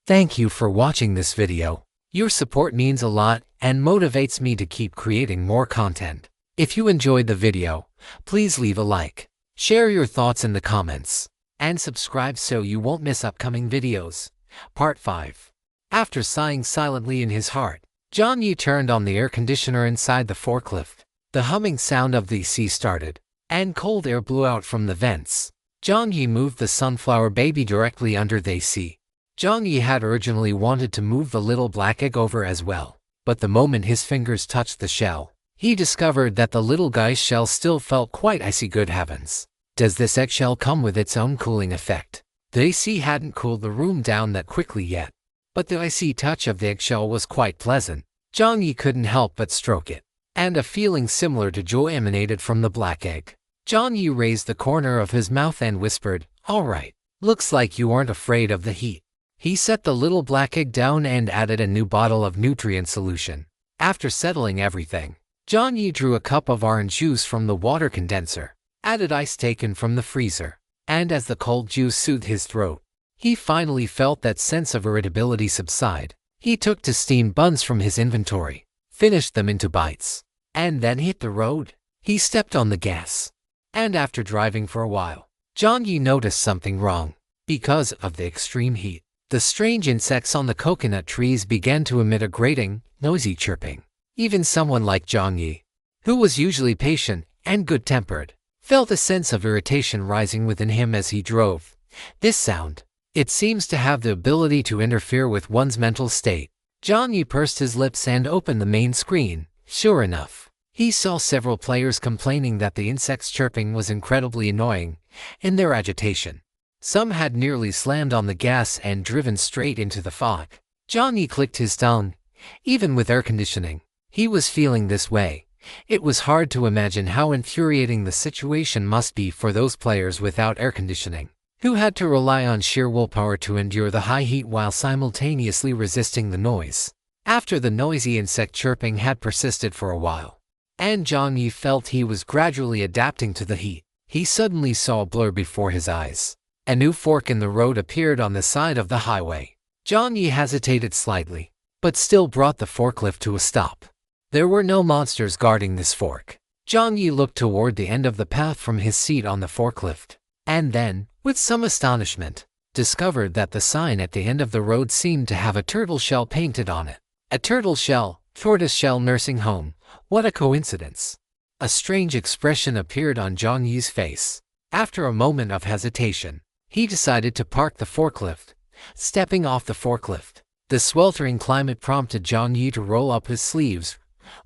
Thank you for watching this video. Your support means a lot and motivates me to keep creating more content. If you enjoyed the video, please leave a like, share your thoughts in the comments, and subscribe so you won't miss upcoming videos. Part 5. After sighing silently in his heart, Jiang Yi turned on the air conditioner inside the forklift. The humming sound of the AC started, and cold air blew out from the vents. Jiang Yi moved the sunflower baby directly under the AC. Jiang Yi had originally wanted to move the little black egg over as well, but the moment his fingers touched the shell, he discovered that the little guy's shell still felt quite icy. Good heavens! Does this eggshell come with its own cooling effect? The AC hadn't cooled the room down that quickly yet, but the icy touch of the eggshell was quite pleasant. Jiang Yi couldn't help but stroke it, and a feeling similar to joy emanated from the black egg. Jiang Yi raised the corner of his mouth and whispered, "All right, looks like you aren't afraid of the heat." He set the little black egg down and added a new bottle of nutrient solution. After settling everything, Jiang Yi drew a cup of orange juice from the water condenser, added ice taken from the freezer, and as the cold juice soothed his throat, he finally felt that sense of irritability subside. He took two steamed buns from his inventory, finished them into bites, and then hit the road. He stepped on the gas, and after driving for a while, Jiang Yi noticed something wrong. Because of the extreme heat, the strange insects on the coconut trees began to emit a grating, noisy chirping. Even someone like Jiang Yi, who was usually patient and good-tempered, felt a sense of irritation rising within him as he drove. This sound, it seems to have the ability to interfere with one's mental state. Jiang Yi pursed his lips and opened the main screen. Sure enough, he saw several players complaining that the insects' chirping was incredibly annoying in their agitation. Some had nearly slammed on the gas and driven straight into the fog. Jiang Yi clicked his tongue. Even with air conditioning, he was feeling this way. It was hard to imagine how infuriating the situation must be for those players without air conditioning, who had to rely on sheer willpower to endure the high heat while simultaneously resisting the noise. After the noisy insect chirping had persisted for a while, and Jiang Yi felt he was gradually adapting to the heat, he suddenly saw a blur before his eyes. A new fork in the road appeared on the side of the highway. Jiang Yi hesitated slightly, but still brought the forklift to a stop. There were no monsters guarding this fork. Jiang Yi looked toward the end of the path from his seat on the forklift, and then, with some astonishment, discovered that the sign at the end of the road seemed to have a turtle shell painted on it. A turtle shell, tortoise-shell nursing home. What a coincidence! A strange expression appeared on Jiang Yi's face. After a moment of hesitation, he decided to park the forklift. Stepping off the forklift, the sweltering climate prompted Jiang Yi to roll up his sleeves,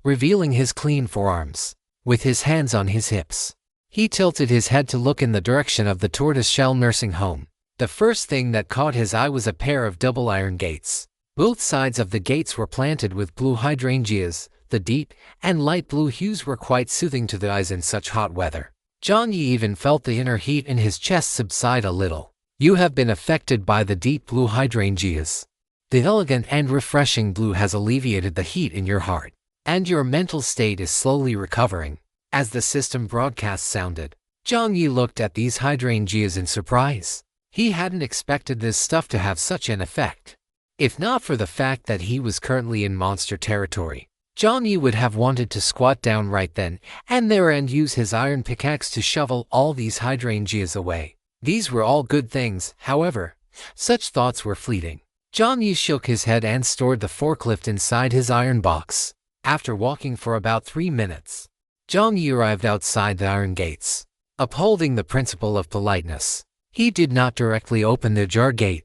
revealing his clean forearms. With his hands on his hips, he tilted his head to look in the direction of the tortoise-shell nursing home. The first thing that caught his eye was a pair of double iron gates. Both sides of the gates were planted with blue hydrangeas. The deep and light blue hues were quite soothing to the eyes in such hot weather. Jiang Yi even felt the inner heat in his chest subside a little. You have been affected by the deep blue hydrangeas. The elegant and refreshing blue has alleviated the heat in your heart, and your mental state is slowly recovering. As the system broadcast sounded, Jiang Yi looked at these hydrangeas in surprise. He hadn't expected this stuff to have such an effect. If not for the fact that he was currently in monster territory, Jiang Yi would have wanted to squat down right then and there and use his iron pickaxe to shovel all these hydrangeas away. These were all good things, however. Such thoughts were fleeting. Jiang Yi shook his head and stored the forklift inside his iron box. After walking for about 3 minutes, Jiang Yi arrived outside the iron gates. Upholding the principle of politeness, he did not directly open the ajar gate.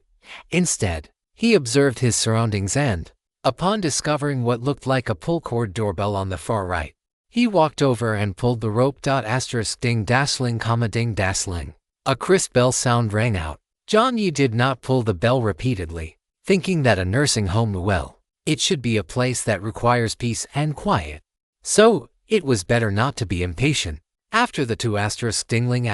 Instead, he observed his surroundings and, upon discovering what looked like a pull-cord doorbell on the far right, he walked over and pulled the rope. Ding dasling, ding dasling. A crisp bell sound rang out. Jiang Yi did not pull the bell repeatedly, thinking that a nursing home, well, it should be a place that requires peace and quiet. So, it was better not to be impatient. After the two dingling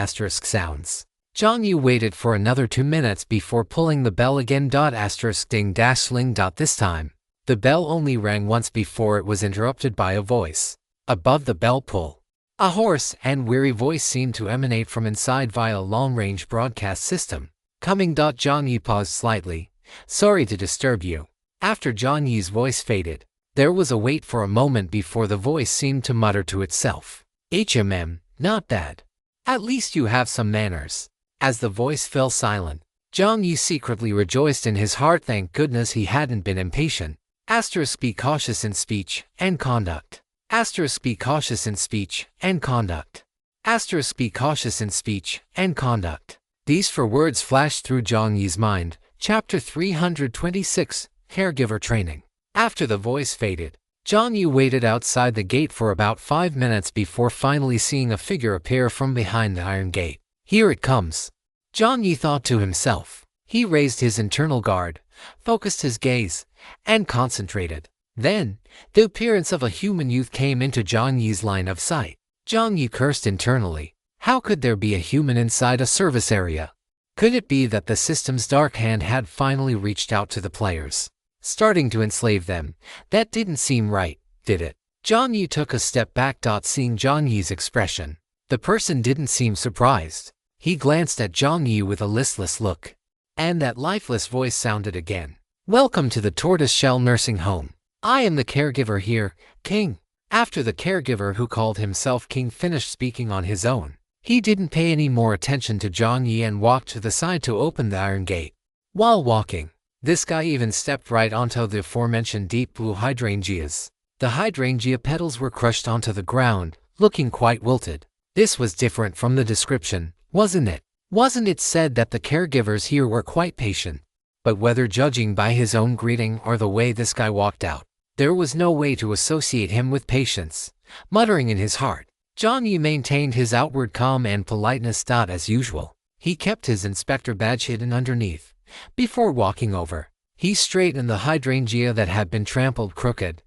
sounds, Jiang Yi waited for another 2 minutes before pulling the bell again. Ding dasling. This time, the bell only rang once before it was interrupted by a voice. Above the bell pull, a hoarse and weary voice seemed to emanate from inside via a long-range broadcast system. Coming. Jiang Yi paused slightly, Sorry to disturb you. After Jiang Yi's voice faded, there was a wait for a moment before the voice seemed to mutter to itself. Not bad. At least you have some manners. As the voice fell silent, Jiang Yi secretly rejoiced in his heart. Thank goodness he hadn't been impatient. Be cautious in speech and conduct. Be cautious in speech and conduct. Be cautious in speech and conduct. These 4 words flashed through Jiang Yi's mind. Chapter 326, Caregiver Training. After the voice faded, Jiang Yi waited outside the gate for about 5 minutes before finally seeing a figure appear from behind the iron gate. Here it comes, Jiang Yi thought to himself. He raised his internal guard, focused his gaze, and concentrated. Then, the appearance of a human youth came into Jiang Yi's line of sight. Jiang Yi cursed internally. How could there be a human inside a service area? Could it be that the system's dark hand had finally reached out to the players, starting to enslave them? That didn't seem right, did it? Jiang Yi took a step back. Seeing Jiang Yi's expression, the person didn't seem surprised. He glanced at Jiang Yi with a listless look, and that lifeless voice sounded again. Welcome to the Tortoiseshell Nursing Home. I am the caregiver here, King. After the caregiver, who called himself King, finished speaking on his own, he didn't pay any more attention to Jiang Yi and walked to the side to open the iron gate. While walking, this guy even stepped right onto the aforementioned deep blue hydrangeas. The hydrangea petals were crushed onto the ground, looking quite wilted. This was different from the description, wasn't it? Wasn't it said that the caregivers here were quite patient? But whether judging by his own greeting or the way this guy walked out, there was no way to associate him with patience. Muttering in his heart, Jiang Yi maintained his outward calm and politeness. As usual, he kept his inspector badge hidden underneath. Before walking over, he straightened the hydrangea that had been trampled crooked.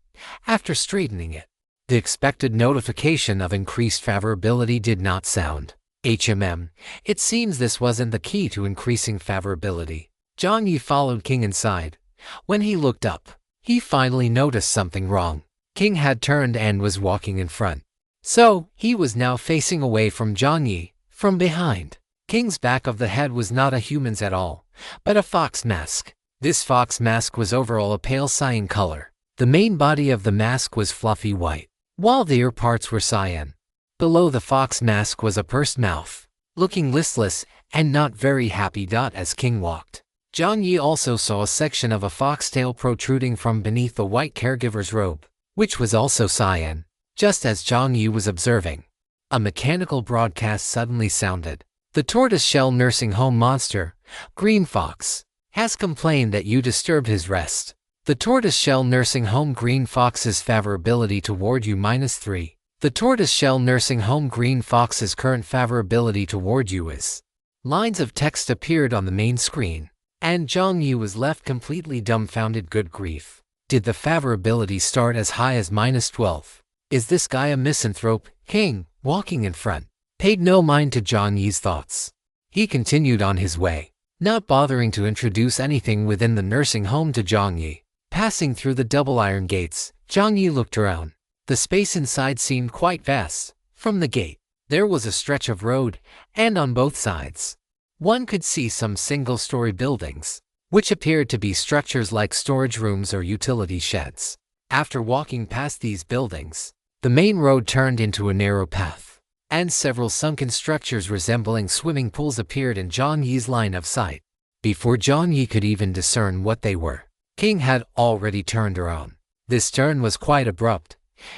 After straightening it, the expected notification of increased favorability did not sound. It seems this wasn't the key to increasing favorability. Jiang Yi followed King inside. When he looked up, he finally noticed something wrong. King had turned and was walking in front. So, he was now facing away from Jiang Yi, from behind. King's back of the head was not a human's at all, but a fox mask. This fox mask was overall a pale cyan color. The main body of the mask was fluffy white, while the ear parts were cyan. Below the fox mask was a pursed mouth, looking listless and not very happy. As King walked, Jiang Yi also saw a section of a foxtail protruding from beneath the white caregiver's robe, which was also cyan. Just as Jiang Yi was observing, a mechanical broadcast suddenly sounded. The tortoiseshell nursing home monster, Green Fox, has complained that you disturbed his rest. The tortoiseshell nursing home Green Fox's favorability toward you -3. The tortoiseshell nursing home Green Fox's current favorability toward you is. Lines of text appeared on the main screen, and Jiang Yi was left completely dumbfounded. Good grief. Did the favorability start as high as -12? Is this guy a misanthrope? King, walking in front, paid no mind to Jiang Yi's thoughts. He continued on his way, not bothering to introduce anything within the nursing home to Jiang Yi. Passing through the double iron gates, Jiang Yi looked around. The space inside seemed quite vast. From the gate, there was a stretch of road, and on both sides, one could see some single-story buildings, which appeared to be structures like storage rooms or utility sheds. After walking past these buildings, the main road turned into a narrow path, and several sunken structures resembling swimming pools appeared in Jiang Yi's line of sight. Before Jiang Yi could even discern what they were, King had already turned around. This turn was quite abrupt.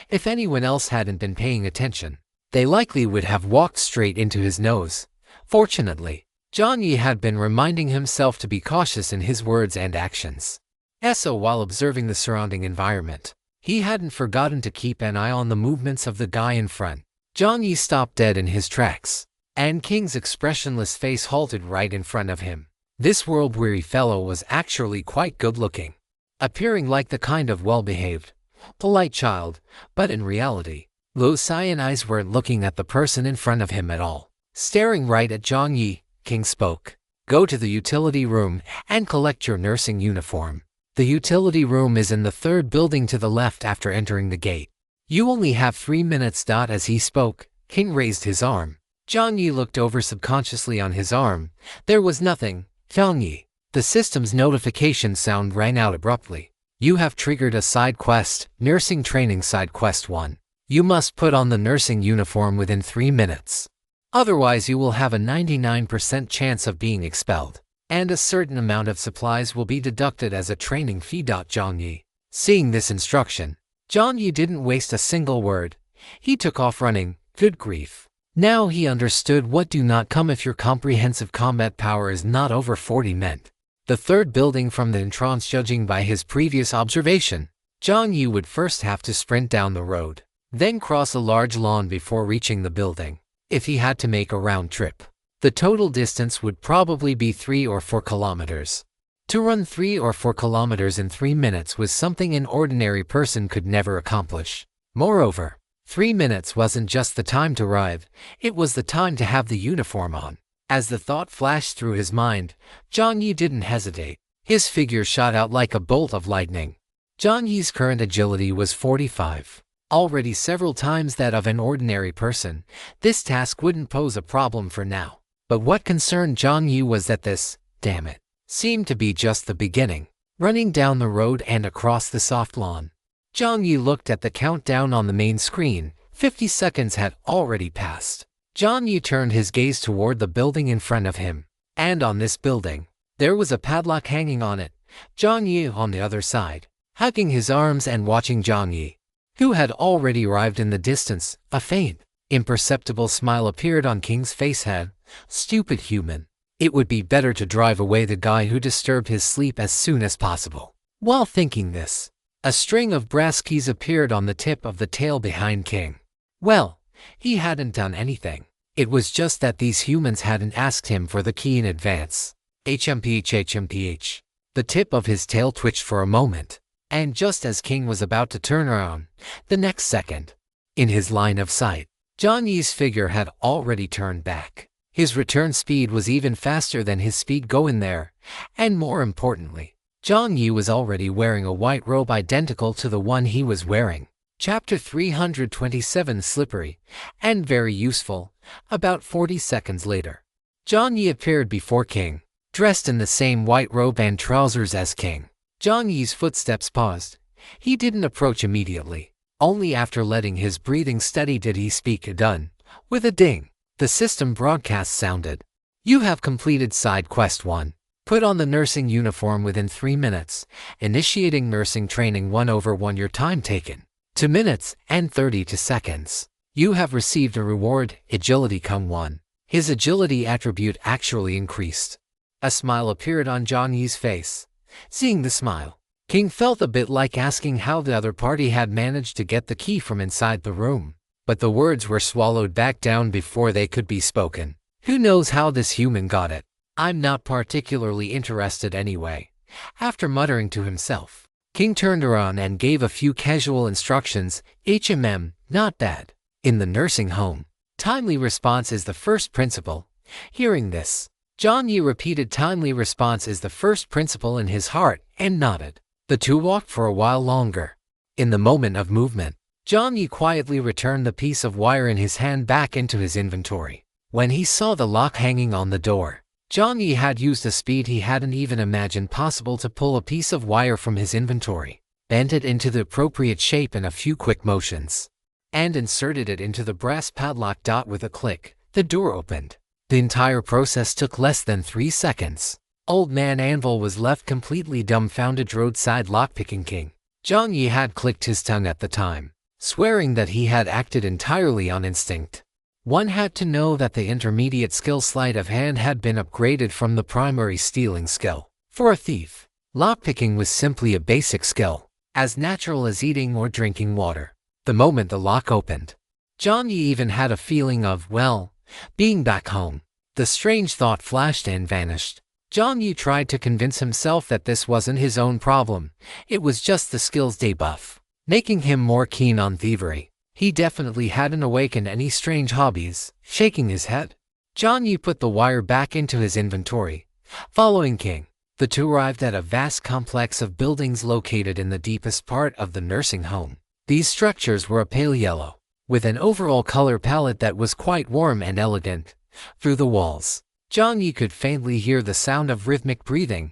If anyone else hadn't been paying attention, they likely would have walked straight into his nose. Fortunately, Jiang Yi had been reminding himself to be cautious in his words and actions. So while observing the surrounding environment, he hadn't forgotten to keep an eye on the movements of the guy in front. Jiang Yi stopped dead in his tracks, and King's expressionless face halted right in front of him. This world-weary fellow was actually quite good-looking, appearing like the kind of well-behaved, polite child, but in reality, those cyan eyes weren't looking at the person in front of him at all. Staring right at Jiang Yi, King spoke. Go to the utility room and collect your nursing uniform. The utility room is in the third building to the left after entering the gate. You only have 3 minutes. As he spoke, King raised his arm. Jiang Yi looked over subconsciously on his arm. There was nothing. Jiang Yi, The system's notification sound rang out abruptly. You have triggered a side quest, Nursing Training Side Quest 1. You must put on the nursing uniform within 3 minutes. Otherwise you will have a 99% chance of being expelled, and a certain amount of supplies will be deducted as a training fee. Jiang Yi. Seeing this instruction, Jiang Yi didn't waste a single word. He took off running. Good grief. Now he understood what "do not come if your comprehensive combat power is not over 40" meant. The third building from the entrance. Judging by his previous observation, Jiang Yi would first have to sprint down the road, then cross a large lawn before reaching the building. If he had to make a round trip, the total distance would probably be 3 or 4 kilometers. To run 3 or 4 kilometers in 3 minutes was something an ordinary person could never accomplish. Moreover, 3 minutes wasn't just the time to arrive, it was the time to have the uniform on. As the thought flashed through his mind, Jiang Yi didn't hesitate. His figure shot out like a bolt of lightning. Jiang Yi's current agility was 45. Already several times that of an ordinary person, this task wouldn't pose a problem for now. But what concerned Jiang Yi was that this, damn it, seemed to be just the beginning. Running down the road and across the soft lawn, Jiang Yi looked at the countdown on the main screen. 50 seconds had already passed. Jiang Yi turned his gaze toward the building in front of him, and on this building, there was a padlock hanging on it. Jiang Yi on the other side, hugging his arms and watching Jiang Yi, who had already arrived in the distance. A faint, imperceptible smile appeared on King's face. Stupid human. It would be better to drive away the guy who disturbed his sleep as soon as possible. While thinking this, a string of brass keys appeared on the tip of the tail behind King. Well, he hadn't done anything. It was just that these humans hadn't asked him for the key in advance. HMPH. The tip of his tail twitched for a moment, and just as King was about to turn around, the next second, in his line of sight, Jiang Yi's figure had already turned back. His return speed was even faster than his speed going there, and more importantly, Jiang Yi was already wearing a white robe identical to the one he was wearing. Chapter 327. Slippery and very useful. About 40 seconds later, Jiang Yi appeared before King, dressed in the same white robe and trousers as King. Jiang Yi's footsteps paused. He didn't approach immediately. Only after letting his breathing steady did he speak. Done. With a ding, the system broadcast sounded. You have completed side quest 1. Put on the nursing uniform within 3 minutes. Initiating nursing training 1/1. Your time taken 2 minutes and 32 seconds. You have received a reward, Agility Come 1. His agility attribute actually increased. A smile appeared on Jiang Yi's face. Seeing the smile, King felt a bit like asking how the other party had managed to get the key from inside the room. But the words were swallowed back down before they could be spoken. Who knows how this human got it? I'm not particularly interested anyway. After muttering to himself, King turned around and gave a few casual instructions. Not bad. In the nursing home, timely response is the first principle. Hearing this, Jiang Yi repeated timely response is the first principle in his heart and nodded. The two walked for a while longer. In the moment of movement, Jiang Yi quietly returned the piece of wire in his hand back into his inventory. When he saw the lock hanging on the door, Jiang Yi had used a speed he hadn't even imagined possible to pull a piece of wire from his inventory, bent it into the appropriate shape in a few quick motions, and inserted it into the brass padlock. With a click, the door opened. The entire process took less than 3 seconds. Old Man Anvil was left completely dumbfounded. Roadside lockpicking King. Jiang Yi had clicked his tongue at the time, swearing that he had acted entirely on instinct. One had to know that the intermediate skill sleight of hand had been upgraded from the primary stealing skill. For a thief, lockpicking was simply a basic skill, as natural as eating or drinking water. The moment the lock opened, Jiang Yi even had a feeling of, well, being back home. The strange thought flashed and vanished. Jiang Yi tried to convince himself that this wasn't his own problem, it was just the skills debuff, making him more keen on thievery. He definitely hadn't awakened any strange hobbies. Shaking his head, Jiang Yi put the wire back into his inventory. Following King, the two arrived at a vast complex of buildings located in the deepest part of the nursing home. These structures were a pale yellow, with an overall color palette that was quite warm and elegant. Through the walls, Jiang Yi could faintly hear the sound of rhythmic breathing.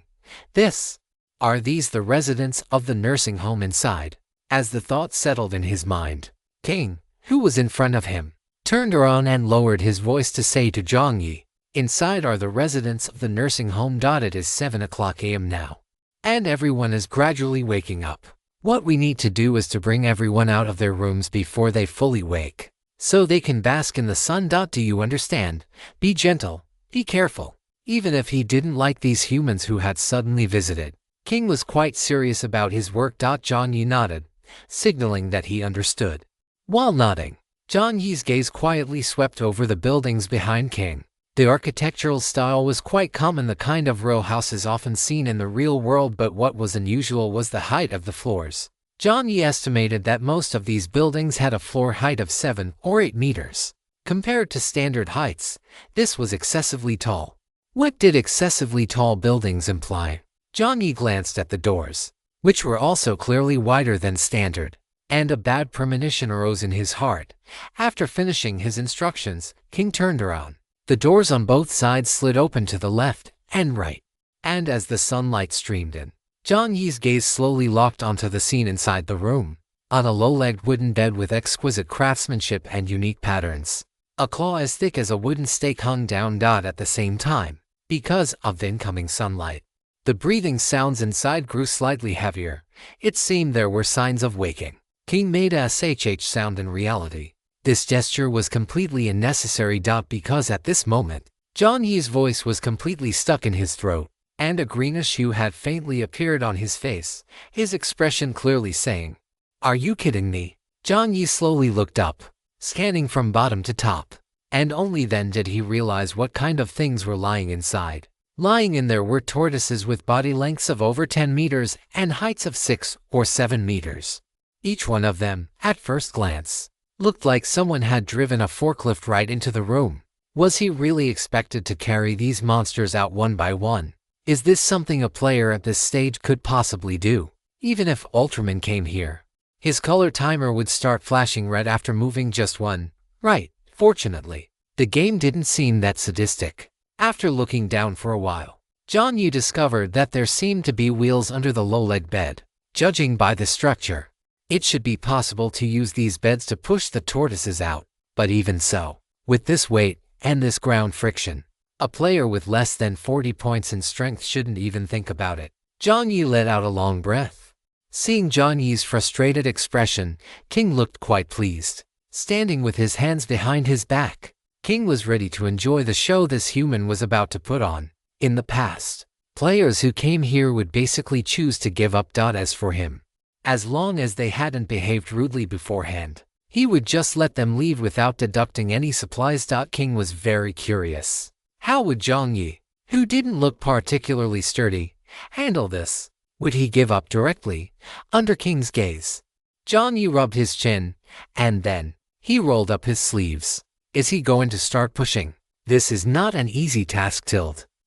Are these the residents of the nursing home inside? As the thought settled in his mind, King, who was in front of him, turned around and lowered his voice to say to Jiang Yi, "Inside are the residents of the nursing home. It is 7 o'clock a.m. now, and everyone is gradually waking up. What we need to do is to bring everyone out of their rooms before they fully wake, so they can bask in the sun. Do you understand? Be gentle, be careful." Even if he didn't like these humans who had suddenly visited, King was quite serious about his work. Jiang Yi nodded, signaling that he understood. While nodding, Jiang Yi's gaze quietly swept over the buildings behind King. The architectural style was quite common, the kind of row houses often seen in the real world, but what was unusual was the height of the floors. Jiang Yi estimated that most of these buildings had a floor height of 7 or 8 meters. Compared to standard heights, this was excessively tall. What did excessively tall buildings imply? Jiang Yi glanced at the doors, which were also clearly wider than standard, and a bad premonition arose in his heart. After finishing his instructions, King turned around. The doors on both sides slid open to the left and right, and as the sunlight streamed in, Jiang Yi's gaze slowly locked onto the scene inside the room. On a low-legged wooden bed with exquisite craftsmanship and unique patterns, a claw as thick as a wooden stake hung down. At the same time, because of the incoming sunlight, the breathing sounds inside grew slightly heavier. It seemed there were signs of waking. King made a shh sound. In reality, this gesture was completely unnecessary. Because at this moment, Jiang Yi's voice was completely stuck in his throat, and a greenish hue had faintly appeared on his face, his expression clearly saying, "Are you kidding me?" Jiang Yi slowly looked up, scanning from bottom to top, and only then did he realize what kind of things were lying inside. Lying in there were tortoises with body lengths of over 10 meters and heights of 6 or 7 meters. Each one of them, at first glance, looked like someone had driven a forklift right into the room. Was he really expected to carry these monsters out one by one? Is this something a player at this stage could possibly do? Even if Ultraman came here, his color timer would start flashing red after moving just one. Right. Fortunately, the game didn't seem that sadistic. After looking down for a while, Jiang Yi discovered that there seemed to be wheels under the low-legged bed. Judging by the structure, it should be possible to use these beds to push the tortoises out. But even so, with this weight and this ground friction, a player with less than 40 points in strength shouldn't even think about it. Jiang Yi let out a long breath. Seeing Jiang Yi's frustrated expression, King looked quite pleased. Standing with his hands behind his back, King was ready to enjoy the show this human was about to put on. In the past, players who came here would basically choose to give up. As for him, as long as they hadn't behaved rudely beforehand, he would just let them leave without deducting any supplies. King was very curious. How would Jiang Yi, who didn't look particularly sturdy, handle this? Would he give up directly, under King's gaze? Jiang Yi rubbed his chin, and then he rolled up his sleeves. Is he going to start pushing? This is not an easy task.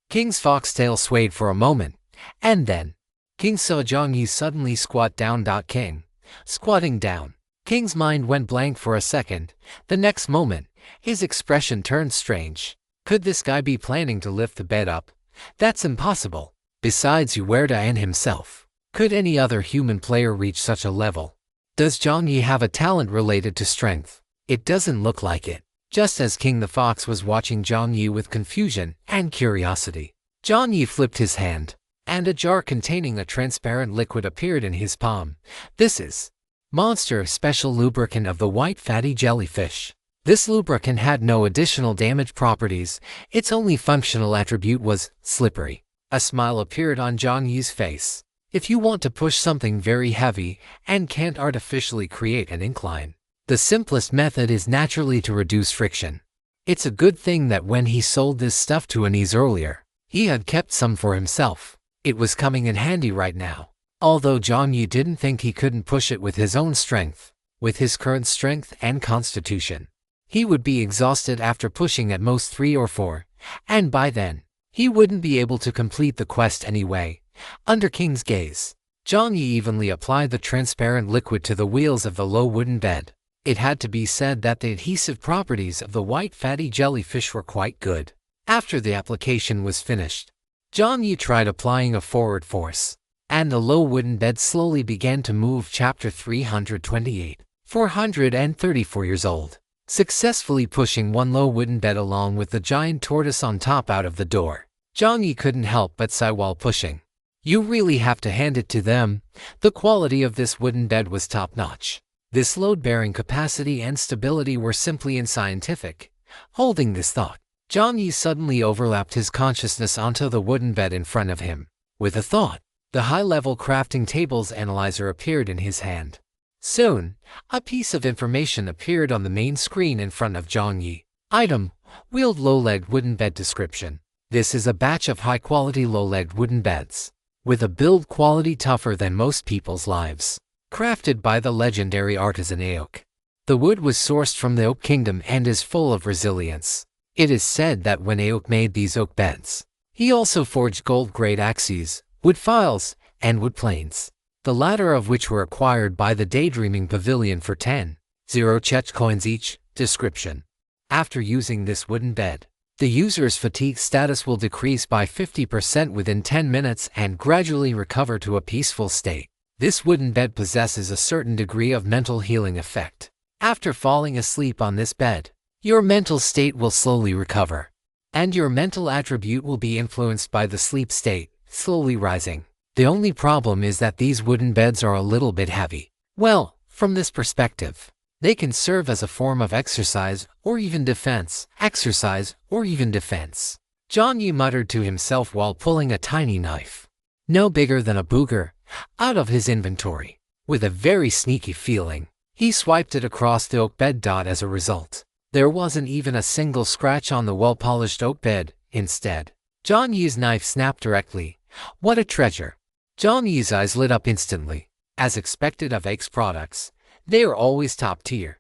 King's foxtail swayed for a moment, and then King saw Jiang Yi suddenly squat down. King, squatting down. King's mind went blank for a second. The next moment, his expression turned strange. Could this guy be planning to lift the bed up? That's impossible. Besides and himself, could any other human player reach such a level? Does Jiang Yi have a talent related to strength? It doesn't look like it. Just as King the Fox was watching Jiang Yi with confusion and curiosity, Jiang Yi flipped his hand, and a jar containing a transparent liquid appeared in his palm. This is Monster Special Lubricant of the White Fatty Jellyfish. This lubricant had no additional damage properties. Its only functional attribute was slippery. A smile appeared on Jiang Yi's face. If you want to push something very heavy and can't artificially create an incline, the simplest method is naturally to reduce friction. It's a good thing that when he sold this stuff to Anise earlier, he had kept some for himself. It was coming in handy right now. Although Jiang Yi didn't think he couldn't push it with his own strength, with his current strength and constitution, he would be exhausted after pushing at most 3 or 4, and by then, he wouldn't be able to complete the quest anyway. Under King's gaze, Jiang Yi evenly applied the transparent liquid to the wheels of the low wooden bed. It had to be said that the adhesive properties of the white fatty jellyfish were quite good. After the application was finished, Jiang Yi tried applying a forward force, and the low wooden bed slowly began to move. Chapter 328. 434 years old. Successfully pushing one low wooden bed along with the giant tortoise on top out of the door, Jiang Yi couldn't help but sigh while pushing. You really have to hand it to them. The quality of this wooden bed was top-notch. This load-bearing capacity and stability were simply unscientific. Holding this thought, Jiang Yi suddenly overlapped his consciousness onto the wooden bed in front of him. With a thought, the high-level crafting table's analyzer appeared in his hand. Soon, a piece of information appeared on the main screen in front of Jiang Yi. Item: wheeled low-legged wooden bed. Description: this is a batch of high-quality low-legged wooden beds, with a build quality tougher than most people's lives. Crafted by the legendary artisan Aok. The wood was sourced from the Oak Kingdom and is full of resilience. It is said that when Aok made these oak beds, he also forged gold-grade axes, wood files, and wood planes, the latter of which were acquired by the Daydreaming Pavilion for 10 chech coins each. Description: after using this wooden bed, the user's fatigue status will decrease by 50% within 10 minutes and gradually recover to a peaceful state. This wooden bed possesses a certain degree of mental healing effect. After falling asleep on this bed, your mental state will slowly recover, and your mental attribute will be influenced by the sleep state, slowly rising. The only problem is that these wooden beds are a little bit heavy. Well, from this perspective, they can serve as a form of exercise or even defense. Exercise or even defense. Jiang Yi muttered to himself while pulling a tiny knife, no bigger than a booger, out of his inventory. With a very sneaky feeling, he swiped it across the oak bed. As a result, there wasn't even a single scratch on the well-polished oak bed. Instead, Jiang Yi's knife snapped directly. What a treasure! Jiang Yi's eyes lit up instantly. As expected of Ake's products, they are always top tier.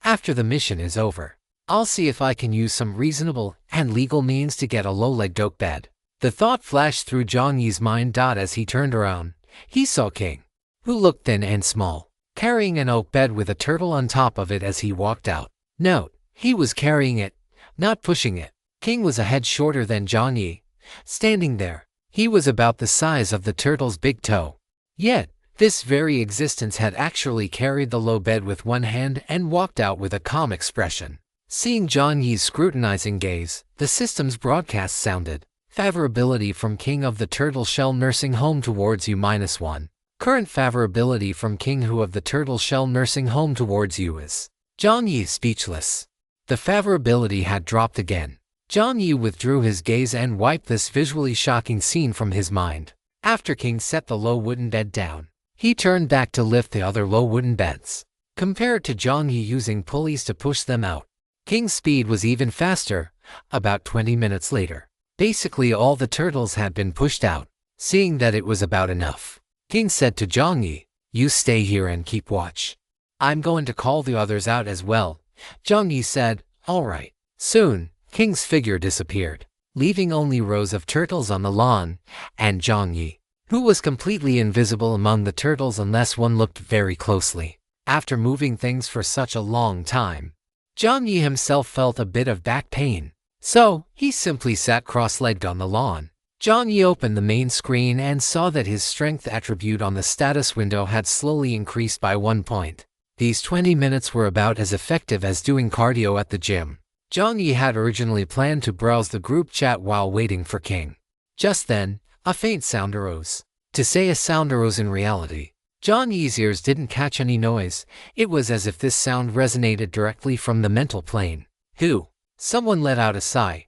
After the mission is over, I'll see if I can use some reasonable and legal means to get a low-legged oak bed. The thought flashed through Jiang Yi's mind. As he turned around, he saw King, who looked thin and small, carrying an oak bed with a turtle on top of it as he walked out. Note: he was carrying it, not pushing it. King was a head shorter than Jiang Yi. Standing there, he was about the size of the turtle's big toe. Yet, this very existence had actually carried the low bed with one hand and walked out with a calm expression. Seeing Jiang Yi's scrutinizing gaze, the system's broadcast sounded. Favorability from King of the Turtle Shell Nursing Home towards you -1. Current favorability from King Who of the Turtle Shell Nursing Home towards you is. Jiang Yi speechless. The favorability had dropped again. Jiang Yi withdrew his gaze and wiped this visually shocking scene from his mind. After King set the low wooden bed down, he turned back to lift the other low wooden beds. Compared to Jiang Yi using pulleys to push them out, King's speed was even faster. About 20 minutes later, basically all the turtles had been pushed out. Seeing that it was about enough, King said to Jiang Yi, "You stay here and keep watch. I'm going to call the others out as well." Jiang Yi said, "All right." Soon, King's figure disappeared, leaving only rows of turtles on the lawn, and Jiang Yi, who was completely invisible among the turtles unless one looked very closely. After moving things for such a long time, Jiang Yi himself felt a bit of back pain, so he simply sat cross-legged on the lawn. Jiang Yi opened the main screen and saw that his strength attribute on the status window had slowly increased by 1 point. These 20 minutes were about as effective as doing cardio at the gym. Jiang Yi had originally planned to browse the group chat while waiting for King. Just then, a faint sound arose. To say a sound arose in reality, Jiang Yi's ears didn't catch any noise. It was as if this sound resonated directly from the mental plane. Who? Someone let out a sigh.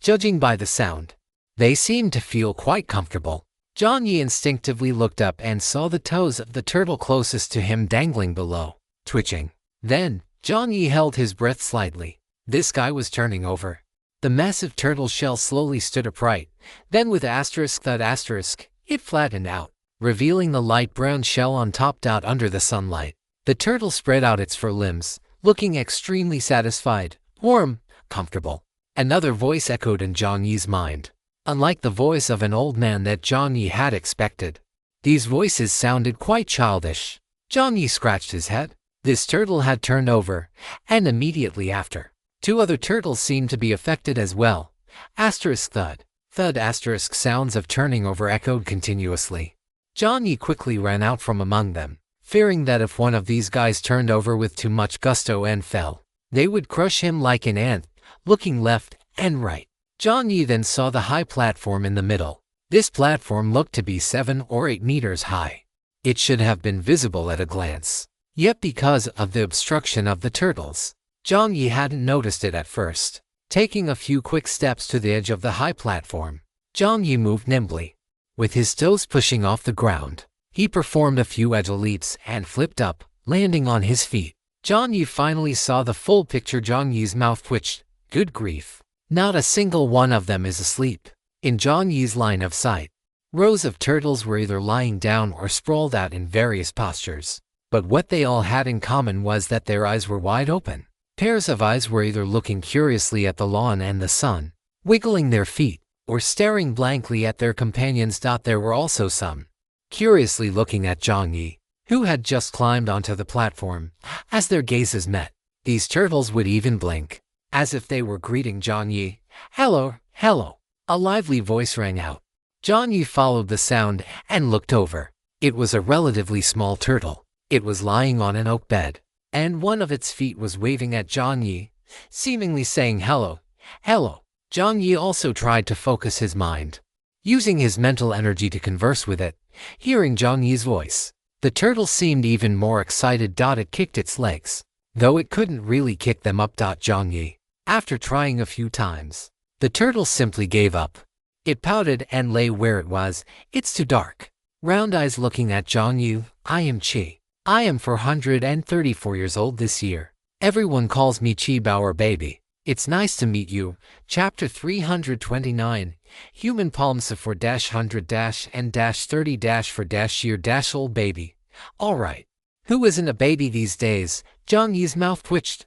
Judging by the sound, they seemed to feel quite comfortable. Jiang Yi instinctively looked up and saw the toes of the turtle closest to him dangling below, twitching. Then, Jiang Yi held his breath slightly. This guy was turning over. The massive turtle shell slowly stood upright. Then with **, it flattened out, revealing the light brown shell on top. Under the sunlight, the turtle spread out its fur limbs, looking extremely satisfied, warm, comfortable. Another voice echoed in Jiang Yi's mind. Unlike the voice of an old man that Jiang Yi had expected, these voices sounded quite childish. Jiang Yi scratched his head. This turtle had turned over, and immediately after, 2 other turtles seemed to be affected as well. ***. thud asterisk sounds of turning over echoed continuously. Jiang Yi quickly ran out from among them, fearing that if one of these guys turned over with too much gusto and fell, they would crush him like an ant. Looking left and right, Jiang Yi then saw the high platform in the middle. This platform looked to be 7 or 8 meters high. It should have been visible at a glance. Yet because of the obstruction of the turtles, Jiang Yi hadn't noticed it at first. Taking a few quick steps to the edge of the high platform, Jiang Yi moved nimbly. With his toes pushing off the ground, he performed a few agile leaps and flipped up, landing on his feet. Jiang Yi finally saw the full picture. Jiang Yi's mouth twitched. Good grief. Not a single one of them is asleep. In Jiang Yi's line of sight, rows of turtles were either lying down or sprawled out in various postures. But what they all had in common was that their eyes were wide open. Pairs of eyes were either looking curiously at the lawn and the sun, wiggling their feet, or staring blankly at their companions. There were also some curiously looking at Jiang Yi, who had just climbed onto the platform. As their gazes met, these turtles would even blink, as if they were greeting Jiang Yi. Hello, hello. A lively voice rang out. Jiang Yi followed the sound and looked over. It was a relatively small turtle. It was lying on an oak bed, and one of its feet was waving at Jiang Yi, seemingly saying hello, hello. Jiang Yi also tried to focus his mind, using his mental energy to converse with it. Hearing Jiang Yi's voice, the turtle seemed even more excited. It kicked its legs, though it couldn't really kick them up. Jiang Yi, after trying a few times, the turtle simply gave up. It pouted and lay where it was. It's too dark. Round eyes looking at Jiang Yi. I am Chi. I am 434 years old this year. Everyone calls me Chi Bao or baby. It's nice to meet you. Chapter 329. Human palms for -100 and -30 for -year old baby. Alright. Who isn't a baby these days? Jiang Yi's mouth twitched,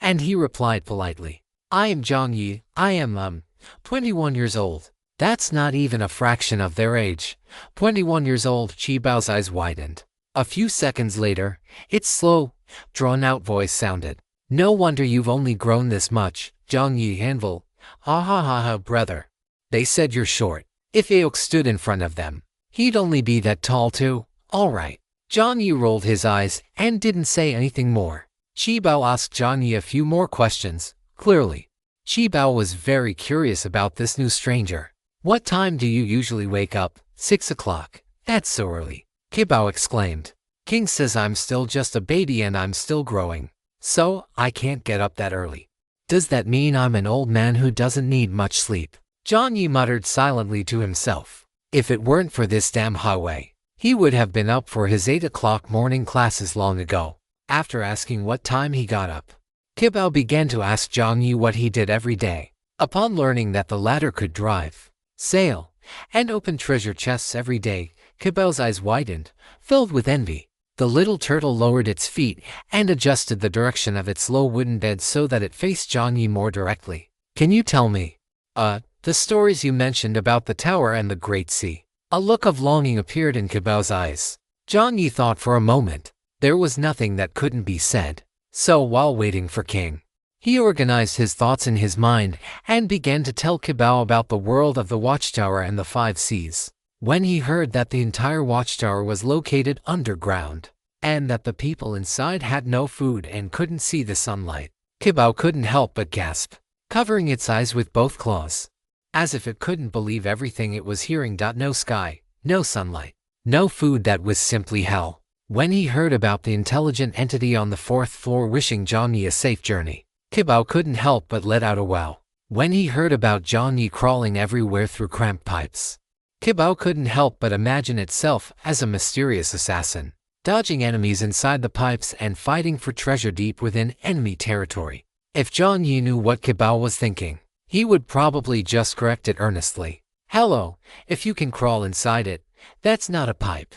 and he replied politely. I am Jiang Yi. I am 21 years old. That's not even a fraction of their age. 21 years old. Chi Bao's eyes widened. A few seconds later, its slow, drawn-out voice sounded. No wonder you've only grown this much, Jiang Yi Hanvil. Ha ha ha ha, brother. They said you're short. If Aok stood in front of them, he'd only be that tall too. Alright. Jiang Yi rolled his eyes and didn't say anything more. Chi Bao asked Jiang Yi a few more questions. Clearly, Chi Bao was very curious about this new stranger. What time do you usually wake up? 6 o'clock. That's so early. Chi Bao exclaimed. King says I'm still just a baby and I'm still growing, so I can't get up that early. Does that mean I'm an old man who doesn't need much sleep? Jiang Yi muttered silently to himself. If it weren't for this damn highway, he would have been up for his 8 o'clock morning classes long ago. After asking what time he got up, Chi Bao began to ask Jiang Yi what he did every day. Upon learning that the latter could drive, sail, and open treasure chests every day, Chi Bao's eyes widened, filled with envy. The little turtle lowered its feet and adjusted the direction of its low wooden bed so that it faced Jiang Yi more directly. Can you tell me, the stories you mentioned about the tower and the Great Sea? A look of longing appeared in Chi Bao's eyes. Jiang Yi thought for a moment. There was nothing that couldn't be said. So while waiting for King, he organized his thoughts in his mind and began to tell Chi Bao about the world of the watchtower and the 5 seas. When he heard that the entire watchtower was located underground, and that the people inside had no food and couldn't see the sunlight, Chi Bao couldn't help but gasp, covering its eyes with both claws, as if it couldn't believe everything it was hearing. No sky, no sunlight, no food. That was simply hell. When he heard about the intelligent entity on the 4th floor wishing Jiang Yi a safe journey, Chi Bao couldn't help but let out a wail. When he heard about Jiang Yi crawling everywhere through cramped pipes, Chi Bao couldn't help but imagine itself as a mysterious assassin, dodging enemies inside the pipes and fighting for treasure deep within enemy territory. If Jiang Yi knew what Chi Bao was thinking, he would probably just correct it earnestly. Hello, if you can crawl inside it, that's not a pipe.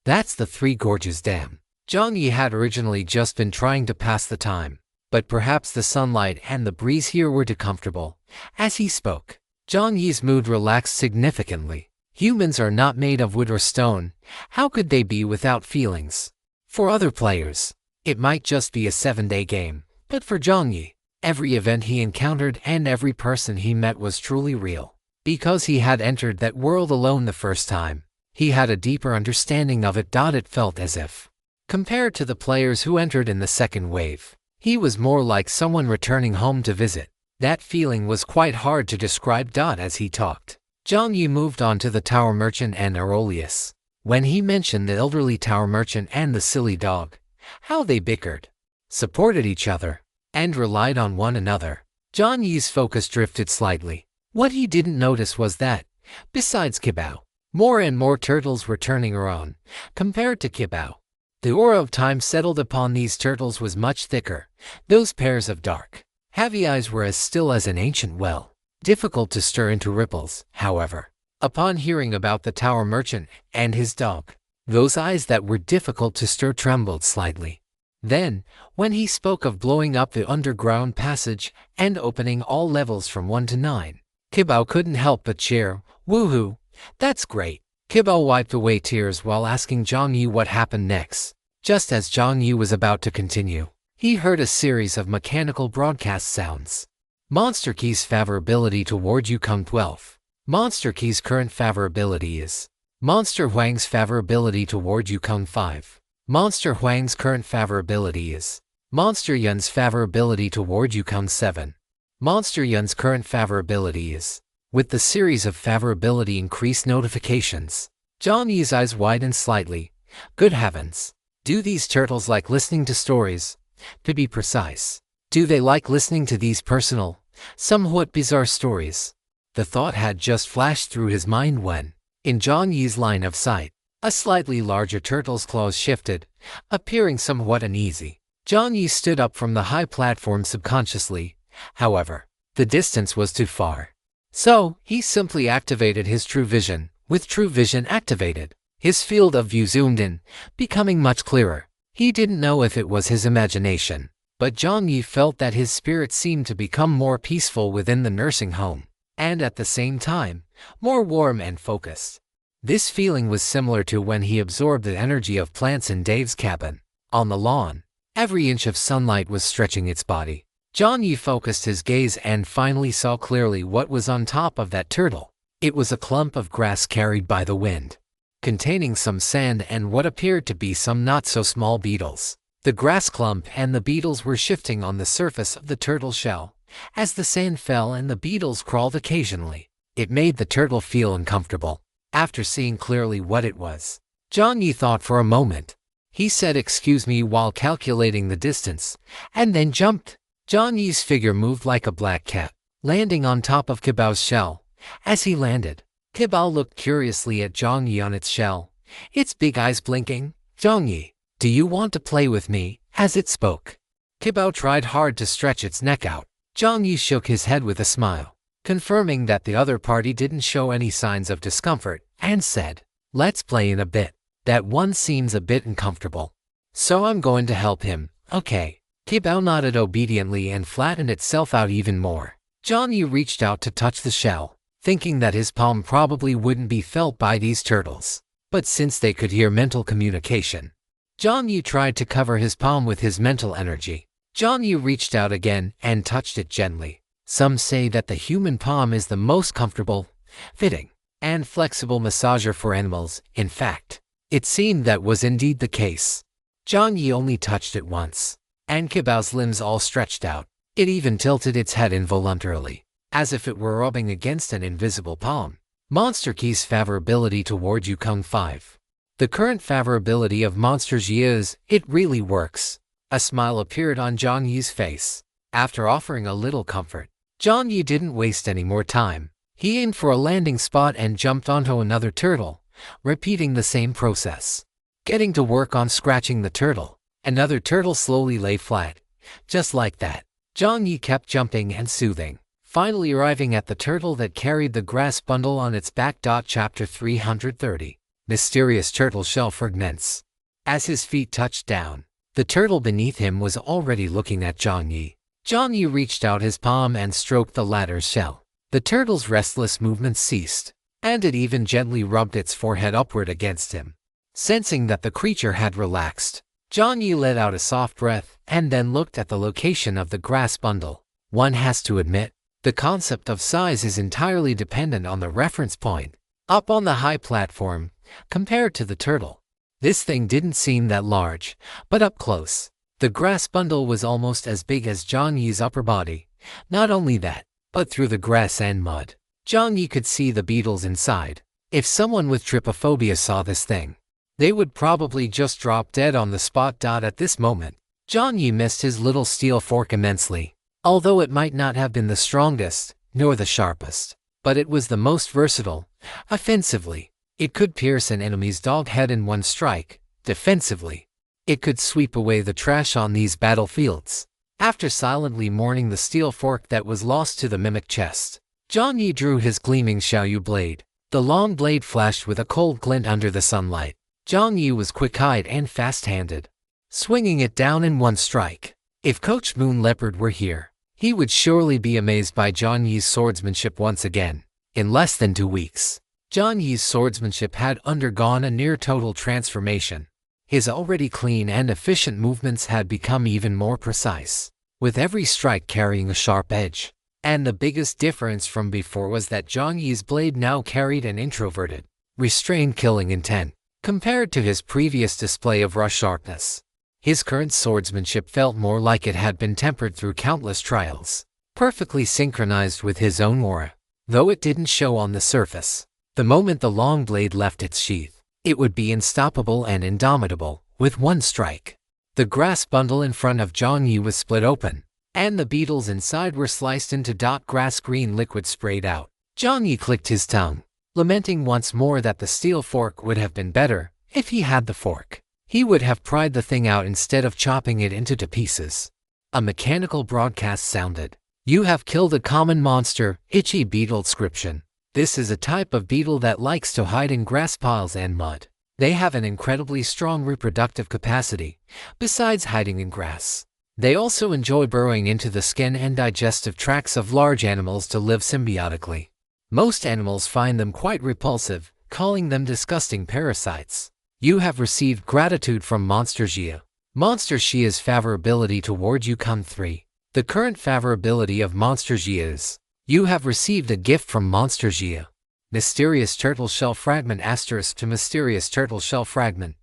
That's the Three Gorges Dam. Jiang Yi had originally just been trying to pass the time, but perhaps the sunlight and the breeze here were too comfortable. As he spoke, Jiang Yi's mood relaxed significantly. Humans are not made of wood or stone. How could they be without feelings? For other players, it might just be a 7-day game, but for Jiang Yi, every event he encountered and every person he met was truly real. Because he had entered that world alone the first time, he had a deeper understanding of it. It felt as if, compared to the players who entered in the second wave, he was more like someone returning home to visit. That feeling was quite hard to describe. As he talked, Jiang Yi moved on to the tower merchant and Aurelius. When he mentioned the elderly tower merchant and the silly dog, how they bickered, supported each other, and relied on one another, Jiang Yi's focus drifted slightly. What he didn't notice was that, besides Kibao, more and more turtles were turning around. Compared to Kibao, the aura of time settled upon these turtles was much thicker. Those pairs of dark, heavy eyes were as still as an ancient well, difficult to stir into ripples. However, upon hearing about the tower merchant and his dog, those eyes that were difficult to stir trembled slightly. Then, when he spoke of blowing up the underground passage and opening all levels from 1 to 9, Kibao couldn't help but cheer. Woohoo! That's great! Kibao wiped away tears while asking Jiang Yi what happened next. Just as Jiang Yi was about to continue, he heard a series of mechanical broadcast sounds. Monster Key's favorability toward Yukong 12. Monster Key's current favorability is. Monster Huang's favorability toward Yukong 5. Monster Huang's current favorability is. Monster Yun's favorability toward Yukong 7. Monster Yun's current favorability is. With the series of favorability increased notifications, Jiang Yi's eyes widened slightly. Good heavens! Do these turtles like listening to stories? To be precise, do they like listening to these personal, somewhat bizarre stories? The thought had just flashed through his mind when, in Jiang Yi's line of sight, a slightly larger turtle's claws shifted, appearing somewhat uneasy. Jiang Yi stood up from the high platform subconsciously. However, the distance was too far. So, he simply activated his true vision. With true vision activated, his field of view zoomed in, becoming much clearer. He didn't know if it was his imagination, but Jiang Yi felt that his spirit seemed to become more peaceful within the nursing home, and at the same time, more warm and focused. This feeling was similar to when he absorbed the energy of plants in Dave's cabin. On the lawn, every inch of sunlight was stretching its body. Jiang Yi focused his gaze and finally saw clearly what was on top of that turtle. It was a clump of grass carried by the wind, containing some sand and what appeared to be some not-so-small beetles. The grass clump and the beetles were shifting on the surface of the turtle shell. As the sand fell and the beetles crawled occasionally, it made the turtle feel uncomfortable. After seeing clearly what it was, Jiang Yi thought for a moment. He said "excuse me" while calculating the distance, and then jumped. Jiang Yi's figure moved like a black cat, landing on top of Kibao's shell. As he landed, Kibao looked curiously at Jiang Yi on its shell, its big eyes blinking. "Jiang Yi, do you want to play with me?" as it spoke. Kibao tried hard to stretch its neck out. Jiang Yi shook his head with a smile, confirming that the other party didn't show any signs of discomfort, and said, "Let's play in a bit. That one seems a bit uncomfortable, so I'm going to help him." "Okay." Kibao nodded obediently and flattened itself out even more. Jiang Yi reached out to touch the shell, thinking that his palm probably wouldn't be felt by these turtles. But since they could hear mental communication, Jiang Yi tried to cover his palm with his mental energy. Jiang Yi reached out again and touched it gently. Some say that the human palm is the most comfortable, fitting, and flexible massager for animals. In fact, it seemed that was indeed the case. Jiang Yi only touched it once, and Kibao's limbs all stretched out. It even tilted its head involuntarily, as if it were rubbing against an invisible palm. Monster Key's favorability toward Yukong 5. The current favorability of Monster Key is, it really works. A smile appeared on Jiang Yi's face. After offering a little comfort, Jiang Yi didn't waste any more time. He aimed for a landing spot and jumped onto another turtle, repeating the same process. Getting to work on scratching the turtle, another turtle slowly lay flat. Just like that, Jiang Yi kept jumping and soothing, finally arriving at the turtle that carried the grass bundle on its back. Chapter 330. Mysterious Turtle Shell Fragments. As his feet touched down, the turtle beneath him was already looking at Jiang Yi. Jiang Yi reached out his palm and stroked the latter's shell. The turtle's restless movements ceased, and it even gently rubbed its forehead upward against him. Sensing that the creature had relaxed, Jiang Yi let out a soft breath and then looked at the location of the grass bundle. One has to admit, The concept of size is entirely dependent on the reference point. Up on the high platform, compared to the turtle, this thing didn't seem that large, but up close, the grass bundle was almost as big as Jiang Yi's upper body. Not only that, but through the grass and mud, Jiang Yi could see the beetles inside. If someone with trypophobia saw this thing, they would probably just drop dead on the spot. At this moment, Jiang Yi missed his little steel fork immensely. Although it might not have been the strongest, nor the sharpest, but it was the most versatile. Offensively, it could pierce an enemy's dog head in one strike. Defensively, it could sweep away the trash on these battlefields. After silently mourning the steel fork that was lost to the mimic chest, Jiang Yi drew his gleaming Xiaoyu blade. The long blade flashed with a cold glint under the sunlight. Jiang Yi was quick-eyed and fast-handed, swinging it down in one strike. If Coach Moon Leopard were here, he would surely be amazed by Jiang Yi's swordsmanship once again. In less than 2 weeks, Jiang Yi's swordsmanship had undergone a near-total transformation. His already clean and efficient movements had become even more precise, with every strike carrying a sharp edge. And the biggest difference from before was that Jiang Yi's blade now carried an introverted, restrained killing intent, compared to his previous display of raw sharpness. His current swordsmanship felt more like it had been tempered through countless trials, perfectly synchronized with his own aura, though it didn't show on the surface. The moment the long blade left its sheath, it would be unstoppable and indomitable, with one strike. The grass bundle in front of Jiang Yi was split open, and the beetles inside were sliced into grass green liquid sprayed out. Jiang Yi clicked his tongue, lamenting once more that the steel fork would have been better if he had the fork. He would have pried the thing out instead of chopping it into pieces. A mechanical broadcast sounded. You have killed a common monster, ecchi beetle description. This is a type of beetle that likes to hide in grass piles and mud. They have an incredibly strong reproductive capacity, besides hiding in grass. They also enjoy burrowing into the skin and digestive tracts of large animals to live symbiotically. Most animals find them quite repulsive, calling them disgusting parasites. You have received gratitude from Monster Xia. Monster Xia's favorability toward you come 3. The current favorability of Monster Xia is: you have received a gift from Monster Xia. Mysterious turtle shell fragment * to mysterious turtle shell fragment.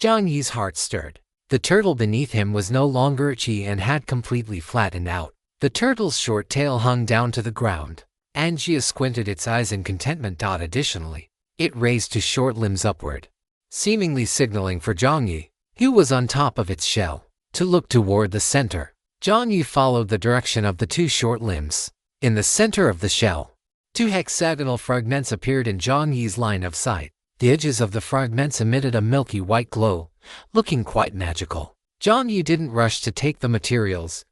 Jiang Yi's heart stirred. The turtle beneath him was no longer ecchi and had completely flattened out. The turtle's short tail hung down to the ground, and Xia squinted its eyes in contentment. Additionally, it raised two short limbs upward, seemingly signaling for Jiang Yi, who was on top of its shell, to look toward the center. Jiang Yi followed the direction of the two short limbs. In the center of the shell, two hexagonal fragments appeared in Jiang Yi's line of sight. The edges of the fragments emitted a milky white glow, looking quite magical. Jiang Yi didn't rush to take the materials,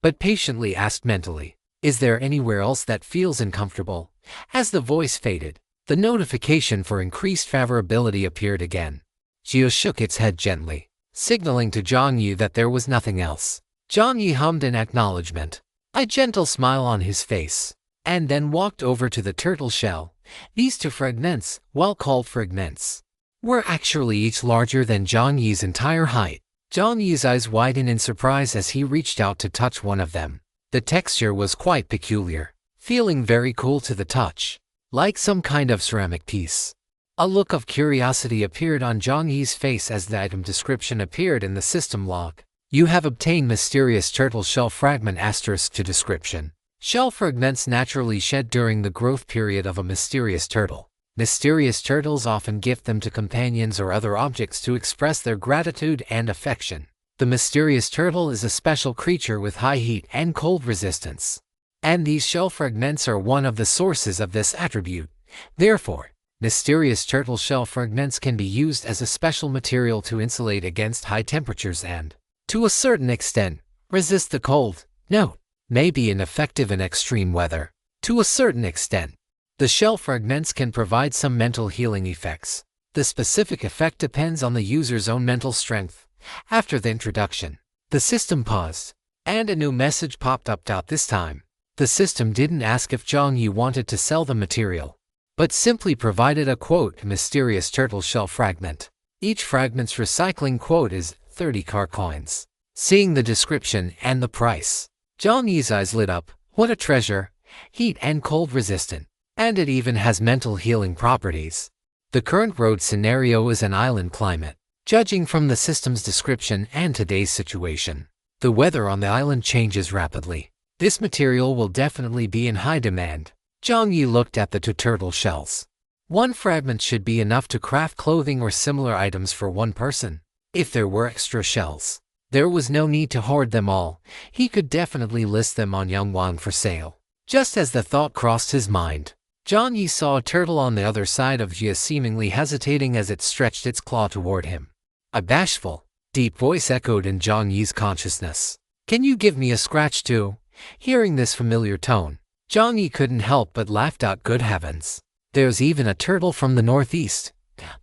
but patiently asked mentally, "Is there anywhere else that feels uncomfortable?" As the voice faded, the notification for increased favorability appeared again. Xia shook its head gently, signaling to Jiang Yi that there was nothing else. Jiang Yi hummed in acknowledgement, a gentle smile on his face, and then walked over to the turtle shell. These two fragments, well called fragments, were actually each larger than Jiang Yi's entire height. Jiang Yi's eyes widened in surprise as he reached out to touch one of them. The texture was quite peculiar, feeling very cool to the touch, like some kind of ceramic piece. A look of curiosity appeared on Jiang Yi's face as the item description appeared in the system log. You have obtained mysterious turtle shell fragment * to description. Shell fragments naturally shed during the growth period of a mysterious turtle. Mysterious turtles often gift them to companions or other objects to express their gratitude and affection. The mysterious turtle is a special creature with high heat and cold resistance, and these shell fragments are one of the sources of this attribute. Therefore, mysterious turtle shell fragments can be used as a special material to insulate against high temperatures and, to a certain extent, resist the cold. Note: may be ineffective in extreme weather. To a certain extent, the shell fragments can provide some mental healing effects. The specific effect depends on the user's own mental strength. After the introduction, the system paused, and a new message popped up. This time, the system didn't ask if Jiang Yi wanted to sell the material, but simply provided a quote: mysterious turtle shell fragment. Each fragment's recycling quote is 30 car coins. Seeing the description and the price, Jiang Yi's eyes lit up. What a treasure! heat and cold resistant, and it even has mental healing properties. The current road scenario is an island climate, judging from the system's description and today's situation. The weather on the island changes rapidly. This material will definitely be in high demand. Jiang Yi looked at the 2 turtle shells. One fragment should be enough to craft clothing or similar items for one person. If there were extra shells, there was no need to hoard them all. He could definitely list them on Yangwang for sale. Just as the thought crossed his mind, Jiang Yi saw a turtle on the other side of Jia seemingly hesitating as it stretched its claw toward him. A bashful, deep voice echoed in Jiang Yi's consciousness. "Can you give me a scratch too?" Hearing this familiar tone, Jiang Yi couldn't help but laugh out. "Good heavens, there's even a turtle from the northeast."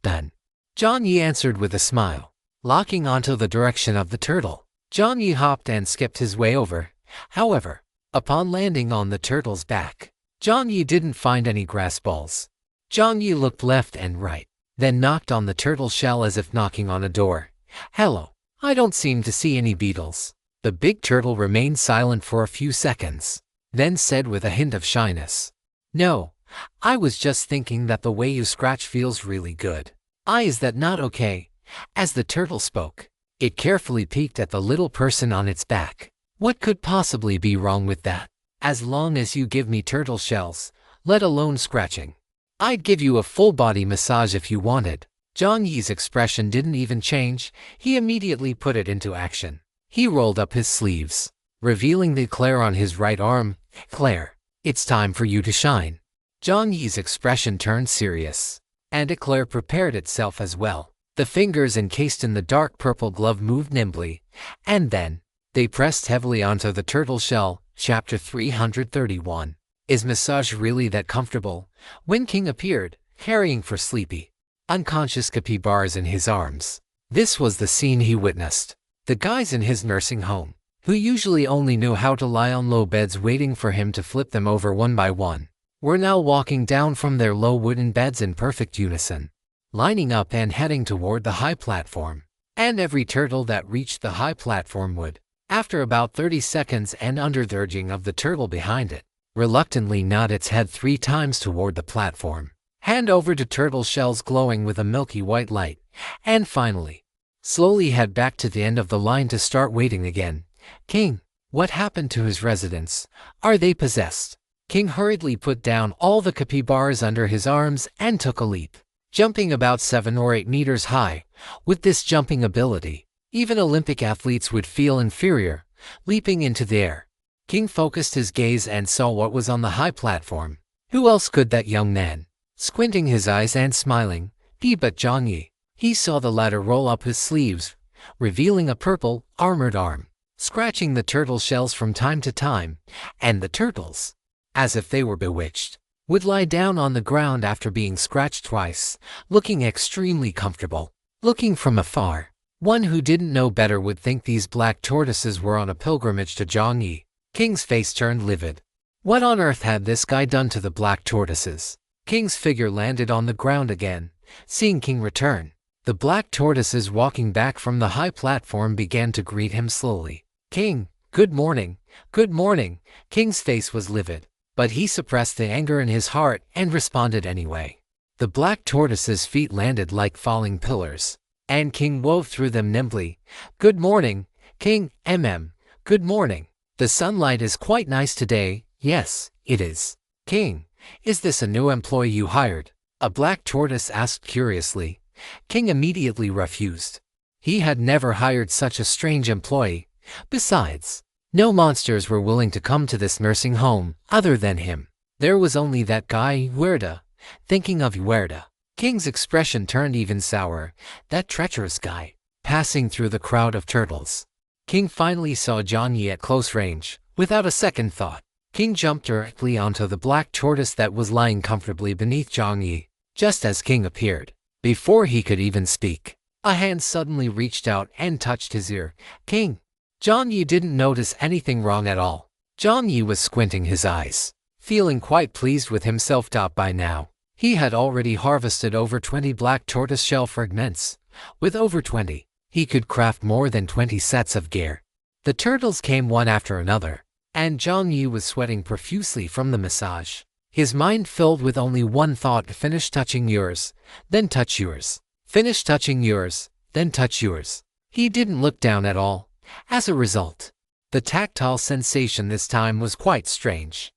"Then," Jiang Yi answered with a smile. Locking onto the direction of the turtle, Jiang Yi hopped and skipped his way over. However, upon landing on the turtle's back, Jiang Yi didn't find any grass balls. Jiang Yi looked left and right, then knocked on the turtle shell as if knocking on a door. "Hello, I don't seem to see any beetles." The big turtle remained silent for a few seconds, then said with a hint of shyness, "No, I was just thinking that the way you scratch feels really good. Is that not okay?" As the turtle spoke, it carefully peeked at the little person on its back. "What could possibly be wrong with that? As long as you give me turtle shells, let alone scratching, I'd give you a full-body massage if you wanted." Jiang Yi's expression didn't even change. He immediately put it into action. He rolled up his sleeves, revealing the eclair on his right arm. "Eclair, it's time for you to shine." Jiang Yi's expression turned serious, and eclair prepared itself as well. The fingers encased in the dark purple glove moved nimbly, and then they pressed heavily onto the turtle shell. Chapter 331. Is massage really that comfortable? When King appeared, carrying for sleepy, unconscious capybaras in his arms. This was the scene he witnessed. The guys in his nursing home, who usually only knew how to lie on low beds waiting for him to flip them over one by one, were now walking down from their low wooden beds in perfect unison, lining up and heading toward the high platform. And every turtle that reached the high platform would, after about 30 seconds and under the urging of the turtle behind it, reluctantly nod its head 3 times toward the platform, hand over to turtle shells glowing with a milky white light, and finally, slowly head back to the end of the line to start waiting again. "King, what happened to his residents? Are they possessed?" King hurriedly put down all the capybaras under his arms and took a leap, jumping about 7 or 8 meters high. With this jumping ability, even Olympic athletes would feel inferior, leaping into the air. King focused his gaze and saw what was on the high platform. Who else could that young man? Squinting his eyes and smiling, but Jiang Yi. He saw the latter roll up his sleeves, revealing a purple, armored arm, scratching the turtle shells from time to time, and the turtles, as if they were bewitched, would lie down on the ground after being scratched twice, looking extremely comfortable. Looking from afar, one who didn't know better would think these black tortoises were on a pilgrimage to Jiang Yi. King's face turned livid. What on earth had this guy done to the black tortoises? King's figure landed on the ground again. Seeing King return, the black tortoises walking back from the high platform began to greet him slowly. "King, good morning, good morning." King's face was livid, but he suppressed the anger in his heart and responded anyway. The black tortoise's feet landed like falling pillars, and King wove through them nimbly. "Good morning, King, good morning. The sunlight is quite nice today." "Yes, it is." "King, is this a new employee you hired?" a black tortoise asked curiously. King immediately refused. He had never hired such a strange employee. Besides, no monsters were willing to come to this nursing home other than him. There was only that guy, Huerta. Thinking of Huerta, King's expression turned even sour. That treacherous guy, passing through the crowd of turtles. King finally saw Jiang Yi at close range. Without a second thought, King jumped directly onto the black tortoise that was lying comfortably beneath Jiang Yi. Just as King appeared, before he could even speak, a hand suddenly reached out and touched his ear. "King." Jiang Yi didn't notice anything wrong at all. Jiang Yi was squinting his eyes, feeling quite pleased with himself. By now, he had already harvested over 20 black tortoise shell fragments. With over 20, he could craft more than 20 sets of gear. The turtles came one after another, and Jiang Yi was sweating profusely from the massage. His mind filled with only one thought: finish touching yours, then touch yours. Finish touching yours, then touch yours. He didn't look down at all. As a result, the tactile sensation this time was quite strange.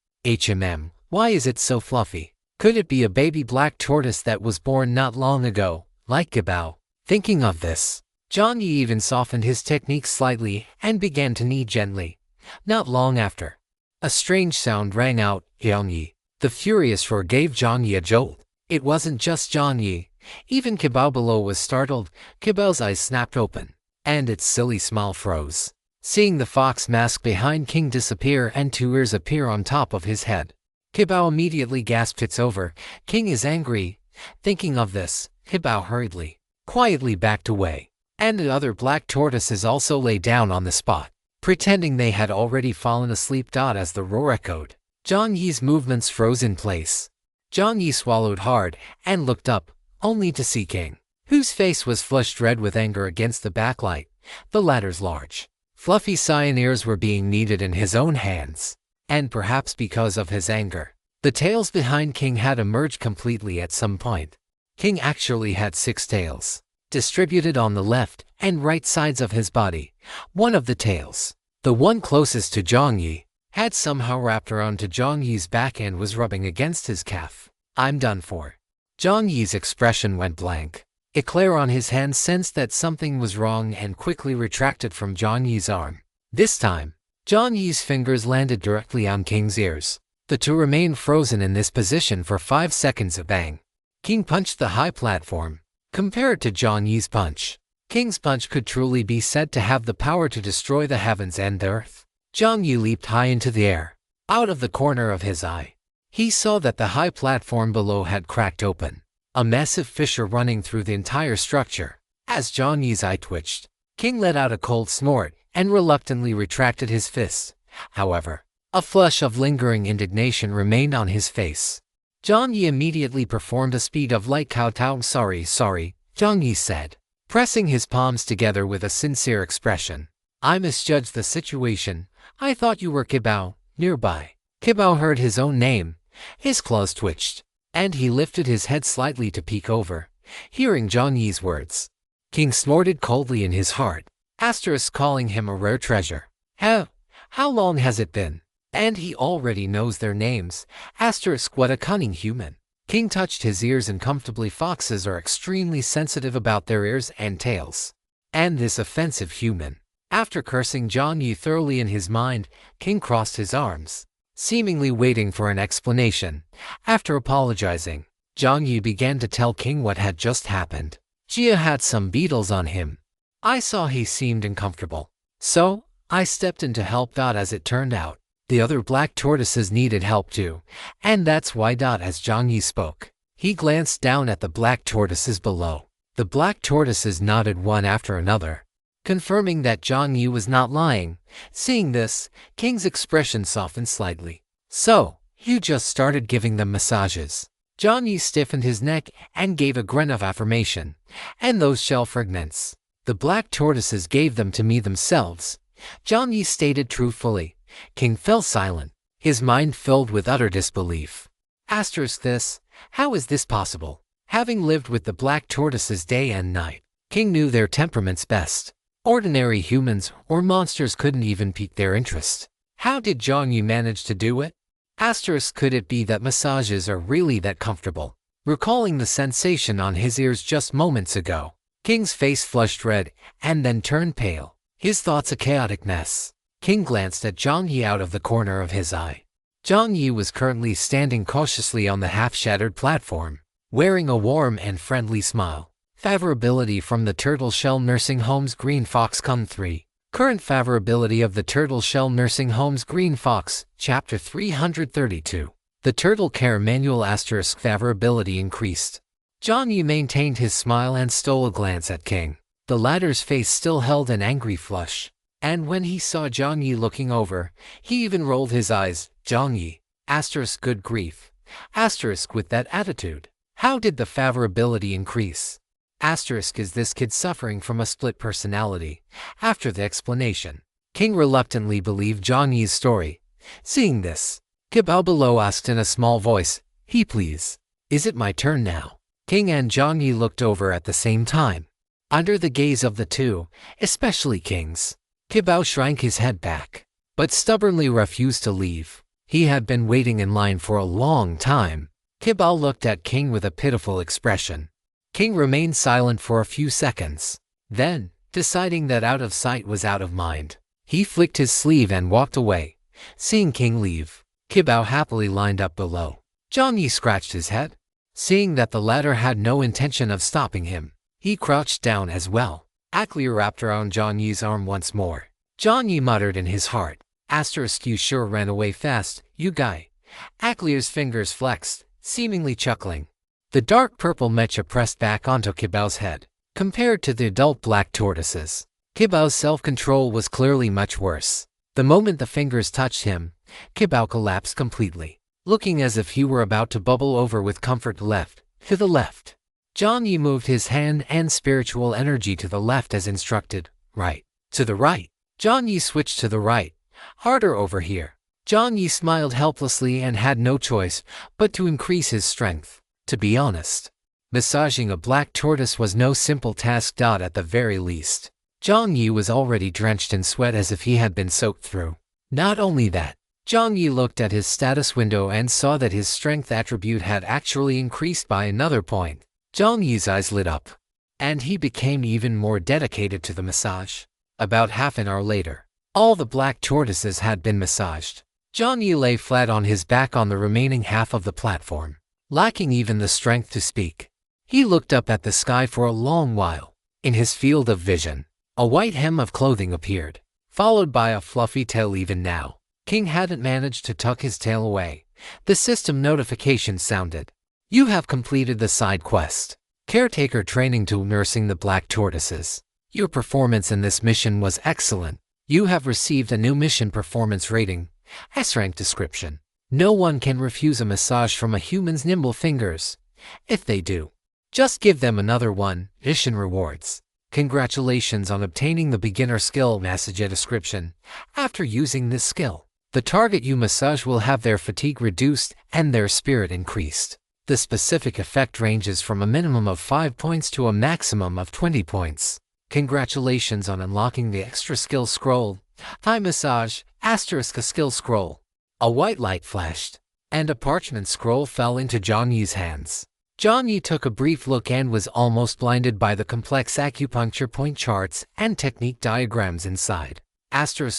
Why is it so fluffy? Could it be a baby black tortoise that was born not long ago, like Gibao? Thinking of this, Jiang Yi even softened his technique slightly and began to knee gently. Not long after, a strange sound rang out. Jiang Yi. The furious roar gave Jiang Yi a jolt. It wasn't just Jiang Yi. Even Gibao below was startled. Gibao's eyes snapped open, and its silly smile froze. Seeing the fox mask behind King disappear and two ears appear on top of his head, Gibao immediately gasped, "It's over. King is angry." Thinking of this, Gibao hurriedly, quietly backed away, and the other black tortoises also lay down on the spot, pretending they had already fallen asleep. As the roar echoed, Jiang Yi's movements froze in place. Jiang Yi swallowed hard and looked up, only to see King, whose face was flushed red with anger against the backlight. The latter's large, fluffy cyan ears were being kneaded in his own hands, and perhaps because of his anger, the tails behind King had emerged completely at some point. King actually had 6 tails, distributed on the left and right sides of his body. One of the tails, the one closest to Jiang Yi, had somehow wrapped around to Jiang Yi's back and was rubbing against his calf. "I'm done for." Jiang Yi's expression went blank. Eclair on his hand sensed that something was wrong and quickly retracted from Jiang Yi's arm. This time, Jiang Yi's fingers landed directly on King's ears. The two remained frozen in this position for 5 seconds. Bang! King punched the high platform. Compared to Jiang Yi's punch, King's punch could truly be said to have the power to destroy the heavens and the earth. Jiang Yi leaped high into the air. Out of the corner of his eye, he saw that the high platform below had cracked open, a massive fissure running through the entire structure. As Jiang Yi's eye twitched, King let out a cold snort and reluctantly retracted his fists. However, a flush of lingering indignation remained on his face. Jiang Yi immediately performed a speed of light kowtow. Sorry, Jiang Yi said, pressing his palms together with a sincere expression. "I misjudged the situation. I thought you were Gibao, nearby." Gibao heard his own name. His claws twitched, and he lifted his head slightly to peek over, hearing Jiang Yi's words. King snorted coldly in his heart, calling him a rare treasure. How long has it been? And he already knows their names. What a cunning human. King touched his ears uncomfortably. Foxes are extremely sensitive about their ears and tails. And this offensive human. After cursing Jiang Yi thoroughly in his mind, King crossed his arms, seemingly waiting for an explanation. After apologizing, Jiang Yi began to tell King what had just happened. Jia had some beetles on him. I saw he seemed uncomfortable, so I stepped in to help. As it turned out, the other black tortoises needed help too, and that's why. As Jiang Yi spoke, he glanced down at the black tortoises below. The black tortoises nodded one after another, confirming that Jiang Yi was not lying. Seeing this, King's expression softened slightly. "So, you just started giving them massages?" Jiang Yi stiffened his neck and gave a grin of affirmation. "And those shell fragments? The black tortoises gave them to me themselves," Jiang Yi stated truthfully. King fell silent, his mind filled with utter disbelief. This, how is this possible? Having lived with the black tortoises day and night, King knew their temperaments best. Ordinary humans or monsters couldn't even pique their interest. How did Jiang Yi manage to do it? Could it be that massages are really that comfortable? Recalling the sensation on his ears just moments ago, King's face flushed red and then turned pale, his thoughts a chaotic mess. King glanced at Jiang Yi out of the corner of his eye. Jiang Yi was currently standing cautiously on the half-shattered platform, wearing a warm and friendly smile. Favorability from the Turtle Shell Nursing Home's Green Fox Con 3. Current favorability of the Turtle Shell Nursing Home's Green Fox, Chapter 332. The Turtle Care Manual ** favorability increased. Jiang Yi maintained his smile and stole a glance at King. The latter's face still held an angry flush, and when he saw Jiang Yi looking over, he even rolled his eyes. Jiang Yi, ** good grief, ** with that attitude. How did the favorability increase? ** is this kid suffering from a split personality? After the explanation, King reluctantly believed Jiang Yi's story. Seeing this, Kibao below asked in a small voice, "He please. Is it my turn now?" King and Jiang Yi looked over at the same time. Under the gaze of the two, especially King's, Kibao shrank his head back, but stubbornly refused to leave. He had been waiting in line for a long time. Kibao looked at King with a pitiful expression. King remained silent for a few seconds. Then, deciding that out of sight was out of mind, he flicked his sleeve and walked away. Seeing King leave, Kibao happily lined up below. Jiang Yi scratched his head. Seeing that the latter had no intention of stopping him, he crouched down as well. Aclia wrapped around Jiang Yi's arm once more. Jiang Yi muttered in his heart, "You sure ran away fast, you guy." Aclia's fingers flexed, seemingly chuckling. The dark purple mecha pressed back onto Kibao's head. Compared to the adult black tortoises, Kibao's self-control was clearly much worse. The moment the fingers touched him, Kibao collapsed completely, looking as if he were about to bubble over with comfort. To the left. Jiang Yi moved his hand and spiritual energy to the left as instructed. Right. To the right. Jiang Yi switched to the right. Harder over here. Jiang Yi smiled helplessly and had no choice but to increase his strength. To be honest, massaging a black tortoise was no simple task. At the very least, Jiang Yi was already drenched in sweat as if he had been soaked through. Not only that, Jiang Yi looked at his status window and saw that his strength attribute had actually increased by another point. Jiang Yi's eyes lit up, and he became even more dedicated to the massage. About half an hour later, all the black tortoises had been massaged. Jiang Yi lay flat on his back on the remaining half of the platform, lacking even the strength to speak. He looked up at the sky for a long while. In his field of vision, a white hem of clothing appeared, followed by a fluffy tail. Even now, King hadn't managed to tuck his tail away. The system notification sounded. You have completed the side quest, Caretaker Training Tool Nursing the Black Tortoises. Your performance in this mission was excellent. You have received a new mission performance rating. S-rank description. No one can refuse a massage from a human's nimble fingers. If they do, just give them another one. Mission rewards. Congratulations on obtaining the beginner skill message description. After using this skill, the target you massage will have their fatigue reduced and their spirit increased. The specific effect ranges from a minimum of 5 points to a maximum of 20 points. Congratulations on unlocking the extra skill scroll. Thigh massage, * skill scroll. A white light flashed, and a parchment scroll fell into Jiang Yi's hands. Jiang Yi took a brief look and was almost blinded by the complex acupuncture point charts and technique diagrams inside.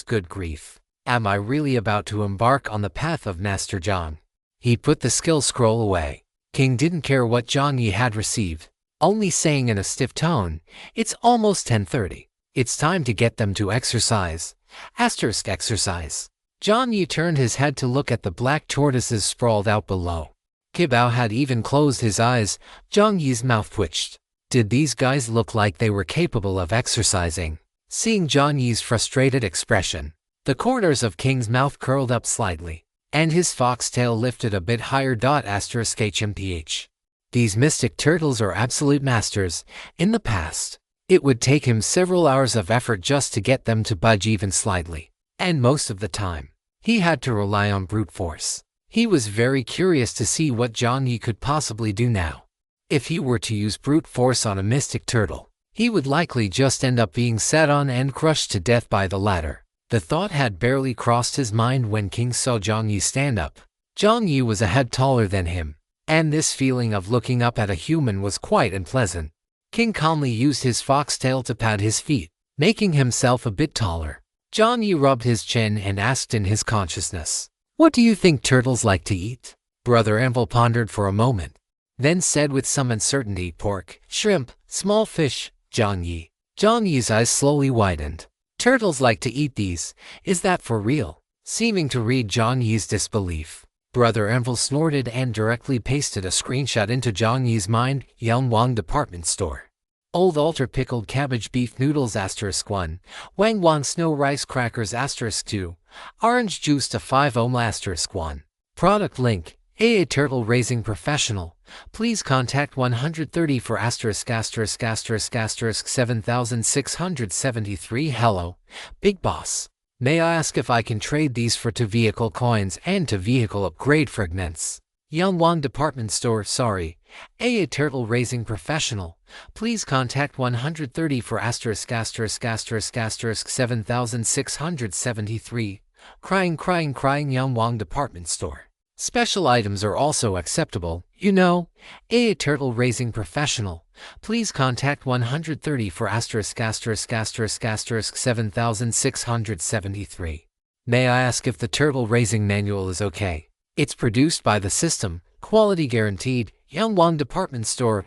Good grief. Am I really about to embark on the path of Master Jiang? He put the skill scroll away. King didn't care what Jiang Yi had received, only saying in a stiff tone, "It's almost 10:30. It's time to get them to exercise." Exercise. Jiang Yi turned his head to look at the black tortoises sprawled out below. Kibao had even closed his eyes. Jiang Yi's mouth twitched. Did these guys look like they were capable of exercising? Seeing Jiang Yi's frustrated expression, the corners of King's mouth curled up slightly, and his foxtail lifted a bit higher. *HMPH. These mystic turtles are absolute masters. In the past, it would take him several hours of effort just to get them to budge even slightly, and most of the time, he had to rely on brute force. He was very curious to see what Jiang Yi could possibly do now. If he were to use brute force on a mystic turtle, he would likely just end up being sat on and crushed to death by the latter. The thought had barely crossed his mind when King saw Jiang Yi stand up. Jiang Yi was a head taller than him, and this feeling of looking up at a human was quite unpleasant. King calmly used his foxtail to pat his feet, making himself a bit taller. Jiang Yi rubbed his chin and asked in his consciousness, "What do you think turtles like to eat?" Brother Anvil pondered for a moment, then said with some uncertainty, "Pork, shrimp, small fish." Jiang Yi. Jiang Yi's eyes slowly widened. "Turtles like to eat these, is that for real?" Seeming to read Jiang Yi's disbelief, Brother Anvil snorted and directly pasted a screenshot into Jiang Yi's mind. Yangwang Department Store. Old Altar Pickled Cabbage Beef Noodles *1, Wangwang Snow Rice Crackers *2, Orange Juice to 5 ohm *1. Product link, AA Turtle Raising Professional. Please contact 130 for *7673. Hello, Big Boss. May I ask if I can trade these for 2 vehicle coins and 2 vehicle upgrade fragments? Yangwang Department Store, sorry. A turtle raising professional. Please contact 130 for asterisk 7673. Crying Yangwang Department Store. Special items are also acceptable, you know. A turtle raising professional. Please contact 130 for asterisk 7673. May I ask if the turtle raising manual is okay? It's produced by the system, quality guaranteed, Yangwang Department Store.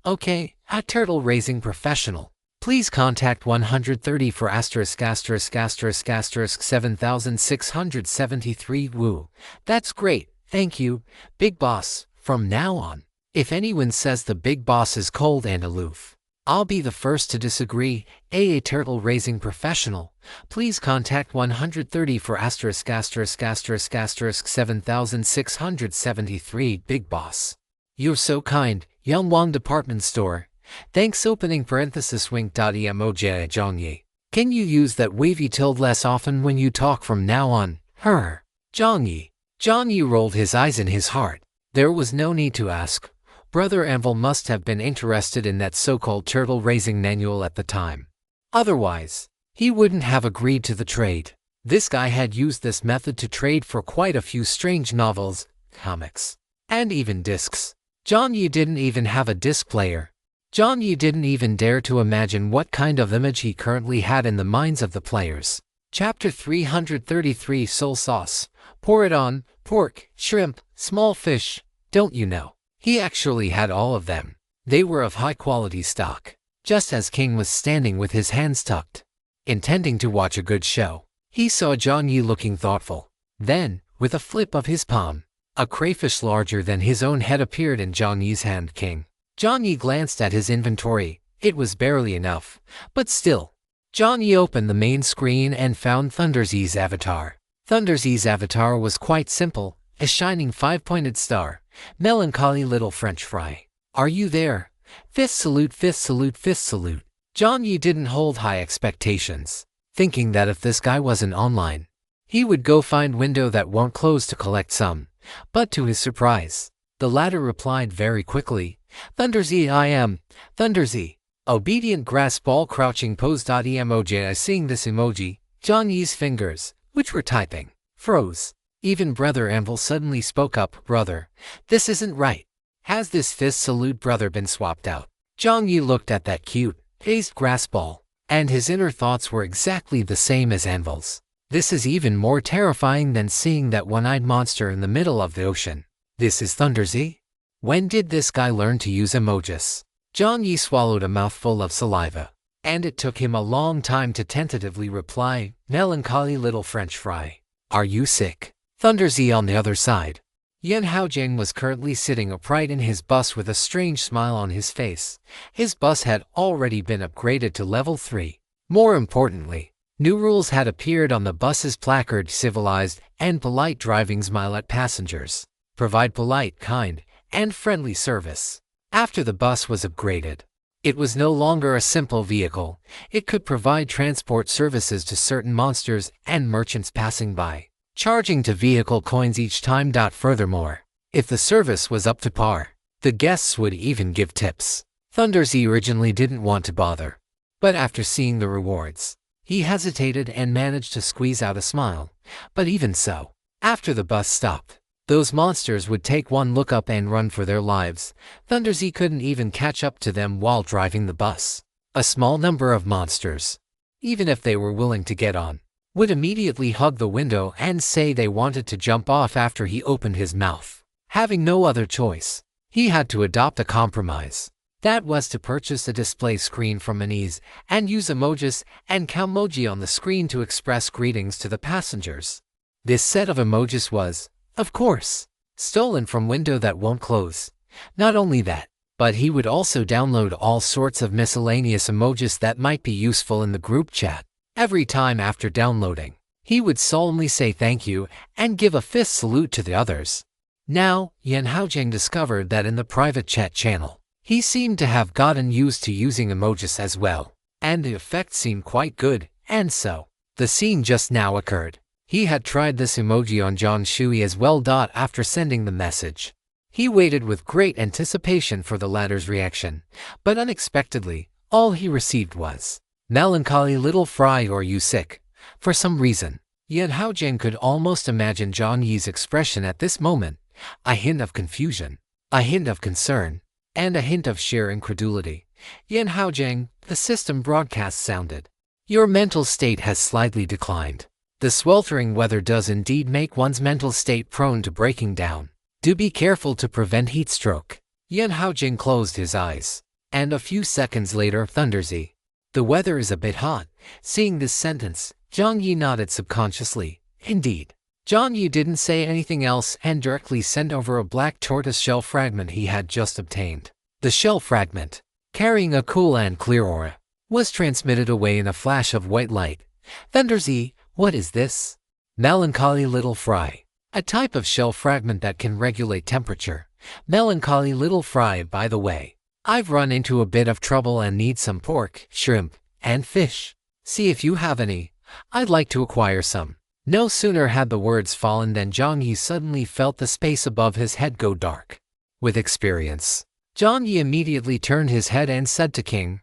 Okay, a turtle raising professional. Please contact 130 for asterisk 7673. Woo. That's great, thank you, Big Boss. From now on, if anyone says the Big Boss is cold and aloof, I'll be the first to disagree. A turtle raising professional. Please contact 130 for asterisk 7673. Big Boss. You're so kind, Yangwang Department Store. Thanks opening parenthesis wink. Emoji Jiang Yi. Can you use that wavy tilde less often when you talk from now on? Her. Jiang Yi. Jiang Yi rolled his eyes in his heart. There was no need to ask. Brother Anvil must have been interested in that so-called turtle raising manual at the time. Otherwise, he wouldn't have agreed to the trade. This guy had used this method to trade for quite a few strange novels, comics, and even discs. Jiang Yi didn't even have a disc player. Jiang Yi didn't even dare to imagine what kind of image he currently had in the minds of the players. Chapter 333 Soul Sauce. Pour it on, pork, shrimp, small fish, don't you know? He actually had all of them. They were of high-quality stock. Just as King was standing with his hands tucked, intending to watch a good show, he saw Jiang Yi looking thoughtful. Then, with a flip of his palm, a crayfish larger than his own head appeared in Jiang Yi's hand. Jiang Yi glanced at his inventory. It was barely enough, but still. Jiang Yi opened the main screen and found Thunderzi's avatar. Thunderzi's avatar was quite simple, a shining 5-pointed star. Melancholy little French fry. Are you there? Fifth salute, fifth salute, fifth salute. Jiang Yi didn't hold high expectations, thinking that if this guy wasn't online, he would go find window that won't close to collect some. But to his surprise, the latter replied very quickly, Thunderzi I am, Thunderzi. Obedient grass ball crouching pose. Emoji. Seeing this emoji, Jiang Yi's fingers, which were typing, froze. Even Brother Anvil suddenly spoke up, Brother, this isn't right. Has this fist salute brother been swapped out? Jiang Yi looked at that cute, dazed grass ball, and his inner thoughts were exactly the same as Anvil's. This is even more terrifying than seeing that one-eyed monster in the middle of the ocean. This is Thunderzi? When did this guy learn to use emojis? Jiang Yi swallowed a mouthful of saliva, and it took him a long time to tentatively reply, Melancholy little French fry. Are you sick? Thunderzi on the other side. Yan Haojiang was currently sitting upright in his bus with a strange smile on his face. His bus had already been upgraded to level 3. More importantly, new rules had appeared on the bus's placard: civilized and polite driving, smile at passengers, provide polite, kind, and friendly service. After the bus was upgraded, it was no longer a simple vehicle. It could provide transport services to certain monsters and merchants passing by, charging 2 vehicle coins each time. Furthermore, if the service was up to par, the guests would even give tips. Thunderzi originally didn't want to bother, but after seeing the rewards, he hesitated and managed to squeeze out a smile. But even so, after the bus stopped, those monsters would take one look up and run for their lives. Thunderzi couldn't even catch up to them while driving the bus. A small number of monsters, even if they were willing to get on, would immediately hug the window and say they wanted to jump off after he opened his mouth. Having no other choice, he had to adopt a compromise. That was to purchase a display screen from Manhwa and use emojis and Calmoji on the screen to express greetings to the passengers. This set of emojis was, of course, stolen from window that won't close. Not only that, but he would also download all sorts of miscellaneous emojis that might be useful in the group chat. Every time after downloading, he would solemnly say thank you and give a fist salute to the others. Now, Yan Haojiang discovered that in the private chat channel, he seemed to have gotten used to using emojis as well, and the effect seemed quite good, and so, The scene just now occurred. He had tried this emoji on John Shui as well. After sending the message, he waited with great anticipation for the latter's reaction, but unexpectedly, all he received was melancholy little fry or you sick. For some reason, Yan Haojing could almost imagine Jiang Yi's expression at this moment, a hint of confusion, a hint of concern, and a hint of sheer incredulity. Yan Haojing, the system broadcast sounded. Your mental state has slightly declined. The sweltering weather does indeed make one's mental state prone to breaking down. Do be careful to prevent heat stroke. Yan Haojing closed his eyes, and a few seconds later thundersy. The weather is a bit hot. Seeing this sentence, Jiang Yi nodded subconsciously. Indeed. Jiang Yi didn't say anything else and directly sent over a black tortoise shell fragment he had just obtained. The shell fragment, carrying a cool and clear aura, was transmitted away in a flash of white light. Thundersy, what is this? Melancholy little fry. A type of shell fragment that can regulate temperature. Melancholy little fry, by the way. I've run into a bit of trouble and need some pork, shrimp, and fish. See if you have any. I'd like to acquire some. No sooner had the words fallen than Jiang Yi suddenly felt the space above his head go dark. With experience, Jiang Yi immediately turned his head and said to King,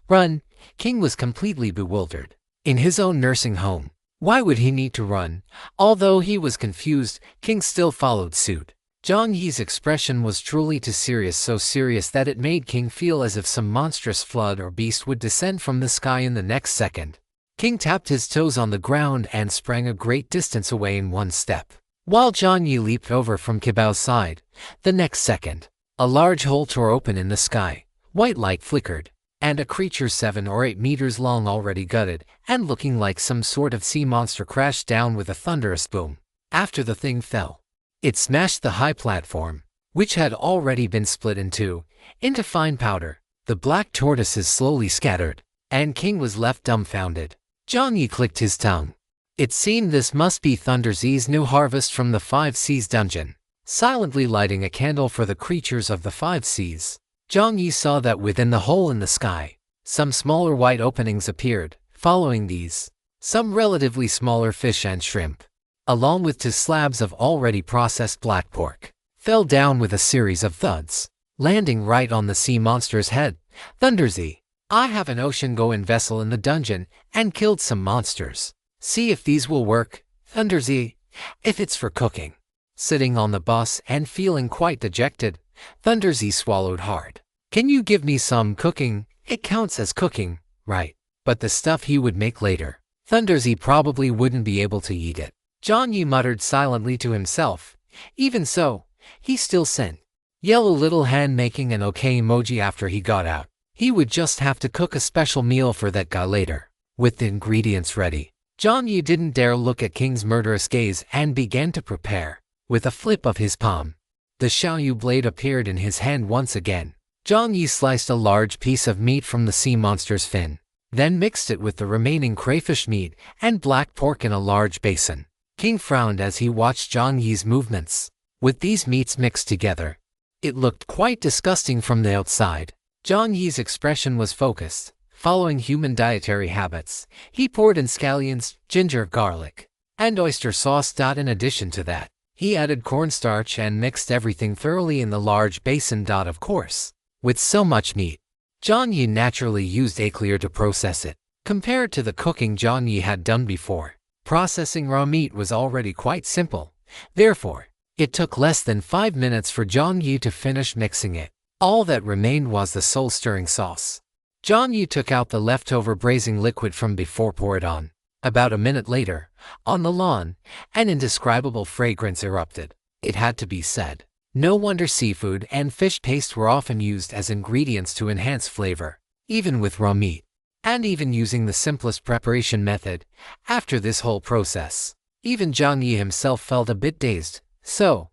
"Run." King was completely bewildered. In his own nursing home, why would he need to run? Although he was confused, King still followed suit. Jiang Yi's expression was truly too serious, so serious that it made King feel as if some monstrous flood or beast would descend from the sky in the next second. King tapped his toes on the ground and sprang a great distance away in one step, while Jiang Yi leaped over from Kibao's side. The next second, a large hole tore open in the sky, white light flickered, and a creature 7 or 8 meters long, already gutted and looking like some sort of sea monster, crashed down with a thunderous boom. After the thing fell, it smashed the high platform, which had already been split in two, into fine powder. The black tortoises slowly scattered, and King was left dumbfounded. Jiang Yi clicked his tongue. It seemed this must be Thunderzy's new harvest from the 5 Seas dungeon. Silently lighting a candle for the creatures of the 5 Seas, Jiang Yi saw that within the hole in the sky, some smaller white openings appeared. Following these, some relatively smaller fish and shrimp, along with 2 slabs of already processed black pork, fell down with a series of thuds, landing right on the sea monster's head. Thunderzy, I have an ocean-going vessel in the dungeon and killed some monsters. See if these will work, Thunderzy, if it's for cooking. Sitting on the bus and feeling quite dejected, Thunderzy swallowed hard. Can you give me some cooking? It counts as cooking, right? But the stuff he would make later, Thunderzy probably wouldn't be able to eat it. Jiang Yi muttered silently to himself. Even so, he still sent Yellow little hand making an okay emoji after he got out. He would just have to cook a special meal for that guy later. With the ingredients ready, Jiang Yi didn't dare look at King's murderous gaze and began to prepare. With a flip of his palm, the Xiaoyu blade appeared in his hand once again. Jiang Yi sliced a large piece of meat from the sea monster's fin, then mixed it with the remaining crayfish meat and black pork in a large basin. King frowned as he watched Jiang Yi's movements. With these meats mixed together, it looked quite disgusting from the outside. Jiang Yi's expression was focused. Following human dietary habits, he poured in scallions, ginger, garlic, and oyster sauce. In addition to that, he added cornstarch and mixed everything thoroughly in the large basin. Of course, with so much meat, Jiang Yi naturally used a clear to process it. Compared to the cooking Jiang Yi had done before, processing raw meat was already quite simple. Therefore, it took less than 5 minutes for Jiang Yi to finish mixing it. All that remained was the soul-stirring sauce. Jiang Yi took out the leftover braising liquid from before pour it on. About a minute later, on the lawn, an indescribable fragrance erupted. It had to be said. No wonder seafood and fish paste were often used as ingredients to enhance flavor, even with raw meat. And even using the simplest preparation method, after this whole process, even Jiang Yi himself felt a bit dazed. So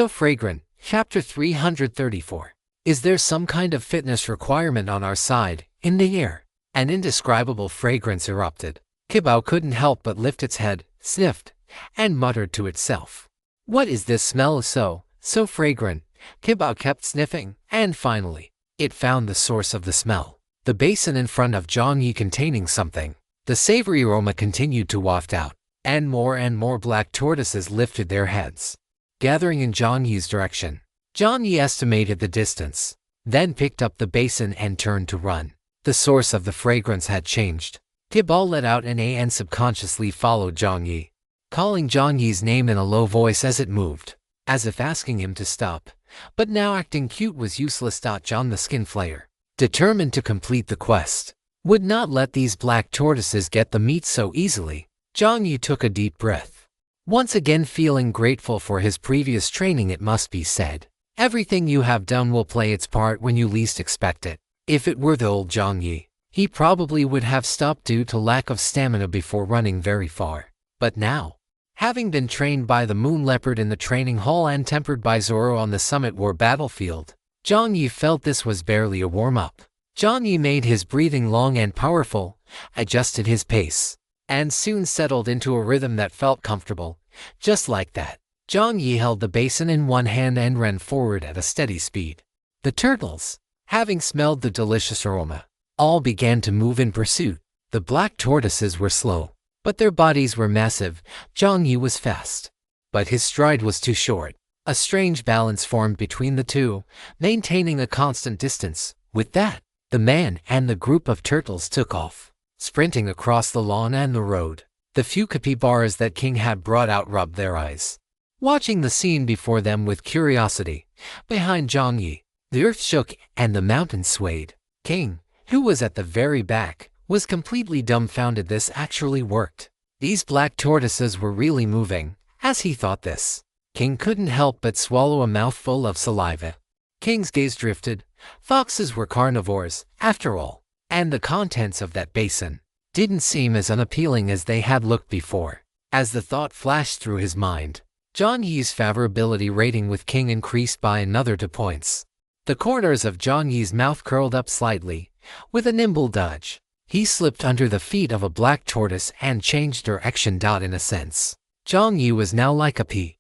fragrant. Chapter 334. Is there some kind of fitness requirement on our side? In the air, an indescribable fragrance erupted. Kibao couldn't help but lift its head, sniffed, and muttered to itself. What is this smell so fragrant? Kibao kept sniffing, and finally, it found the source of the smell. The basin in front of Jiang Yi containing something The savory aroma continued to waft out, and more black tortoises lifted their heads, gathering in Jiang Yi's direction. Jiang Yi estimated the distance, then picked up the basin and turned to run. The source of the fragrance had changed. Kibal let out an A and subconsciously followed Jiang Yi, calling Jiang Yi's name in a low voice as it moved, as if asking him to stop. But now acting cute was useless. John the skin flayer, determined to complete the quest, would not let these black tortoises get the meat so easily. Jiang Yi took a deep breath, once again feeling grateful for his previous training. It must be said, everything you have done will play its part when you least expect it. If it were the old Jiang Yi, he probably would have stopped due to lack of stamina before running very far. But now, having been trained by the Moon Leopard in the training hall and tempered by Zoro on the Summit War battlefield, Jiang Yi felt this was barely a warm-up. Jiang Yi made his breathing long and powerful, adjusted his pace, and soon settled into a rhythm that felt comfortable. Just like that, Jiang Yi held the basin in one hand and ran forward at a steady speed. The turtles, having smelled the delicious aroma, all began to move in pursuit. The black tortoises were slow, but their bodies were massive. Jiang Yi was fast, but his stride was too short. A strange balance formed between the two, maintaining a constant distance. With that, the man and the group of turtles took off, sprinting across the lawn and the road. The few capybaras that King had brought out rubbed their eyes, watching the scene before them with curiosity. Behind Jiang Yi, the earth shook and the mountains swayed. King, who was at the very back, was completely dumbfounded. This actually worked. These black tortoises were really moving. As he thought this, King couldn't help but swallow a mouthful of saliva. King's gaze drifted. Foxes were carnivores, after all, and the contents of that basin didn't seem as unappealing as they had looked before. As the thought flashed through his mind, Jiang Yi's favorability rating with King increased by another 2 points. The corners of Jiang Yi's mouth curled up slightly. With a nimble dodge, he slipped under the feet of a black tortoise and changed direction. In a sense, Jiang Yi was now like a PE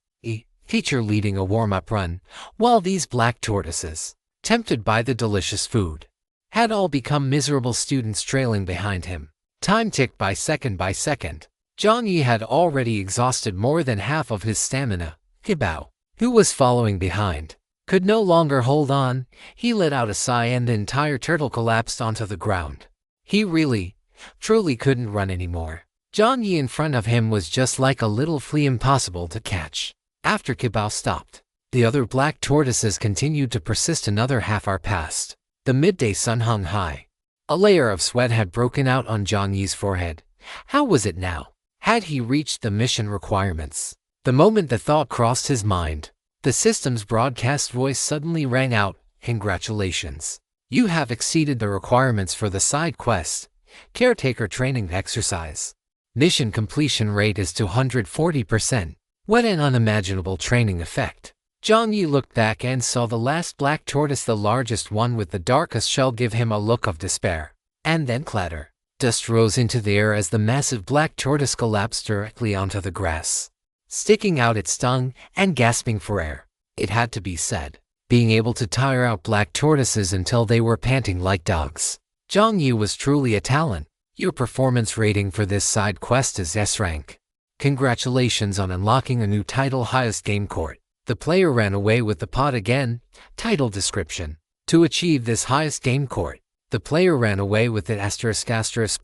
teacher leading a warm-up run, while these black tortoises, tempted by the delicious food, had all become miserable students trailing behind him. Time ticked by second. Jiang Yi had already exhausted more than half of his stamina. Kibao, who was following behind, could no longer hold on. He let out a sigh and the entire turtle collapsed onto the ground. He really, truly couldn't run anymore. Jiang Yi in front of him was just like a little flea, impossible to catch. After Kibao stopped, the other black tortoises continued to persist. Another half-hour passed. The midday sun hung high. A layer of sweat had broken out on Jiang Yi's forehead. How was it now? Had he reached the mission requirements? The moment the thought crossed his mind, the system's broadcast voice suddenly rang out, "Congratulations. You have exceeded the requirements for the side quest, Caretaker Training Exercise. Mission completion rate is 240%. What an unimaginable training effect." Jiang Yi looked back and saw the last black tortoise, the largest one with the darkest shell, give him a look of despair. And then clatter. Dust rose into the air as the massive black tortoise collapsed directly onto the grass, sticking out its tongue and gasping for air. It had to be said, being able to tire out black tortoises until they were panting like dogs. Jiang Yi was truly a talent. Your performance rating for this side quest is S rank. Congratulations on unlocking a new title, Highest Game Court. The player ran away with the pot again. Title description. To achieve this highest game court, the player ran away with it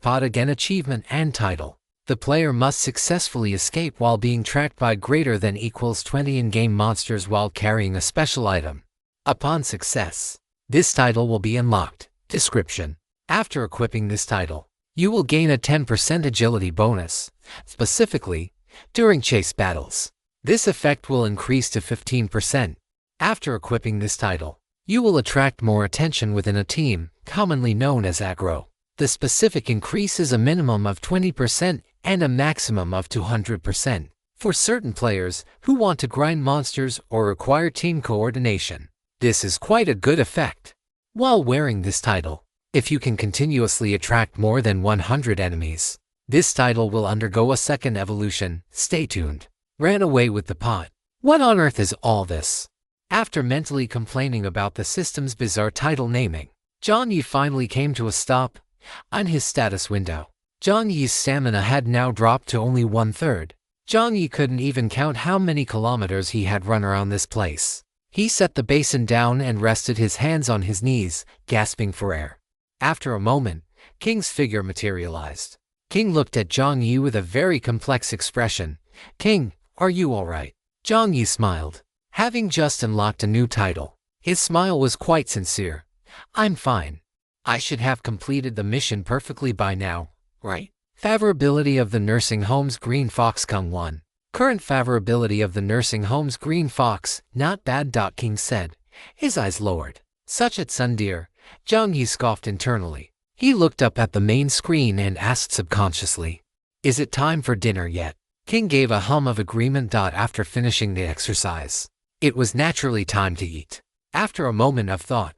*** pot again. Achievement and title. The player must successfully escape while being tracked by greater than equals 20 in-game monsters while carrying a special item. Upon success, this title will be unlocked. Description. After equipping this title, you will gain a 10% agility bonus, specifically during chase battles. This effect will increase to 15%. After equipping this title, you will attract more attention within a team, commonly known as aggro. The specific increase is a minimum of 20% and a maximum of 200% for certain players who want to grind monsters or require team coordination. This is quite a good effect. While wearing this title, if you can continuously attract more than 100 enemies, this title will undergo a second evolution. Stay tuned. Ran away with the pot. What on earth is all this? After mentally complaining about the system's bizarre title naming, Jiang Yi finally came to a stop on his status window. Jiang Yi's stamina had now dropped to only 1/3. Jiang Yi couldn't even count how many kilometers he had run around this place. He set the basin down and rested his hands on his knees, gasping for air. After a moment, King's figure materialized. King looked at Jiang Yi with a very complex expression. "King, are you alright?" Jiang Yi smiled. Having just unlocked a new title, his smile was quite sincere. "I'm fine. I should have completed the mission perfectly by now, right?" Favorability of the nursing home's Green Fox Kung 1. Current favorability of the nursing home's Green Fox, not bad. King said, his eyes lowered. "Such a Sundeer," Jiang Yi scoffed internally. He looked up at the main screen and asked subconsciously, "Is it time for dinner yet?" King gave a hum of agreement. After finishing the exercise, it was naturally time to eat. After a moment of thought,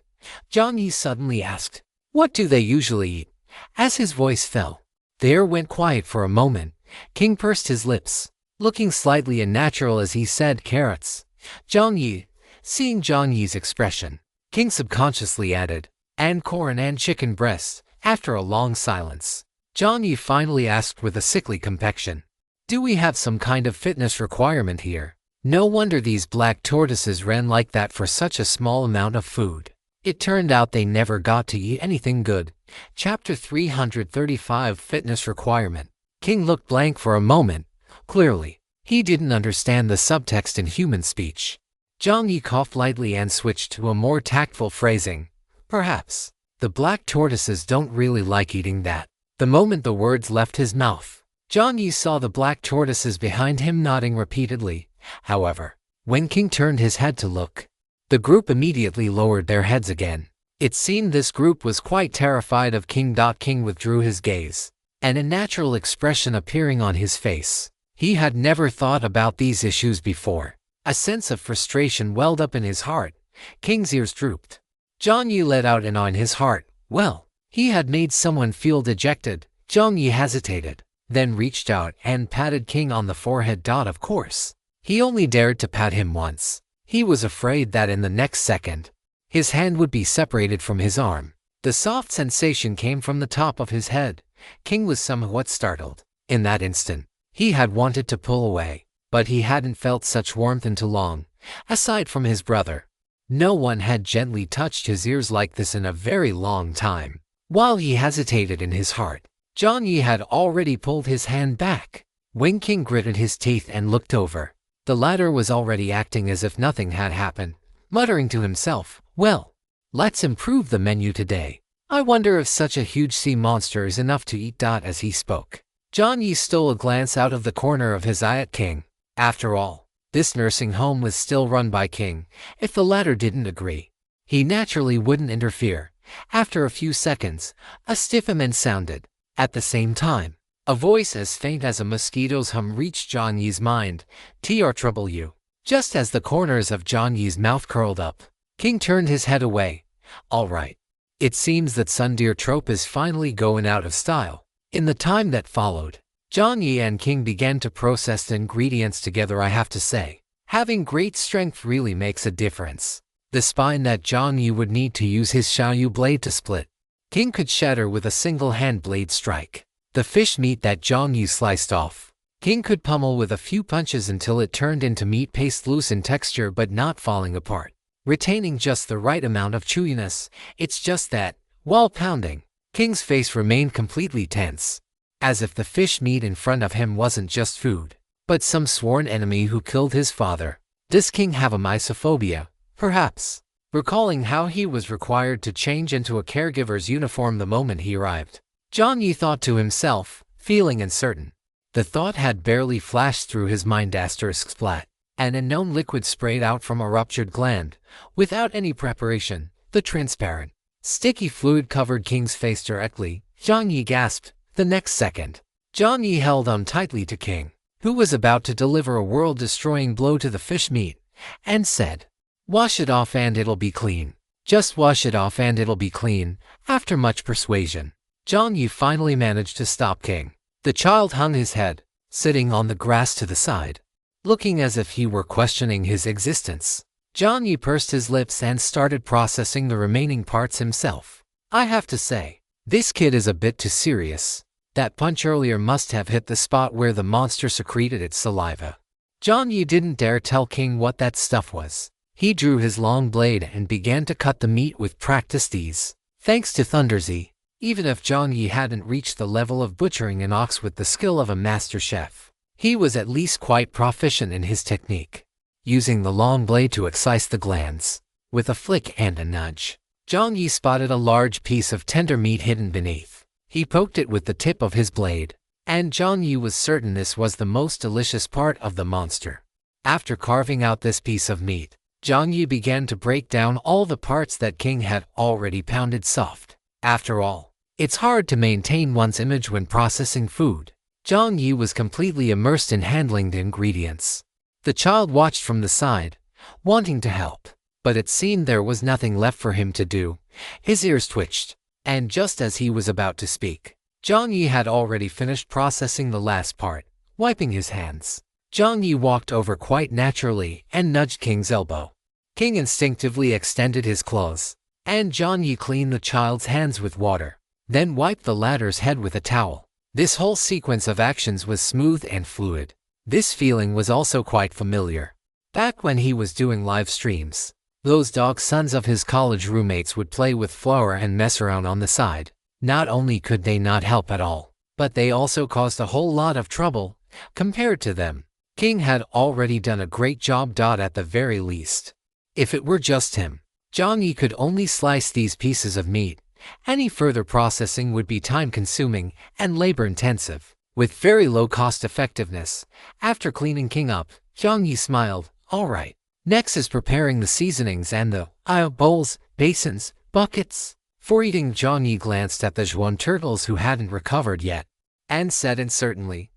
Jiang Yi suddenly asked, "What do they usually eat?" As his voice fell, the air went quiet for a moment. King pursed his lips, looking slightly unnatural as he said, "Carrots." Jiang Yi, seeing Jiang Yi's expression, King subconsciously added, "And corn and chicken breasts." After a long silence, Jiang Yi finally asked with a sickly complexion, "Do we have some kind of fitness requirement here?" No wonder these black tortoises ran like that for such a small amount of food. It turned out they never got to eat anything good. Chapter 335 Fitness Requirement. King looked blank for a moment. Clearly, he didn't understand the subtext in human speech. Jiang Yi coughed lightly and switched to a more tactful phrasing. "Perhaps the black tortoises don't really like eating that." The moment the words left his mouth, Jiang Yi saw the black tortoises behind him nodding repeatedly. However, when King turned his head to look, the group immediately lowered their heads again. It seemed this group was quite terrified of King. King withdrew his gaze, and a natural expression appearing on his face. He had never thought about these issues before. A sense of frustration welled up in his heart. King's ears drooped. Jiang Yi let out an "ah" in his heart. Well, he had made someone feel dejected. Jiang Yi hesitated, then reached out and patted King on the forehead. Of course, he only dared to pat him once. He was afraid that in the next second, his hand would be separated from his arm. The soft sensation came from the top of his head. King was somewhat startled. In that instant, he had wanted to pull away, but he hadn't felt such warmth in too long. Aside from his brother, no one had gently touched his ears like this in a very long time. While he hesitated in his heart, Jiang Yi had already pulled his hand back. When King gritted his teeth and looked over, the latter was already acting as if nothing had happened, muttering to himself, "Well, let's improve the menu today. I wonder if such a huge sea monster is enough to eat." As he spoke, Jiang Yi stole a glance out of the corner of his eye at King. After all, this nursing home was still run by King. If the latter didn't agree, he naturally wouldn't interfere. After a few seconds, a stiff amen sounded. At the same time, a voice as faint as a mosquito's hum reached Jiang Yi's mind. "TRW." Just as the corners of Jiang Yi's mouth curled up, King turned his head away. "All right. It seems that Sundeer trope is finally going out of style." In the time that followed, Jiang Yi and King began to process the ingredients together. I have to say, having great strength really makes a difference. The spine that Jiang Yi would need to use his Xiaoyu blade to split, King could shatter with a single hand blade strike. The fish meat that Jiang Yi sliced off, King could pummel with a few punches until it turned into meat paste, loose in texture but not falling apart, retaining just the right amount of chewiness. It's just that, while pounding, King's face remained completely tense, as if the fish meat in front of him wasn't just food, but some sworn enemy who killed his father. Does King have a misophobia? Perhaps. Recalling how he was required to change into a caregiver's uniform the moment he arrived, Jiang Yi thought to himself, feeling uncertain. The thought had barely flashed through his mind. Splat. An unknown liquid sprayed out from a ruptured gland. Without any preparation, the transparent, sticky fluid covered King's face directly. Jiang Yi gasped. The next second, Jiang Yi held on tightly to King, who was about to deliver a world-destroying blow to the fish meat, and said, "Wash it off and it'll be clean. Just wash it off and it'll be clean." After much persuasion, Jiang Yi finally managed to stop King. The child hung his head, sitting on the grass to the side, looking as if he were questioning his existence. Jiang Yi pursed his lips and started processing the remaining parts himself. "I have to say, this kid is a bit too serious." That punch earlier must have hit the spot where the monster secreted its saliva. Jiang Yi didn't dare tell King what that stuff was. He drew his long blade and began to cut the meat with practiced ease. Thanks to Thunderzy, even if Jiang Yi hadn't reached the level of butchering an ox with the skill of a master chef, he was at least quite proficient in his technique. Using the long blade to excise the glands, with a flick and a nudge, Jiang Yi spotted a large piece of tender meat hidden beneath. He poked it with the tip of his blade, and Jiang Yi was certain this was the most delicious part of the monster. After carving out this piece of meat, Jiang Yi began to break down all the parts that King had already pounded soft. After all, it's hard to maintain one's image when processing food. Jiang Yi was completely immersed in handling the ingredients. The child watched from the side, wanting to help, but it seemed there was nothing left for him to do. His ears twitched, and just as he was about to speak, Jiang Yi had already finished processing the last part. Wiping his hands, Jiang Yi walked over quite naturally and nudged King's elbow. King instinctively extended his claws, and Jiang Yi cleaned the child's hands with water, then wiped the latter's head with a towel. This whole sequence of actions was smooth and fluid. This feeling was also quite familiar. Back when he was doing live streams, those dog sons of his college roommates would play with flour and mess around on the side. Not only could they not help at all, but they also caused a whole lot of trouble. Compared to them, King had already done a great job. At the very least, if it were just him, Jiang Yi could only slice these pieces of meat. Any further processing would be time-consuming and labor-intensive, with very low cost-effectiveness. After cleaning King up, Jiang Yi smiled. All right, next is preparing the seasonings and the bowls, basins, buckets. For eating, Jiang Yi glanced at the Zhuan turtles who hadn't recovered yet, and said uncertainly,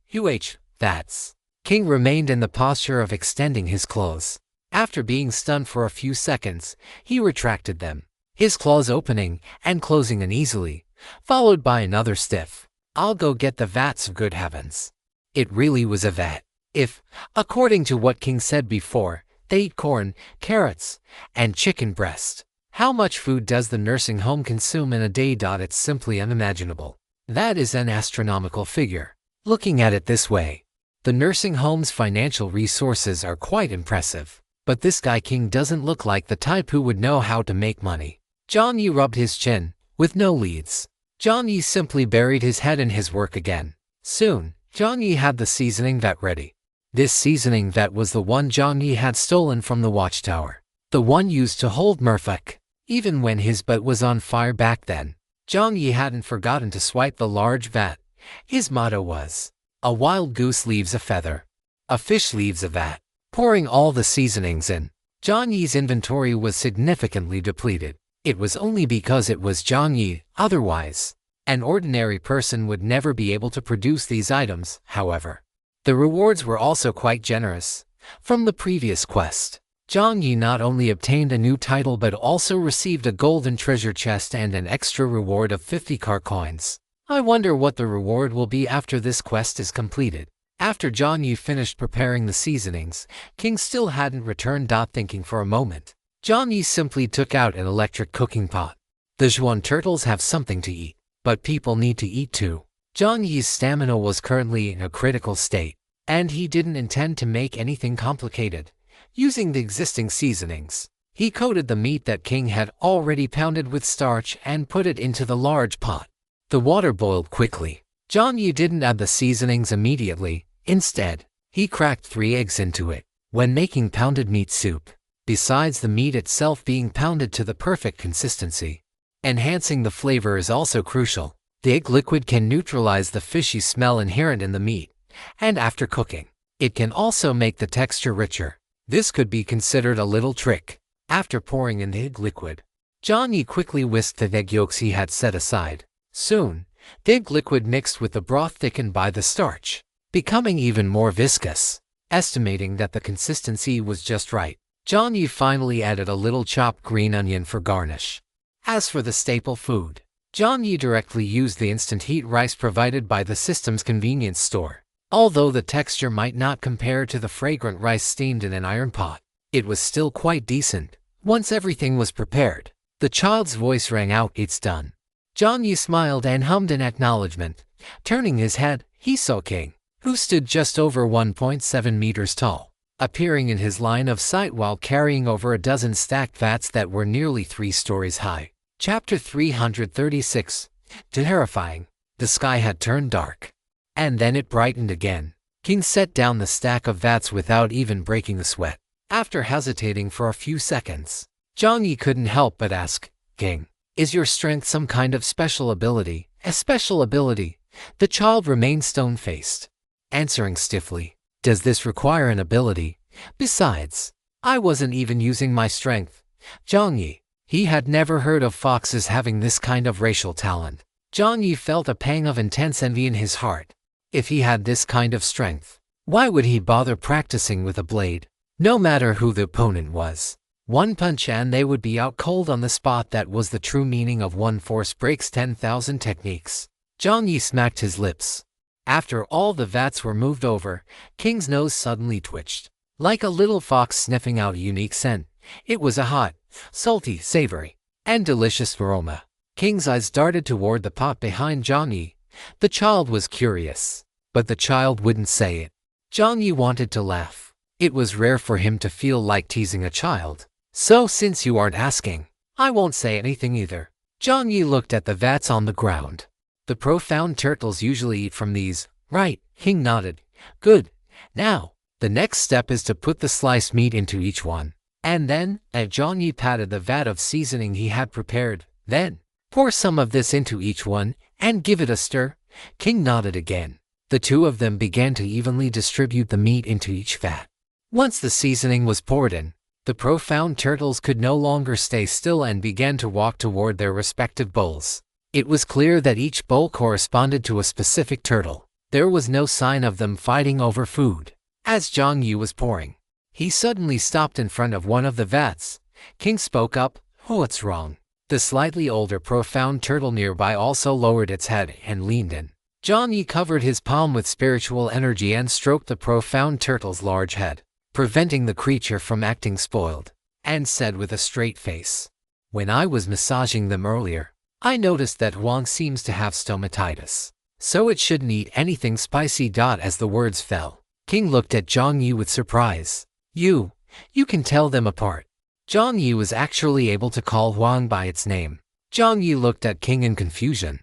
that's. King remained in the posture of extending his claws. After being stunned for a few seconds, he retracted them, his claws opening and closing uneasily, followed by another stiff, "I'll go get the vats." Good heavens. It really was a vat. If, according to what King said before, they eat corn, carrots, and chicken breast, how much food does the nursing home consume in a day? It's simply unimaginable. That is an astronomical figure. Looking at it this way, the nursing home's financial resources are quite impressive. But this guy King doesn't look like the type who would know how to make money. Jiang Yi rubbed his chin, with no leads. Jiang Yi simply buried his head in his work again. Soon, Jiang Yi had the seasoning vat ready. This seasoning vat was the one Jiang Yi had stolen from the watchtower. The one used to hold merfolk. Even when his butt was on fire back then, Jiang Yi hadn't forgotten to swipe the large vat. His motto was, "A wild goose leaves a feather. A fish leaves a vat." Pouring all the seasonings in, Jiang Yi's inventory was significantly depleted. It was only because it was Jiang Yi. Otherwise, an ordinary person would never be able to produce these items. However, the rewards were also quite generous. From the previous quest, Jiang Yi not only obtained a new title but also received a golden treasure chest and an extra reward of 50 car coins. I wonder what the reward will be after this quest is completed. After Jiang Yi finished preparing the seasonings, King still hadn't returned. Thinking for a moment, Jiang Yi simply took out an electric cooking pot. The Zhuan turtles have something to eat, but people need to eat too. Jiang Yi's stamina was currently in a critical state, and he didn't intend to make anything complicated. Using the existing seasonings, he coated the meat that King had already pounded with starch and put it into the large pot. The water boiled quickly. Jiang Yi didn't add the seasonings immediately. Instead, he cracked 3 eggs into it. When making pounded meat soup, besides the meat itself being pounded to the perfect consistency, enhancing the flavor is also crucial. The egg liquid can neutralize the fishy smell inherent in the meat, and after cooking, it can also make the texture richer. This could be considered a little trick. After pouring in the egg liquid, Jiang Yi quickly whisked the egg yolks he had set aside. Soon, the egg liquid mixed with the broth thickened by the starch, becoming even more viscous. Estimating that the consistency was just right, Jiang Yi finally added a little chopped green onion for garnish. As for the staple food, Jiang Yi directly used the instant heat rice provided by the system's convenience store. Although the texture might not compare to the fragrant rice steamed in an iron pot, it was still quite decent. Once everything was prepared, the child's voice rang out, "It's done." Jiang Yi smiled and hummed in acknowledgement. Turning his head, he saw King, who stood just over 1.7 meters tall, appearing in his line of sight while carrying over a dozen stacked vats that were nearly 3 stories high. Chapter 336. Terrifying. The sky had turned dark. And then it brightened again. King set down the stack of vats without even breaking a sweat. After hesitating for a few seconds, Jiang Yi couldn't help but ask, King, is your strength some kind of special ability? A special ability? The child remained stone-faced, answering stiffly, does this require an ability? Besides, I wasn't even using my strength. Jiang Yi, he had never heard of foxes having this kind of racial talent. Jiang Yi felt a pang of intense envy in his heart. If he had this kind of strength, why would he bother practicing with a blade? No matter who the opponent was, one punch and they would be out cold on the spot. That was the true meaning of one force breaks 10,000 techniques. Jiang Yi smacked his lips. After all the vats were moved over, King's nose suddenly twitched. Like a little fox sniffing out a unique scent, it was a hot, salty, savory, and delicious aroma. King's eyes darted toward the pot behind Jiang Yi. The child was curious, but the child wouldn't say it. Jiang Yi wanted to laugh. It was rare for him to feel like teasing a child. So since you aren't asking, I won't say anything either. Jiang Yi looked at the vats on the ground. The profound turtles usually eat from these, right? King nodded. Good. Now, the next step is to put the sliced meat into each one. And then, as Jiang Yi patted the vat of seasoning he had prepared, then, pour some of this into each one, and give it a stir. King nodded again. The two of them began to evenly distribute the meat into each vat. Once the seasoning was poured in, the profound turtles could no longer stay still and began to walk toward their respective bowls. It was clear that each bowl corresponded to a specific turtle. There was no sign of them fighting over food. As Jiang Yi was pouring, he suddenly stopped in front of one of the vats. King spoke up, what's wrong? The slightly older profound turtle nearby also lowered its head and leaned in. Jiang Yi covered his palm with spiritual energy and stroked the profound turtle's large head, preventing the creature from acting spoiled, and said with a straight face, when I was massaging them earlier, I noticed that Huang seems to have stomatitis, so it shouldn't eat anything spicy. As the words fell, King looked at Jiang Yi with surprise. You can tell them apart. Jiang Yi was actually able to call Huang by its name. Jiang Yi looked at King in confusion.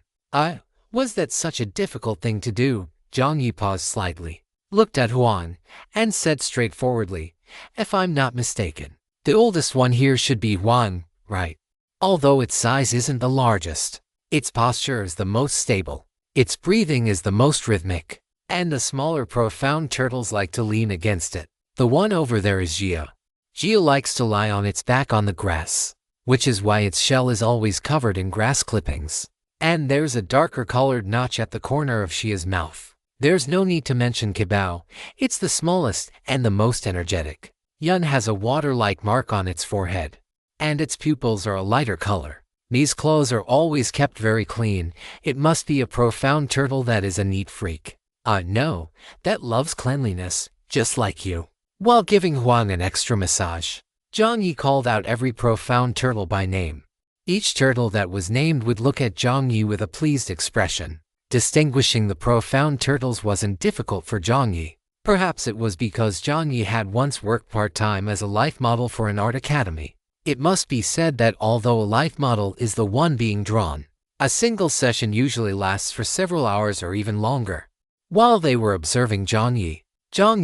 Was that such a difficult thing to do? Jiang Yi paused slightly, looked at Huang, and said straightforwardly, if I'm not mistaken, the oldest one here should be Huang, right? Although its size isn't the largest, its posture is the most stable, its breathing is the most rhythmic, and the smaller profound turtles like to lean against it. The one over there is Jia. Jia likes to lie on its back on the grass, which is why its shell is always covered in grass clippings. And there's a darker colored notch at the corner of Jia's mouth. There's no need to mention Kibao. It's the smallest and the most energetic. Yun has a water-like mark on its forehead, and its pupils are a lighter color. These clothes are always kept very clean. It must be a profound turtle that is a neat freak. No, that loves cleanliness, just like you. While giving Huang an extra massage, Jiang Yi called out every profound turtle by name. Each turtle that was named would look at Jiang Yi with a pleased expression. Distinguishing the profound turtles wasn't difficult for Jiang Yi. Perhaps it was because Jiang Yi had once worked part-time as a life model for an art academy. It must be said that although a life model is the one being drawn, a single session usually lasts for several hours or even longer. While they were observing Jiang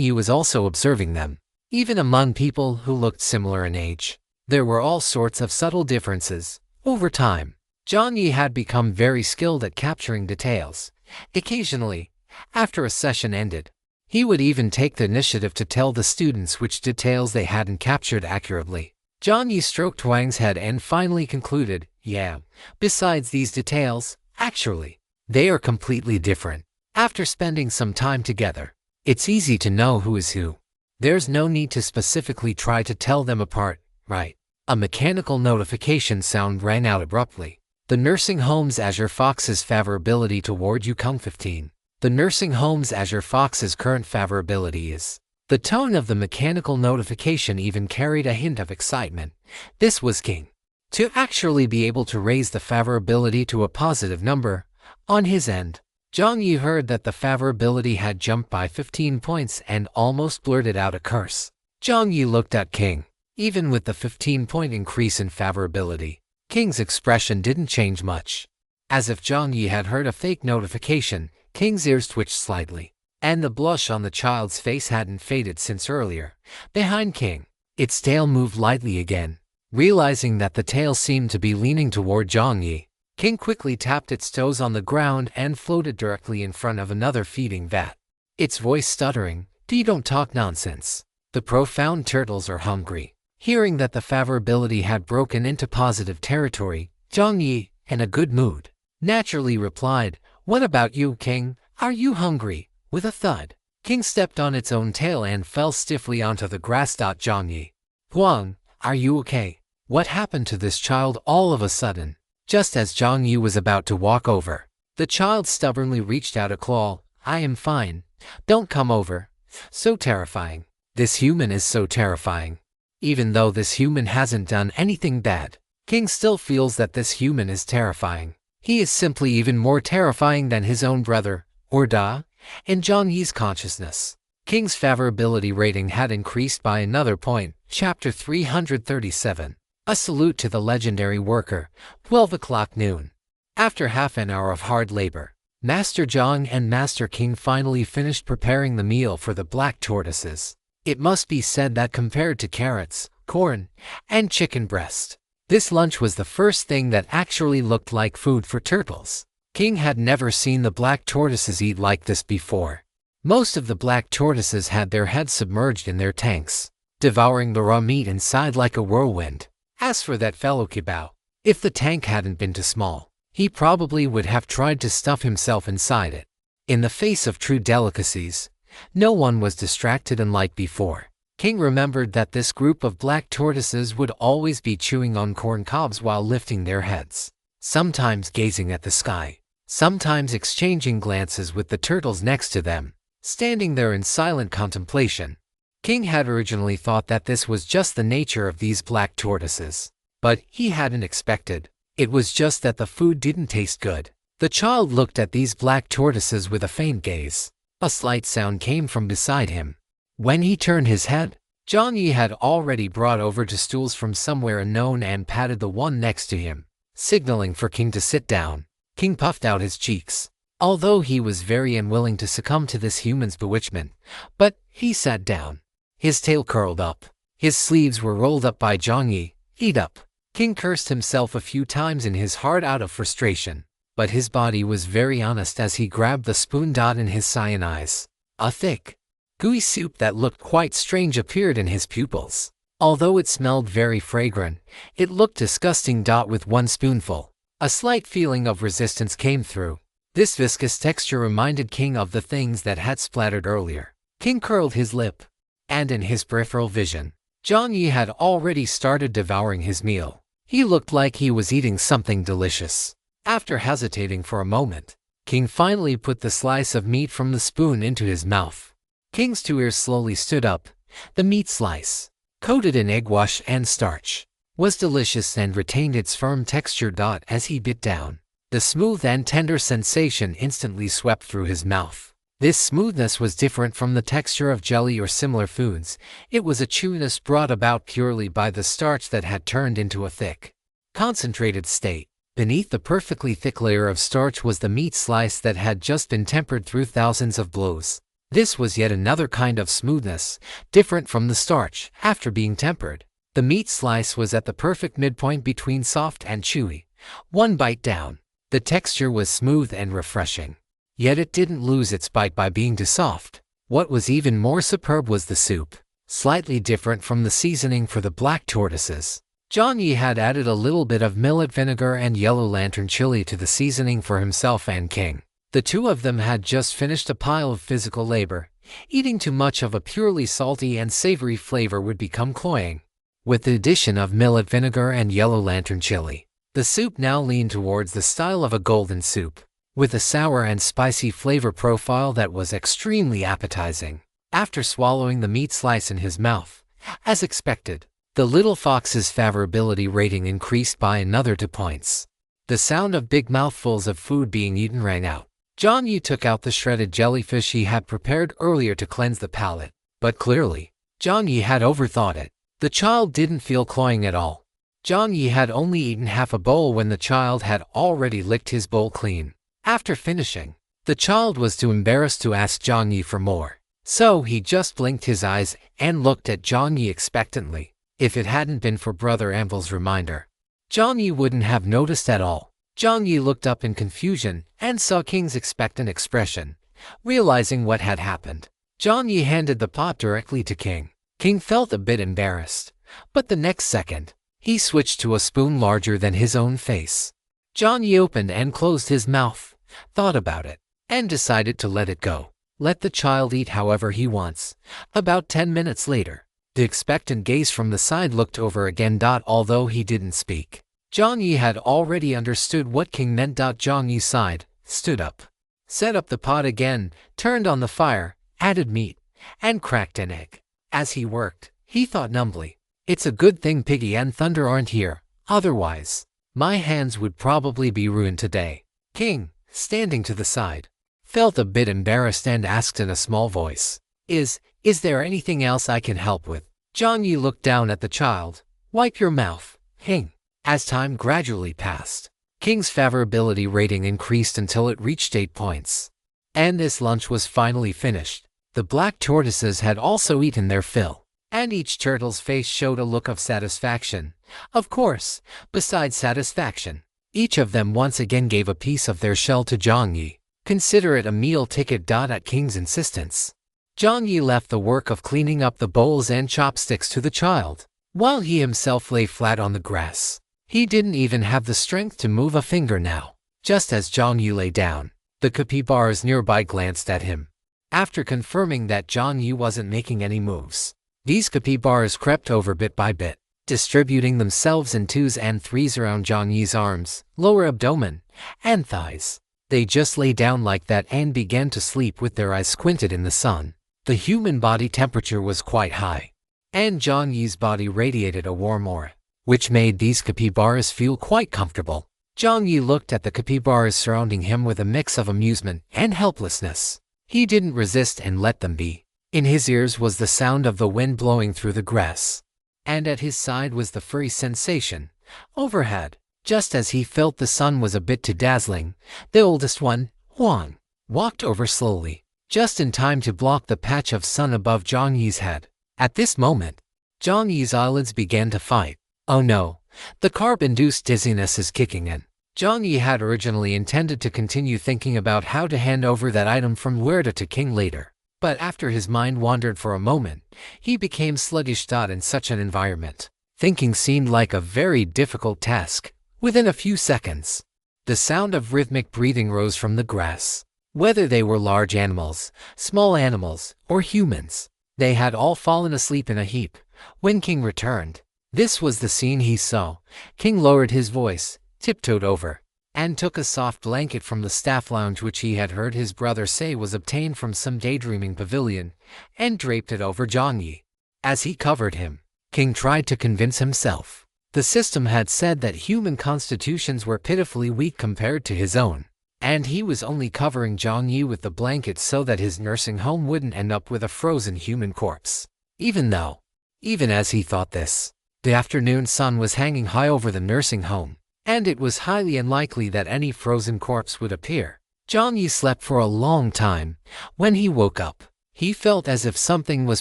Yi was also observing them. Even among people who looked similar in age, there were all sorts of subtle differences. Over time, Jiang Yi had become very skilled at capturing details. Occasionally, after a session ended, he would even take the initiative to tell the students which details they hadn't captured accurately. Jiang Yi stroked Huang's head and finally concluded, yeah, besides these details, actually, they are completely different. After spending some time together, it's easy to know who is who. There's no need to specifically try to tell them apart, right? A mechanical notification sound rang out abruptly. The nursing home's Azure Fox's favorability toward Yukong 15. The nursing home's Azure Fox's current favorability is. The tone of the mechanical notification even carried a hint of excitement. This was King. to actually be able to raise the favorability to a positive number. On his end, Jiang Yi heard that the favorability had jumped by 15 points and almost blurted out a curse. Jiang Yi looked at King. Even with the 15-point increase in favorability, King's expression didn't change much. As if Jiang Yi had heard a fake notification, King's ears twitched slightly, and the blush on the child's face hadn't faded since earlier. Behind King, its tail moved lightly again. Realizing that the tail seemed to be leaning toward Jiang Yi, King quickly tapped its toes on the ground and floated directly in front of another feeding vat. Its voice stuttering, "You don't talk nonsense. The profound turtles are hungry." Hearing that the favorability had broken into positive territory, Jiang Yi, in a good mood, naturally replied, "What about you, King? Are you hungry?" With a thud, King stepped on its own tail and fell stiffly onto the grass. Jiang Yi, "Huang, are you okay? What happened to this child all of a sudden?" Just as Jiang Yi was about to walk over, the child stubbornly reached out a claw. "I am fine. Don't come over." So terrifying. This human is so terrifying. Even though this human hasn't done anything bad, King still feels that this human is terrifying. He is simply even more terrifying than his own brother, or Da. In Jiang Yi's consciousness, King's favorability rating had increased by another point. Chapter 337. A salute to the legendary worker. 12 o'clock noon. After half an hour of hard labor, Master Jiang and Master King finally finished preparing the meal for the black tortoises. It must be said that compared to carrots, corn, and chicken breast, this lunch was the first thing that actually looked like food for turtles. King had never seen the black tortoises eat like this before. Most of the black tortoises had their heads submerged in their tanks, devouring the raw meat inside like a whirlwind. As for that fellow Kibao, if the tank hadn't been too small, he probably would have tried to stuff himself inside it. In the face of true delicacies, no one was distracted unlike before. King remembered that this group of black tortoises would always be chewing on corn cobs while lifting their heads, sometimes gazing at the sky, sometimes exchanging glances with the turtles next to them, standing there in silent contemplation. King had originally thought that this was just the nature of these black tortoises, but he hadn't expected. It was just that the food didn't taste good. The child looked at these black tortoises with a faint gaze. A slight sound came from beside him. When he turned his head, Jiang Yi had already brought over two stools from somewhere unknown and patted the one next to him, signaling for King to sit down. King puffed out his cheeks, although he was very unwilling to succumb to this human's bewitchment, but he sat down. His tail curled up. His sleeves were rolled up by Jiang Yi. "Eat up." King cursed himself a few times in his heart out of frustration, but his body was very honest as he grabbed the spoon. In his cyan eyes, a thick, gooey soup that looked quite strange appeared in his pupils. Although it smelled very fragrant, it looked disgusting. With one spoonful, a slight feeling of resistance came through. This viscous texture reminded King of the things that had splattered earlier. King curled his lip, and in his peripheral vision, Jiang Yi had already started devouring his meal. He looked like he was eating something delicious. After hesitating for a moment, King finally put the slice of meat from the spoon into his mouth. King's two ears slowly stood up. The meat slice, coated in egg wash and starch, was delicious and retained its firm texture. As he bit down, the smooth and tender sensation instantly swept through his mouth. This smoothness was different from the texture of jelly or similar foods. It was a chewiness brought about purely by the starch that had turned into a thick, concentrated state. Beneath the perfectly thick layer of starch was the meat slice that had just been tempered through thousands of blows. This was yet another kind of smoothness, different from the starch. After being tempered, the meat slice was at the perfect midpoint between soft and chewy. One bite down, the texture was smooth and refreshing. Yet it didn't lose its bite by being too soft. What was even more superb was the soup, slightly different from the seasoning for the black tortoises. Jiang Yi had added a little bit of millet vinegar and yellow lantern chili to the seasoning for himself and King. The two of them had just finished a pile of physical labor. Eating too much of a purely salty and savory flavor would become cloying. With the addition of millet vinegar and yellow lantern chili, the soup now leaned towards the style of a golden soup, with a sour and spicy flavor profile that was extremely appetizing. After swallowing the meat slice in his mouth, as expected, The little fox's favorability rating increased by another 2 points. The sound of big mouthfuls of food being eaten rang out. Jiang Yi took out the shredded jellyfish he had prepared earlier to cleanse the palate, but clearly, Jiang Yi had overthought it. The child didn't feel cloying at all. Jiang Yi had only eaten half a bowl when the child had already licked his bowl clean. After finishing, the child was too embarrassed to ask Jiang Yi for more, so he just blinked his eyes and looked at Jiang Yi expectantly. If it hadn't been for Brother Anvil's reminder, Jiang Yi wouldn't have noticed at all. Jiang Yi looked up in confusion and saw King's expectant expression. Realizing what had happened, Jiang Yi handed the pot directly to King. King felt a bit embarrassed, but the next second, he switched to a spoon larger than his own face. Jiang Yi opened and closed his mouth, thought about it, and decided to let it go. Let the child eat however he wants. About 10 minutes later, the expectant gaze from the side looked over again. Although he didn't speak, Jiang Yi had already understood what King meant. Jiang Yi sighed, stood up, set up the pot again, turned on the fire, added meat, and cracked an egg. As he worked, he thought numbly, "It's a good thing Piggy and Thunder aren't here, otherwise, my hands would probably be ruined today." King, standing to the side, felt a bit embarrassed and asked in a small voice, Is there anything else I can help with?" Jiang Yi looked down at the child. "Wipe your mouth, King." As time gradually passed, King's favorability rating increased until it reached 8 points. And this lunch was finally finished. The black tortoises had also eaten their fill, and each turtle's face showed a look of satisfaction. Of course, besides satisfaction, each of them once again gave a piece of their shell to Jiang Yi. Consider it a meal ticket. At King's insistence, Jiang Yi left the work of cleaning up the bowls and chopsticks to the child, while he himself lay flat on the grass. He didn't even have the strength to move a finger now. Just as Jiang Yi lay down, the capybaras nearby glanced at him. After confirming that Jiang Yi wasn't making any moves, these capybaras crept over bit by bit, distributing themselves in 2s and 3s around Jiang Yi's arms, lower abdomen, and thighs. They just lay down like that and began to sleep with their eyes squinted in the sun. The human body temperature was quite high, and Jiang Yi's body radiated a warm aura, which made these capybaras feel quite comfortable. Jiang Yi looked at the capybaras surrounding him with a mix of amusement and helplessness. He didn't resist and let them be. In his ears was the sound of the wind blowing through the grass, and at his side was the furry sensation. Overhead, just as he felt the sun was a bit too dazzling, the oldest one, Huang, walked over slowly, just in time to block the patch of sun above Jiang Yi's head. At this moment, Jiang Yi's eyelids began to fight. Oh no, the carb-induced dizziness is kicking in. Jiang Yi had originally intended to continue thinking about how to hand over that item from Werda to King later, but after his mind wandered for a moment, he became sluggish. In such an environment, thinking seemed like a very difficult task. Within a few seconds, the sound of rhythmic breathing rose from the grass. Whether they were large animals, small animals, or humans, they had all fallen asleep in a heap. When King returned, this was the scene he saw. King lowered his voice, tiptoed over, and took a soft blanket from the staff lounge which he had heard his brother say was obtained from some daydreaming pavilion, and draped it over Jiang Yi. As he covered him, King tried to convince himself. The system had said that human constitutions were pitifully weak compared to his own, and he was only covering Jiang Yi with the blanket so that his nursing home wouldn't end up with a frozen human corpse. Even as he thought this, the afternoon sun was hanging high over the nursing home, and it was highly unlikely that any frozen corpse would appear. Jiang Yi slept for a long time. When he woke up, he felt as if something was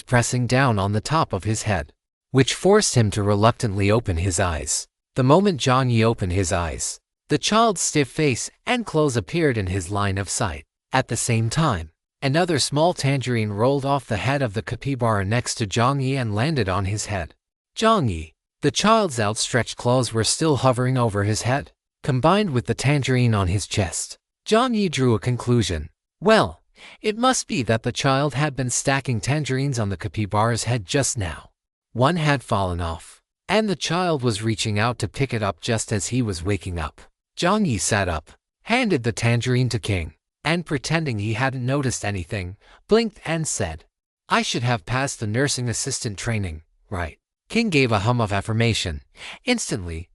pressing down on the top of his head, which forced him to reluctantly open his eyes. The moment Jiang Yi opened his eyes, the child's stiff face and clothes appeared in his line of sight. At the same time, another small tangerine rolled off the head of the capybara next to Jiang Yi and landed on his head. Jiang Yi, the child's outstretched claws were still hovering over his head, combined with the tangerine on his chest. Jiang Yi drew a conclusion. Well, it must be that the child had been stacking tangerines on the capybara's head just now. One had fallen off, and the child was reaching out to pick it up just as he was waking up. Jiang Yi sat up, handed the tangerine to King, and pretending he hadn't noticed anything, blinked and said, "I should have passed the nursing assistant training, right?" King gave a hum of affirmation. Instantly,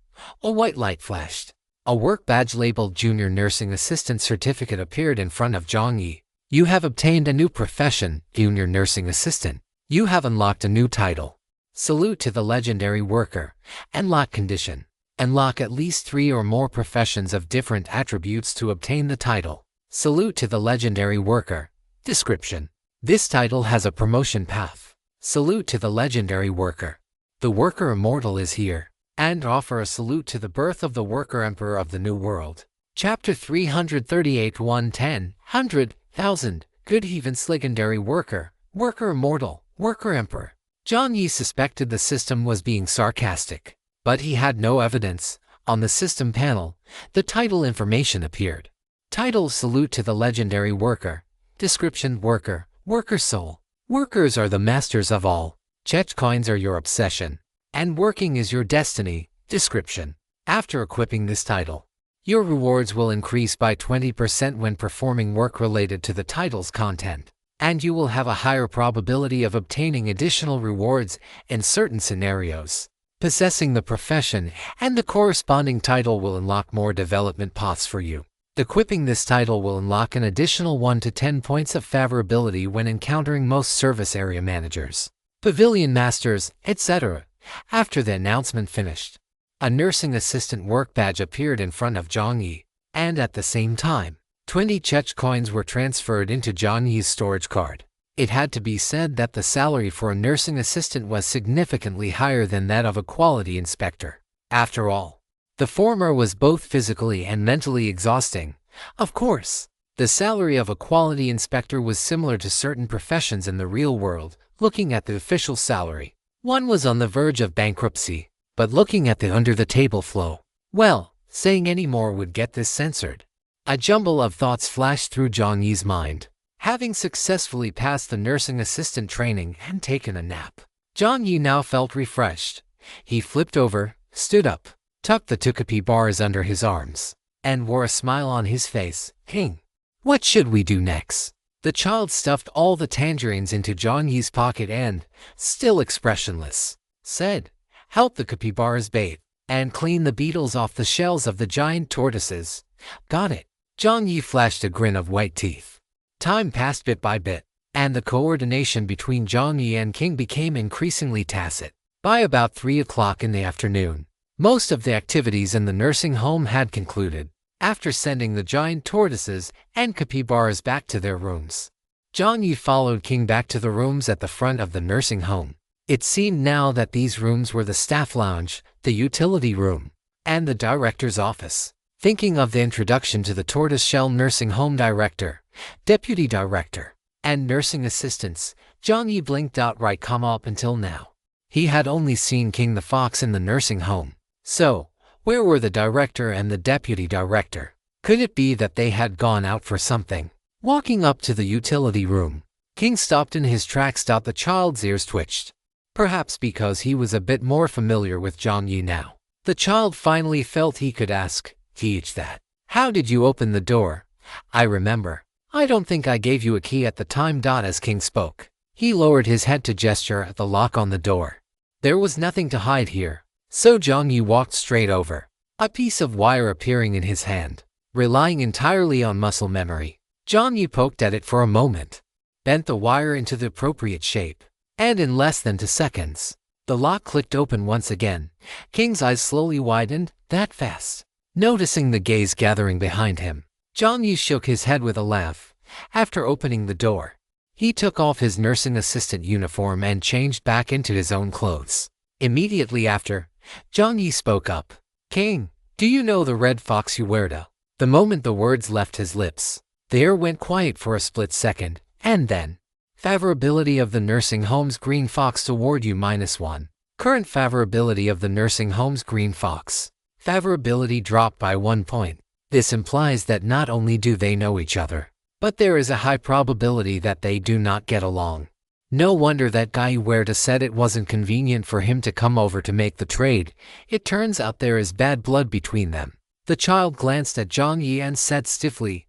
a white light flashed. A work badge labeled Junior Nursing Assistant Certificate appeared in front of Jiang Yi. You have obtained a new profession, Junior Nursing Assistant. You have unlocked a new title. Salute to the legendary worker. Unlock condition. Unlock at least 3 or more professions of different attributes to obtain the title. Salute to the legendary worker. Description. This title has a promotion path. Salute to the legendary worker. The worker immortal is here. And offer a salute to the birth of the worker emperor of the new world. Chapter 338 110 100 1000 Good heavens legendary worker. Worker immortal. Worker emperor. Jiang Yi suspected the system was being sarcastic. But he had no evidence. On the system panel, the title information appeared. Title Salute to the legendary worker. Description Worker. Worker soul. Workers are the masters of all. Chech coins are your obsession. And working is your destiny. Description. After equipping this title, your rewards will increase by 20% when performing work related to the title's content. And you will have a higher probability of obtaining additional rewards in certain scenarios. Possessing the profession and the corresponding title will unlock more development paths for you. Equipping this title will unlock an additional 1 to 10 points of favorability when encountering most service area managers, pavilion masters, etc. After the announcement finished, a nursing assistant work badge appeared in front of Jiang Yi, and at the same time, 20 Chech coins were transferred into Jiang Yi's storage card. It had to be said that the salary for a nursing assistant was significantly higher than that of a quality inspector. After all, the former was both physically and mentally exhausting. Of course, the salary of a quality inspector was similar to certain professions in the real world. Looking at the official salary, one was on the verge of bankruptcy, but looking at the under-the-table flow, well, saying any more would get this censored. A jumble of thoughts flashed through Jiang Yi's mind. Having successfully passed the nursing assistant training and taken a nap, Jiang Yi now felt refreshed. He flipped over, stood up, tucked the tukapi bars under his arms, and wore a smile on his face. King, what should we do next? The child stuffed all the tangerines into Jiang Yi's pocket and, still expressionless, said, help the capybaras bathe, and clean the beetles off the shells of the giant tortoises. Got it. Jiang Yi flashed a grin of white teeth. Time passed bit by bit, and the coordination between Jiang Yi and King became increasingly tacit. By about 3 o'clock in the afternoon, most of the activities in the nursing home had concluded. After sending the giant tortoises and capybaras back to their rooms, Jiang Yi followed King back to the rooms at the front of the nursing home. It seemed now that these rooms were the staff lounge, the utility room, and the director's office. Thinking of the introduction to the tortoiseshell nursing home director, deputy director, and nursing assistants, Jiang Yi blinked outright up until now. He had only seen King the Fox in the nursing home. So, where were the director and the deputy director? Could it be that they had gone out for something? Walking up to the utility room, King stopped in his tracks. The child's ears twitched. Perhaps because he was a bit more familiar with Jiang Yi now. The child finally felt he could ask, teach that. How did you open the door? I remember. I don't think I gave you a key at the time. As King spoke, he lowered his head to gesture at the lock on the door. There was nothing to hide here, so Jiang Yi walked straight over, a piece of wire appearing in his hand. Relying entirely on muscle memory, Jiang Yi poked at it for a moment, bent the wire into the appropriate shape, and in less than 2 seconds, the lock clicked open once again. King's eyes slowly widened. That fast? Noticing the gaze gathering behind him, Jiang Yi shook his head with a laugh. After opening the door, he took off his nursing assistant uniform and changed back into his own clothes. Immediately after, Jiang Yi spoke up. King, do you know the red fox you wear? The moment the words left his lips, the air went quiet for a split second, and then, favorability of the nursing home's green fox toward you -1. Current favorability of the nursing home's green fox. Favorability dropped by 1 point. This implies that not only do they know each other, but there is a high probability that they do not get along. No wonder that guy Huerta said it wasn't convenient for him to come over to make the trade. It turns out there is bad blood between them. The child glanced at Jiang Yi and said stiffly,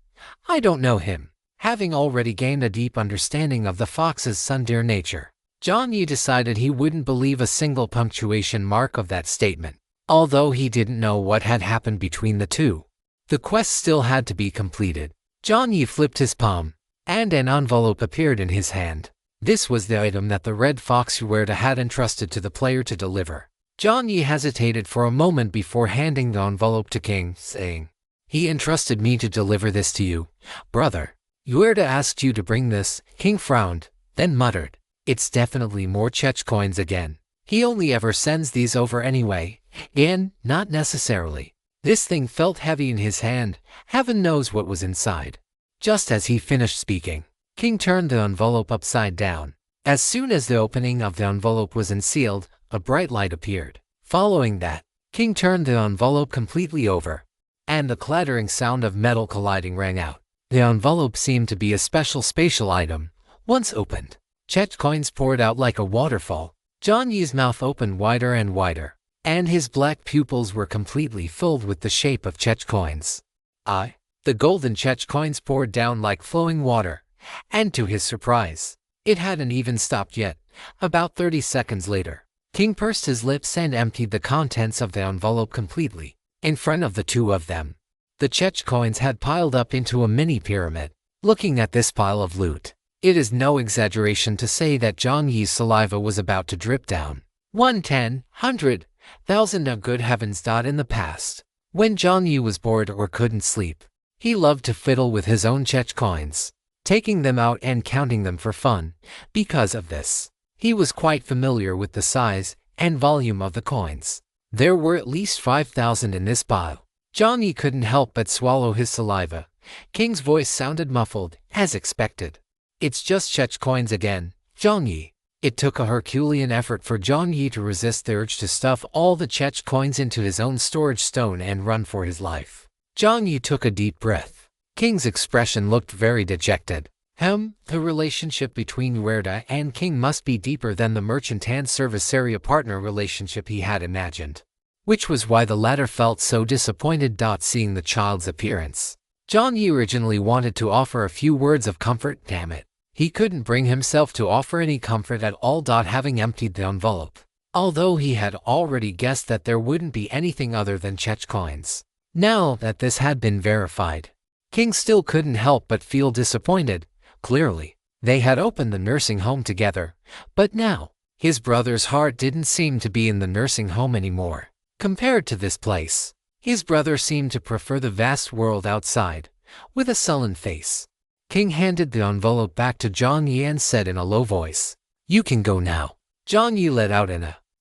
I don't know him. Having already gained a deep understanding of the fox's tsundere nature, Jiang Yi decided he wouldn't believe a single punctuation mark of that statement, although he didn't know what had happened between the two. The quest still had to be completed. Jiang Yi flipped his palm, and an envelope appeared in his hand. This was the item that the Red Fox Huerta had entrusted to the player to deliver. Jiang Yi hesitated for a moment before handing the envelope to King, saying, "He entrusted me to deliver this to you, brother. Huerta asked you to bring this." King frowned, then muttered, "It's definitely more Chech coins again. He only ever sends these over anyway." Again, not necessarily. This thing felt heavy in his hand. Heaven knows what was inside. Just as he finished speaking, King turned the envelope upside down. As soon as the opening of the envelope was unsealed, a bright light appeared. Following that, King turned the envelope completely over, and the clattering sound of metal colliding rang out. The envelope seemed to be a special spatial item. Once opened, Chech coins poured out like a waterfall. Jiang Yi's mouth opened wider and wider, and his black pupils were completely filled with the shape of Chech coins. The golden Chech coins poured down like flowing water, and to his surprise, it hadn't even stopped yet. About 30 seconds later, King pursed his lips and emptied the contents of the envelope completely, in front of the two of them. The Chech coins had piled up into a mini pyramid. Looking at this pile of loot, it is no exaggeration to say that Jiang Yi's saliva was about to drip down. 1, 10, 100, 1,000. Oh good heavens! In the past, when Jiang Yi was bored or couldn't sleep, he loved to fiddle with his own Chech coins, taking them out and counting them for fun. Because of this, he was quite familiar with the size and volume of the coins. There were at least 5,000 in this pile. Jiang Yi couldn't help but swallow his saliva. King's voice sounded muffled, as expected. "It's just Chech coins again, Jiang Yi." It took a Herculean effort for Jiang Yi to resist the urge to stuff all the Chech coins into his own storage stone and run for his life. Jiang Yi took a deep breath. King's expression looked very dejected. The relationship between Huerta and King must be deeper than the merchant and service area partner relationship he had imagined, which was why the latter felt so disappointed. Seeing the child's appearance, Jiang Yi originally wanted to offer a few words of comfort. Damn it, he couldn't bring himself to offer any comfort at all. Having emptied the envelope, although he had already guessed that there wouldn't be anything other than Chech coins. Now that this had been verified, King still couldn't help but feel disappointed. Clearly, they had opened the nursing home together, but now, his brother's heart didn't seem to be in the nursing home anymore. Compared to this place, his brother seemed to prefer the vast world outside. With a sullen face, King handed the envelope back to Jiang Yi and said in a low voice, "You can go now." Jiang Yi let out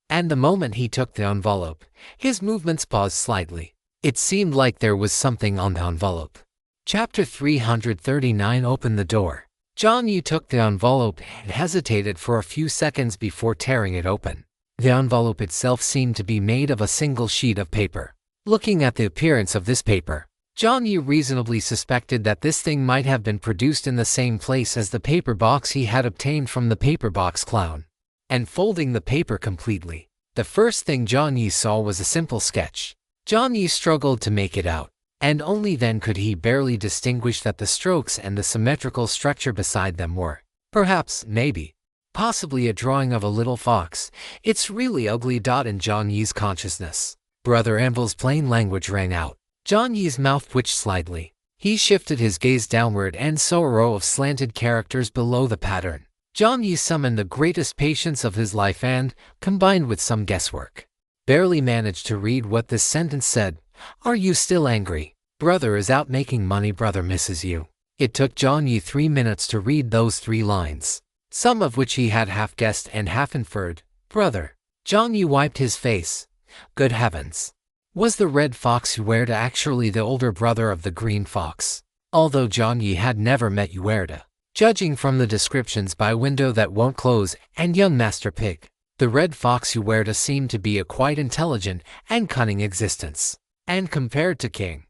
and the moment he took the envelope, his movements paused slightly. It seemed like there was something on the envelope. Chapter 339. Open the door. Jiang Yi took the envelope and hesitated for a few seconds before tearing it open. The envelope itself seemed to be made of a single sheet of paper. Looking at the appearance of this paper, Jiang Yi reasonably suspected that this thing might have been produced in the same place as the paper box he had obtained from the paper box clown. And folding the paper completely, the first thing Jiang Yi saw was a simple sketch. Jiang Yi struggled to make it out, and only then could he barely distinguish that the strokes and the symmetrical structure beside them were, perhaps, maybe, possibly a drawing of a little fox. "It's really ugly." In Jiang Yi's consciousness, Brother Anvil's plain language rang out. Jiang Yi's mouth twitched slightly. He shifted his gaze downward and saw a row of slanted characters below the pattern. Jiang Yi summoned the greatest patience of his life and, combined with some guesswork, barely managed to read what this sentence said. "Are you still angry? Brother is out making money. Brother misses you." It took Jiang Yi 3 minutes to read those 3 lines, some of which he had half guessed and half inferred. Brother. Jiang Yi wiped his face. Good heavens. Was the red fox Huerta actually the older brother of the green fox? Although Jiang Yi had never met Huerta, judging from the descriptions by Window That Won't Close and Young Master Pig, the red fox Huerta seemed to be a quite intelligent and cunning existence. And compared to King,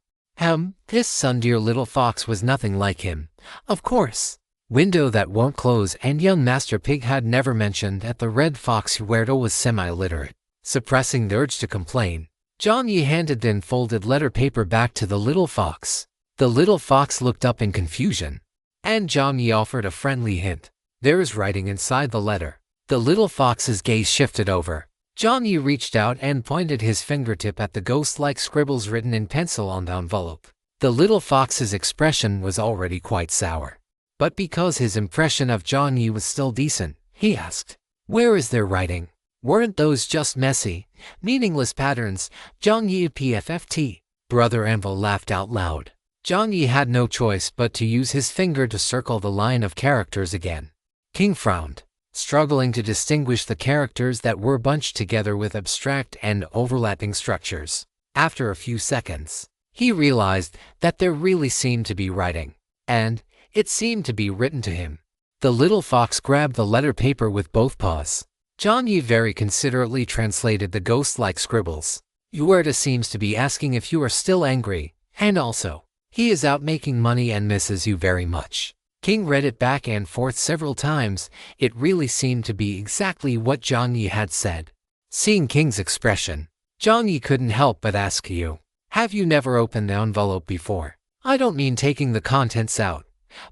this son dear little fox was nothing like him. Of course, Window That Won't Close and Young Master Pig had never mentioned that the red fox Huerta was semi-literate. Suppressing the urge to complain, Jiang Yi handed the unfolded letter paper back to the little fox. The little fox looked up in confusion, and Jiang Yi offered a friendly hint. "There is writing inside the letter." The little fox's gaze shifted over. Jiang Yi reached out and pointed his fingertip at the ghost-like scribbles written in pencil on the envelope. The little fox's expression was already quite sour. But because his impression of Jiang Yi was still decent, he asked, "Where is their writing? Weren't those just messy, meaningless patterns?" Jiang Yi PFFT. Brother Anvil laughed out loud. Jiang Yi had no choice but to use his finger to circle the line of characters again. King frowned, struggling to distinguish the characters that were bunched together with abstract and overlapping structures. After a few seconds, he realized that there really seemed to be writing, and it seemed to be written to him. The little fox grabbed the letter paper with both paws. Jiang Yi very considerately translated the ghost-like scribbles. Yuerta seems to be asking if you are still angry, and also, he is out making money and misses you very much. King read it back and forth several times. It really seemed to be exactly what Jiang Yi had said. Seeing King's expression, Jiang Yi couldn't help but ask, have you never opened the envelope before? I don't mean taking the contents out,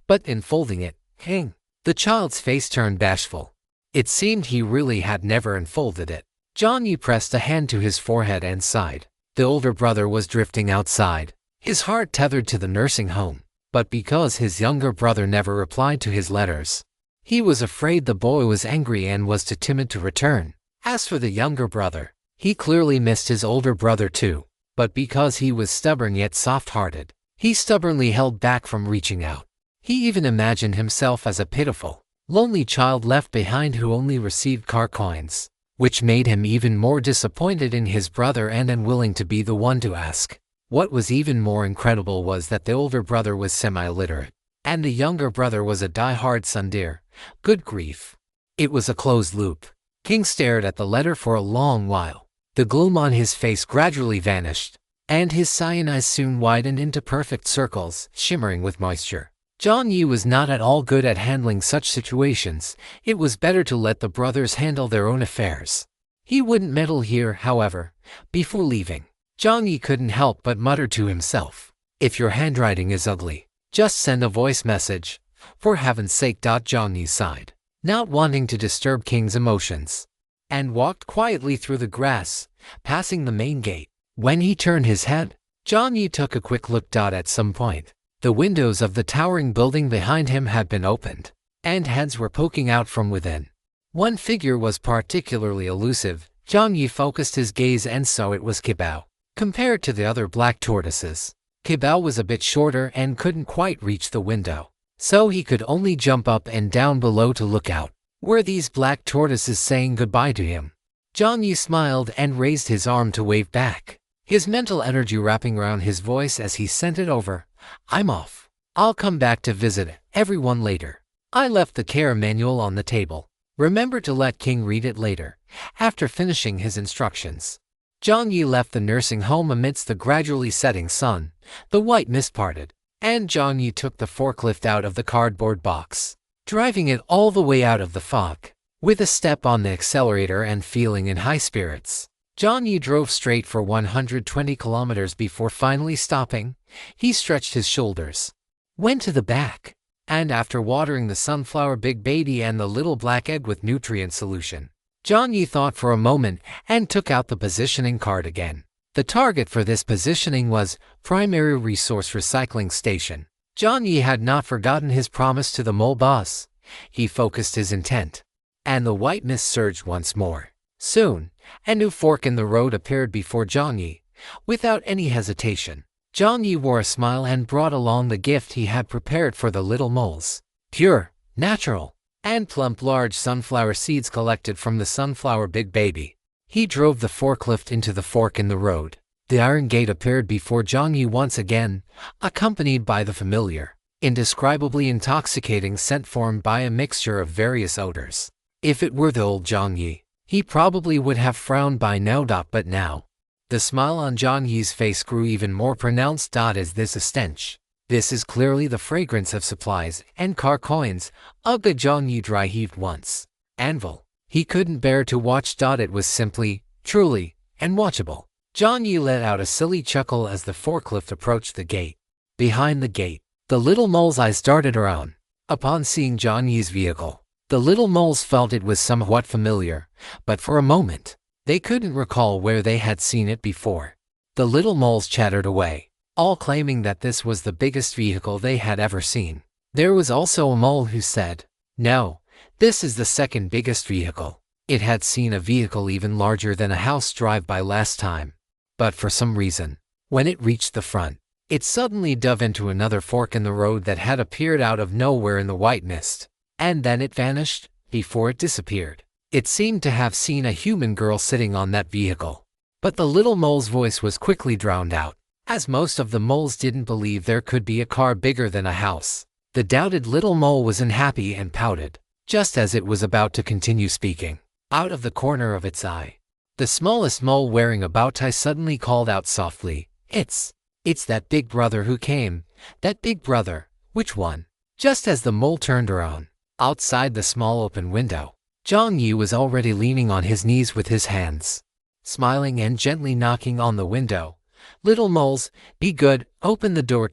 but unfolding it, King. The child's face turned bashful. It seemed he really had never unfolded it. Jiang Yi pressed a hand to his forehead and sighed. The older brother was drifting outside, his heart tethered to the nursing home. But because his younger brother never replied to his letters, he was afraid the boy was angry and was too timid to return. As for the younger brother, he clearly missed his older brother too. But because he was stubborn yet soft-hearted, he stubbornly held back from reaching out. He even imagined himself as a pitiful, lonely child left behind who only received car coins, which made him even more disappointed in his brother and unwilling to be the one to ask. What was even more incredible was that the older brother was semi-literate, and the younger brother was a die-hard tsundere. Good grief. It was a closed loop. King stared at the letter for a long while. The gloom on his face gradually vanished, and his cyan eyes soon widened into perfect circles, shimmering with moisture. Jiang Yi was not at all good at handling such situations. It was better to let the brothers handle their own affairs. He wouldn't meddle here, however. Before leaving, Jiang Yi couldn't help but mutter to himself, "If your handwriting is ugly, just send a voice message, for heaven's sake." Jiang Yi sighed, not wanting to disturb King's emotions, and walked quietly through the grass, passing the main gate. When he turned his head, Jiang Yi took a quick look. At some point, the windows of the towering building behind him had been opened, and heads were poking out from within. One figure was particularly elusive. Jiang Yi focused his gaze and saw it was Kibao. Compared to the other black tortoises, Kibao was a bit shorter and couldn't quite reach the window, so he could only jump up and down below to look out. Were these black tortoises saying goodbye to him? Jiang Yi smiled and raised his arm to wave back, his mental energy wrapping around his voice as he sent it over. "I'm off. I'll come back to visit everyone later." I left the care manual on the table. Remember to let King read it later. After finishing his instructions, Jiang Yi left the nursing home amidst the gradually setting sun. The white mist parted, and Jiang Yi took the forklift out of the cardboard box, driving it all the way out of the fog. With a step on the accelerator and feeling in high spirits, Jiang Yi drove straight for 120 kilometers before finally stopping. He stretched his shoulders, went to the back, and after watering the sunflower big baby and the little black egg with nutrient solution, Jiang Yi thought for a moment and took out the positioning card again. The target for this positioning was Primary Resource Recycling Station. Jiang Yi had not forgotten his promise to the mole boss. He focused his intent, and the white mist surged once more. Soon, a new fork in the road appeared before Jiang Yi. Without any hesitation, Jiang Yi wore a smile and brought along the gift he had prepared for the little moles. Pure, natural, and plump large sunflower seeds collected from the sunflower big baby. He drove the forklift into the fork in the road. The iron gate appeared before Jiang Yi once again, accompanied by the familiar, indescribably intoxicating scent formed by a mixture of various odors. If it were the old Jiang Yi, he probably would have frowned by now. But now, the smile on Jiang Yi's face grew even more pronounced. Is this a stench? This is clearly the fragrance of supplies and car coins. Ugh, Jiang Yi dry heaved once. Anvil. He couldn't bear to watch. It was simply, truly, unwatchable. Jiang Yi let out a silly chuckle as the forklift approached the gate. Behind the gate, the little mole's eyes darted around. Upon seeing Jiang Yi's vehicle, The little moles felt it was somewhat familiar, but for a moment, they couldn't recall where they had seen it before. The little moles chattered away, all claiming that this was the biggest vehicle they had ever seen. There was also a mole who said, "No, this is the second biggest vehicle." It had seen a vehicle even larger than a house drive by last time. But for some reason, when it reached the front, it suddenly dove into another fork in the road that had appeared out of nowhere in the white mist. And then it vanished. Before it disappeared, it seemed to have seen a human girl sitting on that vehicle. But the little mole's voice was quickly drowned out, as most of the moles didn't believe there could be a car bigger than a house. The doubted little mole was unhappy and pouted, just as it was about to continue speaking. Out of the corner of its eye, the smallest mole wearing a bow tie suddenly called out softly, It's that big brother who came. That big brother. Which one?" Just as the mole turned around, outside the small open window, Jiang Yi was already leaning on his knees with his hands, smiling and gently knocking on the window. "Little moles, be good, open the door."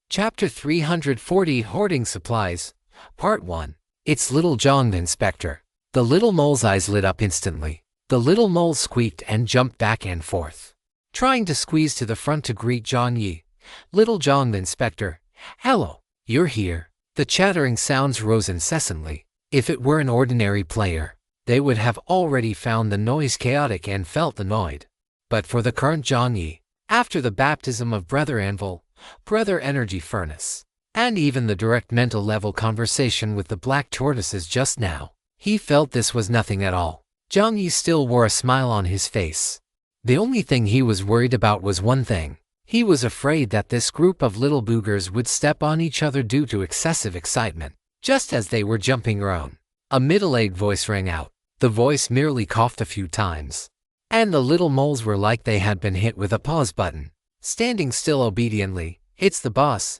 Chapter 340 Hoarding Supplies, Part 1. It's little Jiang the inspector. The little mole's eyes lit up instantly. The little mole squeaked and jumped back and forth, trying to squeeze to the front to greet Jiang Yi. "Little Jiang the inspector, hello, you're here." The chattering sounds rose incessantly. If it were an ordinary player, they would have already found the noise chaotic and felt annoyed. But for the current Jiang Yi, after the baptism of Brother Anvil, Brother Energy Furnace, and even the direct mental level conversation with the black tortoises just now, he felt this was nothing at all. Jiang Yi still wore a smile on his face. The only thing he was worried about was one thing. He was afraid that this group of little boogers would step on each other due to excessive excitement, just as they were jumping around. A middle-aged voice rang out. The voice merely coughed a few times, and the little moles were like they had been hit with a pause button, standing still obediently. "It's the boss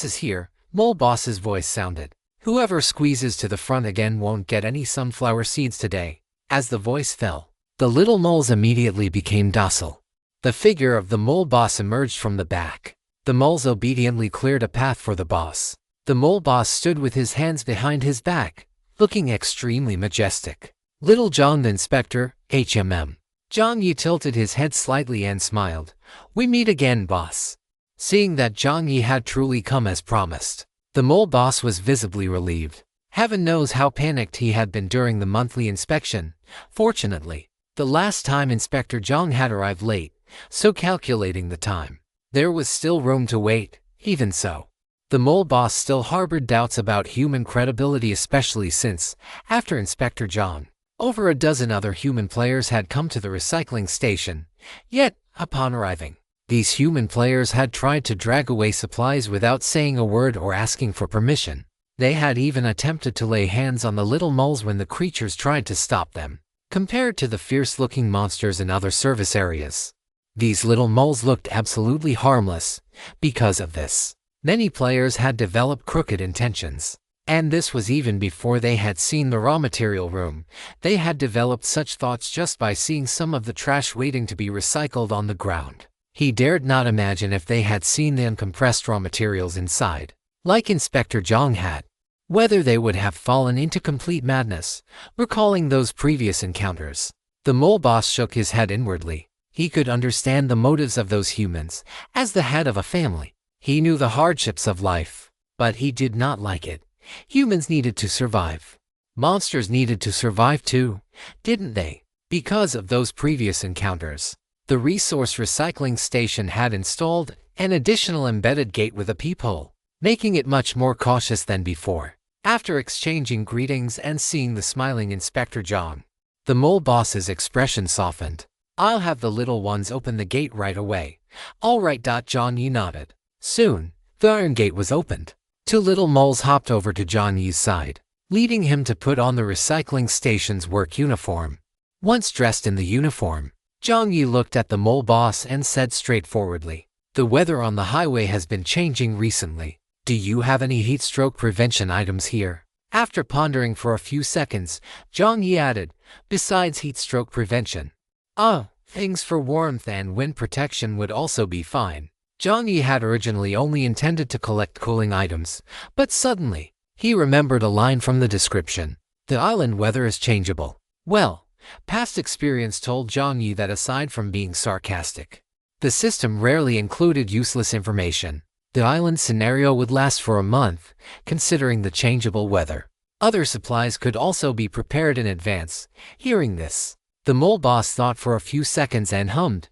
is here," Mole Boss's voice sounded. "Whoever squeezes to the front again won't get any sunflower seeds today." As the voice fell, the little moles immediately became docile. The figure of the mole boss emerged from the back. The moles obediently cleared a path for the boss. The mole boss stood with his hands behind his back, looking extremely majestic. "Little Jiang the inspector, HMM. Jiang Yi tilted his head slightly and smiled. "We meet again, boss." Seeing that Jiang Yi had truly come as promised, the mole boss was visibly relieved. Heaven knows how panicked he had been during the monthly inspection. Fortunately, the last time Inspector Jiang had arrived late, so calculating the time, there was still room to wait. Even so, the mole boss still harbored doubts about human credibility, especially since, after Inspector Jiang, over a dozen other human players had come to the recycling station. Yet, upon arriving, these human players had tried to drag away supplies without saying a word or asking for permission. They had even attempted to lay hands on the little moles when the creatures tried to stop them. Compared to the fierce-looking monsters in other service areas, these little moles looked absolutely harmless. Because of this, many players had developed crooked intentions. And this was even before they had seen the raw material room. They had developed such thoughts just by seeing some of the trash waiting to be recycled on the ground. He dared not imagine if they had seen the uncompressed raw materials inside, like Inspector Jiang had, whether they would have fallen into complete madness, recalling those previous encounters. The mole boss shook his head inwardly. He could understand the motives of those humans. As the head of a family, he knew the hardships of life, but he did not like it. Humans needed to survive. Monsters needed to survive too, didn't they? Because of those previous encounters, the resource recycling station had installed an additional embedded gate with a peephole, making it much more cautious than before. After exchanging greetings and seeing the smiling Inspector Jiang, the mole boss's expression softened. "I'll have the little ones open the gate right away." "All right." Jiang Yi nodded. Soon, the iron gate was opened. Two little moles hopped over to Jiang Yi's side, leading him to put on the recycling station's work uniform. Once dressed in the uniform, Jiang Yi looked at the mole boss and said straightforwardly, "The weather on the highway has been changing recently. Do you have any heat stroke prevention items here?" After pondering for a few seconds, Jiang Yi added, "Besides heat stroke prevention, things for warmth and wind protection would also be fine." Jiang Yi had originally only intended to collect cooling items, but suddenly, he remembered a line from the description. The island weather is changeable. Well, past experience told Jiang Yi that aside from being sarcastic, the system rarely included useless information. The island scenario would last for a month, considering the changeable weather. Other supplies could also be prepared in advance. Hearing this, the mole boss thought for a few seconds and hummed,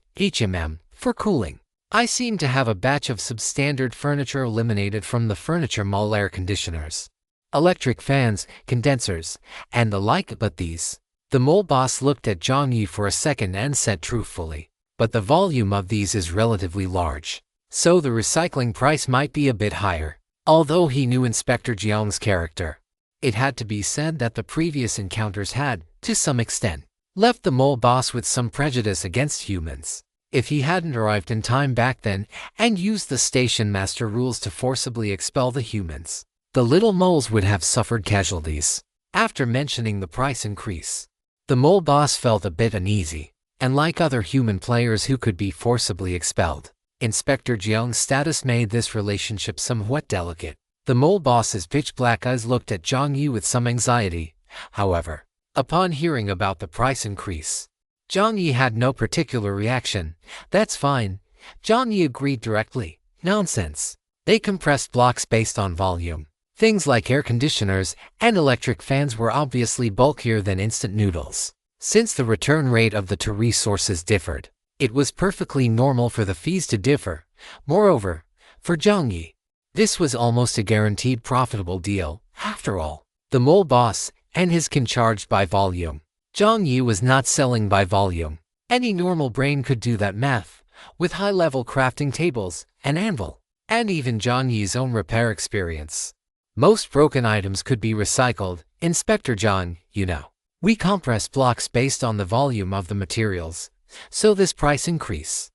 for cooling. I seem to have a batch of substandard furniture eliminated from the furniture mall air conditioners, electric fans, condensers, and the like, but these. The mole boss looked at Jiang Yi for a second and said truthfully, but the volume of these is relatively large, so the recycling price might be a bit higher. Although he knew Inspector Jiang's character, it had to be said that the previous encounters had, to some extent, left the mole boss with some prejudice against humans. If he hadn't arrived in time back then and used the station master rules to forcibly expel the humans, the little moles would have suffered casualties. After mentioning the price increase, the mole boss felt a bit uneasy, and like other human players who could be forcibly expelled, Inspector Jiang's status made this relationship somewhat delicate. The mole boss's pitch-black eyes looked at Jiang Yi with some anxiety. However, upon hearing about the price increase, Jiang Yi had no particular reaction. That's fine, Jiang Yi agreed directly. Nonsense. They compressed blocks based on volume. Things like air conditioners and electric fans were obviously bulkier than instant noodles. Since the return rate of the two resources differed, it was perfectly normal for the fees to differ. Moreover, for Jiang Yi, this was almost a guaranteed profitable deal. After all, the mole boss and his kin charged by volume. Jiang Yi was not selling by volume. Any normal brain could do that math, with high-level crafting tables, an anvil, and even Jiang Yi's own repair experience. Most broken items could be recycled. Inspector Jiang, we compress blocks based on the volume of the materials, so this price increase.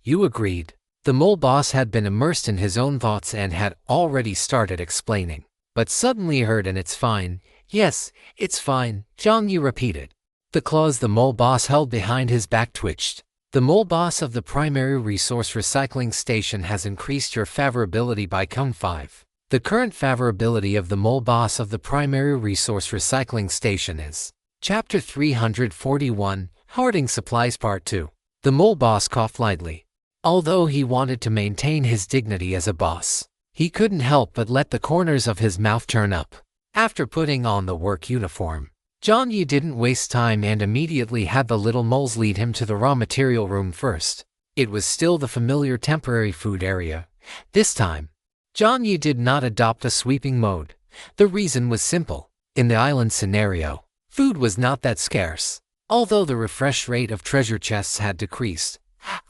You agreed. The mole boss had been immersed in his own thoughts and had already started explaining, but suddenly heard and it's fine. Yes, it's fine, Jiang Yi repeated. The claws the mole boss held behind his back twitched. The mole boss of the primary resource recycling station has increased your favorability by 5. The current favorability of the mole boss of the primary resource recycling station is Chapter 341, Hoarding Supplies Part 2. The mole boss coughed lightly. Although he wanted to maintain his dignity as a boss, he couldn't help but let the corners of his mouth turn up. After putting on the work uniform, Jiang Yi didn't waste time and immediately had the little moles lead him to the raw material room first. It was still the familiar temporary food area. This time, Jiang Yi did not adopt a sweeping mode. The reason was simple. In the island scenario, food was not that scarce, although the refresh rate of treasure chests had decreased.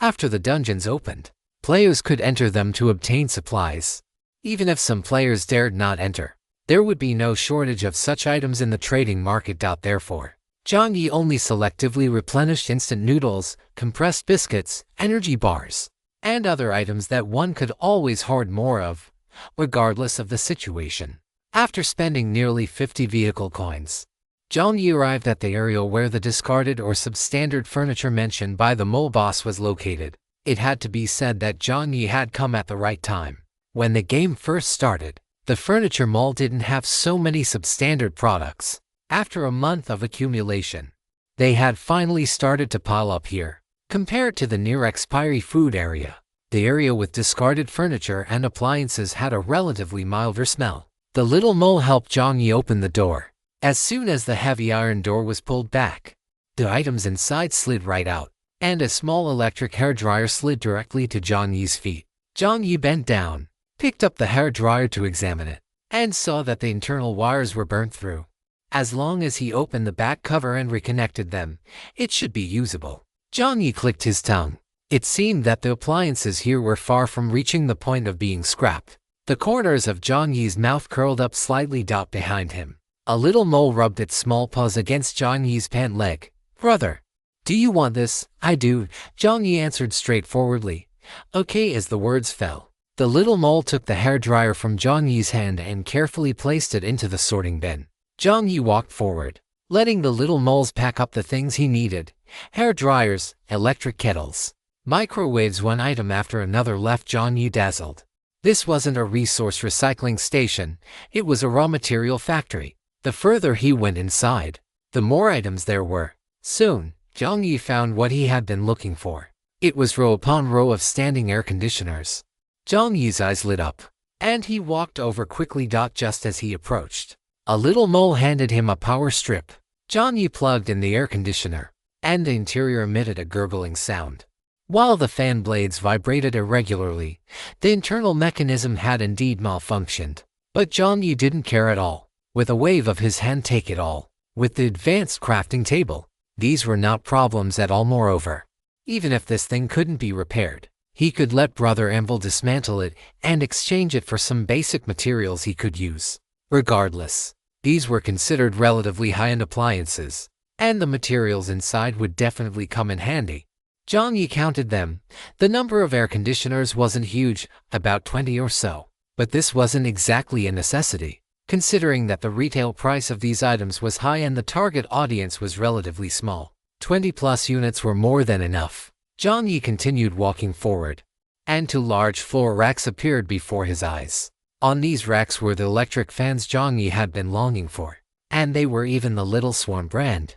After the dungeons opened, players could enter them to obtain supplies. Even if some players dared not enter, there would be no shortage of such items in the trading market. Therefore, Jiang Yi only selectively replenished instant noodles, compressed biscuits, energy bars, and other items that one could always hoard more of, regardless of the situation. After spending nearly 50 vehicle coins, Jiang Yi arrived at the area where the discarded or substandard furniture mentioned by the mole boss was located. It had to be said that Jiang Yi had come at the right time. When the game first started, the furniture mall didn't have so many substandard products. After a month of accumulation, they had finally started to pile up here. Compared to the near-expiry food area, the area with discarded furniture and appliances had a relatively milder smell. The little mole helped Jiang Yi open the door. As soon as the heavy iron door was pulled back, the items inside slid right out, and a small electric hairdryer slid directly to Jiang Yi's feet. Jiang Yi bent down, picked up the hairdryer to examine it, and saw that the internal wires were burnt through. As long as he opened the back cover and reconnected them, it should be usable. Jiang Yi clicked his tongue. It seemed that the appliances here were far from reaching the point of being scrapped. The corners of Jiang Yi's mouth curled up slightly. Behind him, a little mole rubbed its small paws against Jiang Yi's pant leg. Brother, do you want this? I do, Jiang Yi answered straightforwardly. Okay. As the words fell, the little mole took the hairdryer from Jiang Yi's hand and carefully placed it into the sorting bin. Jiang Yi walked forward, letting the little moles pack up the things he needed. Hairdryers, electric kettles, microwaves. One item after another left Jiang Yi dazzled. This wasn't a resource recycling station, it was a raw material factory. The further he went inside, the more items there were. Soon, Jiang Yi found what he had been looking for. It was row upon row of standing air conditioners. Jiang Yi's eyes lit up, and he walked over quickly. Just as he approached, a little mole handed him a power strip. Jiang Yi plugged in the air conditioner, and the interior emitted a gurgling sound. While the fan blades vibrated irregularly, the internal mechanism had indeed malfunctioned. But Jiang Yi didn't care at all. With a wave of his hand, take it all. With the advanced crafting table, these were not problems at all. Moreover, even if this thing couldn't be repaired, he could let Brother Anvil dismantle it and exchange it for some basic materials he could use. Regardless, these were considered relatively high-end appliances, and the materials inside would definitely come in handy. Jiang Yi counted them. The number of air conditioners wasn't huge, about 20 or so. But this wasn't exactly a necessity, considering that the retail price of these items was high and the target audience was relatively small. 20+ units were more than enough. Jiang Yi continued walking forward, and 2 large floor racks appeared before his eyes. On these racks were the electric fans Jiang Yi had been longing for, and they were even the Little Swan brand.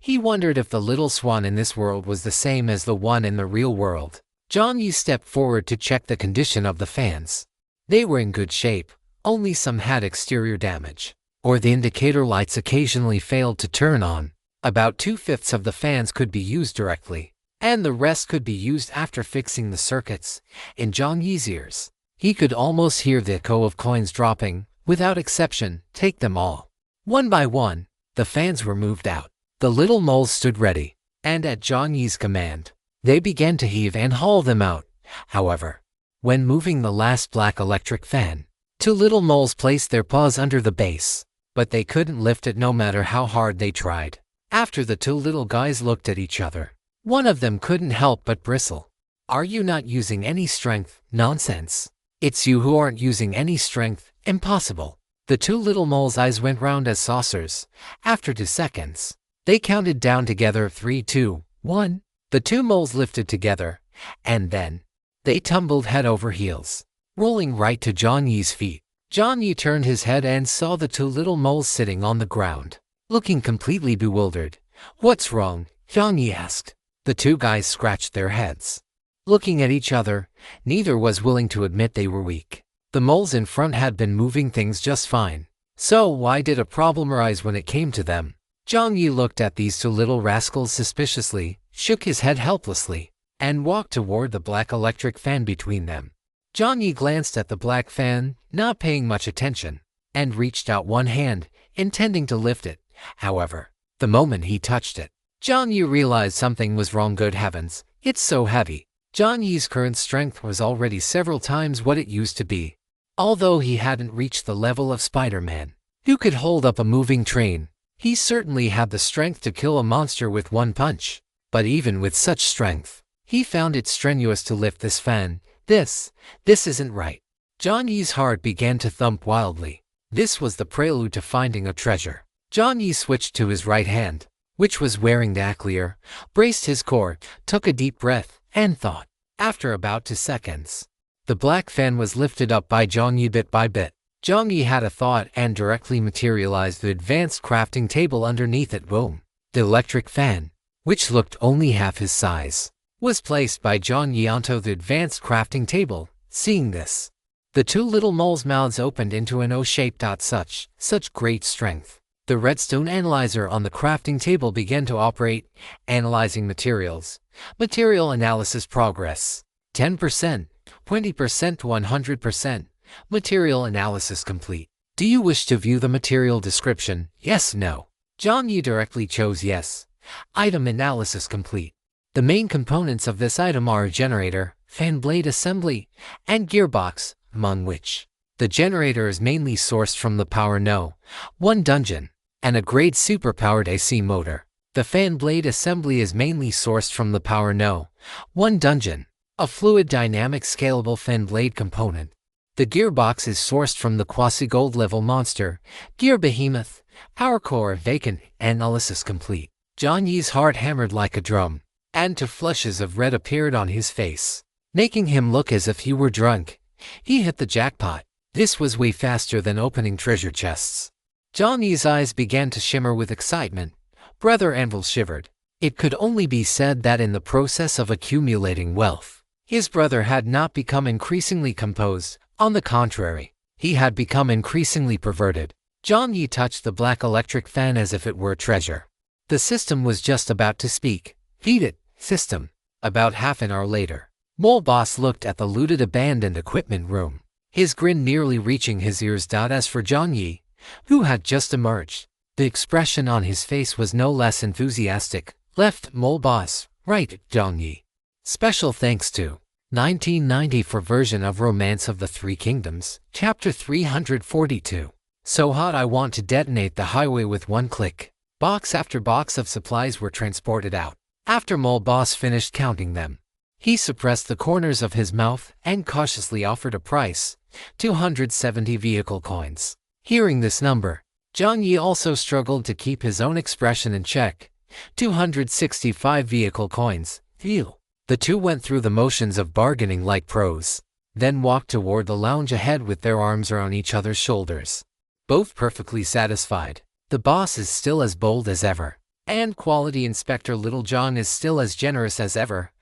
He wondered if the Little Swan in this world was the same as the one in the real world. Jiang Yi stepped forward to check the condition of the fans. They were in good shape, only some had exterior damage, or the indicator lights occasionally failed to turn on. About 2/5 of the fans could be used directly, and the rest could be used after fixing the circuits. In Jiang Yi's ears, he could almost hear the echo of coins dropping. Without exception, take them all. One by one, the fans were moved out. The little moles stood ready, and at Jiang Yi's command, they began to heave and haul them out. However, when moving the last black electric fan, 2 little moles placed their paws under the base, but they couldn't lift it no matter how hard they tried. After the 2 little guys looked at each other, one of them couldn't help but bristle. "Are you not using any strength?" "Nonsense. It's you who aren't using any strength." "Impossible." The 2 little moles' eyes went round as saucers. After 2 seconds, they counted down together, 3, 2, 1. The 2 moles lifted together, and then they tumbled head over heels, rolling right to Jiang Yi's feet. Jiang Yi turned his head and saw the 2 little moles sitting on the ground, looking completely bewildered. "What's wrong?" Jiang Yi asked. The 2 guys scratched their heads, looking at each other. Neither was willing to admit they were weak. The moles in front had been moving things just fine, so why did a problem arise when it came to them? Jiang Yi looked at these 2 little rascals suspiciously, shook his head helplessly, and walked toward the black electric fan between them. Jiang Yi glanced at the black fan, not paying much attention, and reached out one hand, intending to lift it. However, the moment he touched it, Jiang Yi realized something was wrong. Good heavens, it's so heavy. Jiang Yi's current strength was already several times what it used to be. Although he hadn't reached the level of Spider-Man, who could hold up a moving train, he certainly had the strength to kill a monster with one punch. But even with such strength, he found it strenuous to lift this fan. This isn't right. Jiang Yi's heart began to thump wildly. This was the prelude to finding a treasure. Jiang Yi switched to his right hand, which was wearing the Aclier, braced his core, took a deep breath, and thought. After about 2 seconds, the black fan was lifted up by Jiang Yi bit by bit. Jiang Yi had a thought and directly materialized the advanced crafting table underneath it. Boom! The electric fan, which looked only half his size, was placed by Jiang Yi onto the advanced crafting table. Seeing this, the 2 little moles' mouths opened into an O-shape. Such great strength. The redstone analyzer on the crafting table began to operate, analyzing materials. Material analysis progress. 10%, 20%, 100%. Material analysis complete. Do you wish to view the material description? Yes, no. Jiang Yi directly chose yes. Item analysis complete. The main components of this item are a generator, fan blade assembly, and gearbox, among which the generator is mainly sourced from the Power No. 1 dungeon, and a grade superpowered AC motor. The fan blade assembly is mainly sourced from the Power No. 1 dungeon, a fluid dynamic scalable fan blade component. The gearbox is sourced from the quasi-gold level monster, Gear Behemoth, Power Core vacant, analysis complete. Jiang Yi's heart hammered like a drum, and 2 flushes of red appeared on his face, making him look as if he were drunk. He hit the jackpot. This was way faster than opening treasure chests. Jiang Yi's eyes began to shimmer with excitement. Brother Anvil shivered. It could only be said that in the process of accumulating wealth, his brother had not become increasingly composed. On the contrary, he had become increasingly perverted. Jiang Yi touched the black electric fan as if it were a treasure. The system was just about to speak. "Feed it, system." About half an hour later, Mole Boss looked at the looted abandoned equipment room, his grin nearly reaching his ears. As for Jiang Yi, who had just emerged, the expression on his face was no less enthusiastic. "Left, Mole Boss. Right, Jiang Yi. Special thanks to 1990 for version of Romance of the Three Kingdoms, Chapter 342. So hot I want to detonate the highway with one click." Box after box of supplies were transported out. After Mole Boss finished counting them, he suppressed the corners of his mouth and cautiously offered a price, 270 vehicle coins. Hearing this number, Jiang Yi also struggled to keep his own expression in check. 265 vehicle coins. Phew. The two went through the motions of bargaining like pros, then walked toward the lounge ahead with their arms around each other's shoulders. Both perfectly satisfied. The boss is still as bold as ever, and Quality Inspector Little John is still as generous as ever.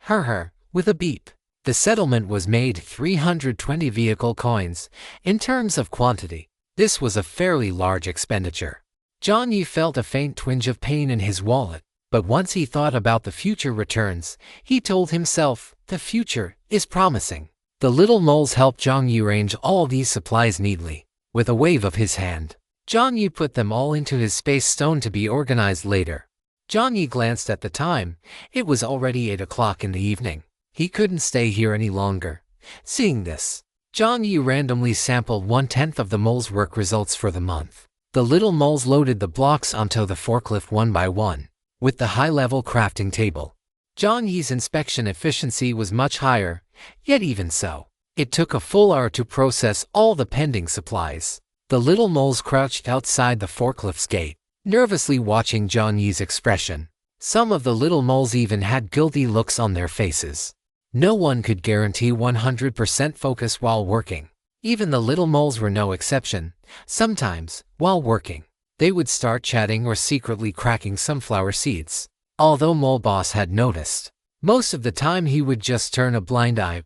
With a beep, the settlement was made. 320 vehicle coins. In terms of quantity, this was a fairly large expenditure. Jiang Yi felt a faint twinge of pain in his wallet, but once he thought about the future returns, he told himself, the future is promising. The little moles helped Jiang Yi arrange all these supplies neatly. With a wave of his hand, Jiang Yi put them all into his space stone to be organized later. Jiang Yi glanced at the time. It was already 8 o'clock in the evening. He couldn't stay here any longer. Seeing this, Jiang Yi randomly sampled 1/10 of the mole's work results for the month. The little moles loaded the blocks onto the forklift one by one. With the high-level crafting table, Jiang Yi's inspection efficiency was much higher, yet even so, it took a full hour to process all the pending supplies. The little moles crouched outside the forklift's gate, nervously watching Jiang Yi's expression. Some of the little moles even had guilty looks on their faces. No one could guarantee 100% focus while working. Even the little moles were no exception. Sometimes, while working, they would start chatting or secretly cracking sunflower seeds. Although Mole Boss had noticed, most of the time he would just turn a blind eye,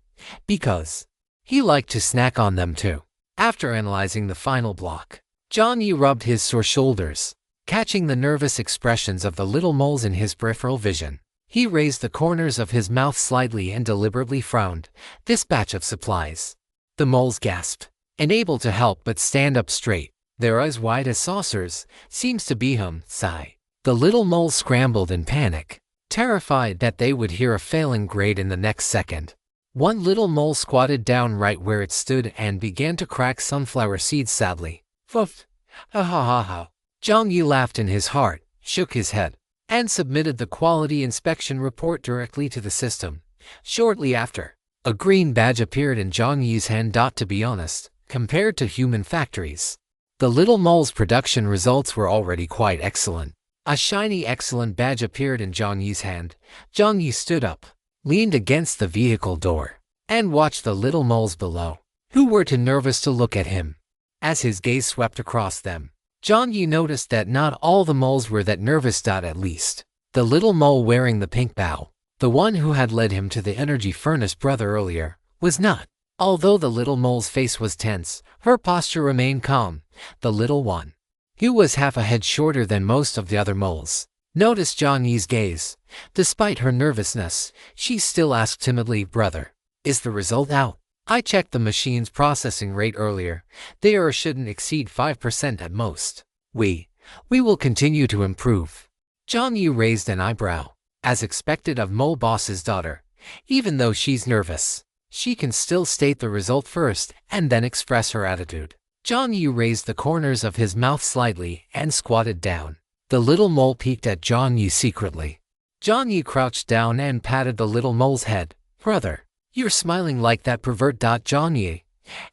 because he liked to snack on them too. After analyzing the final block, Jiang Yi rubbed his sore shoulders, catching the nervous expressions of the little moles in his peripheral vision. He raised the corners of his mouth slightly and deliberately frowned. This batch of supplies. The moles gasped, unable to help but stand up straight, their eyes wide as saucers. Seems to be sigh. The little moles scrambled in panic, terrified that they would hear a failing grade in the next second. One little mole squatted down right where it stood and began to crack sunflower seeds sadly. Fuff. Ha ha ha ha. Jiang Yi laughed in his heart, shook his head, and submitted the quality inspection report directly to the system. Shortly after, a green badge appeared in Jiang Yi's hand. To be honest, compared to human factories, the little mole's production results were already quite excellent. A shiny excellent badge appeared in Jiang Yi's hand. Jiang Yi stood up, leaned against the vehicle door, and watched the little moles below, who were too nervous to look at him. As his gaze swept across them, Jiang Yi noticed that not all the moles were that nervous. At least, the little mole wearing the pink bow, the one who had led him to the energy furnace brother earlier, was not. Although the little mole's face was tense, her posture remained calm. The little one, who was half a head shorter than most of the other moles, noticed Jiang Yi's gaze. Despite her nervousness, she still asked timidly, "Brother, is the result out? I checked the machine's processing rate earlier. They shouldn't exceed 5% at most. We will continue to improve." Jiang Yi raised an eyebrow. As expected of Mole Boss's daughter, even though she's nervous, she can still state the result first and then express her attitude. Jiang Yi raised the corners of his mouth slightly and squatted down. The little mole peeked at Jiang Yi secretly. Jiang Yi crouched down and patted the little mole's head. "Brother, you're smiling like that pervert." Jiang Yi,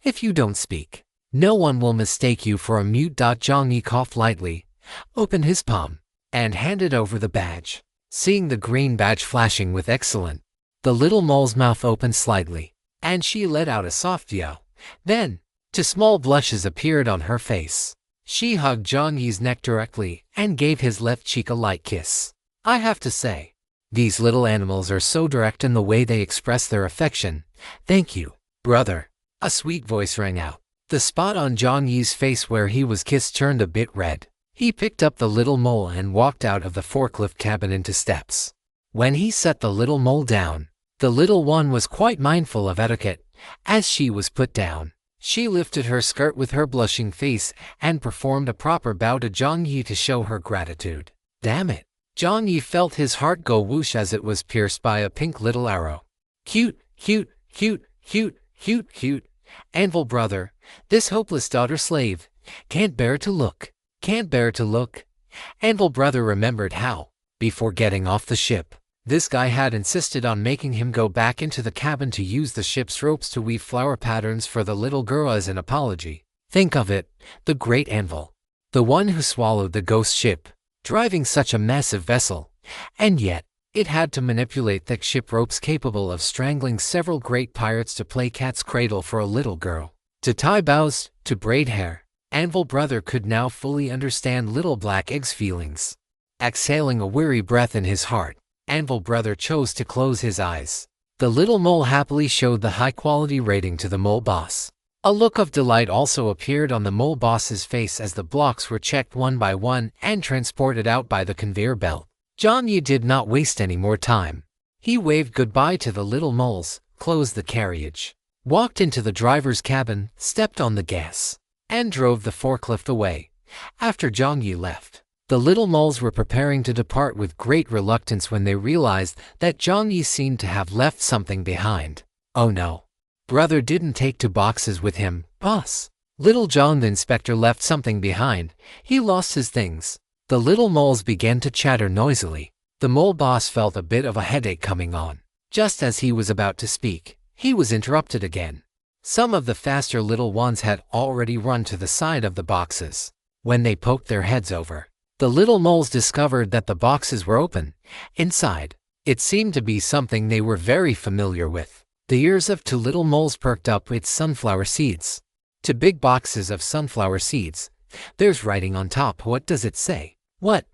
if you don't speak, no one will mistake you for a mute. Jiang Yi coughed lightly, opened his palm, and handed over the badge. Seeing the green badge flashing with excellent, the little mole's mouth opened slightly, and she let out a soft yell. Then, two small blushes appeared on her face. She hugged Jiang Yi's neck directly and gave his left cheek a light kiss. I have to say, these little animals are so direct in the way they express their affection. Thank you, brother. A sweet voice rang out. The spot on Jiang Yi's face where he was kissed turned a bit red. He picked up the little mole and walked out of the forklift cabin into steps. When he set the little mole down, the little one was quite mindful of etiquette. As she was put down, she lifted her skirt with her blushing face and performed a proper bow to Jiang Yi to show her gratitude. Damn it! Jiang Yi felt his heart go whoosh as it was pierced by a pink little arrow. Cute, cute, cute, cute, cute, cute. Anvil brother, this hopeless daughter slave, can't bear to look, can't bear to look. Anvil brother remembered how, before getting off the ship, this guy had insisted on making him go back into the cabin to use the ship's ropes to weave flower patterns for the little girl as an apology. Think of it, the great Anvil, the one who swallowed the ghost ship, driving such a massive vessel, and yet, it had to manipulate thick ship ropes capable of strangling several great pirates to play cat's cradle for a little girl, to tie bows, to braid hair. Anvil brother could now fully understand little black egg's feelings. Exhaling a weary breath in his heart, Anvil brother chose to close his eyes. The little mole happily showed the high-quality rating to the mole boss. A look of delight also appeared on the mole boss's face as the blocks were checked one by one and transported out by the conveyor belt. Jiang Yi did not waste any more time. He waved goodbye to the little moles, closed the carriage, walked into the driver's cabin, stepped on the gas, and drove the forklift away. After Jiang Yi left, the little moles were preparing to depart with great reluctance when they realized that Jiang Yi seemed to have left something behind. Oh no. Brother didn't take 2 boxes with him, boss. Little John the inspector left something behind. He lost his things. The little moles began to chatter noisily. The mole boss felt a bit of a headache coming on. Just as he was about to speak, he was interrupted again. Some of the faster little ones had already run to the side of the boxes. When they poked their heads over, the little moles discovered that the boxes were open. Inside, it seemed to be something they were very familiar with. The ears of 2 little moles perked up with sunflower seeds. 2 big boxes of sunflower seeds. There's writing on top. What does it say? What?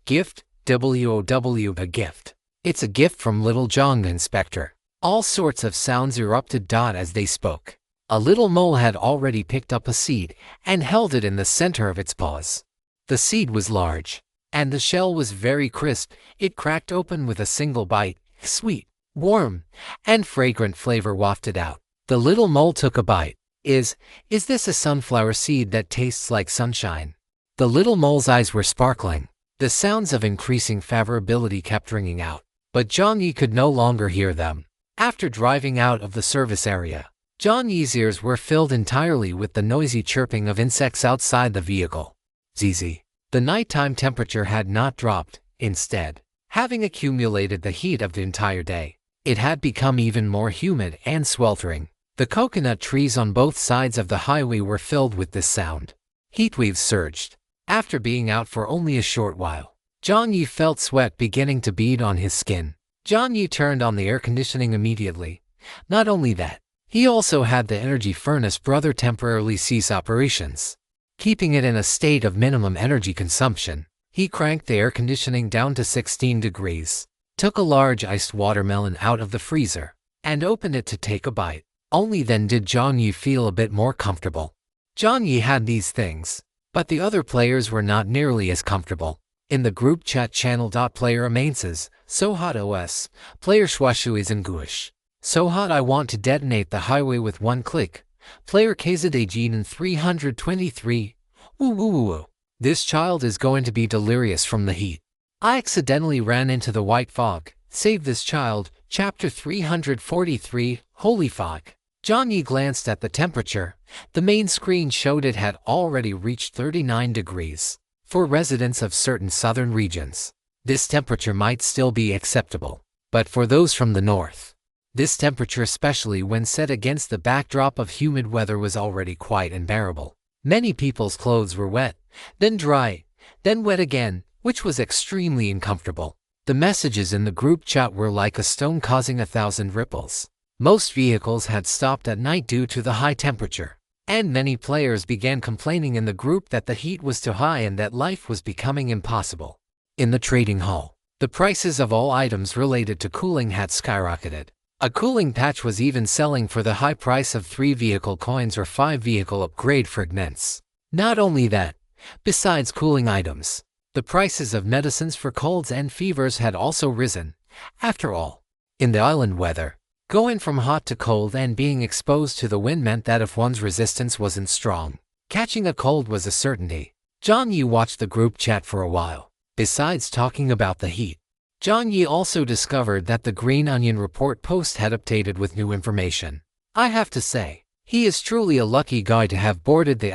Gift? WOW, a gift. It's a gift from little John the inspector. All sorts of sounds erupted as they spoke. A little mole had already picked up a seed and held it in the center of its paws. The seed was large, and the shell was very crisp. It cracked open with a single bite. Sweet, warm, and fragrant flavor wafted out. The little mole took a bite. Is this a sunflower seed that tastes like sunshine? The little mole's eyes were sparkling. The sounds of increasing favorability kept ringing out, but Jiang Yi could no longer hear them. After driving out of the service area, Jiang Yi's ears were filled entirely with the noisy chirping of insects outside the vehicle. ZZ. The nighttime temperature had not dropped. Instead, having accumulated the heat of the entire day, it had become even more humid and sweltering. The coconut trees on both sides of the highway were filled with this sound. Heat waves surged. After being out for only a short while, Jiang Yi felt sweat beginning to bead on his skin. Jiang Yi turned on the air conditioning immediately. Not only that, he also had the energy furnace brother temporarily cease operations, keeping it in a state of minimum energy consumption. He cranked the air conditioning down to 16 degrees, took a large iced watermelon out of the freezer, and opened it to take a bite. Only then did Jiang Yi feel a bit more comfortable. Jiang Yi had these things, but the other players were not nearly as comfortable. In the group chat channel, player Amances, so hot OS, player Shwashuis and Guish. So hot I want to detonate the highway with one click. Player Kazadejin 323. Woo woo woo woo. This child is going to be delirious from the heat. I accidentally ran into the white fog. Save this child. Chapter 343, Holy Fog. Jiang Yi glanced at the temperature. The main screen showed it had already reached 39 degrees. For residents of certain southern regions, this temperature might still be acceptable. But for those from the north, this temperature, especially when set against the backdrop of humid weather, was already quite unbearable. Many people's clothes were wet, then dry, then wet again, which was extremely uncomfortable. The messages in the group chat were like a stone causing 1,000 ripples. Most vehicles had stopped at night due to the high temperature. And many players began complaining in the group that the heat was too high and that life was becoming impossible. In the trading hall, the prices of all items related to cooling had skyrocketed. A cooling patch was even selling for the high price of 3 vehicle coins or 5 vehicle upgrade fragments. Not only that, besides cooling items, the prices of medicines for colds and fevers had also risen. After all, in the island weather, going from hot to cold and being exposed to the wind meant that if one's resistance wasn't strong, catching a cold was a certainty. Jiang Yi watched the group chat for a while. Besides talking about the heat, Jiang Yi also discovered that the Green Onion report post had updated with new information. I have to say, he is truly a lucky guy to have boarded the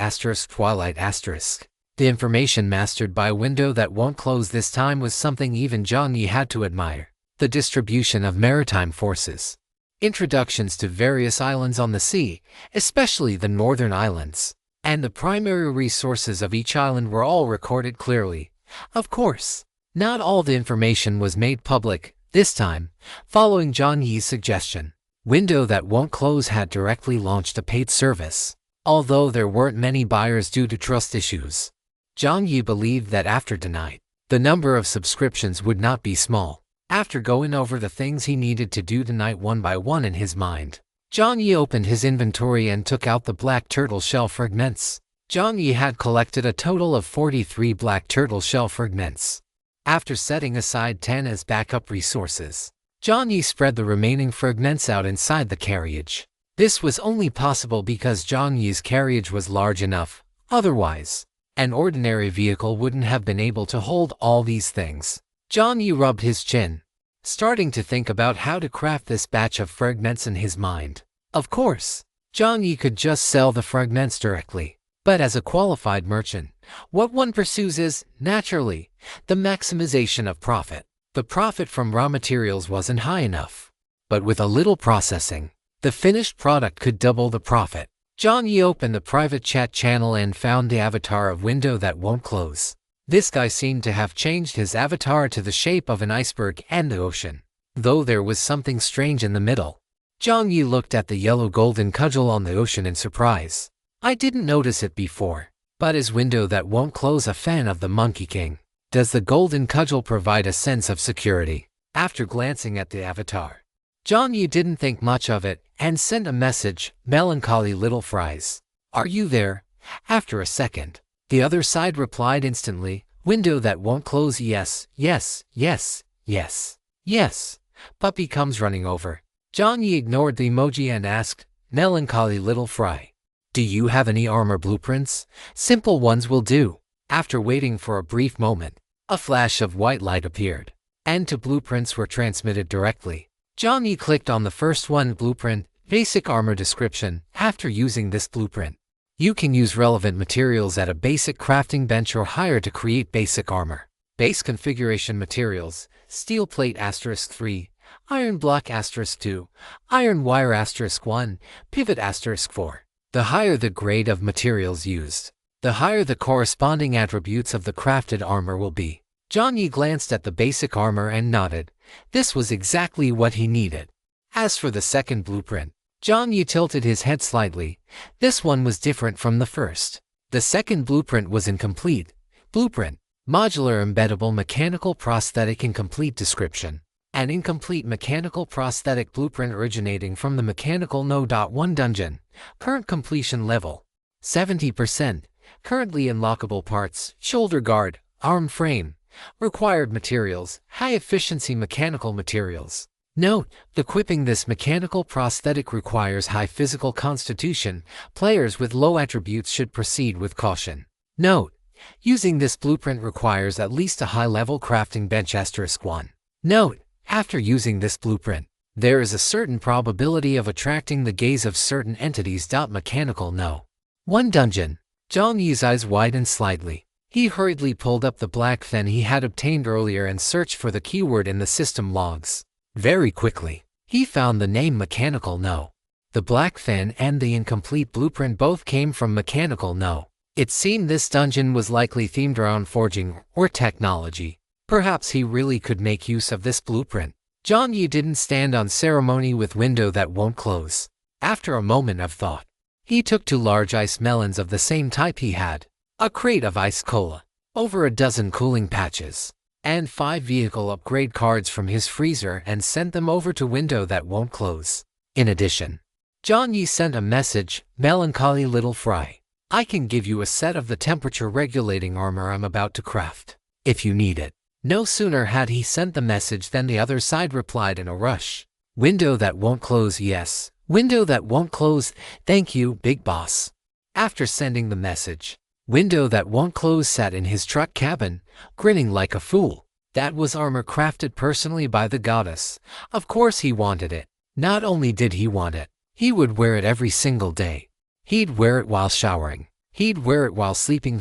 Twilight *. The information mastered by a window that won't close this time was something even Jiang Yi had to admire. The distribution of maritime forces. Introductions to various islands on the sea, especially the northern islands, and the primary resources of each island were all recorded clearly. Of course, not all the information was made public. This time, following Jiang Yi's suggestion, Window That Won't Close had directly launched a paid service. Although there weren't many buyers due to trust issues, Jiang Yi believed that after tonight, the number of subscriptions would not be small. After going over the things he needed to do tonight one by one in his mind, Jiang Yi opened his inventory and took out the black turtle shell fragments. Jiang Yi had collected a total of 43 black turtle shell fragments. After setting aside 10 as backup resources, Jiang Yi spread the remaining fragments out inside the carriage. This was only possible because Jiang Yi's carriage was large enough. Otherwise, an ordinary vehicle wouldn't have been able to hold all these things. Jiang Yi rubbed his chin, starting to think about how to craft this batch of fragments in his mind. Of course, Jiang Yi could just sell the fragments directly. But as a qualified merchant, what one pursues is, naturally, the maximization of profit. The profit from raw materials wasn't high enough. But with a little processing, the finished product could double the profit. Jiang Yi opened the private chat channel and found the avatar of Window That Won't Close. This guy seemed to have changed his avatar to the shape of an iceberg and the ocean, though there was something strange in the middle. Jiang Yi looked at the yellow golden cudgel on the ocean in surprise. I didn't notice it before, but is Window That Won't Close a fan of the Monkey King? Does the golden cudgel provide a sense of security? After glancing at the avatar, Jiang Yi didn't think much of it and sent a message, melancholy little fries. Are you there? After a second, the other side replied instantly, Window That Won't Close, yes, yes, yes, yes, yes. Puppy comes running over. Jiang Yi ignored the emoji and asked, melancholy little fry, do you have any armor blueprints? Simple ones will do. After waiting for a brief moment, a flash of white light appeared, and 2 blueprints were transmitted directly. Jiang Yi clicked on the first one, blueprint, basic armor description. After using this blueprint, you can use relevant materials at a basic crafting bench or higher to create basic armor. Base configuration materials, steel plate *3, iron block *2, iron wire *1, pivot *4. The higher the grade of materials used, the higher the corresponding attributes of the crafted armor will be. Jiang Yi glanced at the basic armor and nodded. This was exactly what he needed. As for the second blueprint, Jiang Yi tilted his head slightly. This one was different from the first. The second blueprint was incomplete. Blueprint, modular embeddable mechanical prosthetic incomplete description. An incomplete mechanical prosthetic blueprint originating from the Mechanical No. 1 dungeon. Current completion level, 70%. Currently unlockable parts, shoulder guard, arm frame. Required materials, high-efficiency mechanical materials. Note, equipping this mechanical prosthetic requires high physical constitution. Players with low attributes should proceed with caution. Note, using this blueprint requires at least a high-level crafting bench *1. Note, after using this blueprint, there is a certain probability of attracting the gaze of certain entities. Mechanical No. 1 dungeon. Jiang Yi's eyes widened slightly. He hurriedly pulled up the black fen he had obtained earlier and searched for the keyword in the system logs. Very quickly, he found the name Mechanical No. The black fen and the incomplete blueprint both came from Mechanical No. It seemed this dungeon was likely themed around forging or technology. Perhaps he really could make use of this blueprint. Jiang Yi didn't stand on ceremony with Window That Won't Close. After a moment of thought, He took 2 large ice melons of the same type he had, a crate of ice cola, over a dozen cooling patches, and 5 vehicle upgrade cards from his freezer and sent them over to window that won't close. In addition, Jiang Yi sent a message, "Melancholy little fry. I can give you a set of the temperature regulating armor I'm about to craft, if you need it." No sooner had he sent the message than the other side replied in a rush, "Window that won't close, yes. Window that won't close, thank you, big boss." After sending the message, Window that won't close sat in his truck cabin, grinning like a fool. That was armor crafted personally by the goddess. Of course he wanted it. Not only did he want it, he would wear it every single day. He'd wear it while showering. He'd wear it while sleeping.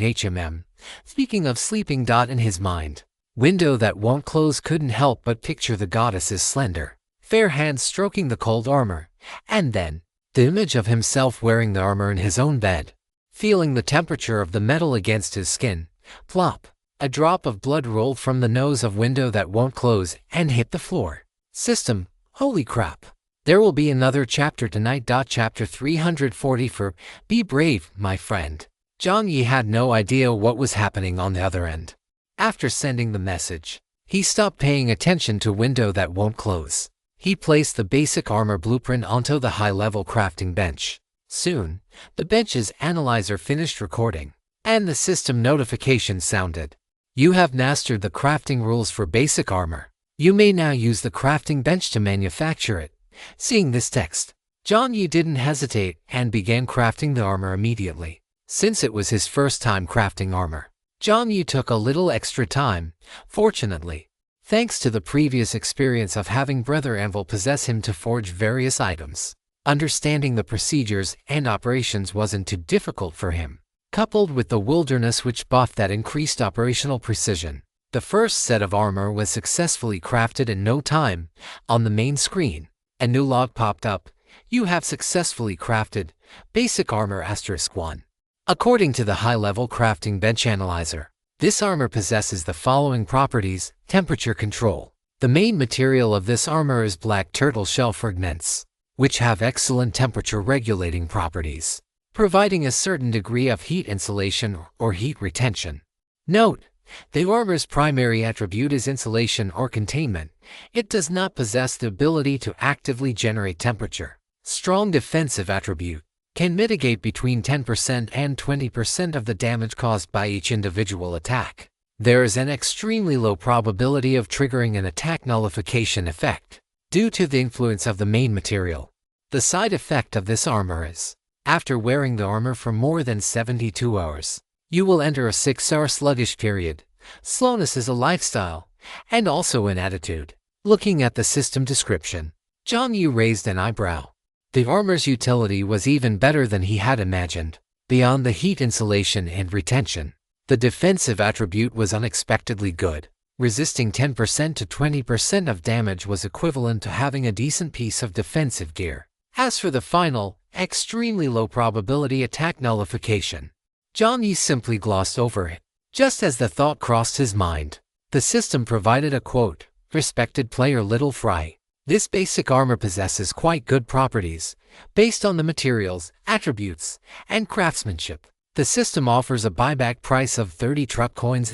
Speaking of sleeping, in his mind, Window that won't close couldn't help but picture the goddess's slender, fair hands stroking the cold armor, and then the image of himself wearing the armor in his own bed, feeling the temperature of the metal against his skin. Plop! A drop of blood rolled from the nose of Window that won't close and hit the floor. System, holy crap. There will be another chapter tonight. Chapter 344, Be Brave, My Friend. Jiang Yi had no idea what was happening on the other end. After sending the message, he stopped paying attention to Window that won't close. He placed the basic armor blueprint onto the high-level crafting bench. Soon, the bench's analyzer finished recording, and the system notification sounded. You have mastered the crafting rules for basic armor. You may now use the crafting bench to manufacture it. Seeing this text, Jiang Yi didn't hesitate and began crafting the armor immediately. Since it was his first time crafting armor, Jiang Yi took a little extra time. Fortunately, thanks to the previous experience of having Brother Anvil possess him to forge various items, understanding the procedures and operations wasn't too difficult for him. Coupled with the wilderness witch buff that increased operational precision, the first set of armor was successfully crafted in no time. On the main screen, a new log popped up. You have successfully crafted basic armor *1. According to the high-level crafting bench analyzer, this armor possesses the following properties. Temperature control. The main material of this armor is black turtle shell fragments, which have excellent temperature regulating properties, providing a certain degree of heat insulation or heat retention. Note: the armor's primary attribute is insulation or containment. It does not possess the ability to actively generate temperature. Strong defensive attribute. Can mitigate between 10% and 20% of the damage caused by each individual attack. There is an extremely low probability of triggering an attack nullification effect, due to the influence of the main material. The side effect of this armor is, after wearing the armor for more than 72 hours, you will enter a 6-hour sluggish period. Slowness is a lifestyle, and also an attitude. Looking at the system description, Jiang Yi raised an eyebrow. The armor's utility was even better than he had imagined. Beyond the heat insulation and retention, the defensive attribute was unexpectedly good. Resisting 10% to 20% of damage was equivalent to having a decent piece of defensive gear. As for the final, extremely low probability attack nullification, Jiang Yi simply glossed over it. Just as the thought crossed his mind, the system provided a quote, "Respected player Little Fry. This basic armor possesses quite good properties, based on the materials, attributes, and craftsmanship. The system offers a buyback price of 30 truck coins.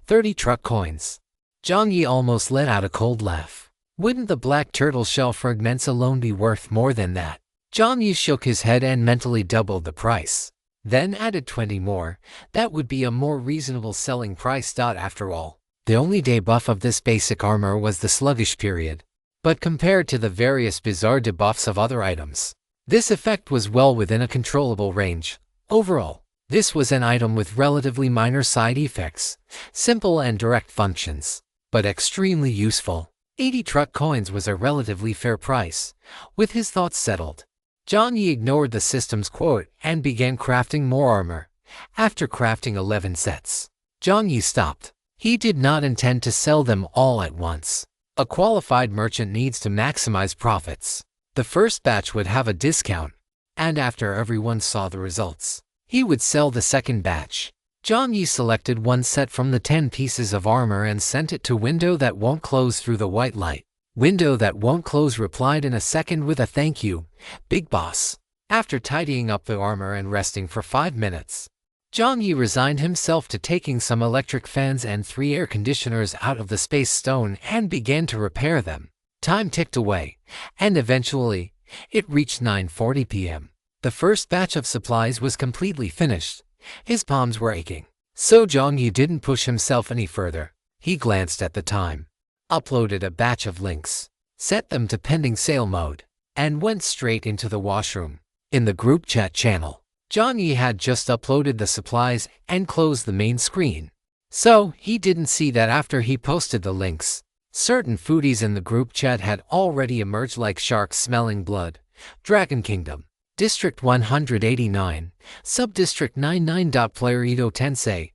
30 truck coins." Jiang Yi almost let out a cold laugh. Wouldn't the black turtle shell fragments alone be worth more than that? Jiang Yi shook his head and mentally doubled the price, then added 20 more. That would be a more reasonable selling price. After all, the only debuff of this basic armor was the sluggish period. But compared to the various bizarre debuffs of other items, this effect was well within a controllable range. Overall, this was an item with relatively minor side effects, simple and direct functions, but extremely useful. 80 truck coins was a relatively fair price. With his thoughts settled, Jiang Yi ignored the system's quote and began crafting more armor. After crafting 11 sets, Jiang Yi stopped. He did not intend to sell them all at once. A qualified merchant needs to maximize profits. The first batch would have a discount, and after everyone saw the results, he would sell the second batch. Jiang Yi selected one set from the 10 pieces of armor and sent it to Window that won't close through the white light. Window that won't close replied in a second with a "Thank you, big boss." After tidying up the armor and resting for 5 minutes, Jiang Yi resigned himself to taking some electric fans and 3 air conditioners out of the space stone and began to repair them. Time ticked away, and eventually, it reached 9:40 p.m. The first batch of supplies was completely finished. His palms were aching. So Jiang Yi didn't push himself any further. He glanced at the time, uploaded a batch of links, set them to pending sale mode, and went straight into the washroom. In the group chat channel, Jiang Yi had just uploaded the supplies and closed the main screen. So he didn't see that after he posted the links, certain foodies in the group chat had already emerged like sharks smelling blood. Dragon Kingdom, District 189, Subdistrict 99. Player Ito Tensei,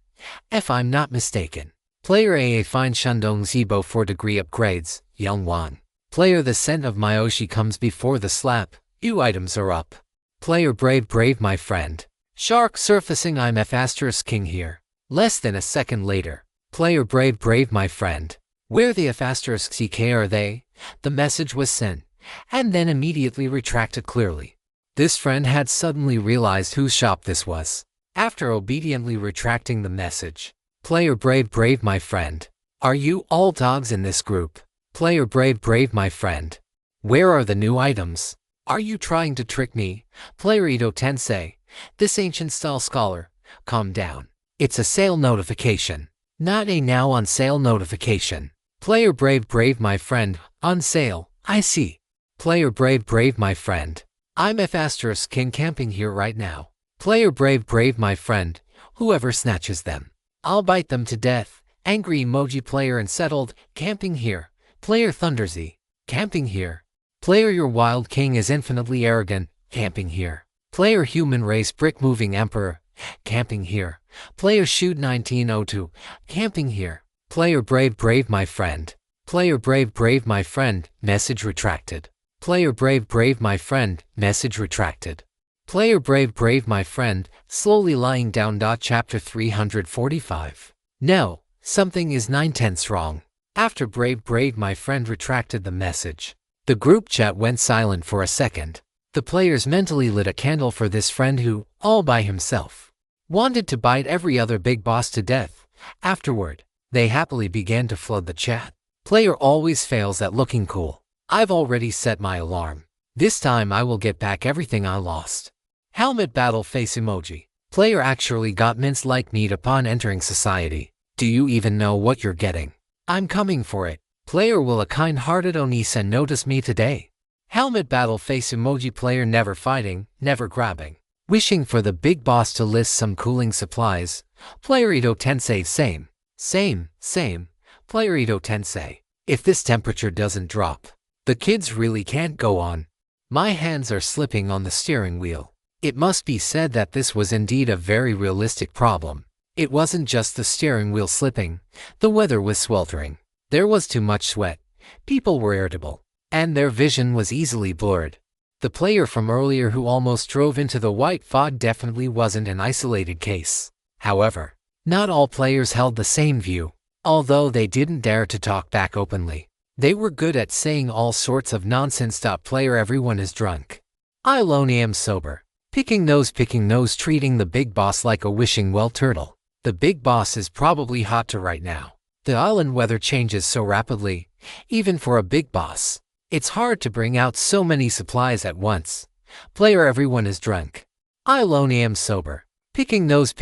if I'm not mistaken. Player AA Fine Shandong Zibo 4 degree upgrades, Youngwan. Player The Scent of Myoshi comes before the slap, you items are up. Player Brave my friend. Shark surfacing I'm F** king here. Less than a second later. Player Brave my friend. Where the F** ck are they? The message was sent, and then immediately retracted clearly. This friend had suddenly realized whose shop this was. After obediently retracting the message. Player Brave my friend. Are you all dogs in this group? Player Brave my friend. Where are the new items? Are you trying to trick me? Player Ito Tensei, this ancient style scholar, calm down. It's a sale notification, not a now on sale notification. Player Brave my friend, on sale, I see. Player Brave my friend. I'm F** king camping here right now. Player Brave my friend, whoever snatches them, I'll bite them to death. Angry emoji. Player Unsettled, camping here. Player Thunderzy, camping here. Player Your Wild King is infinitely arrogant, camping here. Player Human Race Brick Moving Emperor, camping here. Player Shoot 1902, camping here. Player Brave my friend. Player Brave my friend, message retracted. Player Brave my friend, message retracted. Player Brave my friend, slowly lying down. Chapter 345. No, something is 9/10 wrong. After Brave my friend retracted the message, the group chat went silent for a second. The players mentally lit a candle for this friend who, all by himself, wanted to bite every other big boss to death. Afterward, they happily began to flood the chat. Player always fails at looking cool. I've already set my alarm. This time I will get back everything I lost. Helmet battle face emoji. Player actually got minced like meat upon entering society. Do you even know what you're getting? I'm coming for it. Player will a kind-hearted Onisen notice me today? Helmet battle face emoji. Player never fighting, never grabbing. Wishing for the big boss to list some cooling supplies. Player Ito Tensei same. Player Ito Tensei. If this temperature doesn't drop, the kids really can't go on. My hands are slipping on the steering wheel. It must be said that this was indeed a very realistic problem. It wasn't just the steering wheel slipping, the weather was sweltering. There was too much sweat, people were irritable, and their vision was easily blurred. The player from earlier who almost drove into the white fog definitely wasn't an isolated case. However, not all players held the same view. Although they didn't dare to talk back openly, they were good at saying all sorts of nonsense. Player everyone is drunk. I alone am sober. Picking nose, treating the big boss like a wishing well turtle. The big boss is probably hot to right now. The island weather changes so rapidly, even for a big boss. It's hard to bring out so many supplies at once. Player everyone is drunk. I alone am sober. Picking nose,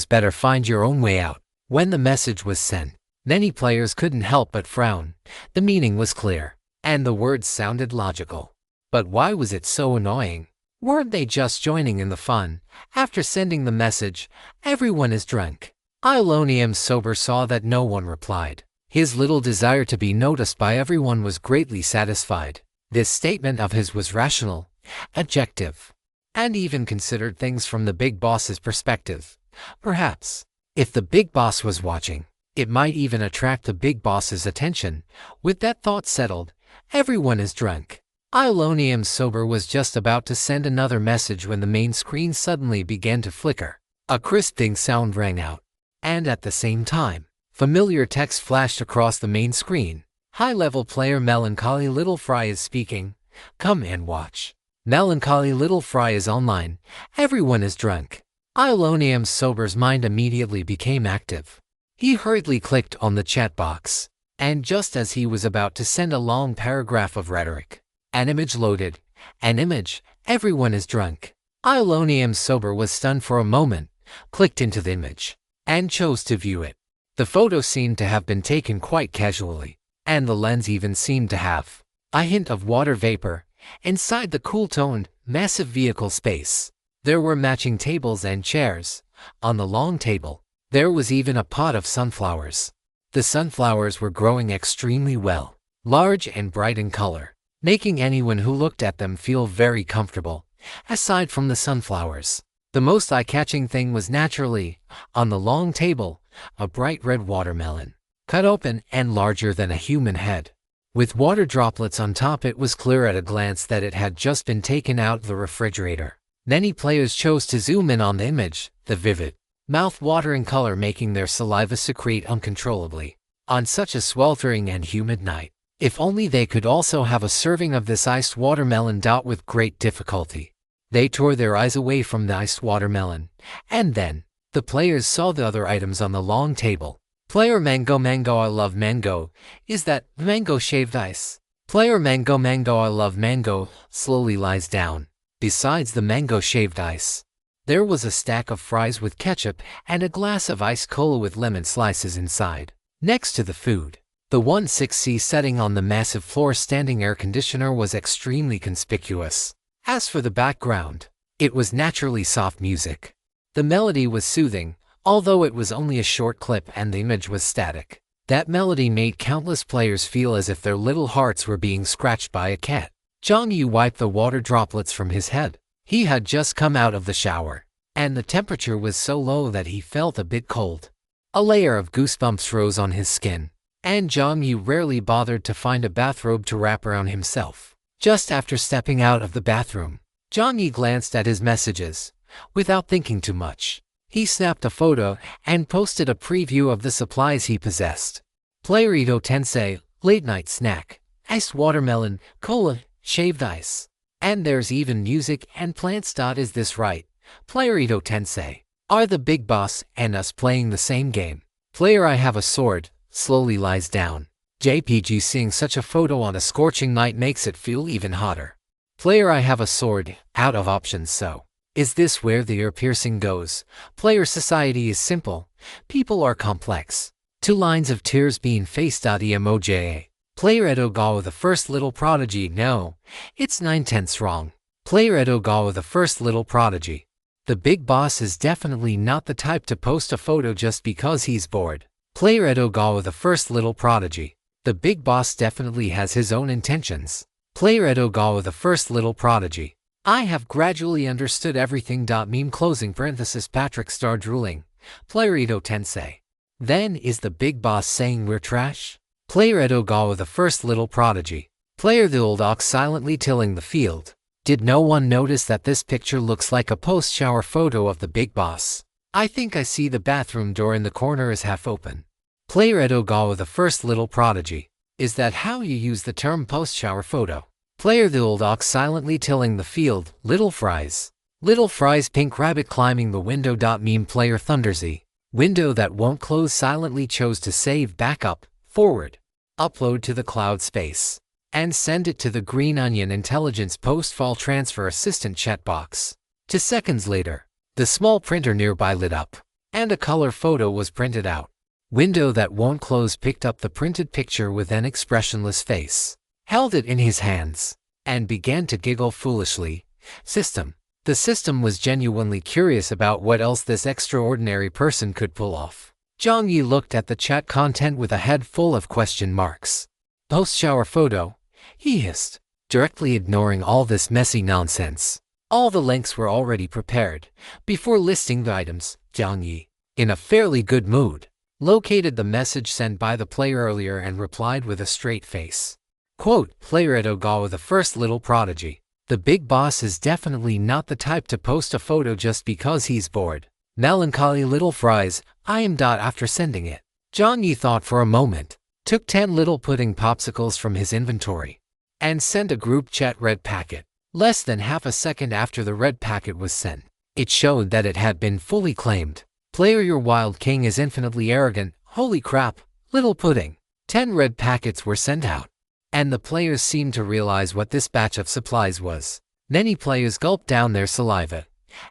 better find your own way out. When the message was sent, many players couldn't help but frown. The meaning was clear, and the words sounded logical. But why was it so annoying? Weren't they just joining in the fun? After sending the message, everyone is drunk. I alone am sober saw that no one replied. His little desire to be noticed by everyone was greatly satisfied. This statement of his was rational, objective, and even considered things from the big boss's perspective. Perhaps, if the big boss was watching, it might even attract the big boss's attention. With that thought settled, everyone is drunk. I alone am sober was just about to send another message when the main screen suddenly began to flicker. A crisping sound rang out, and at the same time, familiar text flashed across the main screen. High-level player Melancholy Little Fry is speaking. Come and watch. Melancholy little fry is online. Everyone is drunk. Iolonium Sober's mind immediately became active. He hurriedly clicked on the chat box. And just as he was about to send a long paragraph of rhetoric, an image loaded. An image. Everyone is drunk. Iolonium Sober was stunned for a moment, clicked into the image, and chose to view it. The photo seemed to have been taken quite casually, and the lens even seemed to have a hint of water vapor inside the cool-toned, massive vehicle space. There were matching tables and chairs. On the long table, there was even a pot of sunflowers. The sunflowers were growing extremely well, large and bright in color, making anyone who looked at them feel very comfortable. Aside from the sunflowers, the most eye-catching thing was naturally, on the long table, a bright red watermelon, cut open and larger than a human head. With water droplets on top, it was clear at a glance that it had just been taken out of the refrigerator. Many players chose to zoom in on the image, the vivid, mouth-watering color making their saliva secrete uncontrollably. On such a sweltering and humid night, if only they could also have a serving of this iced watermelon. With great difficulty, they tore their eyes away from the iced watermelon, and then the players saw the other items on the long table. Player Mango I love mango. Is that mango shaved ice? Player Mango I love mango slowly lies down. Besides the mango shaved ice, there was a stack of fries with ketchup and a glass of iced cola with lemon slices inside. Next to the food, the 1/6C setting on the massive floor standing air conditioner was extremely conspicuous. As for the background, it was naturally soft music. The melody was soothing, although it was only a short clip and the image was static. That melody made countless players feel as if their little hearts were being scratched by a cat. Jiang Yi wiped the water droplets from his head. He had just come out of the shower, and the temperature was so low that he felt a bit cold. A layer of goosebumps rose on his skin, and Jiang Yi rarely bothered to find a bathrobe to wrap around himself. Just after stepping out of the bathroom, Jiang Yi glanced at his messages. Without thinking too much, he snapped a photo and posted a preview of the supplies he possessed. Player Ito Tensei, late night snack, iced watermelon, cola, shaved ice. And there's even music and plants. Is this right? Player Ito Tensei, are the big boss and us playing the same game? Player I have a sword, slowly lies down. JPG seeing such a photo on a scorching night makes it feel even hotter. Player I have a sword, out of options. So is this where the ear-piercing goes? Player society is simple, people are complex. 2 lines of tears being faced. Emoji. Player Edogawa the first little prodigy. No, it's 9/10 wrong. Player Edogawa the first little prodigy. The big boss is definitely not the type to post a photo just because he's bored. Player Edogawa the first little prodigy. The big boss definitely has his own intentions. Player Edogawa the first little prodigy. I have gradually understood everything. Meme closing parenthesis Patrick star drooling. Player Ito Tensei. Then is the big boss saying we're trash? Player Edogawa the first little prodigy. Player the old ox silently tilling the field. Did no one notice that this picture looks like a post-shower photo of the big boss? I think I see the bathroom door in the corner is half open. Player Edogawa the first little prodigy. Is that how you use the term post-shower photo? Player the old ox silently tilling the field. Little fries. Little fries pink rabbit climbing the window. Meme player Thundersy. Window that won't close silently chose to save backup, forward, upload to the cloud space, and send it to the Green Onion Intelligence post-fall transfer assistant chat box. 2 seconds later, the small printer nearby lit up, and a color photo was printed out. Window that won't close picked up the printed picture with an expressionless face, held it in his hands, and began to giggle foolishly. System. The system was genuinely curious about what else this extraordinary person could pull off. Jiang Yi looked at the chat content with a head full of question marks. Post-shower photo? He hissed, directly ignoring all this messy nonsense. All the links were already prepared. Before listing the items, Jiang Yi, in a fairly good mood, located the message sent by the player earlier and replied with a straight face. Quote, Player Edogawa the first little prodigy. The big boss is definitely not the type to post a photo just because he's bored. Melancholy little fries, I am. After sending it, Jiang Yi thought for a moment, took 10 little pudding popsicles from his inventory, and sent a group chat red packet. Less than half a second after the red packet was sent, it showed that it had been fully claimed. Player, your wild king is infinitely arrogant. Holy crap, little pudding. 10 red packets were sent out, and the players seemed to realize what this batch of supplies was. Many players gulped down their saliva,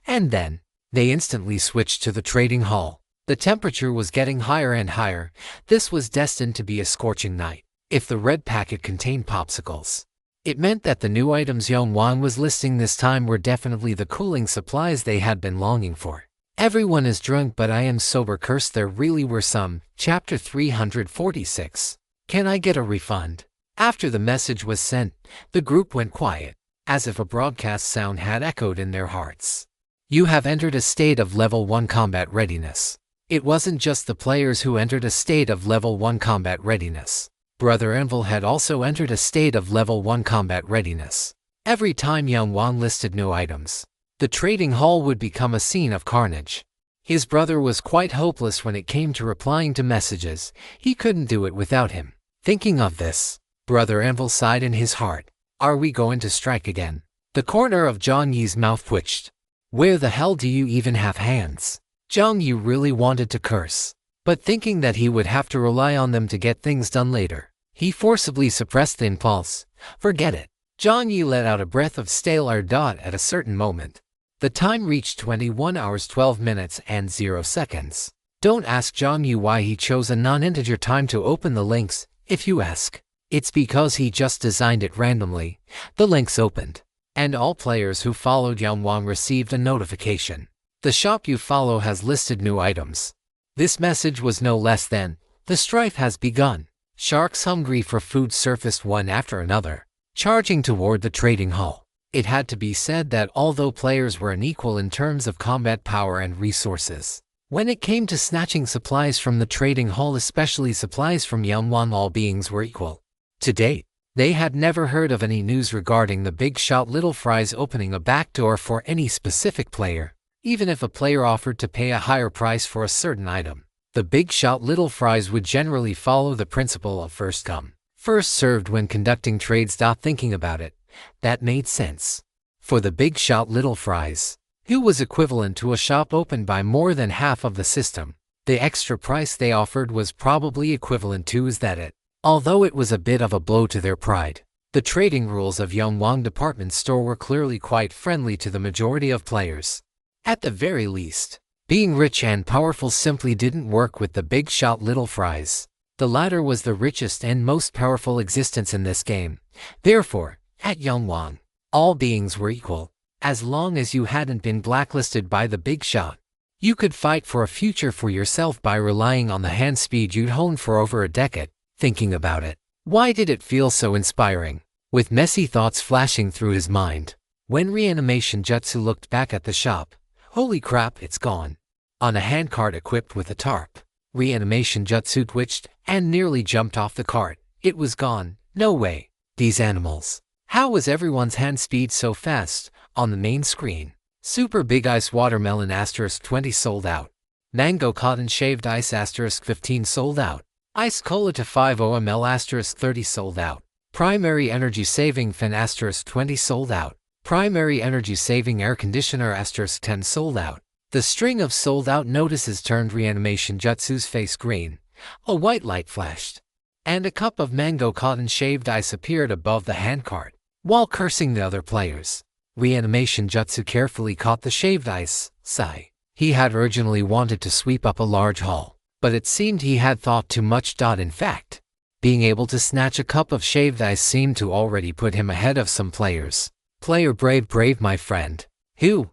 and then they instantly switched to the trading hall. The temperature was getting higher and higher. This was destined to be a scorching night. If the red packet contained popsicles, it meant that the new items Yongwan was listing this time were definitely the cooling supplies they had been longing for. Everyone is drunk, but I am sober. Cursed, there really were some. Chapter 346. Can I get a refund? After the message was sent, the group went quiet, as if a broadcast sound had echoed in their hearts. You have entered a state of level 1 combat readiness. It wasn't just the players who entered a state of level 1 combat readiness. Brother Envil had also entered a state of level 1 combat readiness. Every time Yongwan listed new items, the trading hall would become a scene of carnage. His brother was quite hopeless when it came to replying to messages. He couldn't do it without him. Thinking of this, Brother Envil sighed in his heart. Are we going to strike again? The corner of Jiang Yi's mouth twitched. Where the hell do you even have hands? Jiang Yi really wanted to curse, but thinking that he would have to rely on them to get things done later, he forcibly suppressed the impulse. Forget it. Jiang Yi let out a breath of stale air. At a certain moment, the time reached 21 hours 12 minutes and 0 seconds. Don't ask Jiang Yi why he chose a non-integer time to open the links. If you ask, it's because he just designed it randomly. The links opened, and all players who followed Yongwan received a notification. The shop you follow has listed new items. This message was no less than, the strife has begun. Sharks hungry for food surfaced one after another, charging toward the trading hall. It had to be said that although players were unequal in terms of combat power and resources, when it came to snatching supplies from the trading hall, especially supplies from Yongwan, all beings were equal. To date, they had never heard of any news regarding the big shot Little Fries opening a backdoor for any specific player, even if a player offered to pay a higher price for a certain item. The big shot Little Fries would generally follow the principle of first come, first served when conducting trades. Thinking about it, that made sense. For the big shot Little Fries, who was equivalent to a shop opened by more than half of the system, the extra price they offered was probably equivalent to that. Although it was a bit of a blow to their pride, the trading rules of Yongwang department store were clearly quite friendly to the majority of players. At the very least, being rich and powerful simply didn't work with the big shot Little Fries. The latter was the richest and most powerful existence in this game. Therefore, at Yongwang, all beings were equal. As long as you hadn't been blacklisted by the big shot, you could fight for a future for yourself by relying on the hand speed you'd honed for over a decade. Thinking about it, why did it feel so inspiring? With messy thoughts flashing through his mind, when Reanimation Jutsu looked back at the shop, holy crap, it's gone. On a handcart equipped with a tarp, Reanimation Jutsu twitched and nearly jumped off the cart. It was gone. No way. These animals. How was everyone's hand speed so fast? On the main screen, Super Big Ice Watermelon *20 sold out. Mango Cotton Shaved Ice *15 sold out. Ice Cola to 5 ml *30 sold out. Primary Energy Saving Fan *20 sold out. Primary Energy Saving Air Conditioner *10 sold out. The string of sold out notices turned Reanimation Jutsu's face green. A white light flashed, and a cup of Mango Cotton Shaved Ice appeared above the handcart. While cursing the other players, Reanimation Jutsu carefully caught the shaved ice. Sigh. He had originally wanted to sweep up a large haul, but it seemed he had thought too much. In fact, being able to snatch a cup of shaved ice seemed to already put him ahead of some players. Player Brave my friend. Who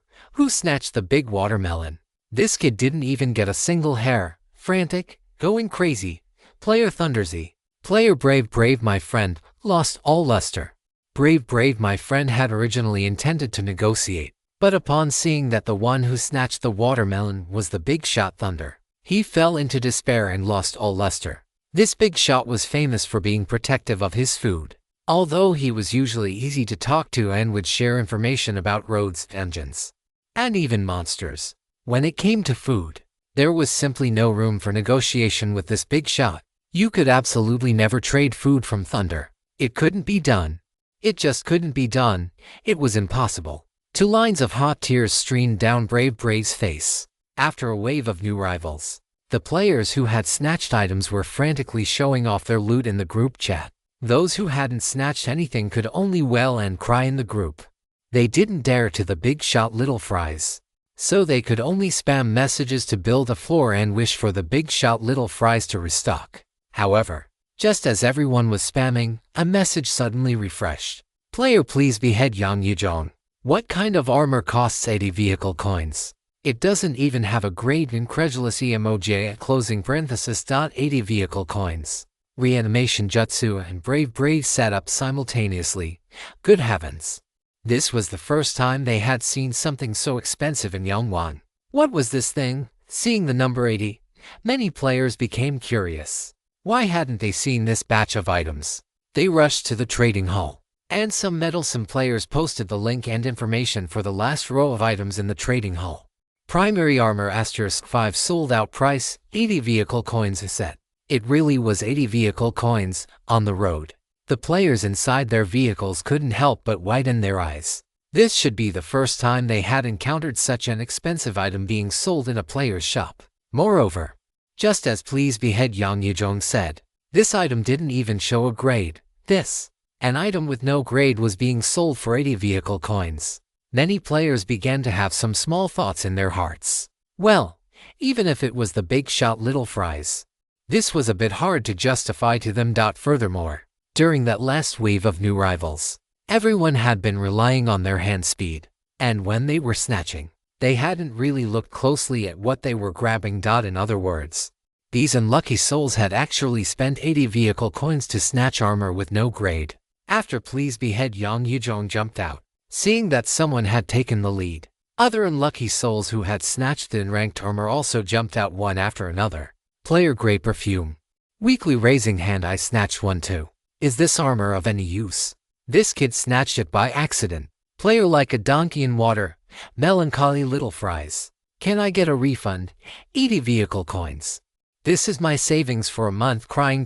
snatched the big watermelon? This kid didn't even get a single hair. Frantic, going crazy. Player Thundersy. Player Brave my friend, lost all luster. Brave my friend had originally intended to negotiate, but upon seeing that the one who snatched the watermelon was the big shot Thunder, he fell into despair and lost all luster. This big shot was famous for being protective of his food, although he was usually easy to talk to and would share information about roads, engines, and even monsters. When it came to food, there was simply no room for negotiation with this big shot. You could absolutely never trade food from Thunder. It couldn't be done. It just couldn't be done. It was impossible. 2 lines of hot tears streamed down Brave Brave's face. After a wave of new rivals, the players who had snatched items were frantically showing off their loot in the group chat. Those who hadn't snatched anything could only wail and cry in the group. They didn't dare to the big shot little fries, so they could only spam messages to build a floor and wish for the big shot little fries to restock. However, just as everyone was spamming, a message suddenly refreshed. Player, please behead Jiang Yi. What kind of armor costs 80 vehicle coins? It doesn't even have a grade. Incredulous emoji at closing parenthesis. 80 vehicle coins. Reanimation jutsu and Brave sat up simultaneously. Good heavens. This was the first time they had seen something so expensive in Yongwan. What was this thing? Seeing the number 80, many players became curious. Why hadn't they seen this batch of items? They rushed to the trading hall, and some meddlesome players posted the link and information for the last row of items in the trading hall. Primary armor *5 sold out price, 80 vehicle coins a set. It really was 80 vehicle coins. On the road, the players inside their vehicles couldn't help but widen their eyes. This should be the first time they had encountered such an expensive item being sold in a player's shop. Moreover, just as Please Behead Jiang Yi said, this item didn't even show a grade. An item with no grade was being sold for 80 vehicle coins. Many players began to have some small thoughts in their hearts. Well, even if it was the big shot little fries, this was a bit hard to justify to them. Furthermore, during that last wave of new rivals, everyone had been relying on their hand speed, and when they were snatching, they hadn't really looked closely at what they were grabbing. In other words, these unlucky souls had actually spent 80 vehicle coins to snatch armor with no grade. After Please Behead Jiang Yi jumped out, seeing that someone had taken the lead, other unlucky souls who had snatched the unranked armor also jumped out one after another. Player Grey Perfume. Weekly raising hand. I snatched one too. Is this armor of any use? This kid snatched it by accident. Player Like a Donkey in Water. Melancholy Little Fries. Can I get a refund? 80 vehicle coins. This is my savings for a month. Crying.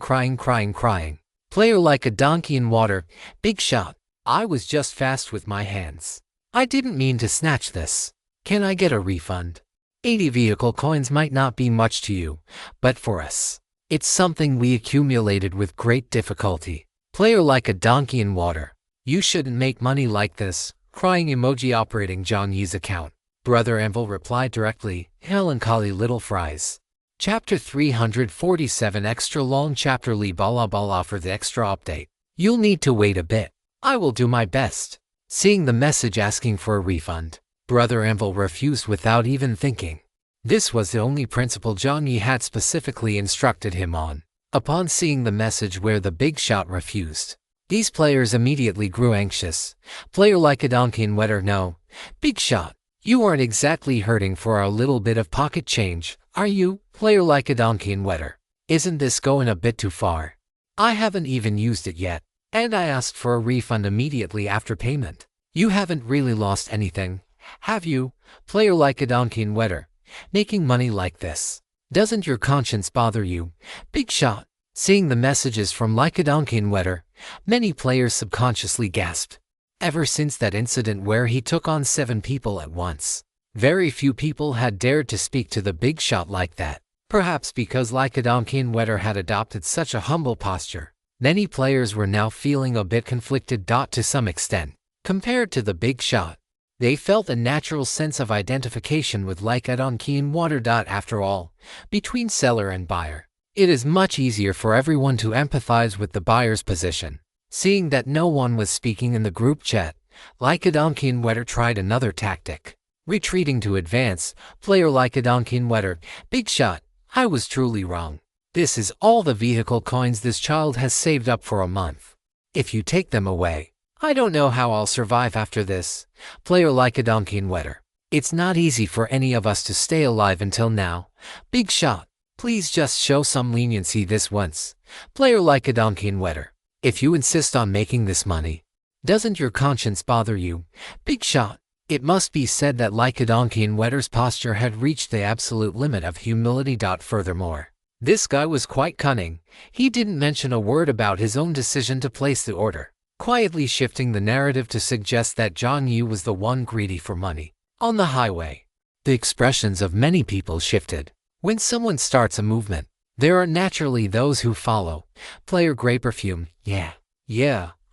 Player Like a Donkey in Water. Big shot. I was just fast with my hands. I didn't mean to snatch this. Can I get a refund? 80 vehicle coins might not be much to you, but for us, it's something we accumulated with great difficulty. Player Like a Donkey in Water. You shouldn't make money like this. Crying emoji. Operating Jiang Yi's account. Brother Anvil replied directly. Melancholy Little Fries. Chapter 347 Extra long chapter. Lee Bala for the extra update. You'll need to wait a bit. I will do my best. Seeing the message asking for a refund, Brother Anvil refused without even thinking. This was the only principle Jiang Yi had specifically instructed him on. Upon seeing the message where the big shot refused, these players immediately grew anxious. Player Like a Donkey in Water. No, big shot, you aren't exactly hurting for our little bit of pocket change, are you? Player Like a Donkey in Water. Isn't this going a bit too far? I haven't even used it yet, and I asked for a refund immediately after payment. You haven't really lost anything, have you? Player Like a Donkey in Water. Making money like this, doesn't your conscience bother you? Big shot. Seeing the messages from Like a Donkey in Water, many players subconsciously gasped. Ever since that incident where he took on 7 people at once, very few people had dared to speak to the big shot like that. Perhaps because Like a Donkey in Water had adopted such a humble posture, many players were now feeling a bit conflicted. To some extent, compared to the big shot, they felt a natural sense of identification with Like a Donkey in Water. After all, between seller and buyer, it is much easier for everyone to empathize with the buyer's position. Seeing that no one was speaking in the group chat, Like a Donkey in Water tried another tactic. Retreating to advance, player Like a Donkey in Water. Big shot, I was truly wrong. This is all the vehicle coins this child has saved up for a month. If you take them away, I don't know how I'll survive after this. Player Like a Donkey in Water. It's not easy for any of us to stay alive until now. Big shot, please just show some leniency this once. Player Like a Donkey in Water. If you insist on making this money, doesn't your conscience bother you? Big shot. It must be said that Like a Donkey in Water's posture had reached the absolute limit of humility. Furthermore, this guy was quite cunning. He didn't mention a word about his own decision to place the order. quietly shifting the narrative to suggest that Jiang Yi was the one greedy for money. On the highway, the expressions of many people shifted. When someone starts a movement, there are naturally those who follow. Player Grey Perfume, yeah,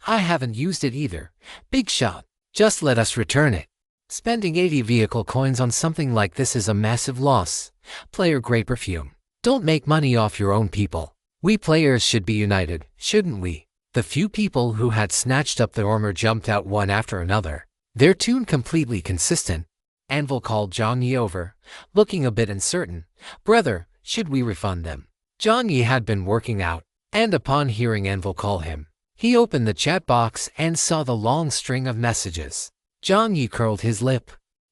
I haven't used it either. Big shot, just let us return it. Spending 80 vehicle coins on something like this is a massive loss. Player Grey Perfume, don't make money off your own people. We players should be united, shouldn't we? The few people who had snatched up the armor jumped out one after another, their tune completely consistent. Anvil called Jiang Yi over, looking a bit uncertain. Brother, should we refund them? Jiang Yi had been working out, and upon hearing Anvil call him, he opened the chat box and saw the long string of messages. Jiang Yi curled his lip.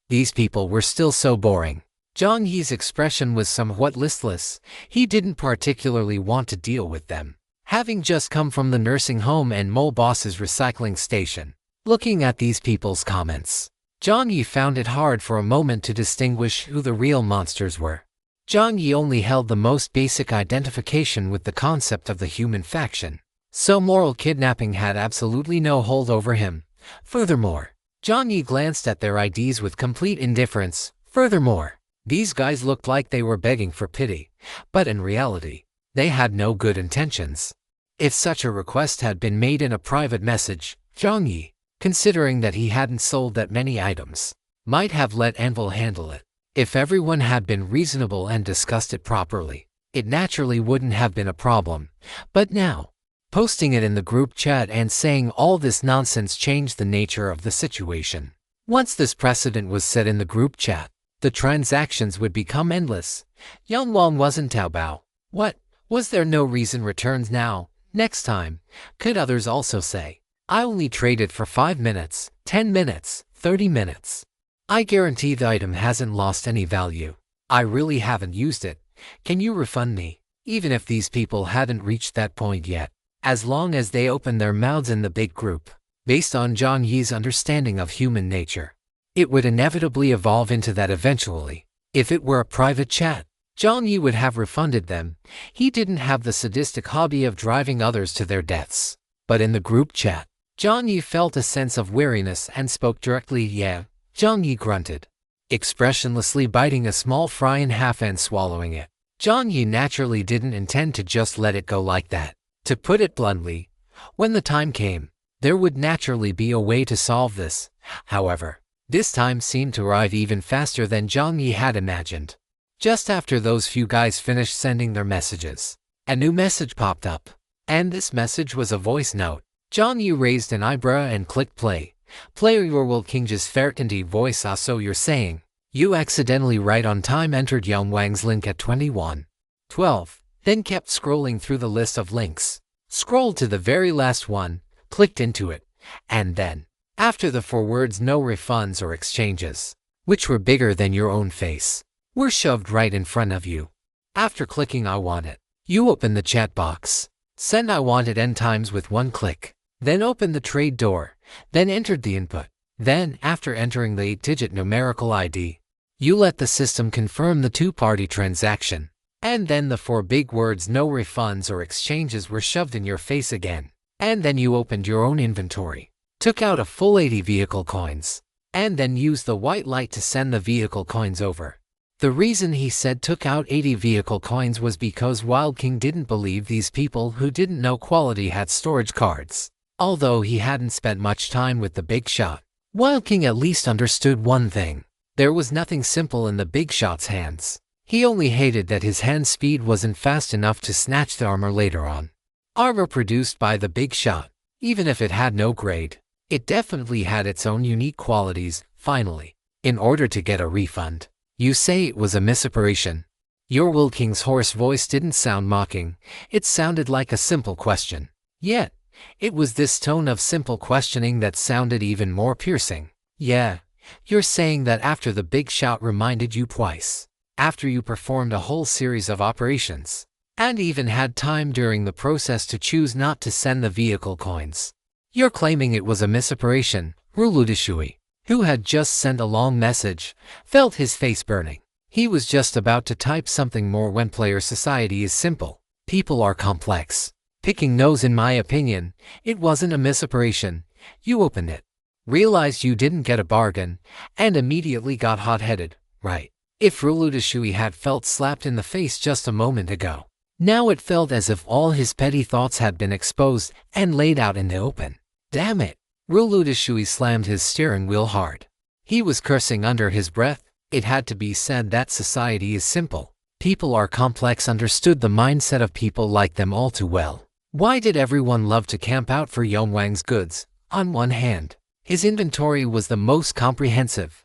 These people were still so boring. Jiang Yi's expression was somewhat listless. He didn't particularly want to deal with them, having just come from the nursing home and Mole Boss's recycling station. Looking at these people's comments, Jiang Yi found it hard for a moment to distinguish who the real monsters were. Jiang Yi only held the most basic identification with the concept of the human faction, so moral kidnapping had absolutely no hold over him. Furthermore, Jiang Yi glanced at their IDs with complete indifference. Furthermore, these guys looked like they were begging for pity, but in reality, they had no good intentions. If such a request had been made in a private message, Jiang Yi, considering that he hadn't sold that many items, might have let Anvil handle it. If everyone had been reasonable and discussed it properly, it naturally wouldn't have been a problem. But now, posting it in the group chat and saying all this nonsense changed the nature of the situation. Once this precedent was set in the group chat, the transactions would become endless. Yangwang wasn't Taobao. What? Was there no reason returns now? Next time, could others also say, I only traded for 5 minutes, 10 minutes, 30 minutes. I guarantee the item hasn't lost any value. I really haven't used it. Can you refund me? Even if these people hadn't reached that point yet, as long as they opened their mouths in the big group, based on Jiang Yi's understanding of human nature, it would inevitably evolve into that eventually. If it were a private chat, Jiang Yi would have refunded them. He didn't have the sadistic hobby of driving others to their deaths. But in the group chat, Jiang Yi felt a sense of weariness and spoke directly. Yeah, Jiang Yi grunted, expressionlessly biting a small fry in half and swallowing it. Jiang Yi naturally didn't intend to just let it go like that. To put it bluntly, when the time came, there would naturally be a way to solve this. However, this time seemed to arrive even faster than Jiang Yi had imagined. Just after those few guys finished sending their messages, a new message popped up, and this message was a voice note. Jiang Yi raised an eyebrow and clicked play. Player your World King just Fertindi voice so you're saying, you accidentally right on time entered Yang Wang's link at 21:12, then kept scrolling through the list of links, scrolled to the very last one, clicked into it, and then, after the 4 words no refunds or exchanges, which were bigger than your own face, were shoved right in front of you. After clicking I want it, you open the chat box, send I want it n times with 1 click, then open the trade door, then entered the input. Then, after entering the 8-digit numerical ID, you let the system confirm the 2-party transaction. And then the 4 big words no refunds or exchanges were shoved in your face again. And then you opened your own inventory, took out a full 80 vehicle coins, and then used the white light to send the vehicle coins over. The reason he said took out 80 vehicle coins was because Wild King didn't believe these people who didn't know quality had storage cards. Although he hadn't spent much time with the big shot, Wild King at least understood one thing. There was nothing simple in the big shot's hands. He only hated that his hand speed wasn't fast enough to snatch the armor later on. Armor produced by the big shot, even if it had no grade, it definitely had its own unique qualities. Finally, in order to get a refund, you say it was a misoperation. Your World King's hoarse voice didn't sound mocking, it sounded like a simple question. Yet, it was this tone of simple questioning that sounded even more piercing. Yeah, you're saying that after the big shot reminded you twice, after you performed a whole series of operations, and even had time during the process to choose not to send the vehicle coins, you're claiming it was a misoperation. Ruludishui, who had just sent a long message, felt his face burning. He was just about to type something more when player society is simple. People are complex. Picking nose in my opinion, it wasn't a misoperation. You opened it, realized you didn't get a bargain, and immediately got hot-headed, right? If Ruludishui had felt slapped in the face just a moment ago, now it felt as if all his petty thoughts had been exposed and laid out in the open. Damn it! Ruludishui slammed his steering wheel hard. He was cursing under his breath. It had to be said that society is simple. People are complex. Understood the mindset of people like them all too well. Why did everyone love to camp out for Yongwang's goods? On one hand, his inventory was the most comprehensive.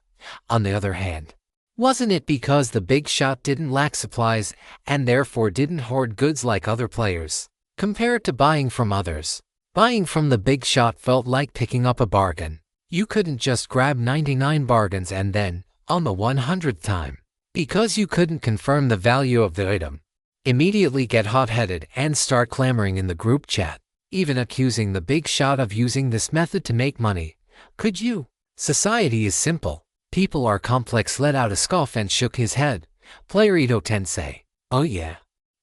On the other hand, wasn't it because the big shot didn't lack supplies and therefore didn't hoard goods like other players? Compared to buying from others, buying from the big shot felt like picking up a bargain. You couldn't just grab 99 bargains and then, on the 100th time, because you couldn't confirm the value of the item, immediately get hot-headed and start clamoring in the group chat, even accusing the big shot of using this method to make money. Could you? Society is simple. People are complex. Let out a scoff and shook his head. Player Ito Tensei. Oh yeah.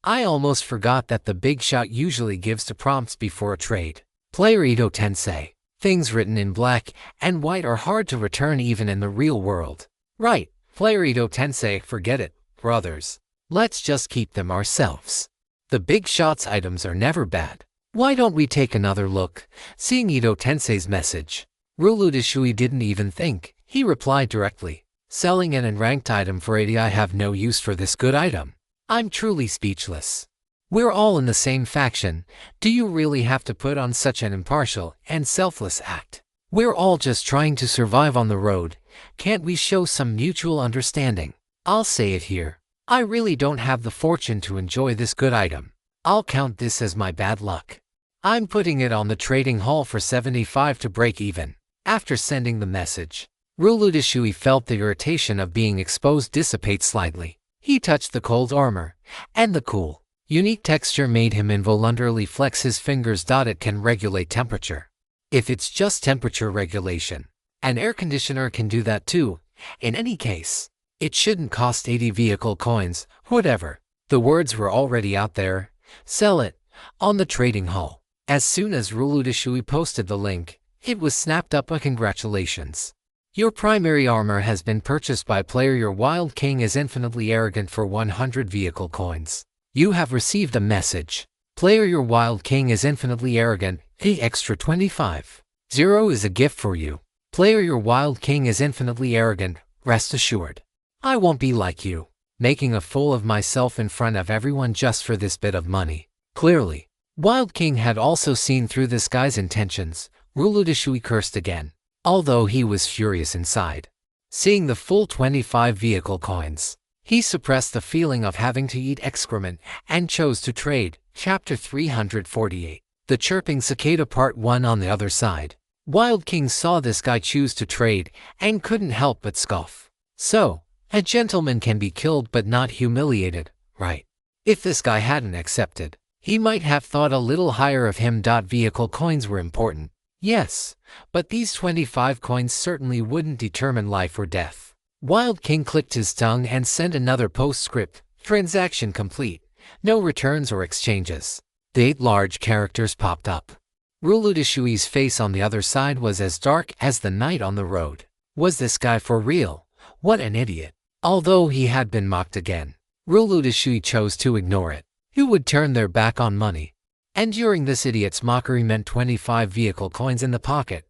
I almost forgot that the big shot usually gives to prompts before a trade. Player Ito Tensei. Things written in black and white are hard to return even in the real world. Right, Player Ito Tensei, forget it, brothers. Let's just keep them ourselves. The big shot's items are never bad. Why don't we take another look? Seeing Ito Tensei's message, Ruludishui didn't even think. He replied directly, selling an unranked item for 80. I have no use for this good item. I'm truly speechless. We're all in the same faction. Do you really have to put on such an impartial and selfless act? We're all just trying to survive on the road. Can't we show some mutual understanding? I'll say it here. I really don't have the fortune to enjoy this good item. I'll count this as my bad luck. I'm putting it on the trading hall for 75 to break even. After sending the message, Ruludishui felt the irritation of being exposed dissipate slightly. He touched the cold armor, and the cool, unique texture made him involuntarily flex his fingers. It can regulate temperature. If it's just temperature regulation, an air conditioner can do that too. In any case, it shouldn't cost 80 vehicle coins, whatever. The words were already out there. Sell it, on the trading hall. As soon as Ruludishui posted the link, it was snapped up. Congratulations. Your primary armor has been purchased by player. Your Wild King is infinitely arrogant for 100 vehicle coins. You have received a message. Player, your Wild King is infinitely arrogant. The extra 25. 0 is a gift for you. Player, your Wild King is infinitely arrogant. Rest assured, I won't be like you, making a fool of myself in front of everyone just for this bit of money. Clearly, Wild King had also seen through this guy's intentions. Ruludishui cursed again, although he was furious inside. Seeing the full 25 vehicle coins, he suppressed the feeling of having to eat excrement and chose to trade. Chapter 348. The Chirping Cicada Part 1. On the other side, Wild King saw this guy choose to trade and couldn't help but scoff. So, a gentleman can be killed but not humiliated, right? If this guy hadn't accepted, he might have thought a little higher of him. Vehicle coins were important. Yes, but these 25 coins certainly wouldn't determine life or death. Wild King clicked his tongue and sent another postscript. Transaction complete. No returns or exchanges. The 8 large characters popped up. Ruludishui's face on the other side was as dark as the night on the road. Was this guy for real? What an idiot. Although he had been mocked again, Ruludishui chose to ignore it. Who would turn their back on money? Enduring this idiot's mockery meant 25 vehicle coins in the pocket.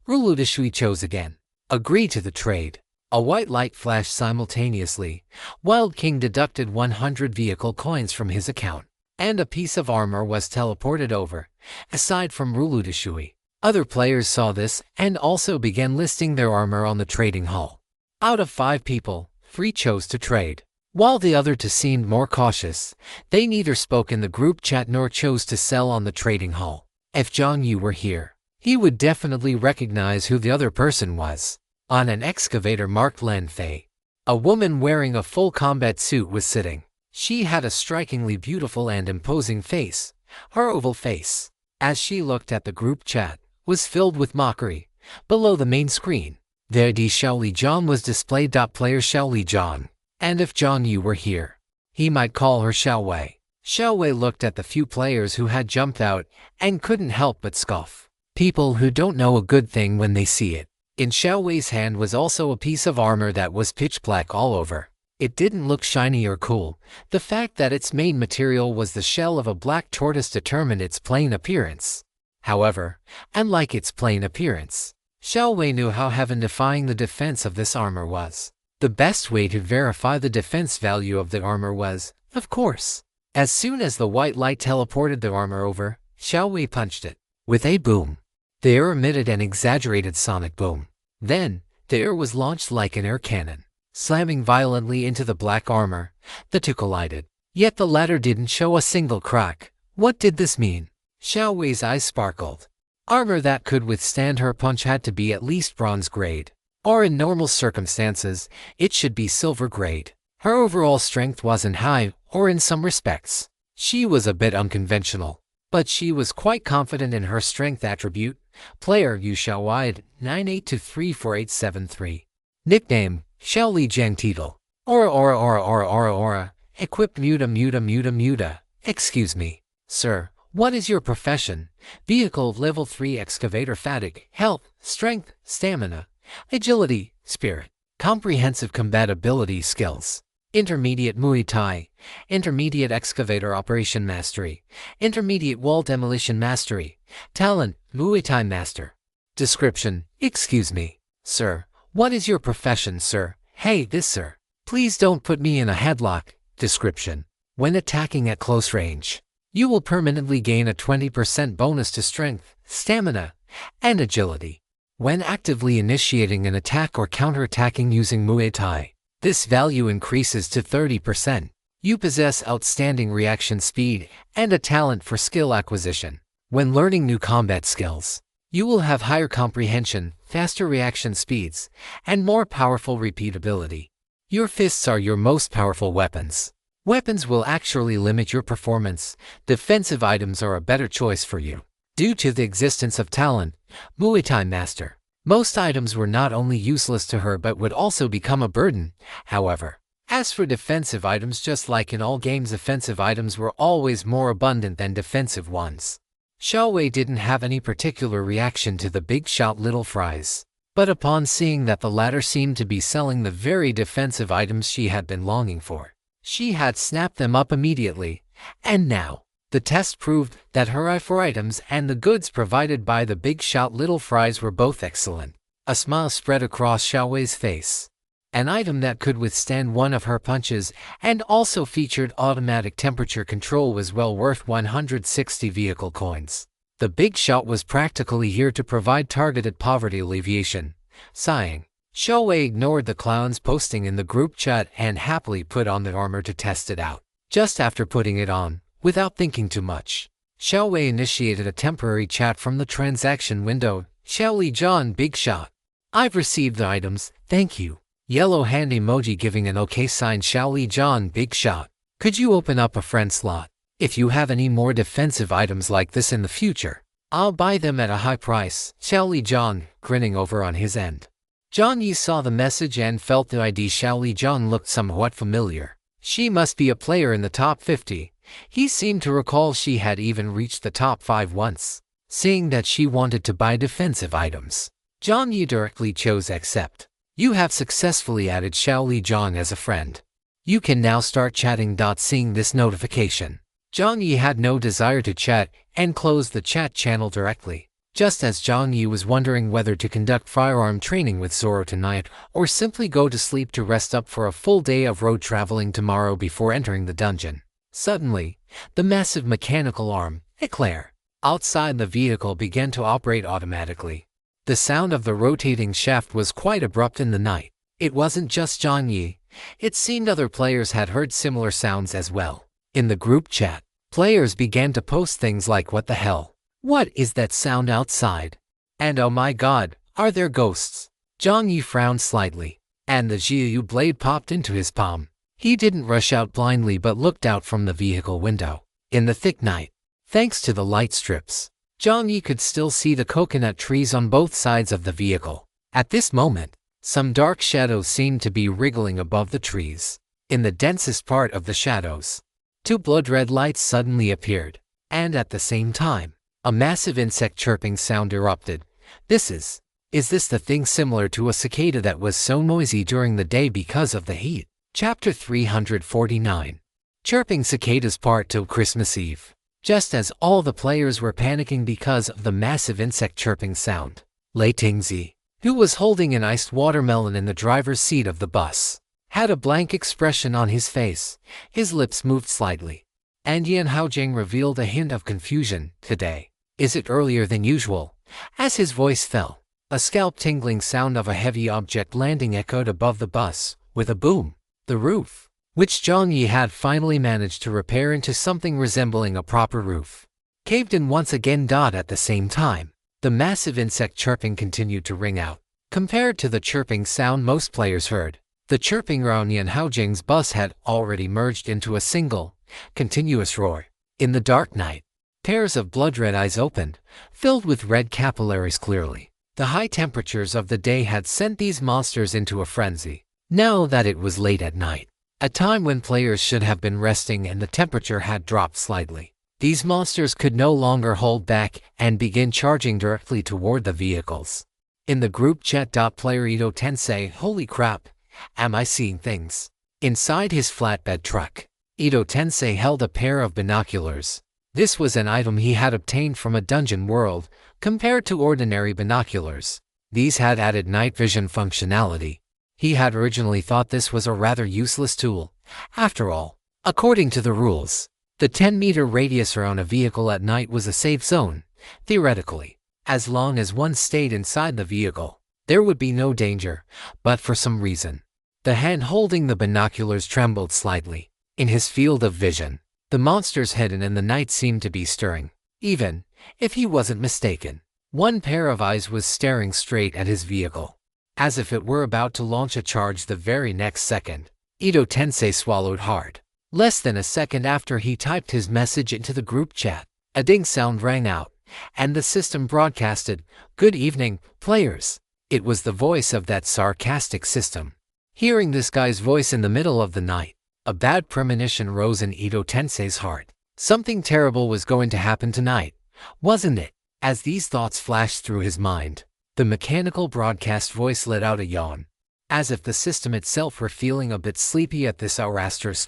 Ruludishui chose again. Agree to the trade. A white light flashed simultaneously. Wild King deducted 100 vehicle coins from his account, and a piece of armor was teleported over. Aside from Ruludishui, other players saw this and also began listing their armor on the trading hall. Out of 5 people, 3 chose to trade, while the other 2 seemed more cautious. They neither spoke in the group chat nor chose to sell on the trading hall. If Jiang Yi were here, he would definitely recognize who the other person was. On an excavator marked Lenfei, a woman wearing a full combat suit was sitting. She had a strikingly beautiful and imposing face. Her oval face, as she looked at the group chat, was filled with mockery. Below the main screen, the ID Xiaoli Zhang was displayed. Player Xiaoli Zhang. And if Jiang Yi were here, he might call her Xiao Wei. Xiao Wei looked at the few players who had jumped out and couldn't help but scoff. People who don't know a good thing when they see it. In Xiao Wei's hand was also a piece of armor that was pitch black all over. It didn't look shiny or cool. The fact that its main material was the shell of a black tortoise determined its plain appearance. However, unlike its plain appearance, Xiao Wei knew how heaven-defying the defense of this armor was. The best way to verify the defense value of the armor was, of course, as soon as the white light teleported the armor over, Xiao Wei punched it. With a boom, the air emitted an exaggerated sonic boom. Then, the air was launched like an air cannon, slamming violently into the black armor. The two collided. Yet the latter didn't show a single crack. What did this mean? Xiao Wei's eyes sparkled. Armor that could withstand her punch had to be at least bronze grade. Or in normal circumstances, it should be silver grade. Her overall strength wasn't high, or in some respects, she was a bit unconventional. But she was quite confident in her strength attribute. Player Yu Xiaowide, 98234873. Nickname, Xiaoli Jiang Title. Aura. Equipped muta. Excuse me, sir. What is your profession? Vehicle level 3 excavator fatigue, health, strength, stamina, agility, spirit, comprehensive combat ability skills, intermediate Muay Thai, intermediate excavator operation mastery, intermediate wall demolition mastery, talent, Muay Thai master. Description, excuse me, sir. What is your profession, sir? Hey, this sir. Please don't put me in a headlock. Description. When attacking at close range, you will permanently gain a 20% bonus to strength, stamina, and agility. When actively initiating an attack or counterattacking using Muay Thai, this value increases to 30%. You possess outstanding reaction speed and a talent for skill acquisition. When learning new combat skills, you will have higher comprehension, faster reaction speeds, and more powerful repeatability. Your fists are your most powerful weapons. Weapons will actually limit your performance. Defensive items are a better choice for you. Due to the existence of talent, Muay Thai Master, most items were not only useless to her but would also become a burden. However, as for defensive items, just like in all games, offensive items were always more abundant than defensive ones. Xiao Wei didn't have any particular reaction to the big shot little fries, but upon seeing that the latter seemed to be selling the very defensive items she had been longing for, she had snapped them up immediately. And now, the test proved that her eye for items and the goods provided by the big shot little fries were both excellent. A smile spread across Xiao Wei's face. An item that could withstand one of her punches and also featured automatic temperature control was well worth 160 vehicle coins. The big shot was practically here to provide targeted poverty alleviation. Sighing, Xiao Wei ignored the clowns posting in the group chat and happily put on the armor to test it out. Just after putting it on, without thinking too much, Xiao Wei initiated a temporary chat from the transaction window. Xiaoli John Big Shot. I've received the items, thank you. Yellow hand emoji giving an OK sign. Xiaoli John Big Shot. Could you open up a friend slot? If you have any more defensive items like this in the future, I'll buy them at a high price. Xiaoli John, grinning over on his end. Jiang Yi saw the message and felt the ID Xiaoli John looked somewhat familiar. She must be a player in the top 50. He seemed to recall she had even reached the top 5 once. Seeing that she wanted to buy defensive items, Jiang Yi directly chose accept. You have successfully added Xiaoli John as a friend. You can now start chatting. Seeing this notification, Jiang Yi had no desire to chat and closed the chat channel directly. Just as Jiang Yi was wondering whether to conduct firearm training with Zoro tonight or simply go to sleep to rest up for a full day of road traveling tomorrow before entering the dungeon, suddenly, the massive mechanical arm, eclair, outside the vehicle began to operate automatically. The sound of the rotating shaft was quite abrupt in the night. It wasn't just Jiang Yi. It seemed other players had heard similar sounds as well. In the group chat, players began to post things like, "What the hell? What is that sound outside?" And "Oh my god, are there ghosts?" Jiang Yi frowned slightly, and the Jiu blade popped into his palm. He didn't rush out blindly but looked out from the vehicle window. In the thick night, thanks to the light strips, Jiang Yi could still see the coconut trees on both sides of the vehicle. At this moment, some dark shadows seemed to be wriggling above the trees. In the densest part of the shadows, Two blood-red lights suddenly appeared, and at the same time, a massive insect chirping sound erupted. Is this the thing similar to a cicada that was so noisy during the day because of the heat? Chapter 349. Chirping Cicadas Part 2. Christmas Eve. Just as all the players were panicking because of the massive insect chirping sound, Jiang Yi, who was holding an iced watermelon in the driver's seat of the bus, had a blank expression on his face. His lips moved slightly, and Yan Haojing revealed a hint of confusion. Today, is it earlier than usual? As his voice fell, a scalp-tingling sound of a heavy object landing echoed above the bus. With a boom, the roof, which Jiang Yi had finally managed to repair into something resembling a proper roof, caved in once again. At the same time, the massive insect chirping continued to ring out. Compared to the chirping sound most players heard, the chirping around Yan Haojing's bus had already merged into a single, continuous roar. In the dark night, pairs of blood-red eyes opened, filled with red capillaries clearly. The high temperatures of the day had sent these monsters into a frenzy. Now that it was late at night, a time when players should have been resting and the temperature had dropped slightly, these monsters could no longer hold back and began charging directly toward the vehicles. In the group chat, player Ito Tensei, holy crap, am I seeing things? Inside his flatbed truck, Ito Tensei held a pair of binoculars. This was an item he had obtained from a dungeon world. Compared to ordinary binoculars, these had added night vision functionality. He had originally thought this was a rather useless tool. After all, according to the rules, the 10-meter radius around a vehicle at night was a safe zone. Theoretically, as long as one stayed inside the vehicle, there would be no danger. But for some reason, the hand holding the binoculars trembled slightly. In his field of vision, the monsters hidden in the night seemed to be stirring. Even if he wasn't mistaken, one pair of eyes was staring straight at his vehicle, as if it were about to launch a charge the very next second. Ito Tensei swallowed hard. Less than a second after he typed his message into the group chat, a ding sound rang out, and the system broadcasted, "Good evening, players." It was the voice of that sarcastic system. Hearing this guy's voice in the middle of the night, a bad premonition rose in Ito Tensei's heart. Something terrible was going to happen tonight, wasn't it? As these thoughts flashed through his mind, the mechanical broadcast voice let out a yawn, as if the system itself were feeling a bit sleepy at this hour.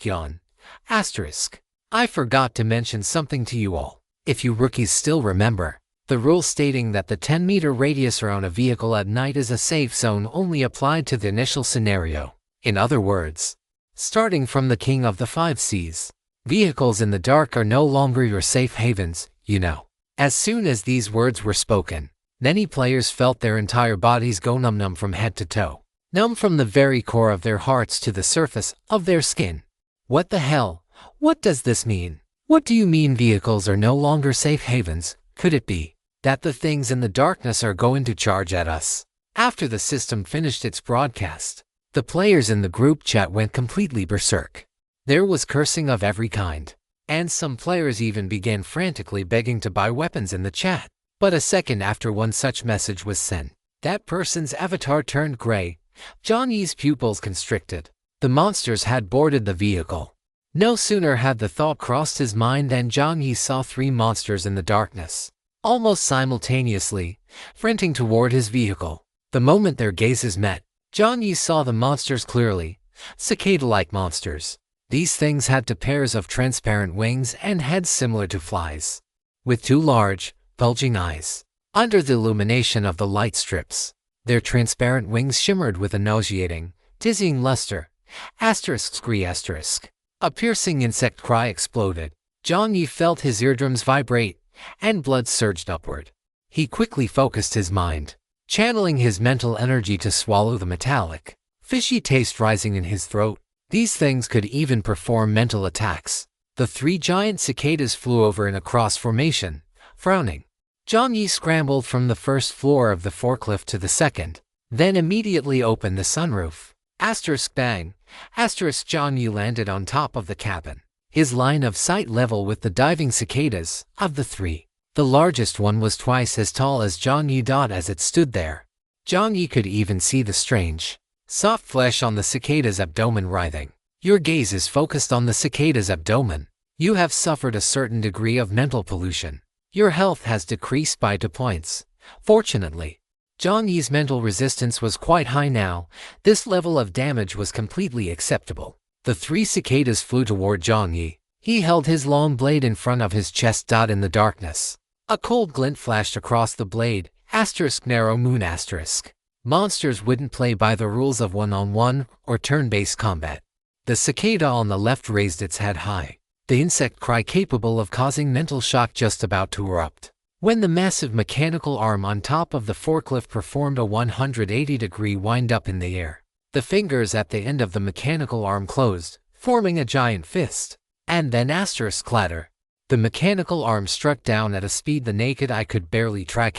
Yawn. I forgot to mention something to you all. If you rookies still remember, the rule stating that the 10-meter radius around a vehicle at night is a safe zone only applied to the initial scenario. In other words, starting from the King of the Five Seas, vehicles in the dark are no longer your safe havens, you know. As soon as these words were spoken, many players felt their entire bodies go numb from head to toe. Numb from the very core of their hearts to the surface of their skin. What the hell? What does this mean? What do you mean vehicles are no longer safe havens? Could it be that the things in the darkness are going to charge at us? After the system finished its broadcast, the players in the group chat went completely berserk. There was cursing of every kind, and some players even began frantically begging to buy weapons in the chat. But a second after one such message was sent, that person's avatar turned gray. Jiang Yi's pupils constricted. The monsters had boarded the vehicle. No sooner had the thought crossed his mind than Jiang Yi saw three monsters in the darkness, almost simultaneously, sprinting toward his vehicle. The moment their gazes met, Jiang Yi saw the monsters clearly. Cicada-like monsters. These things had two pairs of transparent wings and heads similar to flies, with two large, bulging eyes. Under the illumination of the light strips, their transparent wings shimmered with a nauseating, dizzying luster. A piercing insect cry exploded. Jiang Yi felt his eardrums vibrate, and blood surged upward. He quickly focused his mind, channeling his mental energy to swallow the metallic, fishy taste rising in his throat. These things could even perform mental attacks. The three giant cicadas flew over in a cross formation, frowning. Jiang Yi scrambled from the first floor of the forklift to the second, then immediately opened the sunroof. Bang. Jiang Yi landed on top of the cabin, his line of sight level with the diving cicadas. Of the three, the largest one was twice as tall as Jiang Yi. As it stood there, Jiang Yi could even see the strange, soft flesh on the cicada's abdomen writhing. Your gaze is focused on the cicada's abdomen. You have suffered a certain degree of mental pollution. Your health has decreased by 2 points. Fortunately, Jiang Yi's mental resistance was quite high now. This level of damage was completely acceptable. The 3 cicadas flew toward Jiang Yi. He held his long blade in front of his chest. In the darkness, a cold glint flashed across the blade. Narrow moon asterisk. Monsters wouldn't play by the rules of one-on-one or turn-based combat. The cicada on the left raised its head high, the insect cry capable of causing mental shock just about to erupt. When the massive mechanical arm on top of the forklift performed a 180-degree wind-up in the air, the fingers at the end of the mechanical arm closed, forming a giant fist. And then clatter. The mechanical arm struck down at a speed the naked eye could barely track.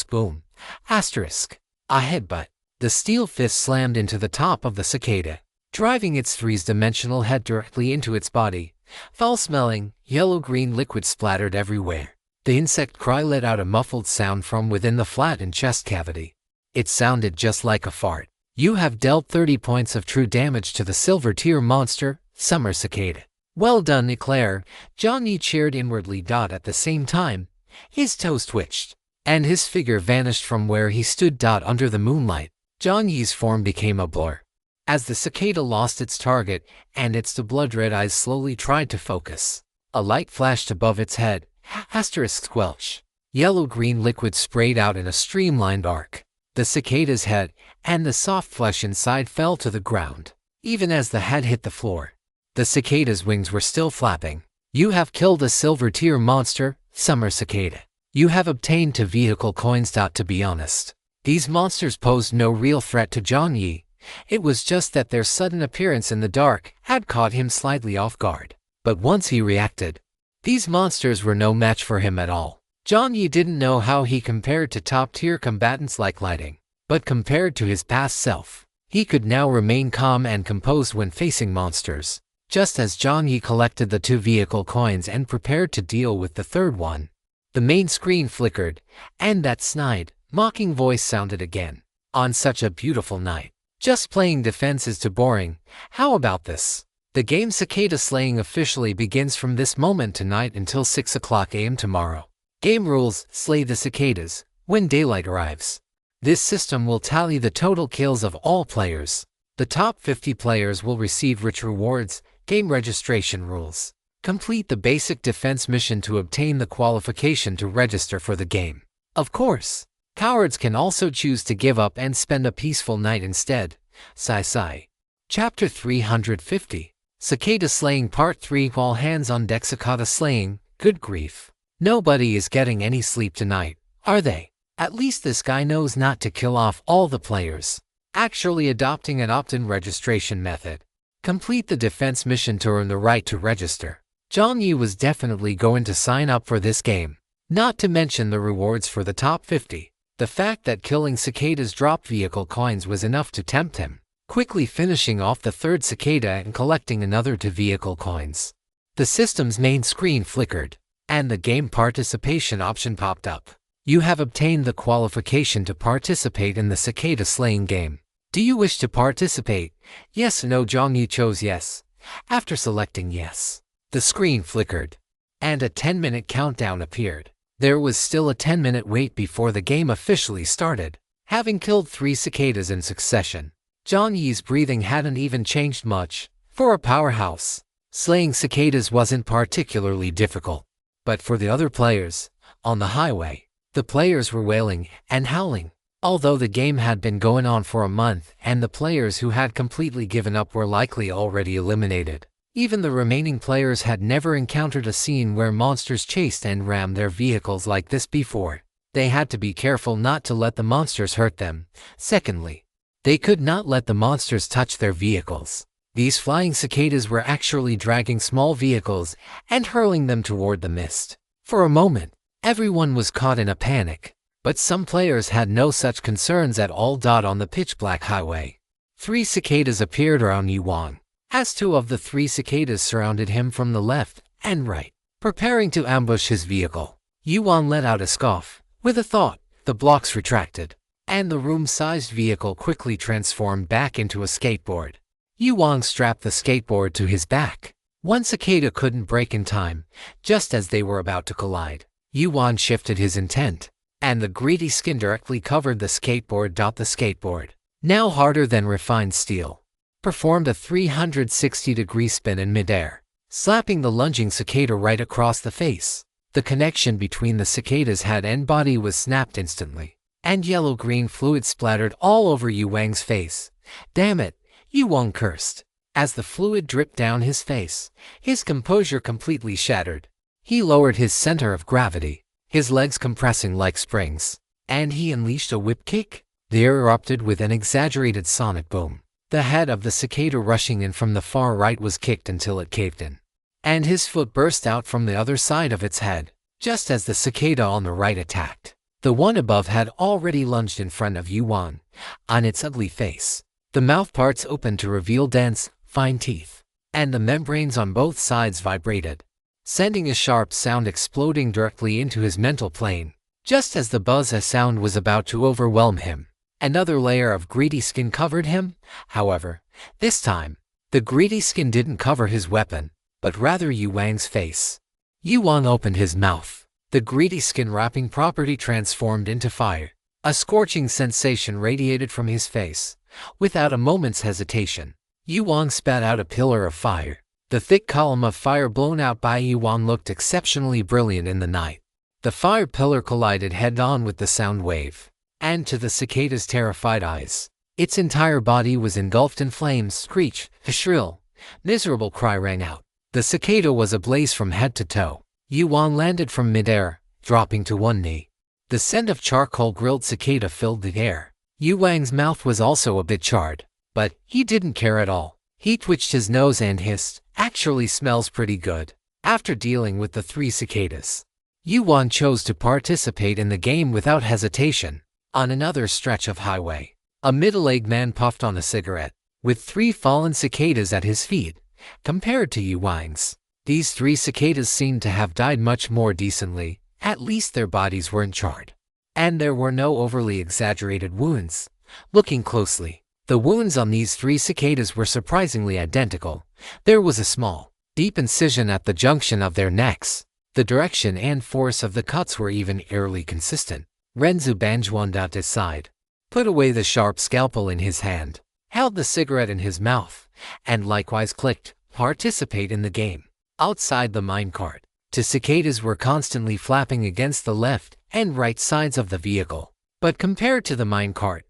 Boom. A headbutt. The steel fist slammed into the top of the cicada, driving its 3-dimensional head directly into its body. Foul-smelling, yellow-green liquid splattered everywhere. The insect cry let out a muffled sound from within the flattened chest cavity. It sounded just like a fart. You have dealt 30 points of true damage to the silver-tier monster, Summer Cicada. Well done, Eclair. Jiang Yi cheered inwardly. At the same time, his toes twitched, and his figure vanished from where he stood. Under the moonlight, Jiang Yi's form became a blur. As the cicada lost its target, and its blood-red eyes slowly tried to focus, a light flashed above its head. Squelch. Yellow-green liquid sprayed out in a streamlined arc. The cicada's head and the soft flesh inside fell to the ground. Even as the head hit the floor, the cicada's wings were still flapping. You have killed a silver-tier monster, Summer Cicada. You have obtained 2 vehicle coins. To be honest, these monsters posed no real threat to Jiang Yi. It was just that their sudden appearance in the dark had caught him slightly off guard. But once he reacted, these monsters were no match for him at all. Jiang Yi didn't know how he compared to top-tier combatants like Lighting, but compared to his past self, he could now remain calm and composed when facing monsters. Just as Jiang Yi collected the 2 vehicle coins and prepared to deal with the third one, the main screen flickered, and that snide, mocking voice sounded again. On such a beautiful night, just playing defense is too boring. How about this? The game Cicada Slaying officially begins from this moment tonight until 6 a.m. tomorrow. Game rules: slay the cicadas when daylight arrives. This system will tally the total kills of all players. The top 50 players will receive rich rewards. Game registration rules: complete the basic defense mission to obtain the qualification to register for the game. Of course, cowards can also choose to give up and spend a peaceful night instead. Sigh. Chapter 350. Cicada Slaying Part 3. All hands on deck. Cicada Slaying. Good grief. Nobody is getting any sleep tonight, are they? At least this guy knows not to kill off all the players. Actually adopting an opt-in registration method. Complete the defense mission to earn the right to register. Jiang Yi was definitely going to sign up for this game. Not to mention the rewards for the top 50. The fact that killing cicadas dropped vehicle coins was enough to tempt him, quickly finishing off the third cicada and collecting another 2 vehicle coins. The system's main screen flickered, and the game participation option popped up. You have obtained the qualification to participate in the cicada slaying game. Do you wish to participate? Yes or no? Jiang Yi chose yes. After selecting yes, the screen flickered, and a 10-minute countdown appeared. There was still a 10-minute wait before the game officially started. Having killed 3 cicadas in succession, Jiang Yi's breathing hadn't even changed much. For a powerhouse, slaying cicadas wasn't particularly difficult. But for the other players, on the highway, the players were wailing and howling. Although the game had been going on for a month and the players who had completely given up were likely already eliminated, even the remaining players had never encountered a scene where monsters chased and rammed their vehicles like this before. They had to be careful not to let the monsters hurt them. Secondly, they could not let the monsters touch their vehicles. These flying cicadas were actually dragging small vehicles and hurling them toward the mist. For a moment, everyone was caught in a panic. But some players had no such concerns at all. On the pitch-black highway, 3 cicadas appeared around Yuan, as 2 of the 3 cicadas surrounded him from the left and right, preparing to ambush his vehicle. Yuan let out a scoff. With a thought, the blocks retracted, and the room-sized vehicle quickly transformed back into a skateboard. Yuan strapped the skateboard to his back. One cicada couldn't break in time, just as they were about to collide. Yuan shifted his intent, and the greedy skin directly covered the skateboard. The skateboard, now harder than refined steel, performed a 360-degree spin in midair, slapping the lunging cicada right across the face. The connection between the cicada's head and body was snapped instantly, and yellow-green fluid splattered all over Yuan's face. "Damn it," Yuan cursed. As the fluid dripped down his face, his composure completely shattered. He lowered his center of gravity, his legs compressing like springs, and he unleashed a whip kick. The air erupted with an exaggerated sonic boom. The head of the cicada rushing in from the far right was kicked until it caved in, and his foot burst out from the other side of its head, just as the cicada on the right attacked. The one above had already lunged in front of Yuan, on its ugly face. The mouth parts opened to reveal dense, fine teeth, and the membranes on both sides vibrated, sending a sharp sound exploding directly into his mental plane. Just as the buzz sound was about to overwhelm him, another layer of greedy skin covered him. However, this time, the greedy skin didn't cover his weapon, but rather Yuan's face. Yuan opened his mouth. The greedy skin wrapping property transformed into fire. A scorching sensation radiated from his face. Without a moment's hesitation, Yuan spat out a pillar of fire. The thick column of fire blown out by Yuan looked exceptionally brilliant in the night. The fire pillar collided head-on with the sound wave, and to the cicada's terrified eyes, its entire body was engulfed in flames. Screech, a shrill, miserable cry rang out. The cicada was ablaze from head to toe. Yuan landed from midair, dropping to one knee. The scent of charcoal-grilled cicada filled the air. Yuan's mouth was also a bit charred, but he didn't care at all. He twitched his nose and hissed, "Actually smells pretty good." After dealing with the 3 cicadas, Yuan chose to participate in the game without hesitation. On another stretch of highway, a middle-aged man puffed on a cigarette, with 3 fallen cicadas at his feet. Compared to Yuan's, these 3 cicadas seemed to have died much more decently. At least their bodies weren't charred, and there were no overly exaggerated wounds. Looking closely, the wounds on these 3 cicadas were surprisingly identical. There was a small, deep incision at the junction of their necks. The direction and force of the cuts were even eerily consistent. Renzu Banjuan at his side, put away the sharp scalpel in his hand, held the cigarette in his mouth, and likewise clicked, "Participate in the game." Outside the minecart, 2 cicadas were constantly flapping against the left and right sides of the vehicle. But compared to the minecart,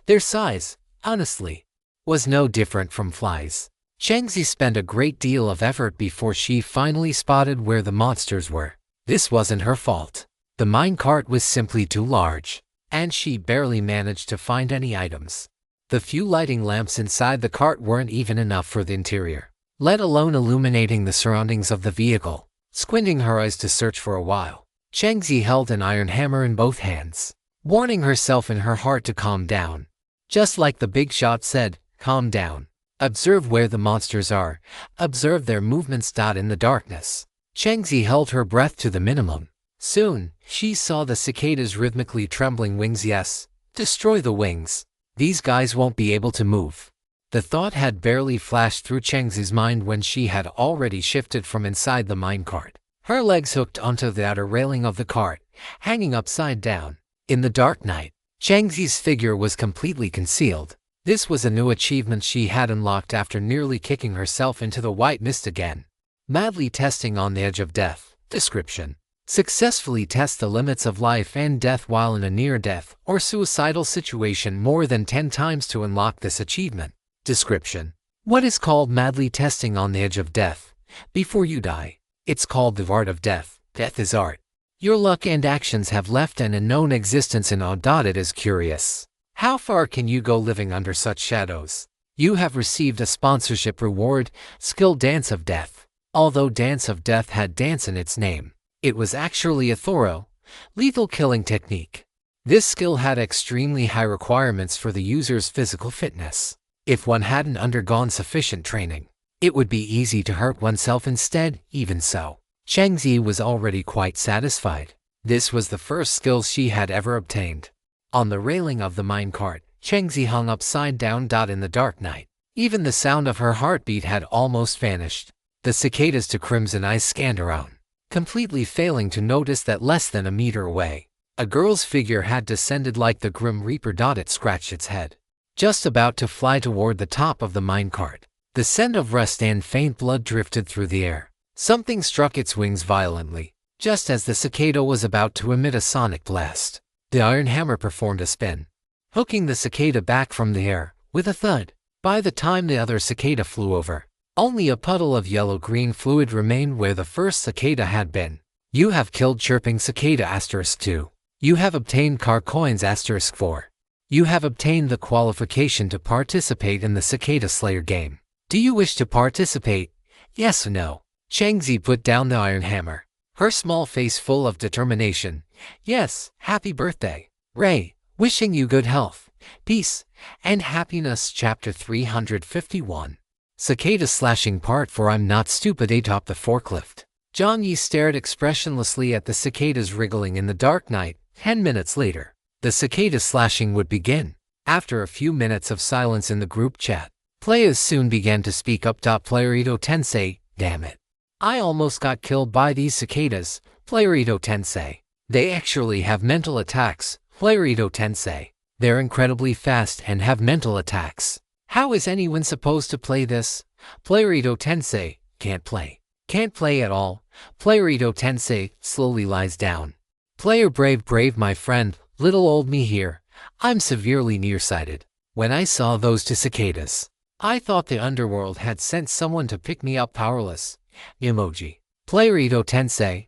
their size, honestly, was no different from flies. Jiang Yi spent a great deal of effort before she finally spotted where the monsters were. This wasn't her fault. The minecart was simply too large, and she barely managed to find any items. The few lighting lamps inside the cart weren't even enough for the interior, let alone illuminating the surroundings of the vehicle. Squinting her eyes to search for a while, Jiang Yi held an iron hammer in both hands, warning herself in her heart to calm down. Just like the big shot said, "Calm down. Observe where the monsters are. Observe their movements." In the darkness, Jiang Yi held her breath to the minimum. Soon, she saw the cicada's rhythmically trembling wings. Yes, destroy the wings. These guys won't be able to move. The thought had barely flashed through Jiang Yi's mind when she had already shifted from inside the minecart. Her legs hooked onto the outer railing of the cart, hanging upside down. In the dark night, Jiang Yi's figure was completely concealed. This was a new achievement she had unlocked after nearly kicking herself into the white mist again. Madly testing on the edge of death. Description: successfully test the limits of life and death while in a near-death or suicidal situation more than 10 times to unlock this achievement. Description: what is called madly testing on the edge of death? Before you die, it's called the art of death. Death is art. Your luck and actions have left an unknown existence in awe. It is curious. How far can you go living under such shadows? You have received a sponsorship reward, skill Dance of Death. Although Dance of Death had dance in its name, it was actually a thorough, lethal killing technique. This skill had extremely high requirements for the user's physical fitness. If one hadn't undergone sufficient training, it would be easy to hurt oneself instead. Even so, Jiang Yi was already quite satisfied. This was the first skill she had ever obtained. On the railing of the minecart, Jiang Yi hung upside down. In the dark night, even the sound of her heartbeat had almost vanished. The cicadas to crimson eyes scanned around, completely failing to notice that less than a meter away, a girl's figure had descended like the Grim Reaper. It scratched its head, just about to fly toward the top of the minecart. The scent of rust and faint blood drifted through the air. Something struck its wings violently, just as the cicada was about to emit a sonic blast. The iron hammer performed a spin, hooking the cicada back from the air, with a thud. By the time the other cicada flew over, only a puddle of yellow-green fluid remained where the first cicada had been. You have killed chirping cicada *2. You have obtained car coins *4. You have obtained the qualification to participate in the Cicada Slayer game. Do you wish to participate? Yes or no? Changzi put down the iron hammer, her small face full of determination. Yes, happy birthday, Ray. Wishing you good health, peace, and happiness. Chapter 351. Cicada Slashing Part 4. I'm not stupid. Atop the forklift, Jiang Yi stared expressionlessly at the cicadas wriggling in the dark night. 10 minutes later, the cicada slashing would begin. After a few minutes of silence in the group chat, players soon began to speak up. Player Ito Tensei, damn it. I almost got killed by these cicadas. Player Ito Tensei. They actually have mental attacks. Player Ito Tensei. They're incredibly fast and have mental attacks. How is anyone supposed to play this? Player Ito Tensei. Can't play. Can't play at all. Player Ito Tensei slowly lies down. Player Brave my friend, little old me here. I'm severely nearsighted. When I saw those two cicadas, I thought the underworld had sent someone to pick me up. Powerless. Emoji. Player Ito Tensei.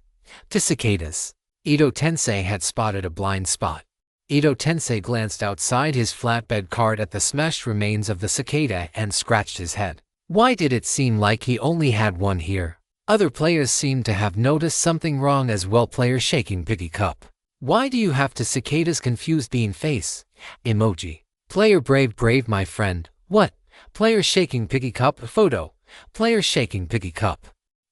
To cicadas. Ito Tensei had spotted a blind spot. Ito Tensei glanced outside his flatbed cart at the smashed remains of the cicada and scratched his head. Why did it seem like he only had one here? Other players seemed to have noticed something wrong as well. Player Shaking Piggy Cup. Why do you have to cicadas? Confused bean face. Emoji. Player Brave my friend. What? Player Shaking Piggy Cup. Photo. Player Shaking Piggy Cup.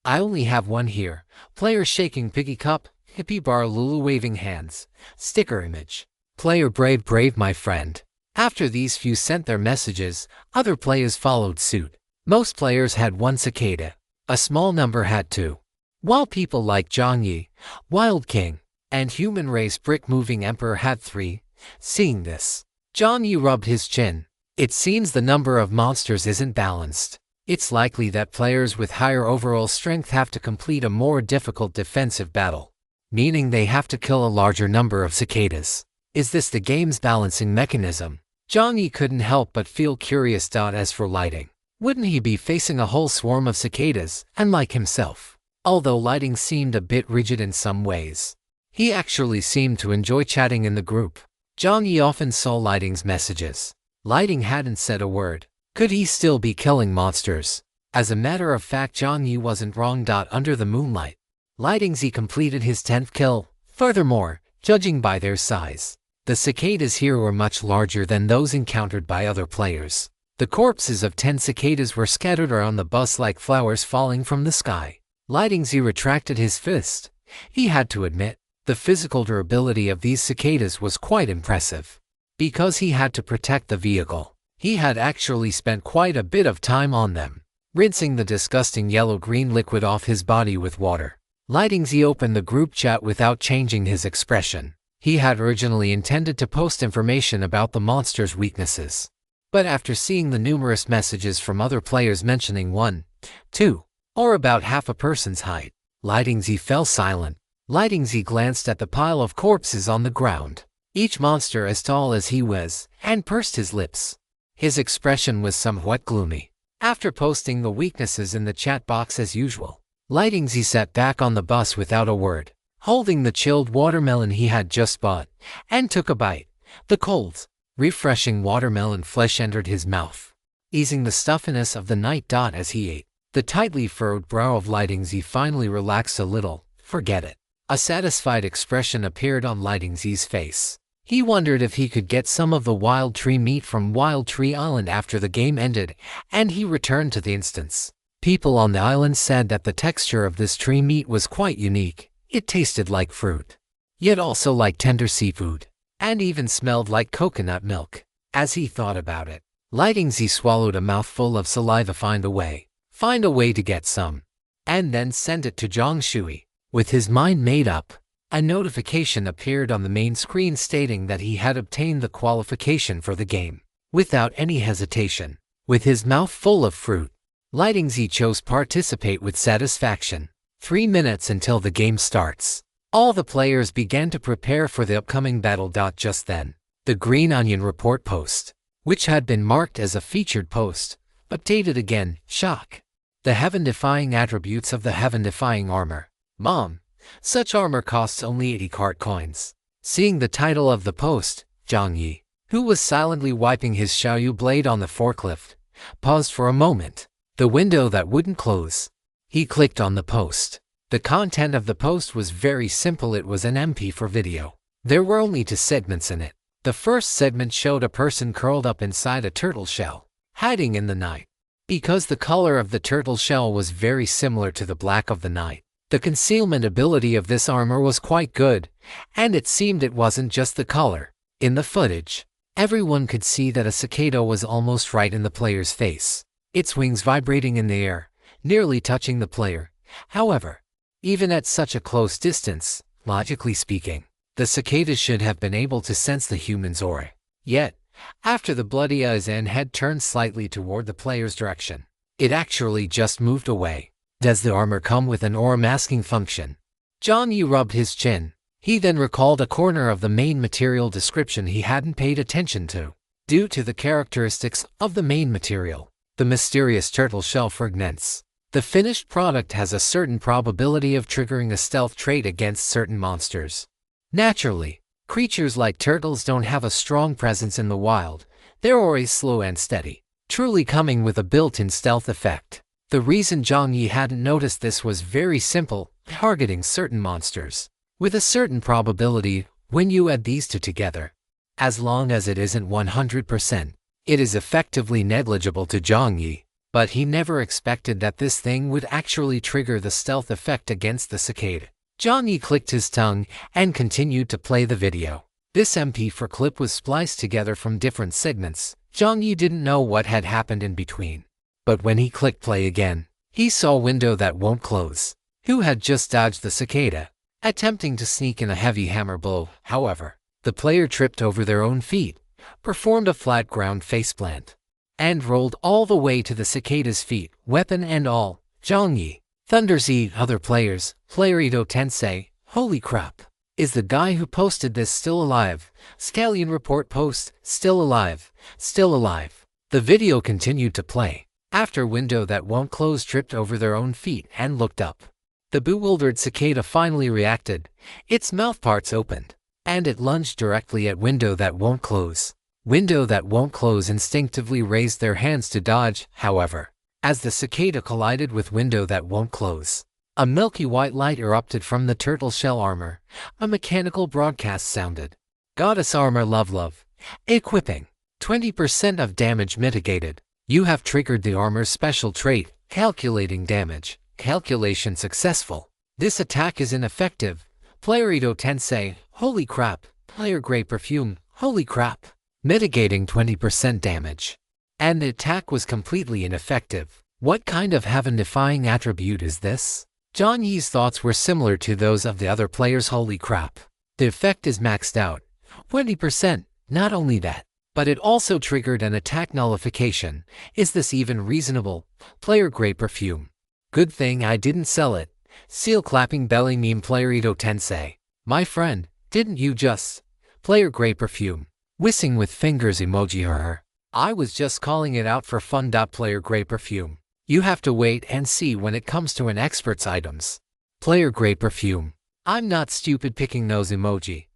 I only have one here. Player Shaking Piggy Cup. Hippie bar Lulu waving hands. Sticker image. Player Brave my friend. After these few sent their messages, other players followed suit. Most players had one cicada. A small number had two. While people like Jiang Yi, Wild King, and Human Race Brick Moving Emperor had three. Seeing this, Jiang Yi rubbed his chin. It seems the number of monsters isn't balanced. It's likely that players with higher overall strength have to complete a more difficult defensive battle, meaning they have to kill a larger number of cicadas. Is this the game's balancing mechanism? Jiang Yi couldn't help but feel curious. As for Lighting, wouldn't he be facing a whole swarm of cicadas, unlike himself? Although Lighting seemed a bit rigid in some ways, he actually seemed to enjoy chatting in the group. Jiang Yi often saw Lighting's messages. Lighting hadn't said a word. Could he still be killing monsters? As a matter of fact, Jiang Yi wasn't wrong. Under the moonlight, Lighting Z completed his 10th kill. Furthermore, judging by their size, the cicadas here were much larger than those encountered by other players. The corpses of 10 cicadas were scattered around the bus like flowers falling from the sky. Lighting Z retracted his fist. He had to admit, the physical durability of these cicadas was quite impressive. Because he had to protect the vehicle, he had actually spent quite a bit of time on them, rinsing the disgusting yellow-green liquid off his body with water. Lighting Z opened the group chat without changing his expression. He had originally intended to post information about the monster's weaknesses, but after seeing the numerous messages from other players mentioning 1, 2, or about half a person's height, Lighting Z fell silent. Lighting Z glanced at the pile of corpses on the ground, each monster as tall as he was, and pursed his lips. His expression was somewhat gloomy. After posting the weaknesses in the chat box as usual, Lighting Z sat back on the bus without a word, holding the chilled watermelon he had just bought, and took a bite. The cold, refreshing watermelon flesh entered his mouth, easing the stuffiness of the night. As he ate, the tightly furrowed brow of Lighting Z finally relaxed a little. Forget it. A satisfied expression appeared on Lighting Z's face. He wondered if he could get some of the wild tree meat from Wild Tree Island after the game ended, and he returned to the instance. People on the island said that the texture of this tree meat was quite unique. It tasted like fruit, yet also like tender seafood, and even smelled like coconut milk. As he thought about it, Lighting Z swallowed a mouthful of saliva. Find a way to get some. and then sent it to Jiang Yi. With his mind made up, a notification appeared on the main screen stating that he had obtained the qualification for the game. Without any hesitation, with his mouth full of fruit, Lightingzy chose participate with satisfaction. 3 minutes until the game starts. All the players began to prepare for the upcoming battle. Just then, the Green Onion report post, which had been marked as a featured post, updated again. Shock. The heaven-defying attributes of the heaven-defying armor. Mom, such armor costs only 80 cart coins. Seeing the title of the post, Jiang Yi, who was silently wiping his Xiaoyu blade on the forklift, paused for a moment. The window that wouldn't close. He clicked on the post. The content of the post was very simple. It was an MP4 video. There were only 2 segments in it. The first segment showed a person curled up inside a turtle shell, hiding in the night. Because the color of the turtle shell was very similar to the black of the night, the concealment ability of this armor was quite good, and it seemed it wasn't just the color. In the footage, everyone could see that a cicada was almost right in the player's face, its wings vibrating in the air, nearly touching the player. However, even at such a close distance, logically speaking, the cicada should have been able to sense the human's aura. Yet, after the bloody eyes and head turned slightly toward the player's direction, it actually just moved away. Does the armor come with an aura masking function? Jiang Yi rubbed his chin. He then recalled a corner of the main material description he hadn't paid attention to. Due to the characteristics of the main material, the mysterious turtle shell fragments, the finished product has a certain probability of triggering a stealth trait against certain monsters. Naturally, creatures like turtles don't have a strong presence in the wild. They're always slow and steady, truly coming with a built-in stealth effect. The reason Jiang Yi hadn't noticed this was very simple: targeting certain monsters with a certain probability. When you add these 2 together, as long as it isn't 100%, it is effectively negligible to Jiang Yi. But he never expected that this thing would actually trigger the stealth effect against the cicada. Jiang Yi clicked his tongue and continued to play the video. This MP4 clip was spliced together from different segments. Jiang Yi didn't know what had happened in between. But when he clicked play again, he saw a window that won't close. Who had just dodged the cicada, attempting to sneak in a heavy hammer blow. However, the player tripped over their own feet, performed a flat ground faceplant, and rolled all the way to the cicada's feet, weapon and all. Jiang Yi, Thunder's other players, Playerito Tensei, holy crap. Is the guy who posted this still alive? Stallion report post, still alive, still alive. The video continued to play. After window that won't close tripped over their own feet and looked up. The bewildered cicada finally reacted. Its mouthparts opened, and it lunged directly at window that won't close. Window that won't close instinctively raised their hands to dodge. However, as the cicada collided with window that won't close, a milky white light erupted from the turtle shell armor. A mechanical broadcast sounded. Goddess armor love. Equipping. 20% of damage mitigated. You have triggered the armor's special trait, calculating damage. Calculation successful. This attack is ineffective. Playerito Tensei, holy crap. Player Grey Perfume, holy crap. Mitigating 20% damage. And the attack was completely ineffective. What kind of heaven-defying attribute is this? Jiang Yi's thoughts were similar to those of the other players. Holy crap. The effect is maxed out. 20%. Not only that, but it also triggered an attack nullification. Is this even reasonable? Player Grey Perfume. Good thing I didn't sell it. Seal clapping belly meme. Playerito Tensei. My friend, didn't you just? Player Grey Perfume. Whistling with fingers emoji. Her. I was just calling it out for fun. Player Grey Perfume. You have to wait and see when it comes to an expert's items. Player Grey Perfume. I'm not stupid. Picking nose emoji.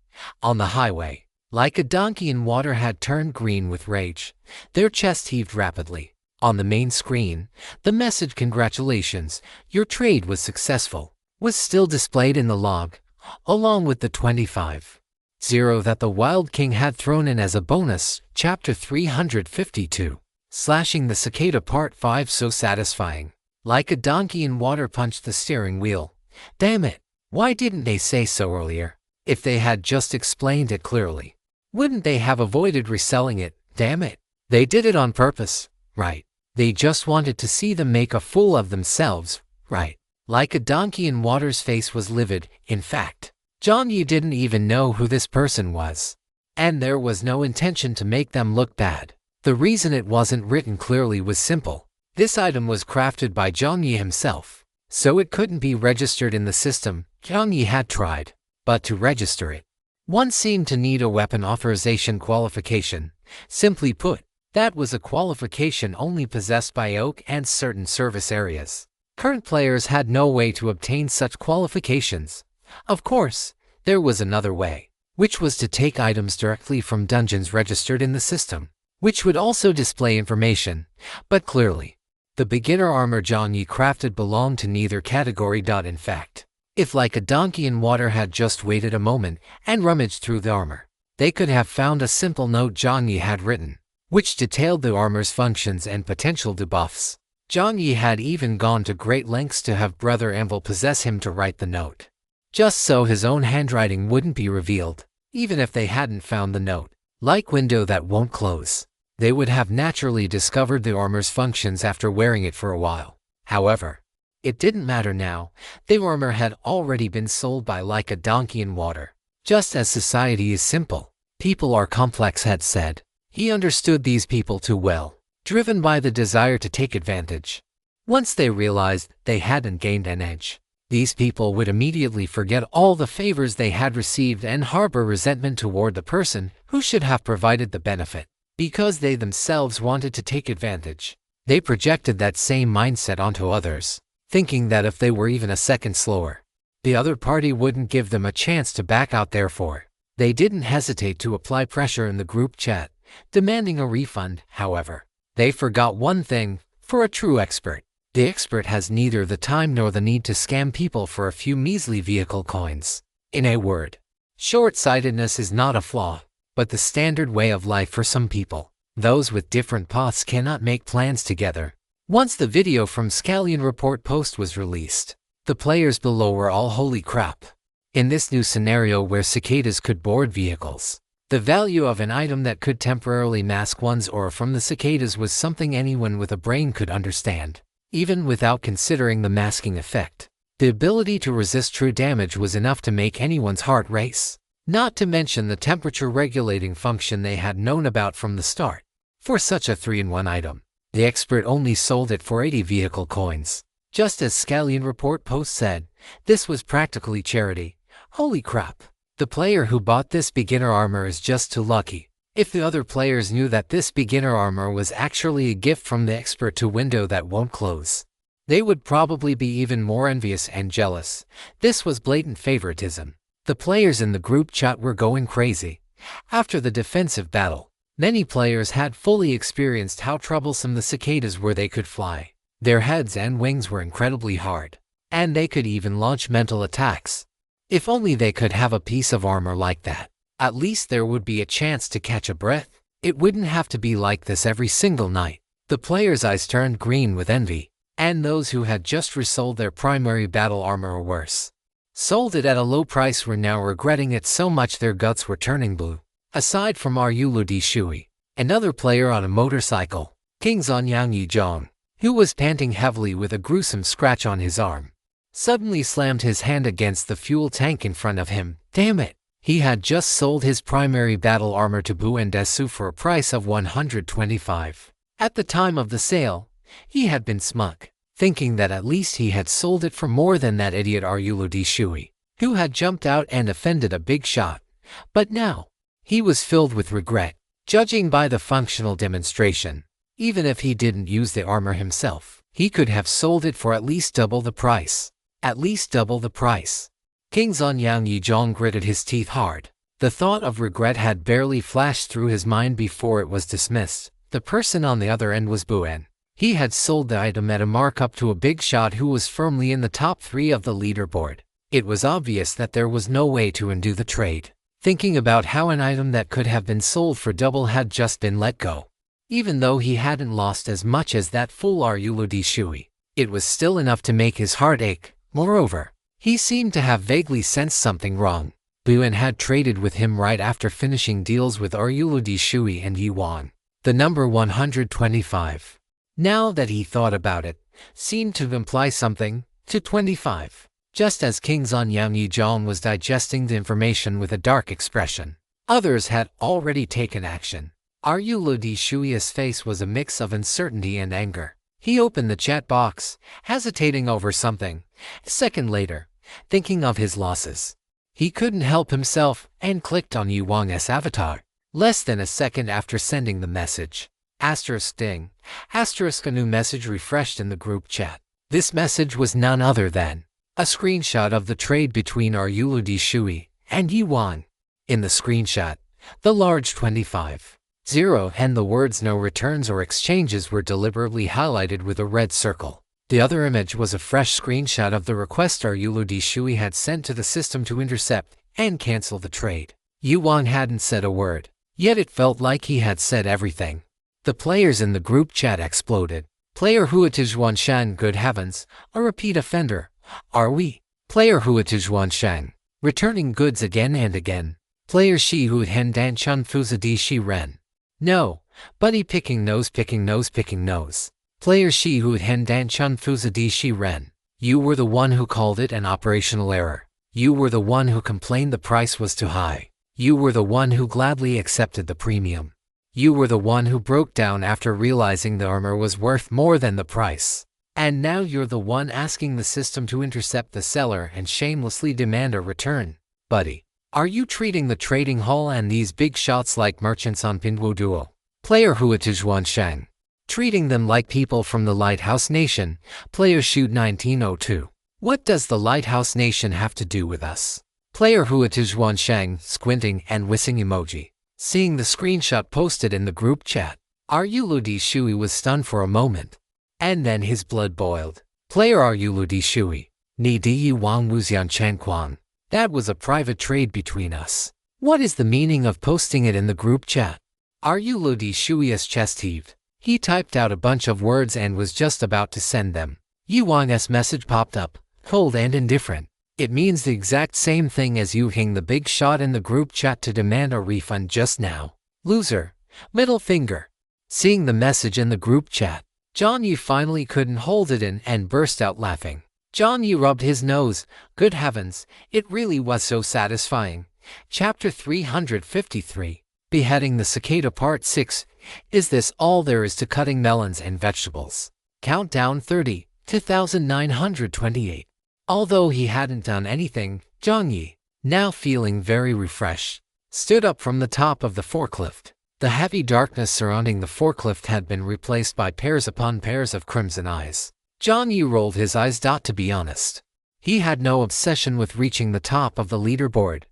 On the highway, like a donkey in water had turned green with rage. Their chest heaved rapidly. On the main screen, the message "Congratulations, your trade was successful" was still displayed in the log, along with the 25,000 that the Wild King had thrown in as a bonus. Chapter 352. Slashing the Cicada Part 5. So satisfying. Like a donkey in water punched the steering wheel. Damn it, why didn't they say so earlier? If they had just explained it clearly, wouldn't they have avoided reselling it? Damn it. They did it on purpose, right? They just wanted to see them make a fool of themselves, right? Like a donkey in water's face was livid. In fact, Jiang Yi didn't even know who this person was. And there was no intention to make them look bad. The reason it wasn't written clearly was simple. This item was crafted by Jiang Yi himself, so it couldn't be registered in the system. Jiang Yi had tried, but to register it, one seemed to need a weapon authorization qualification. Simply put, that was a qualification only possessed by Oak and certain service areas. Current players had no way to obtain such qualifications. Of course, there was another way, which was to take items directly from dungeons registered in the system, which would also display information, but clearly, the beginner armor Jiang Yi crafted belonged to neither category. In fact, if Like a Donkey in Water had just waited a moment and rummaged through the armor, they could have found a simple note Jiang Yi had written, which detailed the armor's functions and potential debuffs. Jiang Yi had even gone to great lengths to have Brother Anvil possess him to write the note, just so his own handwriting wouldn't be revealed. Even if they hadn't found the note, like window that won't close, they would have naturally discovered the armor's functions after wearing it for a while. However, it didn't matter now. The armor had already been sold by Like a Donkey in Water. Just as society is simple, people are complex, had said. He understood these people too well, driven by the desire to take advantage. Once they realized they hadn't gained an edge, these people would immediately forget all the favors they had received and harbor resentment toward the person who should have provided the benefit. Because they themselves wanted to take advantage, they projected that same mindset onto others, thinking that if they were even a second slower, the other party wouldn't give them a chance to back out. Therefore, they didn't hesitate to apply pressure in the group chat, demanding a refund. However, they forgot one thing: for a true expert, the expert has neither the time nor the need to scam people for a few measly vehicle coins. In a word, short-sightedness is not a flaw, but the standard way of life for some people. Those with different paths cannot make plans together. Once the video from Scallion Report Post was released, the players below were all holy crap. In this new scenario where cicadas could board vehicles, the value of an item that could temporarily mask one's aura from the cicadas was something anyone with a brain could understand. Even without considering the masking effect, the ability to resist true damage was enough to make anyone's heart race. Not to mention the temperature regulating function they had known about from the start. For such a 3-in-1 item, the expert only sold it for 80 vehicle coins. Just as Scallion Report Post said, this was practically charity. Holy crap! The player who bought this beginner armor is just too lucky. If the other players knew that this beginner armor was actually a gift from the expert to window that won't close, they would probably be even more envious and jealous. This was blatant favoritism. The players in the group chat were going crazy. After the defensive battle, many players had fully experienced how troublesome the cicadas were. They could fly. Their heads and wings were incredibly hard, and they could even launch mental attacks. If only they could have a piece of armor like that. At least there would be a chance to catch a breath. It wouldn't have to be like this every single night. The players' eyes turned green with envy, and those who had just resold their primary battle armor or worse, sold it at a low price, were now regretting it so much their guts were turning blue. Aside from Yahello Di Shui, another player on a motorcycle, King Jiang Yi, who was panting heavily with a gruesome scratch on his arm, suddenly slammed his hand against the fuel tank in front of him. Damn it! He had just sold his primary battle armor to Bu and Desu for a price of 125. At the time of the sale, he had been smug, thinking that at least he had sold it for more than that idiot Yahello Di Shui, who had jumped out and offended a big shot. But now, he was filled with regret. Judging by the functional demonstration, even if he didn't use the armor himself, he could have sold it for at least double the price. At least double the price. King Jiang Yi gritted his teeth hard. The thought of regret had barely flashed through his mind before it was dismissed. The person on the other end was Buen. He had sold the item at a markup to a big shot who was firmly in the top 3 of the leaderboard. It was obvious that there was no way to undo the trade. Thinking about how an item that could have been sold for double had just been let go. Even though he hadn't lost as much as that fool Yahello Di Shui, it was still enough to make his heart ache. Moreover, he seemed to have vaguely sensed something wrong. Buen had traded with him right after finishing deals with Yahello Di Shui and Yuan. The number 125. Now that he thought about it, seemed to imply something. to 25. Just as King Jiang Yi was digesting the information with a dark expression, others had already taken action. Di Shui's face was a mix of uncertainty and anger. He opened the chat box, hesitating over something. A second later, thinking of his losses, he couldn't help himself and clicked on Yu Wang's avatar. Less than a second after sending the message, *ding, a new message refreshed in the group chat. This message was none other than a screenshot of the trade between Di Shui and Yu Wang. In the screenshot, the large 25, 0 and the words no returns or exchanges were deliberately highlighted with a red circle. The other image was a fresh screenshot of the request Di Shui had sent to the system to intercept and cancel the trade. Yu Wang hadn't said a word, yet it felt like he had said everything. The players in the group chat exploded. Player Huatujuan Shan, good heavens, a repeat offender, are we? Player Huatujuan Shan, returning goods again and again. Player Shi Hu Hen Dan Chun Fuzadi Shi Ren. No, buddy picking nose. Player Shi Hu Hen Dan Chun Fuzadi Shi Ren. You were the one who called it an operational error. You were the one who complained the price was too high. You were the one who gladly accepted the premium. You were the one who broke down after realizing the armor was worth more than the price. And now you're the one asking the system to intercept the seller and shamelessly demand a return. Buddy, are you treating the trading hall and these big shots like merchants on Pinduoduo? Player Huatujuan Shang. Treating them like people from the Lighthouse Nation. Player Shoot 1902. What does the Lighthouse Nation have to do with us? Player Huatujuan Shang, squinting and whistling emoji. Seeing the screenshot posted in the group chat, Di Shui was stunned for a moment. And then his blood boiled. Player Di Shui. Ni Di Wang Wuxian Chen Quan. That was a private trade between us. What is the meaning of posting it in the group chat? Di Shui's chest heaved. He typed out a bunch of words and was just about to send them. Yu Wang's message popped up, cold and indifferent. It means the exact same thing as you hing the big shot in the group chat to demand a refund just now. Loser. Middle finger. Seeing the message in the group chat, Jiang Yi finally couldn't hold it in and burst out laughing. Jiang Yi rubbed his nose. Good heavens, it really was so satisfying. Chapter 353. Beheading the Cicada Part 6. Is this all there is to cutting melons and vegetables? Countdown 30, 2928. Although he hadn't done anything, Jiang Yi, now feeling very refreshed, stood up from the top of the forklift. The heavy darkness surrounding the forklift had been replaced by pairs upon pairs of crimson eyes. Jiang Yi rolled his eyes. To be honest, he had no obsession with reaching the top of the leaderboard.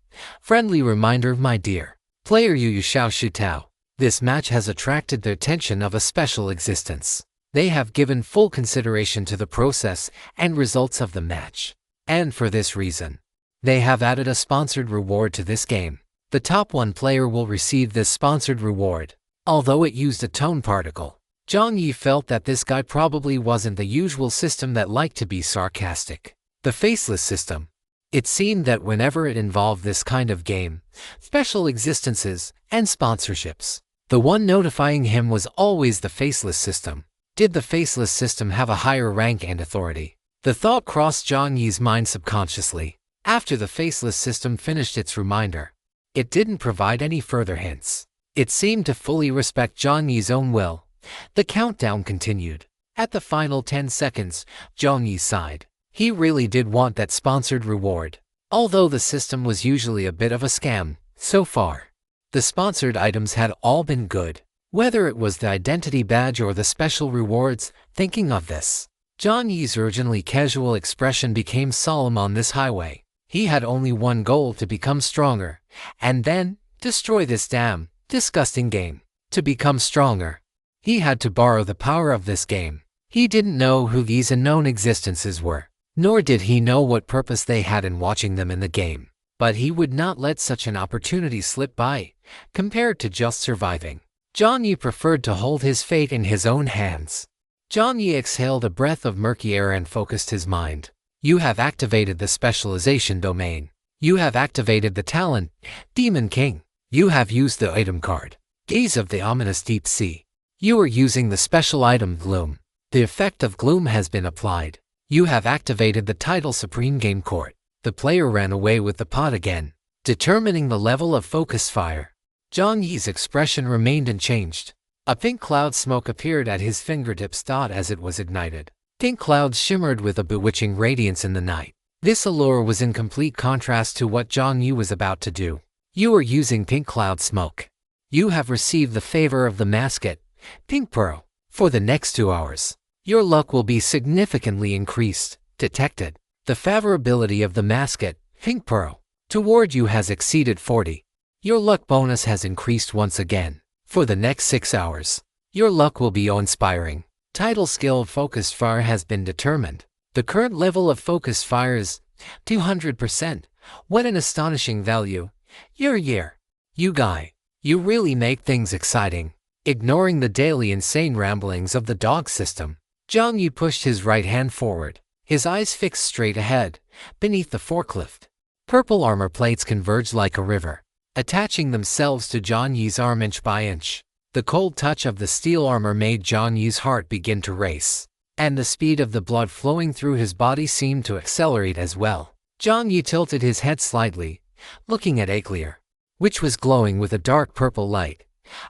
Friendly reminder, my dear player Yu Xiao Shi Tao. This match has attracted the attention of a special existence. They have given full consideration to the process and results of the match. And for this reason, they have added a sponsored reward to this game. The top one player will receive this sponsored reward. Although it used a tone particle, Jiang Yi felt that this guy probably wasn't the usual system that liked to be sarcastic. The faceless system. It seemed that whenever it involved this kind of game, special existences, and sponsorships, the one notifying him was always the faceless system. Did the faceless system have a higher rank and authority? The thought crossed Jiang Yi's mind subconsciously. After the faceless system finished its reminder, it didn't provide any further hints. It seemed to fully respect Jiang Yi's own will. The countdown continued. At the final 10 seconds, Jiang Yi sighed. He really did want that sponsored reward. Although the system was usually a bit of a scam, so far, the sponsored items had all been good. Whether it was the identity badge or the special rewards, thinking of this, Jiang Yi's urgently casual expression became solemn on this highway. He had only one goal: to become stronger, and then destroy this damn, disgusting game. To become stronger, he had to borrow the power of this game. He didn't know who these unknown existences were, nor did he know what purpose they had in watching them in the game. But he would not let such an opportunity slip by. Compared to just surviving, Jiang Yi preferred to hold his fate in his own hands. Jiang Yi exhaled a breath of murky air and focused his mind. You have activated the specialization domain. You have activated the talent, Demon King. You have used the item card, Gaze of the Ominous Deep Sea. You are using the special item Gloom. The effect of Gloom has been applied. You have activated the title Supreme Game Court. The player ran away with the pot again, determining the level of focus fire. Jiang Yi's expression remained unchanged. A pink cloud smoke appeared at his fingertips as it was ignited. Pink clouds shimmered with a bewitching radiance in the night. This allure was in complete contrast to what Jiang Yi was about to do. You are using pink cloud smoke. You have received the favor of the mascot, Pink Pearl. For the next 2 hours, your luck will be significantly increased. Detected. The favorability of the mascot, Pink Pearl, toward you has exceeded 40. Your luck bonus has increased once again. For the next 6 hours, your luck will be awe-inspiring. Title skill Focused Fire has been determined. The current level of Focused Fire is 200%. What an astonishing value. You guy. You really make things exciting. Ignoring the daily insane ramblings of the dog system, Jiang Yi pushed his right hand forward, his eyes fixed straight ahead, beneath the forklift. Purple armor plates converged like a river, attaching themselves to Jiang Yi's arm inch by inch. The cold touch of the steel armor made Jiang Yi's heart begin to race, and the speed of the blood flowing through his body seemed to accelerate as well. Jiang Yi tilted his head slightly, looking at Aniclimax, which was glowing with a dark purple light.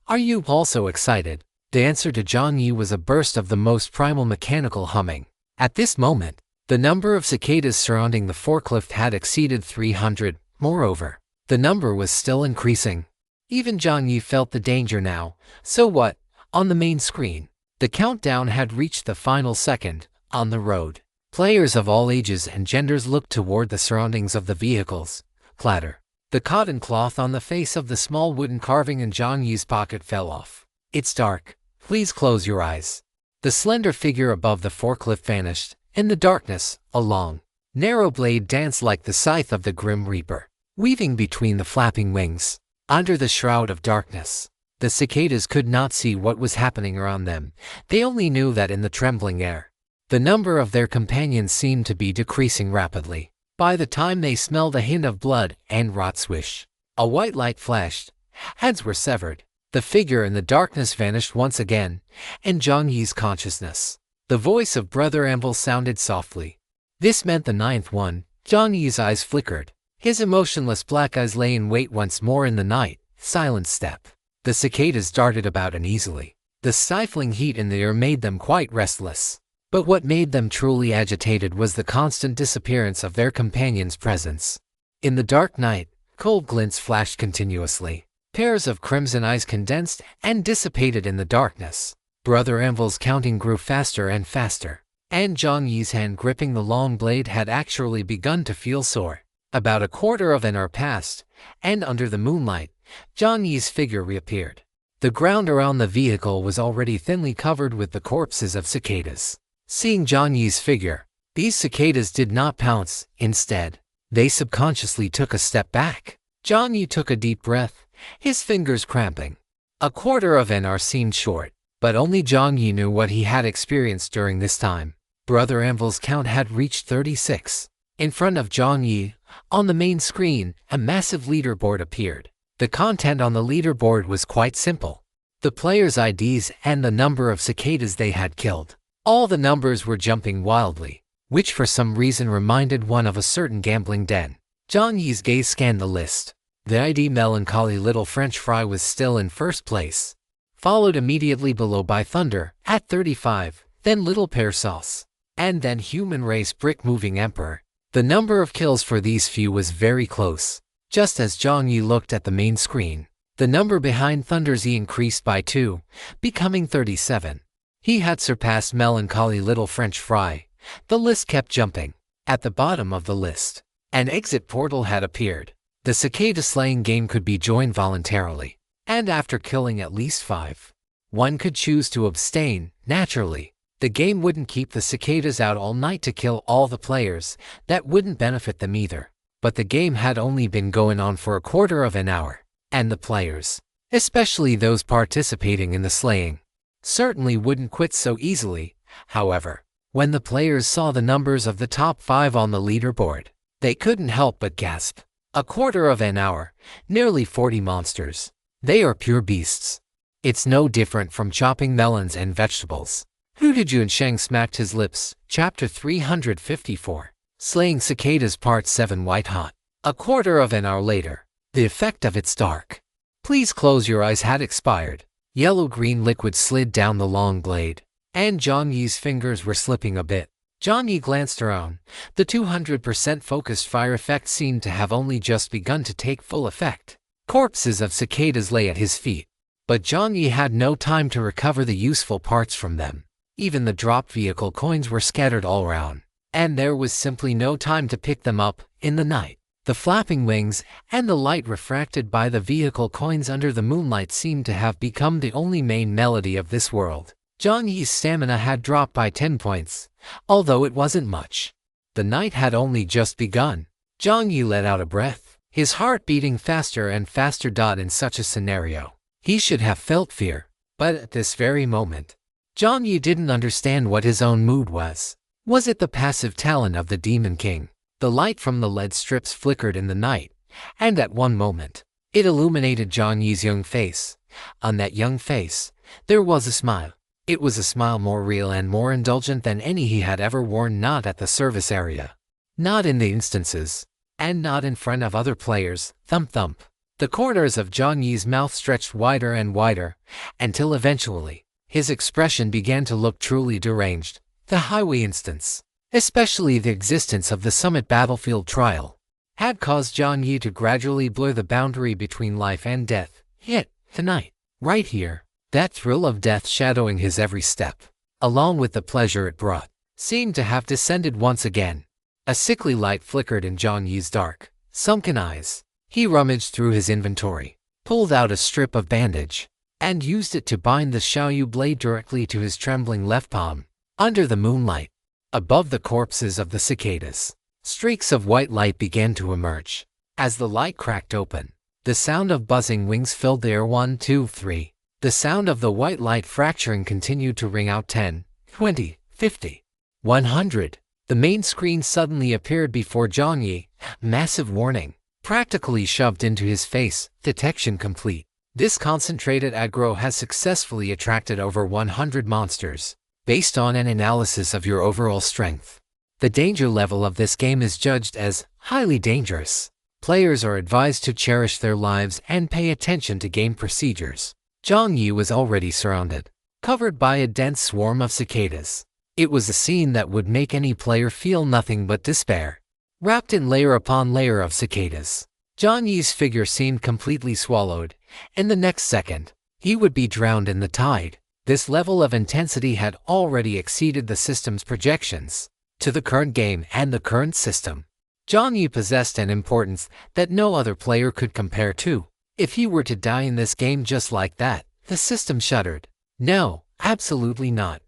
Are you also excited? The answer to Jiang Yi was a burst of the most primal mechanical humming. At this moment, the number of cicadas surrounding the forklift had exceeded 300. Moreover, the number was still increasing. Even Jiang Yi felt the danger now. So what? On the main screen, the countdown had reached the final second. On the road, players of all ages and genders looked toward the surroundings of the vehicles. Clatter. The cotton cloth on the face of the small wooden carving in Jiang Yi's pocket fell off. It's dark. Please close your eyes. The slender figure above the forklift vanished. In the darkness, a long, narrow blade danced like the scythe of the Grim Reaper, weaving between the flapping wings. Under the shroud of darkness, the cicadas could not see what was happening around them. They only knew that in the trembling air, the number of their companions seemed to be decreasing rapidly. By the time they smelled a hint of blood and rot swish, a white light flashed. Heads were severed. The figure in the darkness vanished once again, and Jiang Yi's consciousness. The voice of Brother Anvil sounded softly. This meant the 9th one. Jiang Yi's eyes flickered. His emotionless black eyes lay in wait once more in the night. Silent step. The cicadas darted about uneasily. The stifling heat in the air made them quite restless. But what made them truly agitated was the constant disappearance of their companion's presence. In the dark night, cold glints flashed continuously. Pairs of crimson eyes condensed and dissipated in the darkness. Brother Anvil's counting grew faster and faster, and Jiang Yi's hand gripping the long blade had actually begun to feel sore. About a quarter of an hour passed, and under the moonlight, Jiang Yi's figure reappeared. The ground around the vehicle was already thinly covered with the corpses of cicadas. Seeing Jiang Yi's figure, these cicadas did not pounce. Instead, they subconsciously took a step back. Jiang Yi took a deep breath, his fingers cramping. A quarter of an hour seemed short, but only Jiang Yi knew what he had experienced during this time. Brother Anvil's count had reached 36. In front of Jiang Yi, on the main screen, a massive leaderboard appeared. The content on the leaderboard was quite simple. The players' IDs and the number of cicadas they had killed. All the numbers were jumping wildly, which for some reason reminded one of a certain gambling den. Jiang Yi's gaze scanned the list. The ID Melancholy Little French Fry was still in first place, followed immediately below by Thunder at 35, then Little Pear Sauce, and then Human Race Brick Moving Emperor. The number of kills for these few was very close. Just as Jiang Yi looked at the main screen, the number behind Thunder's E increased by 2, becoming 37. He had surpassed Melancholy Little French Fry. The list kept jumping. At the bottom of the list, an exit portal had appeared. The cicada slaying game could be joined voluntarily, and after killing at least 5, one could choose to abstain. Naturally, the game wouldn't keep the cicadas out all night to kill all the players. That wouldn't benefit them either. But the game had only been going on for a quarter of an hour, and the players, especially those participating in the slaying, certainly wouldn't quit so easily. However, when the players saw the numbers of the top 5 on the leaderboard, they couldn't help but gasp. A quarter of an hour, nearly 40 monsters. They are pure beasts. It's no different from chopping melons and vegetables. Hu Juansheng smacked his lips. Chapter 354. Slaying Cicadas Part 7. White Hot. A quarter of an hour later. The effect of its dark. Please close your eyes had expired. Yellow-green liquid slid down the long blade, and Jiang Yi's fingers were slipping a bit. Jiang Yi glanced around. The 200% focused fire effect seemed to have only just begun to take full effect. Corpses of cicadas lay at his feet, but Jiang Yi had no time to recover the useful parts from them. Even the dropped vehicle coins were scattered all around, and there was simply no time to pick them up. In the night, the flapping wings and the light refracted by the vehicle coins under the moonlight seemed to have become the only main melody of this world. Jiang Yi's stamina had dropped by 10 points, although it wasn't much. The night had only just begun. Jiang Yi let out a breath, his heart beating faster and faster. In such a scenario, he should have felt fear, but at this very moment, Jiang Yi didn't understand what his own mood was. Was it the passive talent of the Demon King? The light from the lead strips flickered in the night, and at one moment, it illuminated Jiang Yi's young face. On that young face, there was a smile. It was a smile more real and more indulgent than any he had ever worn, not at the service area, not in the instances, and not in front of other players. Thump thump. The corners of Jiang Yi's mouth stretched wider and wider, until eventually, his expression began to look truly deranged. The highway instance, especially the existence of the Summit Battlefield trial, had caused Jiang Yi to gradually blur the boundary between life and death. Yet, tonight, right here, that thrill of death shadowing his every step, along with the pleasure it brought, seemed to have descended once again. A sickly light flickered in Jiang Yi's dark, sunken eyes. He rummaged through his inventory, pulled out a strip of bandage, and used it to bind the Xiaoyu blade directly to his trembling left palm. Under the moonlight, above the corpses of the cicadas, streaks of white light began to emerge. As the light cracked open, the sound of buzzing wings filled the air. 1, 2, 3. The sound of the white light fracturing continued to ring out. 10, 20, 50, 100. The main screen suddenly appeared before Jiang Yi. Massive warning, practically shoved into his face. Detection complete. This concentrated aggro has successfully attracted over 100 monsters. Based on an analysis of your overall strength, the danger level of this game is judged as highly dangerous. Players are advised to cherish their lives and pay attention to game procedures. Jiang Yi was already surrounded, covered by a dense swarm of cicadas. It was a scene that would make any player feel nothing but despair. Wrapped in layer upon layer of cicadas, Jiang Yi's figure seemed completely swallowed. In the next second, he would be drowned in the tide. This level of intensity had already exceeded the system's projections. To the current game and the current system, Jiang Yi possessed an importance that no other player could compare to. If he were to die in this game just like that, the system shuddered. No, absolutely not.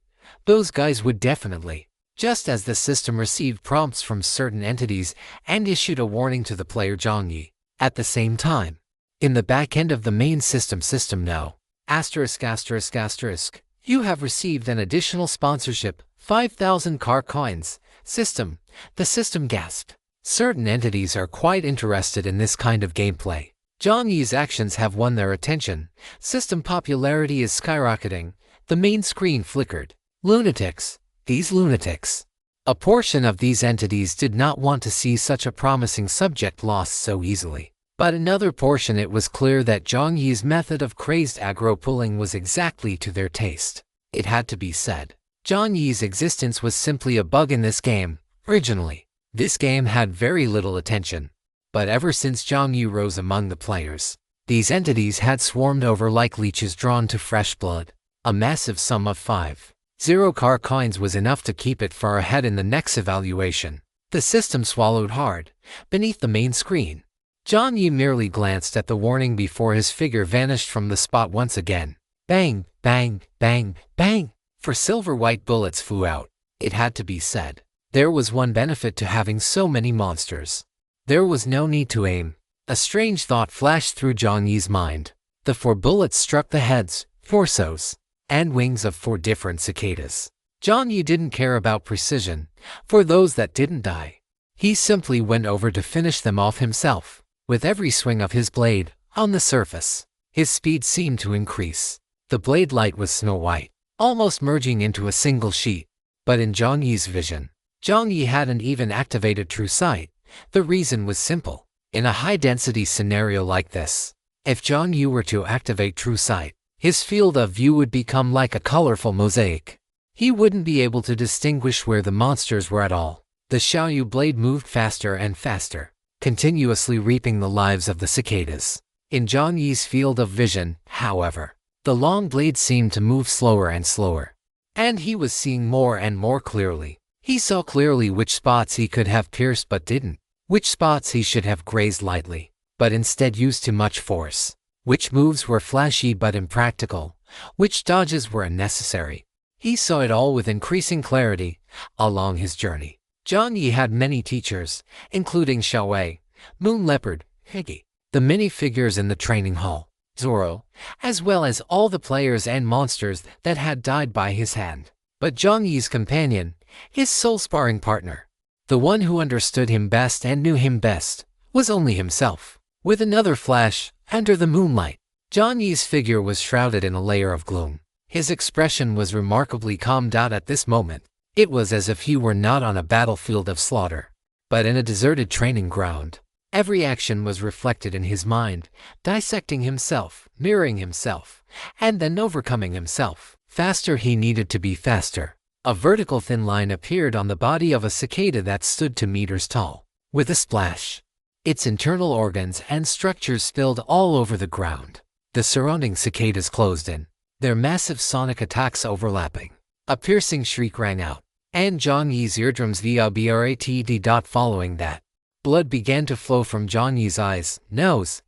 Those guys would definitely. Just as the system received prompts from certain entities and issued a warning to the player Jiang Yi. At the same time, in the back end of the main system no. *****. You have received an additional sponsorship, 5,000 car coins. System. The system gasped. Certain entities are quite interested in this kind of gameplay. Jiang Yi's actions have won their attention. System popularity is skyrocketing. The main screen flickered. Lunatics. These lunatics. A portion of these entities did not want to see such a promising subject lost so easily. But another portion, it was clear that Jiang Yi's method of crazed aggro pulling was exactly to their taste. It had to be said. Jiang Yi's existence was simply a bug in this game. Originally, this game had very little attention. But ever since Jiang Yi rose among the players, these entities had swarmed over like leeches drawn to fresh blood. A massive sum of 5,000 car coins was enough to keep it far ahead in the next evaluation. The system swallowed hard. Beneath the main screen, Jiang Yi merely glanced at the warning before his figure vanished from the spot once again. Bang, bang, bang, bang. 4 silver-white bullets flew out. It had to be said. There was one benefit to having so many monsters. There was no need to aim. A strange thought flashed through Jiang Yi's mind. The 4 bullets struck the heads, torsos, and wings of 4 different cicadas. Jiang Yi didn't care about precision. For those that didn't die, he simply went over to finish them off himself. With every swing of his blade on the surface, his speed seemed to increase. The blade light was snow white, almost merging into a single sheet. But in Jiang Yi's vision, Jiang Yi hadn't even activated true sight. The reason was simple. In a high-density scenario like this, if Jiang Yi were to activate true sight, his field of view would become like a colorful mosaic. He wouldn't be able to distinguish where the monsters were at all. The Xiaoyu blade moved faster and faster, continuously reaping the lives of the cicadas. In Jiang Yi's field of vision, however, the long blade seemed to move slower and slower, and he was seeing more and more clearly. He saw clearly which spots he could have pierced but didn't, which spots he should have grazed lightly, but instead used too much force, which moves were flashy but impractical, which dodges were unnecessary. He saw it all with increasing clarity along his journey. Jiang Yi had many teachers, including Xiaowei, Moon Leopard, Ecchi, the minifigures in the training hall, Zoro, as well as all the players and monsters that had died by his hand. But Jiang Yi's companion, his soul sparring partner, the one who understood him best and knew him best, was only himself. With another flash, under the moonlight, Jiang Yi's figure was shrouded in a layer of gloom. His expression was remarkably calmed out at this moment. It was as if he were not on a battlefield of slaughter, but in a deserted training ground. Every action was reflected in his mind, dissecting himself, mirroring himself, and then overcoming himself. Faster he needed to be faster. A vertical thin line appeared on the body of a cicada that stood 2 meters tall. With a splash, its internal organs and structures spilled all over the ground. The surrounding cicadas closed in, their massive sonic attacks overlapping. A piercing shriek rang out, and Jiang Yi's eardrums vibrated. Following that, blood began to flow from Jiang Yi's eyes, nose,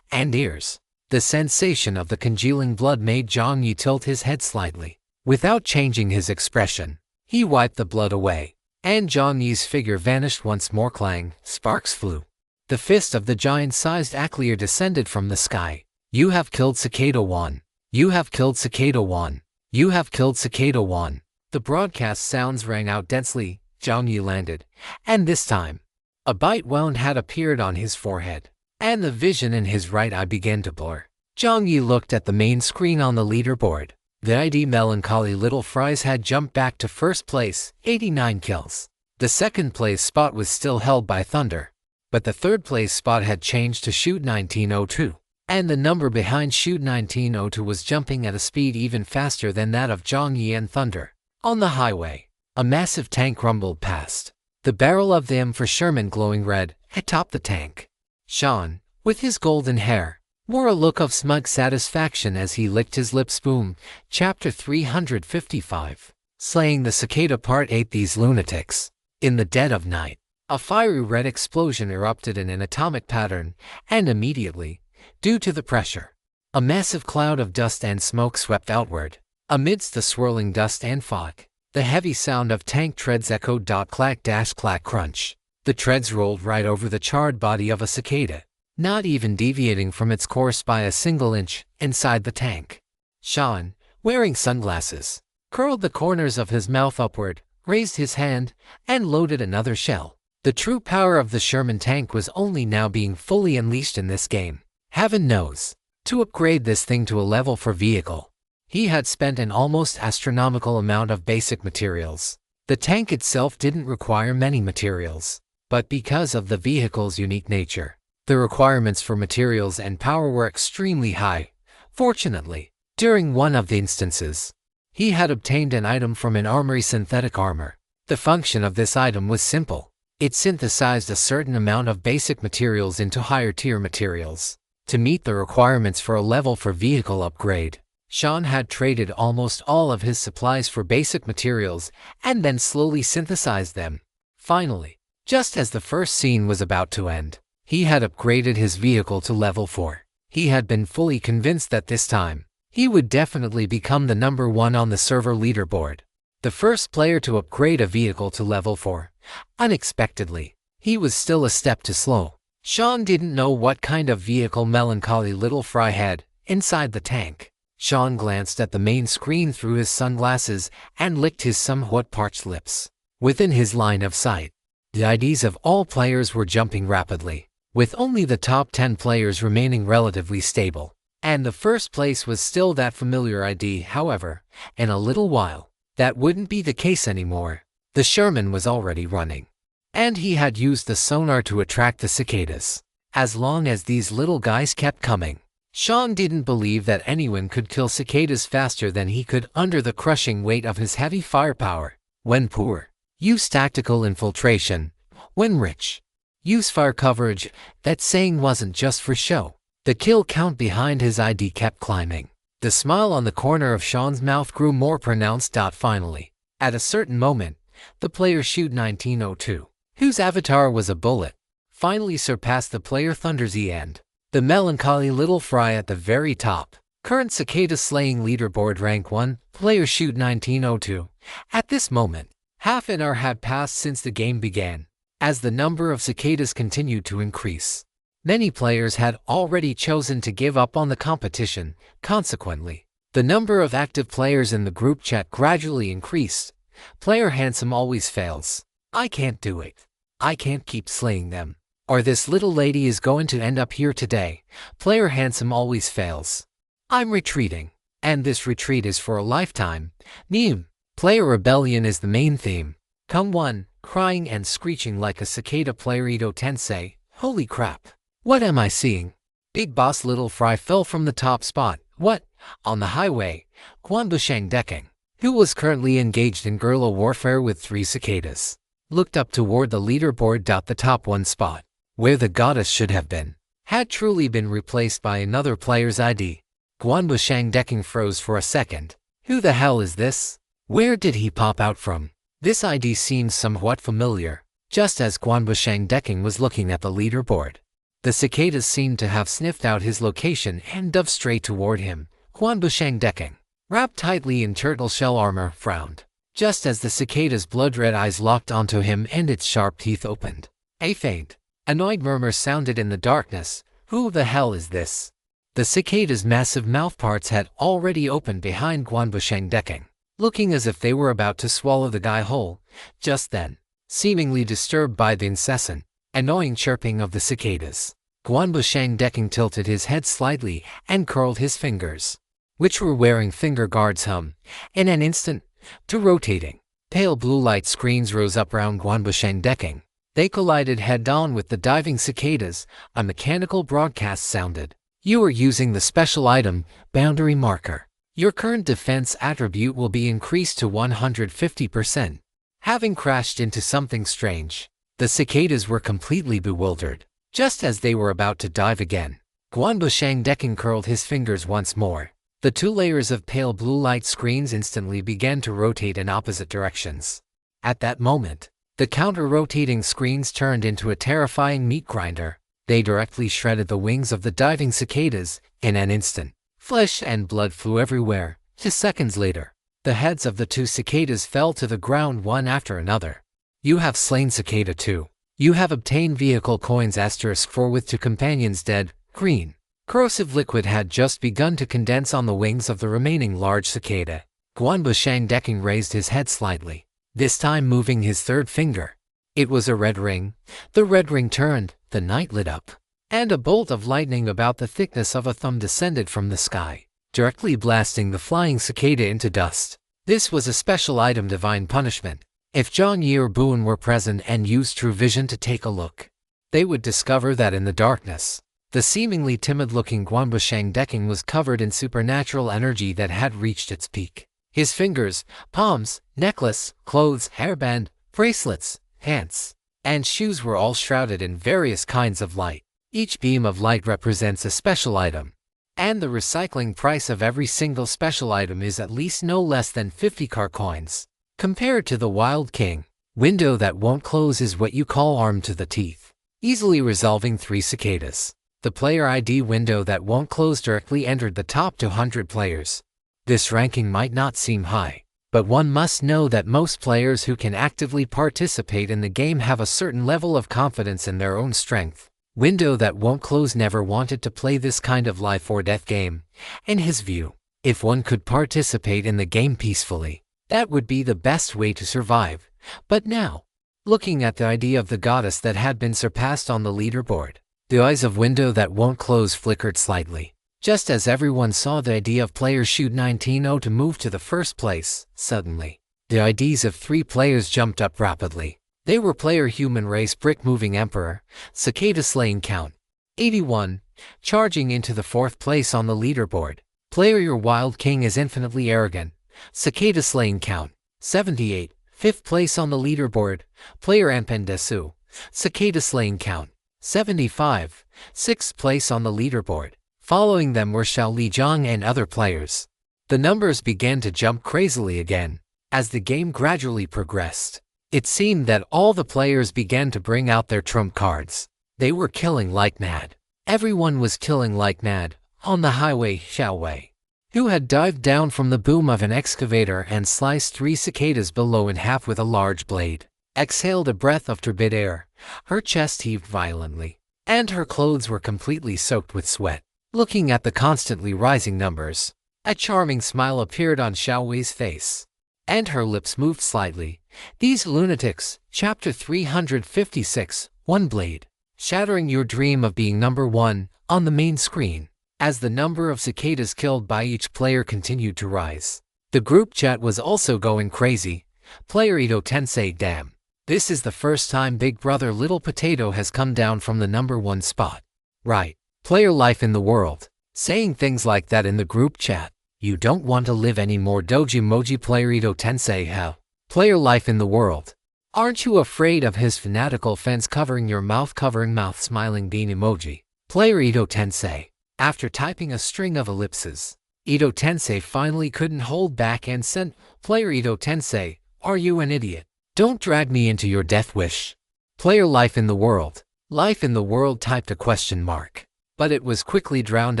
and ears. The sensation of the congealing blood made Jiang Yi tilt his head slightly. Without changing his expression, he wiped the blood away, and Jiang Yi's figure vanished once more. Clang, sparks flew. The fist of the giant-sized Aclear descended from the sky. You have killed Cicada 1. You have killed Cicada 1. You have killed Cicada 1. The broadcast sounds rang out densely. Jiang Yi landed, and this time, a bite wound had appeared on his forehead, and the vision in his right eye began to blur. Jiang Yi looked at the main screen on the leaderboard. The ID Melancholy Little Fries had jumped back to first place, 89 kills. The second place spot was still held by Thunder, but the third place spot had changed to Shoot 1902. And the number behind Shoot 1902 was jumping at a speed even faster than that of Jiang Yi and Thunder. On the highway, a massive tank rumbled past. The barrel of the M for Sherman glowing red atop the tank. Sean, with his golden hair, wore a look of smug satisfaction as he licked his lips. Boom. Chapter 355. Slaying the Cicada Part 8. These lunatics. In the dead of night, a fiery red explosion erupted in an atomic pattern, and immediately, due to the pressure, a massive cloud of dust and smoke swept outward. Amidst the swirling dust and fog, the heavy sound of tank treads echoed. Clack dash clack crunch. The treads rolled right over the charred body of a cicada, not even deviating from its course by a single inch. Inside the tank, Sean, wearing sunglasses, curled the corners of his mouth upward, raised his hand, and loaded another shell. The true power of the Sherman tank was only now being fully unleashed in this game. Heaven knows, to upgrade this thing to a level 4 vehicle, he had spent an almost astronomical amount of basic materials. The tank itself didn't require many materials, but because of the vehicle's unique nature, the requirements for materials and power were extremely high. Fortunately, during one of the instances, he had obtained an item from an armory, synthetic armor. The function of this item was simple. It synthesized a certain amount of basic materials into higher-tier materials. To meet the requirements for a level 4 vehicle upgrade, Sean had traded almost all of his supplies for basic materials and then slowly synthesized them. Finally, just as the first scene was about to end, he had upgraded his vehicle to level 4. He had been fully convinced that this time, he would definitely become the number 1 on the server leaderboard. The first player to upgrade a vehicle to level 4. Unexpectedly, he was still a step too slow. Sean didn't know what kind of vehicle Melancholy Little Fry had inside the tank. Sean glanced at the main screen through his sunglasses and licked his somewhat parched lips. Within his line of sight, the IDs of all players were jumping rapidly, with only the top 10 players remaining relatively stable. And the first place was still that familiar ID. However, in a little while, that wouldn't be the case anymore. The Sherman was already running. And he had used the sonar to attract the cicadas. As long as these little guys kept coming, Sean didn't believe that anyone could kill cicadas faster than he could under the crushing weight of his heavy firepower. When poor, use tactical infiltration. When rich, use fire coverage. That saying wasn't just for show. The kill count behind his ID kept climbing. The smile on the corner of Sean's mouth grew more pronounced. Finally, at a certain moment, the player shoot 1902, whose avatar was a bullet, finally surpassed the player Thunder's and the melancholy little fry at the very top. Current cicada slaying leaderboard rank 1, player shoot 1902. At this moment, half an hour had passed since the game began. As the number of cicadas continued to increase, many players had already chosen to give up on the competition. Consequently, the number of active players in the group chat gradually increased. Player Handsome always fails. I can't do it. I can't keep slaying them, or this little lady is going to end up here today. Player Handsome always fails. I'm retreating, and this retreat is for a lifetime. Meme. Player Rebellion is the main theme. Come one, crying and screeching like a cicada. Player Ito Tensei. Holy crap. What am I seeing? Big Boss Little Fry fell from the top spot. What? On the highway, Guanbushang Dekking, who was currently engaged in guerrilla warfare with 3 cicadas, looked up toward the leaderboard. The top one spot, where the goddess should have been, had truly been replaced by another player's ID. Guanbushang Dekking froze for a second. Who the hell is this? Where did he pop out from? This ID seemed somewhat familiar. Just as Guanbushang Dekking was looking at the leaderboard, the cicadas seemed to have sniffed out his location and dove straight toward him. Guanbushang Dekking, wrapped tightly in turtle shell armor, frowned, just as the cicada's blood-red eyes locked onto him and its sharp teeth opened. A faint, annoyed murmur sounded in the darkness. Who the hell is this? The cicada's massive mouthparts had already opened behind Guanbushang Dekking, looking as if they were about to swallow the guy whole. Just then, seemingly disturbed by the incessant, annoying chirping of the cicadas, Guanbushang Dekking tilted his head slightly and curled his fingers, which were wearing finger guards, in an instant, to rotating. Pale blue light screens rose up round Guanbushang Dekking. They collided head-on with the diving cicadas. A mechanical broadcast sounded. You are using the special item, Boundary Marker. Your current defense attribute will be increased to 150%. Having crashed into something strange, the cicadas were completely bewildered. Just as they were about to dive again, Guanbushang Dekking curled his fingers once more. The 2 layers of pale blue light screens instantly began to rotate in opposite directions. At that moment, the counter-rotating screens turned into a terrifying meat grinder. They directly shredded the wings of the diving cicadas. In an instant, flesh and blood flew everywhere. 2 seconds later, the heads of the 2 cicadas fell to the ground one after another. You have slain Cicada 2. You have obtained vehicle coins *4 with 2 companions dead. Green. Corrosive liquid had just begun to condense on the wings of the remaining large cicada. Guanbushang Dekking raised his head slightly, this time moving his 3rd finger. It was a red ring. The red ring turned, the night lit up, and a bolt of lightning about the thickness of a thumb descended from the sky, directly blasting the flying cicada into dust. This was a special item, Divine Punishment. If Jiang Yi or Boone were present and used True Vision to take a look, they would discover that in the darkness, the seemingly timid-looking Guanbushang Dekking was covered in supernatural energy that had reached its peak. His fingers, palms, necklace, clothes, hairband, bracelets, pants, and shoes were all shrouded in various kinds of light. Each beam of light represents a special item, and the recycling price of every single special item is at least no less than 50 car coins. Compared to the Wild King, window that won't close is what you call armed to the teeth, easily resolving 3 cicadas. The player ID window that won't close directly entered the top 200 players. This ranking might not seem high, but one must know that most players who can actively participate in the game have a certain level of confidence in their own strength. Window that won't close never wanted to play this kind of life or death game. In his view, if one could participate in the game peacefully, that would be the best way to survive. But now, looking at the idea of the goddess that had been surpassed on the leaderboard, the eyes of Window that won't close flickered slightly. Just as everyone saw the idea of player shoot 19-0 to move to the first place, suddenly, the IDs of 3 players jumped up rapidly. They were player human race brick moving emperor, cicada slaying count, 81, charging into the 4th place on the leaderboard. Player your wild king is infinitely arrogant, cicada slaying count, 78, 5th place on the leaderboard. Player Anpendesu, cicada slaying count, 75, 6th place on the leaderboard. Following them were Xiao Lijiang and other players. The numbers began to jump crazily again. As the game gradually progressed, it seemed that all the players began to bring out their trump cards. They were killing like mad. Everyone was killing like mad. On the highway, Xiao Wei, who had dived down from the boom of an excavator and sliced 3 cicadas below in half with a large blade, exhaled a breath of turbid air. Her chest heaved violently, and her clothes were completely soaked with sweat. Looking at the constantly rising numbers, a charming smile appeared on Xiao Wei's face, and her lips moved slightly. These lunatics, Chapter 356, One Blade, shattering your dream of being number 1 on the main screen. As the number of cicadas killed by each player continued to rise, the group chat was also going crazy. Player Ito Tensei, damn. This is the first time Big Brother Little Potato has come down from the number 1 spot. Right. Player life in the world. Saying things like that in the group chat. You don't want to live anymore. Doji Moji. Player Ito Tensei, how? Player life in the world. Aren't you afraid of his fanatical fence covering your mouth? Covering mouth smiling bean emoji. Player Ito Tensei. After typing a string of ellipses, Ito Tensei finally couldn't hold back and sent, Player Ito Tensei, are you an idiot? Don't drag me into your death wish. Player life in the world. Life in the world typed a question mark, but it was quickly drowned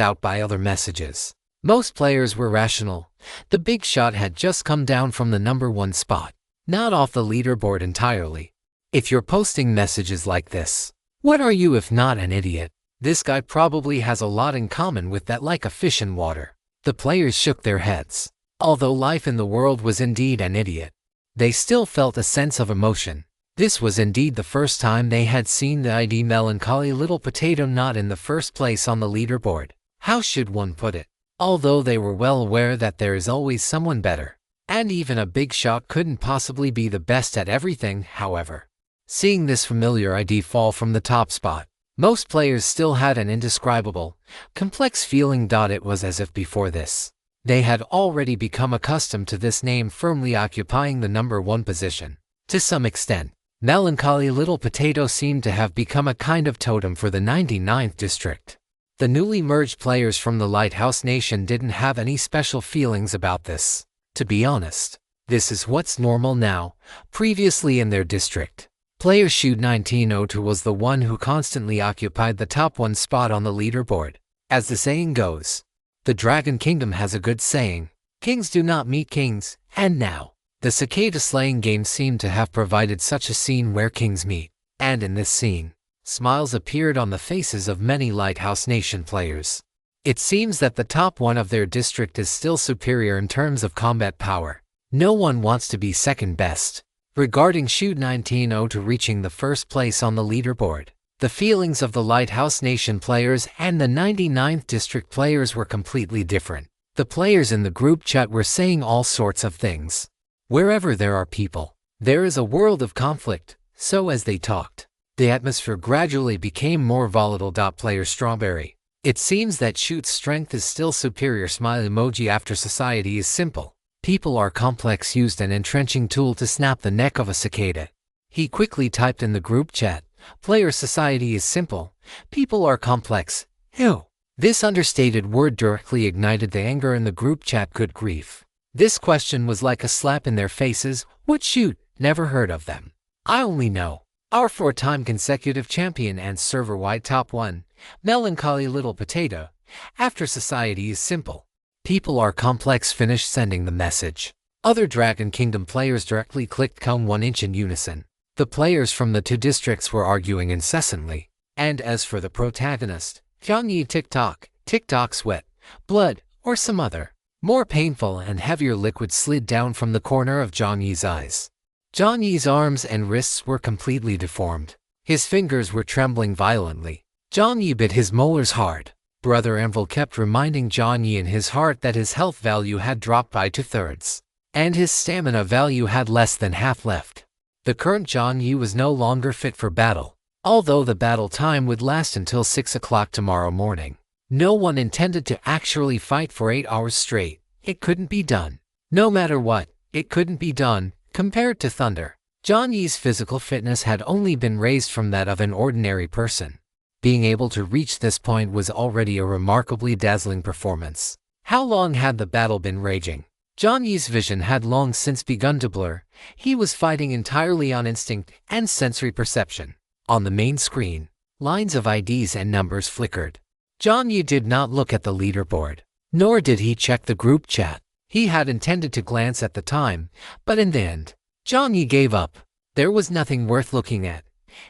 out by other messages. Most players were rational. The big shot had just come down from the number 1 spot, not off the leaderboard entirely. If you're posting messages like this, what are you if not an idiot? This guy probably has a lot in common with that, like a fish in water. The players shook their heads. Although life in the world was indeed an idiot, they still felt a sense of emotion. This was indeed the first time they had seen the ID melancholy little potato not in the first place on the leaderboard. How should one put it? Although they were well aware that there is always someone better, and even a big shot couldn't possibly be the best at everything, however. Seeing this familiar ID fall from the top spot, most players still had an indescribable, complex feeling. It was as if before this, they had already become accustomed to this name firmly occupying the number 1 position. To some extent, melancholy little potato seemed to have become a kind of totem for the 99th district. The newly merged players from the Lighthouse Nation didn't have any special feelings about this. To be honest, this is what's normal now. Previously in their district, player shoot 1902 was the one who constantly occupied the top 1 spot on the leaderboard. As the saying goes, the Dragon Kingdom has a good saying, kings do not meet kings, and now, the cicada slaying game seemed to have provided such a scene where kings meet. And in this scene, smiles appeared on the faces of many Lighthouse Nation players. It seems that the top 1 of their district is still superior in terms of combat power. No one wants to be second best. Regarding shoot 1902 reaching the first place on the leaderboard, the feelings of the Lighthouse Nation players and the 99th district players were completely different. The players in the group chat were saying all sorts of things. Wherever there are people, there is a world of conflict. So as they talked, the atmosphere gradually became more volatile. Player Strawberry. It seems that shoot's strength is still superior. Smile emoji. After society is simple, people are complex. Used an entrenching tool to snap the neck of a cicada. He quickly typed in the group chat, player society is simple, people are complex. Ew. This understated word directly ignited the anger in the group chat. Good grief. This question was like a slap in their faces. What shoot? Never heard of them. I only know our 4-time consecutive champion and server-wide top 1, melancholy little potato. After society is simple, people are complex. Finished sending the message. Other Dragon Kingdom players directly clicked come 1 inch in unison. The players from the 2 districts were arguing incessantly. And as for the protagonist, Jiang Yi, TikTok sweat, blood, or some other, more painful and heavier liquid slid down from the corner of Jiang Yi's eyes. Jiang Yi's arms and wrists were completely deformed. His fingers were trembling violently. Jiang Yi bit his molars hard. Brother Anvil kept reminding Jiang Yi in his heart that his health value had dropped by 2/3, and his stamina value had less than half left. The current Jiang Yi was no longer fit for battle, although the battle time would last until 6 o'clock tomorrow morning. No one intended to actually fight for 8 hours straight. It couldn't be done. No matter what, it couldn't be done. Compared to Thunder, Jiang Yi's physical fitness had only been raised from that of an ordinary person. Being able to reach this point was already a remarkably dazzling performance. How long had the battle been raging? Jiang Yi's vision had long since begun to blur. He was fighting entirely on instinct and sensory perception. On the main screen, lines of IDs and numbers flickered. Jiang Yi did not look at the leaderboard, nor did he check the group chat. He had intended to glance at the time, but in the end, Jiang Yi gave up. There was nothing worth looking at,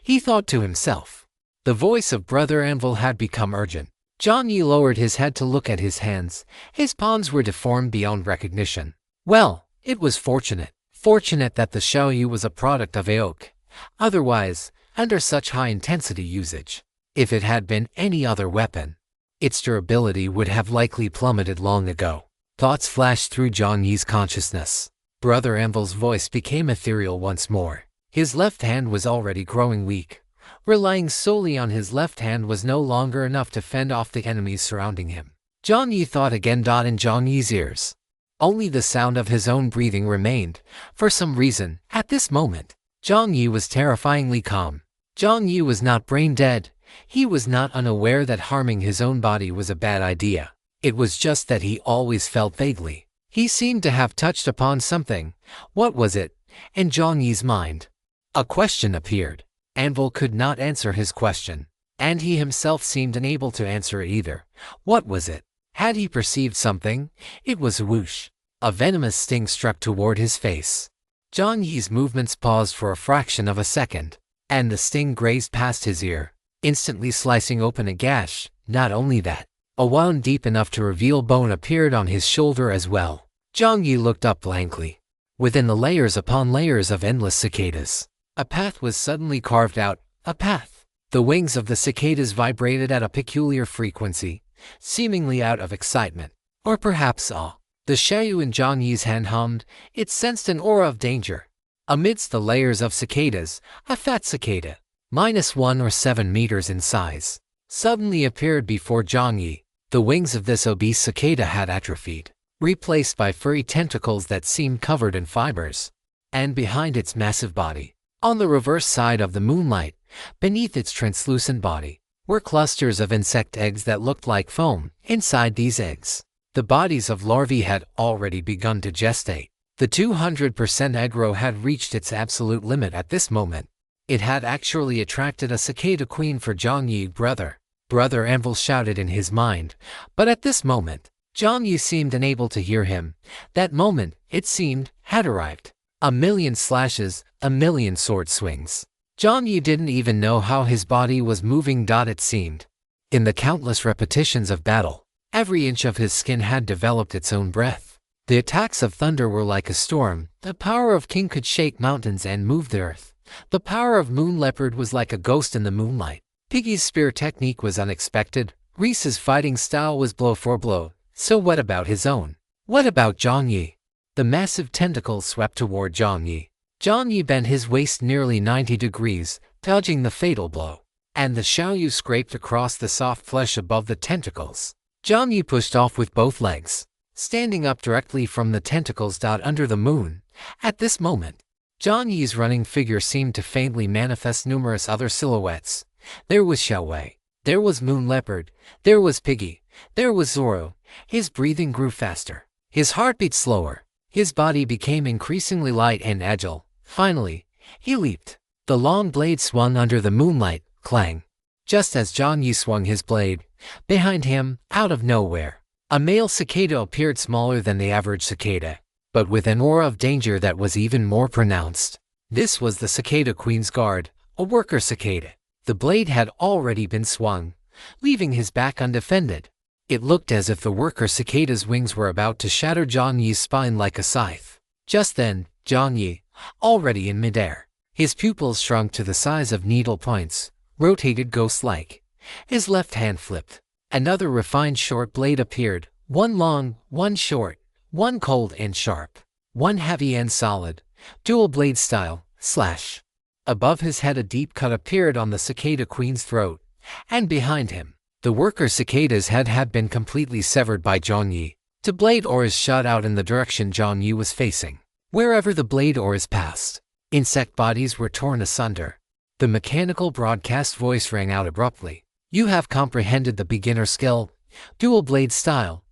he thought to himself. The voice of Brother Anvil had become urgent. Jiang Yi lowered his head to look at his hands. His palms were deformed beyond recognition. Well, it was fortunate that the Xiaoyu was a product of Aok. Otherwise, under such high-intensity usage, if it had been any other weapon, its durability would have likely plummeted long ago. Thoughts flashed through Jiang Yi's consciousness. Brother Anvil's voice became ethereal once more. His left hand was already growing weak. Relying solely on his left hand was no longer enough to fend off the enemies surrounding him. Jiang Yi thought again. In Jiang Yi's ears, only the sound of his own breathing remained. For some reason, at this moment, Jiang Yi was terrifyingly calm. Jiang Yi was not brain dead. He was not unaware that harming his own body was a bad idea. It was just that he always felt vaguely. He seemed to have touched upon something. What was it? In Jiang Yi's mind, a question appeared. Anvil could not answer his question, and he himself seemed unable to answer it either. What was it? Had he perceived something? It was whoosh. A venomous sting struck toward his face. Jiang Yi's movements paused for a fraction of a second, and the sting grazed past his ear, instantly slicing open a gash. Not only that, a wound deep enough to reveal bone appeared on his shoulder as well. Jiang Yi looked up blankly. Within the layers upon layers of endless cicadas, a path was suddenly carved out. A path. The wings of the cicadas vibrated at a peculiar frequency, seemingly out of excitement, or perhaps awe. The Xiaoyu in Jiang Yi's hand hummed. It sensed an aura of danger. Amidst the layers of cicadas, a fat cicada, -1 or 7 meters in size, suddenly appeared before Jiang Yi. The wings of this obese cicada had atrophied, replaced by furry tentacles that seemed covered in fibers. And behind its massive body, on the reverse side of the moonlight, beneath its translucent body, were clusters of insect eggs that looked like foam. Inside these eggs, the bodies of larvae had already begun to gestate. The 200% aggro had reached its absolute limit at this moment. It had actually attracted a cicada queen for Jiang Yi. Brother Anvil shouted in his mind, but at this moment, Jiang Yi seemed unable to hear him. That moment, it seemed, had arrived. A million slashes, a million sword swings. Jiang Yi didn't even know how his body was moving. It seemed. In the countless repetitions of battle, every inch of his skin had developed its own breath. The attacks of thunder were like a storm. The power of King could shake mountains and move the earth. The power of Moon Leopard was like a ghost in the moonlight. Piggy's spear technique was unexpected. Reese's fighting style was blow for blow. So what about his own? What about Jiang Yi? The massive tentacles swept toward Jiang Yi. Jiang Yi bent his waist nearly 90 degrees, dodging the fatal blow, and the Xiaoyu scraped across the soft flesh above the tentacles. Jiang Yi pushed off with both legs, standing up directly from the tentacles. Under the moon, at this moment, Jiang Yi's running figure seemed to faintly manifest numerous other silhouettes. There was Xiaowei, there was Moon Leopard, there was Piggy, there was Zoro. His breathing grew faster, his heartbeat slower. His body became increasingly light and agile. Finally, he leaped. The long blade swung under the moonlight. Clang. Just as Jiang Yi swung his blade, behind him, out of nowhere, a male cicada appeared, smaller than the average cicada, but with an aura of danger that was even more pronounced. This was the cicada queen's guard, a worker cicada. The blade had already been swung, leaving his back undefended. It looked as if the worker cicada's wings were about to shatter Jiang Yi's spine like a scythe. Just then, Jiang Yi, already in midair, his pupils shrunk to the size of needle points, rotated ghost-like. His left hand flipped, Another refined short blade appeared, one long, one short, one cold and sharp, one heavy and solid, dual blade style, slash. Above his head a deep cut appeared on the cicada queen's throat, and behind him, the worker cicada's head had been completely severed by Jiang Yi. The blade oars shot out in the direction Jiang Yi was facing. Wherever the blade oars passed, insect bodies were torn asunder. The mechanical broadcast voice rang out abruptly. You have comprehended the beginner skill. Dual blade style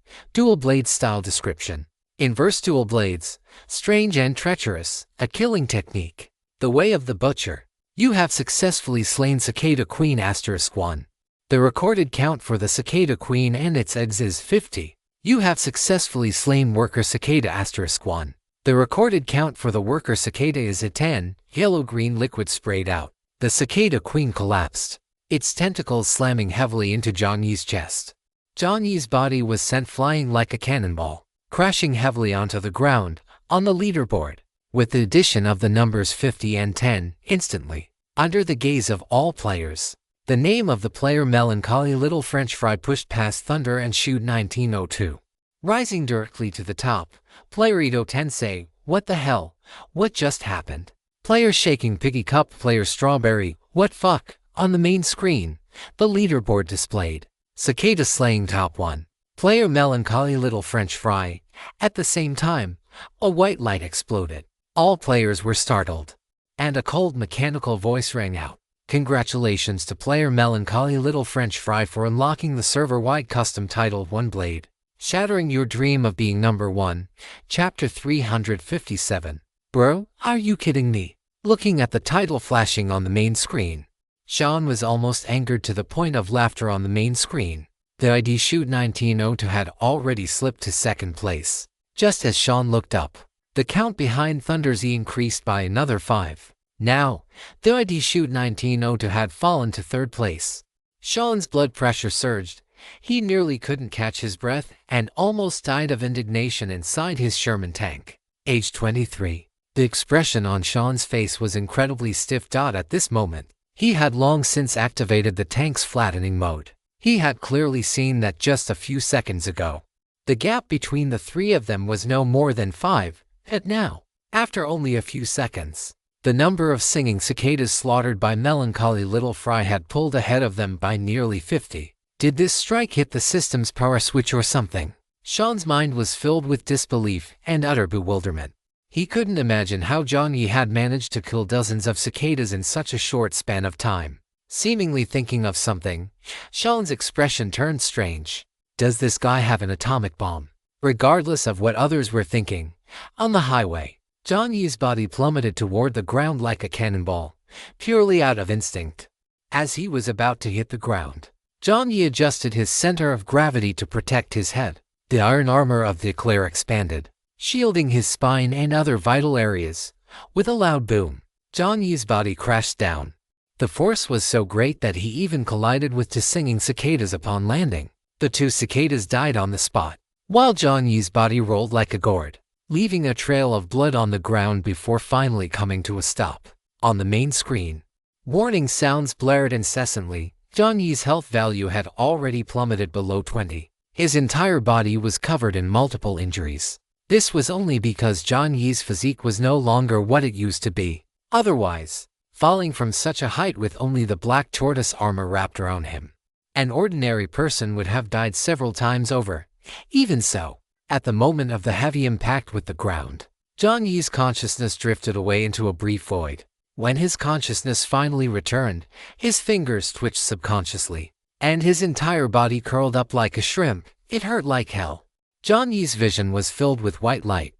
description. Inverse dual blades, strange and treacherous, a killing technique. The way of the butcher. You have successfully slain cicada queen *1. The recorded count for the cicada queen and its eggs is 50. You have successfully slain worker cicada *1. The recorded count for the worker cicada is a 10. Yellow-green liquid sprayed out. The cicada queen collapsed, its tentacles slamming heavily into Jiang Yi's chest. Jiang Yi's body was sent flying like a cannonball, crashing heavily onto the ground, on the leaderboard, with the addition of the numbers 50 and 10, instantly, under the gaze of all players. The name of the player Melancholy Little French Fry pushed past Thunder and Shoot 1902. Rising directly to the top, player Ito Tensei, what the hell, what just happened? Player Shaking Piggy Cup, player Strawberry, what fuck? On the main screen, the leaderboard displayed. Cicada slaying top 1. Player Melancholy Little French Fry. At the same time, a white light exploded. All players were startled, and a cold mechanical voice rang out. Congratulations to player Melancholy Little French Fry for unlocking the server-wide custom title One Blade, shattering your dream of being number 1. Chapter 357. Bro, are you kidding me? Looking at the title flashing on the main screen, Sean was almost angered to the point of laughter on the main screen. The ID Shoot 1902 had already slipped to second place. Just as Sean looked up, the count behind Thunder's E increased by another 5. Now, the ID Shoot 1902 had fallen to third place. Sean's blood pressure surged. He nearly couldn't catch his breath and almost died of indignation inside his Sherman tank. Age 23. The expression on Sean's face was incredibly stiff. At this moment, he had long since activated the tank's flattening mode. He had clearly seen that just a few seconds ago. The gap between the three of them was no more than 5, and now, after only a few seconds, the number of singing cicadas slaughtered by Melancholy Little Fry had pulled ahead of them by nearly 50. Did this strike hit the system's power switch or something? Sean's mind was filled with disbelief and utter bewilderment. He couldn't imagine how Jiang Yi had managed to kill dozens of cicadas in such a short span of time. Seemingly thinking of something, Sean's expression turned strange. Does this guy have an atomic bomb? Regardless of what others were thinking, on the highway, Jiang Yi's body plummeted toward the ground like a cannonball, purely out of instinct. As he was about to hit the ground, Jiang Yi adjusted his center of gravity to protect his head. The iron armor of the eclair expanded, shielding his spine and other vital areas. With a loud boom, Jiang Yi's body crashed down. The force was so great that he even collided with two singing cicadas upon landing. The two cicadas died on the spot, while Jiang Yi's body rolled like a gourd, leaving a trail of blood on the ground before finally coming to a stop. On the main screen, warning sounds blared incessantly. Jiang Yi's health value had already plummeted below 20. His entire body was covered in multiple injuries. This was only because Jiang Yi's physique was no longer what it used to be. Otherwise, falling from such a height with only the black tortoise armor wrapped around him, an ordinary person would have died several times over. Even so, at the moment of the heavy impact with the ground, Jiang Yi's consciousness drifted away into a brief void. When his consciousness finally returned, his fingers twitched subconsciously, and his entire body curled up like a shrimp. It hurt like hell. Jiang Yi's vision was filled with white light,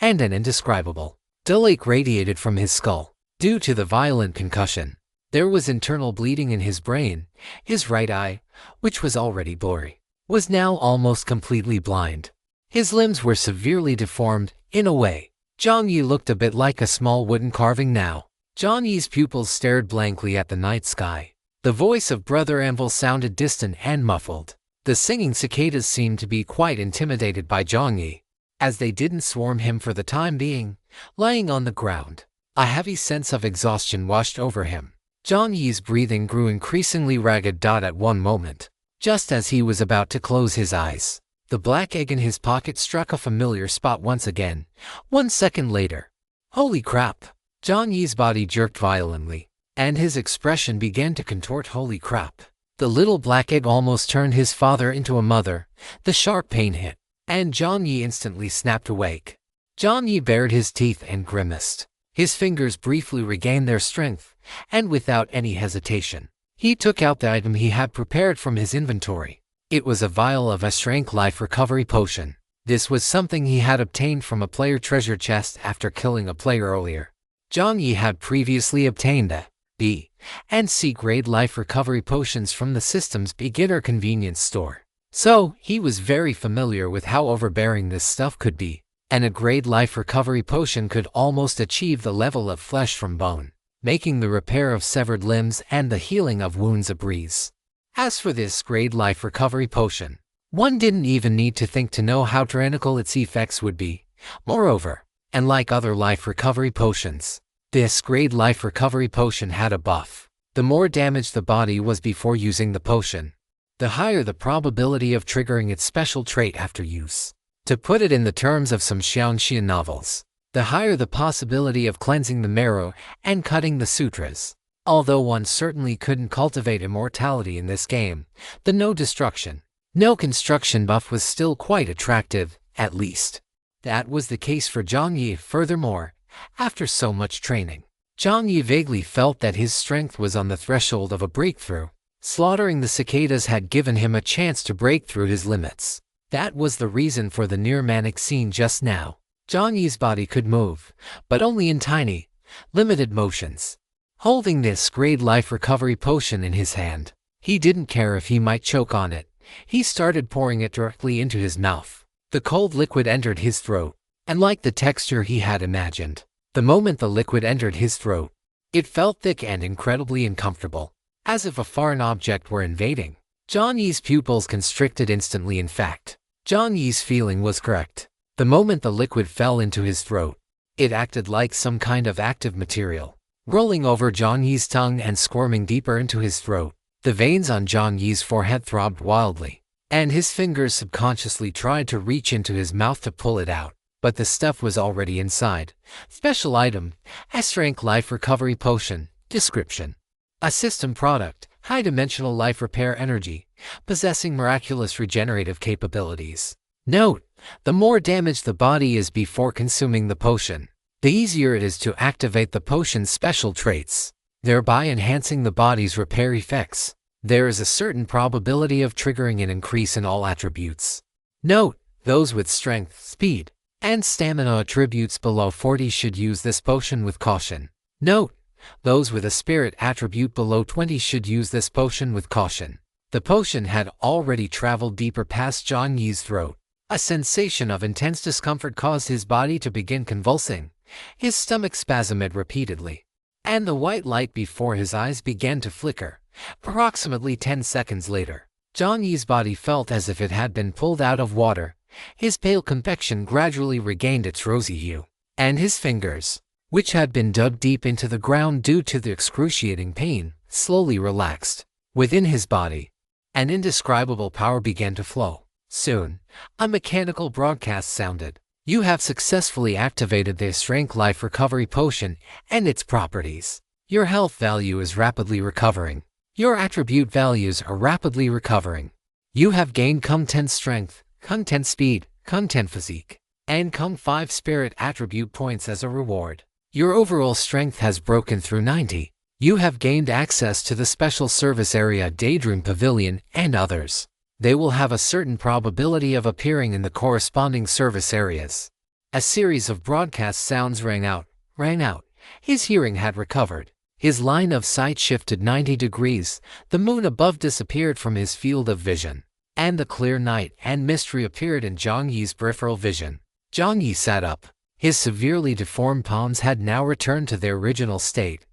and an indescribable delight radiated from his skull. Due to the violent concussion, there was internal bleeding in his brain. His right eye, which was already blurry, was now almost completely blind. His limbs were severely deformed. In a way, Jiang Yi looked a bit like a small wooden carving now. Jiang Yi's pupils stared blankly at the night sky. The voice of Brother Anvil sounded distant and muffled. The singing cicadas seemed to be quite intimidated by Jiang Yi, as they didn't swarm him for the time being. Lying on the ground, a heavy sense of exhaustion washed over him. Jiang Yi's breathing grew increasingly ragged. At one moment, Just as he was about to close his eyes, the black egg in his pocket struck a familiar spot once again. 1 second later. Holy crap! Jiang Yi's body jerked violently, and his expression began to contort. Holy crap! The little black egg almost turned his father into a mother. The sharp pain hit, and Jiang Yi instantly snapped awake. Jiang Yi bared his teeth and grimaced. His fingers briefly regained their strength, and without any hesitation, he took out the item he had prepared from his inventory. It was a vial of a strength life recovery potion. This was something he had obtained from a player treasure chest after killing a player earlier. Jiang Yi had previously obtained a B and C grade life recovery potions from the system's beginner convenience store. So, he was very familiar with how overbearing this stuff could be, and a grade life recovery potion could almost achieve the level of flesh from bone, making the repair of severed limbs and the healing of wounds a breeze. As for this grade life recovery potion, one didn't even need to think to know how tyrannical its effects would be. Moreover, and like other life recovery potions, this grade life recovery potion had a buff. The more damaged the body was before using the potion, the higher the probability of triggering its special trait after use. To put it in the terms of some shounen novels, the higher the possibility of cleansing the marrow and cutting the sutras. Although one certainly couldn't cultivate immortality in this game, the no destruction, no construction buff was still quite attractive, at least. That was the case for Jiang Yi. Furthermore, after so much training, Jiang Yi vaguely felt that his strength was on the threshold of a breakthrough. Slaughtering the cicadas had given him a chance to break through his limits. That was the reason for the near-manic scene just now. Jiang Yi's body could move, but only in tiny, limited motions. Holding this grade life recovery potion in his hand, he didn't care if he might choke on it. He started pouring it directly into his mouth. The cold liquid entered his throat, and like the texture he had imagined, the moment the liquid entered his throat, it felt thick and incredibly uncomfortable, as if a foreign object were invading. Jiang Yi's pupils constricted instantly. In fact, Jiang Yi's feeling was correct. The moment the liquid fell into his throat, it acted like some kind of active material, rolling over Jiang Yi's tongue and squirming deeper into his throat. The veins on Jiang Yi's forehead throbbed wildly, and his fingers subconsciously tried to reach into his mouth to pull it out, but the stuff was already inside. Special item, a strength life recovery potion. Description: a system product, high-dimensional life repair energy, possessing miraculous regenerative capabilities. Note: the more damaged the body is before consuming the potion, the easier it is to activate the potion's special traits, thereby enhancing the body's repair effects. There is a certain probability of triggering an increase in all attributes. Note: those with strength, speed, and stamina attributes below 40 should use this potion with caution. Note: those with a spirit attribute below 20 should use this potion with caution. The potion had already traveled deeper past Jiang Yi's throat. A sensation of intense discomfort caused his body to begin convulsing. His stomach spasmed repeatedly, and the white light before his eyes began to flicker. Approximately 10 seconds later, Jiang Yi's body felt as if it had been pulled out of water. His pale complexion gradually regained its rosy hue, and his fingers, which had been dug deep into the ground due to the excruciating pain, slowly relaxed. Within his body, an indescribable power began to flow. Soon, a mechanical broadcast sounded. You have successfully activated the Strength Life Recovery Potion and its properties. Your health value is rapidly recovering. Your attribute values are rapidly recovering. You have gained content strength, content speed, content physique, and com5 spirit attribute points as a reward. Your overall strength has broken through 90. You have gained access to the special service area Daydream Pavilion and others. They will have a certain probability of appearing in the corresponding service areas. A series of broadcast sounds rang out. His hearing had recovered. His line of sight shifted 90 degrees. The moon above disappeared from his field of vision, and the clear night and mystery appeared in Jiang Yi's peripheral vision. Jiang Yi sat up. His severely deformed palms had now returned to their original state,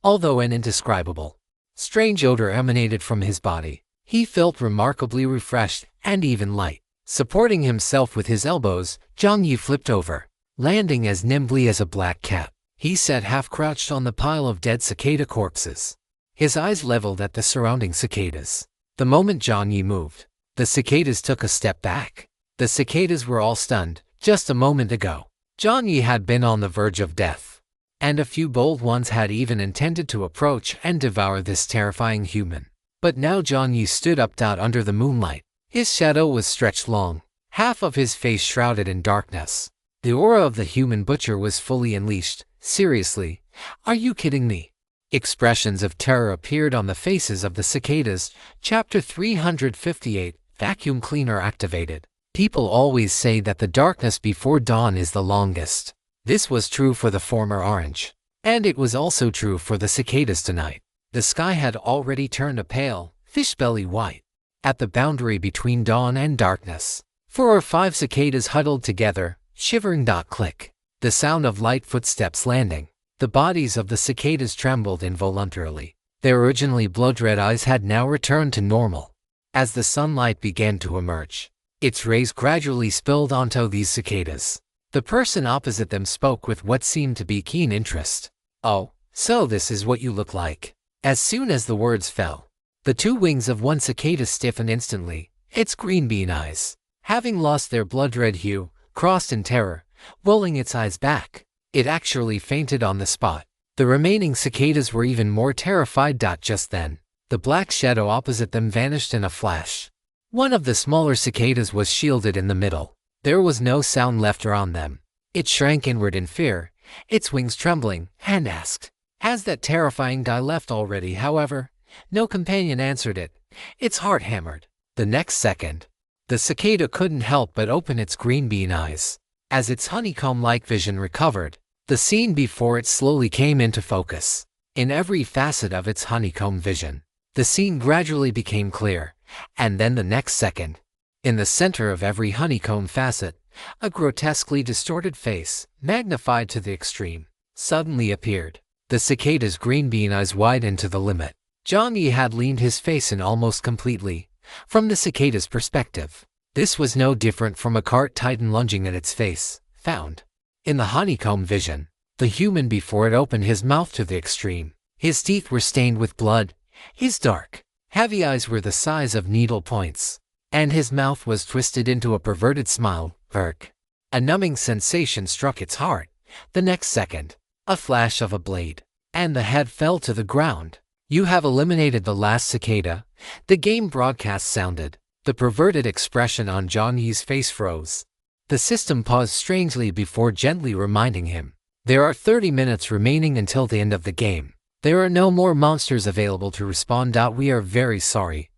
although an indescribable, strange odor emanated from his body. He felt remarkably refreshed and even light. Supporting himself with his elbows, Jiang Yi flipped over, landing as nimbly as a black cat. He sat half-crouched on the pile of dead cicada corpses, his eyes leveled at the surrounding cicadas. The moment Jiang Yi moved, the cicadas took a step back. The cicadas were all stunned. Just a moment ago, Jiang Yi had been on the verge of death, and a few bold ones had even intended to approach and devour this terrifying human. But now Jiang Yi stood up out under the moonlight. His shadow was stretched long, half of his face shrouded in darkness. The aura of the human butcher was fully unleashed. Seriously, are you kidding me? Expressions of terror appeared on the faces of the cicadas. Chapter 358, Vacuum Cleaner Activated. People always say that the darkness before dawn is the longest. This was true for the former orange, and it was also true for the cicadas tonight. The sky had already turned a pale, fish-belly white, at the boundary between dawn and darkness. 4 or 5 cicadas huddled together, shivering. Click. The sound of light footsteps landing. The bodies of the cicadas trembled involuntarily. Their originally blood-red eyes had now returned to normal. As the sunlight began to emerge, its rays gradually spilled onto these cicadas. The person opposite them spoke with what seemed to be keen interest. "Oh, so this is what you look like." As soon as the words fell, the 2 wings of one cicada stiffened instantly, its green bean eyes, having lost their blood-red hue, crossed in terror, rolling its eyes back. It actually fainted on the spot. The remaining cicadas were even more terrified. Just then, the black shadow opposite them vanished in a flash. One of the smaller cicadas was shielded in the middle. There was no sound left around them. It shrank inward in fear, its wings trembling, and asked, "Has that terrifying guy left already?" However, no companion answered it. Its heart hammered. The next second, the cicada couldn't help but open its green bean eyes. As its honeycomb-like vision recovered, the scene before it slowly came into focus. In every facet of its honeycomb vision, the scene gradually became clear, and then the next second, in the center of every honeycomb facet, a grotesquely distorted face, magnified to the extreme, suddenly appeared. The cicada's green bean eyes widened to the limit. Jiang Yi had leaned his face in almost completely, from the cicada's perspective. This was no different from a cart titan lunging at its face, found. In the honeycomb vision, the human before it opened his mouth to the extreme. His teeth were stained with blood, his dark, heavy eyes were the size of needle points, and his mouth was twisted into a perverted smile. A numbing sensation struck its heart. The next second, a flash of a blade, and the head fell to the ground. "You have eliminated the last cicada," the game broadcast sounded. The perverted expression on Jiang Yi's face froze. The system paused strangely before gently reminding him, "There are 30 minutes remaining until the end of the game. There are no more monsters available to respond. We are very sorry.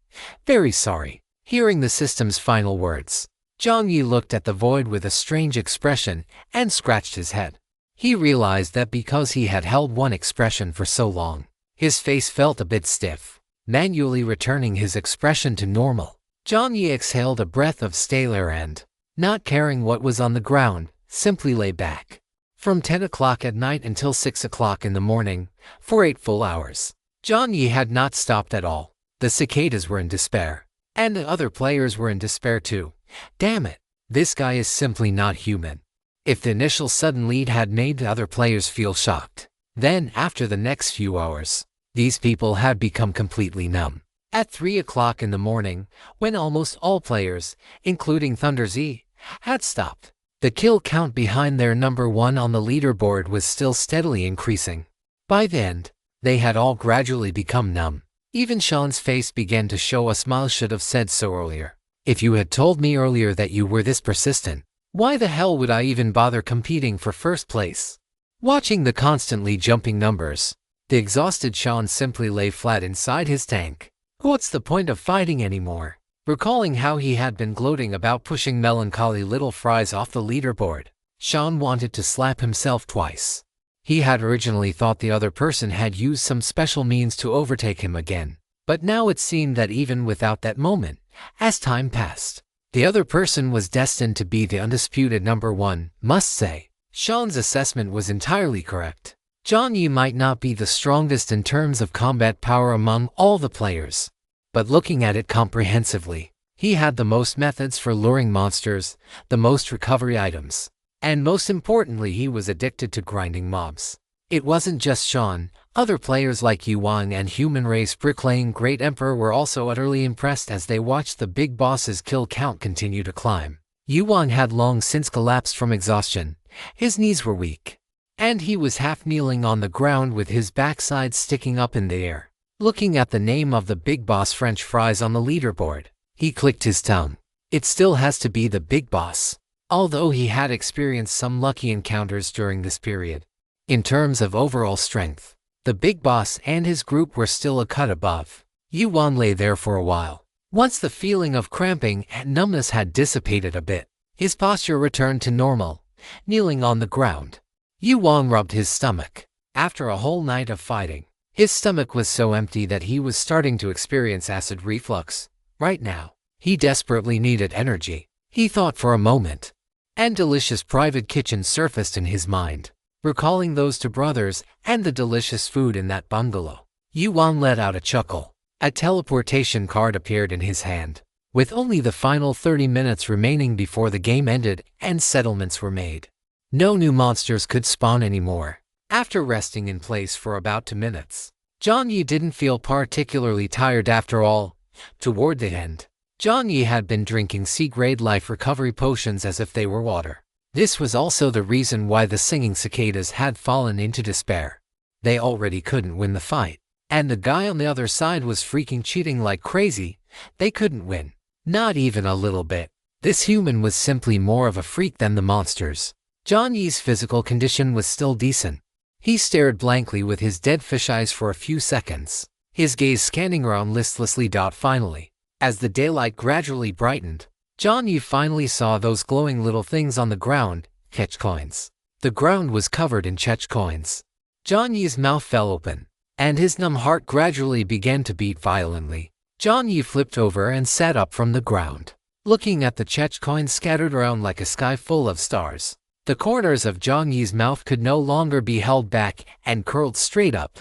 Very sorry." Hearing the system's final words, Jiang Yi looked at the void with a strange expression and scratched his head. He realized that because he had held one expression for so long, his face felt a bit stiff. Manually returning his expression to normal, Jiang Yi exhaled a breath of stale air and, not caring what was on the ground, simply lay back. From 10 o'clock at night until 6 o'clock in the morning, for 8 full hours, Jiang Yi had not stopped at all. The cicadas were in despair, and the other players were in despair too. Damn it, this guy is simply not human. If the initial sudden lead had made the other players feel shocked, then after the next few hours, these people had become completely numb. At 3 o'clock in the morning, when almost all players, including Thunder Z, had stopped, the kill count behind their number 1 on the leaderboard was still steadily increasing. By the end, they had all gradually become numb. Even Sean's face began to show a smile. "Should have said so earlier. If you had told me earlier that you were this persistent, why the hell would I even bother competing for first place?" Watching the constantly jumping numbers, the exhausted Sean simply lay flat inside his tank. What's the point of fighting anymore? Recalling how he had been gloating about pushing melancholy little fries off the leaderboard, Sean wanted to slap himself twice. He had originally thought the other person had used some special means to overtake him again, but now it seemed that even without that moment, as time passed, the other person was destined to be the undisputed number 1. Must say, Sean's assessment was entirely correct. Jiang Yi might not be the strongest in terms of combat power among all the players, but looking at it comprehensively, he had the most methods for luring monsters, the most recovery items, and most importantly, he was addicted to grinding mobs. It wasn't just Sean, Other players like Yuan and Human Race Bricklaying Great Emperor were also utterly impressed as they watched the big boss's kill count continue to climb. Yuan had long since collapsed from exhaustion, his knees were weak, and he was half kneeling on the ground with his backside sticking up in the air. Looking at the name of the big boss French fries on the leaderboard, he clicked his tongue. It still has to be the big boss, although he had experienced some lucky encounters during this period. In terms of overall strength, the big boss and his group were still a cut above. Yuan lay there for a while. Once the feeling of cramping and numbness had dissipated a bit, his posture returned to normal, kneeling on the ground. Yuan rubbed his stomach. After a whole night of fighting, his stomach was so empty that he was starting to experience acid reflux. Right now, he desperately needed energy. He thought for a moment, and delicious private kitchen surfaced in his mind, recalling those two brothers and the delicious food in that bungalow. Yuan let out a chuckle. A teleportation card appeared in his hand. With only the final 30 minutes remaining before the game ended and settlements were made, no new monsters could spawn anymore. After resting in place for about 2 minutes, Jiang Yi didn't feel particularly tired after all. Toward the end, Jiang Yi had been drinking C-grade life recovery potions as if they were water. This was also the reason why the singing cicadas had fallen into despair. They already couldn't win the fight, and the guy on the other side was freaking cheating like crazy. They couldn't win. Not even a little bit. This human was simply more of a freak than the monsters. Jiang Yi's physical condition was still decent. He stared blankly with his dead fish eyes for a few seconds, his gaze scanning around listlessly. Finally, as the daylight gradually brightened, Jiang Yi finally saw those glowing little things on the ground, ecchi coins. The ground was covered in ecchi coins. Jiang Yi's mouth fell open, and his numb heart gradually began to beat violently. Jiang Yi flipped over and sat up from the ground, looking at the ecchi coins scattered around like a sky full of stars. The corners of Jiang Yi's mouth could no longer be held back and curled straight up.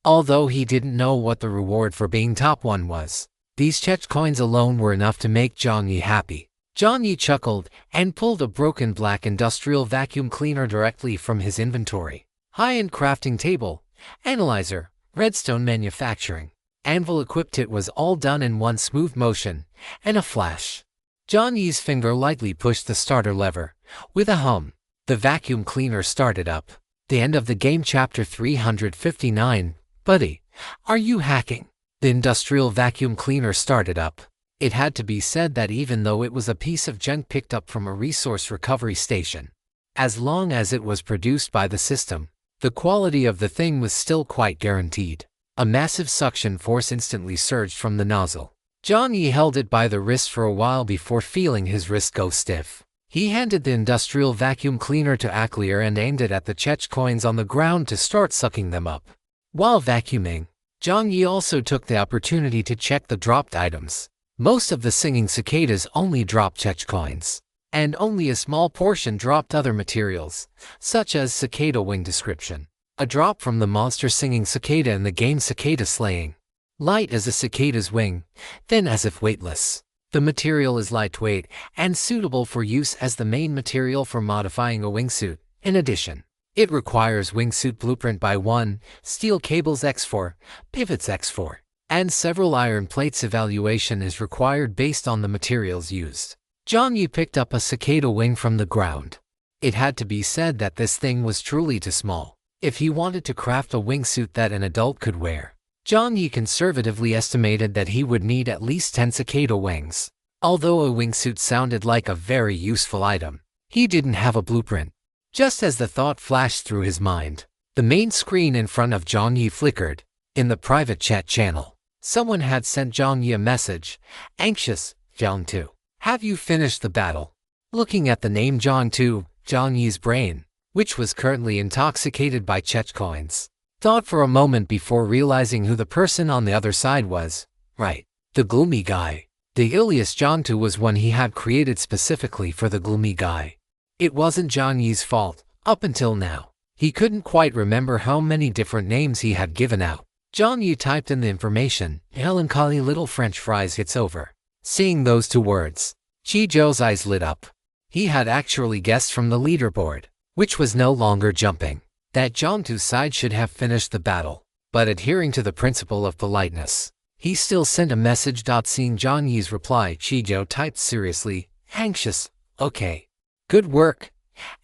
Although he didn't know what the reward for being top one was, these ecchi coins alone were enough to make Jiang Yi happy. Jiang Yi chuckled and pulled a broken black industrial vacuum cleaner directly from his inventory. High-end crafting table, analyzer, redstone manufacturing, anvil equipped. It was all done in one smooth motion and a flash. Jiang Yi's finger lightly pushed the starter lever. With a hum, the vacuum cleaner started up. The end of the game. Chapter 359. Buddy, are you hacking? The industrial vacuum cleaner started up. It had to be said that even though it was a piece of junk picked up from a resource recovery station, as long as it was produced by the system, the quality of the thing was still quite guaranteed. A massive suction force instantly surged from the nozzle. Jiang Yi held it by the wrist for a while before feeling his wrist go stiff. He handed the industrial vacuum cleaner to Aniclimax and aimed it at the ecchi coins on the ground to start sucking them up. While vacuuming, Jiang Yi also took the opportunity to check the dropped items. Most of the singing cicadas only dropped ecchi coins, and only a small portion dropped other materials, such as cicada wing description. A drop from the monster singing cicada in the game cicada slaying. Light as a cicada's wing, thin as if weightless. The material is lightweight and suitable for use as the main material for modifying a wingsuit. In addition, it requires wingsuit blueprint by 1, steel cables X4, pivots X4, and several iron plates. Evaluation is required based on the materials used. Jiang Yi picked up a cicada wing from the ground. It had to be said that this thing was truly too small. If he wanted to craft a wingsuit that an adult could wear, Jiang Yi conservatively estimated that he would need at least 10 cicada wings. Although a wingsuit sounded like a very useful item, he didn't have a blueprint. Just as the thought flashed through his mind, the main screen in front of Jiang Yi flickered. In the private chat channel, someone had sent Jiang Yi a message. Anxious, Jiang 2. Have you finished the battle? Looking at the name Jiang 2, Jiang Yi's brain, which was currently intoxicated by ecchi coins, thought for a moment before realizing who the person on the other side was. Right, the gloomy guy. The alias Jiang 2 was one he had created specifically for the gloomy guy. It wasn't Jiang Yi's fault. Up until now, he couldn't quite remember how many different names he had given out. Jiang Yi typed in the information. Melancholy little French fries. It's over. Seeing those 2 words, Chi Zhou's eyes lit up. He had actually guessed from the leaderboard, which was no longer jumping, that Jiang 2's side should have finished the battle. but adhering to the principle of politeness. He still sent a message. Seeing Jiang Yi's reply, Chizhou typed seriously, "Anxious, okay. Good work.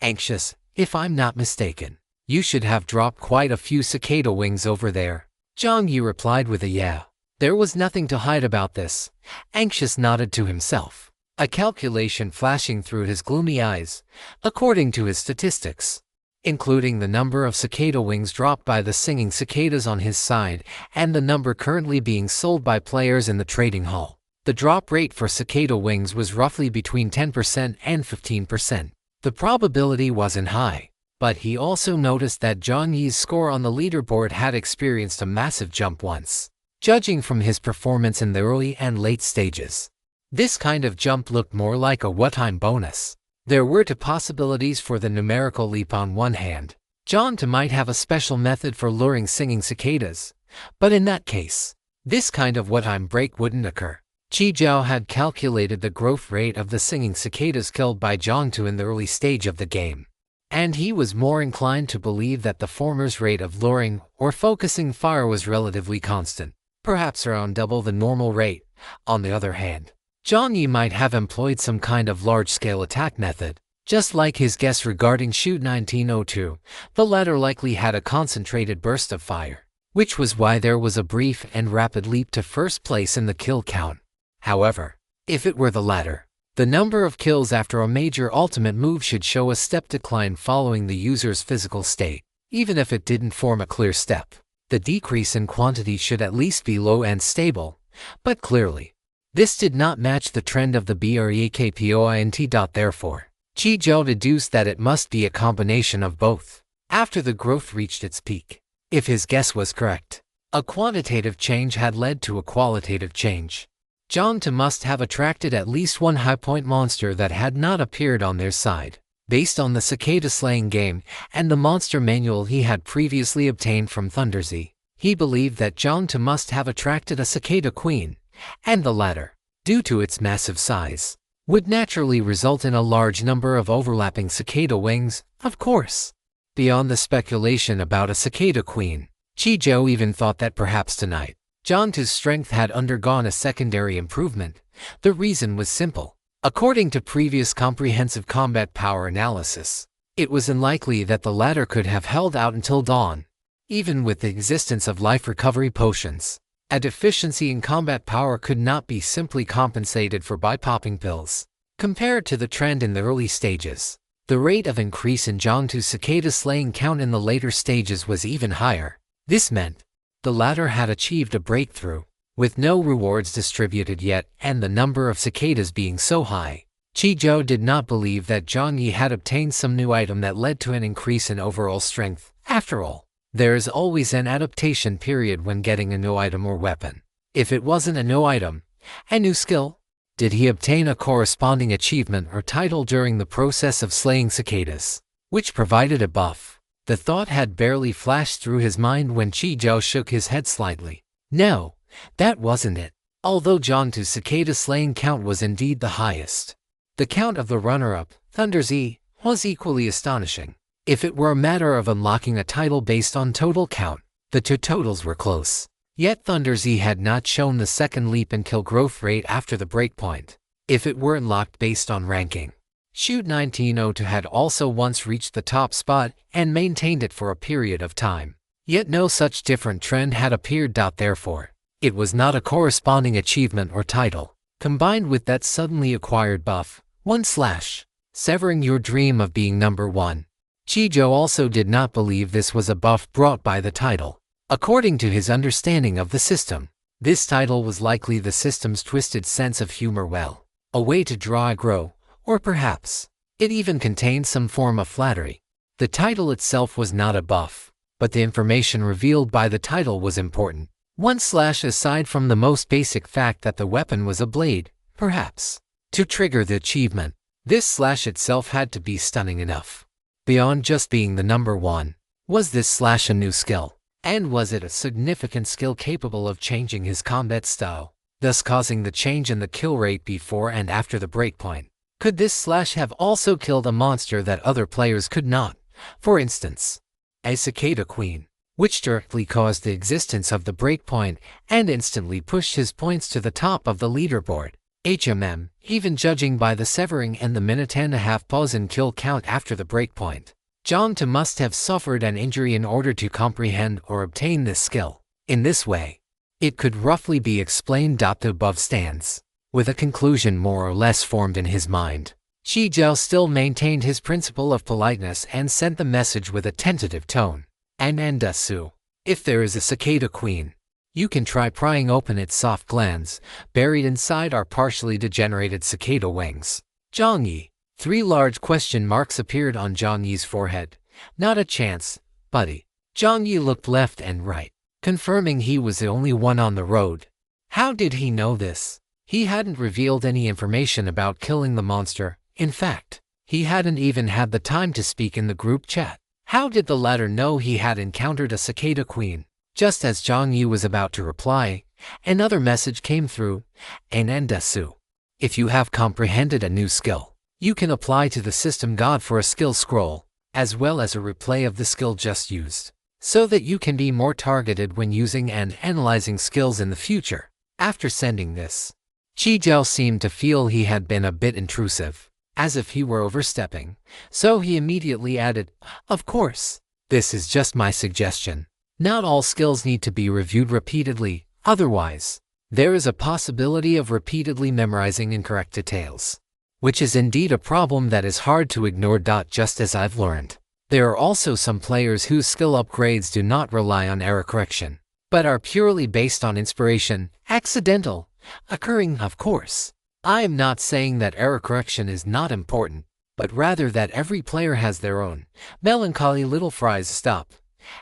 Anxious, if I'm not mistaken. You should have dropped quite a few cicada wings over there." Jiang Yi replied with a yeah. There was nothing to hide about this. Anxious nodded to himself, a calculation flashing through his gloomy eyes. According to his statistics, including the number of cicada wings dropped by the singing cicadas on his side and the number currently being sold by players in the trading hall, the drop rate for cicada wings was roughly between 10% and 15%. The probability wasn't high, but he also noticed that Jiang Yi's score on the leaderboard had experienced a massive jump once, judging from his performance in the early and late stages. This kind of jump looked more like a one-time bonus. There were two possibilities for the numerical leap. On one hand, Jiang Yi might have a special method for luring singing cicadas, but in that case, this kind of one-time break wouldn't occur. Chizhou had calculated the growth rate of the singing cicadas killed by Jiang Yi in the early stage of the game, and he was more inclined to believe that the former's rate of luring or focusing fire was relatively constant, perhaps around double the normal rate. On the other hand, Jiang Yi might have employed some kind of large-scale attack method. Just like his guess regarding Shoot 1902, the latter likely had a concentrated burst of fire, which was why there was a brief and rapid leap to first place in the kill count. However, if it were the latter, the number of kills after a major ultimate move should show a step decline following the user's physical state. Even if it didn't form a clear step, the decrease in quantity should at least be low and stable, but clearly, this did not match the trend of the BREAKPOINT. Therefore, Chizhou deduced that it must be a combination of both. After the growth reached its peak, if his guess was correct, a quantitative change had led to a qualitative change. Jiang Yi must have attracted at least one high-point monster that had not appeared on their side. Based on the cicada slaying game and the monster manual he had previously obtained from ThunderZ, he believed that Jiang Yi must have attracted a cicada queen, and the latter, due to its massive size, would naturally result in a large number of overlapping cicada wings, of course. Beyond the speculation about a cicada queen, Chizhou even thought that perhaps tonight, Jiang Yi's strength had undergone a secondary improvement. The reason was simple. According to previous comprehensive combat power analysis, it was unlikely that the latter could have held out until dawn. Even with the existence of life recovery potions, a deficiency in combat power could not be simply compensated for by popping pills. Compared to the trend in the early stages, the rate of increase in Jiang Yi's cicada slaying count in the later stages was even higher. This meant the latter had achieved a breakthrough, with no rewards distributed yet and the number of cicadas being so high. Chizhou did not believe that Jiang Yi had obtained some new item that led to an increase in overall strength. After all, there is always an adaptation period when getting a new item or weapon. If it wasn't a new item, a new skill, did he obtain a corresponding achievement or title during the process of slaying cicadas, which provided a buff? The thought had barely flashed through his mind when Chizhou shook his head slightly. No, that wasn't it. Although Jiang Yi's cicada slaying count was indeed the highest, the count of the runner-up, ThunderZ, was equally astonishing. If it were a matter of unlocking a title based on total count, the two totals were close. Yet ThunderZ had not shown the second leap in kill growth rate after the breakpoint. If it were unlocked based on ranking, Shoot 1902 had also once reached the top spot and maintained it for a period of time. Yet no such different trend had appeared. Therefore, it was not a corresponding achievement or title. Combined with that suddenly acquired buff, severing your dream of being number one. Chizhou also did not believe this was a buff brought by the title. According to his understanding of the system, this title was likely the system's twisted sense of humor, a way to draw aggro, or perhaps it even contained some form of flattery. The title itself was not a buff, but the information revealed by the title was important. Aside from the most basic fact that the weapon was a blade, perhaps, to trigger the achievement, this slash itself had to be stunning enough. Beyond just being the number one, was this slash a new skill? And was it a significant skill capable of changing his combat style, thus causing the change in the kill rate before and after the breakpoint? Could this slash have also killed a monster that other players could not? For instance, a cicada queen. which directly caused the existence of the breakpoint and instantly pushed his points to the top of the leaderboard. Even judging by the severing and the minute-and-a-half pause and kill count after the breakpoint, Jiang Yi must have suffered an injury in order to comprehend or obtain this skill. In this way, it could roughly be explained. The above stands, with a conclusion more or less formed in his mind. Shi Jiao still maintained his principle of politeness and sent the message with a tentative tone. Anandasu, if there is a cicada queen, you can try prying open its soft glands, buried inside our partially degenerated cicada wings. Jiang Yi. 3 large question marks appeared on Jiang Yi's forehead. Not a chance, buddy. Jiang Yi looked left and right, confirming he was the only one on the road. How did he know this? He hadn't revealed any information about killing the monster. In fact, he hadn't even had the time to speak in the group chat. How did the latter know he had encountered a cicada queen? Just as Jiang Yi was about to reply, another message came through. Anandasu. If you have comprehended a new skill, you can apply to the system god for a skill scroll, as well as a replay of the skill just used, so that you can be more targeted when using and analyzing skills in the future. After sending this, Shi Jiao seemed to feel he had been a bit intrusive, as if he were overstepping, so he immediately added, "Of course, this is just my suggestion. Not all skills need to be reviewed repeatedly, otherwise, there is a possibility of repeatedly memorizing incorrect details, which is indeed a problem that is hard to ignore. Just as I've learned, there are also some players whose skill upgrades do not rely on error correction, but are purely based on inspiration, accidental, occurring. Of course, I am not saying that error correction is not important, but rather that every player has their own melancholy little fries." Stop.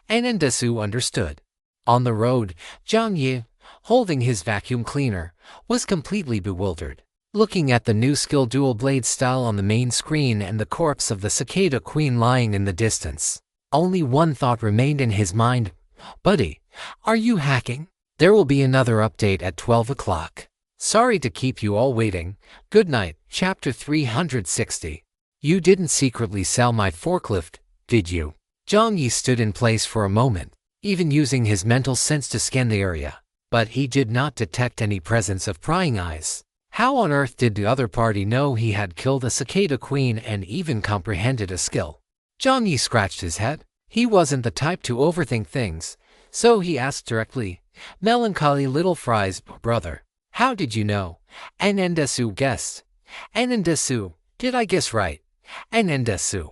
Anandasu understood. On the road, Jiang Yi, holding his vacuum cleaner, was completely bewildered, looking at the new skill dual blade style on the main screen and the corpse of the cicada queen lying in the distance. Only one thought remained in his mind. "Buddy, are you hacking? There will be another update at 12 o'clock. Sorry to keep you all waiting. Good night." Chapter 360. You didn't secretly sell my forklift, did you? Jiang Yi stood in place for a moment, even using his mental sense to scan the area, but he did not detect any presence of prying eyes. How on earth did the other party know he had killed a cicada queen and even comprehended a skill? Jiang Yi scratched his head. He wasn't the type to overthink things, so he asked directly, "Melancholy little fries, brother, how did you know?" Anandasu guessed. Anandasu, did I guess right? Anandasu,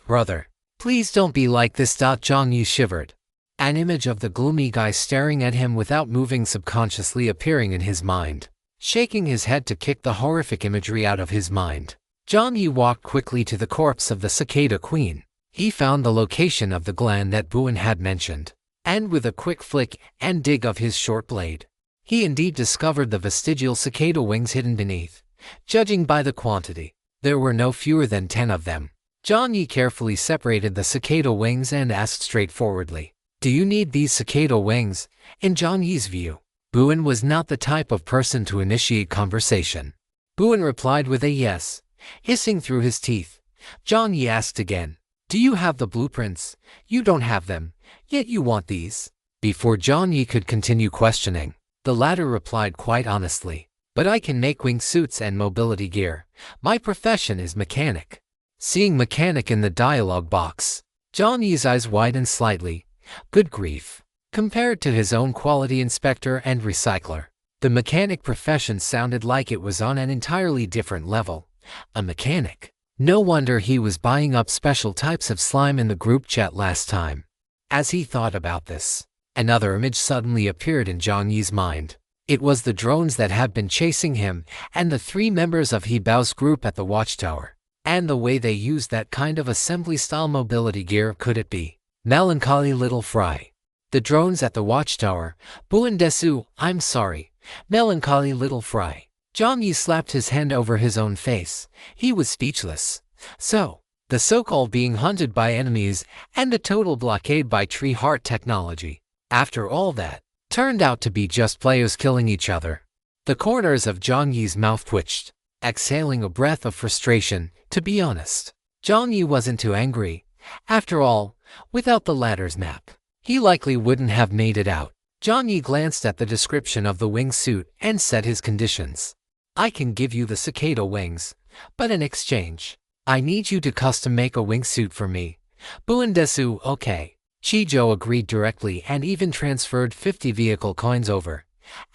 brother. Please don't be like this. Jiang Yi shivered. An image of the gloomy guy staring at him without moving subconsciously appearing in his mind. Shaking his head to kick the horrific imagery out of his mind, Jiang Yi walked quickly to the corpse of the cicada queen. He found the location of the gland that Buin had mentioned, and with a quick flick and dig of his short blade, he indeed discovered the vestigial cicada wings hidden beneath. Judging by the quantity, there were no fewer than 10 of them. Jiang Yi carefully separated the cicada wings and asked straightforwardly, "Do you need these cicada wings?" In Jiang Yi's view, Buin was not the type of person to initiate conversation. Buin replied with a yes, hissing through his teeth. Jiang Yi asked again, "Do you have the blueprints? You don't have them, yet you want these?" Before Jiang Yi could continue questioning, the latter replied quite honestly, "But I can make wingsuits and mobility gear. My profession is mechanic." Seeing mechanic in the dialogue box, Jiang Yi's eyes widened slightly. Good grief. Compared to his own quality inspector and recycler, the mechanic profession sounded like it was on an entirely different level. A mechanic. No wonder he was buying up special types of slime in the group chat last time. As he thought about this, another image suddenly appeared in Jiang Yi's mind. It was the drones that had been chasing him and the 3 members of He Bao's group at the watchtower. And the way they used that kind of assembly-style mobility gear. Could it be melancholy little fry? The drones at the watchtower. Buin desu, I'm sorry. Melancholy little fry. Jiang Yi slapped his hand over his own face. He was speechless. So, the so-called being hunted by enemies and the total blockade by tree heart technology, after all that, turned out to be just players killing each other. The corners of Jiang Yi's mouth twitched, exhaling a breath of frustration. To be honest, Jiang Yi wasn't too angry. After all, without the latter's map, he likely wouldn't have made it out. Jiang Yi glanced at the description of the wingsuit and set his conditions. I can give you the cicada wings, but in exchange, I need you to custom make a wingsuit for me. Buendesu, okay. Chijo agreed directly and even transferred 50 vehicle coins over.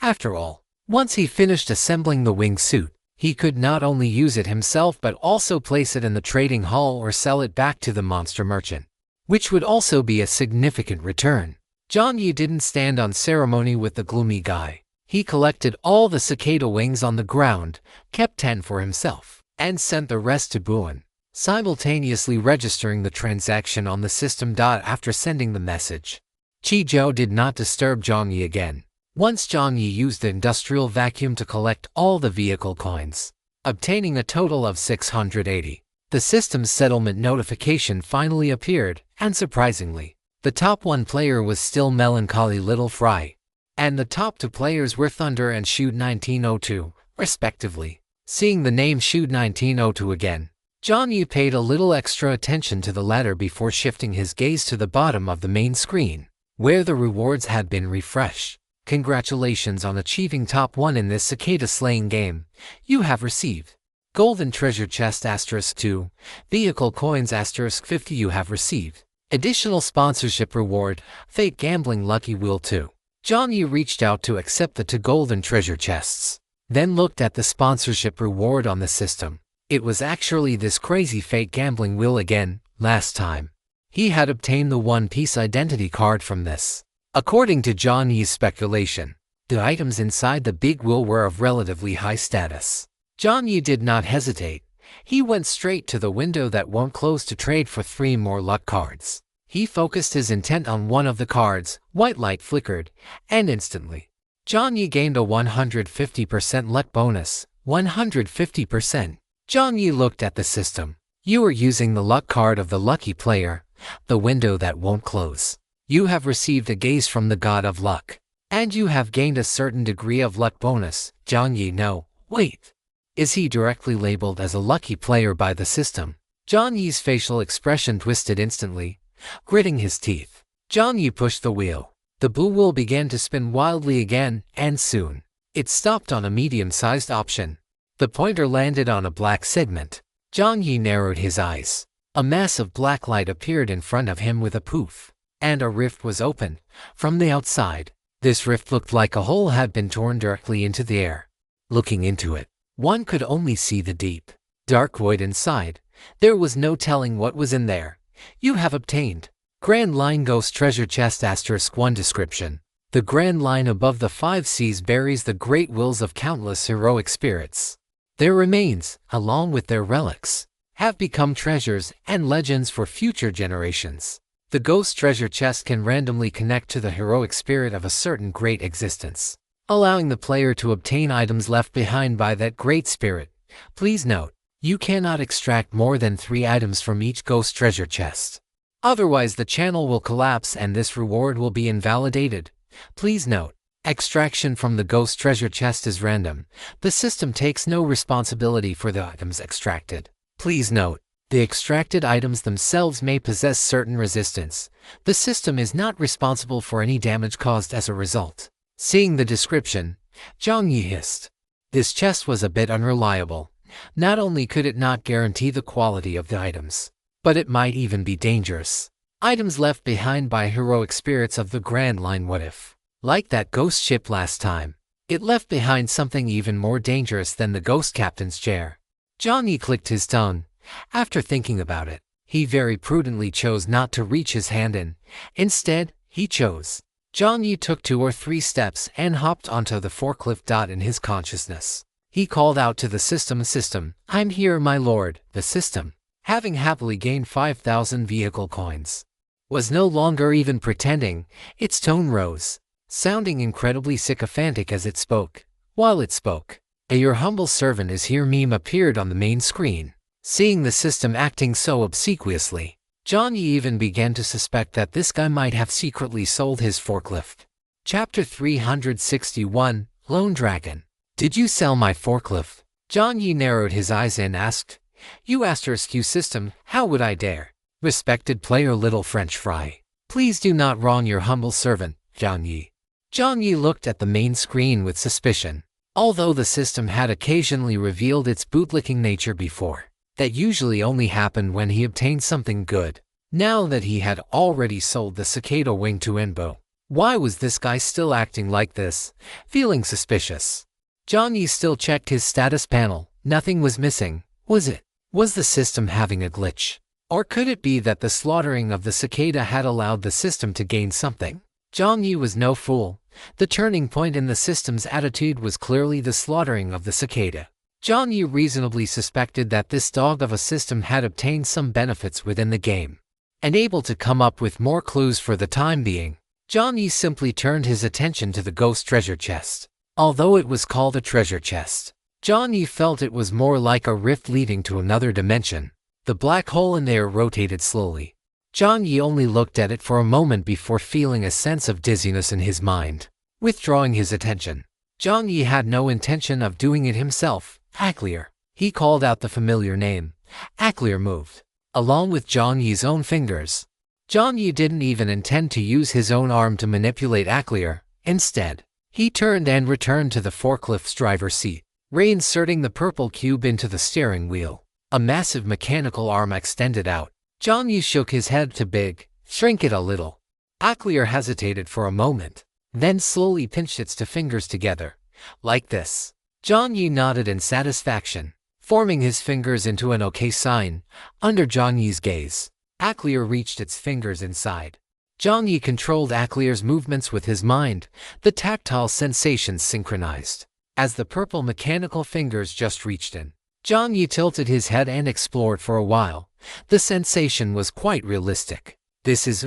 After all, once he finished assembling the wingsuit, he could not only use it himself but also place it in the trading hall or sell it back to the monster merchant, which would also be a significant return. Jiang Yi didn't stand on ceremony with the gloomy guy. He collected all the cicada wings on the ground, kept 10 for himself, and sent the rest to Buen, simultaneously registering the transaction on the system. After sending the message, Chijo did not disturb Jiang Yi again. Once Jiang Yi used the industrial vacuum to collect all the vehicle coins, obtaining a total of 680. The system's settlement notification finally appeared, and surprisingly, the top 1 player was still Melancholy Little Fry, and the top 2 players were Thunder and Shoot 1902, respectively. Seeing the name Shoot 1902 again, Jiang Yi paid a little extra attention to the latter before shifting his gaze to the bottom of the main screen, where the rewards had been refreshed. Congratulations on achieving top 1 in this cicada slaying game. You have received Golden Treasure Chest *2, Vehicle Coins *50. You have received additional sponsorship reward, Fate Gambling Lucky Wheel 2. Jiang Yi reached out to accept the 2 golden treasure chests, then looked at the sponsorship reward on the system. It was actually this crazy Fate Gambling Wheel again. Last time, he had obtained the One Piece identity card from this. According to Jiang Yi's speculation, the items inside the big wheel were of relatively high status. Jiang Yi did not hesitate. He went straight to the window that won't close to trade for 3 more luck cards. He focused his intent on one of the cards, white light flickered, and instantly, Jiang Yi gained a 150% luck bonus. 150%. Jiang Yi looked at the system. You are using the luck card of the lucky player, the window that won't close. You have received a gaze from the god of luck, and you have gained a certain degree of luck bonus. Jiang Yi, no, wait. Is he directly labeled as a lucky player by the system? Jiang Yi's facial expression twisted instantly, gritting his teeth. Jiang Yi pushed the wheel. The blue wheel began to spin wildly again, and soon, it stopped on a medium-sized option. The pointer landed on a black segment. Jiang Yi narrowed his eyes. A mass of black light appeared in front of him with a poof, and a rift was opened. From the outside, this rift looked like a hole had been torn directly into the air. Looking into it, one could only see the deep, dark void inside. There was no telling what was in there. You have obtained Grand Line Ghost Treasure Chest *1 description. The Grand Line above the 5 seas buries the great wills of countless heroic spirits. Their remains, along with their relics, have become treasures and legends for future generations. The Ghost Treasure Chest can randomly connect to the heroic spirit of a certain great existence, allowing the player to obtain items left behind by that great spirit. Please note, you cannot extract more than 3 items from each Ghost Treasure Chest. Otherwise the channel will collapse and this reward will be invalidated. Please note, extraction from the Ghost Treasure Chest is random. The system takes no responsibility for the items extracted. Please note, the extracted items themselves may possess certain resistance. The system is not responsible for any damage caused as a result. Seeing the description, Jiang Yi hissed. This chest was a bit unreliable. Not only could it not guarantee the quality of the items, but it might even be dangerous. Items left behind by heroic spirits of the Grand Line. What if, like that ghost ship last time, it left behind something even more dangerous than the ghost captain's chair? Jiang Yi clicked his tongue. After thinking about it, he very prudently chose not to reach his hand in. Instead, he chose. Jiang Yi took 2 or 3 steps and hopped onto the forklift. In his consciousness, he called out to the system, I'm here, my lord. The system, having happily gained 5,000 vehicle coins, was no longer even pretending. Its tone rose, sounding incredibly sycophantic as it spoke. While it spoke, a "Your humble servant is here" meme appeared on the main screen. Seeing the system acting so obsequiously, Jiang Yi even began to suspect that this guy might have secretly sold his forklift. Chapter 361, Lone Dragon. Did you sell my forklift? Jiang Yi narrowed his eyes and asked. You *Q system, how would I dare? Respected player Little French Fry, Please do not wrong your humble servant, Jiang Yi. Jiang Yi looked at the main screen with suspicion. Although the system had occasionally revealed its bootlicking nature before, that usually only happened when he obtained something good. Now that he had already sold the cicada wing to Enbo, why was this guy still acting like this? Feeling suspicious, Jiang Yi still checked his status panel. Nothing was missing, was it? Was the system having a glitch? Or could it be that the slaughtering of the cicada had allowed the system to gain something? Jiang Yi was no fool. The turning point in the system's attitude was clearly the slaughtering of the cicada. Jiang Yi reasonably suspected that this dog of a system had obtained some benefits within the game, and able to come up with more clues for the time being. Jiang Yi simply turned his attention to the ghost treasure chest. Although it was called a treasure chest, Jiang Yi felt it was more like a rift leading to another dimension. The black hole in there rotated slowly. Jiang Yi only looked at it for a moment before feeling a sense of dizziness in his mind. Withdrawing his attention, Jiang Yi had no intention of doing it himself. Aclier. He called out the familiar name. Aclier moved, along with Jiang Yi's own fingers. Jiang Yi didn't even intend to use his own arm to manipulate Aclier. Instead, he turned and returned to the forklift's driver's seat, reinserting the purple cube into the steering wheel. A massive mechanical arm extended out. Jiang Yi shook his head to shrink it a little. Aclier hesitated for a moment, then slowly pinched its two fingers together, like this. Jiang Yi nodded in satisfaction, forming his fingers into an OK sign. Under Jiang Yi's gaze, Aclier reached its fingers inside. Jiang Yi controlled Aclier's movements with his mind. The tactile sensations synchronized. As the purple mechanical fingers just reached in, Jiang Yi tilted his head and explored for a while. The sensation was quite realistic. This is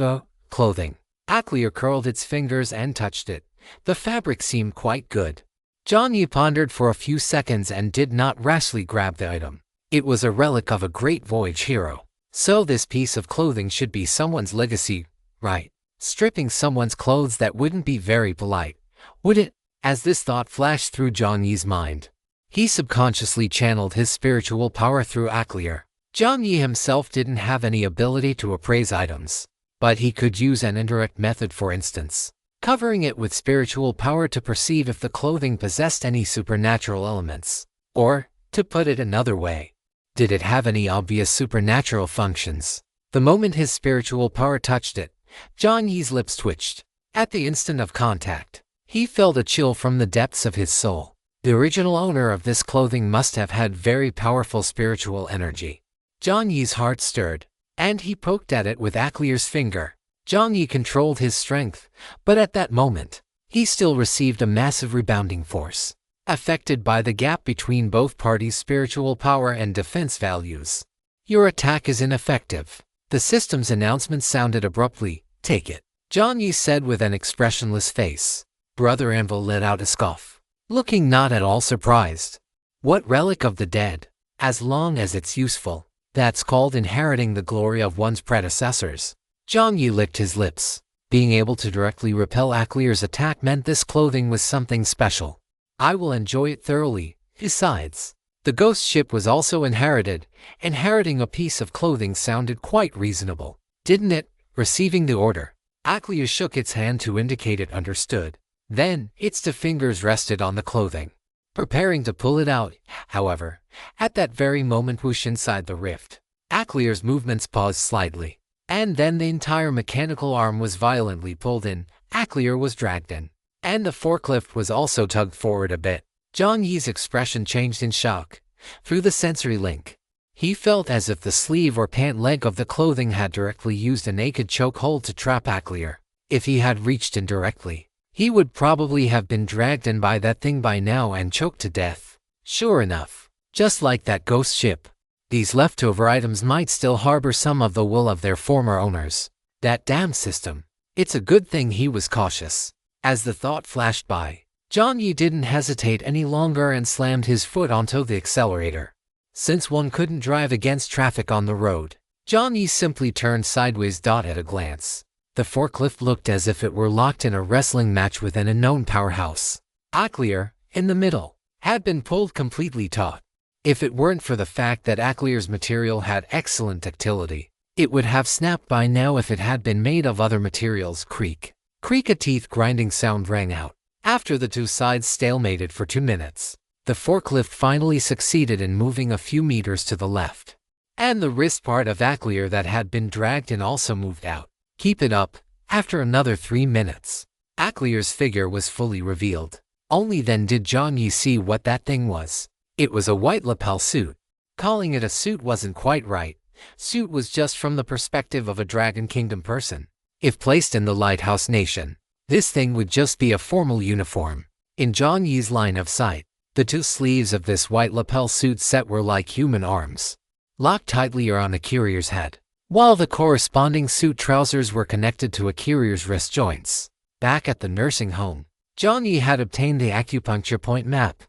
clothing. Aclier curled its fingers and touched it. The fabric seemed quite good. Jiang Yi pondered for a few seconds and did not rashly grab the item. It was a relic of a great voyage hero. So this piece of clothing should be someone's legacy, right? Stripping someone's clothes, that wouldn't be very polite, would it? As this thought flashed through Jiang Yi's mind, he subconsciously channeled his spiritual power through Aclier. Jiang Yi himself didn't have any ability to appraise items, but he could use an indirect method, for instance, covering it with spiritual power to perceive if the clothing possessed any supernatural elements. Or, to put it another way, did it have any obvious supernatural functions? The moment his spiritual power touched it, Jiang Yi's lips twitched. At the instant of contact, he felt a chill from the depths of his soul. The original owner of this clothing must have had very powerful spiritual energy. Jiang Yi's heart stirred, and he poked at it with Aclier's finger. Jiang Yi controlled his strength, but at that moment, he still received a massive rebounding force, affected by the gap between both parties' spiritual power and defense values. Your attack is ineffective. The system's announcement sounded abruptly. Take it, Jiang Yi said with an expressionless face. Brother Anvil let out a scoff, looking not at all surprised. What relic of the dead? As long as it's useful, that's called inheriting the glory of one's predecessors. Jiang Yi licked his lips. Being able to directly repel Aclier's attack meant this clothing was something special. I will enjoy it thoroughly. Besides, the ghost ship was also inherited. Inheriting a piece of clothing sounded quite reasonable, didn't it? Receiving the order, Aclier shook its hand to indicate it understood. Then, its two fingers rested on the clothing, preparing to pull it out. However, at that very moment, whoosh inside the rift, Aclier's movements paused slightly, and then the entire mechanical arm was violently pulled in. Aclier was dragged in, and the forklift was also tugged forward a bit. Jiang Yi's expression changed in shock. Through the sensory link, he felt as if the sleeve or pant leg of the clothing had directly used a naked chokehold to trap Aclier. If he had reached in directly, he would probably have been dragged in by that thing by now and choked to death. Sure enough, just like that ghost ship, these leftover items might still harbor some of the wool of their former owners. That damn system. It's a good thing he was cautious. As the thought flashed by, Jiang Yi didn't hesitate any longer and slammed his foot onto the accelerator. Since one couldn't drive against traffic on the road, Jiang Yi simply turned sideways. At a glance, the forklift looked as if it were locked in a wrestling match with an unknown powerhouse. Aclier, in the middle, had been pulled completely taut. If it weren't for the fact that Aclier's material had excellent ductility, It would have snapped by now if it had been made of other materials. Creak. Creak, a teeth grinding sound rang out. After the two sides stalemated for 2 minutes, the forklift finally succeeded in moving a few meters to the left. And the wrist part of Aclier that had been dragged in also moved out. Keep it up. After another 3 minutes, Aclier's figure was fully revealed. Only then did Jiang Yi see what that thing was. It was a white lapel suit. Calling it a suit wasn't quite right. Suit was just from the perspective of a Dragon Kingdom person. If placed in the Lighthouse Nation, this thing would just be a formal uniform. In Jiang Yi's line of sight, the two sleeves of this white lapel suit set were like human arms, locked tightly around Akirier's head, while the corresponding suit trousers were connected to Akirier's wrist joints. Back at the nursing home, Jiang Yi had obtained the acupuncture point map.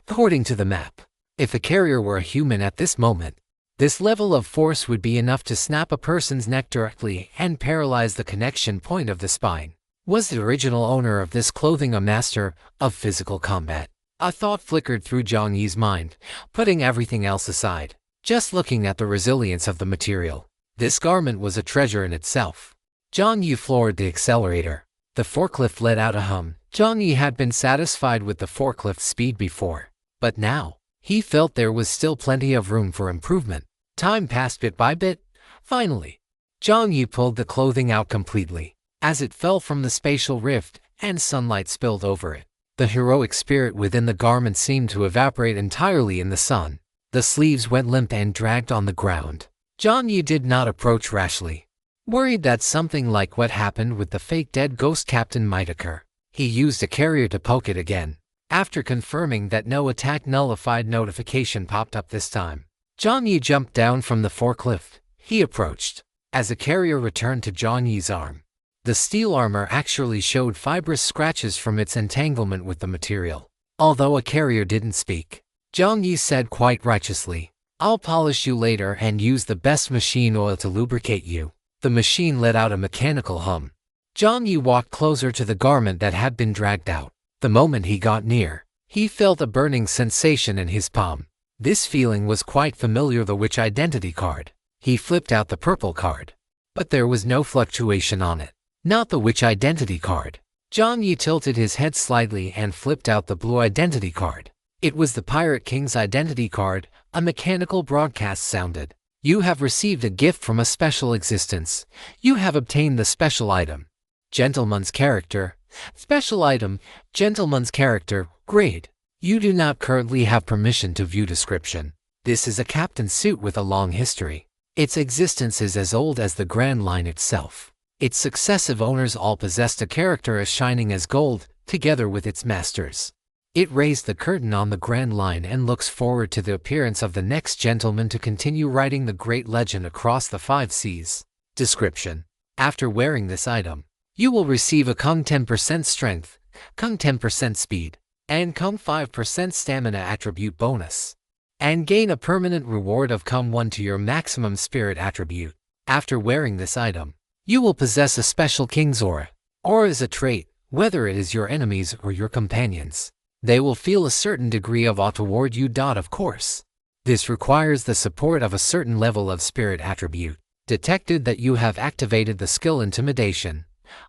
According to the map, if Akirier were a human at this moment, this level of force would be enough to snap a person's neck directly and paralyze the connection point of the spine. Was the original owner of this clothing a master of physical combat? A thought flickered through Jiang Yi's mind, putting everything else aside, just looking at the resilience of the material. This garment was a treasure in itself. Jiang Yi floored the accelerator. The forklift let out a hum. Jiang Yi had been satisfied with the forklift's speed before, but now, he felt there was still plenty of room for improvement. Time passed bit by bit. Finally, Jiang Yi pulled the clothing out completely. As it fell from the spatial rift and sunlight spilled over it, the heroic spirit within the garment seemed to evaporate entirely in the sun. The sleeves went limp and dragged on the ground. Jiang Yi did not approach rashly, worried that something like what happened with the fake dead ghost captain might occur. He used a carrier to poke it again. After confirming that no attack nullified notification popped up this time, Jiang Yi jumped down from the forklift. He approached. As a carrier returned to Jiang Yi's arm, the steel armor actually showed fibrous scratches from its entanglement with the material. Although a carrier didn't speak, Jiang Yi said quite righteously, "I'll polish you later and use the best machine oil to lubricate you." The machine let out a mechanical hum. Jiang Yi walked closer to the garment that had been dragged out. The moment he got near, he felt a burning sensation in his palm. This feeling was quite familiar. The witch identity card. He flipped out the purple card, but there was no fluctuation on it. Not the witch identity card. Jiang Yi tilted his head slightly and flipped out the blue identity card. It was the Pirate King's identity card. A mechanical broadcast sounded. "You have received a gift from a special existence. You have obtained the special item. Gentleman's character. Special item, Gentleman's character, grade. You do not currently have permission to view description. This is a captain's suit with a long history. Its existence is as old as the Grand Line itself. Its successive owners all possessed a character as shining as gold, together with its masters. It raised the curtain on the Grand Line and looks forward to the appearance of the next gentleman to continue writing the great legend across the 5 seas. Description. After wearing this item, you will receive a Kung 10% strength, Kung 10% speed, and Kung 5% stamina attribute bonus, and gain a permanent reward of Kung 1 to your maximum spirit attribute. After wearing this item, you will possess a special King's Aura. Aura is a trait, whether it is your enemies or your companions. They will feel a certain degree of awe toward you. Of course, this requires the support of a certain level of spirit attribute. Detected that you have activated the skill Intimidation.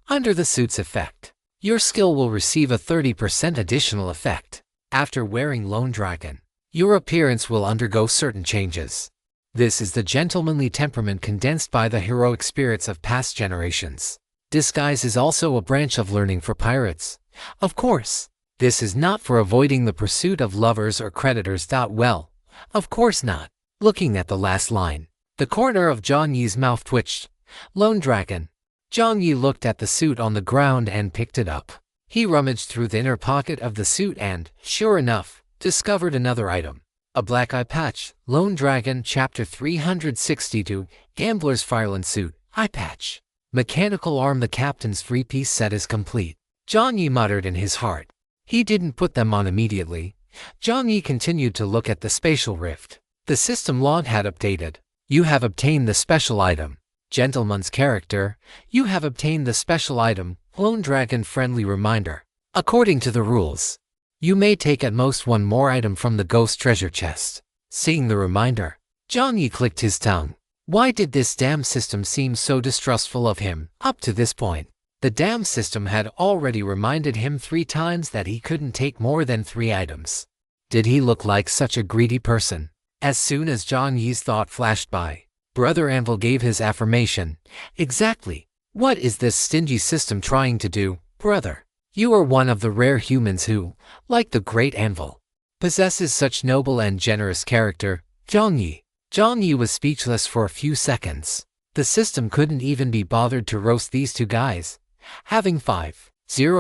Under the suit's effect, your skill will receive a 30% additional effect. After wearing Lone Dragon, your appearance will undergo certain changes. This is the gentlemanly temperament condensed by the heroic spirits of past generations. Disguise is also a branch of learning for pirates. Of course, this is not for avoiding the pursuit of lovers or creditors. Well, of course not. Looking at the last line, the corner of Jiang Yi's mouth twitched. Lone Dragon. Jiang Yi looked at the suit on the ground and picked it up. He rummaged through the inner pocket of the suit and, sure enough, discovered another item. A black eye patch. Lone Dragon, Chapter 362, Gambler's Fireland Suit, Eye Patch. Mechanical arm. The captain's 3-piece set is complete. Jiang Yi muttered in his heart. He didn't put them on immediately. Jiang Yi continued to look at the spatial rift. The system log had updated. You have obtained the special item. Gentleman's character. You have obtained the special item, Lone Dragon. Friendly reminder. According to the rules, you may take at most one more item from the ghost treasure chest. Seeing the reminder, Jiang Yi clicked his tongue. Why did this damn system seem so distrustful of him? Up to this point, the damn system had already reminded him 3 times that he couldn't take more than 3 items. Did he look like such a greedy person? As soon as Jiang Yi's thought flashed by, Brother Anvil gave his affirmation. Exactly. What is this stingy system trying to do, brother? You are one of the rare humans who, like the great Anvil, possesses such noble and generous character, Jiang Yi. Jiang Yi was speechless for a few seconds. The system couldn't even be bothered to roast these 2 guys. Having 5,0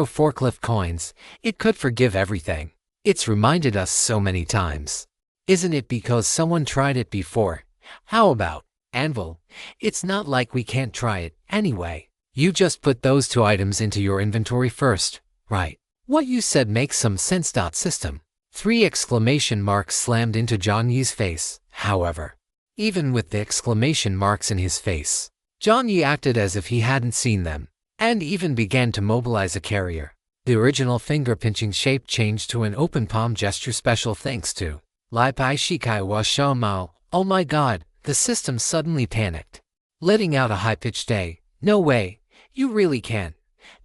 forklift coins, it could forgive everything. It's reminded us so many times. Isn't it because someone tried it before? How about, Anvil? It's not like we can't try it anyway. You just put those 2 items into your inventory first, right? What you said makes some sense. System. 3 exclamation marks slammed into Jiang Yi's face, however. Even with the exclamation marks in his face, Jiang Yi acted as if he hadn't seen them, and even began to mobilize a carrier. The original finger-pinching shape changed to an open palm gesture special thanks to Lai Pai Shikai wa Shao Mao. Oh my god, the system suddenly panicked, letting out a high-pitched "A, no way, you really can't."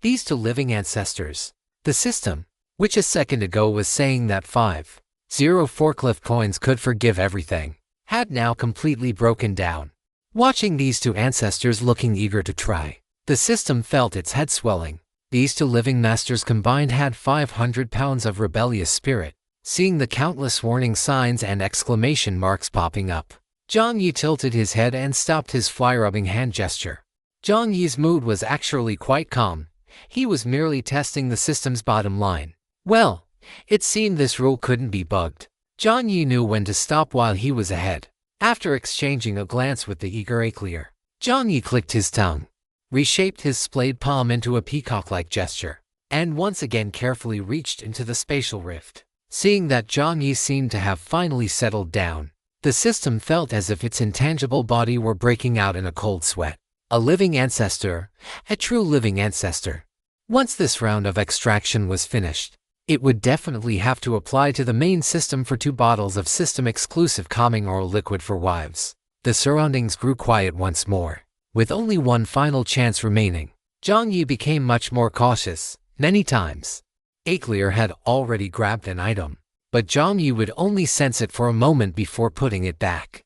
These 2 living ancestors. The system, which a second ago was saying that 5,0 forklift coins could forgive everything, had now completely broken down. Watching these 2 ancestors looking eager to try, the system felt its head swelling. These 2 living masters combined had 500 pounds of rebellious spirit. Seeing the countless warning signs and exclamation marks popping up, Jiang Yi tilted his head and stopped his fly-rubbing hand gesture. Jiang Yi's mood was actually quite calm. He was merely testing the system's bottom line. Well, it seemed this rule couldn't be bugged. Jiang Yi knew when to stop while he was ahead. After exchanging a glance with the eager Aclear, Jiang Yi clicked his tongue, reshaped his splayed palm into a peacock-like gesture, and once again carefully reached into the spatial rift. Seeing that Jiang Yi seemed to have finally settled down, the system felt as if its intangible body were breaking out in a cold sweat. A living ancestor, a true living ancestor. Once this round of extraction was finished, it would definitely have to apply to the main system for 2 bottles of system-exclusive calming oral liquid for wives. The surroundings grew quiet once more. With only 1 final chance remaining, Jiang Yi became much more cautious. Many times, Aclear had already grabbed an item, but Jiang Yi would only sense it for a moment before putting it back.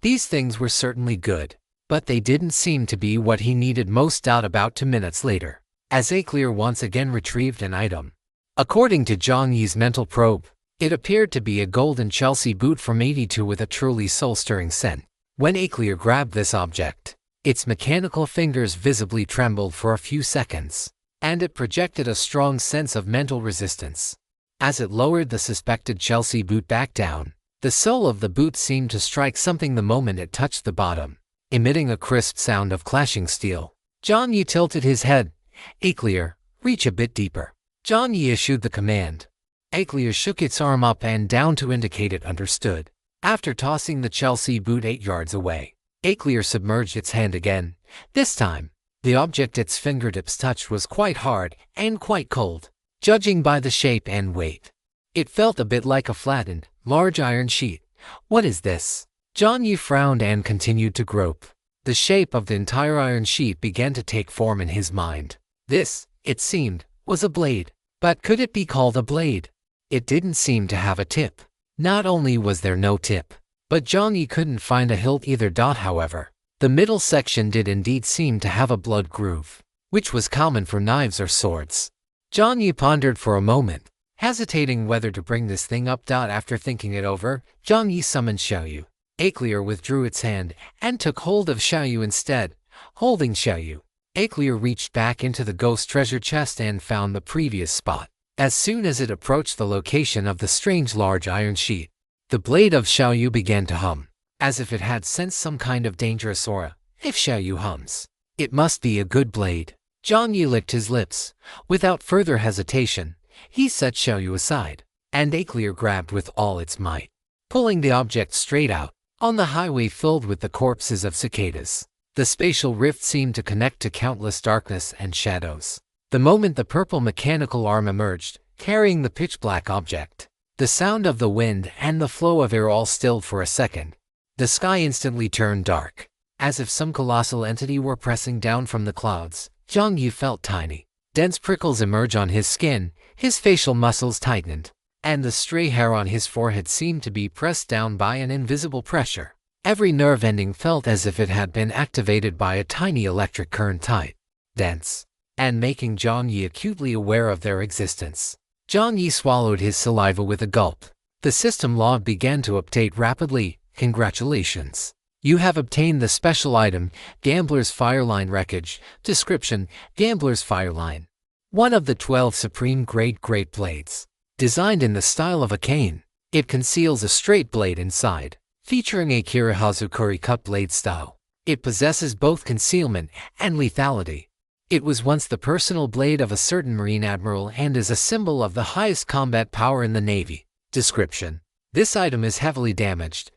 These things were certainly good, but they didn't seem to be what he needed most. About 2 minutes later, as Aclear once again retrieved an item. According to Jiang Yi's mental probe, it appeared to be a golden Chelsea boot from 82 with a truly soul-stirring scent. When Aclear grabbed this object, its mechanical fingers visibly trembled for a few seconds, and it projected a strong sense of mental resistance. As it lowered the suspected Chelsea boot back down, the sole of the boot seemed to strike something the moment it touched the bottom, emitting a crisp sound of clashing steel. Jiang Yi tilted his head. Aclear, reach a bit deeper. Jiang Yi issued the command. Aclear shook its arm up and down to indicate it understood. After tossing the Chelsea boot 8 yards away, Aclear submerged its hand again. This time, the object its fingertips touched was quite hard and quite cold, judging by the shape and weight. It felt a bit like a flattened, large iron sheet. What is this? Jiang Yi frowned and continued to grope. The shape of the entire iron sheet began to take form in his mind. This, it seemed, was a blade. But could it be called a blade? It didn't seem to have a tip. Not only was there no tip, but Jiang Yi couldn't find a hilt either. However, the middle section did indeed seem to have a blood groove, which was common for knives or swords. Jiang Yi pondered for a moment, hesitating whether to bring this thing up. After thinking it over, Jiang Yi summoned Xiaoyu. Aclear withdrew its hand and took hold of Xiaoyu instead. Holding Xiaoyu, Aclear reached back into the ghost treasure chest and found the previous spot. As soon as it approached the location of the strange large iron sheet, the blade of Xiaoyu began to hum, as if it had sensed some kind of dangerous aura. If Xiaoyu hums, it must be a good blade. Jiang Yi licked his lips. Without further hesitation, he set Xiaoyu aside, and Aclear grabbed with all its might, pulling the object straight out. On the highway filled with the corpses of cicadas, the spatial rift seemed to connect to countless darkness and shadows. The moment the purple mechanical arm emerged, carrying the pitch-black object, the sound of the wind and the flow of air all stilled for a second. The sky instantly turned dark. As if some colossal entity were pressing down from the clouds, Jiang Yi felt tiny. Dense prickles emerged on his skin, his facial muscles tightened, and the stray hair on his forehead seemed to be pressed down by an invisible pressure. Every nerve ending felt as if it had been activated by a tiny electric current, tight, dense, and making Jiang Yi acutely aware of their existence. Jiang Yi swallowed his saliva with a gulp. The system log began to update rapidly. Congratulations. You have obtained the special item, Gambler's Fireline Wreckage. Description: Gambler's Fireline. One of the 12 supreme great blades. Designed in the style of a cane, it conceals a straight blade inside, featuring a Kirihazukuri cut blade style. It possesses both concealment and lethality. It was once the personal blade of a certain Marine Admiral and is a symbol of the highest combat power in the Navy. Description: This item is heavily damaged.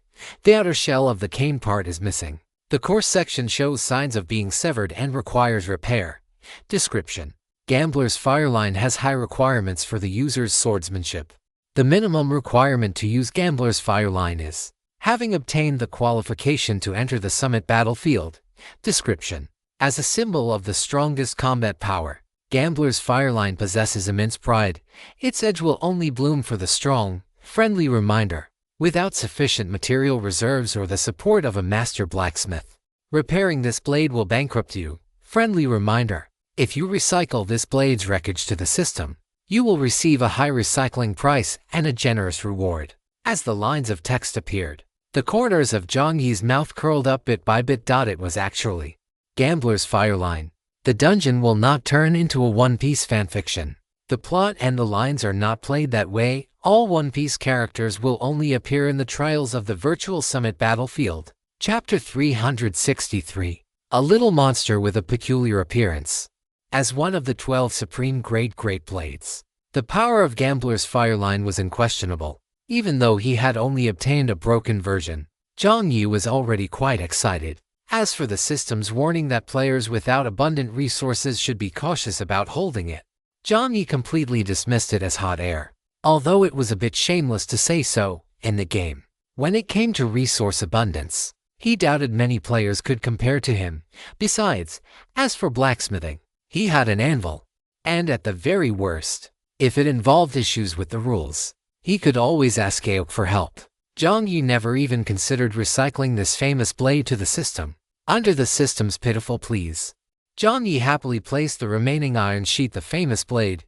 The outer shell of the cane part is missing. The core section shows signs of being severed and requires repair. Description: Gambler's Fireline has high requirements for the user's swordsmanship. The minimum requirement to use Gambler's Fireline is having obtained the qualification to enter the summit battlefield. Description: As a symbol of the strongest combat power, Gambler's Fireline possesses immense pride. Its edge will only bloom for the strong. Friendly reminder: without sufficient material reserves or the support of a master blacksmith, repairing this blade will bankrupt you. Friendly reminder: if you recycle this blade's wreckage to the system, you will receive a high recycling price and a generous reward. As the lines of text appeared, the corners of Jiang Yi's mouth curled up bit by bit. It was actually Gambler's Fireline. The dungeon will not turn into a One Piece fanfiction. The plot and the lines are not played that way. All One Piece characters will only appear in the trials of the virtual summit battlefield. Chapter 363. A little monster with a peculiar appearance. As one of the 12 supreme great blades, the power of Gambler's Fireline was unquestionable. Even though he had only obtained a broken version, Jiang Yi was already quite excited. As for the system's warning that players without abundant resources should be cautious about holding it, Jiang Yi completely dismissed it as hot air. Although it was a bit shameless to say so, in the game, when it came to resource abundance, he doubted many players could compare to him. Besides, as for blacksmithing, he had an anvil, and at the very worst, if it involved issues with the rules, he could always ask Aok for help. Jiang Yi never even considered recycling this famous blade to the system. Under the system's pitiful pleas, Jiang Yi happily placed the remaining iron sheet, the famous blade,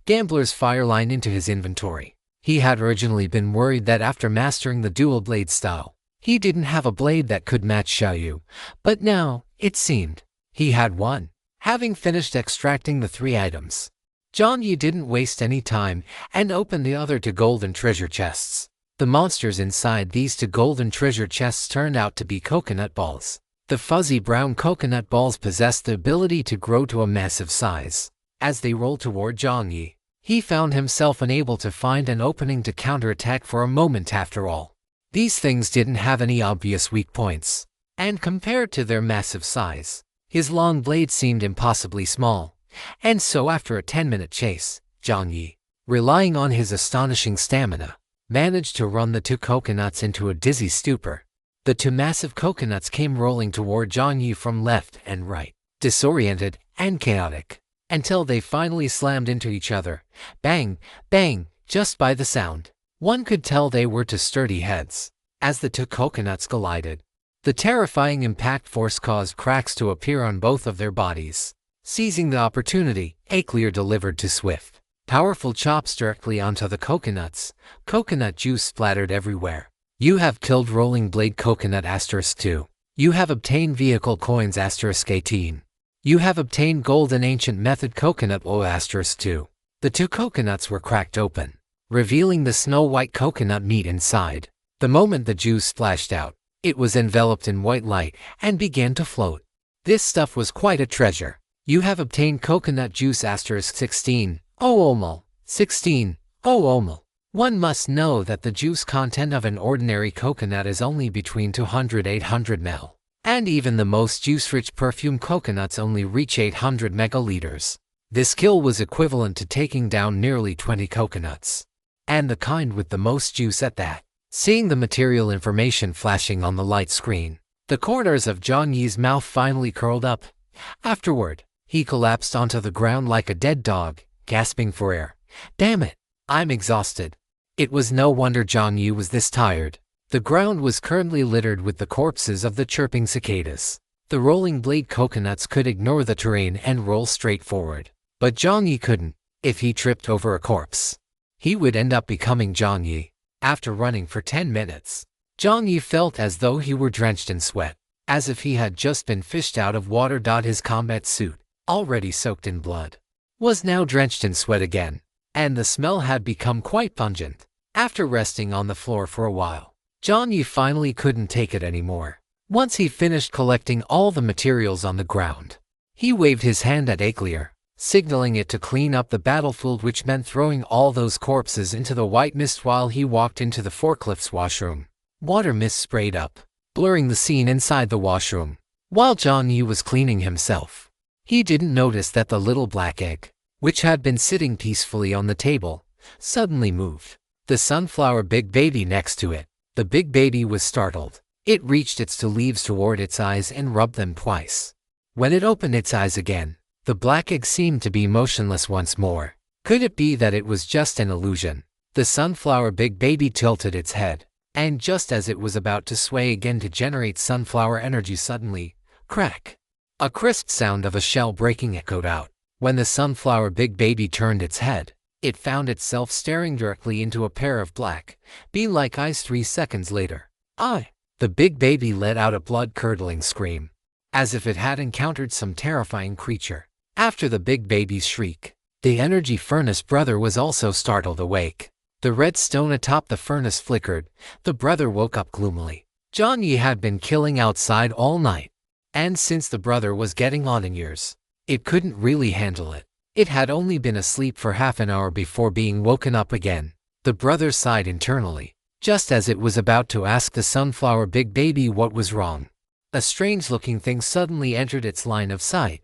Gambler's Fireline, into his inventory. He had originally been worried that after mastering the dual blade style, he didn't have a blade that could match Xiaoyu, but now, it seemed, he had one. Having finished extracting the 3 items, Jiang Yi didn't waste any time and opened the other 2 golden treasure chests. The monsters inside these 2 golden treasure chests turned out to be coconut balls. The fuzzy brown coconut balls possessed the ability to grow to a massive size. As they rolled toward Jiang Yi, he found himself unable to find an opening to counterattack for a moment. After all, these things didn't have any obvious weak points, and compared to their massive size, his long blade seemed impossibly small. And so after a 10-minute chase, Jiang Yi, relying on his astonishing stamina, managed to run the 2 coconuts into a dizzy stupor. The 2 massive coconuts came rolling toward Jiang Yi from left and right, disoriented and chaotic, until they finally slammed into each other. Bang, bang, just by the sound, one could tell they were 2 sturdy heads. As the 2 coconuts collided, the terrifying impact force caused cracks to appear on both of their bodies. Seizing the opportunity, Aclear delivered 2 swift, powerful chops directly onto the coconuts. Coconut juice splattered everywhere. You have killed Rolling Blade Coconut *2. You have obtained Vehicle Coins *18. You have obtained Golden Ancient Method Coconut O *2. The 2 coconuts were cracked open, revealing the snow-white coconut meat inside. The moment the juice splashed out, it was enveloped in white light and began to float. This stuff was quite a treasure. You have obtained Coconut Juice *16. Oh Omal, 16. Oh Omal. One must know that the juice content of an ordinary coconut is only between 200–800 ml, and even the most juice-rich perfume coconuts only reach 800 megaliters. This kill was equivalent to taking down nearly 20 coconuts, and the kind with the most juice at that. Seeing the material information flashing on the light screen, the corners of Jiang Yi's mouth finally curled up. Afterward, he collapsed onto the ground like a dead dog, gasping for air. Damn it, I'm exhausted. It was no wonder Jiang Yi was this tired. The ground was currently littered with the corpses of the chirping cicadas. The rolling blade coconuts could ignore the terrain and roll straight forward. But Jiang Yi couldn't. If he tripped over a corpse, he would end up becoming Jiang Yi. After running for 10 minutes, Jiang Yi felt as though he were drenched in sweat, as if he had just been fished out of water. His combat suit, already soaked in blood, was now drenched in sweat again, and the smell had become quite pungent. After resting on the floor for a while, Jiang Yi finally couldn't take it anymore. Once he finished collecting all the materials on the ground, he waved his hand at Aclier, signaling it to clean up the battlefield, which meant throwing all those corpses into the white mist while he walked into the forklift's washroom. Water mist sprayed up, blurring the scene inside the washroom. While Jiang Yi was cleaning himself, he didn't notice that the little black egg, which had been sitting peacefully on the table, suddenly moved. The sunflower big baby next to it. The big baby was startled. It reached its two leaves toward its eyes and rubbed them twice. When it opened its eyes again, the black egg seemed to be motionless once more. Could it be that it was just an illusion? The sunflower big baby tilted its head, and just as it was about to sway again to generate sunflower energy, suddenly, crack! A crisp sound of a shell breaking echoed out. When the sunflower big baby turned its head, it found itself staring directly into a pair of black, bee-like eyes. 3 seconds later, the big baby let out a blood-curdling scream, as if it had encountered some terrifying creature. After the big baby's shriek, the energy furnace brother was also startled awake. The red stone atop the furnace flickered. The brother woke up gloomily. Jiang Yi had been killing outside all night, and since the brother was getting on in years, it couldn't really handle it. It had only been asleep for half an hour before being woken up again. The brother sighed internally, just as it was about to ask the sunflower big baby what was wrong. A strange-looking thing suddenly entered its line of sight.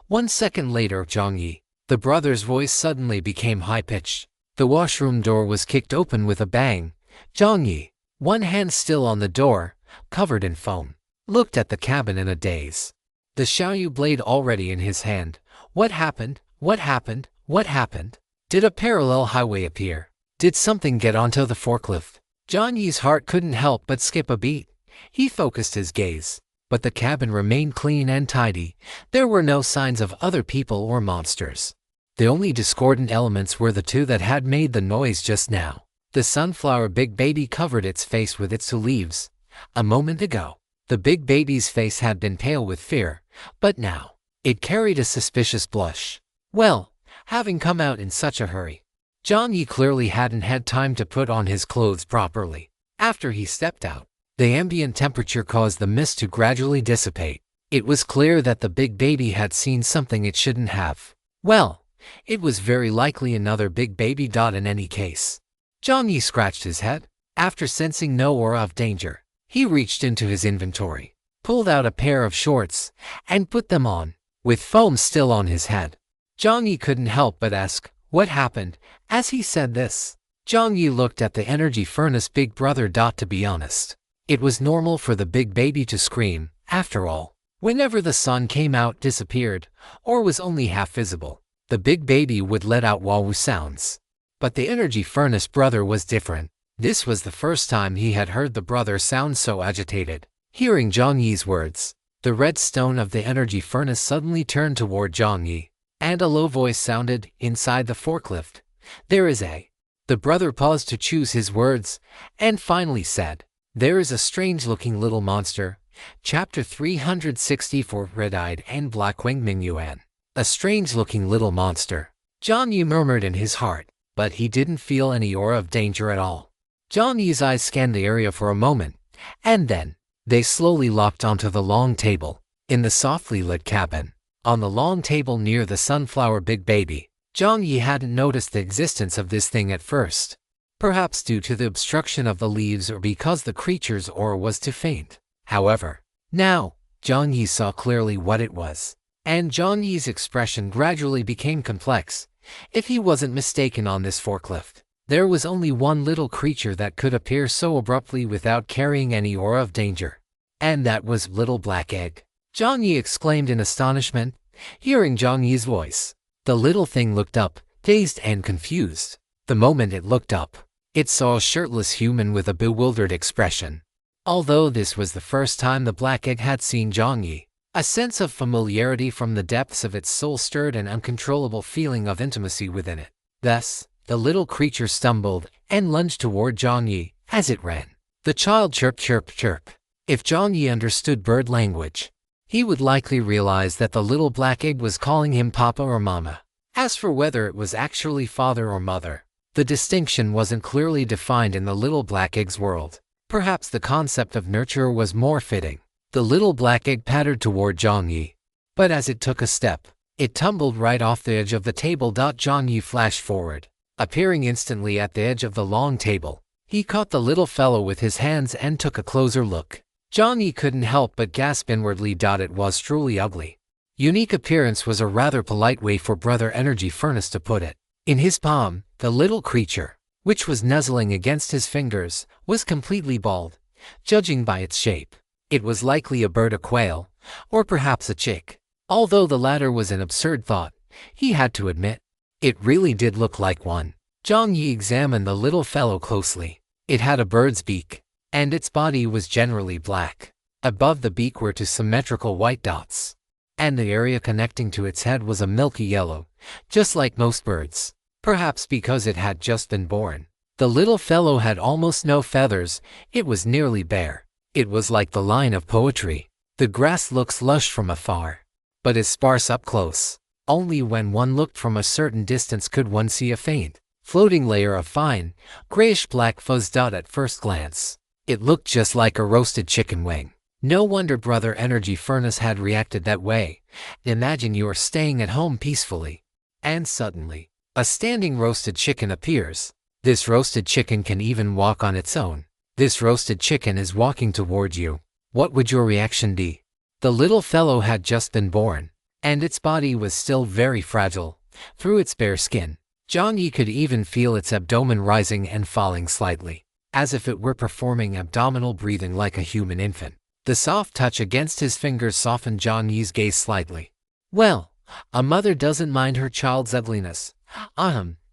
1 second later, Jiang Yi, the brother's voice suddenly became high-pitched. The washroom door was kicked open with a bang. Jiang Yi, one hand still on the door, covered in foam, looked at the cabin in a daze. The Xiaoyu blade already in his hand. What happened? What happened? What happened? Did a parallel highway appear? Did something get onto the forklift? Jiang Yi's heart couldn't help but skip a beat. He focused his gaze, but the cabin remained clean and tidy. There were no signs of other people or monsters. The only discordant elements were the two that had made the noise just now. The sunflower big baby covered its face with its two leaves. A moment ago, the big baby's face had been pale with fear, but now, it carried a suspicious blush. Well, having come out in such a hurry, Jiang Yi clearly hadn't had time to put on his clothes properly. After he stepped out, the ambient temperature caused the mist to gradually dissipate. It was clear that the big baby had seen something it shouldn't have. Well, it was very likely another big baby. In any case, Jiang Yi scratched his head. After sensing no aura of danger, he reached into his inventory, pulled out a pair of shorts, and put them on. With foam still on his head, Jiang Yi couldn't help but ask, "What happened?" As he said this, Jiang Yi looked at the energy furnace big brother. To be honest, it was normal for the big baby to scream. After all, whenever the sun came out, disappeared, or was only half visible, the big baby would let out wah-woo sounds. But the energy furnace brother was different. This was the first time he had heard the brother sound so agitated. Hearing Jiang Yi's words, the red stone of the energy furnace suddenly turned toward Jiang Yi, and a low voice sounded inside the forklift. "There is a..." The brother paused to choose his words, and finally said, "There is a strange-looking little monster." Chapter 364, Red-Eyed and Black-Winged Mingyuan. A strange-looking little monster, Jiang Yi murmured in his heart, but he didn't feel any aura of danger at all. Jiang Yi's eyes scanned the area for a moment, and then, they slowly locked onto the long table, in the softly lit cabin. On the long table near the sunflower big baby, Jiang Yi hadn't noticed the existence of this thing at first. Perhaps due to the obstruction of the leaves or because the creature's aura was too faint. However, now, Jiang Yi saw clearly what it was, and Jiang Yi's expression gradually became complex. If he wasn't mistaken on this forklift, There was only one little creature that could appear so abruptly without carrying any aura of danger. And that was Little Black Egg. Jiang Yi exclaimed in astonishment, hearing Jiang Yi's voice. The little thing looked up, dazed and confused. The moment it looked up, it saw a shirtless human with a bewildered expression. Although this was the first time the Black Egg had seen Jiang Yi, a sense of familiarity from the depths of its soul stirred an uncontrollable feeling of intimacy within it. Thus, the little creature stumbled and lunged toward Jiang Yi as it ran. The child chirped, chirp, chirp. If Jiang Yi understood bird language, he would likely realize that the little black egg was calling him Papa or Mama. As for whether it was actually father or mother, the distinction wasn't clearly defined in the little black egg's world. Perhaps the concept of nurture was more fitting. The little black egg pattered toward Jiang Yi, but as it took a step, it tumbled right off the edge of the table. Jiang Yi flashed forward, appearing instantly at the edge of the long table. He caught the little fellow with his hands and took a closer look. Jiang Yi couldn't help but gasp inwardly. It was truly ugly. Unique appearance was a rather polite way for Brother Energy Furnace to put it. In his palm, the little creature, which was nuzzling against his fingers, was completely bald. Judging by its shape, it was likely a bird, a quail, or perhaps a chick. Although the latter was an absurd thought, he had to admit, it really did look like one. Jiang Yi examined the little fellow closely. It had a bird's beak, and its body was generally black. Above the beak were two symmetrical white dots, and the area connecting to its head was a milky yellow, just like most birds. Perhaps because it had just been born. The little fellow had almost no feathers. It was nearly bare. It was like the line of poetry. The grass looks lush from afar, but is sparse up close. Only when one looked from a certain distance could one see a faint, floating layer of fine, grayish-black fuzz. At first glance, it looked just like a roasted chicken wing. No wonder Brother Energy Furnace had reacted that way. Imagine you are staying at home peacefully, and suddenly, a standing roasted chicken appears. This roasted chicken can even walk on its own. This roasted chicken is walking toward you. What would your reaction be? The little fellow had just been born, and its body was still very fragile. Through its bare skin, Jiang Yi could even feel its abdomen rising and falling slightly, as if it were performing abdominal breathing like a human infant. The soft touch against his fingers softened Jiang Yi's gaze slightly. Well, a mother doesn't mind her child's ugliness.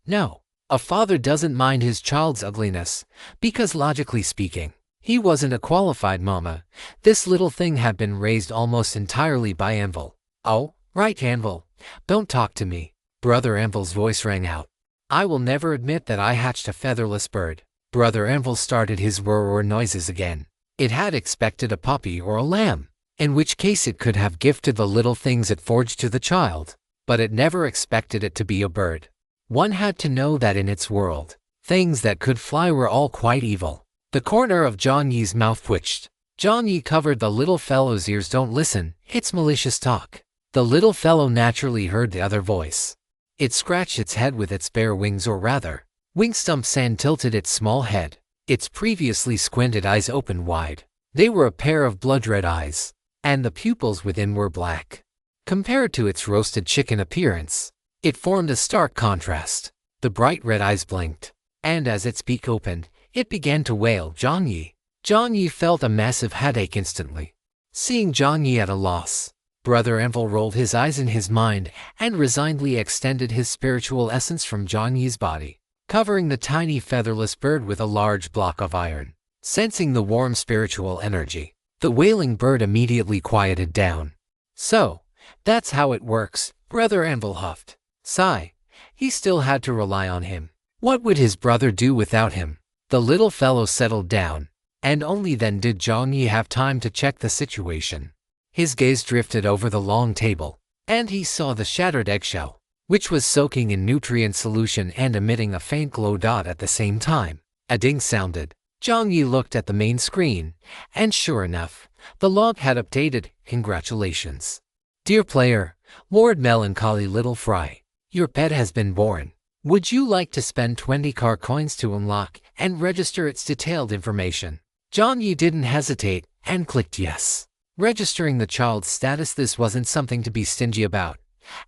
No. A father doesn't mind his child's ugliness, because logically speaking, he wasn't a qualified mama. This little thing had been raised almost entirely by Anvil. Oh, right, Anvil. Don't talk to me. Brother Anvil's voice rang out. I will never admit that I hatched a featherless bird. Brother Anvil started his whir-whir noises again. It had expected a puppy or a lamb, in which case it could have gifted the little things it forged to the child, but it never expected it to be a bird. One had to know that in its world, things that could fly were all quite evil. The corner of Jiang Yi's mouth twitched. Jiang Yi covered the little fellow's ears. Don't listen, it's malicious talk. The little fellow naturally heard the other voice. It scratched its head with its bare wings, or rather, wing stumps, and tilted its small head. Its previously squinted eyes opened wide. They were a pair of blood-red eyes, and the pupils within were black. Compared to its roasted chicken appearance, it formed a stark contrast. The bright red eyes blinked, and as its beak opened, it began to wail, Jiang Yi. Jiang Yi felt a massive headache instantly. Seeing Jiang Yi at a loss, Brother Anvil rolled his eyes in his mind and resignedly extended his spiritual essence from Jiang Yi's body, covering the tiny featherless bird with a large block of iron. Sensing the warm spiritual energy, the wailing bird immediately quieted down. So, that's how it works, Brother Anvil huffed. Sigh. He still had to rely on him. What would his brother do without him? The little fellow settled down, and only then did Jiang Yi have time to check the situation. His gaze drifted over the long table, and he saw the shattered eggshell, which was soaking in nutrient solution and emitting a faint glow. At the same time, a ding sounded. Jiang Yi looked at the main screen, and sure enough, the log had updated. Congratulations. Dear player, Lord Melancholy Little Fry, your pet has been born. Would you like to spend 20 car coins to unlock and register its detailed information? Jiang Yi didn't hesitate and clicked yes. Registering the child's status, this wasn't something to be stingy about.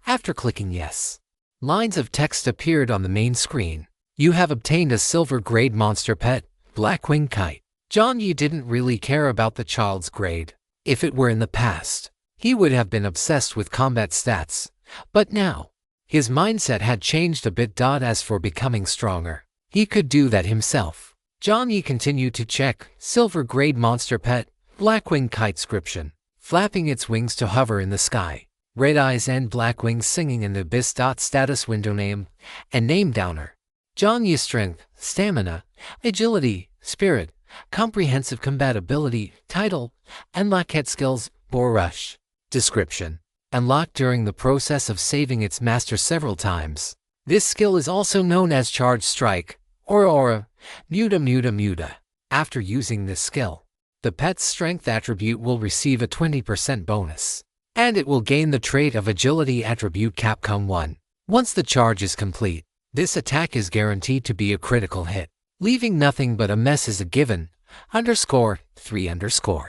After clicking yes, lines of text appeared on the main screen. You have obtained a silver grade monster pet, Blackwing Kite. Jiang Yi didn't really care about the child's grade. If it were in the past, he would have been obsessed with combat stats. But now, his mindset had changed a bit. As for becoming stronger, he could do that himself. Jiang Yi continued to check silver grade monster pet, Blackwing Kite description. Flapping its wings to hover in the sky. Red eyes and black wings singing in the abyss. Status window name and name downer. Jiang Yi's strength, stamina, agility, spirit, comprehensive compatibility, title, unlocked skills, Boar Rush. Description. Unlocked during the process of saving its master several times. This skill is also known as Charge Strike, or Aura, Muta. After using this skill, the pet's strength attribute will receive a 20% bonus, and it will gain the trait of agility attribute Capcom 1. Once the charge is complete, this attack is guaranteed to be a critical hit. Leaving nothing but a mess is a given, _3_.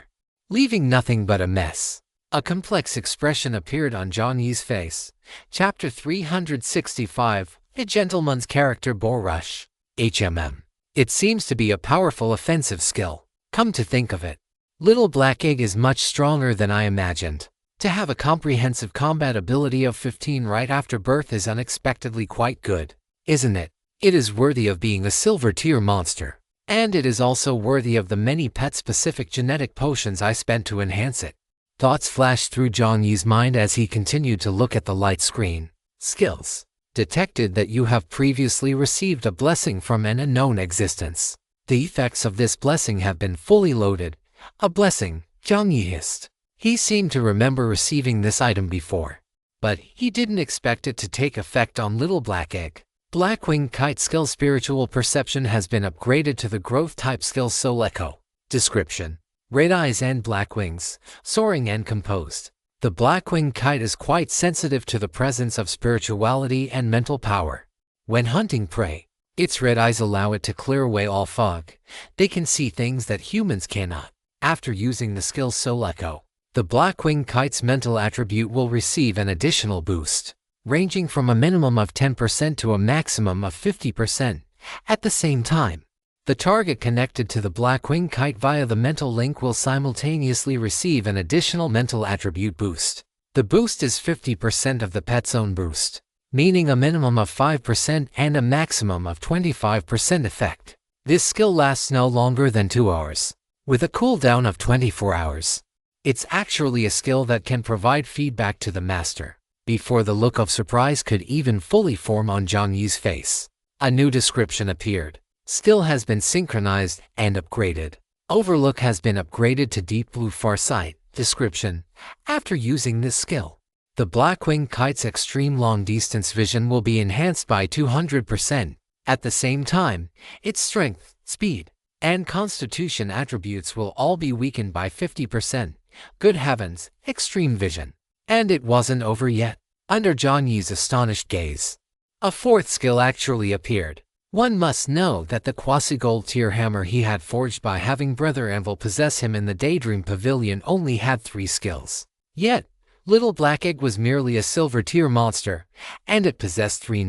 Leaving nothing but a mess. A complex expression appeared on Jiang Yi's face. Chapter 365, A Gentleman's Character Boar Rush. HMM. It seems to be a powerful offensive skill. Come to think of it, Little Black Egg is much stronger than I imagined. To have a comprehensive combat ability of 15 right after birth is unexpectedly quite good, isn't it? It is worthy of being a silver tier monster. And it is also worthy of the many pet-specific genetic potions I spent to enhance it. Thoughts flashed through Jiang Yi's mind as he continued to look at the light screen. Skills. Detected that you have previously received a blessing from an unknown existence. The effects of this blessing have been fully loaded. A blessing, Jiang Yi hissed. He seemed to remember receiving this item before, but he didn't expect it to take effect on Little Black Egg. Blackwing Kite skill. Spiritual perception has been upgraded to the growth type skill Soul Echo. Description. Red eyes and black wings, soaring and composed. The Blackwing Kite is quite sensitive to the presence of spirituality and mental power. When hunting prey, its red eyes allow it to clear away all fog. They can see things that humans cannot. After using the skill Soul Echo, the Blackwing Kite's mental attribute will receive an additional boost, ranging from a minimum of 10% to a maximum of 50%. At the same time, the target connected to the Blackwing Kite via the mental link will simultaneously receive an additional mental attribute boost. The boost is 50% of the pet's own boost, meaning a minimum of 5% and a maximum of 25% effect. This skill lasts no longer than 2 hours, with a cooldown of 24 hours. It's actually a skill that can provide feedback to the master, before the look of surprise could even fully form on Jiang Yi's face. A new description appeared. Skill has been synchronized and upgraded. Overlook has been upgraded to Deep Blue Farsight. Description. After using this skill, the Blackwing Kite's extreme long-distance vision will be enhanced by 200%. At the same time, its strength, speed, and constitution attributes will all be weakened by 50%. Good heavens, extreme vision. And it wasn't over yet. Under Jiang Yi's astonished gaze, a fourth skill actually appeared. One must know that the quasi-gold tier hammer he had forged by having Brother Anvil possess him in the Daydream Pavilion only had 3 skills. Yet, Little Black Egg was merely a silver tier monster, and it possessed 3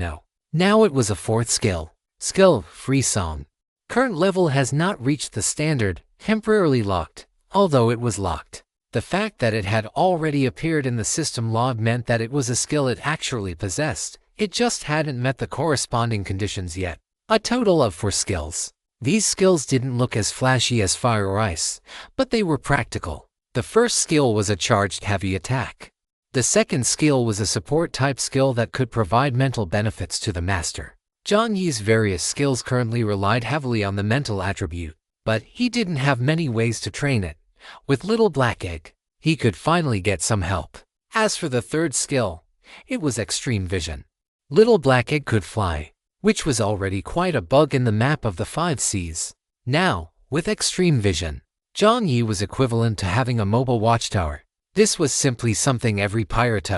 Now it was a 4th skill. Skill, Free Song. Current level has not reached the standard, temporarily locked, although it was locked. The fact that it had already appeared in the system log meant that it was a skill it actually possessed. It just hadn't met the corresponding conditions yet. A total of 4 skills. These skills didn't look as flashy as Fire or Ice, but they were practical. The first skill was a charged heavy attack. The second skill was a support type skill that could provide mental benefits to the master. Jiang Yi's various skills currently relied heavily on the mental attribute, but he didn't have many ways to train it. With Little Black Egg, he could finally get some help. As for the third skill, it was Extreme Vision. Little Black Egg could fly, which was already quite a bug in the map of the 5 seas. Now, with Extreme Vision, Jiang Yi was equivalent to having a mobile watchtower. This was simply something every pirate.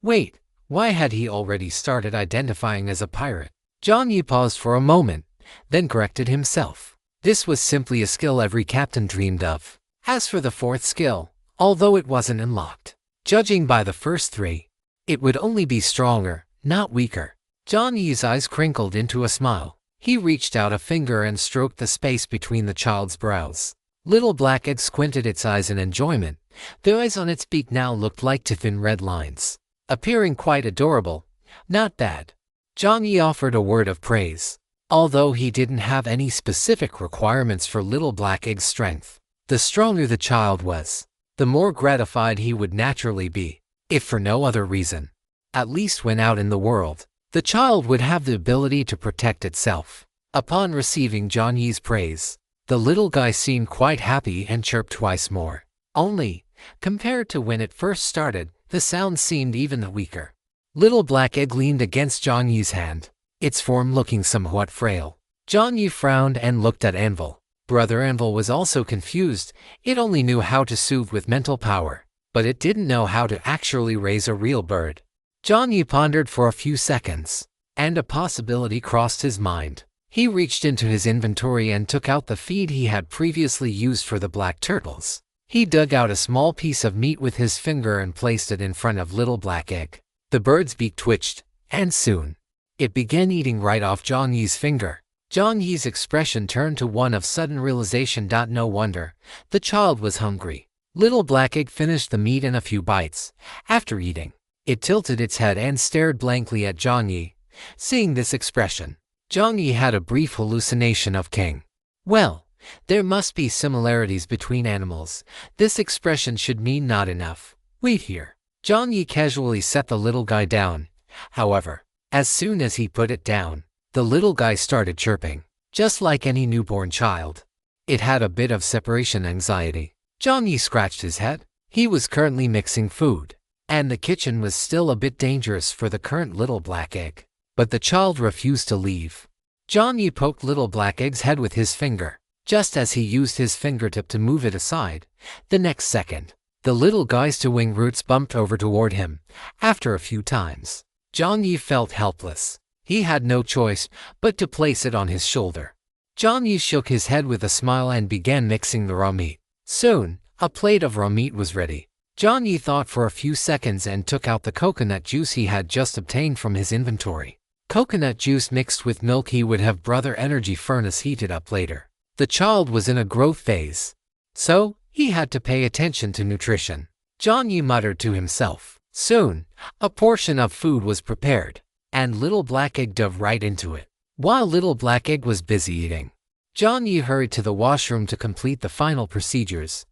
Wait, why had he already started identifying as a pirate? Jiang Yi paused for a moment, then corrected himself. This was simply a skill every captain dreamed of. As for the 4th skill, although it wasn't unlocked, judging by the first 3, it would only be stronger, not weaker. Jiang Yi's eyes crinkled into a smile. He reached out a finger and stroked the space between the child's brows. Little black egg squinted its eyes in enjoyment. The eyes on its beak now looked like two thin red lines, appearing quite adorable. Not bad. Jiang Yi offered a word of praise. Although he didn't have any specific requirements for little black egg's strength, the stronger the child was, the more gratified he would naturally be, if for no other reason. At least when out in the world, the child would have the ability to protect itself. Upon receiving Jiang Yi's praise, the little guy seemed quite happy and chirped twice more. Only, compared to when it first started, the sound seemed even weaker. Little black egg leaned against Jiang Yi's hand, its form looking somewhat frail. Jiang Yi frowned and looked at Anvil. Brother Anvil was also confused. It only knew how to soothe with mental power, but it didn't know how to actually raise a real bird. Jiang Yi pondered for a few seconds, and a possibility crossed his mind. He reached into his inventory and took out the feed he had previously used for the black turtles. He dug out a small piece of meat with his finger and placed it in front of little black egg. The bird's beak twitched, and soon, it began eating right off Jiang Yi's finger. Jiang Yi's expression turned to one of sudden realization. No wonder, the child was hungry. Little black egg finished the meat in a few bites. After eating, it tilted its head and stared blankly at Jiang Yi. Seeing this expression, Jiang Yi had a brief hallucination of King. Well, there must be similarities between animals. This expression should mean not enough. Wait here. Jiang Yi casually set the little guy down. However, as soon as he put it down, the little guy started chirping, just like any newborn child. It had a bit of separation anxiety. Jiang Yi scratched his head. He was currently mixing food, and the kitchen was still a bit dangerous for the current little black egg. But the child refused to leave. Jiang Yi poked little black egg's head with his finger, just as he used his fingertip to move it aside. The next second, the little guy's two wing roots bumped over toward him. After a few times, Jiang Yi felt helpless. He had no choice but to place it on his shoulder. Jiang Yi shook his head with a smile and began mixing the raw meat. Soon, a plate of raw meat was ready. Jiang Yi thought for a few seconds and took out the coconut juice he had just obtained from his inventory. Coconut juice mixed with milk he would have brother energy furnace heated up later. The child was in a growth phase, so he had to pay attention to nutrition. Jiang Yi muttered to himself. Soon, a portion of food was prepared, and little black egg dove right into it. While little black egg was busy eating, Jiang Yi hurried to the washroom to complete the final procedures.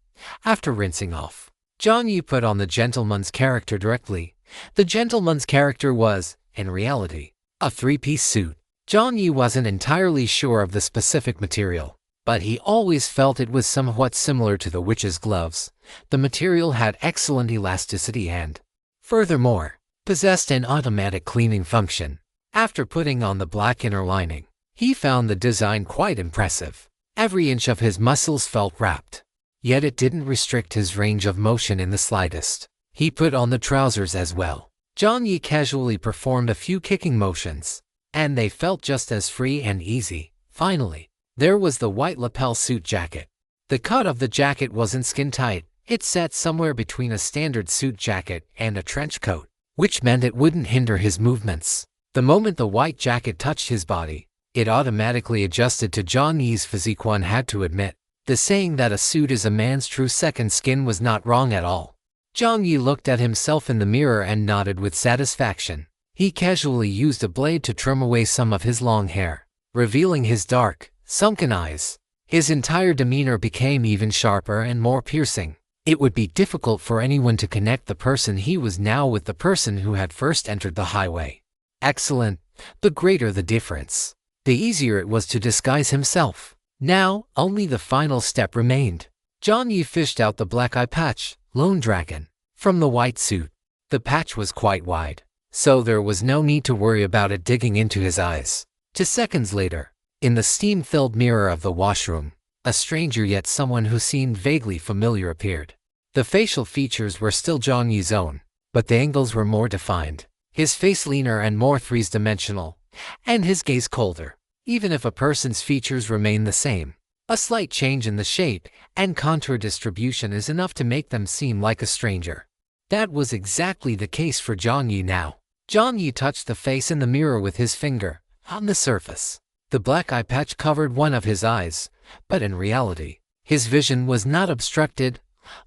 After rinsing off, Jiang Yi put on the gentleman's character directly. The gentleman's character was, in reality, a three-piece suit. Jiang Yi wasn't entirely sure of the specific material, but he always felt it was somewhat similar to the witch's gloves. The material had excellent elasticity and, furthermore, possessed an automatic cleaning function. After putting on the black inner lining, he found the design quite impressive. Every inch of his muscles felt wrapped, yet it didn't restrict his range of motion in the slightest. He put on the trousers as well. Jiang Yi casually performed a few kicking motions, and they felt just as free and easy. Finally, there was the white lapel suit jacket. The cut of the jacket wasn't skin-tight. It sat somewhere between a standard suit jacket and a trench coat, which meant it wouldn't hinder his movements. The moment the white jacket touched his body, it automatically adjusted to Jiang Yi's physique. One had to admit, the saying that a suit is a man's true second skin was not wrong at all. Jiang Yi looked at himself in the mirror and nodded with satisfaction. He casually used a blade to trim away some of his long hair, revealing his dark, sunken eyes. His entire demeanor became even sharper and more piercing. It would be difficult for anyone to connect the person he was now with the person who had first entered the highway. Excellent. The greater the difference, the easier it was to disguise himself. Now, only the final step remained. Jiang Yi fished out the black eye patch, Lone Dragon, from the white suit. The patch was quite wide, so there was no need to worry about it digging into his eyes. 2 seconds later, in the steam-filled mirror of the washroom, a stranger yet someone who seemed vaguely familiar appeared. The facial features were still Jiang Yi's own, but the angles were more defined, his face leaner and more three-dimensional, and his gaze colder. Even if a person's features remain the same, a slight change in the shape and contour distribution is enough to make them seem like a stranger. That was exactly the case for Jiang Yi now. Jiang Yi touched the face in the mirror with his finger. On the surface, The black eye patch covered one of his eyes, but in reality, his vision was not obstructed.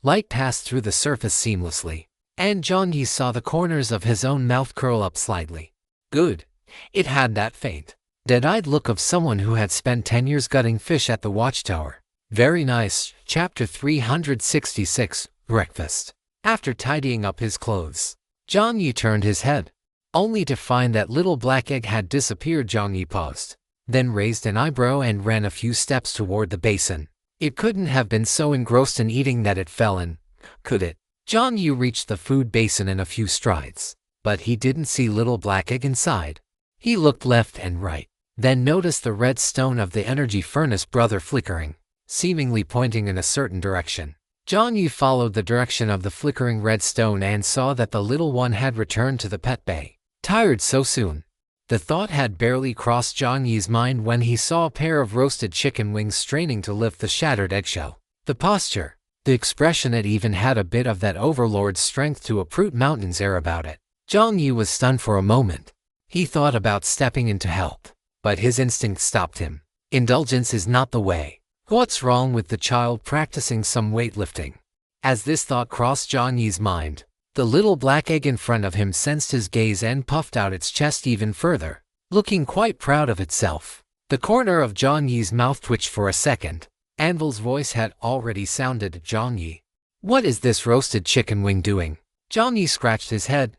Light passed through the surface seamlessly, and Jiang Yi saw the corners of his own mouth curl up slightly. Good. It had that faint, dead-eyed look of someone who had spent 10 years gutting fish at the watchtower. Very nice. Chapter 366, Breakfast. After tidying up his clothes, Jiang Yi turned his head, only to find that little black egg had disappeared. Jiang Yi paused, then raised an eyebrow and ran a few steps toward the basin. It couldn't have been so engrossed in eating that it fell in, could it? Jiang Yi reached the food basin in a few strides, but he didn't see little black egg inside. He looked left and right, then noticed the red stone of the energy furnace brother flickering, seemingly pointing in a certain direction. Jiang Yi followed the direction of the flickering red stone and saw that the little one had returned to the pet bay. Tired so soon? The thought had barely crossed Jiang Yi's mind when he saw a pair of roasted chicken wings straining to lift the shattered eggshell. The posture, the expression, it even had a bit of that overlord's strength to uproot mountains air about it. Jiang Yi was stunned for a moment. He thought about stepping in to help, but his instinct stopped him. Indulgence is not the way. What's wrong with the child practicing some weightlifting? As this thought crossed Jiang Yi's mind, the little black egg in front of him sensed his gaze and puffed out its chest even further, looking quite proud of itself. The corner of Jiang Yi's mouth twitched for a second. Anvil's voice had already sounded to Jiang Yi. What is this roasted chicken wing doing? Jiang Yi scratched his head.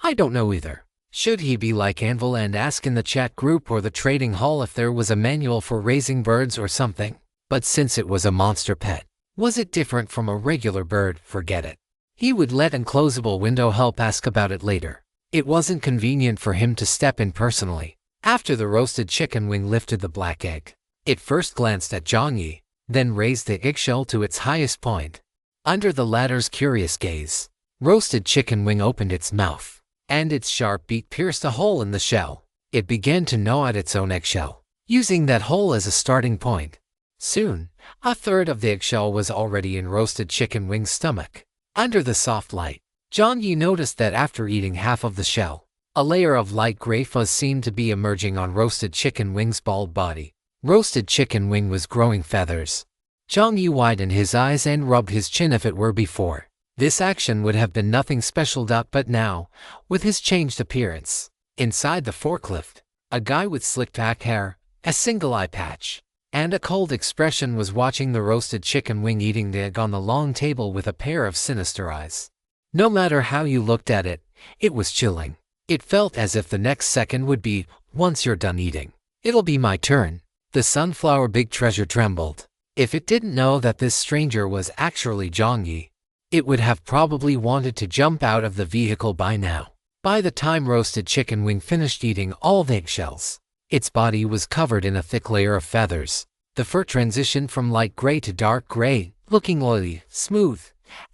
I don't know either. Should he be like Anvil and ask in the chat group or the trading hall if there was a manual for raising birds or something? But since it was a monster pet, was it different from a regular bird? Forget it. He would let unclosable window help ask about it later. It wasn't convenient for him to step in personally. After the roasted chicken wing lifted the black egg, it first glanced at Jiang Yi, then raised the eggshell to its highest point. Under the latter's curious gaze, roasted chicken wing opened its mouth, and its sharp beak pierced a hole in the shell. It began to gnaw at its own eggshell, using that hole as a starting point. Soon, a third of the eggshell was already in roasted chicken wing's stomach. Under the soft light, Jiang Yi noticed that after eating half of the shell, a layer of light gray fuzz seemed to be emerging on roasted chicken wing's bald body. Roasted chicken wing was growing feathers. Jiang Yi widened his eyes and rubbed his chin. If it were before, this action would have been nothing special. But now, with his changed appearance, inside the forklift, a guy with slicked back hair, a single eye patch, and a cold expression was watching the roasted chicken wing eating the egg on the long table with a pair of sinister eyes. No matter how you looked at it, it was chilling. It felt as if the next second would be, once you're done eating, it'll be my turn. The sunflower big treasure trembled. If it didn't know that this stranger was actually Jiang Yi, it would have probably wanted to jump out of the vehicle by now. By the time roasted chicken wing finished eating all the eggshells, its body was covered in a thick layer of feathers. The fur transitioned from light gray to dark gray, looking oily, smooth,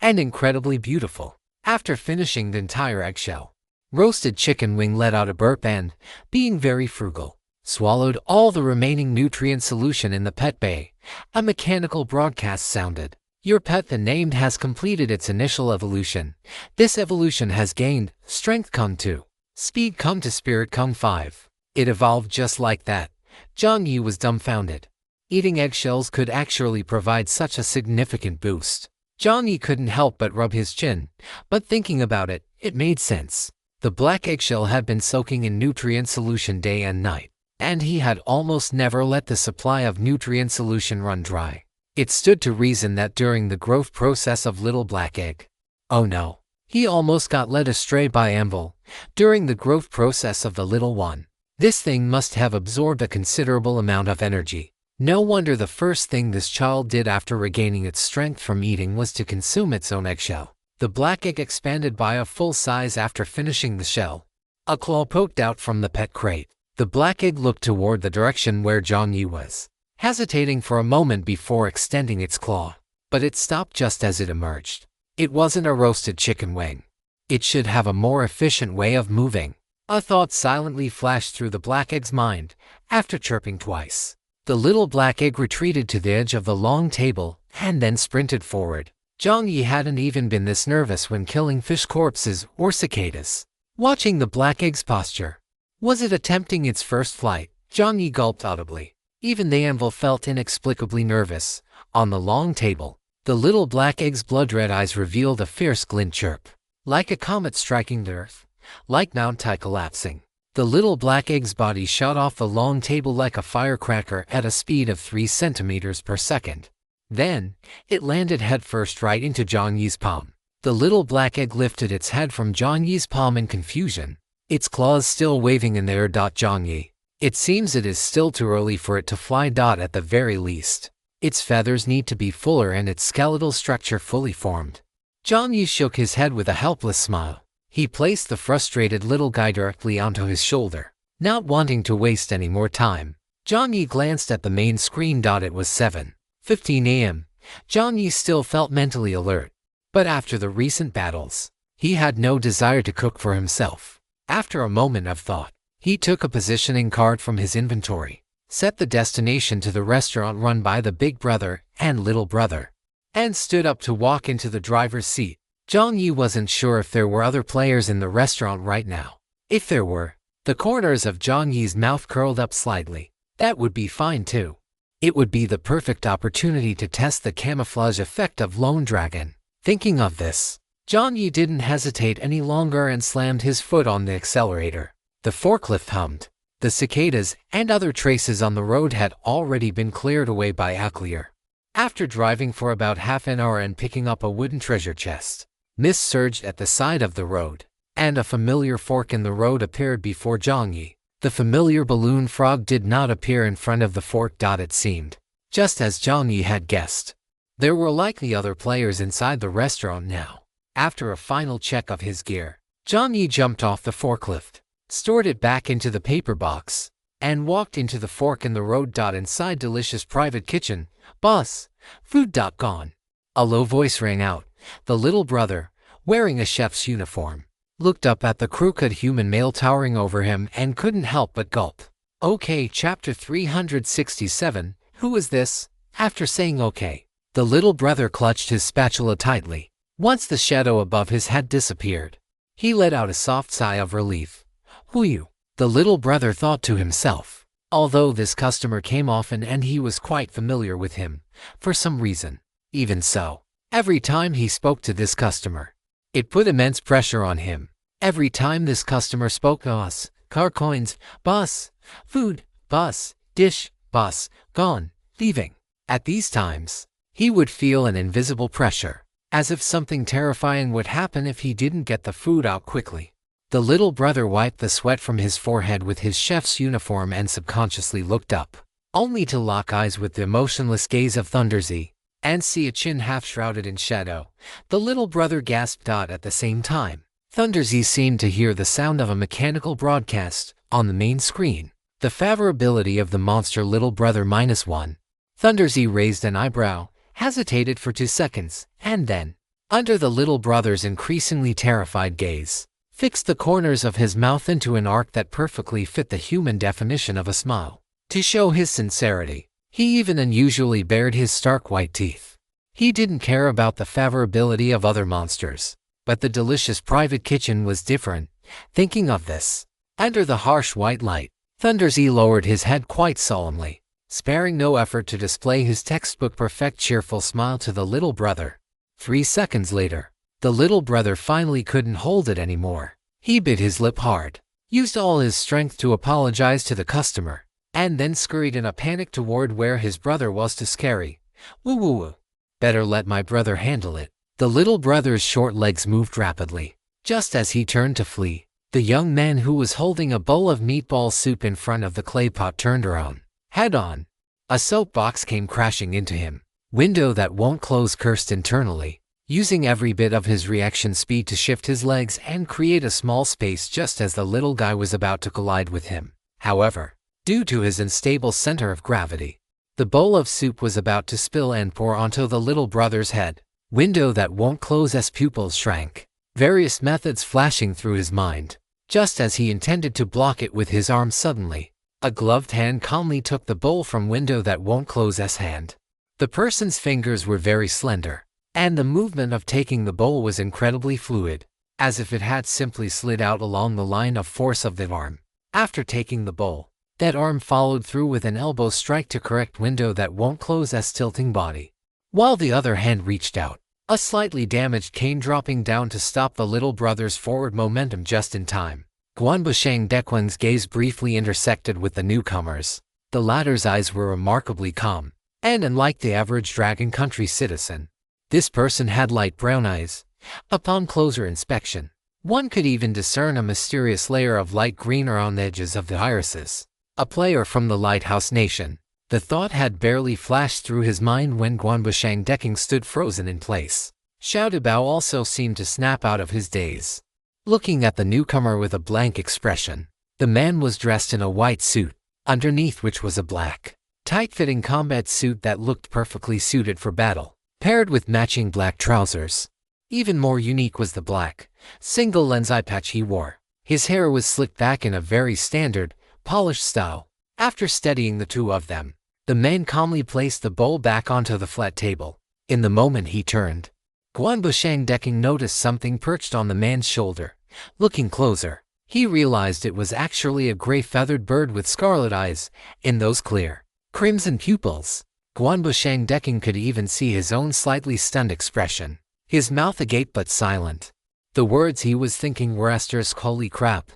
and incredibly beautiful. After finishing the entire eggshell, roasted chicken wing let out a burp and, being very frugal, swallowed all the remaining nutrient solution in the pet bay. A mechanical broadcast sounded. Your pet, the named, has completed its initial evolution. This evolution has gained strength come 2, speed come to spirit come 5. It evolved just like that. Jiang Yi was dumbfounded. Eating eggshells could actually provide such a significant boost. Jiang Yi couldn't help but rub his chin, but thinking about it, it made sense. The black eggshell had been soaking in nutrient solution day and night, and he had almost never let the supply of nutrient solution run dry. It stood to reason that during the growth process of little black egg, oh no, he almost got led astray by Anvil. During the growth process of the little one, this thing must have absorbed a considerable amount of energy. No wonder the first thing this child did after regaining its strength from eating was to consume its own eggshell. The black egg expanded by a full size after finishing the shell. A claw poked out from the pet crate. The black egg looked toward the direction where Jiang Yi was, hesitating for a moment before extending its claw. But it stopped just as it emerged. It wasn't a roasted chicken wing. It should have a more efficient way of moving. A thought silently flashed through the black egg's mind. After chirping twice, the little black egg retreated to the edge of the long table and then sprinted forward. Jiang Yi hadn't even been this nervous when killing fish corpses or cicadas. Watching the black egg's posture, was it attempting its first flight? Jiang Yi gulped audibly. Even the anvil felt inexplicably nervous. On the long table, the little black egg's blood-red eyes revealed a fierce glint chirp. Like a comet striking the earth, like Mount Tai collapsing. The little black egg's body shot off the long table like a firecracker at a speed of 3 centimeters per second. Then, it landed headfirst right into Jiang Yi's palm. The little black egg lifted its head from Jiang Yi's palm in confusion, its claws still waving in the air. Jiang Yi. It seems it is still too early for it to fly. At the very least, its feathers need to be fuller and its skeletal structure fully formed. Jiang Yi shook his head with a helpless smile. He placed the frustrated little guy directly onto his shoulder. Not wanting to waste any more time, Jiang Yi glanced at the main screen. It was 7:15 a.m. Jiang Yi still felt mentally alert. But after the recent battles, he had no desire to cook for himself. After a moment of thought, he took a positioning card from his inventory, set the destination to the restaurant run by the big brother and little brother, and stood up to walk into the driver's seat. Jiang Yi wasn't sure if there were other players in the restaurant right now. If there were, the corners of Jiang Yi's mouth curled up slightly. That would be fine too. It would be the perfect opportunity to test the camouflage effect of Lone Dragon. Thinking of this, Jiang Yi didn't hesitate any longer and slammed his foot on the accelerator. The forklift hummed. The cicadas and other traces on the road had already been cleared away by Aniclimax. After driving for about half an hour and picking up a wooden treasure chest, mist surged at the side of the road, and a familiar fork in the road appeared before Jiang Yi. The familiar balloon frog did not appear in front of the fork. It seemed, just as Jiang Yi had guessed, there were likely other players inside the restaurant now. After a final check of his gear, Jiang Yi jumped off the forklift, stored it back into the paper box, and walked into the fork in the road. Inside delicious private kitchen, boss, food. Gone. A low voice rang out. The little brother, wearing a chef's uniform, looked up at the crooked human male towering over him and couldn't help but gulp. Okay, chapter 367, who is this? After saying okay, the little brother clutched his spatula tightly. Once the shadow above his head disappeared, he let out a soft sigh of relief. Who you? The little brother thought to himself. Although this customer came often and he was quite familiar with him, for some reason. Even so, every time he spoke to this customer, it put immense pressure on him. Every time this customer spoke, boss, car coins, boss, food, boss, dish, boss, gone, leaving. At these times, he would feel an invisible pressure, as if something terrifying would happen if he didn't get the food out quickly. The little brother wiped the sweat from his forehead with his chef's uniform and subconsciously looked up, only to lock eyes with the emotionless gaze of Thunderzy, and see a chin half shrouded in shadow. The little brother gasped. At the same time, Thunderzy seemed to hear the sound of a mechanical broadcast on the main screen. The favorability of the monster little brother -1. Thunderzy raised an eyebrow, hesitated for 2 seconds, and then, under the little brother's increasingly terrified gaze, fixed the corners of his mouth into an arc that perfectly fit the human definition of a smile. To show his sincerity, he even unusually bared his stark white teeth. He didn't care about the favorability of other monsters, but the delicious private kitchen was different. Thinking of this, under the harsh white light, Thunderzy lowered his head quite solemnly, sparing no effort to display his textbook perfect cheerful smile to the little brother. 3 seconds later, the little brother finally couldn't hold it anymore. He bit his lip hard, used all his strength to apologize to the customer, and then scurried in a panic toward where his brother was to scary. Woo woo woo. Better let my brother handle it. The little brother's short legs moved rapidly. Just as he turned to flee, the young man who was holding a bowl of meatball soup in front of the clay pot turned around. Head on. A soapbox came crashing into him. Window that won't close, cursed internally, using every bit of his reaction speed to shift his legs and create a small space just as the little guy was about to collide with him. However, due to his unstable center of gravity, the bowl of soup was about to spill and pour onto the little brother's head. Window that won't close as pupils shrank, various methods flashing through his mind. Just as he intended to block it with his arm, suddenly, a gloved hand calmly took the bowl from window that won't close's hand. The person's fingers were very slender, and the movement of taking the bowl was incredibly fluid, as if it had simply slid out along the line of force of the arm. After taking the bowl, That arm followed through with an elbow strike to correct window that won't close as tilting body. While the other hand reached out, a slightly damaged cane dropping down to stop the little brother's forward momentum just in time. Guanbusheng Dequan's gaze briefly intersected with the newcomer's. The latter's eyes were remarkably calm, and unlike the average Dragon Country citizen, this person had light brown eyes. Upon closer inspection, one could even discern a mysterious layer of light green around the edges of the irises. A player from the Lighthouse Nation. The thought had barely flashed through his mind when Guanbusheng Deking stood frozen in place. Xiao Debao also seemed to snap out of his daze, looking at the newcomer with a blank expression. The man was dressed in a white suit, underneath which was a black, tight-fitting combat suit that looked perfectly suited for battle, paired with matching black trousers. Even more unique was the black, single-lens eye patch he wore. His hair was slicked back in a very standard, polished style. After steadying the two of them, the man calmly placed the bowl back onto the flat table. In the moment he turned, Guanbusheng Deking noticed something perched on the man's shoulder. Looking closer, he realized it was actually a gray feathered bird with scarlet eyes in those clear, crimson pupils. Guanbusheng Deking could even see his own slightly stunned expression, his mouth agape but silent. The words he was thinking were asterisk holy crap.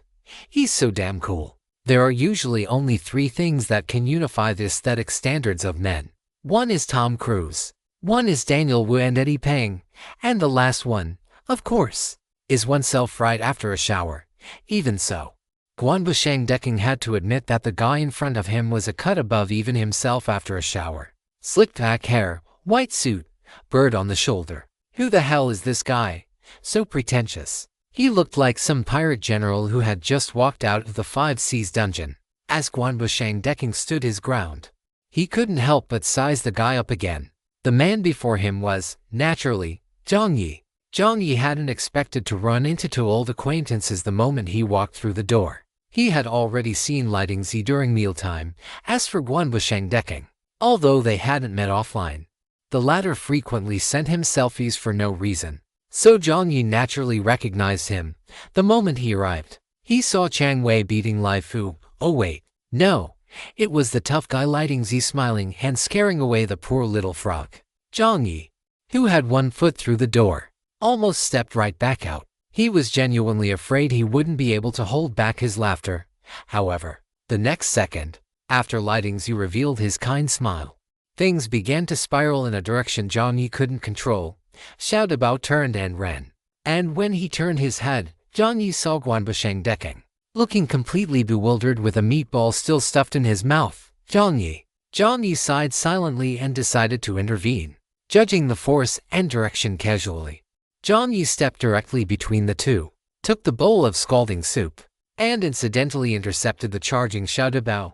He's so damn cool. There are usually only three things that can unify the aesthetic standards of men. One is Tom Cruise, one is Daniel Wu and Eddie Peng, and the last one, of course, is oneself right after a shower. Even so, Guanbusheng Deking had to admit that the guy in front of him was a cut above even himself after a shower. Slicked back hair, white suit, bird on the shoulder. Who the hell is this guy? So pretentious. He looked like some pirate general who had just walked out of the Five Seas dungeon. As Guanbusheng Deking stood his ground, he couldn't help but size the guy up again. The man before him was, naturally, Jiang Yi. Jiang Yi hadn't expected to run into two old acquaintances the moment he walked through the door. He had already seen Lighting Z during mealtime. As for Guanbusheng Deking, although they hadn't met offline, the latter frequently sent him selfies for no reason. So Jiang Yi naturally recognized him. The moment he arrived, he saw Chang Wei beating Lai Fu. Oh wait, no, it was the tough guy Lighting Z smiling and scaring away the poor little frog. Jiang Yi, who had 1 foot through the door, almost stepped right back out. He was genuinely afraid he wouldn't be able to hold back his laughter. However, the next second, after Lighting Z revealed his kind smile, things began to spiral in a direction Jiang Yi couldn't control. Xiao Debao turned and ran. And when he turned his head, Jiang Yi saw Guanbusheng Deking, looking completely bewildered with a meatball still stuffed in his mouth. Jiang Yi sighed silently and decided to intervene. Judging the force and direction casually, Jiang Yi stepped directly between the two, took the bowl of scalding soup, and incidentally intercepted the charging Xiao Debao.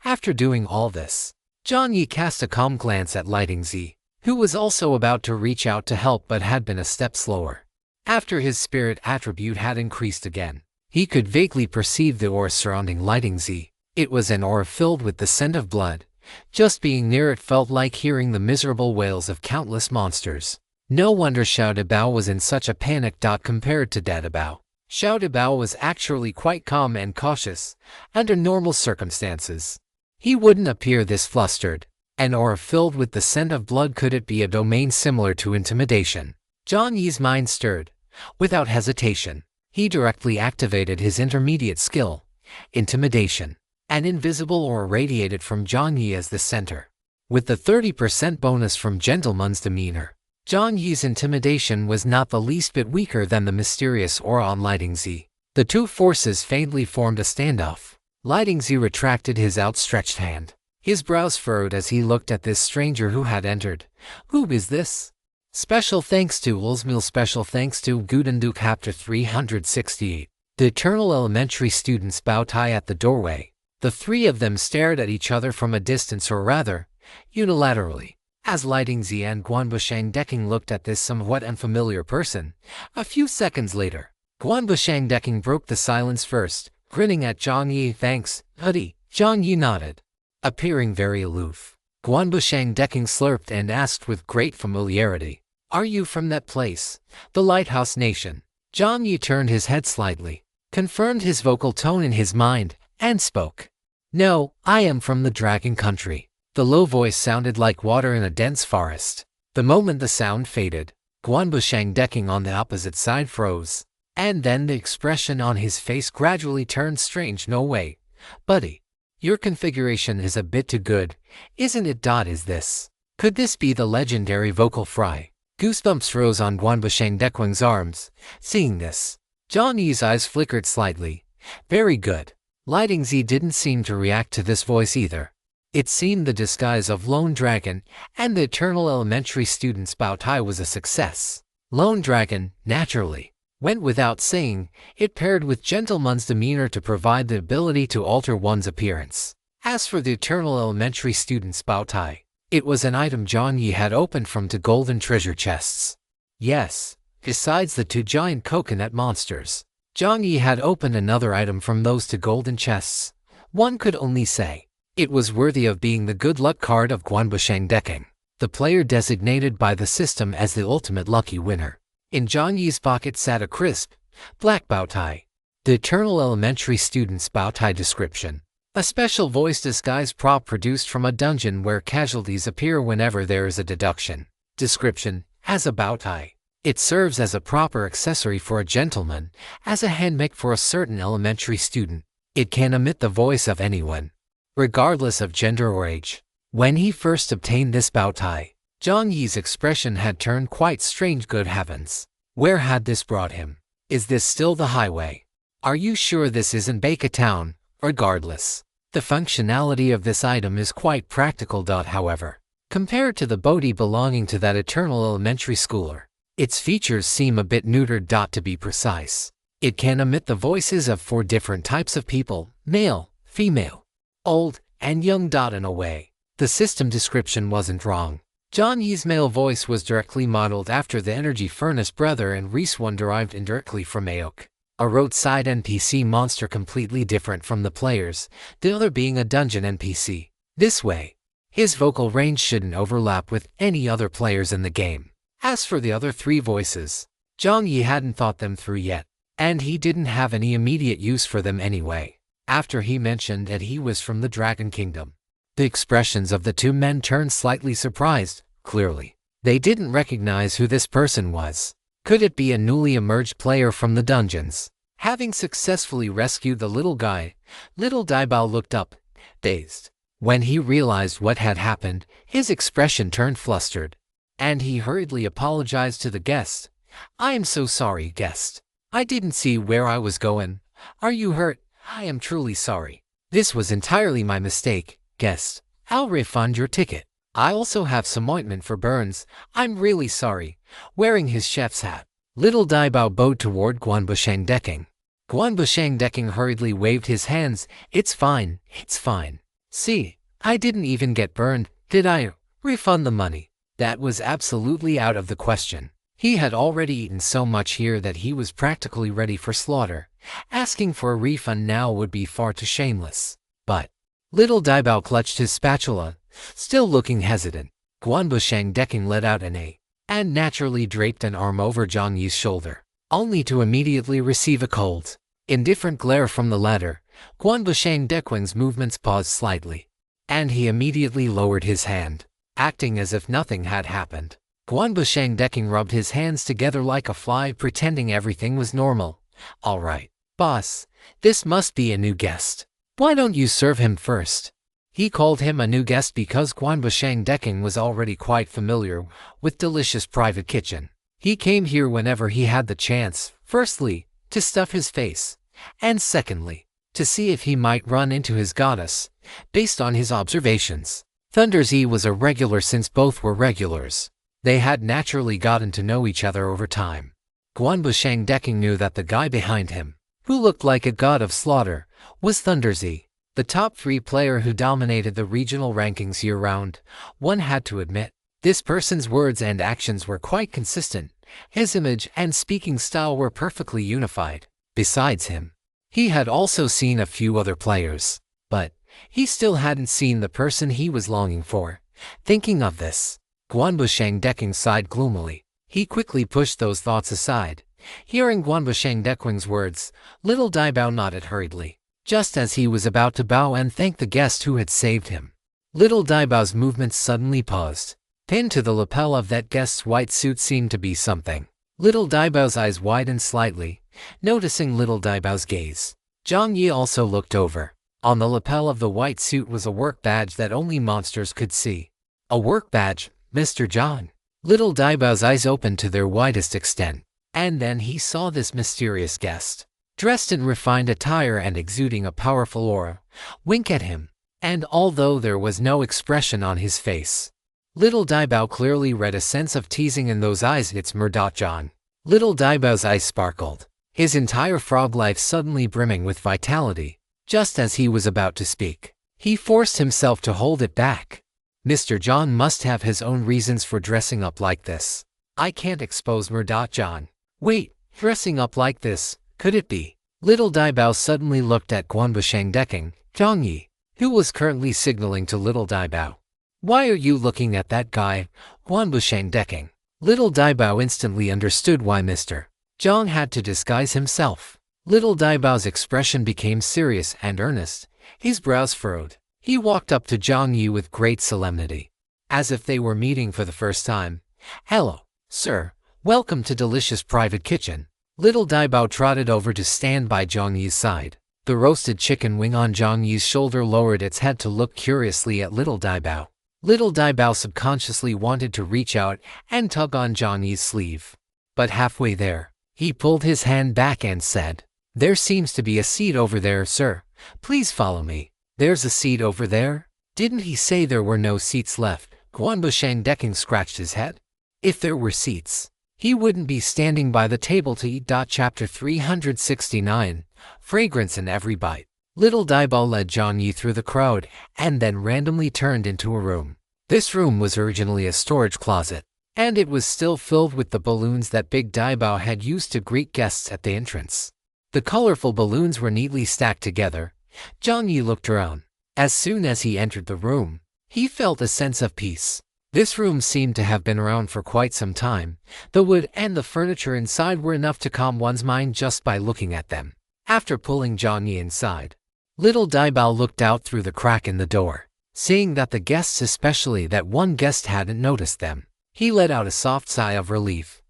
After doing all this, Jiang Yi cast a calm glance at Lighting Z, who was also about to reach out to help but had been a step slower. After his spirit attribute had increased again, he could vaguely perceive the aura surrounding Lighting Z. It was an aura filled with the scent of blood. Just being near it felt like hearing the miserable wails of countless monsters. No wonder Xiao Debao was in such a panic. Compared to Debao, Xiao Debao was actually quite calm and cautious. Under normal circumstances, he wouldn't appear this flustered. An aura filled with the scent of blood, could it be a domain similar to intimidation? Jiang Yi's mind stirred. Without hesitation, he directly activated his intermediate skill, intimidation. An invisible aura radiated from Jiang Yi as the center. With the 30% bonus from Gentleman's demeanor, Jiang Yi's intimidation was not the least bit weaker than the mysterious aura on Lighting Z. The two forces faintly formed a standoff. Lighting Z retracted his outstretched hand. His brows furrowed as he looked at this stranger who had entered. Who is this? Special thanks to Ulsmil. Special thanks to Gudenduk Chapter 368. The eternal elementary students bowed high at the doorway. The three of them stared at each other from a distance, or rather, unilaterally. As Lighting Z and Guanbusheng Deking looked at this somewhat unfamiliar person, a few seconds later, Guanbusheng Deking broke the silence first, grinning at Jiang Yi. Thanks, Hoodie. Jiang Yi nodded. Appearing very aloof, Guanbusheng Deking slurped and asked with great familiarity, "Are you from that place, the Lighthouse Nation?" Jiang Yi turned his head slightly, confirmed his vocal tone in his mind, and spoke. No, I am from the dragon country. The low voice sounded like water in a dense forest. The moment the sound faded, Guanbusheng decking on the opposite side froze. And then the expression on his face gradually turned strange. No way, buddy. Your configuration is a bit too good, isn't it? Is this? Could this be the legendary vocal fry? Goosebumps rose on Guanbusheng Dekwang's arms. Seeing this, Jiang Yi's eyes flickered slightly. Very good. Lighting Z didn't seem to react to this voice either. It seemed the disguise of Lone Dragon and the Eternal Elementary student's bow tie was a success. Lone Dragon, naturally, went without saying. It paired with Gentleman's demeanor to provide the ability to alter one's appearance. As for the Eternal Elementary student's bow tie, it was an item Jiang Yi had opened from two golden treasure chests. Yes, besides the two giant coconut monsters, Jiang Yi had opened another item from those two golden chests. One could only say it was worthy of being the good luck card of Guanbusheng decking, the player designated by the system as the ultimate lucky winner. In Jiang Yi's pocket sat a crisp, black bow tie. The Eternal Elementary student's bow tie description. A special voice disguise prop produced from a dungeon where casualties appear whenever there is a deduction. Description: as a bow tie, it serves as a proper accessory for a gentleman, as a handmake for a certain elementary student. It can emit the voice of anyone, regardless of gender or age. When he first obtained this bow tie, Jiang Yi's expression had turned quite strange. Good heavens, where had this brought him? Is this still the highway? Are you sure this isn't Baker Town? Regardless, the functionality of this item is quite practical. However, compared to the body belonging to that Eternal Elementary schooler, its features seem a bit neutered. To be precise, it can emit the voices of 4 different types of people: male, female, old, and young. In a way, the system description wasn't wrong. Jiang Yi's male voice was directly modeled after the Energy Furnace brother, and Reese one derived indirectly from Aok, a roadside NPC monster completely different from the players, the other being a dungeon NPC. This way, his vocal range shouldn't overlap with any other players in the game. As for the other 3 voices, Jiang Yi hadn't thought them through yet, and he didn't have any immediate use for them anyway. After he mentioned that he was from the Dragon Kingdom, the expressions of the 2 men turned slightly surprised. Clearly, they didn't recognize who this person was. Could it be a newly emerged player from the dungeons? Having successfully rescued the little guy, little Daibao looked up, dazed. When he realized what had happened, his expression turned flustered, and he hurriedly apologized to the guest. I am so sorry, guest. I didn't see where I was going. Are you hurt? I am truly sorry. This was entirely my mistake, guest. I'll refund your ticket. I also have some ointment for burns. I'm really sorry. Wearing his chef's hat, little Daibao bowed toward Guanbusheng decking. Guanbusheng decking hurriedly waved his hands. It's fine, it's fine. See, I didn't even get burned, did I? Refund the money. That was absolutely out of the question. He had already eaten so much here that he was practically ready for slaughter. Asking for a refund now would be far too shameless. But little Daibao clutched his spatula, still looking hesitant. Guanbusheng decking let out an A, and naturally draped an arm over Jiang Yi's shoulder, only to immediately receive a cold, indifferent glare from the latter. Guanbusheng Dekwang's movements paused slightly, and he immediately lowered his hand, acting as if nothing had happened. Guanbusheng decking rubbed his hands together like a fly, pretending everything was normal. All right, boss, this must be a new guest. Why don't you serve him first? He called him a new guest because Guanbusheng decking was already quite familiar with delicious private kitchen. He came here whenever he had the chance, firstly, to stuff his face, and secondly, to see if he might run into his goddess. Based on his observations, Thunder Z was a regular since both were regulars. They had naturally gotten to know each other over time. Guanbusheng decking knew that the guy behind him, who looked like a god of slaughter, was Thunder Z, the top 3 player who dominated the regional rankings year-round. One had to admit, this person's words and actions were quite consistent. His image and speaking style were perfectly unified. Besides him, he had also seen a few other players, but he still hadn't seen the person he was longing for. Thinking of this, Guanbusheng decking sighed gloomily. He quickly pushed those thoughts aside. Hearing Guanbusheng Dekwang's words, little Daibao nodded hurriedly. just as he was about to bow and thank the guest who had saved him. Little Daibao's movements suddenly paused. Pinned to the lapel of that guest's white suit seemed to be something. Little Daibao's eyes widened slightly, noticing Little Daibao's gaze. Jiang Yi also looked over. On the lapel of the white suit was a work badge that only monsters could see. A work badge, Mr. John. Little Daibao's eyes opened to their widest extent. And then he saw this mysterious guest, dressed in refined attire and exuding a powerful aura, wink at him. And although there was no expression on his face, Little Daibao clearly read a sense of teasing in those eyes. It's John. Little Daibao's eyes sparkled, his entire frog life suddenly brimming with vitality. Just as he was about to speak, he forced himself to hold it back. Mr. John must have his own reasons for dressing up like this. I can't expose John. Wait, dressing up like this, could it be? Little Daibao suddenly looked at Guanbusheng decking Jiang Yi, who was currently signaling to Little Daibao. Why are you looking at that guy, Guanbusheng decking? Little Daibao instantly understood why Mr. Zhang had to disguise himself. Little Daibao's expression became serious and earnest, his brows furrowed. He walked up to Jiang Yi with great solemnity, as if they were meeting for the first time. Hello, sir. Welcome to Delicious Private Kitchen. Little Daibao trotted over to stand by Jiang Yi's side. The roasted chicken wing on Jiang Yi's shoulder lowered its head to look curiously at Little Daibao. Little Daibao subconsciously wanted to reach out and tug on Jiang Yi's sleeve. But halfway there, he pulled his hand back and said, "There seems to be a seat over there, sir. Please follow me." "There's a seat over there? Didn't he say there were no seats left?" Guanbusheng decking scratched his head. If there were seats, he wouldn't be standing by the table to eat. Chapter 369, Fragrance in Every Bite. Little Daibao led Jiang Yi through the crowd and then randomly turned into a room. This room was originally a storage closet, and it was still filled with the balloons that Big Daibao had used to greet guests at the entrance. The colorful balloons were neatly stacked together. Jiang Yi looked around. As soon as he entered the room, he felt a sense of peace. This room seemed to have been around for quite some time. The wood and the furniture inside were enough to calm one's mind just by looking at them. After pulling Jiang Yi inside, Little Daibao looked out through the crack in the door. Seeing that the guests, especially that one guest, hadn't noticed them, he let out a soft sigh of relief.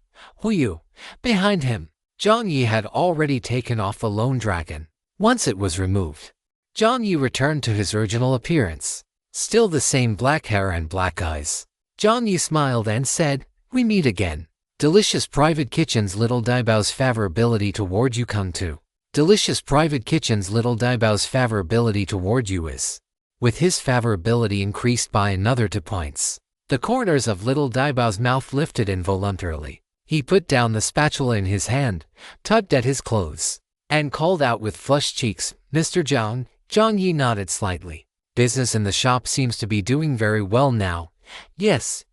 Huyu, behind him, Jiang Yi had already taken off the lone dragon. Once it was removed, Jiang Yi returned to his original appearance. Still the same black hair and black eyes. Jiang Yi smiled and said, "We meet again. Delicious Private Kitchen's Little Daibao's favorability toward you come to. Delicious Private Kitchen's Little Daibao's favorability toward you is." With his favorability increased by another 2 points, the corners of Little Daibao's mouth lifted involuntarily. He put down the spatula in his hand, tugged at his clothes, and called out with flushed cheeks, "Mr. Jiang." Jiang Yi nodded slightly. Business in the shop seems to be doing very well now. Yes.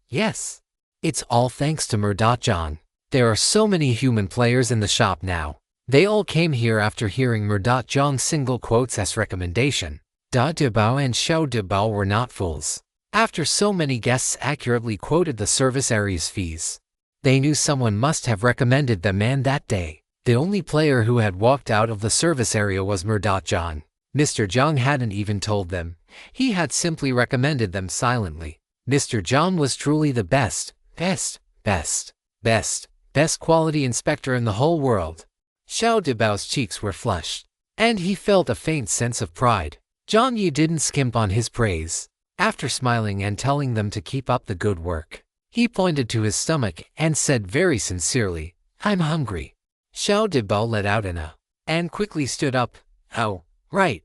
It's all thanks to Jiang. There are so many human players in the shop now. They all came here after hearing Jiang's single quotes as recommendation. Dabao and Xiao Dabao were not fools. After so many guests accurately quoted the service area's fees, they knew someone must have recommended them, and that day, the only player who had walked out of the service area was Jiang. Mr. Jiang hadn't even told them. He had simply recommended them silently. Mr. Jiang was truly the best quality inspector in the whole world. Xiao Dabao's cheeks were flushed, and he felt a faint sense of pride. Jiang Yi didn't skimp on his praise. After smiling and telling them to keep up the good work, he pointed to his stomach and said very sincerely, "I'm hungry." Xiao Dabao let out an and quickly stood up. "Oh, right.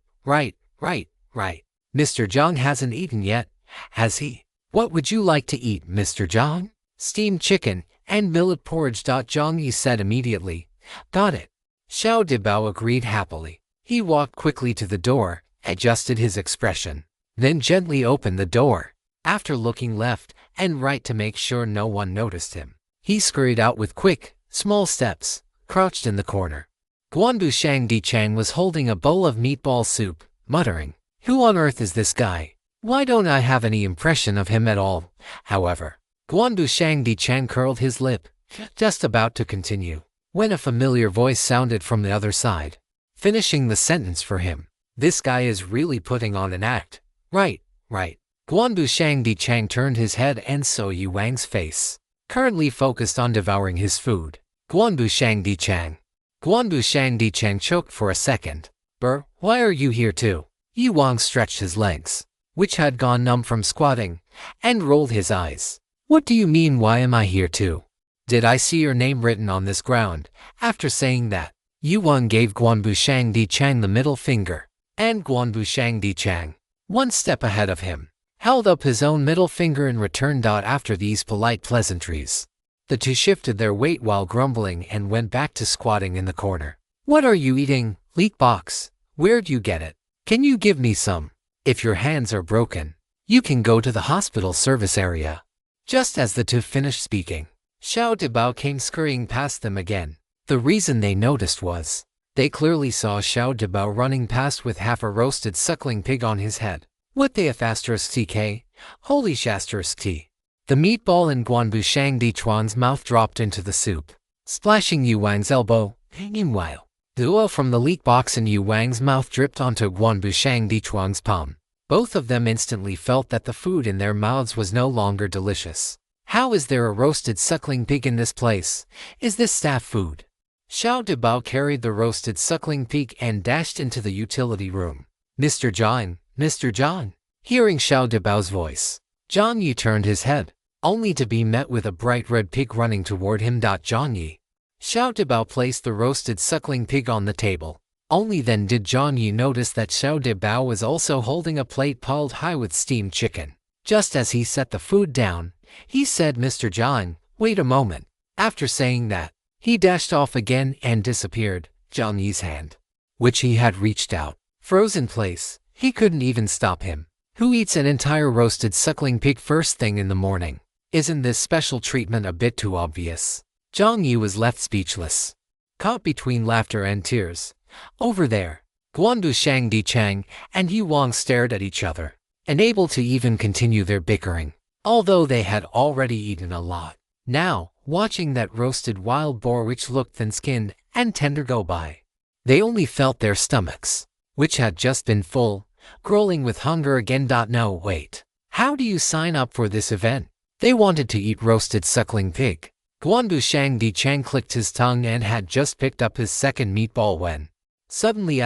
Mr. Jiang hasn't eaten yet, has he? What would you like to eat, Mr. Jiang?" "Steamed chicken and millet porridge." Jiang Yi said immediately. "Got it." Xiao Dabao agreed happily. He walked quickly to the door, adjusted his expression, then gently opened the door. After looking left and right to make sure no one noticed him, he scurried out with quick, small steps, crouched in the corner. Guanbusheng Dichang was holding a bowl of meatball soup, muttering, "Who on earth is this guy? Why don't I have any impression of him at all?" However, Guanbusheng Dichang curled his lip, just about to continue, when a familiar voice sounded from the other side, finishing the sentence for him. This guy is really putting on an act. Right, right. Guanbu Shangdi Chang turned his head and saw Yu Wang's face, currently focused on devouring his food. Guanbu Shangdi Chang. Guanbu Shangdi Chang choked for a second. Why are you here too? Yu Wang stretched his legs, which had gone numb from squatting, and rolled his eyes. What do you mean, why am I here too? Did I see your name written on this ground? After saying that, Yu Wang gave Guanbu Shangdi Chang the middle finger, and Guanbu Shangdi Chang, one step ahead of him, held up his own middle finger in return. After these polite pleasantries, the two shifted their weight while grumbling and went back to squatting in the corner. What are you eating, leek box? Where'd you get it? Can you give me some? If your hands are broken, you can go to the hospital service area. Just as the two finished speaking, Xiao Dibao came scurrying past them again. The reason they noticed was, they clearly saw Xiao Dibao running past with half a roasted suckling pig on his head. What the f***ck? Holy ***. The meatball in Guanbu Shangdi Chuan's mouth dropped into the soup, splashing Yu Wang's elbow. Meanwhile, the oil from the leek box in Yu Wang's mouth dripped onto Guanbu Shangdi Chuan's palm. Both of them instantly felt that the food in their mouths was no longer delicious. How is there a roasted suckling pig in this place? Is this staff food? Xiao Dibao carried the roasted suckling pig and dashed into the utility room. Mr. John, Mr. John. Hearing Xiao Dibao's voice, Jiang Yi turned his head, only to be met with a bright red pig running toward him. Jiang Yi. Xiao Dibao placed the roasted suckling pig on the table. Only then did Jiang Yi notice that Xiao Dibao was also holding a plate piled high with steamed chicken. Just as he set the food down, he said, Mr. Jiang, wait a moment. After saying that, he dashed off again and disappeared. Jiang Yi's hand, which he had reached out, froze in place. He couldn't even stop him. Who eats an entire roasted suckling pig first thing in the morning? Isn't this special treatment a bit too obvious? Jiang Yi was left speechless, caught between laughter and tears. Over there, Guanbu Shangdi Chang and Yu Wang stared at each other, unable to even continue their bickering, although they had already eaten a lot. Now, watching that roasted wild boar which looked thin-skinned and tender go by, they only felt their stomachs, which had just been full, growling with hunger again. No, wait. How do you sign up for this event? They wanted to eat roasted suckling pig. Guanbu Shangdi Chang clicked his tongue and had just picked up his second meatball when suddenly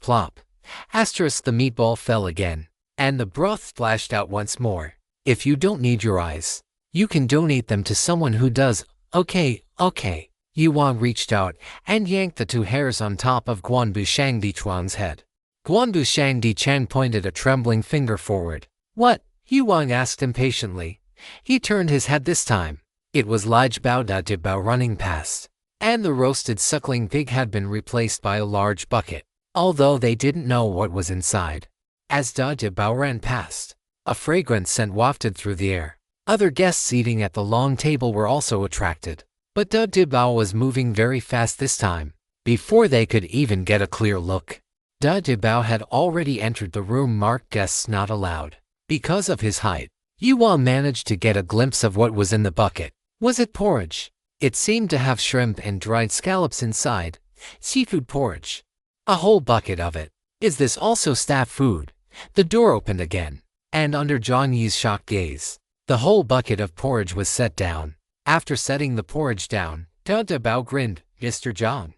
plop. The meatball fell again, and the broth splashed out once more. If you don't need your eyes, you can donate them to someone who does. Okay. Yu Wang reached out and yanked the two hairs on top of Guanbu Shangdi Chuan's head. Guanbu Shangdi Chang pointed a trembling finger forward. What? Yu Wang asked impatiently. He turned his head this time. It was Lai Dibao running past, and the roasted suckling pig had been replaced by a large bucket, although they didn't know what was inside. As Dibao ran past, a fragrant scent wafted through the air. Other guests eating at the long table were also attracted, but Dibao was moving very fast this time. Before they could even get a clear look, Dibao had already entered the room marked guests not allowed. Because of his height, Yu Wang managed to get a glimpse of what was in the bucket. Was it porridge? It seemed to have shrimp and dried scallops inside. Seafood porridge. A whole bucket of it. Is this also staff food? The door opened again, and under Jiang Yi's shocked gaze, the whole bucket of porridge was set down. After setting the porridge down, Dibao grinned. Mr. Jiang.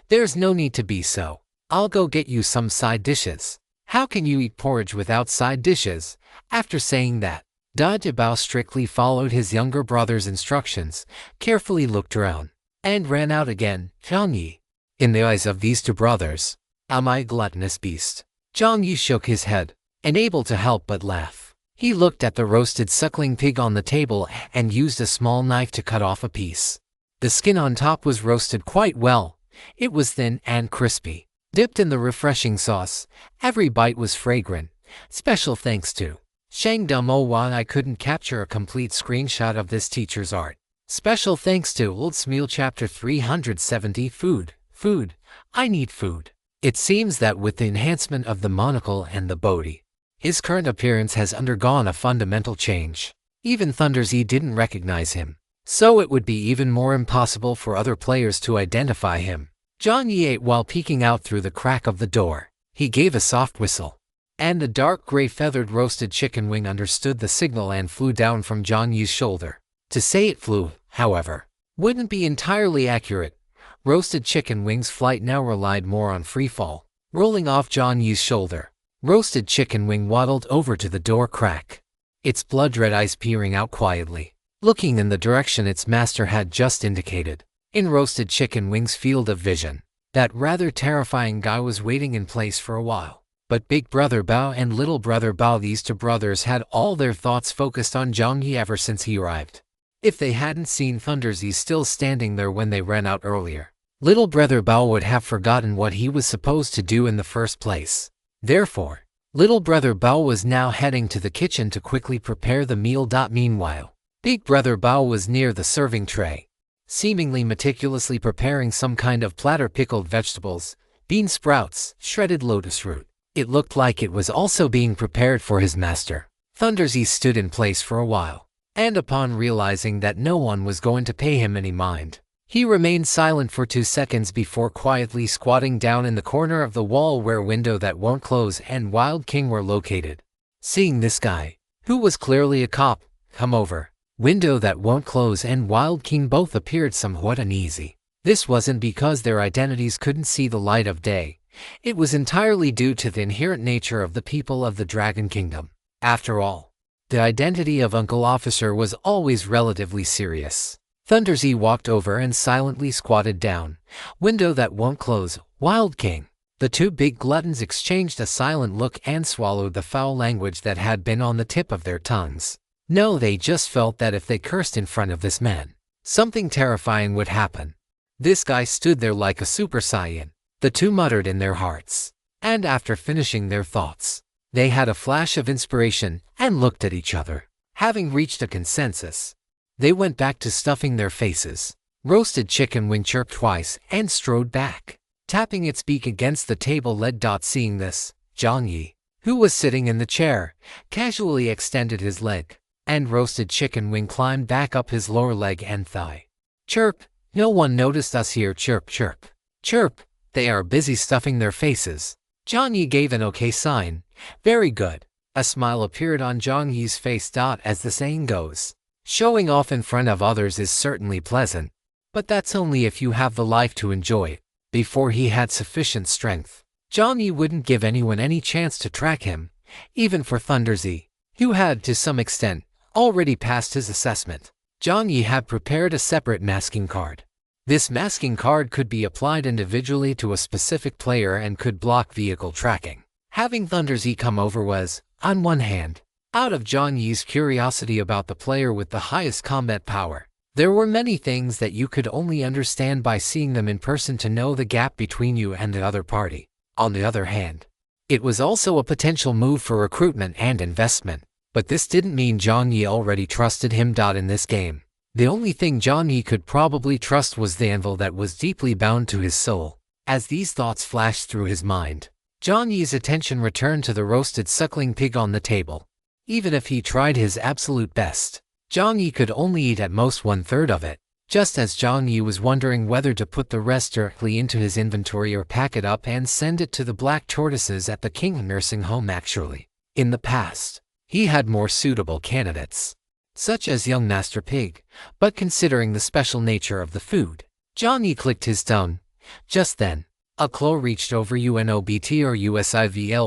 There's no need to be so. I'll go get you some side dishes. How can you eat porridge without side dishes? After saying that, Dibao strictly followed his younger brother's instructions, carefully looked around, and ran out again. Jiang Yi. In the eyes of these two brothers, am I a gluttonous beast? Jiang Yi shook his head, unable to help but laugh. He looked at the roasted suckling pig on the table and used a small knife to cut off a piece. The skin on top was roasted quite well. It was thin and crispy, dipped in the refreshing sauce. Every bite was fragrant. Special thanks to Shang Dumo. I couldn't capture a complete screenshot of this teacher's art. Special thanks to Old Smeal Chapter 370 Food. I need food. It seems that with the enhancement of the monocle and the body, his current appearance has undergone a fundamental change. Even Thunder Z didn't recognize him, so it would be even more impossible for other players to identify him. Jiang Yi ate while peeking out through the crack of the door. He gave a soft whistle. And the dark gray feathered roasted chicken wing understood the signal and flew down from Jiang Yi's shoulder. To say it flew, however, wouldn't be entirely accurate. Roasted chicken wing's flight now relied more on free fall. Rolling off Jiang Yi's shoulder, roasted chicken wing waddled over to the door crack, its blood-red eyes peering out quietly, looking in the direction its master had just indicated. In roasted chicken wing's field of vision, that rather terrifying guy was waiting in place for a while. But Big Brother Bao and Little Brother Bao, these two brothers, had all their thoughts focused on Jiang Yi ever since he arrived. If they hadn't seen Thundersy still standing there when they ran out earlier, Little Brother Bao would have forgotten what he was supposed to do in the first place. Therefore, Little Brother Bao was now heading to the kitchen to quickly prepare the meal. Meanwhile, Big Brother Bao was near the serving tray, seemingly meticulously preparing some kind of platter: pickled vegetables, bean sprouts, shredded lotus root. It looked like it was also being prepared for his master. Thundersy stood in place for a while, and upon realizing that no one was going to pay him any mind, he remained silent for 2 seconds before quietly squatting down in the corner of the wall where Window That Won't Close and Wild King were located. Seeing this guy, who was clearly a cop, come over, Window That Won't Close and Wild King both appeared somewhat uneasy. This wasn't because their identities couldn't see the light of day. It was entirely due to the inherent nature of the people of the Dragon Kingdom. After all, the identity of Uncle Officer was always relatively serious. Thundersy walked over and silently squatted down. Window That Won't Close, Wild King. The two big gluttons exchanged a silent look and swallowed the foul language that had been on the tip of their tongues. No, they just felt that if they cursed in front of this man, something terrifying would happen. This guy stood there like a Super Saiyan. The two muttered in their hearts, and after finishing their thoughts, they had a flash of inspiration and looked at each other. Having reached a consensus, they went back to stuffing their faces. Roasted chicken wing chirped twice and strode back, tapping its beak against the table led. Seeing this, Jiang Yi, who was sitting in the chair, casually extended his leg, and roasted chicken wing climbed back up his lower leg and thigh. Chirp, no one noticed us here. Chirp, chirp, chirp. They are busy stuffing their faces. Jiang Yi gave an okay sign. Very good. A smile appeared on Jiang Yi's face. As the saying goes, showing off in front of others is certainly pleasant, but that's only if you have the life to enjoy it. Before he had sufficient strength, Jiang Yi wouldn't give anyone any chance to track him, even for Thundersy, who had to some extent already passed his assessment. Jiang Yi had prepared a separate masking card. This masking card could be applied individually to a specific player and could block vehicle tracking. Having Thundersy come over was, on one hand, out of Jiang Yi's curiosity about the player with the highest combat power. There were many things that you could only understand by seeing them in person to know the gap between you and the other party. On the other hand, it was also a potential move for recruitment and investment. But this didn't mean Jiang Yi already trusted him. In this game, the only thing Jiang Yi could probably trust was the anvil that was deeply bound to his soul. As these thoughts flashed through his mind, Jiang Yi's attention returned to the roasted suckling pig on the table. Even if he tried his absolute best, Jiang Yi could only eat at most 1/3 of it. Just as Jiang Yi was wondering whether to put the rest directly into his inventory or pack it up and send it to the black tortoises at the King nursing home. Actually, in the past, he had more suitable candidates, such as young Master Pig, but considering the special nature of the food, Jiang Yi clicked his tongue. Just then, a claw reached over UNOBTRUSIVLY.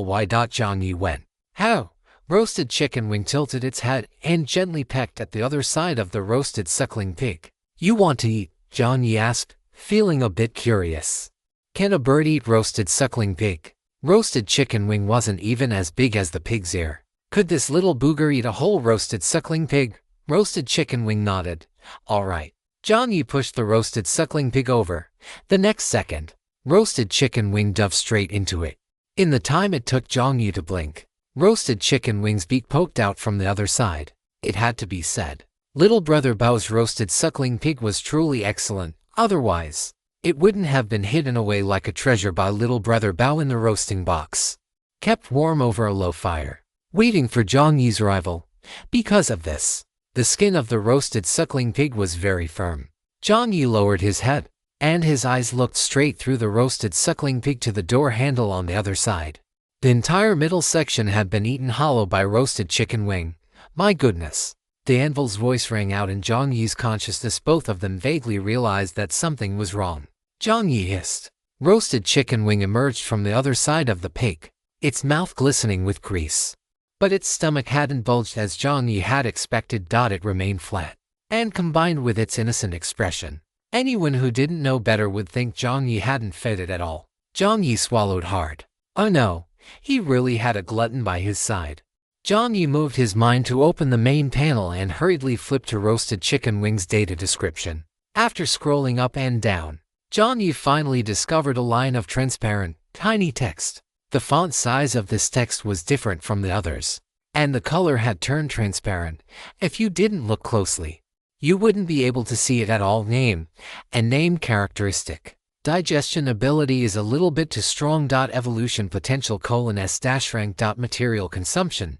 Jiang Yi went, "How?" Roasted chicken wing tilted its head and gently pecked at the other side of the roasted suckling pig. "You want to eat?" Jiang Yi asked, feeling a bit curious. Can a bird eat roasted suckling pig? Roasted chicken wing wasn't even as big as the pig's ear. Could this little booger eat a whole roasted suckling pig? Roasted chicken wing nodded. All right. Jiang Yi pushed the roasted suckling pig over. The next second, roasted chicken wing dove straight into it. In the time it took Jiang Yi to blink, roasted chicken wing's beak poked out from the other side. It had to be said, Little Brother Bao's roasted suckling pig was truly excellent. Otherwise, it wouldn't have been hidden away like a treasure by Little Brother Bao in the roasting box, kept warm over a low fire, waiting for Jiang Yi's arrival. Because of this, the skin of the roasted suckling pig was very firm. Jiang Yi lowered his head. and his eyes looked straight through the roasted suckling pig to the door handle on the other side. The entire middle section had been eaten hollow by roasted chicken wing. My goodness. The anvil's voice rang out in Jiang Yi's consciousness. Both of them vaguely realized that something was wrong. Jiang Yi hissed. Roasted chicken wing emerged from the other side of the pig, its mouth glistening with grease. But its stomach hadn't bulged as Jiang Yi had expected. It remained flat. And combined with its innocent expression, anyone who didn't know better would think Jiang Yi hadn't fed it at all. Jiang Yi swallowed hard. Oh no, he really had a glutton by his side. Jiang Yi moved his mind to open the main panel and hurriedly flipped to roasted chicken wings data description. After scrolling up and down, Jiang Yi finally discovered a line of transparent, tiny text. The font size of this text was different from the others, and the color had turned transparent. If you didn't look closely, you wouldn't be able to see it at all. Name and name characteristic. Digestion ability is a little bit too strong. Evolution potential S rank. Material consumption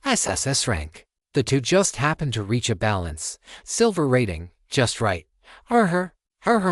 SSS rank. The two just happened to reach a balance. Silver rating, just right. Her,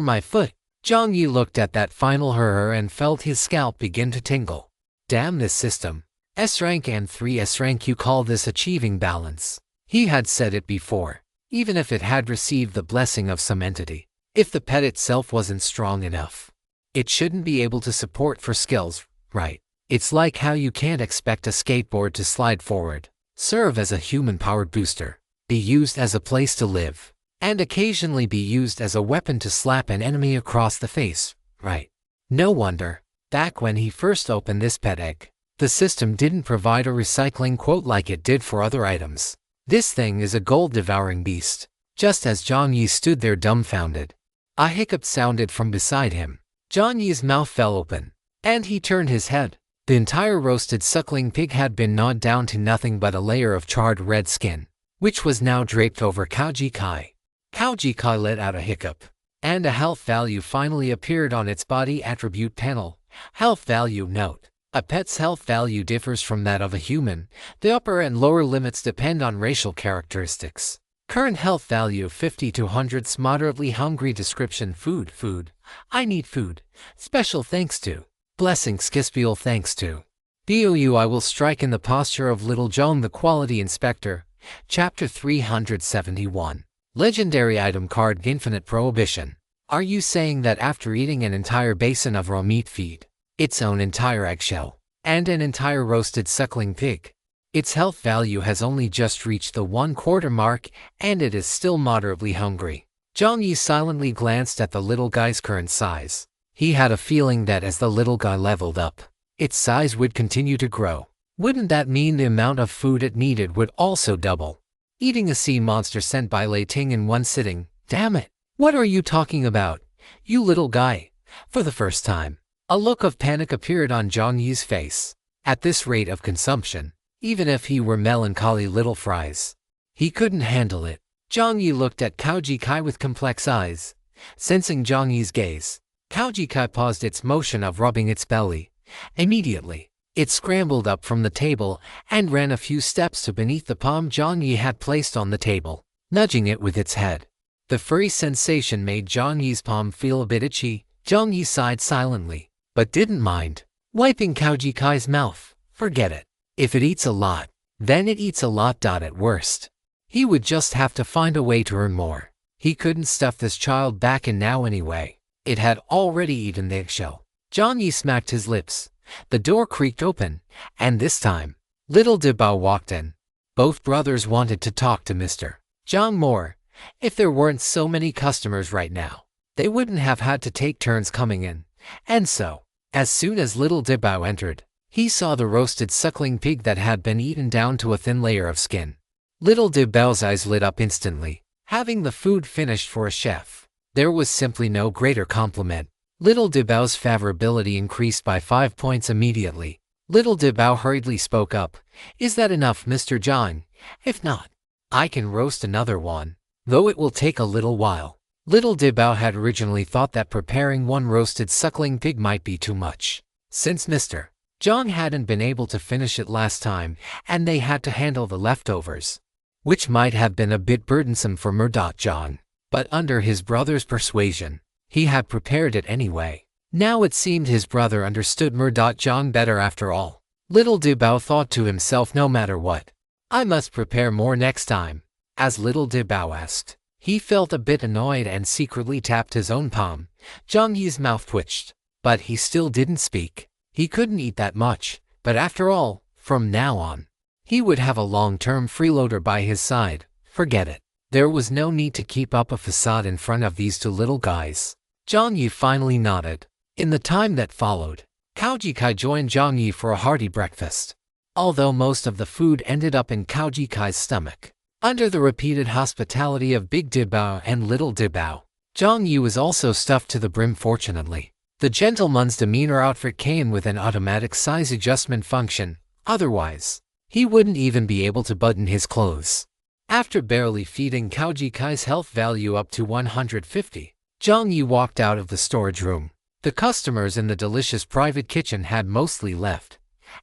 my foot. Jiang Yi looked at that final her and felt his scalp begin to tingle. Damn this system. S rank and 3S rank. You call this achieving balance? He had said it before. Even if it had received the blessing of some entity, if the pet itself wasn't strong enough, it shouldn't be able to support for skills, right? It's like how you can't expect a skateboard to slide forward, serve as a human-powered booster, be used as a place to live, and occasionally be used as a weapon to slap an enemy across the face, right? No wonder, back when he first opened this pet egg, the system didn't provide a recycling quote like it did for other items. This thing is a gold-devouring beast. Just as Jiang Yi stood there dumbfounded, a hiccup sounded from beside him. Jiang Yi's mouth fell open, and he turned his head. The entire roasted suckling pig had been gnawed down to nothing but a layer of charred red skin, which was now draped over Kai. Kai let out a hiccup, and a health value finally appeared on its body attribute panel. Health value note. A pet's health value differs from that of a human. The upper and lower limits depend on racial characteristics. Current health value 50 to 100. Moderately hungry. Description: food. I need food. Special thanks to. Blessing Skispiel thanks to. BOU I will strike in the posture of Little Zhong the Quality Inspector. Chapter 371. Legendary item card. Infinite prohibition. Are you saying that after eating an entire basin of raw meat feed, its own entire eggshell, and an entire roasted suckling pig, its health value has only just reached the 1/4 mark, and it is still moderately hungry? Jiang Yi silently glanced at the little guy's current size. He had a feeling that as the little guy leveled up, its size would continue to grow. Wouldn't that mean the amount of food it needed would also double? Eating a sea monster sent by Lei Ting in one sitting? Damn it! What are you talking about, you little guy? For the first time, a look of panic appeared on Jiang Yi's face. At this rate of consumption, even if he were melancholy little fries, he couldn't handle it. Jiang Yi looked at Kai with complex eyes. Sensing Jiang Yi's gaze, Kai paused its motion of rubbing its belly. Immediately, it scrambled up from the table and ran a few steps to beneath the palm Jiang Yi had placed on the table, nudging it with its head. The furry sensation made Jiang Yi's palm feel a bit itchy. Jiang Yi sighed silently, but didn't mind. Wiping Kai's mouth. Forget it. If it eats a lot, then it eats a lot. At worst, he would just have to find a way to earn more. He couldn't stuff this child back in now anyway. It had already eaten the eggshell. Jiang Yi smacked his lips. The door creaked open, and this time, little Dibao walked in. Both brothers wanted to talk to Mr. Zhang more. If there weren't so many customers right now, they wouldn't have had to take turns coming in. And so, as soon as little Dibao entered, he saw the roasted suckling pig that had been eaten down to a thin layer of skin. Little Dibao's eyes lit up instantly. Having the food finished for a chef, there was simply no greater compliment. Little Dibao's favorability increased by 5 points immediately. Little Dibao hurriedly spoke up. Is that enough, Mr. Jiang? If not, I can roast another one, though it will take a little while. Little Dibao had originally thought that preparing one roasted suckling pig might be too much, since Mr. Jiang hadn't been able to finish it last time, and they had to handle the leftovers, which might have been a bit burdensome for Jiang. But under his brother's persuasion, He had prepared it anyway. Now it seemed his brother understood Jiang better after all. Little Dibao thought to himself, no matter what, I must prepare more next time. As Little Dibao asked, he felt a bit annoyed and secretly tapped his own palm. Jiang Yi's mouth twitched, but he still didn't speak. He couldn't eat that much, but after all, from now on, he would have a long-term freeloader by his side. Forget it. There was no need to keep up a facade in front of these two little guys. Jiang Yi finally nodded. In the time that followed, Kaojikai joined Jiang Yi for a hearty breakfast. Although most of the food ended up in Kaojikai's stomach, under the repeated hospitality of Big Dibao and Little Dibao, Jiang Yi was also stuffed to the brim. Fortunately, the gentleman's demeanor outfit came with an automatic size adjustment function, otherwise, he wouldn't even be able to button his clothes. After barely feeding Kaojikai's health value up to 150, Jiang Yi walked out of the storage room. The customers in the delicious private kitchen had mostly left.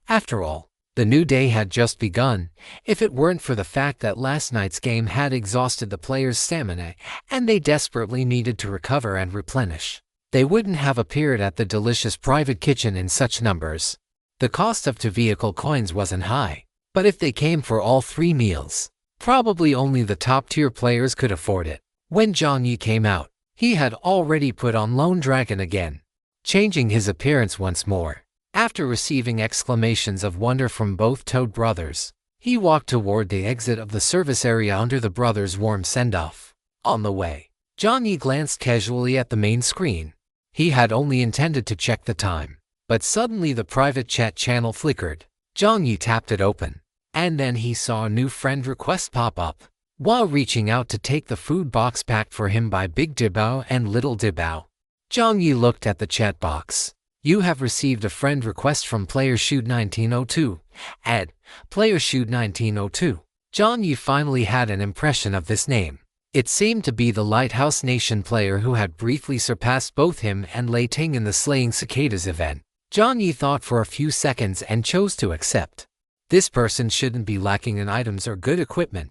After all, the new day had just begun. If it weren't for the fact that last night's game had exhausted the players' stamina and they desperately needed to recover and replenish, they wouldn't have appeared at the delicious private kitchen in such numbers. The cost of 2 vehicle coins wasn't high, but if they came for all 3 meals, probably only the top-tier players could afford it. When Jiang Yi came out, he had already put on Lone Dragon again, changing his appearance once more. After receiving exclamations of wonder from both Toad brothers, he walked toward the exit of the service area under the brothers' warm send-off. On the way, Jiang Yi glanced casually at the main screen. He had only intended to check the time, but suddenly the private chat channel flickered. Jiang Yi tapped it open, and then he saw a new friend request pop up. While reaching out to take the food box packed for him by Big Dibao and Little Dibao, Jiang Yi looked at the chat box. You have received a friend request from Player Shoot 1902. Add Player Shoot 1902. Jiang Yi finally had an impression of this name. It seemed to be the Lighthouse Nation player who had briefly surpassed both him and Lei Ting in the Slaying Cicadas event. Jiang Yi thought for a few seconds and chose to accept. This person shouldn't be lacking in items or good equipment.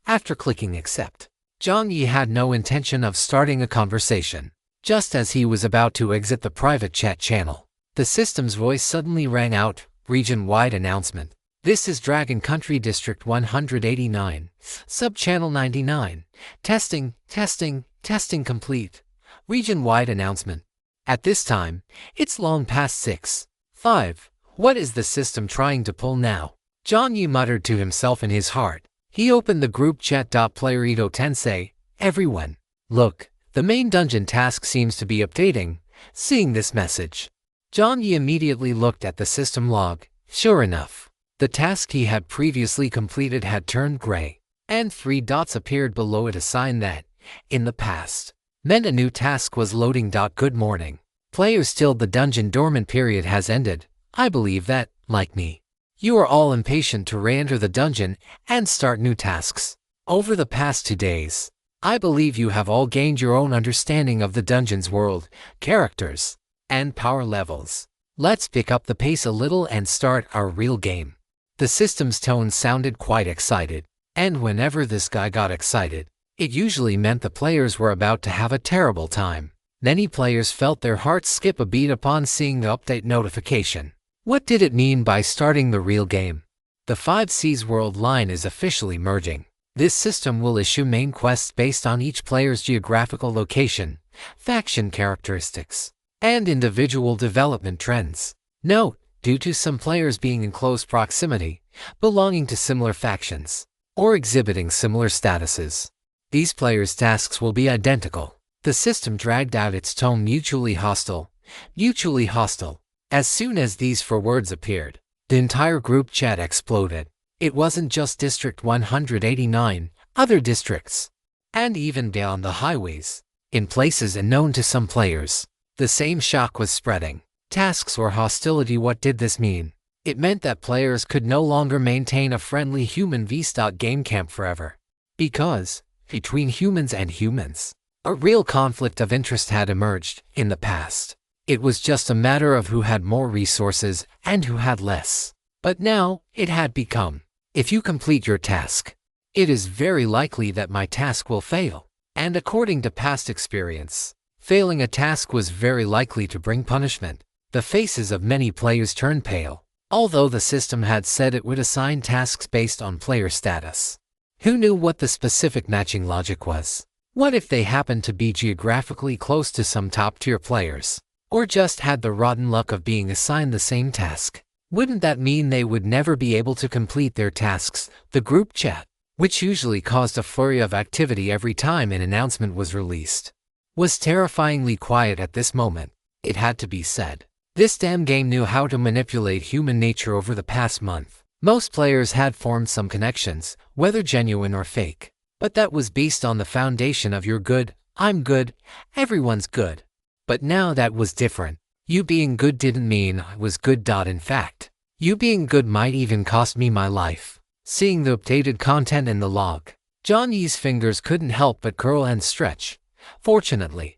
After clicking accept, Jiang Yi had no intention of starting a conversation. Just as he was about to exit the private chat channel, the system's voice suddenly rang out, region-wide announcement. This is Dragon Country District 189, Sub-Channel 99. Testing complete. Region-wide announcement. At this time, it's long past 6:05. What is the system trying to pull now? Jiang Yi muttered to himself in his heart. He opened the group chat. Player Ito Tensei, everyone, look. The main dungeon task seems to be updating. Seeing this message, Jiang Yi immediately looked at the system log. Sure enough, the task he had previously completed had turned gray, and 3 dots appeared below it, a sign that, in the past, meant a new task was loading. Good morning. Players, till the dungeon dormant period has ended. I believe that, like me, you are all impatient to re-enter the dungeon and start new tasks. Over the past 2 days, I believe you have all gained your own understanding of the dungeon's world, characters, and power levels. Let's pick up the pace a little and start our real game. The system's tone sounded quite excited, and whenever this guy got excited, it usually meant the players were about to have a terrible time. Many players felt their hearts skip a beat upon seeing the update notification. What did it mean by starting the real game? The 5 Seas world line is officially merging. This system will issue main quests based on each player's geographical location, faction characteristics, and individual development trends. Note, due to some players being in close proximity, belonging to similar factions, or exhibiting similar statuses, these players' tasks will be identical. The system dragged out its tone, mutually hostile. As soon as these 4 words appeared, the entire group chat exploded. It wasn't just District 189, other districts, and even beyond the highways, in places unknown to some players, the same shock was spreading. Tasks or hostility. What did this mean? It meant that players could no longer maintain a friendly human vs. Game camp forever. Because, between humans and humans, a real conflict of interest had emerged. In the past, it was just a matter of who had more resources and who had less. But now, it had become, if you complete your task, it is very likely that my task will fail. And according to past experience, Failing a task was very likely to bring punishment. The faces of many players turned pale, although the system had said it would assign tasks based on player status. Who knew what the specific matching logic was? What if they happened to be geographically close to some top-tier players? Or just had the rotten luck of being assigned the same task? Wouldn't that mean they would never be able to complete their tasks? The group chat, which usually caused a flurry of activity every time an announcement was released, was terrifyingly quiet at this moment. It had to be said. This damn game knew how to manipulate human nature over the past month. Most players had formed some connections, whether genuine or fake. But that was based on the foundation of you're good, I'm good, everyone's good. But now that was different. You being good didn't mean I was good. In fact, you being good might even cost me my life. Seeing the updated content in the log, Jiang Yi's fingers couldn't help but curl and stretch. Fortunately,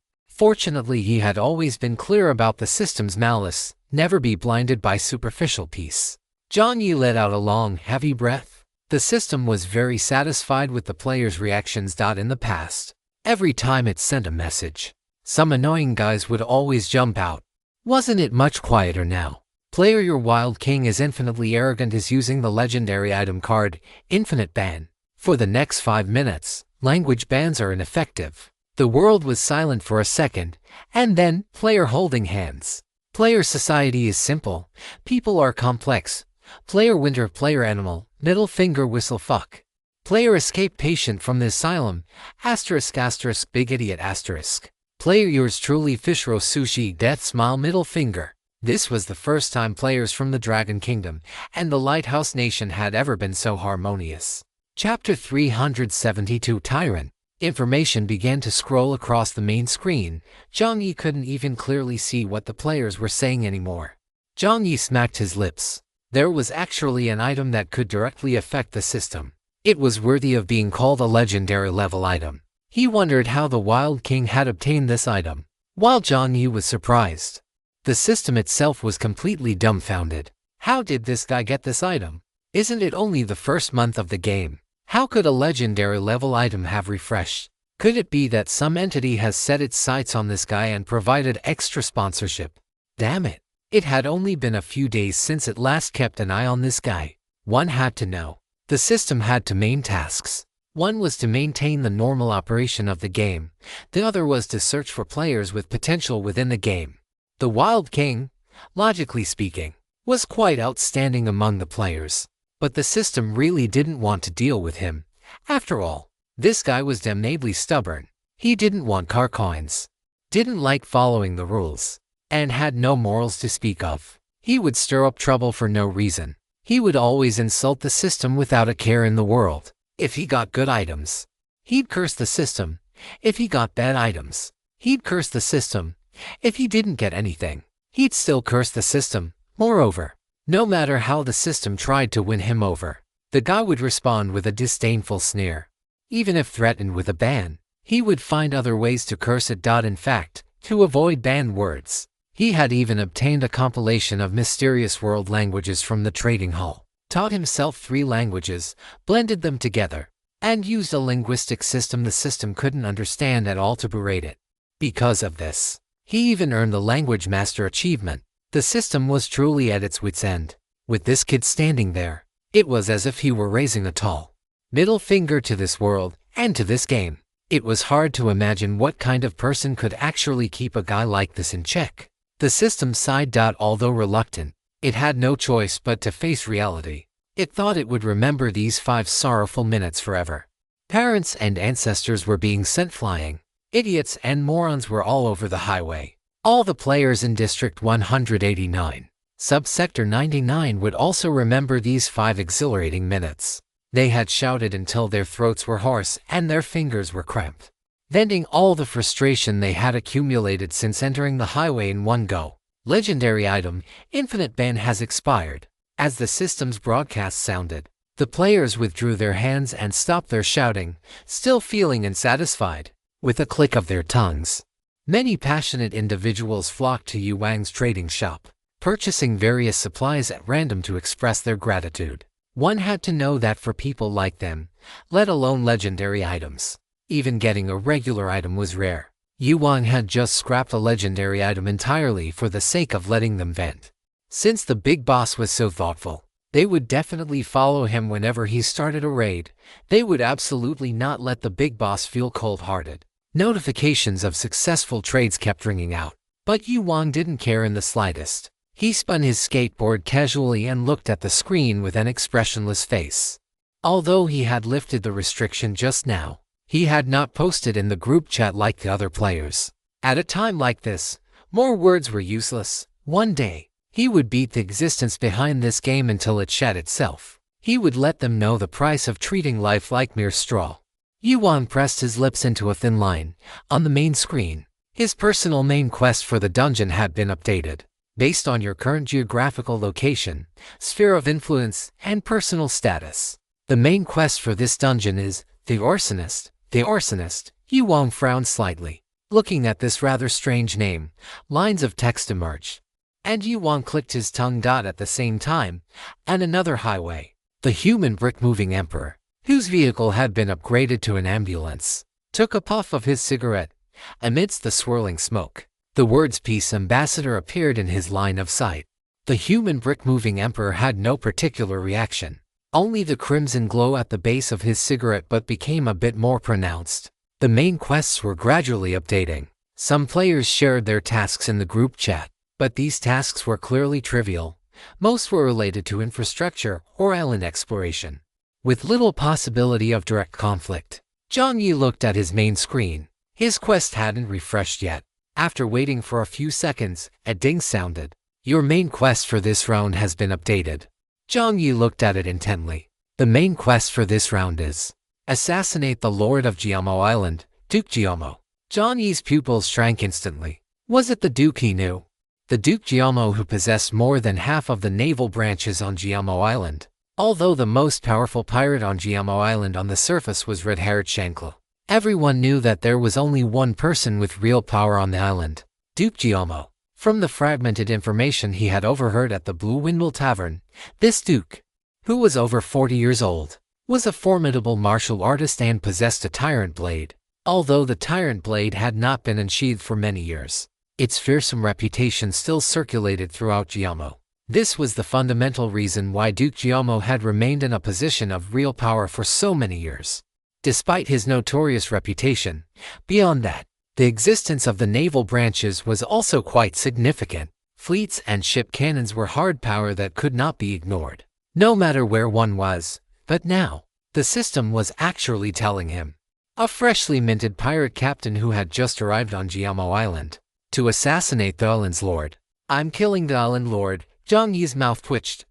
he had always been clear about the system's malice. Never be blinded by superficial peace. Jiang Yi let out a long, heavy breath. The system was very satisfied with the players' reactions. In the past, every time it sent a message, some annoying guys would always jump out. Wasn't it much quieter now? Player your Wild King is infinitely arrogant is using the legendary item card, Infinite Ban. For the next 5 minutes, language bans are ineffective. The world was silent for a second, and then, player holding hands. Player society is simple. People are complex. Player winter, player animal, middle finger whistle fuck. Player escape patient from the asylum, asterisk asterisk big idiot asterisk. Player yours truly fish roast sushi death smile middle finger. This was the first time players from the Dragon Kingdom and the Lighthouse Nation had ever been so harmonious. Chapter 372 Tyrant. Information began to scroll across the main screen. Jiang Yi couldn't even clearly see what the players were saying anymore. Jiang Yi smacked his lips. There was actually an item that could directly affect the system. It was worthy of being called a legendary level item. He wondered how the Wild King had obtained this item. While Jiang Yi was surprised, the system itself was completely dumbfounded. How did this guy get this item? Isn't it only the first month of the game? How could a legendary level item have refreshed? Could it be that some entity has set its sights on this guy and provided extra sponsorship? Damn it. It had only been a few days since it last kept an eye on this guy. One had to know. The system had two main tasks. One was to maintain the normal operation of the game. The other was to search for players with potential within the game. The Wild King, logically speaking, was quite outstanding among the players. But the system really didn't want to deal with him. After all, this guy was damnably stubborn. He didn't want car coins, didn't like following the rules, and had no morals to speak of. He would stir up trouble for no reason. He would always insult the system without a care in the world. If he got good items, he'd curse the system. If he got bad items, he'd curse the system. If he didn't get anything, he'd still curse the system. Moreover, no matter how the system tried to win him over, the guy would respond with a disdainful sneer. Even if threatened with a ban, he would find other ways to curse it. In fact, to avoid banned words, he had even obtained a compilation of mysterious world languages from the trading hall, taught himself 3 languages, blended them together, and used a linguistic system the system couldn't understand at all to berate it. Because of this, he even earned the Language Master achievement. The system was truly at its wit's end. With this kid standing there, it was as if he were raising a tall middle finger to this world and to this game. It was hard to imagine what kind of person could actually keep a guy like this in check. The system sighed. Although reluctant, it had no choice but to face reality. It thought it would remember these 5 sorrowful minutes forever. Parents and ancestors were being sent flying. Idiots and morons were all over the highway. All the players in District 189, Subsector 99 would also remember these 5 exhilarating minutes. They had shouted until their throats were hoarse and their fingers were cramped, venting all the frustration they had accumulated since entering the highway in one go. Legendary item, Infinite Ban has expired. As the system's broadcast sounded, the players withdrew their hands and stopped their shouting, still feeling unsatisfied. With a click of their tongues, many passionate individuals flocked to Yu Wang's trading shop, purchasing various supplies at random to express their gratitude. One had to know that for people like them, let alone legendary items, even getting a regular item was rare. Yuan had just scrapped a legendary item entirely for the sake of letting them vent. Since the big boss was so thoughtful, they would definitely follow him whenever he started a raid. They would absolutely not let the big boss feel cold-hearted. Notifications of successful trades kept ringing out, but Yuan didn't care in the slightest. He spun his skateboard casually and looked at the screen with an expressionless face. Although he had lifted the restriction just now, he had not posted in the group chat like the other players. At a time like this, more words were useless. One day, he would beat the existence behind this game until it shed itself. He would let them know the price of treating life like mere straw. Yuan pressed his lips into a thin line. On the main screen, his personal main quest for the dungeon had been updated. Based on your current geographical location, sphere of influence, and personal status. The main quest for this dungeon is the Arsonist. The Arsonist. Yuan frowned slightly. Looking at this rather strange name, lines of text emerged. And Yuan clicked his tongue at the same time, and another highway. The human brick-moving emperor, whose vehicle had been upgraded to an ambulance, took a puff of his cigarette. Amidst the swirling smoke, the words Peace Ambassador appeared in his line of sight. The human brick-moving emperor had no particular reaction. Only the crimson glow at the base of his cigarette but became a bit more pronounced. The main quests were gradually updating. Some players shared their tasks in the group chat, but these tasks were clearly trivial. Most were related to infrastructure or island exploration, with little possibility of direct conflict. Jiang Yi looked at his main screen. His quest hadn't refreshed yet. After waiting for a few seconds, a ding sounded. Your main quest for this round has been updated. Jiang Yi looked at it intently. The main quest for this round is assassinate the Lord of Jiamo Island, Duke Jiamo. Jiang Yi's pupils shrank instantly. Was it the Duke he knew? The Duke Jiamo who possessed more than half of the naval branches on Jiamo Island. Although the most powerful pirate on Jiamo Island on the surface was red-haired Shankla, everyone knew that there was only one person with real power on the island, Duke Jiamo. From the fragmented information he had overheard at the Blue Windmill Tavern, this Duke, who was over 40 years old, was a formidable martial artist and possessed a tyrant blade. Although the tyrant blade had not been unsheathed for many years, its fearsome reputation still circulated throughout Jiamo. This was the fundamental reason why Duke Jiamo had remained in a position of real power for so many years. Despite his notorious reputation, beyond that, the existence of the naval branches was also quite significant. Fleets and ship cannons were hard power that could not be ignored, no matter where one was. But now, the system was actually telling him, a freshly minted pirate captain who had just arrived on Jiamo Island, to assassinate the island's lord. I'm killing the island lord. Jiang Yi's mouth twitched,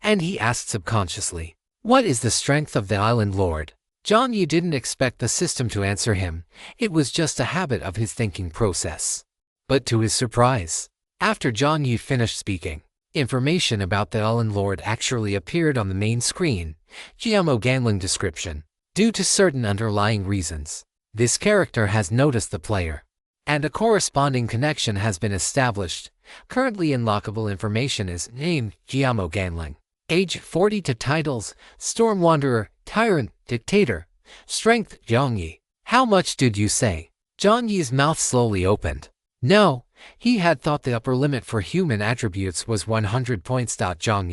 and he asked subconsciously, what is the strength of the island lord? Jiang Yi didn't expect the system to answer him. It was just a habit of his thinking process. But to his surprise, after Jiang Yi finished speaking, information about the island lord actually appeared on the main screen. Jiamo Ganling description. Due to certain underlying reasons, this character has noticed the player, and a corresponding connection has been established. Currently unlockable information is name Jiamo Ganling, age 42, titles Storm Wanderer, Tyrant, Dictator, strength Jiang Yi. How much did you say? Jiang Yi's mouth slowly opened. No, he had thought the upper limit for human attributes was 100 points. Jiang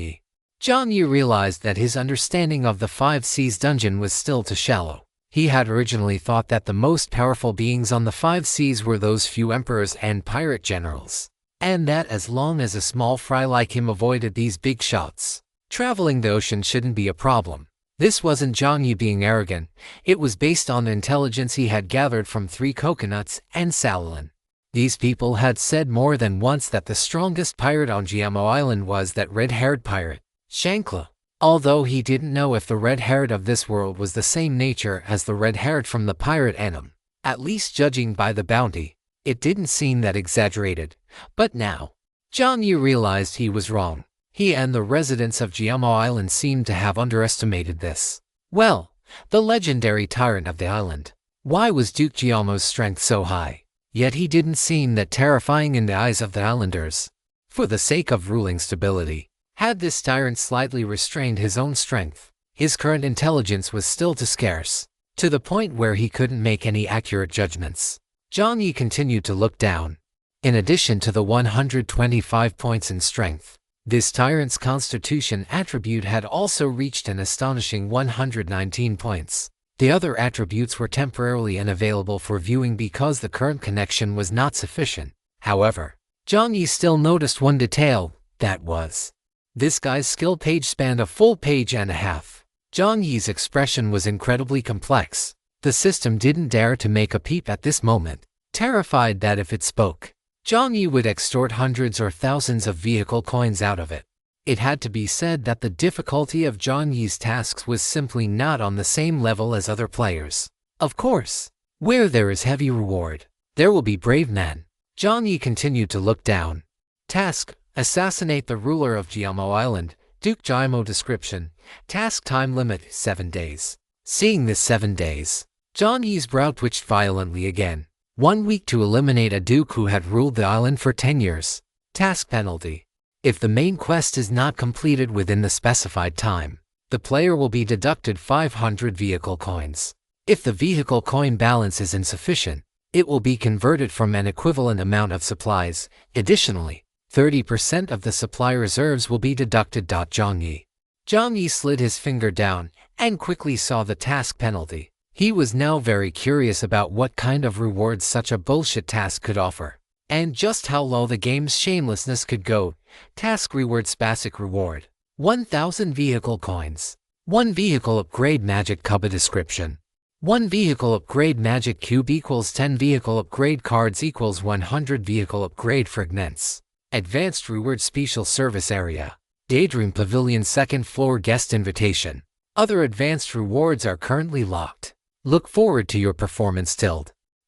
Yi realized that his understanding of the 5 Seas dungeon was still too shallow. He had originally thought that the most powerful beings on the 5 Seas were those few emperors and pirate generals, and that as long as a small fry like him avoided these big shots, traveling the ocean shouldn't be a problem. This wasn't Jiang Yi being arrogant. It was based on the intelligence he had gathered from 3 coconuts and Salolin. These people had said more than once that the strongest pirate on Jiamo Island was that red-haired pirate, Shankla. Although he didn't know if the red-haired of this world was the same nature as the red-haired from the pirate Anim. At least judging by the bounty, it didn't seem that exaggerated. But now, Jiang Yi realized he was wrong. He and the residents of Jiamo Island seemed to have underestimated this. Well, the legendary tyrant of the island. Why was Duke Jiamo's strength so high? Yet he didn't seem that terrifying in the eyes of the islanders. For the sake of ruling stability, had this tyrant slightly restrained his own strength, his current intelligence was still too scarce, to the point where he couldn't make any accurate judgments. Jiang Yi continued to look down. In addition to the 125 points in strength, this tyrant's constitution attribute had also reached an astonishing 119 points. The other attributes were temporarily unavailable for viewing because the current connection was not sufficient. However, Jiang Yi still noticed one detail, that was, this guy's skill page spanned a full page and a half. Jiang Yi's expression was incredibly complex. The system didn't dare to make a peep at this moment, terrified that if it spoke, Jiang Yi would extort hundreds or thousands of vehicle coins out of it. It had to be said that the difficulty of Jiang Yi's tasks was simply not on the same level as other players. Of course, where there is heavy reward, there will be brave men. Jiang Yi continued to look down. Task: assassinate the ruler of Jiamo Island. Duke Jiamo description: task time limit 7 days. Seeing this 7 days, Jiang Yi's brow twitched violently again. 1 week to eliminate a duke who had ruled the island for 10 years. Task penalty: if the main quest is not completed within the specified time, the player will be deducted 500 vehicle coins. If the vehicle coin balance is insufficient, it will be converted from an equivalent amount of supplies. Additionally, 30% of the supply reserves will be deducted. Jiang Yi slid his finger down and quickly saw the task penalty. He was now very curious about what kind of rewards such a bullshit task could offer, and just how low the game's shamelessness could go. Task rewards: basic reward, 1,000 vehicle coins. 1 vehicle upgrade magic cube description. 1 vehicle upgrade magic cube equals 10 vehicle upgrade cards equals 100 vehicle upgrade fragments. Advanced reward: special service area. Daydream Pavilion 2nd floor guest invitation. Other advanced rewards are currently locked. Look forward to your performance.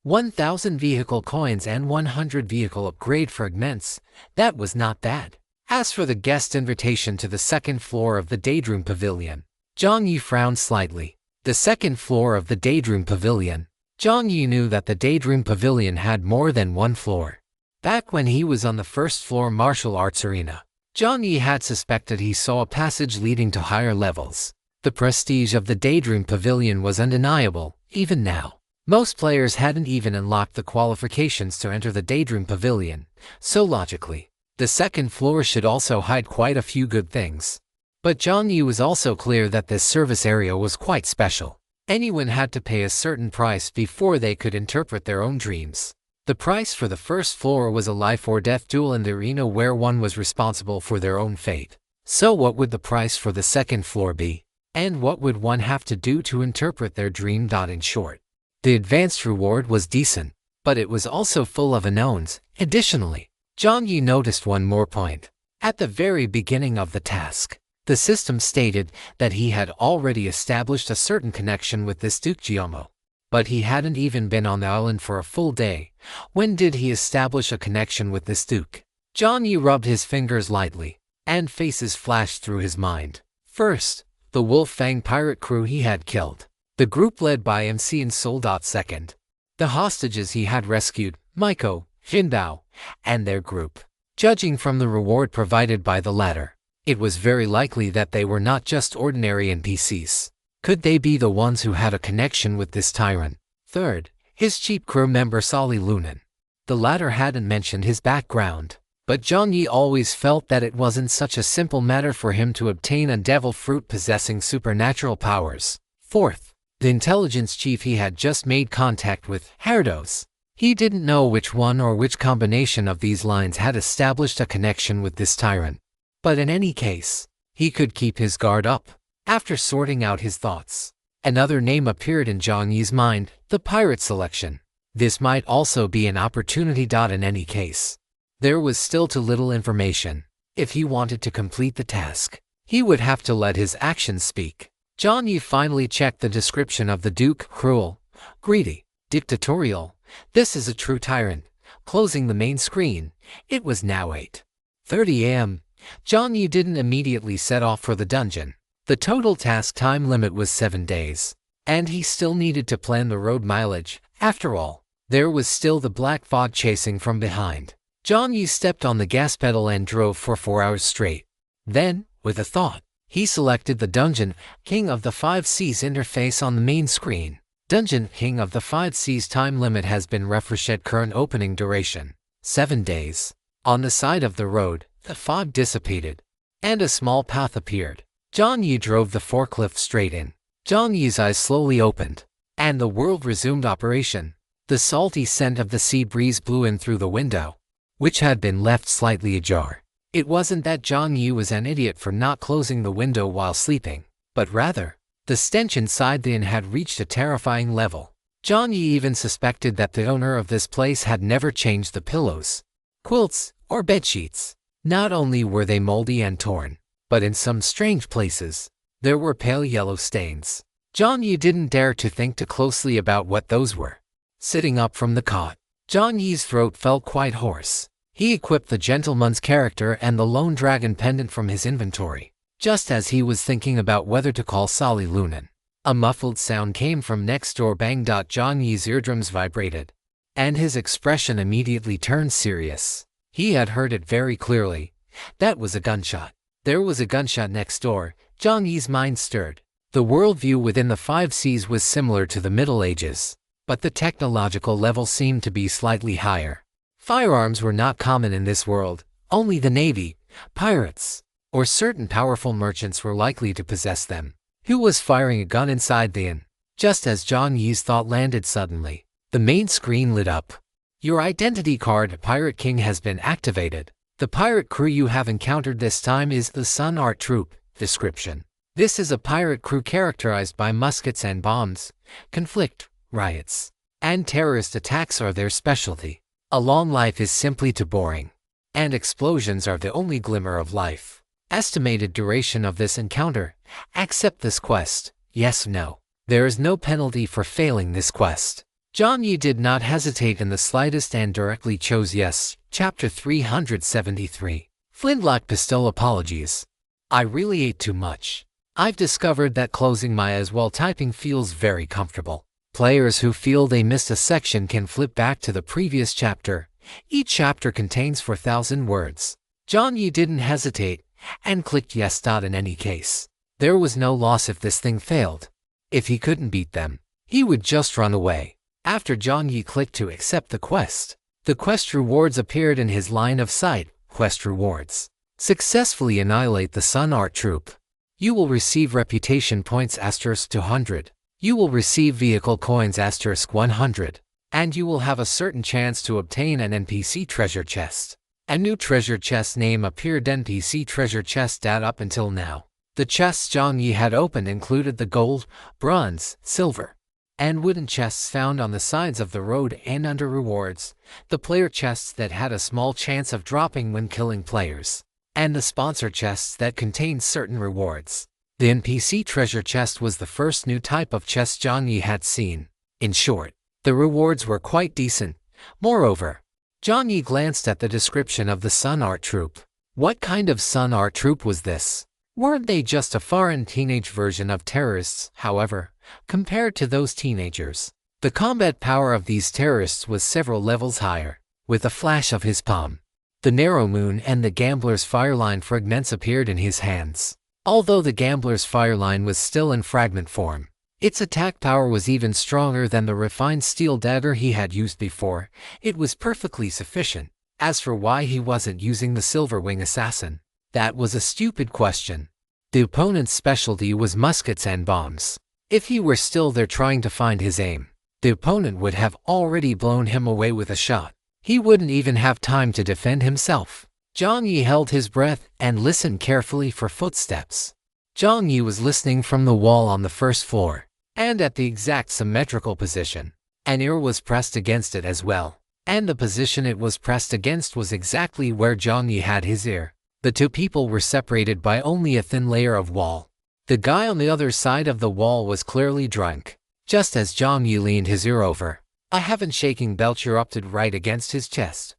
1,000 vehicle coins and 100 vehicle upgrade fragments. That was not bad. As for the guest invitation to the 2nd floor of the Daydream Pavilion, Jiang Yi frowned slightly. The 2nd floor of the Daydream Pavilion. Jiang Yi knew that the Daydream Pavilion had more than one floor. Back when he was on the 1st floor martial arts arena, Jiang Yi had suspected he saw a passage leading to higher levels. The prestige of the Daydream Pavilion was undeniable, even now. Most players hadn't even unlocked the qualifications to enter the Daydream Pavilion, so logically, the 2nd floor should also hide quite a few good things. But Jiang Yi was also clear that this service area was quite special. Anyone had to pay a certain price before they could interpret their own dreams. The price for the 1st floor was a life or death duel in the arena where one was responsible for their own fate. So what would the price for the 2nd floor be? And what would one have to do to interpret their dream? In short, the advanced reward was decent, but it was also full of unknowns. Additionally, Jiang Yi noticed one more point. At the very beginning of the task, the system stated that he had already established a certain connection with this Duke Jiamo. But he hadn't even been on the island for a full day. When did he establish a connection with this Duke? Jiang Yi rubbed his fingers lightly, and faces flashed through his mind. First, the Wolf Fang pirate crew he had killed. The group led by MC and Soul. Second, the hostages he had rescued, Maiko, Jindao, and their group. Judging from the reward provided by the latter, it was very likely that they were not just ordinary NPCs. Could they be the ones who had a connection with this tyrant? Third, his cheap crew member Sali Lunan. The latter hadn't mentioned his background, but Jiang Yi always felt that it wasn't such a simple matter for him to obtain a devil fruit possessing supernatural powers. Fourth, the intelligence chief he had just made contact with, Herdos. He didn't know which one or which combination of these lines had established a connection with this tyrant. But in any case, he could keep his guard up. After sorting out his thoughts, another name appeared in Jiang Yi's mind, the pirate selection. This might also be an opportunity. In any case, there was still too little information. If he wanted to complete the task, he would have to let his actions speak. Jiang Yi finally checked the description of the Duke: cruel, greedy, dictatorial. This is a true tyrant. Closing the main screen, it was now 8:30 a.m. Jiang Yi didn't immediately set off for the dungeon. The total task time limit was 7 days, and he still needed to plan the road mileage. After all, there was still the black fog chasing from behind. Jiang Yi stepped on the gas pedal and drove for 4 hours straight. Then, with a thought, he selected the dungeon, King of the Five Seas interface on the main screen. Dungeon King of the 5 Seas time limit has been refreshed at current opening duration, 7 days. On the side of the road, the fog dissipated, and a small path appeared. Jiang Yi drove the forklift straight in. Jiang Yi's eyes slowly opened, and the world resumed operation. The salty scent of the sea breeze blew in through the window, which had been left slightly ajar. It wasn't that Jiang Yi was an idiot for not closing the window while sleeping, but rather, the stench inside the inn had reached a terrifying level. Jiang Yi even suspected that the owner of this place had never changed the pillows, quilts, or bedsheets. Not only were they moldy and torn, but in some strange places, there were pale yellow stains. Jiang Yi didn't dare to think too closely about what those were. Sitting up from the cot, Jiang Yi's throat felt quite hoarse. He equipped the gentleman's character and the lone dragon pendant from his inventory. Just as he was thinking about whether to call Sally Lunan, a muffled sound came from next door. Bang! Jiang Yi's eardrums vibrated, and his expression immediately turned serious. He had heard it very clearly. That was a gunshot. There was a gunshot next door. Jiang Yi's mind stirred. The worldview within the 5 Seas was similar to the Middle Ages, but the technological level seemed to be slightly higher. Firearms were not common in this world. Only the navy, pirates, or certain powerful merchants were likely to possess them. Who was firing a gun inside the inn? Just as Jiang Yi's thought landed suddenly, the main screen lit up. Your identity card, Pirate King, has been activated. The pirate crew you have encountered this time is the Sun Art Troupe. Description: this is a pirate crew characterized by muskets and bombs. Conflict, riots, and terrorist attacks are their specialty. A long life is simply too boring, and explosions are the only glimmer of life. Estimated duration of this encounter: accept this quest, yes, no. There is no penalty for failing this quest. Jiang Yi did not hesitate in the slightest and directly chose yes. Chapter 373. Flintlock Pistol Apologies. I really ate too much. I've discovered that closing my eyes while typing feels very comfortable. Players who feel they missed a section can flip back to the previous chapter. Each chapter contains 4,000 words. Jiang Yi didn't hesitate and clicked yes. In any case, there was no loss if this thing failed. If he couldn't beat them, he would just run away. After Jiang Yi clicked to accept the quest rewards appeared in his line of sight. Quest rewards: successfully annihilate the Sun Art Troupe. You will receive reputation points *200. You will receive vehicle coins *100. And you will have a certain chance to obtain an NPC treasure chest. A new treasure chest name appeared: NPC treasure chest. Up until now, the chests Jiang Yi had opened included the gold, bronze, silver, and wooden chests found on the sides of the road. And under rewards, the player chests that had a small chance of dropping when killing players, and the sponsor chests that contained certain rewards. The NPC treasure chest was the first new type of chest Jiang Yi had seen. In short, the rewards were quite decent. Moreover, Jiang Yi glanced at the description of the Sun Art Troupe. What kind of Sun Art Troupe was this? Weren't they just a foreign teenage version of terrorists? However, compared to those teenagers, the combat power of these terrorists was several levels higher. With a flash of his palm, the narrow moon and the gambler's fireline fragments appeared in his hands. Although the gambler's fireline was still in fragment form, its attack power was even stronger than the refined steel dagger he had used before. It was perfectly sufficient. As for why he wasn't using the Silver Wing Assassin, that was a stupid question. The opponent's specialty was muskets and bombs. If he were still there trying to find his aim, the opponent would have already blown him away with a shot. He wouldn't even have time to defend himself. Jiang Yi held his breath and listened carefully for footsteps. Jiang Yi was listening from the wall on the first floor, and at the exact symmetrical position. An ear was pressed against it as well, and the position it was pressed against was exactly where Jiang Yi had his ear. The two people were separated by only a thin layer of wall. The guy on the other side of the wall was clearly drunk. Just as Jiang Yi leaned his ear over, a heaven-shaking belch erupted right against his chest.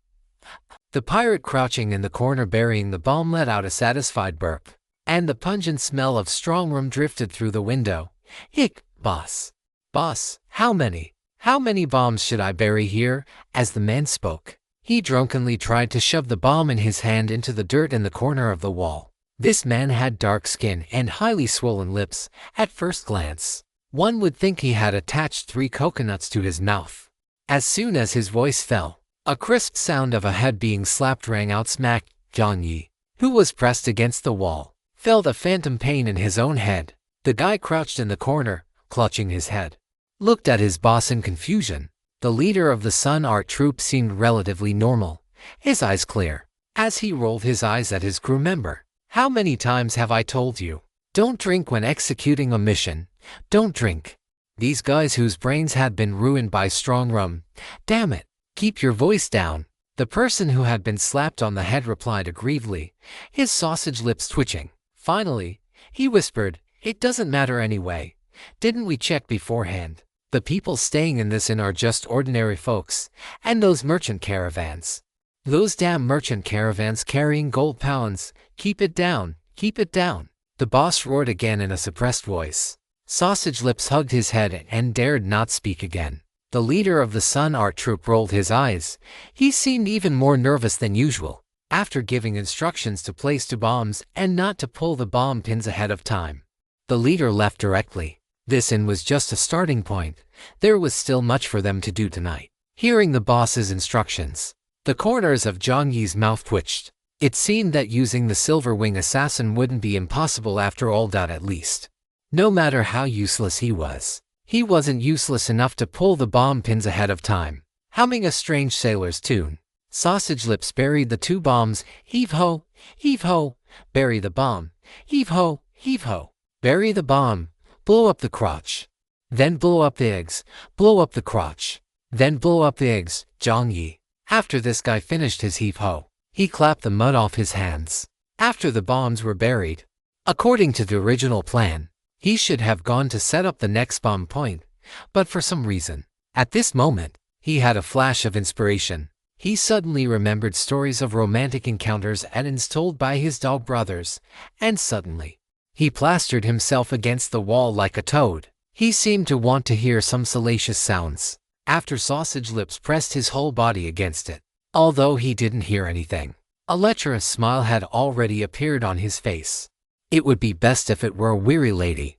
The pirate crouching in the corner burying the bomb let out a satisfied burp, and the pungent smell of strong rum drifted through the window. Hick, boss. Boss, how many bombs should I bury here? As the man spoke, he drunkenly tried to shove the bomb in his hand into the dirt in the corner of the wall. This man had dark skin and highly swollen lips. At first glance, One would think he had attached 3 coconuts to his mouth. As soon as his voice fell, a crisp sound of a head being slapped rang out smack. Jiang Yi, who was pressed against the wall, felt a phantom pain in his own head. The guy crouched in the corner, clutching his head, looked at his boss in confusion. The leader of the Sun Art Troupe seemed relatively normal, his eyes clear, as he rolled his eyes at his crew member. How many times have I told you? Don't drink when executing a mission. Don't drink. These guys whose brains had been ruined by strong rum. Damn it. Keep your voice down. The person who had been slapped on the head replied aggrievedly, his sausage lips twitching. Finally, he whispered, "It doesn't matter anyway. Didn't we check beforehand? The people staying in this inn are just ordinary folks, and those merchant caravans. Those damn merchant caravans carrying gold pounds. Keep it down, keep it down." The boss roared again in a suppressed voice. Sausage Lips hugged his head and dared not speak again. The leader of the Sun Art Troupe rolled his eyes. He seemed even more nervous than usual. After giving instructions to place 2 bombs and not to pull the bomb pins ahead of time, the leader left directly. This inn was just a starting point. There was still much for them to do tonight. Hearing the boss's instructions, the corners of Jiang Yi's mouth twitched. It seemed that using the Silver Wing Assassin wouldn't be impossible after all. At least, no matter how useless he was, he wasn't useless enough to pull the bomb pins ahead of time. Humming a strange sailor's tune, Sausage Lips buried the 2 bombs. Heave ho, bury the bomb. Heave ho, bury the bomb. Blow up the crotch. Then blow up the eggs. Blow up the crotch. Then blow up the eggs. Jiang Yi. After this guy finished his heave ho, he clapped the mud off his hands. After the bombs were buried, according to the original plan, he should have gone to set up the next bomb point, but for some reason, at this moment, he had a flash of inspiration. He suddenly remembered stories of romantic encounters and inns told by his dog brothers, and suddenly, he plastered himself against the wall like a toad. He seemed to want to hear some salacious sounds. After Sausage Lips pressed his whole body against it, although he didn't hear anything, a lecherous smile had already appeared on his face. It would be best if it were a weary lady,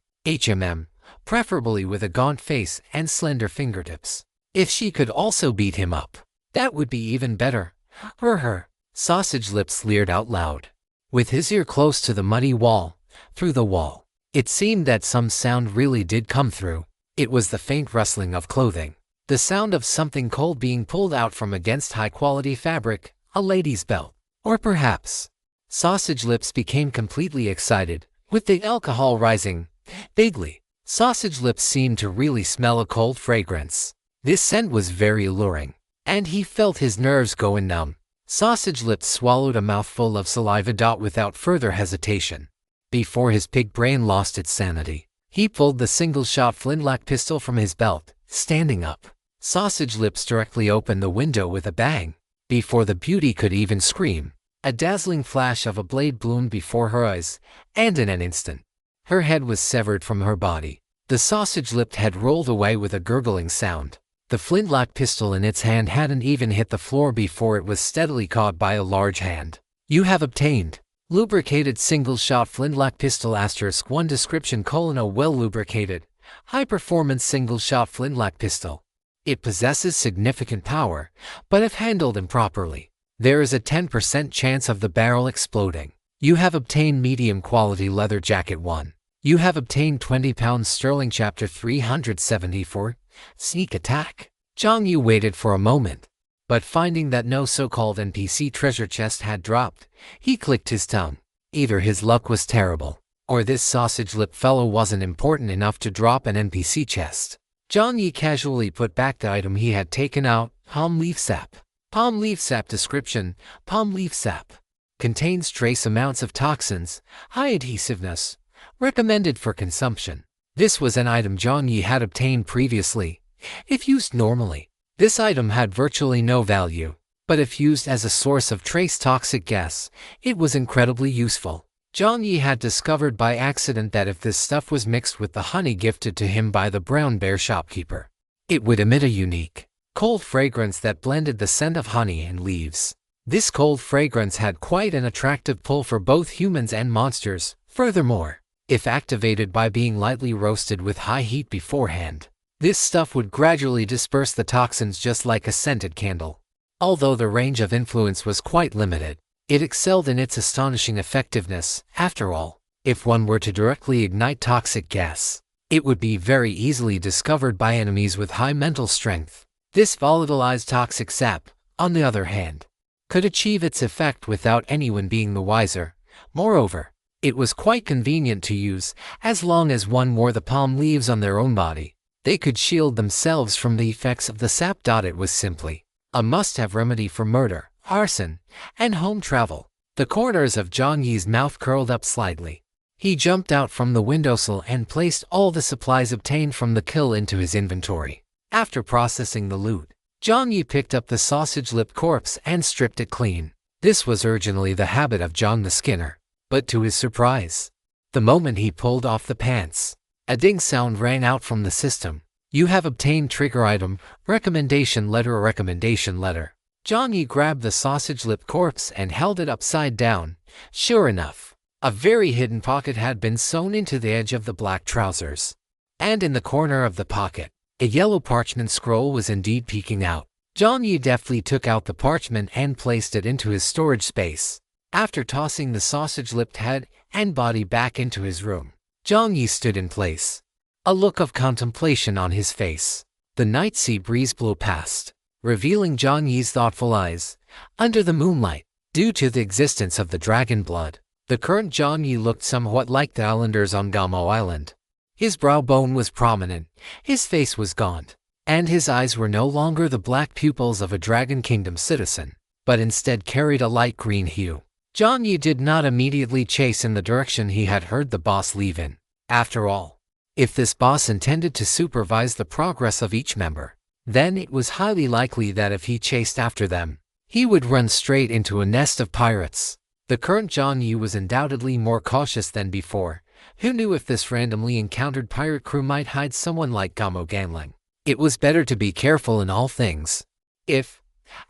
preferably with a gaunt face and slender fingertips. If she could also beat him up, that would be even better. Her. Sausage Lips leered out loud. With his ear close to the muddy wall, through the wall, it seemed that some sound really did come through. It was the faint rustling of clothing, the sound of something cold being pulled out from against high-quality fabric, a lady's belt, or perhaps. Sausage Lips became completely excited, with the alcohol rising. Vaguely, Sausage Lips seemed to really smell a cold fragrance. This scent was very alluring, and he felt his nerves going numb. Sausage Lips swallowed a mouthful of saliva. Without further hesitation, before his pig brain lost its sanity, he pulled the single-shot flintlock pistol from his belt. Standing up, Sausage Lips directly opened the window with a bang. Before the beauty could even scream, a dazzling flash of a blade bloomed before her eyes, and in an instant, her head was severed from her body. The sausage-lipped head rolled away with a gurgling sound. The flintlock pistol in its hand hadn't even hit the floor before it was steadily caught by a large hand. You have obtained lubricated single-shot flintlock pistol *1 description: a well-lubricated, high-performance single-shot flintlock pistol. It possesses significant power, but if handled improperly, there is a 10% chance of the barrel exploding. You have obtained medium-quality leather jacket 1. You have obtained 20 pounds sterling. Chapter 374, Sneak Attack. Jiang Yi waited for a moment, but finding that no so-called NPC treasure chest had dropped, he clicked his tongue. Either his luck was terrible, or this sausage-lipped fellow wasn't important enough to drop an NPC chest. Jiang Yi casually put back the item he had taken out. Palm leaf sap. Palm leaf sap description: palm leaf sap contains trace amounts of toxins, high adhesiveness, recommended for consumption. This was an item Jiang Yi had obtained previously. If used normally, this item had virtually no value, but if used as a source of trace toxic gas, it was incredibly useful. Jiang Yi had discovered by accident that if this stuff was mixed with the honey gifted to him by the brown bear shopkeeper, it would emit a unique, cold fragrance that blended the scent of honey and leaves. This cold fragrance had quite an attractive pull for both humans and monsters. Furthermore, If activated by being lightly roasted with high heat beforehand, this stuff would gradually disperse the toxins just like a scented candle. Although the range of influence was quite limited, it excelled in its astonishing effectiveness. After all, if one were to directly ignite toxic gas, it would be very easily discovered by enemies with high mental strength. This volatilized toxic sap, on the other hand, could achieve its effect without anyone being the wiser. Moreover, it was quite convenient to use. As long as one wore the palm leaves on their own body, they could shield themselves from the effects of the sap. It was simply a must-have remedy for murder, arson, and home travel. The corners of Jiang Yi's mouth curled up slightly. He jumped out from the windowsill and placed all the supplies obtained from the kill into his inventory. After processing the loot, Jiang Yi picked up the sausage-lipped corpse and stripped it clean. This was originally the habit of Jiang the Skinner, but to his surprise, the moment he pulled off the pants, a ding sound rang out from the system. You have obtained trigger item, recommendation letter or recommendation letter. Jiang Yi grabbed the sausage-lipped corpse and held it upside down. Sure enough, a very hidden pocket had been sewn into the edge of the black trousers. And in the corner of the pocket, a yellow parchment scroll was indeed peeking out. Jiang Yi deftly took out the parchment and placed it into his storage space. After tossing the sausage-lipped head and body back into his room, Jiang Yi stood in place, a look of contemplation on his face. The night sea breeze blew past, revealing Jiang Yi's thoughtful eyes. Under the moonlight, due to the existence of the dragon blood, the current Jiang Yi looked somewhat like the islanders on Gamo Island. His brow bone was prominent, his face was gaunt, and his eyes were no longer the black pupils of a Dragon Kingdom citizen, but instead carried a light green hue. Jiang Yi did not immediately chase in the direction he had heard the boss leave in. After all, if this boss intended to supervise the progress of each member, then it was highly likely that if he chased after them, he would run straight into a nest of pirates. The current Jiang Yi was undoubtedly more cautious than before. Who knew if this randomly encountered pirate crew might hide someone like Gamo Gangling? It was better to be careful in all things. If,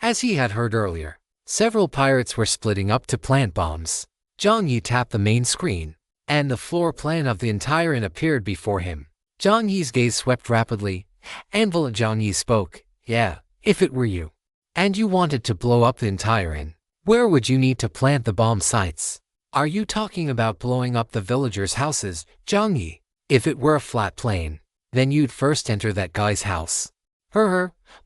as he had heard earlier, several pirates were splitting up to plant bombs, Jiang Yi tapped the main screen, and the floor plan of the entire inn appeared before him. Jiang Yi's gaze swept rapidly. Anvil Jiang Yi spoke. Yeah, if it were you, and you wanted to blow up the entire inn, where would you need to plant the bomb sites? Are you talking about blowing up the villagers' houses, Jiang Yi? If it were a flat plane, then you'd first enter that guy's house.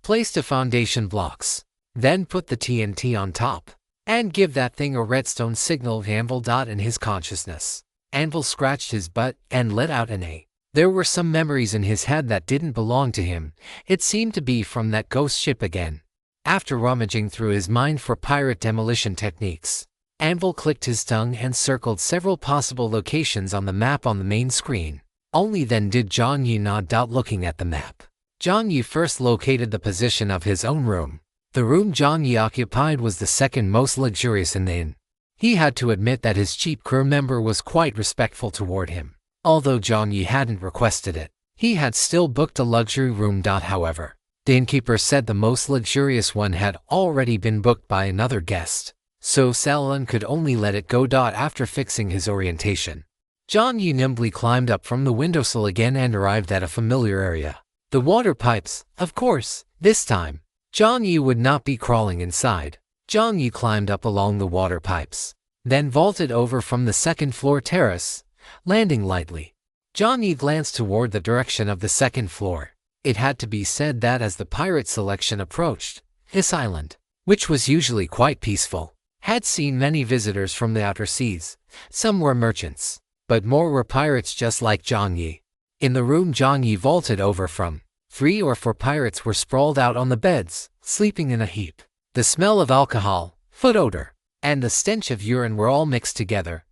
Place the foundation blocks, then put the TNT on top, and give that thing a redstone signal. Anvil. In his consciousness, Anvil scratched his butt and let out an A. There were some memories in his head that didn't belong to him. It seemed to be from that ghost ship again. After rummaging through his mind for pirate demolition techniques, Anvil clicked his tongue and circled several possible locations on the map on the main screen. Only then did Jiang Yi nod out looking at the map. Jiang Yi first located the position of his own room. The room Jiang Yi occupied was the second most luxurious in the inn. He had to admit that his cheap crew member was quite respectful toward him. Although Jiang Yi hadn't requested it, he had still booked a luxury room. However, the innkeeper said the most luxurious one had already been booked by another guest, so Salon could only let it go. After fixing his orientation, Jiang Yi nimbly climbed up from the windowsill again and arrived at a familiar area. The water pipes, of course. This time, Jiang Yi would not be crawling inside. Jiang Yi climbed up along the water pipes, then vaulted over from the second-floor terrace, landing lightly. Jiang Yi glanced toward the direction of the second floor. It had to be said that as the pirate selection approached, this island, which was usually quite peaceful, had seen many visitors from the outer seas. Some were merchants, but more were pirates just like Jiang Yi. In the room Jiang Yi vaulted over from, 3 or 4 pirates were sprawled out on the beds, sleeping in a heap. The smell of alcohol, foot odor, and the stench of urine were all mixed together.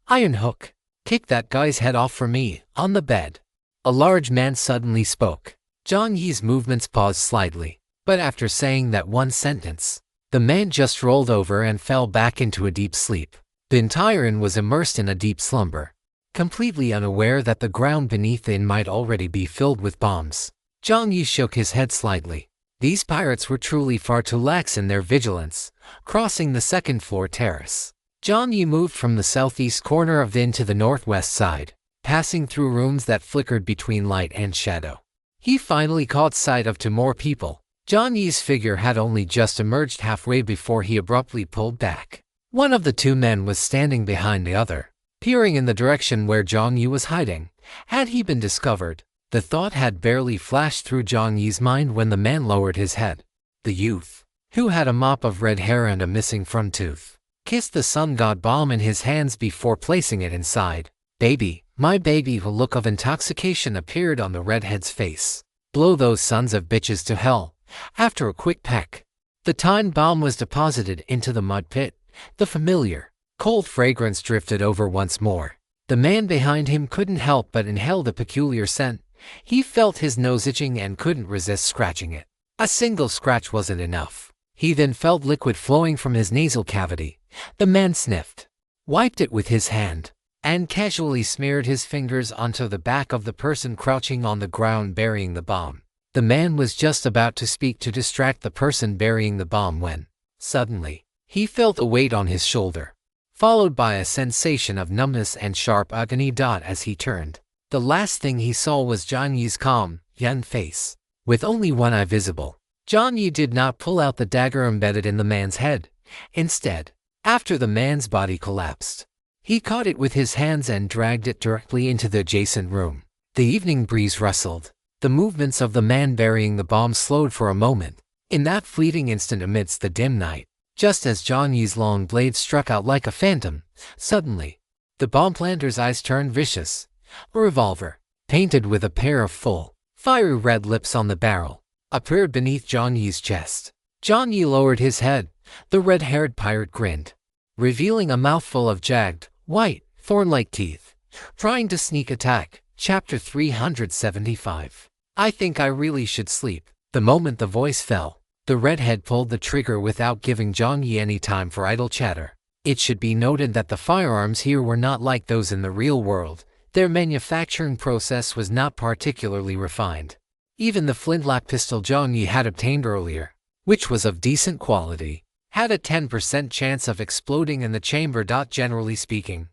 Iron Hook, kick that guy's head off for me, on the bed. A large man suddenly spoke. Jiang Yi's movements paused slightly, but after saying that one sentence, the man just rolled over and fell back into a deep sleep. The entire inn was immersed in a deep slumber, completely unaware that the ground beneath the inn might already be filled with bombs. Jiang Yi shook his head slightly. These pirates were truly far too lax in their vigilance. Crossing the second-floor terrace, Jiang Yi moved from the southeast corner of the inn to the northwest side. passing through rooms that flickered between light and shadow. He finally caught sight of two more people. Jiang Yi's figure had only just emerged halfway before he abruptly pulled back. One of the two men was standing behind the other, peering in the direction where Jiang Yi was hiding. Had he been discovered? The thought had barely flashed through Jiang Yi's mind when the man lowered his head. The youth, who had a mop of red hair and a missing front tooth, kissed the sun god bomb in his hands before placing it inside. "Baby, my baby." A look of intoxication appeared on the redhead's face. "Blow those sons of bitches to hell." After a quick peck, the time bomb was deposited into the mud pit. The familiar, cold fragrance drifted over once more. The man behind him couldn't help but inhale the peculiar scent. He felt his nose itching and couldn't resist scratching it. A single scratch wasn't enough. He then felt liquid flowing from his nasal cavity. The man sniffed, wiped it with his hand, and casually smeared his fingers onto the back of the person crouching on the ground burying the bomb. The man was just about to speak to distract the person burying the bomb when, suddenly, he felt a weight on his shoulder, followed by a sensation of numbness and sharp agony. As he turned, the last thing he saw was Jiang Yi's calm, yen face, with only one eye visible. Jiang Yi did not pull out the dagger embedded in the man's head. Instead, after the man's body collapsed, he caught it with his hands and dragged it directly into the adjacent room. The evening breeze rustled. The movements of the man burying the bomb slowed for a moment. In that fleeting instant amidst the dim night, just as Jiang Yi's long blade struck out like a phantom, suddenly, the bomb planter's eyes turned vicious. A revolver, painted with a pair of full, fiery red lips on the barrel, appeared beneath Jiang Yi's chest. Jiang Yi lowered his head. The red-haired pirate grinned, revealing a mouthful of jagged, white, thorn-like teeth. Trying to sneak attack. Chapter 375. I think I really should sleep. The moment the voice fell, the redhead pulled the trigger without giving Jiang Yi any time for idle chatter. It should be noted that the firearms here were not like those in the real world. Their manufacturing process was not particularly refined. Even the flintlock pistol Jiang Yi had obtained earlier, which was of decent quality, had a 10% chance of exploding in the chamber. Generally speaking,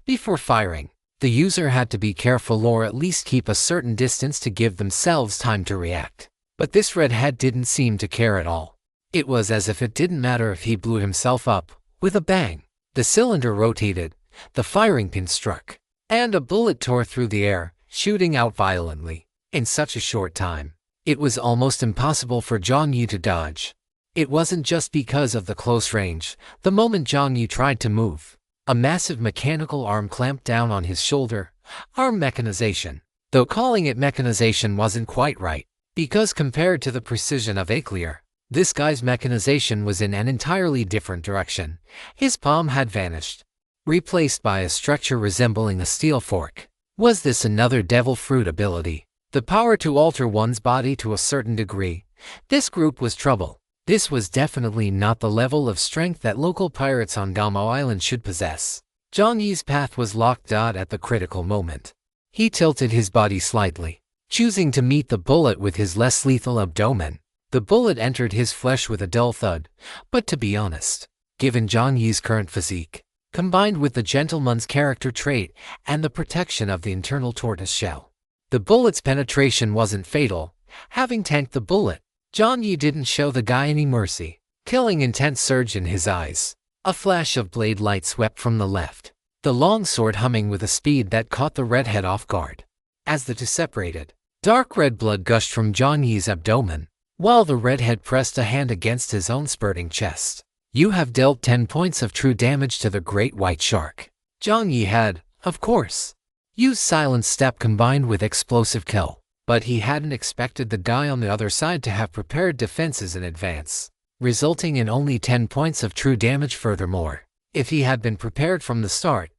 before firing, the user had to be careful or at least keep a certain distance to give themselves time to react. But this redhead didn't seem to care at all. It was as if it didn't matter if he blew himself up. With a bang, the cylinder rotated, the firing pin struck, and a bullet tore through the air, shooting out violently. In such a short time, it was almost impossible for Jiang Yi to dodge. It wasn't just because of the close range. The moment Jiang Yi tried to move, a massive mechanical arm clamped down on his shoulder. Arm mechanization. Though calling it mechanization wasn't quite right, because compared to the precision of Aniclimax, this guy's mechanization was in an entirely different direction. His palm had vanished, replaced by a structure resembling a steel fork. Was this another devil fruit ability? The power to alter one's body to a certain degree. This group was trouble. This was definitely not the level of strength that local pirates on Gamo Island should possess. Jiang Yi's path was locked at the critical moment. He tilted his body slightly, choosing to meet the bullet with his less lethal abdomen. The bullet entered his flesh with a dull thud, but to be honest, given Jiang Yi's current physique, combined with the gentleman's character trait and the protection of the internal tortoise shell, the bullet's penetration wasn't fatal. Having tanked the bullet, Jiang Yi didn't show the guy any mercy. Killing intent surged in his eyes. A flash of blade light swept from the left, the long sword humming with a speed that caught the redhead off guard. As the two separated, dark red blood gushed from Jiang Yi's abdomen, while the redhead pressed a hand against his own spurting chest. You have dealt 10 points of true damage to the great white shark. Jiang Yi had, of course, used silent step combined with explosive kill. But he hadn't expected the guy on the other side to have prepared defenses in advance, resulting in only 10 points of true damage. Furthermore, if he had been prepared from the start,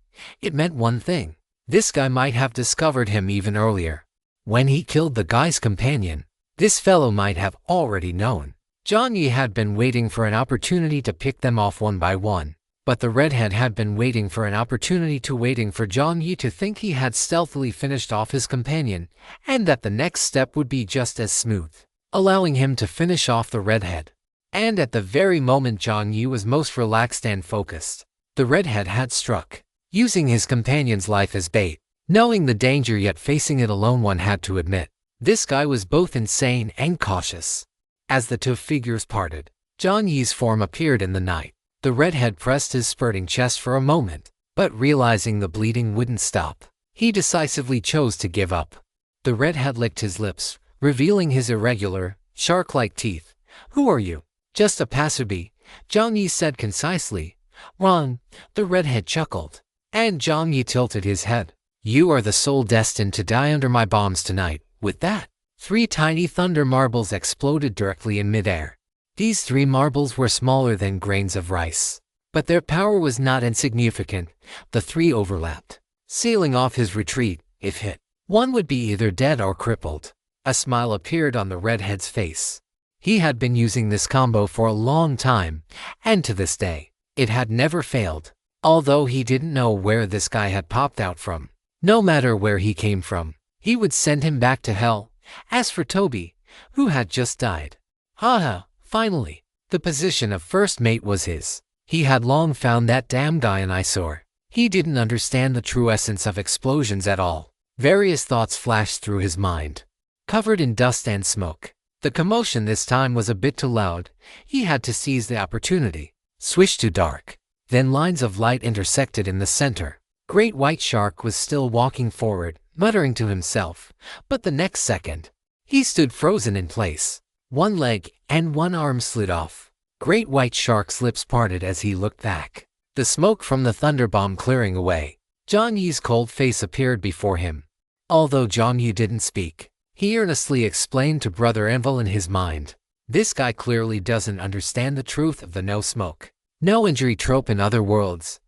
it meant one thing. This guy might have discovered him even earlier. When he killed the guy's companion, this fellow might have already known. Jiang Yi had been waiting for an opportunity to pick them off one by one. But the redhead had been waiting for an opportunity to waiting for Jiang Yi to think he had stealthily finished off his companion, and that the next step would be just as smooth, allowing him to finish off the redhead. And at the very moment Jiang Yi was most relaxed and focused, the redhead had struck, using his companion's life as bait. Knowing the danger yet facing it alone, one had to admit, this guy was both insane and cautious. As the two figures parted, Jiang Yi's form appeared in the night. The redhead pressed his spurting chest for a moment, but realizing the bleeding wouldn't stop, he decisively chose to give up. The redhead licked his lips, revealing his irregular, shark-like teeth. "Who are you?" "Just a passerby," Jiang Yi said concisely. "Wrong," the redhead chuckled, and Jiang Yi tilted his head. "You are the soul destined to die under my bombs tonight." With that, 3 tiny thunder marbles exploded directly in midair. These 3 marbles were smaller than grains of rice, but their power was not insignificant. The 3 overlapped, sealing off his retreat. If hit, one would be either dead or crippled. A smile appeared on the redhead's face. He had been using this combo for a long time, and to this day, it had never failed. Although he didn't know where this guy had popped out from, no matter where he came from, he would send him back to hell. As for Toby, who had just died, haha, finally, the position of first mate was his. He had long found that damn guy an eyesore. He didn't understand the true essence of explosions at all. Various thoughts flashed through his mind, covered in dust and smoke. The commotion this time was a bit too loud. He had to seize the opportunity. Swish to dark. Then lines of light intersected in the center. Great White Shark was still walking forward, muttering to himself, but the next second, he stood frozen in place. One leg and one arm slid off. Great White Shark's lips parted as he looked back, the smoke from the thunderbomb clearing away. Jiang Yi's cold face appeared before him. Although Jiang Yi didn't speak, he earnestly explained to Brother Anvil in his mind, this guy clearly doesn't understand the truth of the no smoke, no injury trope in other worlds.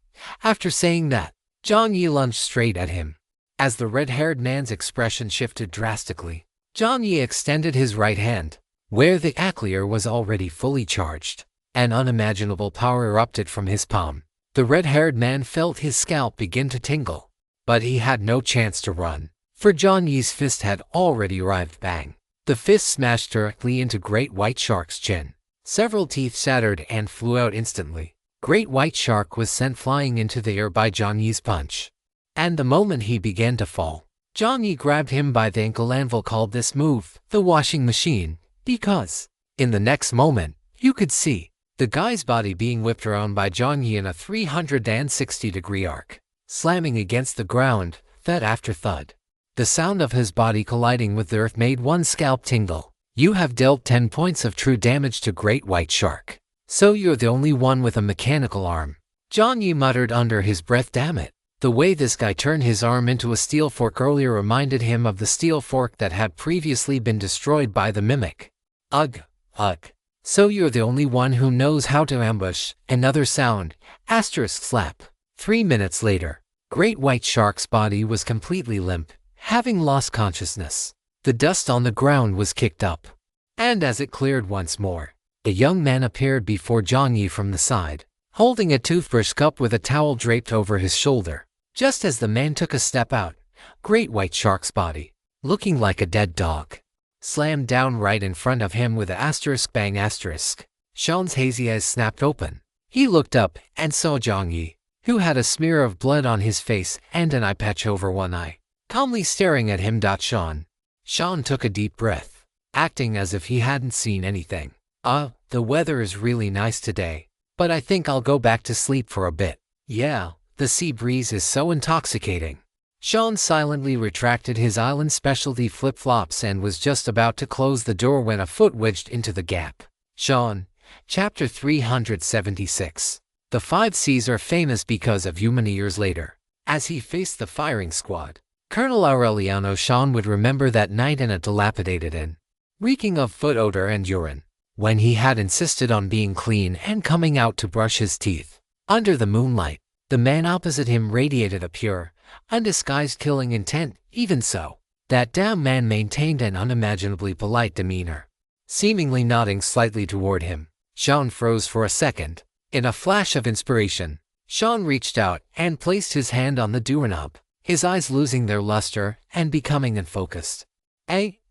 After saying that, Jiang Yi lunged straight at him. As the red-haired man's expression shifted drastically, Jiang Yi extended his right hand, where the Aclier was already fully charged. An unimaginable power erupted from his palm. The red-haired man felt his scalp begin to tingle, but he had no chance to run, for Jiang Yi's fist had already arrived. Bang! The fist smashed directly into Great White Shark's chin. Several teeth shattered and flew out instantly. Great White Shark was sent flying into the air by Jiang Yi's punch. And the moment he began to fall, Jiang Yi grabbed him by the ankle. Anvil called this move the washing machine, because, in the next moment, you could see the guy's body being whipped around by Jiang Yi in a 360-degree arc, slamming against the ground, thud after thud. The sound of his body colliding with the earth made one's scalp tingle. You have dealt 10 points of true damage to Great White Shark, so you're the only one with a mechanical arm. Jiang Yi muttered under his breath, damn it. The way this guy turned his arm into a steel fork earlier reminded him of the steel fork that had previously been destroyed by the mimic. Ugh, ugh. So you're the only one who knows how to ambush. Another sound, asterisk slap. 3 minutes later, Great White Shark's body was completely limp, having lost consciousness. The dust on the ground was kicked up, and as it cleared once more, a young man appeared before Jiang Yi from the side, holding a toothbrush cup with a towel draped over his shoulder. Just as the man took a step out, Great White Shark's body, looking like a dead dog, slammed down right in front of him with a asterisk bang asterisk. Sean's hazy eyes snapped open. He looked up and saw Jiang Yi, who had a smear of blood on his face and an eye patch over one eye, calmly staring at him. Sean took a deep breath, acting as if he hadn't seen anything. The weather is really nice today, but I think I'll go back to sleep for a bit. Yeah, the sea breeze is so intoxicating. Sean silently retracted his island specialty flip-flops and was just about to close the door when a foot wedged into the gap. Sean, Chapter 376. The 5 Cs are famous because of you. Many years later, as he faced the firing squad, Colonel Aureliano Sean would remember that night in a dilapidated inn, reeking of foot odor and urine, when he had insisted on being clean and coming out to brush his teeth. Under the moonlight, the man opposite him radiated a pure, undisguised killing intent. Even so, that damn man maintained an unimaginably polite demeanor, seemingly nodding slightly toward him. Sean froze for a second. In a flash of inspiration, Sean reached out and placed his hand on the doorknob, his eyes losing their luster and becoming unfocused.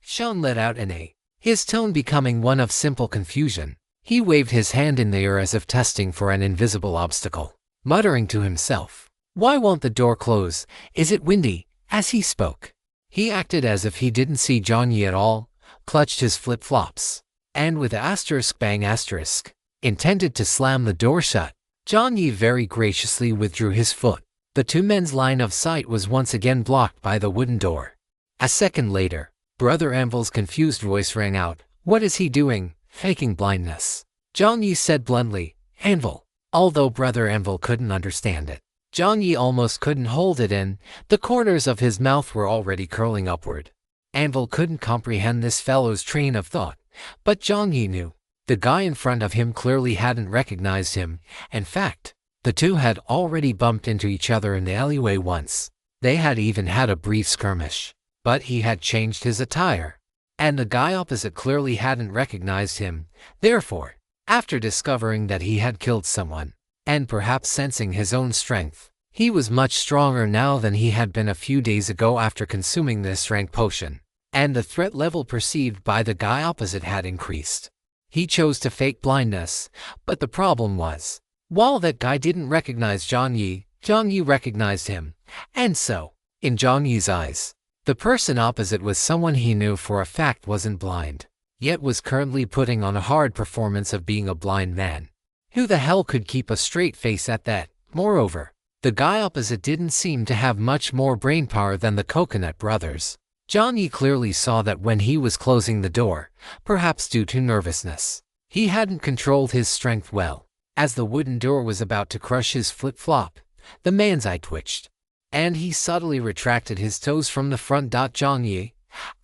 Sean let out an A, his tone becoming one of simple confusion. He waved his hand in the air as if testing for an invisible obstacle, muttering to himself, "Why won't the door close? Is it windy?" As he spoke, he acted as if he didn't see Jiang Yi at all, clutched his flip-flops, and with asterisk bang asterisk, intended to slam the door shut. Jiang Yi very graciously withdrew his foot. The two men's line of sight was once again blocked by the wooden door. A second later, Brother Anvil's confused voice rang out. "What is he doing? Faking blindness?" Jiang Yi said bluntly, "Anvil." Although Brother Anvil couldn't understand it, Jiang Yi almost couldn't hold it in. The corners of his mouth were already curling upward. Anvil couldn't comprehend this fellow's train of thought, but Jiang Yi knew. The guy in front of him clearly hadn't recognized him. In fact, the two had already bumped into each other in the alleyway once. They had even had a brief skirmish. But he had changed his attire, and the guy opposite clearly hadn't recognized him. Therefore, after discovering that he had killed someone, and perhaps sensing his own strength, he was much stronger now than he had been a few days ago after consuming this rank potion, and the threat level perceived by the guy opposite had increased. He chose to fake blindness, but the problem was, while that guy didn't recognize Jiang Yi recognized him, and so, in Jiang Yi's eyes, the person opposite was someone he knew for a fact wasn't blind, yet was currently putting on a hard performance of being a blind man. Who the hell could keep a straight face at that? Moreover, the guy opposite didn't seem to have much more brainpower than the Coconut brothers. Jiang Yi clearly saw that when he was closing the door, perhaps due to nervousness, he hadn't controlled his strength well. As the wooden door was about to crush his flip-flop, the man's eye twitched, and he subtly retracted his toes from the front. Jiang Yi,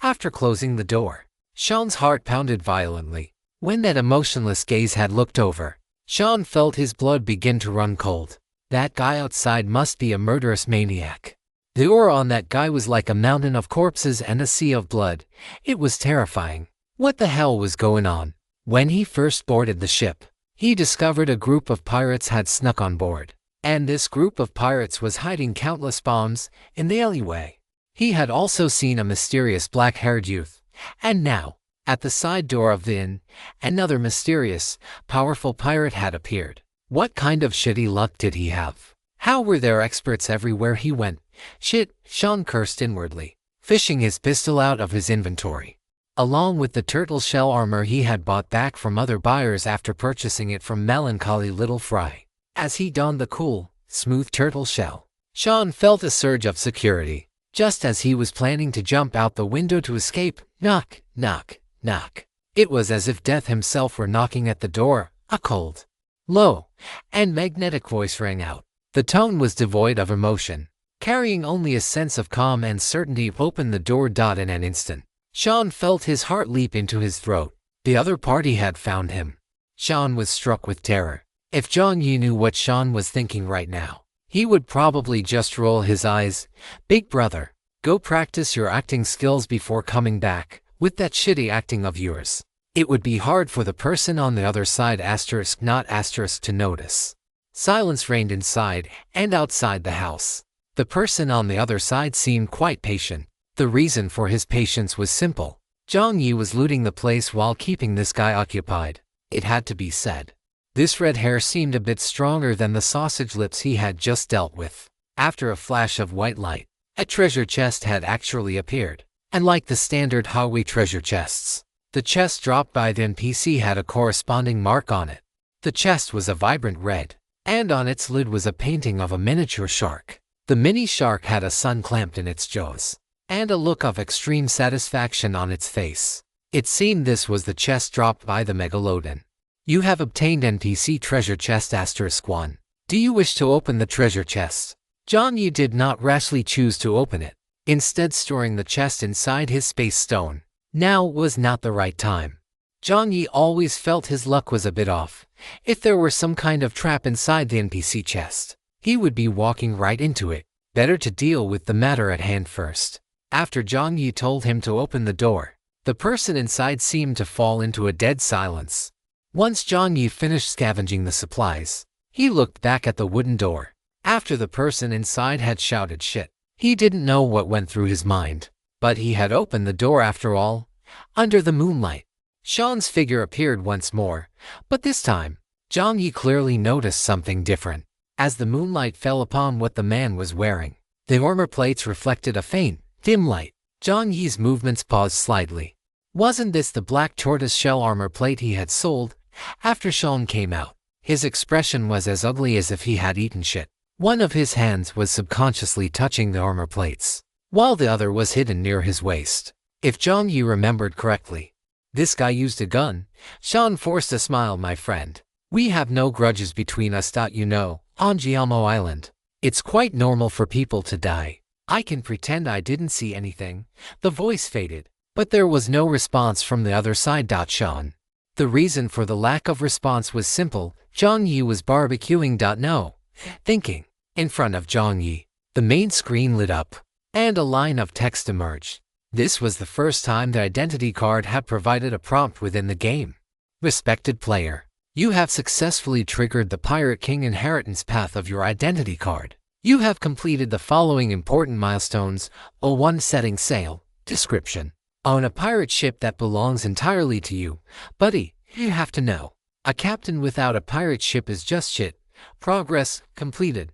after closing the door, Sean's heart pounded violently. When that emotionless gaze had looked over, Sean felt his blood begin to run cold. That guy outside must be a murderous maniac. The aura on that guy was like a mountain of corpses and a sea of blood. It was terrifying. What the hell was going on? When he first boarded the ship, he discovered a group of pirates had snuck on board. And this group of pirates was hiding countless bombs in the alleyway. He had also seen a mysterious black-haired youth, and now, at the side door of the inn, another mysterious, powerful pirate had appeared. What kind of shitty luck did he have? How were there experts everywhere he went? Shit, Sean cursed inwardly, fishing his pistol out of his inventory, along with the turtle shell armor he had bought back from other buyers after purchasing it from melancholy little Fry. As he donned the cool, smooth turtle shell, Sean felt a surge of security. Just as he was planning to jump out the window to escape, knock, knock, knock. It was as if death himself were knocking at the door. A cold, low, and magnetic voice rang out. The tone was devoid of emotion, carrying only a sense of calm and certainty. Opened the door. In an instant, Sean felt his heart leap into his throat. The other party had found him. Sean was struck with terror. If Jiang Yi knew what Sean was thinking right now, he would probably just roll his eyes. Big brother, go practice your acting skills before coming back with that shitty acting of yours. It would be hard for the person on the other side to notice. Silence reigned inside and outside the house. The person on the other side seemed quite patient. The reason for his patience was simple. Jiang Yi was looting the place while keeping this guy occupied. It had to be said. This red hair seemed a bit stronger than the sausage lips he had just dealt with. After a flash of white light, a treasure chest had actually appeared. And like the standard hallway treasure chests, the chest dropped by the NPC had a corresponding mark on it. The chest was a vibrant red, and on its lid was a painting of a miniature shark. The mini shark had a sun clamped in its jaws, and a look of extreme satisfaction on its face. It seemed this was the chest dropped by the megalodon. You have obtained NPC treasure chest *1. Do you wish to open the treasure chest? Jiang Yi did not rashly choose to open it, instead storing the chest inside his space stone. Now was not the right time. Jiang Yi always felt his luck was a bit off. If there were some kind of trap inside the NPC chest, he would be walking right into it. Better to deal with the matter at hand first. After Jiang Yi told him to open the door, the person inside seemed to fall into a dead silence. Once Jiang Yi finished scavenging the supplies, he looked back at the wooden door. After the person inside had shouted shit, he didn't know what went through his mind. But he had opened the door after all. Under the moonlight, Sean's figure appeared once more, but this time, Jiang Yi clearly noticed something different. As the moonlight fell upon what the man was wearing, The armor plates reflected a faint, dim light. Jiang Yi's movements paused slightly. Wasn't this the black tortoise-shell armor plate he had sold after Sean came out? His expression was as ugly as if he had eaten shit. One of his hands was subconsciously touching the armor plates, while the other was hidden near his waist. If Jiang Yi remembered correctly, this guy used a gun. Sean forced a smile. My friend, we have no grudges between us. You know, on Jiamo Island, it's quite normal for people to die. I can pretend I didn't see anything. The voice faded, but there was no response from the other side. Sean. The reason for the lack of response was simple. Jiang Yi was barbecuing. No. Thinking. In front of Jiang Yi, the main screen lit up, and a line of text emerged. This was the first time the identity card had provided a prompt within the game. Respected player, you have successfully triggered the Pirate King inheritance path of your identity card. You have completed the following important milestones. 01. Setting sail. Description: on a pirate ship that belongs entirely to you. Buddy, you have to know, a captain without a pirate ship is just shit. Progress completed.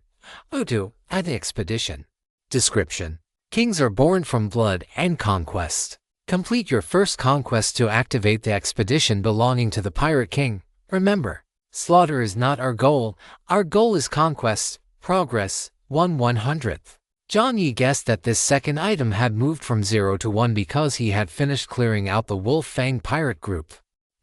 02. At the expedition. Description: kings are born from blood and conquest. Complete your first conquest to activate the expedition belonging to the Pirate King. Remember, slaughter is not our goal. Our goal is conquest. Progress 1/100th. Jiang Yi guessed that this second item had moved from 0 to 1 because he had finished clearing out the Wolf Fang pirate group.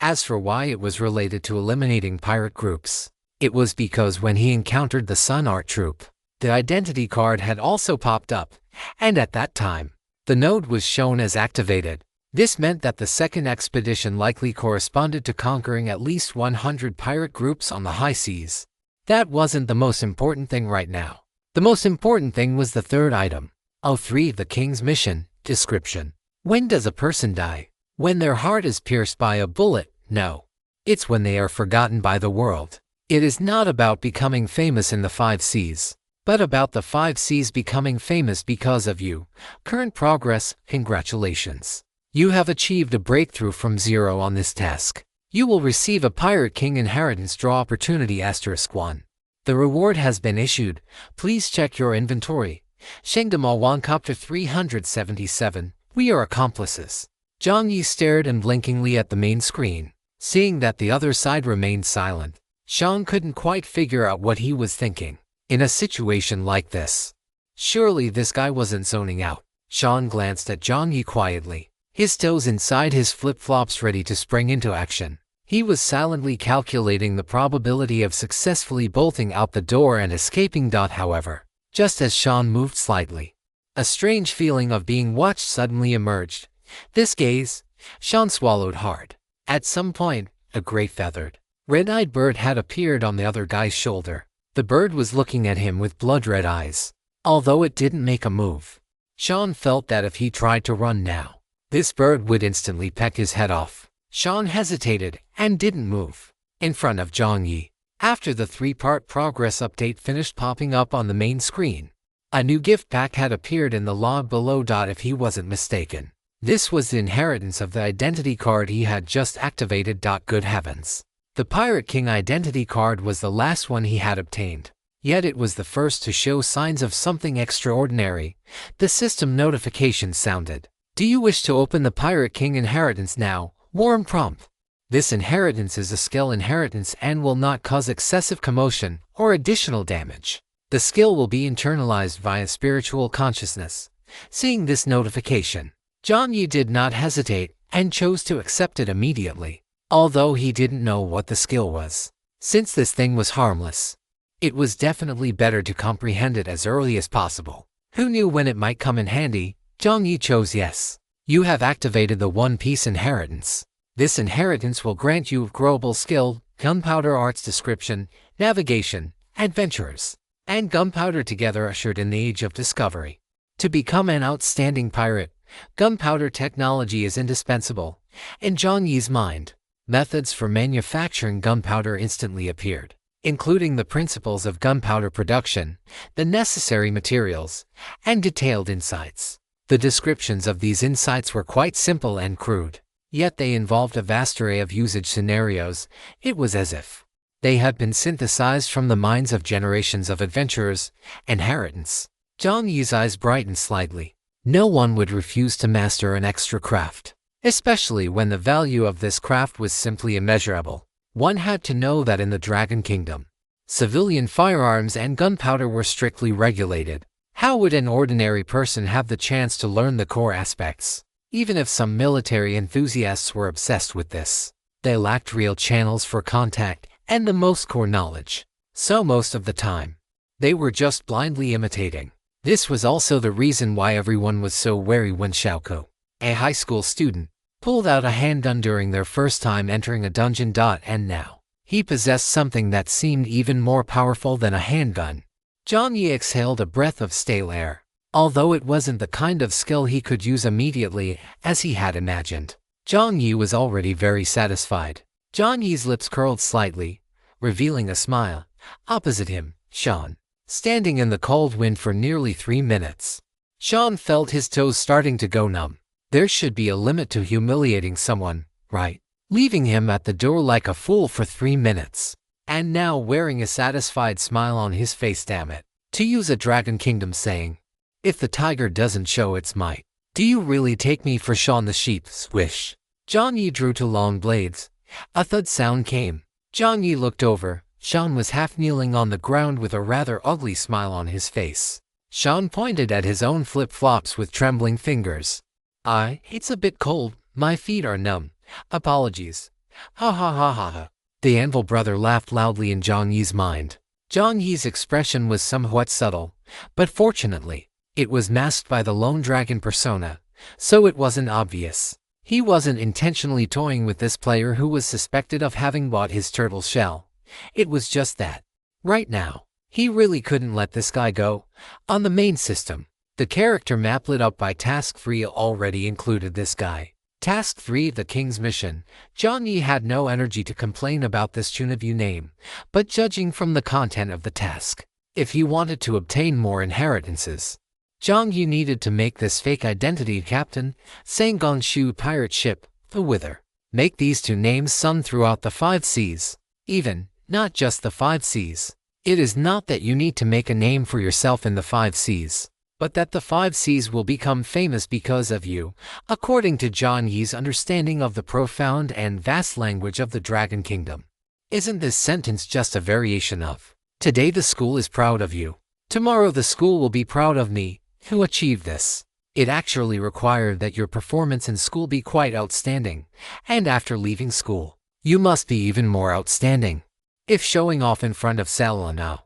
As for why it was related to eliminating pirate groups, it was because when he encountered the Sun Art Troop, the identity card had also popped up, and at that time, the node was shown as activated. This meant that the second expedition likely corresponded to conquering at least 100 pirate groups on the high seas. That wasn't the most important thing right now. The most important thing was the third item. 03. The King's Mission. Description: when does a person die? When their heart is pierced by a bullet? No. It's when they are forgotten by the world. It is not about becoming famous in the 5 Cs, but about the 5 Cs becoming famous because of you. Current progress. Congratulations. You have achieved a breakthrough from 0 on this task. You will receive a Pirate King inheritance draw opportunity *1. The reward has been issued. Please check your inventory. ManhwaCapped 377. We are accomplices. Jiang Yi stared unblinkingly at the main screen. Seeing that the other side remained silent, Sean couldn't quite figure out what he was thinking. In a situation like this, surely this guy wasn't zoning out. Sean glanced at Jiang Yi quietly, his toes inside his flip-flops ready to spring into action. He was silently calculating the probability of successfully bolting out the door and escaping. However, just as Sean moved slightly, a strange feeling of being watched suddenly emerged. This gaze, Sean swallowed hard. At some point, a gray feathered, red-eyed bird had appeared on the other guy's shoulder. The bird was looking at him with blood-red eyes. Although it didn't make a move, Sean felt that if he tried to run now, this bird would instantly peck his head off. Sean hesitated and didn't move. In front of Jiang Yi, after the 3-part progress update finished popping up on the main screen, a new gift pack had appeared in the log below. If he wasn't mistaken, this was the inheritance of the identity card he had just activated. Good heavens. The Pirate King identity card was the last one he had obtained, yet it was the first to show signs of something extraordinary. The system notification sounded. Do you wish to open the Pirate King inheritance now? Warm prompt. This inheritance is a skill inheritance and will not cause excessive commotion or additional damage. The skill will be internalized via spiritual consciousness. Seeing this notification, Jiang Yi did not hesitate and chose to accept it immediately. Although he didn't know what the skill was, since this thing was harmless, it was definitely better to comprehend it as early as possible. Who knew when it might come in handy? Jiang Yi chose yes. You have activated the One Piece inheritance. This inheritance will grant you growable skill, gunpowder arts description, navigation, adventurers, and gunpowder together ushered in the age of discovery. To become an outstanding pirate, gunpowder technology is indispensable. In Jiang Yi's mind, methods for manufacturing gunpowder instantly appeared, including the principles of gunpowder production, the necessary materials, and detailed insights. The descriptions of these insights were quite simple and crude, yet they involved a vast array of usage scenarios. It was as if they had been synthesized from the minds of generations of adventurers. Inheritance. Jiang Yi's eyes brightened slightly. No one would refuse to master an extra craft, especially when the value of this craft was simply immeasurable. One had to know that in the Dragon Kingdom, civilian firearms and gunpowder were strictly regulated. How would an ordinary person have the chance to learn the core aspects? Even if some military enthusiasts were obsessed with this, they lacked real channels for contact and the most core knowledge. So most of the time, they were just blindly imitating. This was also the reason why everyone was so wary when Xiaoko, a high school student, pulled out a handgun during their first time entering a dungeon. And now, he possessed something that seemed even more powerful than a handgun. Jiang Yi exhaled a breath of stale air. Although it wasn't the kind of skill he could use immediately as he had imagined, Jiang Yi was already very satisfied. Jiang Yi's lips curled slightly, revealing a smile. Opposite him, Sean, standing in the cold wind for nearly 3 minutes. Sean felt his toes starting to go numb. There should be a limit to humiliating someone, right? Leaving him at the door like a fool for 3 minutes. And now wearing a satisfied smile on his face. Damn it. To use a Dragon Kingdom saying, if the tiger doesn't show its might, do you really take me for Sean the sheep? Swish. Jiang Yi drew two long blades. A thud sound came. Jiang Yi looked over. Sean was half kneeling on the ground with a rather ugly smile on his face. Sean pointed at his own flip-flops with trembling fingers. It's a bit cold. My feet are numb. Apologies. Ha ha ha ha ha. The Anvil brother laughed loudly in Jiang Yi's mind. Jiang Yi's expression was somewhat subtle, but fortunately, it was masked by the lone dragon persona, so it wasn't obvious. He wasn't intentionally toying with this player who was suspected of having bought his turtle shell. It was just that, right now, he really couldn't let this guy go. On the main system, the character map lit up by Task 3 already included this guy. Task 3, the King's Mission. Jiang Yi had no energy to complain about this Chunaview name, but judging from the content of the task, if he wanted to obtain more inheritances, Jiang Yi needed to make this fake identity captain, Sangongshu pirate ship, the Wither. Make these two names sun throughout the 5 seas. Even, not just the 5 seas. It is not that you need to make a name for yourself in the 5 seas, but that the 5 seas will become famous because of you, according to Jiang Yi's understanding of the profound and vast language of the Dragon Kingdom. Isn't this sentence just a variation of, today the school is proud of you, tomorrow the school will be proud of me, who achieved this? It actually required that your performance in school be quite outstanding, and after leaving school, you must be even more outstanding. If showing off in front of Salana,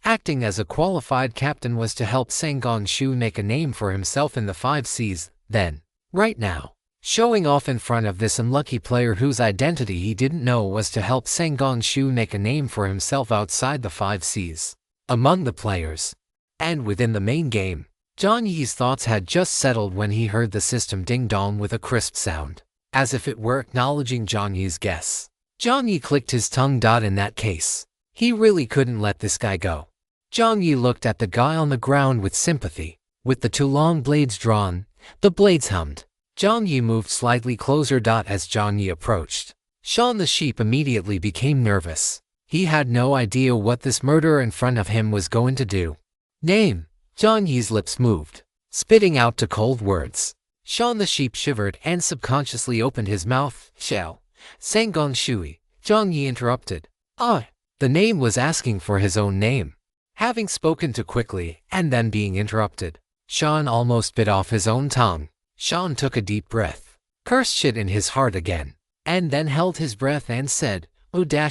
acting as a qualified captain was to help Sangongshu make a name for himself in the 5 seas, then, right now, showing off in front of this unlucky player whose identity he didn't know was to help Sangongshu make a name for himself outside the 5 seas, among the players, and within the main game. Jiang Yi's thoughts had just settled when he heard the system ding-dong with a crisp sound, as if it were acknowledging Jiang Yi's guess. Jiang Yi clicked his tongue. In that case, he really couldn't let this guy go. Jiang Yi looked at the guy on the ground with sympathy. With the 2 long blades drawn, the blades hummed. Jiang Yi moved slightly closer. As Jiang Yi approached, Sean the sheep immediately became nervous. He had no idea what this murderer in front of him was going to do. Name. Jiang Yi's lips moved, spitting out two cold words. Sean the sheep shivered and subconsciously opened his mouth. Shall. Sangongshui. Jiang Yi interrupted. The name was asking for his own name. Having spoken too quickly and then being interrupted, Sean almost bit off his own tongue. Sean took a deep breath, cursed shit in his heart again, and then held his breath and said, okay.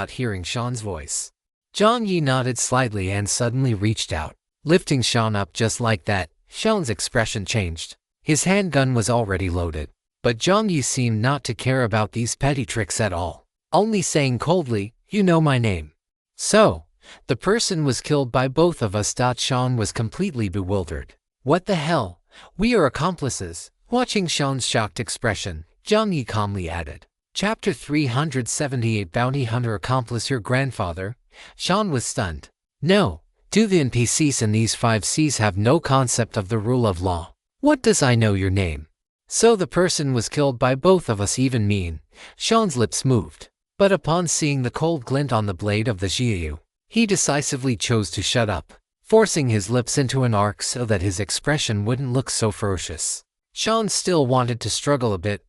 Hearing Sean's voice, Jiang Yi nodded slightly and suddenly reached out, lifting Sean up just like that. Sean's expression changed. His handgun was already loaded, but Jiang Yi seemed not to care about these petty tricks at all, only saying coldly, you know my name. So, the person was killed by both of us. Sean was completely bewildered. What the hell? We are accomplices. Watching Sean's shocked expression, Jiang Yi calmly added, Chapter 378 Bounty Hunter Accomplice Your Grandfather? Sean was stunned. No, do the NPCs in these 5 seas have no concept of the rule of law? What does I know your name? So the person was killed by both of us, even mean. Sean's lips moved, but upon seeing the cold glint on the blade of the Jiu, he decisively chose to shut up. forcing his lips into an arc so that his expression wouldn't look so ferocious. Sean still wanted to struggle a bit.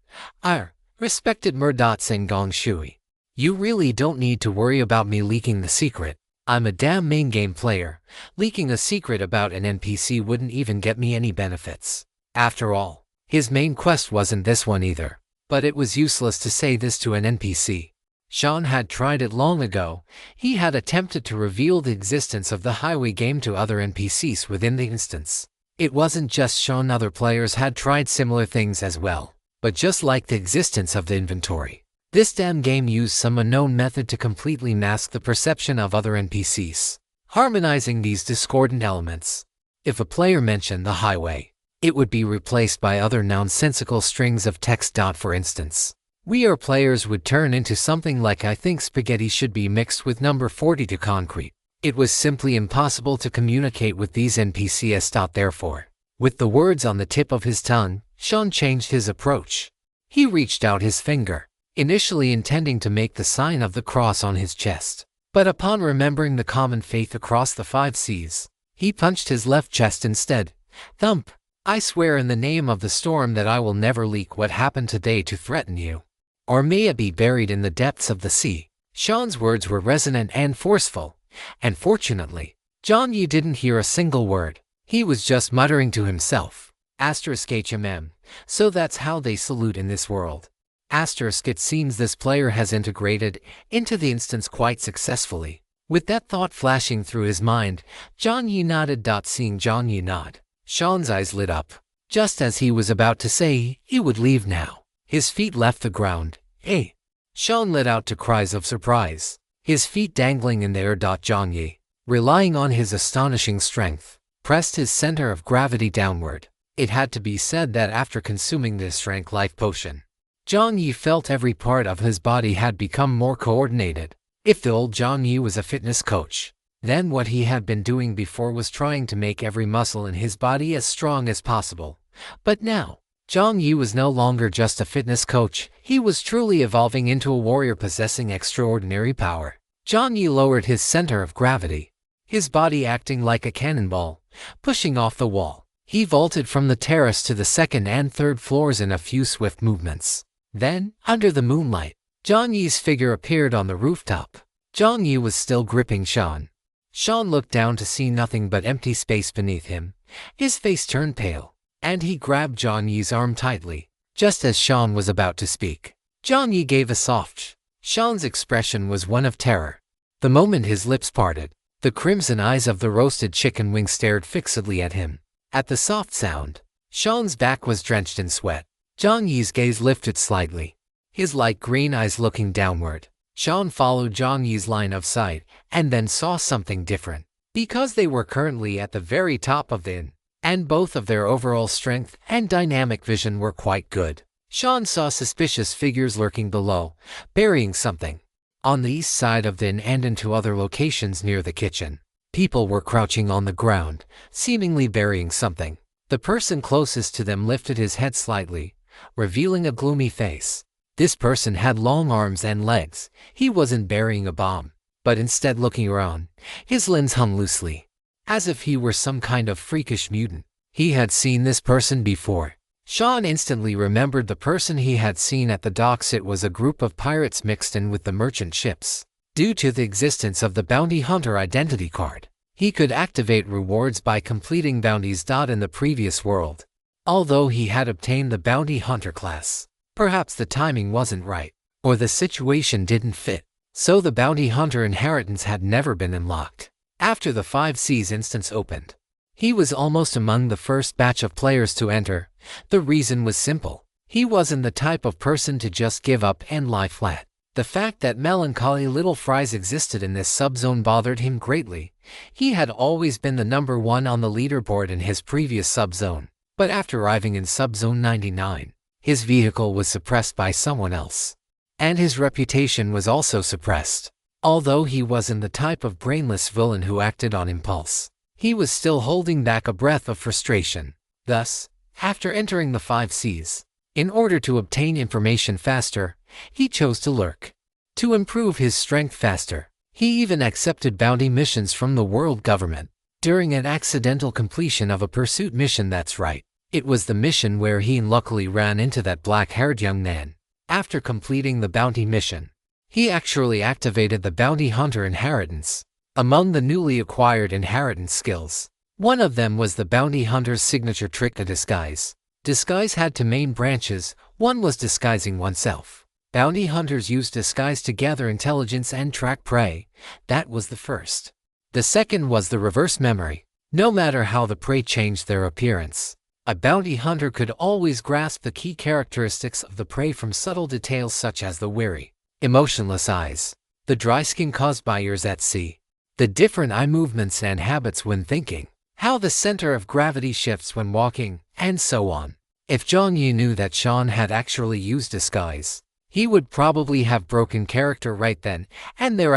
Respected Sing Gong Shui. You really don't need to worry about me leaking the secret. I'm a damn main game player. Leaking a secret about an NPC wouldn't even get me any benefits. After all, his main quest wasn't this one either. But it was useless to say this to an NPC. Sean had tried it long ago. He had attempted to reveal the existence of the highway game to other NPCs within the instance. It wasn't just Sean, other players had tried similar things as well. But just like the existence of the inventory, this damn game used some unknown method to completely mask the perception of other NPCs, harmonizing these discordant elements. If a player mentioned the highway, it would be replaced by other nonsensical strings of text. For instance, we or players would turn into something like I think spaghetti should be mixed with number 42 concrete. It was simply impossible to communicate with these NPCs. Therefore, with the words on the tip of his tongue, Sean changed his approach. He reached out his finger, initially intending to make the sign of the cross on his chest. But upon remembering the common faith across the 5 seas, he punched his left chest instead. Thump! I swear in the name of the storm that I will never leak what happened today to threaten you. Or may it be buried in the depths of the sea. Sean's words were resonant and forceful, and fortunately, Jiang Yi didn't hear a single word. He was just muttering to himself. *HMM, so that's how they salute in this world. It seems this player has integrated into the instance quite successfully. With that thought flashing through his mind, Jiang Yi nodded. Seeing Jiang Yi nod, Sean's eyes lit up. Just as he was about to say he would leave now, his feet left the ground. Hey! Sean let out two cries of surprise, his feet dangling in the air. Jiang Yi, relying on his astonishing strength, pressed his center of gravity downward. It had to be said that after consuming this strength life potion, Jiang Yi felt every part of his body had become more coordinated. If the old Jiang Yi was a fitness coach, then what he had been doing before was trying to make every muscle in his body as strong as possible. But now, Jiang Yi was no longer just a fitness coach, he was truly evolving into a warrior possessing extraordinary power. Jiang Yi lowered his center of gravity, his body acting like a cannonball, pushing off the wall. He vaulted from the terrace to the 2nd and 3rd floors in a few swift movements. Then, under the moonlight, Jiang Yi's figure appeared on the rooftop. Jiang Yi was still gripping Sean. Sean looked down to see nothing but empty space beneath him. His face turned pale, and he grabbed Jiang Yi's arm tightly. Just as Sean was about to speak, Jiang Yi gave a soft shh. Sean's expression was one of terror. The moment his lips parted, the crimson eyes of the roasted chicken wing stared fixedly at him. At the soft sound, Sean's back was drenched in sweat. Jiang Yi's gaze lifted slightly, his light green eyes looking downward. Sean followed Jiang Yi's line of sight and then saw something different. Because they were currently at the very top of the inn, and both of their overall strength and dynamic vision were quite good, Sean saw suspicious figures lurking below, burying something. On the east side of the inn and into other locations near the kitchen, people were crouching on the ground, seemingly burying something. The person closest to them lifted his head slightly, revealing a gloomy face. This person had long arms and legs. He wasn't burying a bomb, but instead looking around. His limbs hung loosely, as if he were some kind of freakish mutant. He had seen this person before. Sean instantly remembered the person he had seen at the docks. It was a group of pirates mixed in with the merchant ships. Due to the existence of the bounty hunter identity card, he could activate rewards by completing bounties. In the previous world, although he had obtained the bounty hunter class, perhaps the timing wasn't right, or the situation didn't fit, so the bounty hunter inheritance had never been unlocked. After the 5 Seas instance opened, he was almost among the first batch of players to enter. The reason was simple. He wasn't the type of person to just give up and lie flat. The fact that melancholy little fries existed in this subzone bothered him greatly. He had always been the number 1 on the leaderboard in his previous subzone, but after arriving in subzone 99, his vehicle was suppressed by someone else, and his reputation was also suppressed. Although he wasn't the type of brainless villain who acted on impulse, he was still holding back a breath of frustration. Thus, after entering the 5 Seas, in order to obtain information faster, he chose to lurk. To improve his strength faster, he even accepted bounty missions from the world government. during an accidental completion of a pursuit mission. That's right. It was the mission where he unluckily ran into that black-haired young man. After completing the bounty mission, he actually activated the bounty hunter inheritance. Among the newly acquired inheritance skills, one of them was the bounty hunter's signature trick, a disguise. Disguise had two main branches. One was disguising oneself. Bounty hunters used disguise to gather intelligence and track prey. That was the first. The second was the reverse memory. No matter how the prey changed their appearance, a bounty hunter could always grasp the key characteristics of the prey from subtle details such as the weary, emotionless eyes, the dry skin caused by years at sea, the different eye movements and habits when thinking, how the center of gravity shifts when walking, and so on. If Jiang Yi knew that Sean had actually used disguise, he would probably have broken character right then and there.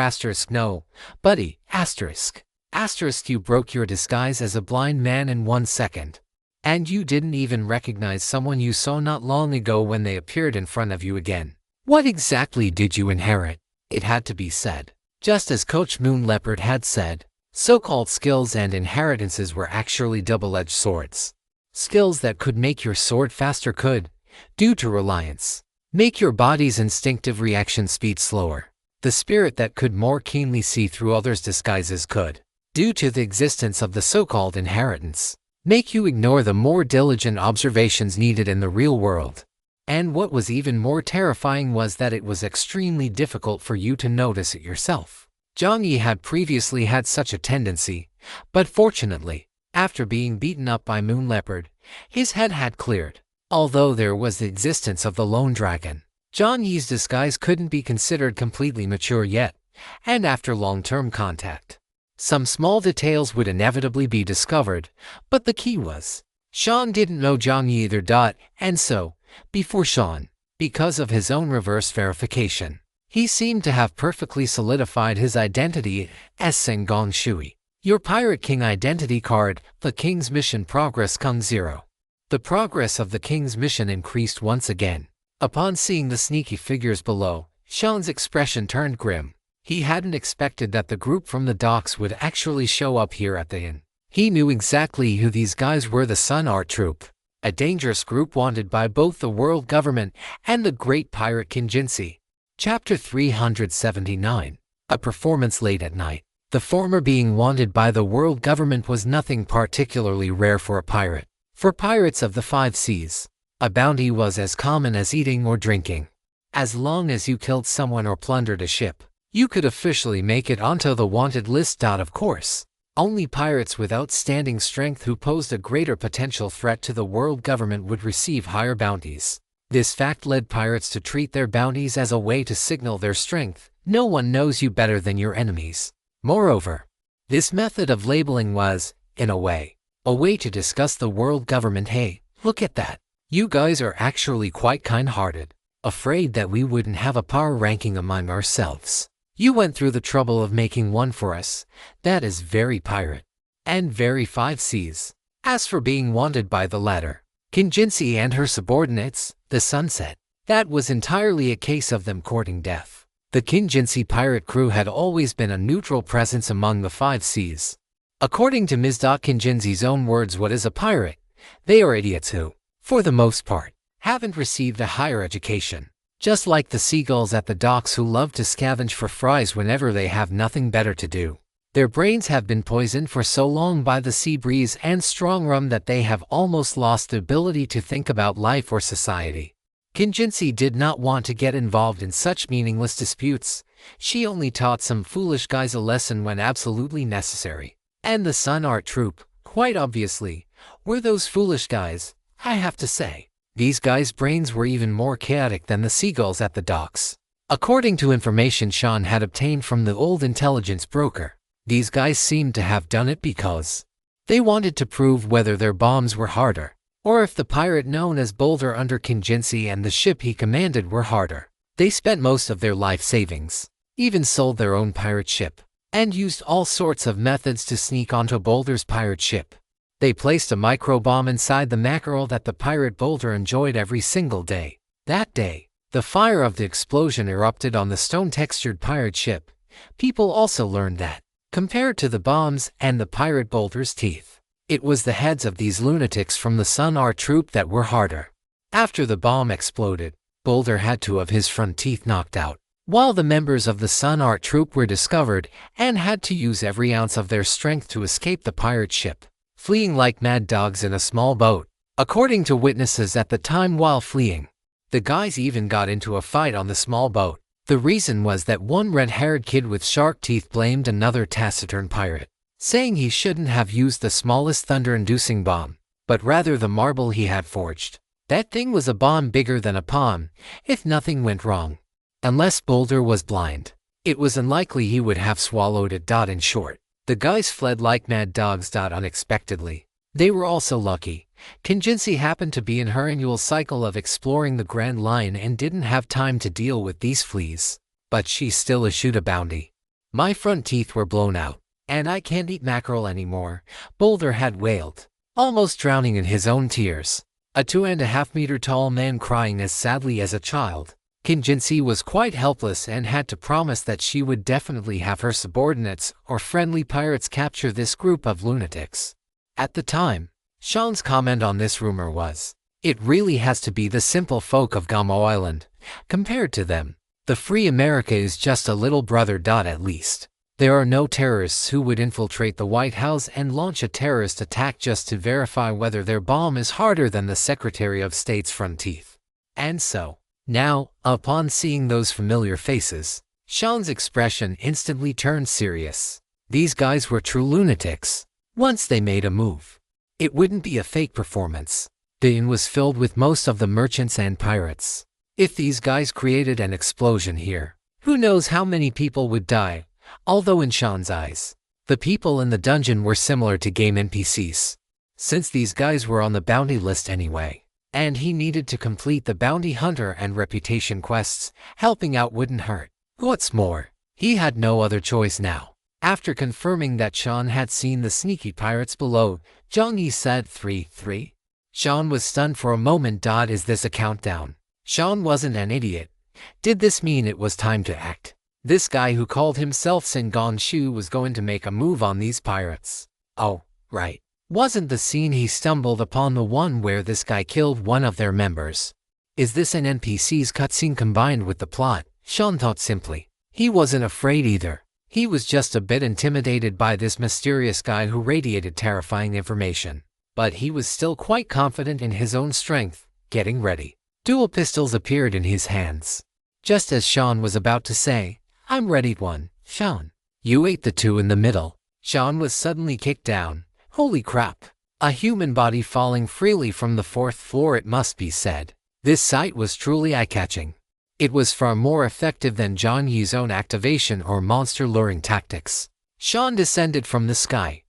No, buddy, you broke your disguise as a blind man in 1 second. And you didn't even recognize someone you saw not long ago when they appeared in front of you again. What exactly did you inherit? It had to be said. Just as Coach Moon Leopard had said, so-called skills and inheritances were actually double-edged swords. Skills that could make your sword faster could, due to reliance, make your body's instinctive reaction speed slower. The spirit that could more keenly see through others' disguises could, due to the existence of the so-called inheritance, make you ignore the more diligent observations needed in the real world. And what was even more terrifying was that it was extremely difficult for you to notice it yourself. Jiang Yi had previously had such a tendency, but fortunately, after being beaten up by Moon Leopard, his head had cleared. Although there was the existence of the Lone Dragon, Jiang Yi's disguise couldn't be considered completely mature yet, and after long-term contact, some small details would inevitably be discovered, but the key was, Sean didn't know Jiang Yi either. And so, before Sean, because of his own reverse verification, he seemed to have perfectly solidified his identity as Senggong Shui. Your Pirate King identity card, the King's Mission Progress Kung 0. The progress of the King's mission increased once again. Upon seeing the sneaky figures below, Sean's expression turned grim. He hadn't expected that the group from the docks would actually show up here at the inn. He knew exactly who these guys were: the Sun Art Troop, a dangerous group wanted by both the world government and the Great Pirate Contingency. Chapter 379. A performance late at night. The former being wanted by the world government was nothing particularly rare for a pirate. For pirates of the 5 seas, a bounty was as common as eating or drinking. As long as you killed someone or plundered a ship, you could officially make it onto the wanted list. Of course, only pirates with outstanding strength who posed a greater potential threat to the world government would receive higher bounties. This fact led pirates to treat their bounties as a way to signal their strength. No one knows you better than your enemies. Moreover, this method of labeling was, in a way to discuss the world government. Hey, look at that. You guys are actually quite kind-hearted. Afraid that we wouldn't have a power ranking among ourselves. You went through the trouble of making one for us. That is very pirate. And very 5 seas. As for being wanted by the latter, Contingency and her subordinates, the Sunset, that was entirely a case of them courting death. The Contingency pirate crew had always been a neutral presence among the 5 seas. According to Ms. Contingency's own words, what is a pirate? They are idiots who, for the most part, haven't received a higher education. Just like the seagulls at the docks who love to scavenge for fries whenever they have nothing better to do. Their brains have been poisoned for so long by the sea breeze and strong rum that they have almost lost the ability to think about life or society. Contingency did not want to get involved in such meaningless disputes. She only taught some foolish guys a lesson when absolutely necessary. And the Sun Art Troop, quite obviously, were those foolish guys. I have to say, these guys' brains were even more chaotic than the seagulls at the docks. According to information Sean had obtained from the old intelligence broker, these guys seemed to have done it because they wanted to prove whether their bombs were harder, or if the pirate known as Boulder under Contingency and the ship he commanded were harder. They spent most of their life savings, even sold their own pirate ship, and used all sorts of methods to sneak onto Boulder's pirate ship. They placed a microbomb inside the mackerel that the pirate Boulder enjoyed every single day. That day, the fire of the explosion erupted on the stone-textured pirate ship. People also learned that Compared to the bombs and the pirate bolter's teeth, it was the heads of these lunatics from the Sun Art Troupe that were harder. After the bomb exploded, Boulder had two of his front teeth knocked out, while the members of the Sun Art Troupe were discovered and had to use every ounce of their strength to escape the pirate ship, fleeing like mad dogs in a small boat. According to witnesses at the time while fleeing, the guys even got into a fight on the small boat. The reason was that one red-haired kid with shark teeth blamed another taciturn pirate, saying he shouldn't have used the smallest thunder-inducing bomb, but rather the marble he had forged. That thing was a bomb bigger than a palm, if nothing went wrong. Unless Boulder was blind, it was unlikely he would have swallowed it. In short, the guys fled like mad dogs. Unexpectedly, they were also lucky. Kinjinsi happened to be in her annual cycle of exploring the Grand Line and didn't have time to deal with these fleas, but she still issued a bounty. My front teeth were blown out, and I can't eat mackerel anymore, Boulder had wailed, almost drowning in his own tears. A 2.5-meter tall man crying as sadly as a child. Kinjinsi was quite helpless and had to promise that she would definitely have her subordinates or friendly pirates capture this group of lunatics. At the time, Sean's comment on this rumor was, "It really has to be the simple folk of Gamo Island. Compared to them, the free America is just a little brother. At least, there are no terrorists who would infiltrate the White House and launch a terrorist attack just to verify whether their bomb is harder than the Secretary of State's front teeth." And so, now, upon seeing those familiar faces, Sean's expression instantly turned serious. These guys were true lunatics. Once they made a move, it wouldn't be a fake performance. The inn was filled with most of the merchants and pirates. If these guys created an explosion here, who knows how many people would die? Although in Sean's eyes, the people in the dungeon were similar to game NPCs, since these guys were on the bounty list anyway, and he needed to complete the bounty hunter and reputation quests. Helping out wouldn't hurt. What's more, he had no other choice now. After confirming that Sean had seen the sneaky pirates below, Jiang Yi said 3-3. Sean was stunned for a moment. Is this a countdown? Sean wasn't an idiot. Did this mean it was time to act? This guy who called himself Singon Shu was going to make a move on these pirates. Oh, right. Wasn't the scene he stumbled upon the one where this guy killed one of their members? Is this an NPC's cutscene combined with the plot? Sean thought simply. He wasn't afraid either. He was just a bit intimidated by this mysterious guy who radiated terrifying information. But he was still quite confident in his own strength. Getting ready. Dual pistols appeared in his hands. Just as Sean was about to say, "I'm ready." One, Sean. You ate the two in the middle. Sean was suddenly kicked down. Holy crap. A human body falling freely from the 4th floor, it must be said. This sight was truly eye-catching. It was far more effective than Jiang Yi's own activation or monster luring tactics. Sean descended from the sky.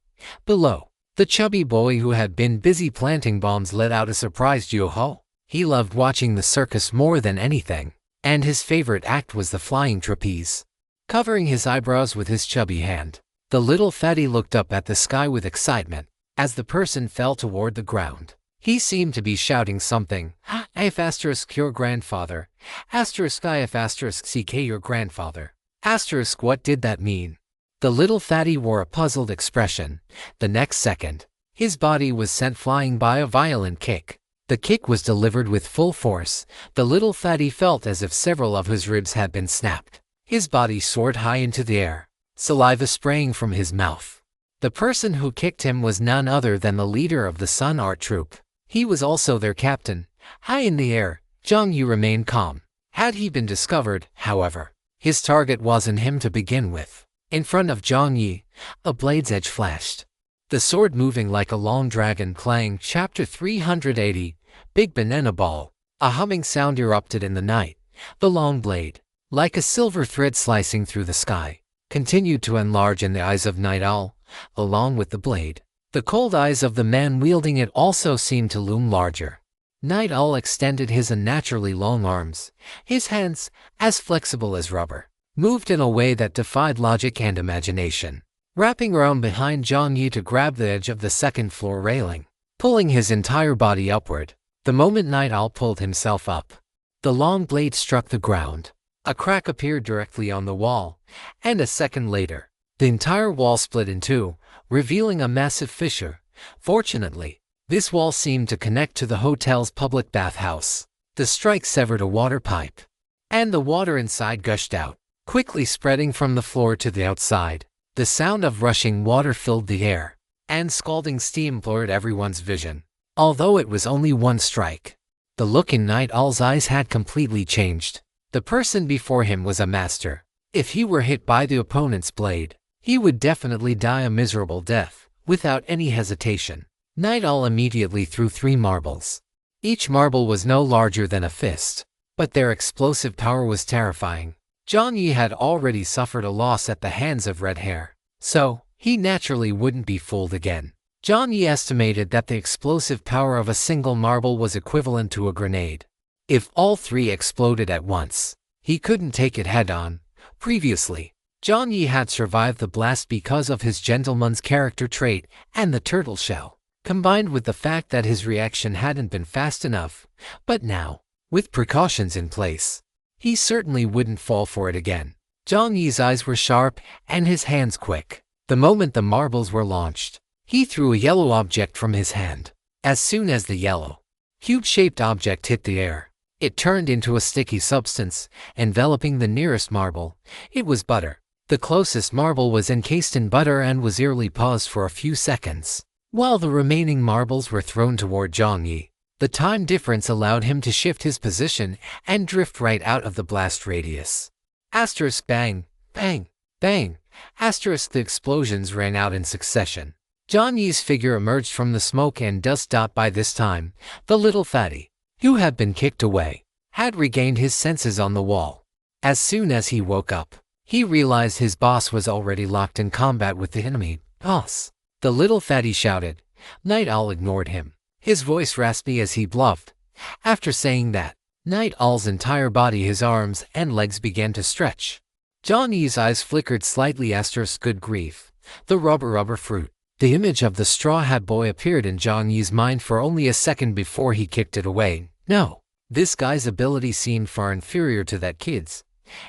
Below, the chubby boy who had been busy planting bombs let out a surprised yo-ho. He loved watching the circus more than anything, and his favorite act was the flying trapeze. Covering his eyebrows with his chubby hand, the little fatty looked up at the sky with excitement. As the person fell toward the ground, he seemed to be shouting something. If asterisk your grandfather, asterisk if asterisk ck your grandfather, asterisk what did that mean? The little fatty wore a puzzled expression. The next second, his body was sent flying by a violent kick. The kick was delivered with full force. The little fatty felt as if several of his ribs had been snapped. His body soared high into the air, saliva spraying from his mouth. The person who kicked him was none other than the leader of the Sun Art Troupe. He was also their captain. High in the air, Jiang Yi remained calm. Had he been discovered, however, his target wasn't him to begin with. In front of Jiang Yi, a blade's edge flashed. The sword moving like a long dragon clanged. Chapter 380, Big Banana Ball. A humming sound erupted in the night. The long blade, like a silver thread slicing through the sky, continued to enlarge in the eyes of Night Owl. Along with the blade, the cold eyes of the man wielding it also seemed to loom larger. Night Owl extended his unnaturally long arms. His hands, as flexible as rubber, moved in a way that defied logic and imagination, wrapping around behind Jiang Yi to grab the edge of the 2nd floor railing, pulling his entire body upward. The moment Night Owl pulled himself up, the long blade struck the ground. A crack appeared directly on the wall, and a second later, The entire wall split in two, revealing a massive fissure. Fortunately, this wall seemed to connect to the hotel's public bathhouse. The strike severed a water pipe, and the water inside gushed out, quickly spreading from the floor to the outside. The sound of rushing water filled the air, and scalding steam blurred everyone's vision. Although it was only one strike, the look in Night Owl's eyes had completely changed. The person before him was a master. If he were hit by the opponent's blade, he would definitely die a miserable death, without any hesitation. Night Owl immediately threw 3 marbles. Each marble was no larger than a fist, but their explosive power was terrifying. Jiang Yi had already suffered a loss at the hands of Red Hair, so he naturally wouldn't be fooled again. Jiang Yi estimated that the explosive power of a single marble was equivalent to a grenade. If all 3 exploded at once, he couldn't take it head-on. Previously, Jiang Yi had survived the blast because of his gentleman's character trait and the turtle shell, combined with the fact that his reaction hadn't been fast enough. But now, with precautions in place, he certainly wouldn't fall for it again. Jiang Yi's eyes were sharp and his hands quick. The moment the marbles were launched, he threw a yellow object from his hand. As soon as the yellow, cube-shaped object hit the air, it turned into a sticky substance, enveloping the nearest marble. It was butter. The closest marble was encased in butter and was eerily paused for a few seconds, while the remaining marbles were thrown toward Jiang Yi. The time difference allowed him to shift his position and drift right out of the blast radius. Asterisk bang, bang, bang, asterisk. The explosions rang out in succession. Jiang Yi's figure emerged from the smoke and dust. By this time, the little fatty, who had been kicked away, had regained his senses on the wall. As soon as he woke up, he realized his boss was already locked in combat with the enemy. Boss! The little fatty shouted. Night Owl ignored him, his voice raspy as he bluffed. After saying that, Night Owl's entire body, his arms and legs began to stretch. Jiang Yi's eyes flickered slightly. Asterisk. Good grief. The rubber fruit. The image of the straw hat boy appeared in Jiang Yi's mind for only a second before he kicked it away. No, this guy's ability seemed far inferior to that kid's.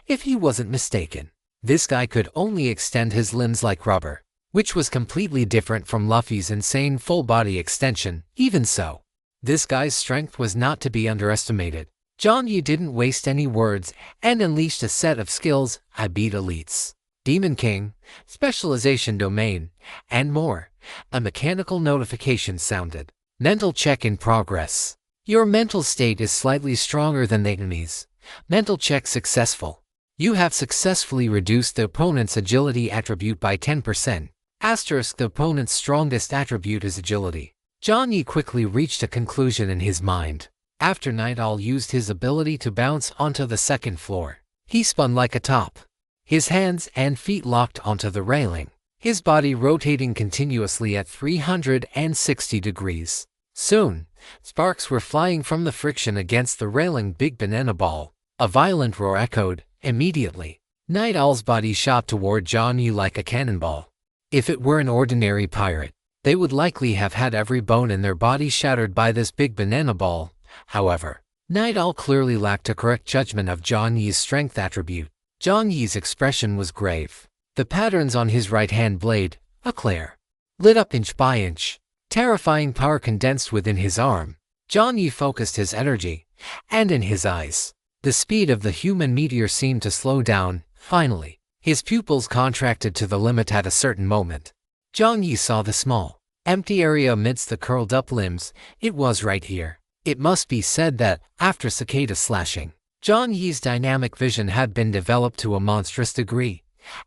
If he wasn't mistaken, this guy could only extend his limbs like rubber, which was completely different from Luffy's insane full-body extension. Even so, this guy's strength was not to be underestimated. Jiang Yi didn't waste any words and unleashed a set of skills. I beat elites, Demon King, Specialization Domain, and more. A mechanical notification sounded. Mental check in progress. Your mental state is slightly stronger than the enemy's. Mental check successful. You have successfully reduced the opponent's agility attribute by 10%. Asterisk. The opponent's strongest attribute is agility. Jiang Yi quickly reached a conclusion in his mind. After Night Owl used his ability to bounce onto the second floor, he spun like a top. His hands and feet locked onto the railing, his body rotating continuously at 360 degrees. Soon, sparks were flying from the friction against the railing. Big banana ball. A violent roar echoed. Immediately, Night Owl's body shot toward Jiang Yi like a cannonball. If it were an ordinary pirate, they would likely have had every bone in their body shattered by this big banana ball. However, Night Owl clearly lacked a correct judgment of Jiang Yi's strength attribute. Jiang Yi's expression was grave. The patterns on his right-hand blade, a clear, lit up inch by inch. Terrifying power condensed within his arm. Jiang Yi focused his energy, and in his eyes, the speed of the human meteor seemed to slow down. Finally, his pupils contracted to the limit at a certain moment. Jiang Yi saw the small, empty area amidst the curled-up limbs. It was right here. It must be said that, after cicada slashing, Jiang Yi's dynamic vision had been developed to a monstrous degree.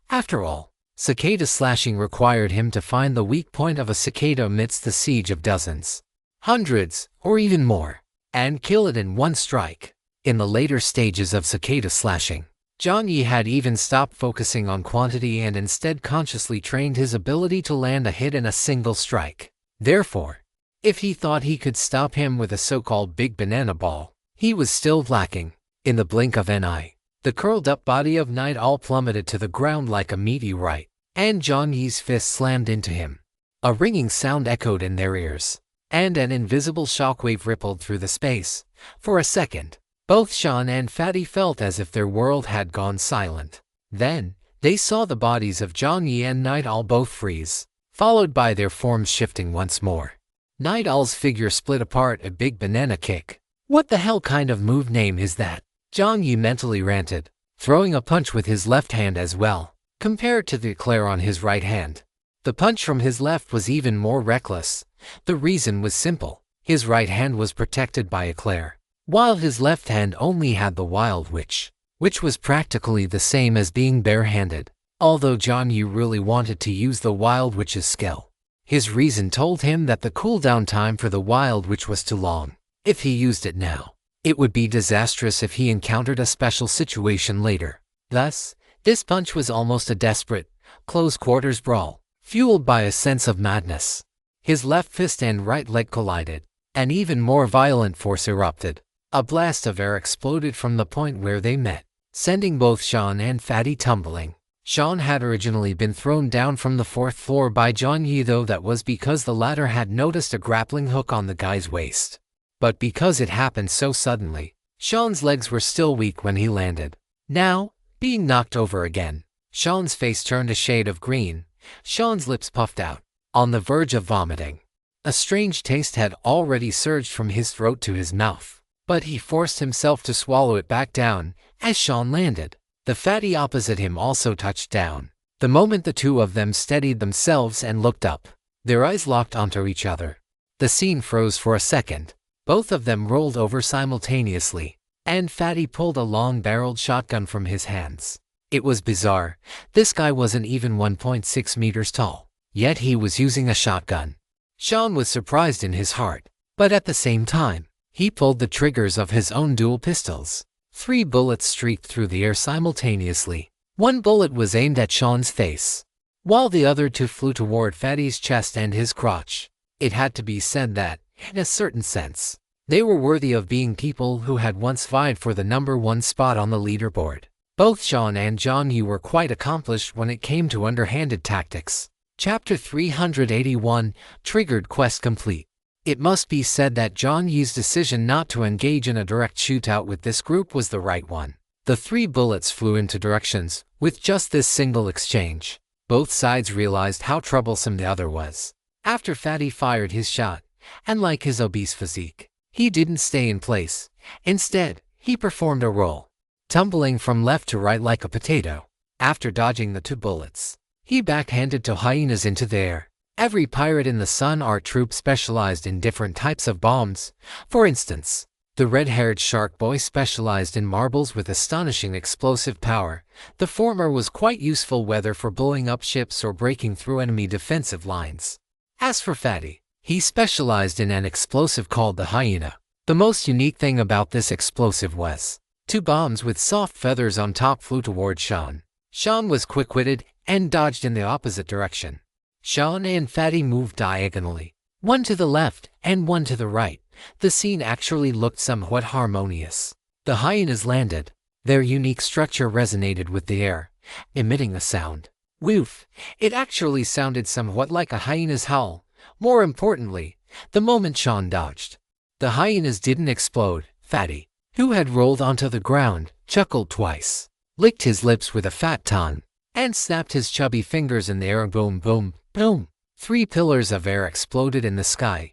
After all, cicada slashing required him to find the weak point of a cicada amidst the siege of dozens, hundreds, or even more, and kill it in one strike. In the later stages of cicada slashing, Jiang Yi had even stopped focusing on quantity and instead consciously trained his ability to land a hit in a single strike. Therefore, if he thought he could stop him with a so-called big banana ball, he was still lacking. In the blink of an eye, the curled-up body of Night Owl plummeted to the ground like a meteorite, and Jiang Yi's fist slammed into him. A ringing sound echoed in their ears, and an invisible shockwave rippled through the space. For a second, both Sean and Fatty felt as if their world had gone silent. Then, They saw the bodies of Jiang Yi and Night Owl both freeze, followed by their forms shifting once more. Night Owl's figure split apart a big banana kick. What the hell kind of move name is that? Jiang Yi mentally ranted, throwing a punch with his left hand as well, compared to the eclair on his right hand. The punch from his left was even more reckless. The reason was simple. His right hand was protected by eclair, while his left hand only had the Wild Witch, which was practically the same as being barehanded. Although Jiang Yi really wanted to use the Wild Witch's skill, his reason told him that the cooldown time for the Wild Witch was too long. If he used it now, it would be disastrous if he encountered a special situation later. Thus, this punch was almost a desperate, close-quarters brawl, fueled by a sense of madness. His left fist and right leg collided. An even more violent force erupted. A blast of air exploded from the point where they met, sending both Sean and Fatty tumbling. Sean had originally been thrown down from the 4th floor by Jiang Yi, though that was because the latter had noticed a grappling hook on the guy's waist. But because it happened so suddenly, Sean's legs were still weak when he landed. Now, being knocked over again, Sean's face turned a shade of green. Sean's lips puffed out, on the verge of vomiting. A strange taste had already surged from his throat to his mouth, but he forced himself to swallow it back down as Sean landed. The fatty opposite him also touched down. The moment the two of them steadied themselves and looked up, their eyes locked onto each other. The scene froze for a second. Both of them rolled over simultaneously, and Fatty pulled a long-barreled shotgun from his hands. It was bizarre. This guy wasn't even 1.6 meters tall, yet he was using a shotgun. Sean was surprised in his heart, but at the same time, he pulled the triggers of his own dual pistols. 3 bullets streaked through the air simultaneously. 1 bullet was aimed at Sean's face, while the other 2 flew toward Fatty's chest and his crotch. It had to be said that, in a certain sense, they were worthy of being people who had once vied for the #1 spot on the leaderboard. Both Sean and Jiang Yi were quite accomplished when it came to underhanded tactics. Chapter 381, Triggered Quest Complete. It must be said that Jiang Yi's decision not to engage in a direct shootout with this group was the right one. The 3 bullets flew into directions. With just this single exchange, both sides realized how troublesome the other was. After Fatty fired his shot, and like his obese physique, he didn't stay in place. Instead, he performed a roll, tumbling from left to right like a potato. After dodging the 2 bullets, he backhanded 2 hyenas into the air. Every pirate in the Sun Art Troop specialized in different types of bombs. For instance, the red-haired shark boy specialized in marbles with astonishing explosive power. The former was quite useful whether for blowing up ships or breaking through enemy defensive lines. As for Fatty, he specialized in an explosive called the hyena. The most unique thing about this explosive was 2 bombs with soft feathers on top flew toward Sean. Sean was quick-witted and dodged in the opposite direction. Sean and Fatty moved diagonally, one to the left and one to the right. The scene actually looked somewhat harmonious. The hyenas landed. Their unique structure resonated with the air, emitting a sound. Woof! It actually sounded somewhat like a hyena's howl. More importantly, the moment Sean dodged, the hyenas didn't explode. Fatty, who had rolled onto the ground, chuckled twice, licked his lips with a fat tongue, and snapped his chubby fingers in the air. Boom, boom, boom. 3 pillars of air exploded in the sky.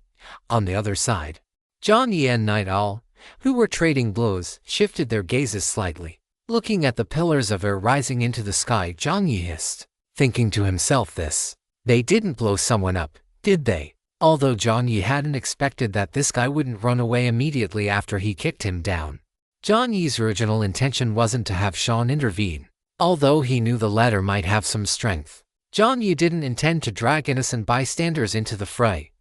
On the other side, Jiang Yi and Night Owl, who were trading blows, shifted their gazes slightly. Looking at the pillars of air rising into the sky, Jiang Yi hissed, thinking to himself this. They didn't blow someone up, did they? Although Jiang Yi hadn't expected that this guy wouldn't run away immediately after he kicked him down. Jiang Yi's original intention wasn't to have Sean intervene. Although he knew the latter might have some strength, Jiang Yi didn't intend to drag innocent bystanders into the fray.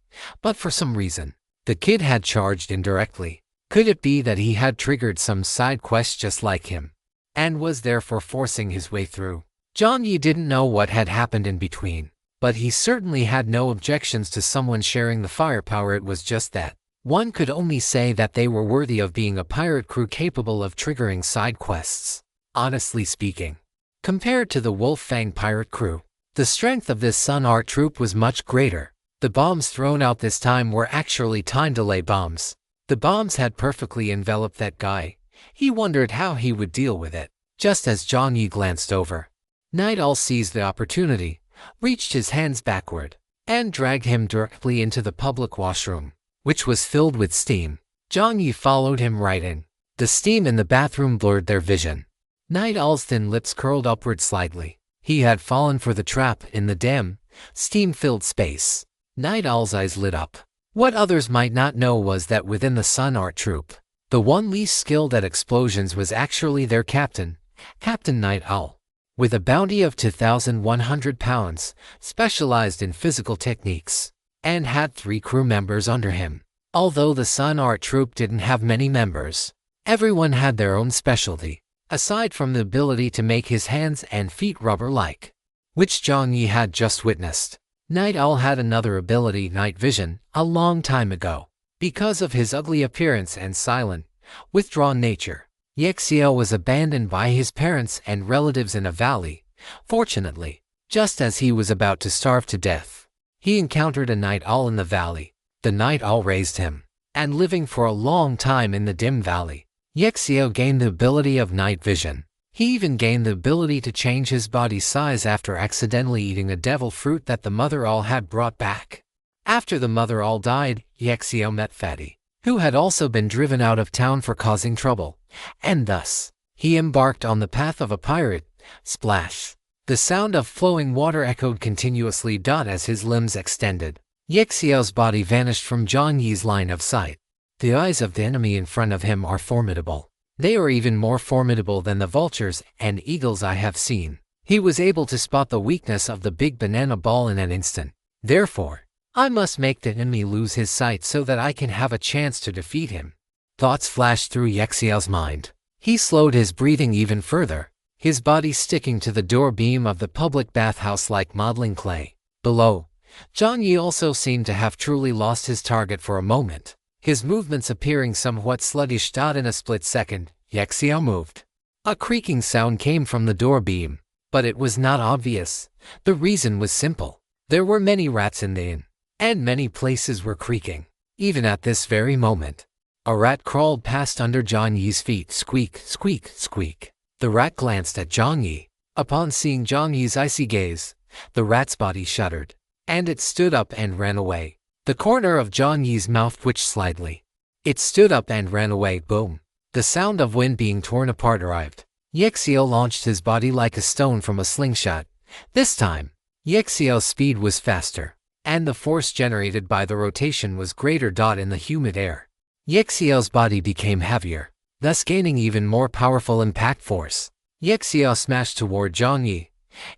But for some reason, the kid had charged indirectly. Could it be that he had triggered some side quest just like him, and was therefore forcing his way through? Jiang Yi didn't know what had happened in between, but he certainly had no objections to someone sharing the firepower. It was just that one could only say that they were worthy of being a pirate crew capable of triggering side quests. Honestly speaking, compared to the Wolf Fang pirate crew, the strength of this Sun Art troop was much greater. The bombs thrown out this time were actually time delay bombs. The bombs had perfectly enveloped that guy. He wondered how he would deal with it. Just as Jiang Yi glanced over, Night Owl seized the opportunity, reached his hands backward, and dragged him directly into the public washroom, which was filled with steam. Jiang Yi followed him right in. The steam in the bathroom blurred their vision. Night Owl's thin lips curled upward slightly. He had fallen for the trap in the dim, steam-filled space. Night Owl's eyes lit up. What others might not know was that within the Sun Art Troupe, the one least skilled at explosions was actually their captain, Captain Night Owl, with a bounty of 2,100 pounds, specialized in physical techniques, and had 3 crew members under him. Although the Sun Art Troupe didn't have many members, everyone had their own specialty, aside from the ability to make his hands and feet rubber-like, which Jiang Yi had just witnessed. Night Owl had another ability, night vision, a long time ago. Because of his ugly appearance and silent, withdrawn nature, Yahello was abandoned by his parents and relatives in a valley. Fortunately, just as he was about to starve to death, he encountered a night owl in the valley. The night owl raised him, and living for a long time in the dim valley, Yahello gained the ability of night vision. He even gained the ability to change his body size after accidentally eating a devil fruit that the mother owl had brought back. After the mother owl died, Yahello met Fatty, who had also been driven out of town for causing trouble, and thus, he embarked on the path of a pirate. Splash! The sound of flowing water echoed continuously. As his limbs extended, Yahello's body vanished from Jiang Yi's line of sight. The eyes of the enemy in front of him are formidable. They are even more formidable than the vultures and eagles I have seen. He was able to spot the weakness of the big banana ball in an instant. Therefore, I must make the enemy lose his sight so that I can have a chance to defeat him. Thoughts flashed through Yahello's mind. He slowed his breathing even further, his body sticking to the door beam of the public bathhouse like modeling clay. Below, Jiang Yi also seemed to have truly lost his target for a moment, his movements appearing somewhat sluggish. In a split second, Yahello moved. A creaking sound came from the door beam, but it was not obvious. The reason was simple. There were many rats in the inn, and many places were creaking. Even at this very moment, a rat crawled past under Jiang Yi's feet. Squeak, squeak, squeak. The rat glanced at Jiang Yi. Upon seeing Jiang Yi's icy gaze, the rat's body shuddered, and it stood up and ran away. The corner of Jiang Yi's mouth twitched slightly. It stood up and ran away. Boom! The sound of wind being torn apart arrived. Yahello launched his body like a stone from a slingshot. This time, Yahello's speed was faster, and the force generated by the rotation was greater. In the humid air, Yahello's body became heavier, thus gaining even more powerful impact force. Yahello smashed toward Jiang Yi.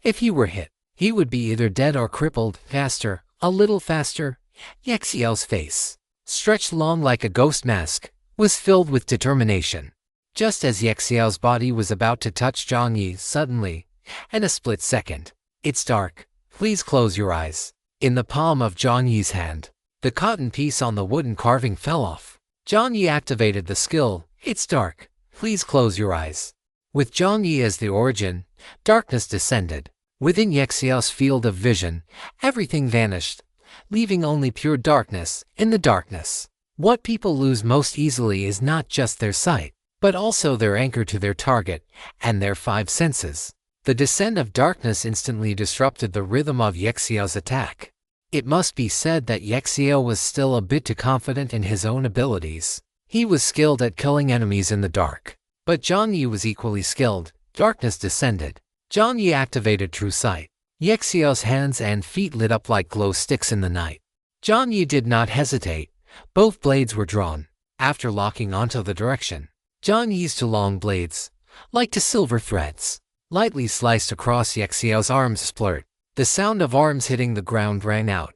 If he were hit, he would be either dead or crippled. Faster, a little faster. Yahello's face, stretched long like a ghost mask, was filled with determination. Just as Yahello's body was about to touch Jiang Yi, suddenly, in a split second, "It's dark. Please close your eyes." In the palm of Jiang Yi's hand, the cotton piece on the wooden carving fell off. Jiang Yi activated the skill, "It's dark. Please close your eyes." With Jiang Yi as the origin, darkness descended. Within Yahello's field of vision, everything vanished, leaving only pure darkness. In the darkness, what people lose most easily is not just their sight, but also their anchor to their target and their 5 senses. The descent of darkness instantly disrupted the rhythm of Yahello's attack. It must be said that Yahello was still a bit too confident in his own abilities. He was skilled at killing enemies in the dark, but Jiang Yi was equally skilled. Darkness descended. Jiang Yi activated true sight. Yahello's hands and feet lit up like glow sticks in the night. Jiang Yi did not hesitate. Both blades were drawn. After locking onto the direction, Jiang Yi's 2 long blades, like 2 silver threads, lightly sliced across Yahello's arms. Splurt. The sound of arms hitting the ground rang out,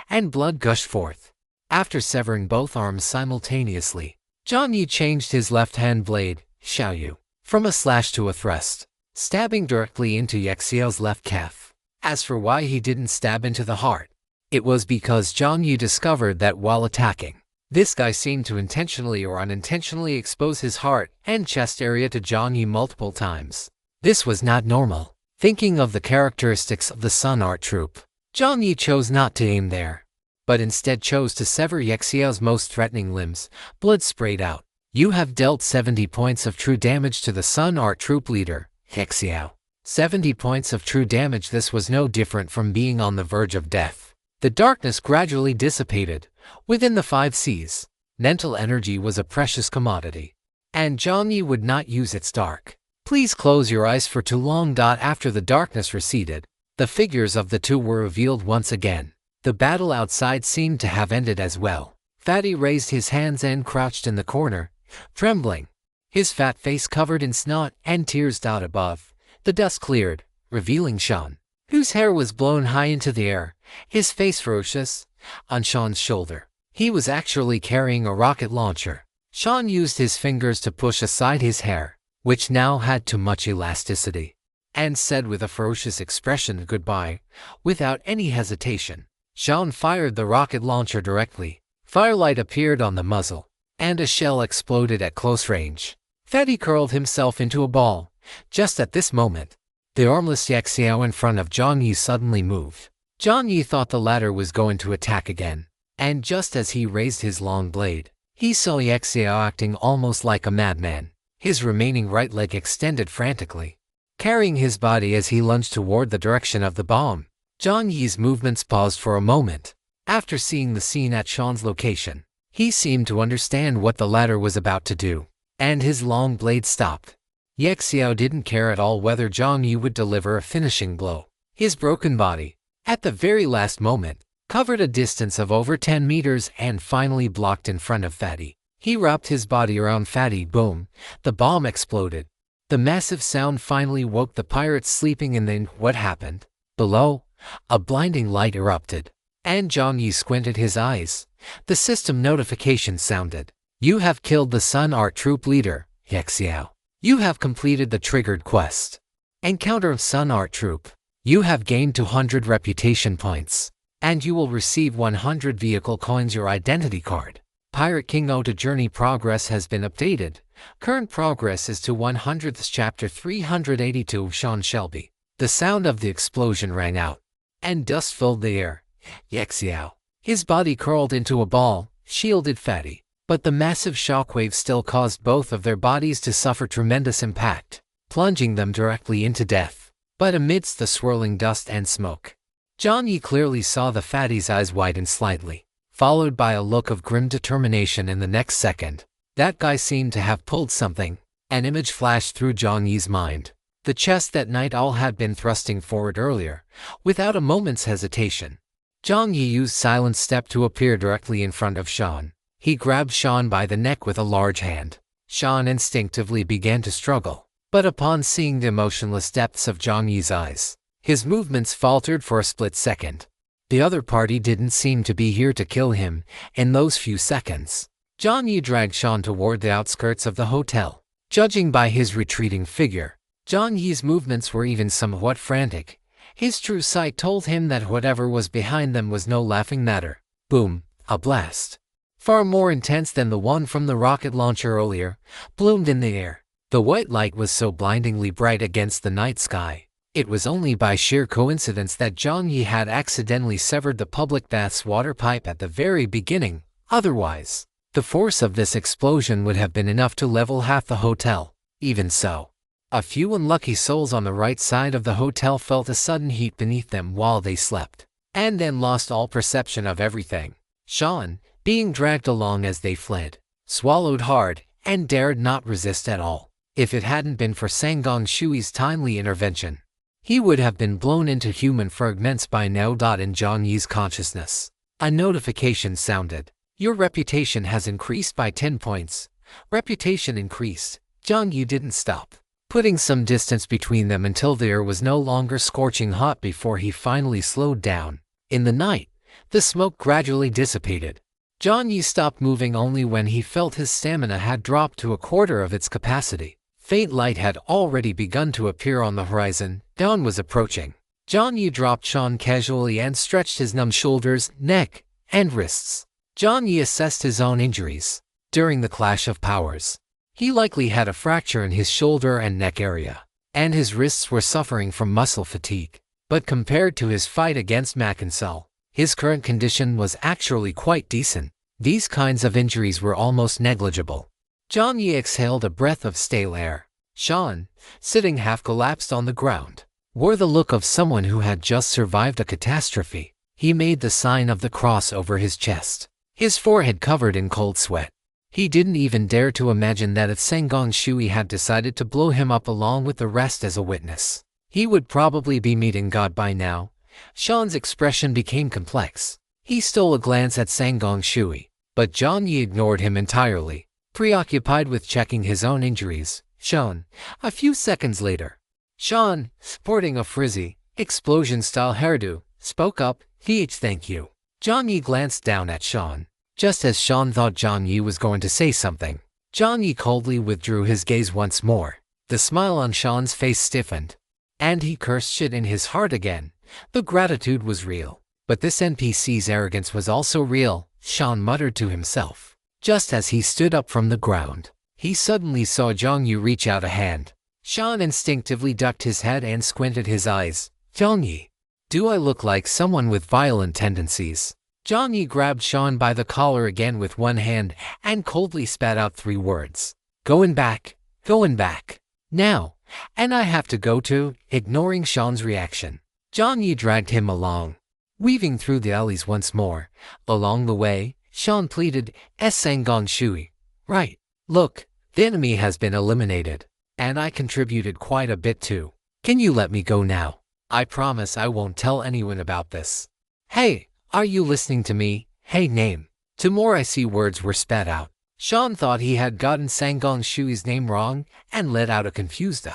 and blood gushed forth. After severing both arms simultaneously, Jiang Yi changed his left-hand blade, Xiaoyu, from a slash to a thrust, stabbing directly into Yahello's left calf. As for why he didn't stab into the heart, it was because Jiang Yi discovered that while attacking, this guy seemed to intentionally or unintentionally expose his heart and chest area to Jiang Yi multiple times. This was not normal. Thinking of the characteristics of the Sun Art Troupe, Jiang Yi chose not to aim there, but instead chose to sever Yahello's most threatening limbs. Blood sprayed out. "You have dealt 70 points of true damage to the Sun Art Troupe leader, Yahello. 70 points of true damage. This was no different from being on the verge of death. The darkness gradually dissipated. Within the 5 Cs, mental energy was a precious commodity, and Jiang Yi would not use its dark. Please close your eyes for too long. After the darkness receded, the figures of the two were revealed once again. The battle outside seemed to have ended as well. Fatty raised his hands and crouched in the corner, trembling. His fat face covered in snot and tears. Above, the dust cleared, revealing Sean, whose hair was blown high into the air, his face ferocious. On Sean's shoulder, he was actually carrying a rocket launcher. Sean used his fingers to push aside his hair, which now had too much elasticity, and said with a ferocious expression, "Goodbye." Without any hesitation, Sean fired the rocket launcher directly. Firelight appeared on the muzzle, and a shell exploded at close range. Fatty curled himself into a ball. Just at this moment, the armless Yaxiao in front of Jiang Yi suddenly moved. Jiang Yi thought the latter was going to attack again, and just as he raised his long blade, he saw Yaxiao acting almost like a madman. His remaining right leg extended frantically, carrying his body as he lunged toward the direction of the bomb. Jiang Yi's movements paused for a moment. After seeing the scene at Sean's location, he seemed to understand what the latter was about to do, and his long blade stopped. Yaxiao didn't care at all whether Jiang Yi would deliver a finishing blow. His broken body, at the very last moment, covered a distance of over 10 meters and finally blocked in front of Fatty. He wrapped his body around Fatty. Boom! The bomb exploded. The massive sound finally woke the pirates sleeping, and then what happened? Below, a blinding light erupted, and Jiang Yi squinted his eyes. The system notification sounded. "You have killed the Sun Art Troop leader, Yaxiao. You have completed the triggered quest. Encounter of Sun Art Troop. You have gained 200 reputation points, and you will receive 100 vehicle coins. Your identity card. Pirate King Ota journey progress has been updated. Current progress is to 100th chapter 382 of Sean Shelby." The sound of the explosion rang out, and dust filled the air. Yaxiao, his body curled into a ball, shielded Fatty, but the massive shockwave still caused both of their bodies to suffer tremendous impact, plunging them directly into death. But amidst the swirling dust and smoke, Jiang Yi clearly saw the Fatty's eyes widen slightly, followed by a look of grim determination. In the next second, that guy seemed to have pulled something. An image flashed through Jiang Yi's mind. The chest that Night Owl had been thrusting forward earlier. Without a moment's hesitation, Jiang Yi used Silent Step to appear directly in front of Sean. He grabbed Sean by the neck with a large hand. Sean instinctively began to struggle, but upon seeing the emotionless depths of Jiang Yi's eyes, his movements faltered for a split second. The other party didn't seem to be here to kill him. In those few seconds, Jiang Yi dragged Sean toward the outskirts of the hotel. Judging by his retreating figure, Jiang Yi's movements were even somewhat frantic. His true sight told him that whatever was behind them was no laughing matter. Boom! A blast, far more intense than the one from the rocket launcher earlier, bloomed in the air. The white light was so blindingly bright against the night sky. It was only by sheer coincidence that Jiang Yi had accidentally severed the public bath's water pipe at the very beginning. Otherwise, the force of this explosion would have been enough to level half the hotel. Even so, a few unlucky souls on the right side of the hotel felt a sudden heat beneath them while they slept, and then lost all perception of everything. Sean, being dragged along as they fled, swallowed hard and dared not resist at all. If it hadn't been for Sangong Shui's timely intervention, he would have been blown into human fragments by now. In Jiang Yi's consciousness, a notification sounded. "Your reputation has increased by 10 points. Reputation increased." Jiang Yi didn't stop, putting some distance between them until the air was no longer scorching hot before he finally slowed down. In the night, the smoke gradually dissipated. Jiang Yi stopped moving only when he felt his stamina had dropped to a quarter of its capacity. Faint light had already begun to appear on the horizon. Dawn was approaching. Jiang Yi dropped Sean casually and stretched his numb shoulders, neck, and wrists. Jiang Yi assessed his own injuries. During the clash of powers, he likely had a fracture in his shoulder and neck area, and his wrists were suffering from muscle fatigue. But compared to his fight against Mackinsell, his current condition was actually quite decent. These kinds of injuries were almost negligible. Jiang Yi exhaled a breath of stale air. Sean, sitting half collapsed on the ground, wore the look of someone who had just survived a catastrophe. He made the sign of the cross over his chest, his forehead covered in cold sweat. He didn't even dare to imagine that if Sangong Shui had decided to blow him up along with the rest as a witness, he would probably be meeting God by now. Sean's expression became complex. He stole a glance at Sangong Shui, but Jiang Yi ignored him entirely, preoccupied with checking his own injuries. Sean, a few seconds later. Sean, sporting a frizzy, explosion-style hairdo, spoke up, thank you. Jiang Yi glanced down at Sean. Just as Sean thought Jiang Yi was going to say something, Jiang Yi coldly withdrew his gaze once more. The smile on Sean's face stiffened, and he cursed shit in his heart again. The gratitude was real, but this NPC's arrogance was also real, Sean muttered to himself. Just as he stood up from the ground, he suddenly saw Jiang Yi reach out a hand. Sean instinctively ducked his head and squinted his eyes. Jiang Yi, do I look like someone with violent tendencies? Jiang Yi grabbed Sean by the collar again with one hand and coldly spat out 3 words. Going back, now, and I have to go too. Ignoring Sean's reaction, Jiang Yi dragged him along, weaving through the alleys once more. Along the way, Sean pleaded, Sangong Shui, right, look, the enemy has been eliminated, and I contributed quite a bit too. Can you let me go now? I promise I won't tell anyone about this. Hey, are you listening to me? Hey name. 2 more icy words were spat out. Sean thought he had gotten Sangong Shui's name wrong and let out a confused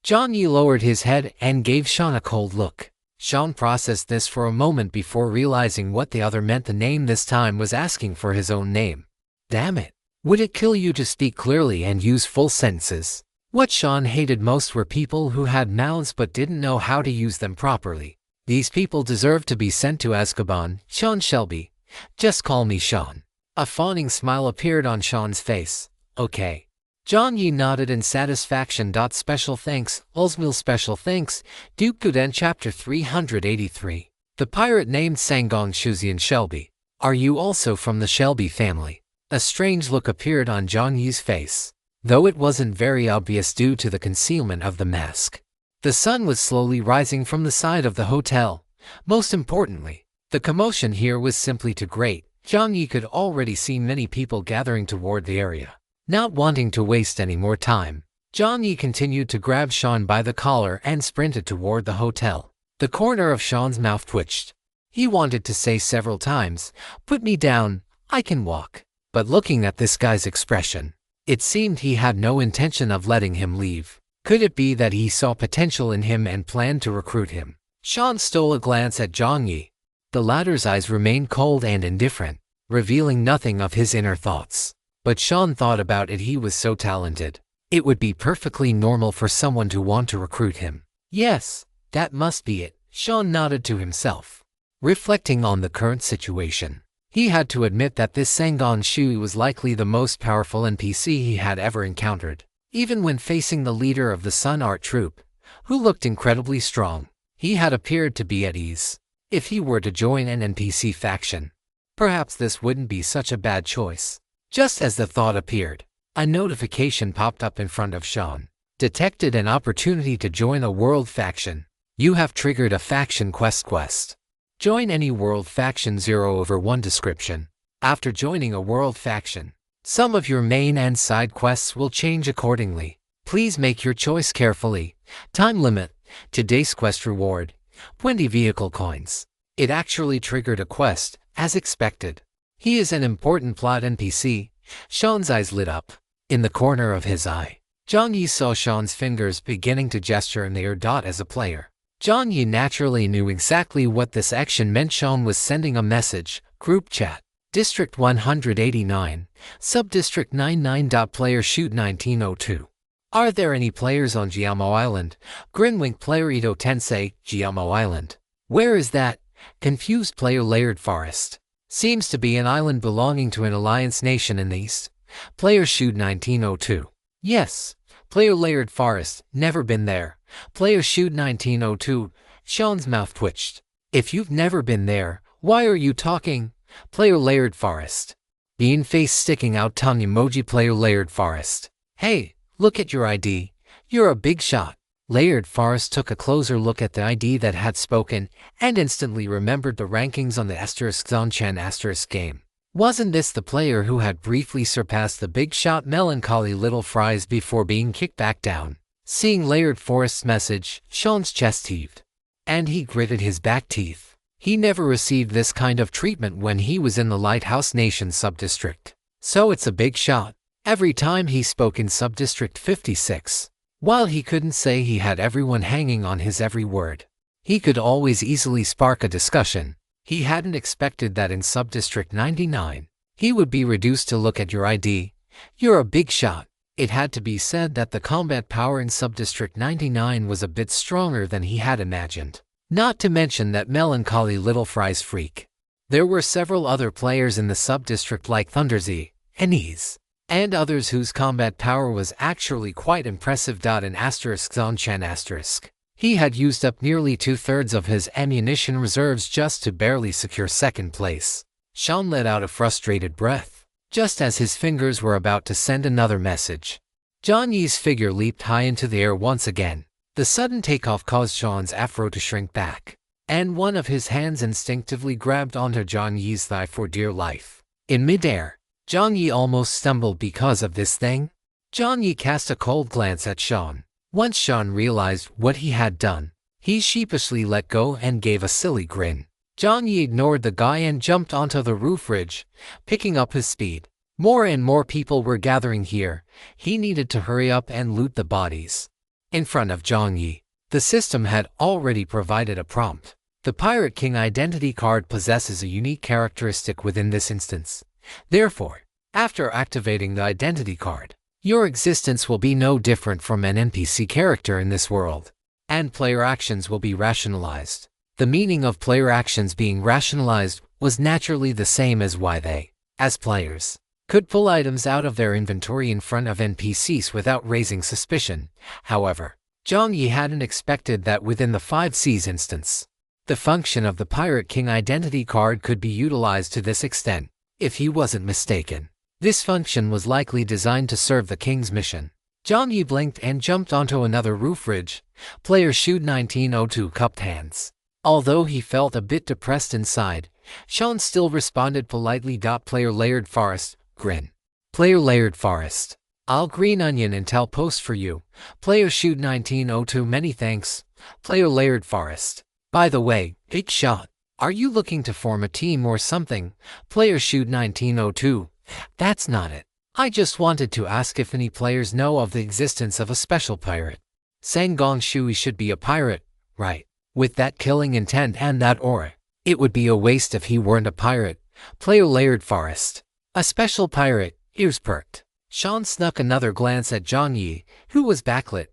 Jiang Yi lowered his head and gave Sean a cold look. Sean processed this for a moment before realizing what the other meant. The name this time was asking for his own name. Damn it. Would it kill you to speak clearly and use full sentences? What Sean hated most were people who had mouths but didn't know how to use them properly. These people deserved to be sent to Azkaban. Sean Shelby. Just call me Sean. A fawning smile appeared on Sean's face. Okay. Jiang Yi nodded in satisfaction. Special thanks, Ulsmil special thanks, Duke Guden Chapter 383. The pirate named Sangong Shuzian Shelby. Are you also from the Shelby family? A strange look appeared on Jiang Yi's face, though it wasn't very obvious due to the concealment of the mask. The sun was slowly rising from the side of the hotel. Most importantly, the commotion here was simply too great. Jiang Yi could already see many people gathering toward the area. Not wanting to waste any more time, Jiang Yi continued to grab Sean by the collar and sprinted toward the hotel. The corner of Sean's mouth twitched. He wanted to say several times, "Put me down, I can walk." But looking at this guy's expression, it seemed he had no intention of letting him leave. Could it be that he saw potential in him and planned to recruit him? Sean stole a glance at Jiang Yi. The latter's eyes remained cold and indifferent, revealing nothing of his inner thoughts. But Sean thought about it. He was so talented. It would be perfectly normal for someone to want to recruit him. Yes, that must be it. Sean nodded to himself. Reflecting on the current situation, he had to admit that this Sangong Shui was likely the most powerful NPC he had ever encountered. Even when facing the leader of the Sun Art Troupe, who looked incredibly strong, he had appeared to be at ease. If he were to join an NPC faction, perhaps this wouldn't be such a bad choice. Just as the thought appeared, a notification popped up in front of Sean. Detected an opportunity to join a world faction. You have triggered a faction quest. Join any world faction 0/1 description. After joining a world faction, some of your main and side quests will change accordingly. Please make your choice carefully. Time limit. Today's quest reward, 20 vehicle coins. It actually triggered a quest, as expected. He is an important plot NPC. Sean's eyes lit up. In the corner of his eye, Jiang Yi saw Sean's fingers beginning to gesture in the air. As a player, Jiang Yi naturally knew exactly what this action meant. Sean was sending a message. Group chat. District 189, Subdistrict 99. Player shoot 1902. Are there any players on Jiamo Island? Grinwink player Ito Tensei, Jiamo Island. Where is that? Confused player Layered Forest. Seems to be an island belonging to an alliance nation in the east. Player shoot 1902. Yes. Player Layered Forest, never been there. Player shoot 1902. Sean's mouth twitched. If you've never been there, why are you talking? Player Layered Forest. Bean face sticking out tongue emoji. Player Layered Forest. Hey, look at your ID. You're a big shot. Layered Forest took a closer look at the ID that had spoken and instantly remembered the rankings on the *Zonchan* game. Wasn't this the player who had briefly surpassed the big shot melancholy little fries before being kicked back down? Seeing Layered Forest's message, Sean's chest heaved, and he gritted his back teeth. He never received this kind of treatment when he was in the Lighthouse Nation subdistrict. So it's a big shot. Every time he spoke in Subdistrict 56, while he couldn't say he had everyone hanging on his every word, he could always easily spark a discussion. He hadn't expected that in Subdistrict 99, he would be reduced to look at your ID. You're a big shot. It had to be said that the combat power in Subdistrict 99 was a bit stronger than he had imagined. Not to mention that melancholy little fries freak. There were several other players in the subdistrict like Thunderzy, Enies, and others whose combat power was actually quite impressive. In *Zonchan*. He had used up nearly 2/3 of his ammunition reserves just to barely secure second place. Sean let out a frustrated breath, just as his fingers were about to send another message. Jiang Yi's figure leaped high into the air once again. The sudden takeoff caused Sean's afro to shrink back, and one of his hands instinctively grabbed onto Jiang Yi's thigh for dear life. In midair, Jiang Yi almost stumbled because of this thing. Jiang Yi cast a cold glance at Sean. Once Sean realized what he had done, he sheepishly let go and gave a silly grin. Jiang Yi ignored the guy and jumped onto the roof ridge, picking up his speed. More and more people were gathering here. He needed to hurry up and loot the bodies. In front of Jiang Yi, the system had already provided a prompt. The Pirate King identity card possesses a unique characteristic within this instance. Therefore, after activating the identity card, your existence will be no different from an NPC character in this world, and player actions will be rationalized. The meaning of player actions being rationalized was naturally the same as why they, as players, could pull items out of their inventory in front of NPCs without raising suspicion. However, Jiang Yi hadn't expected that within the 5Cs instance, the function of the Pirate King identity card could be utilized to this extent. If he wasn't mistaken, this function was likely designed to serve the King's mission. Jiang Yi blinked and jumped onto another roof ridge. Player Shoot 1902 cupped hands. Although he felt a bit depressed inside, Sean still responded politely. Player Layered Forest, grin. Player Layered Forest, I'll green onion and tell post for you. Player Shoot 1902 many thanks. Player Layered Forest, by the way, big shot. Are you looking to form a team or something? Player Shoot 1902, that's not it. I just wanted to ask if any players know of the existence of a special pirate. Sangong Shui should be a pirate, right? With that killing intent and that aura, it would be a waste if he weren't a pirate. Player Layered Forest, a special pirate, ears perked. Sean snuck another glance at Jiang Yi, who was backlit,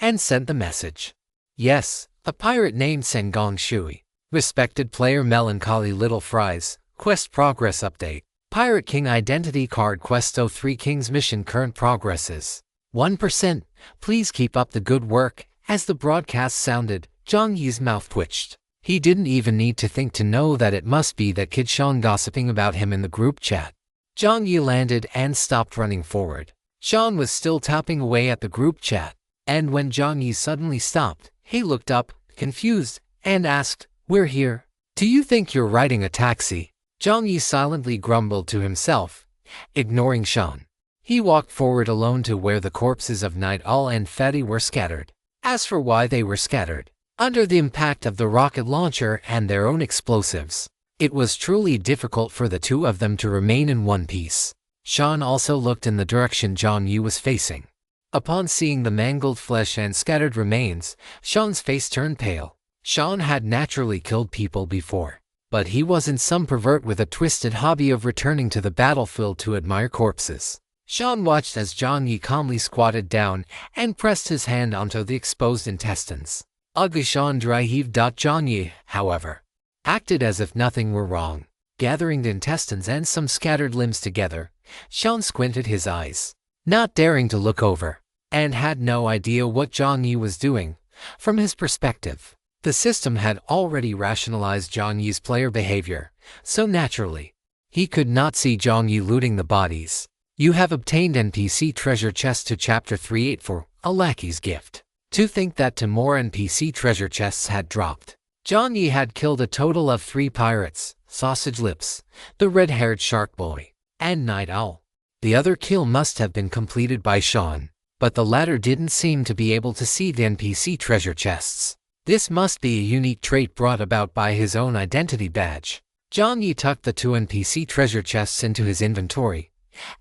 and sent the message. Yes, a pirate named Sangong Shui. Respected player Melancholy Little Fries, Quest Progress Update. Pirate King Identity Card Quest 03 King's Mission Current Progresses 1%. Please keep up the good work. As the broadcast sounded, Jiang Yi's mouth twitched. He didn't even need to think to know that it must be that kid Sean gossiping about him in the group chat. Jiang Yi landed and stopped running forward. Sean was still tapping away at the group chat, and when Jiang Yi suddenly stopped, he looked up, confused, and asked, "We're here. Do you think you're riding a taxi?" Jiang Yi silently grumbled to himself, ignoring Sean. He walked forward alone to where the corpses of Night Owl and Fatty were scattered. As for why they were scattered, under the impact of the rocket launcher and their own explosives, it was truly difficult for the two of them to remain in one piece. Sean also looked in the direction Jiang Yi was facing. Upon seeing the mangled flesh and scattered remains, Sean's face turned pale. Sean had naturally killed people before, but he wasn't some pervert with a twisted hobby of returning to the battlefield to admire corpses. Sean watched as Jiang Yi calmly squatted down and pressed his hand onto the exposed intestines. Ugly Sean dry heaved. Jiang Yi, however, acted as if nothing were wrong. Gathering the intestines and some scattered limbs together, Sean squinted his eyes, not daring to look over, and had no idea what Jiang Yi was doing. From his perspective, the system had already rationalized Jiang Yi's player behavior, so naturally, he could not see Jiang Yi looting the bodies. You have obtained NPC treasure chest to Chapter 384, A lackey's gift. To think that two more NPC treasure chests had dropped. Jiang Yi had killed a total of 3 pirates, Sausage Lips, the red-haired shark boy, and Night Owl. The other kill must have been completed by Sean, but the latter didn't seem to be able to see the NPC treasure chests. This must be a unique trait brought about by his own identity badge. Jiang Yi tucked the 2 NPC treasure chests into his inventory.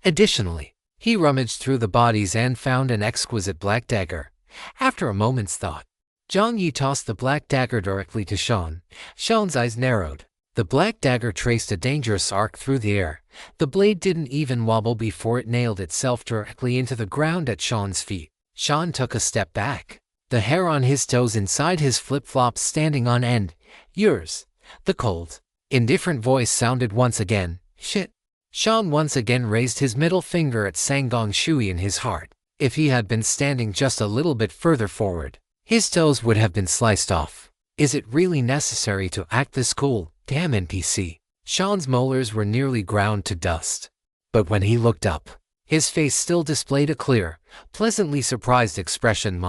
Additionally, he rummaged through the bodies and found an exquisite black dagger. After a moment's thought, Jiang Yi tossed the black dagger directly to Sean. Sean's eyes narrowed. The black dagger traced a dangerous arc through the air. The blade didn't even wobble before it nailed itself directly into the ground at Sean's feet. Sean took a step back, the hair on his toes inside his flip-flops standing on end. Yours. The cold, indifferent voice sounded once again. Shit. Sean once again raised his middle finger at Sanggong Shui in his heart. If he had been standing just a little bit further forward, his toes would have been sliced off. Is it really necessary to act this cool? Damn NPC. Sean's molars were nearly ground to dust. But when he looked up, his face still displayed a clear, pleasantly surprised expression.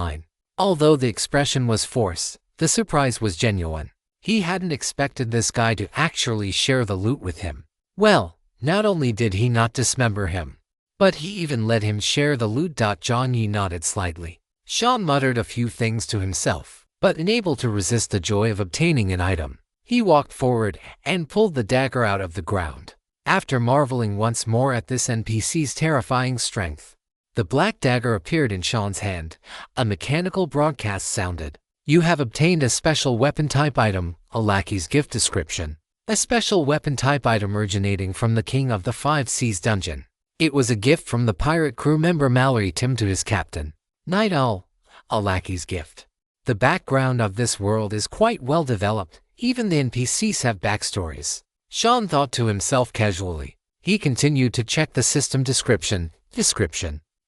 Although the expression was forced, the surprise was genuine. He hadn't expected this guy to actually share the loot with him. Well, not only did he not dismember him, but he even let him share the loot. Jiang Yi nodded slightly. Sean muttered a few things to himself, but unable to resist the joy of obtaining an item, he walked forward and pulled the dagger out of the ground. After marveling once more at this NPC's terrifying strength, the black dagger appeared in Sean's hand. A mechanical broadcast sounded. You have obtained a special weapon type item, a lackey's gift description. A special weapon type item originating from the King of the Five Seas dungeon. It was a gift from the pirate crew member Mallory Tim to his captain. Night Owl, a lackey's gift. The background of this world is quite well developed. Even the NPCs have backstories. Sean thought to himself casually. He continued to check the system description.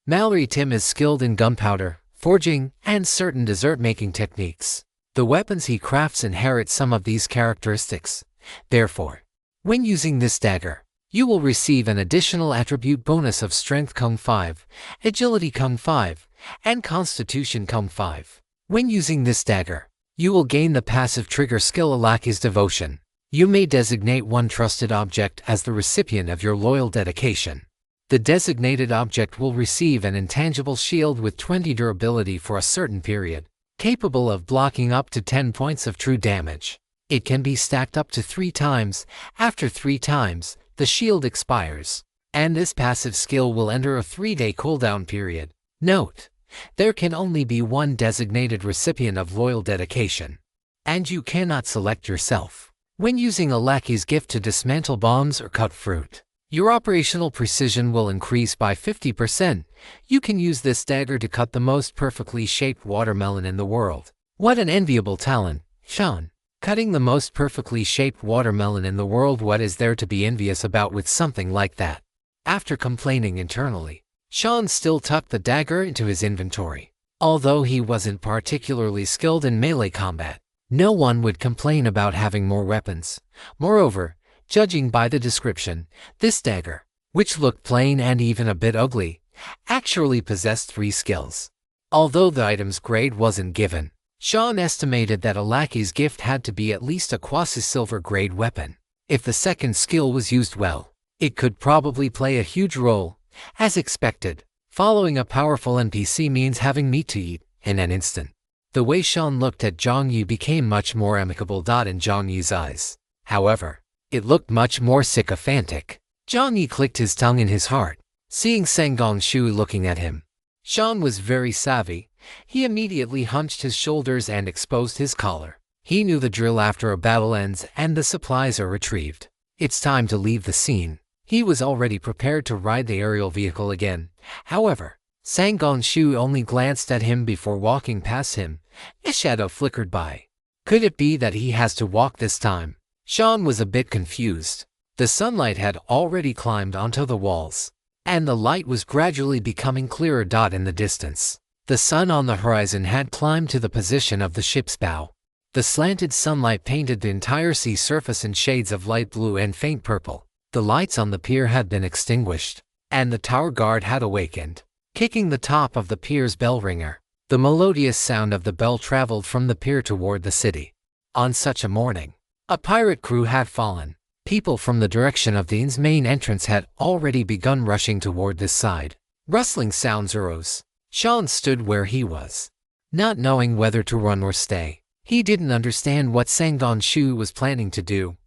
Mallory Tim is skilled in gunpowder, forging, and certain dessert-making techniques. The weapons he crafts inherit some of these characteristics. Therefore, when using this dagger, you will receive an additional attribute bonus of Strength Kung 5, Agility Kung 5, and Constitution Kung 5. When using this dagger, you will gain the passive trigger skill A Lackey's Devotion. You may designate one trusted object as the recipient of your loyal dedication. The designated object will receive an intangible shield with 20 durability for a certain period, capable of blocking up to 10 points of true damage. It can be stacked up to 3 times. After 3 times, the shield expires, and this passive skill will enter a 3-day cooldown period. Note: there can only be one designated recipient of loyal dedication, and you cannot select yourself. When using a lackey's gift to dismantle bombs or cut fruit, your operational precision will increase by 50%. You can use this dagger to cut the most perfectly shaped watermelon in the world. What an enviable talent, Sean. Cutting the most perfectly shaped watermelon in the world. What is there to be envious about with something like that? After complaining internally, Sean still tucked the dagger into his inventory. Although he wasn't particularly skilled in melee combat, no one would complain about having more weapons. Moreover, judging by the description, this dagger, which looked plain and even a bit ugly, actually possessed 3 skills. Although the item's grade wasn't given, Sean estimated that a lackey's gift had to be at least a quasi-silver grade weapon. If the second skill was used well, it could probably play a huge role. As expected, following a powerful NPC means having meat to eat in an instant. The way Sean looked at Jiang Yi became much more amicable. In Jiang Yi's eyes, however, it looked much more sycophantic. Jiang Yi clicked his tongue in his heart, seeing Sanggong Shui looking at him. Sean was very savvy. He immediately hunched his shoulders and exposed his collar. He knew the drill. After a battle ends and the supplies are retrieved, it's time to leave the scene. He was already prepared to ride the aerial vehicle again. However, Sanggong Shui only glanced at him before walking past him. A shadow flickered by. Could it be that he has to walk this time? Sean was a bit confused. The sunlight had already climbed onto the walls, and the light was gradually becoming clearer. In the distance, the sun on the horizon had climbed to the position of the ship's bow. The slanted sunlight painted the entire sea surface in shades of light blue and faint purple. The lights on the pier had been extinguished, and the tower guard had awakened. kicking the top of the pier's bell ringer. The melodious sound of the bell traveled from the pier toward the city. On such a morning, a pirate crew had fallen. People from the direction of the inn's main entrance had already begun rushing toward this side. Rustling sounds arose. Sean stood where he was, not knowing whether to run or stay. He didn't understand what Sangon Shu was planning to do.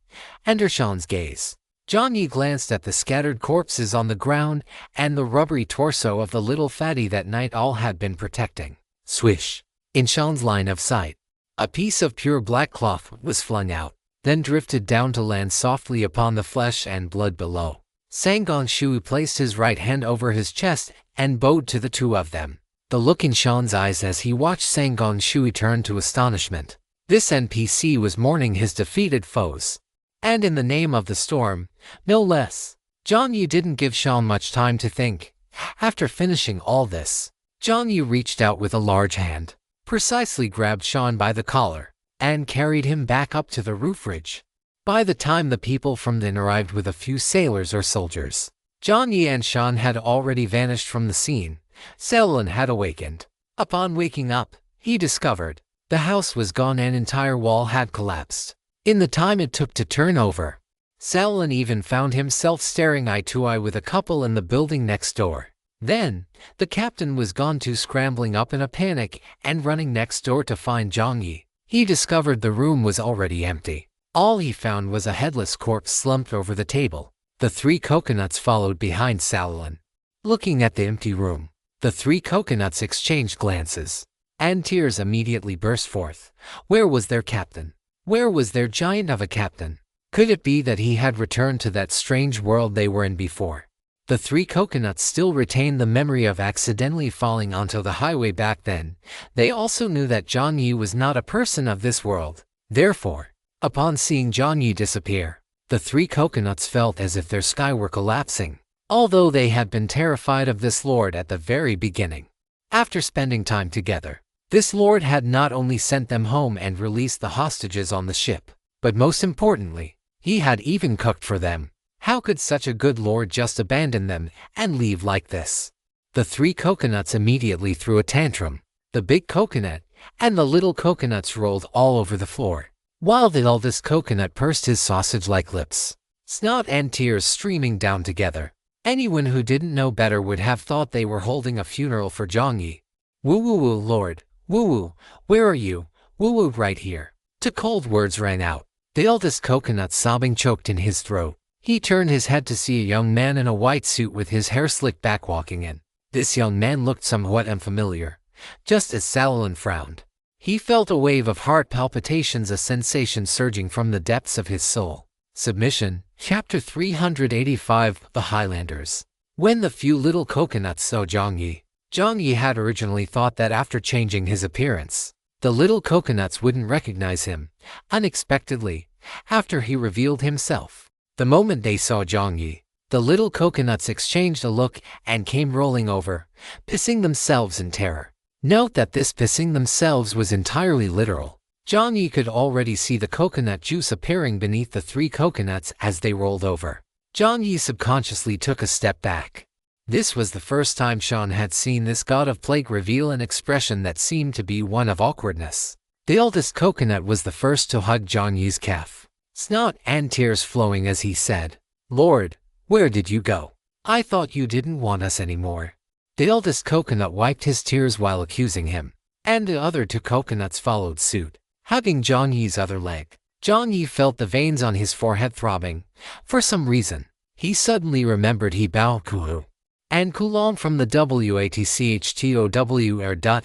Under Sean's gaze, Jiang Yi glanced at the scattered corpses on the ground and the rubbery torso of the little fatty that night all had been protecting. Swish! In Sean's line of sight, a piece of pure black cloth was flung out, then drifted down to land softly upon the flesh and blood below. Sangon Shu placed his right hand over his chest and bowed to the two of them. The look in Sean's eyes as he watched Sangon Shu turned to astonishment. This NPC was mourning his defeated foes. And in the name of the storm, no less. Jiang Yi didn't give Sean much time to think. After finishing all this, Jiang Yi reached out with a large hand, precisely grabbed Sean by the collar, and carried him back up to the roof ridge. By the time the people from the inn arrived with a few sailors or soldiers, Jiang Yi and Sean had already vanished from the scene. Selin had awakened. Upon waking up, he discovered the house was gone and an entire wall had collapsed. In the time it took to turn over, Selin even found himself staring eye to eye with a couple in the building next door. Then, the captain was gone too, scrambling up in a panic and running next door to find Jiang Yi. He discovered the room was already empty. All he found was a headless corpse slumped over the table. The three coconuts followed behind Selin. Looking at the empty room, the three coconuts exchanged glances, and tears immediately burst forth. Where was their captain? Where was their giant of a captain? Could it be that he had returned to that strange world they were in before? The three coconuts still retained the memory of accidentally falling onto the highway back then. They also knew that Jiang Yi was not a person of this world. Therefore, upon seeing Jiang Yi disappear, the three coconuts felt as if their sky were collapsing, although they had been terrified of this lord at the very beginning. After spending time together, this lord had not only sent them home and released the hostages on the ship, but most importantly, he had even cooked for them. How could such a good lord just abandon them and leave like this? The three coconuts immediately threw a tantrum. The big coconut and the little coconuts rolled all over the floor, while the eldest coconut pursed his sausage-like lips, snot and tears streaming down together. Anyone who didn't know better would have thought they were holding a funeral for Jiang Yi. Woo-woo-woo, lord, woo-woo, where are you? Woo-woo, right here. The cold words rang out. The eldest coconut sobbing choked in his throat. He turned his head to see a young man in a white suit with his hair slicked back walking in. This young man looked somewhat unfamiliar. Just as Selin frowned, he felt a wave of heart palpitations, a sensation surging from the depths of his soul. Submission, Chapter 385, The Highlanders. When the few little coconuts saw Jiang Yi had originally thought that after changing his appearance, the little coconuts wouldn't recognize him. Unexpectedly, after he revealed himself, the moment they saw Jiang Yi, the little coconuts exchanged a look and came rolling over, pissing themselves in terror. Note that this pissing themselves was entirely literal. Jiang Yi could already see the coconut juice appearing beneath the three coconuts as they rolled over. Jiang Yi subconsciously took a step back. This was the first time Sean had seen this god of plague reveal an expression that seemed to be one of awkwardness. The eldest coconut was the first to hug Jiang Yi's calf, snot and tears flowing as he said, "Lord, where did you go? I thought you didn't want us anymore." The eldest coconut wiped his tears while accusing him, and the other two coconuts followed suit, hugging Jiang Yi's other leg. Jiang Yi felt the veins on his forehead throbbing. For some reason, he suddenly remembered he Bao Kuhu and Kulong from the WATCHTOWR.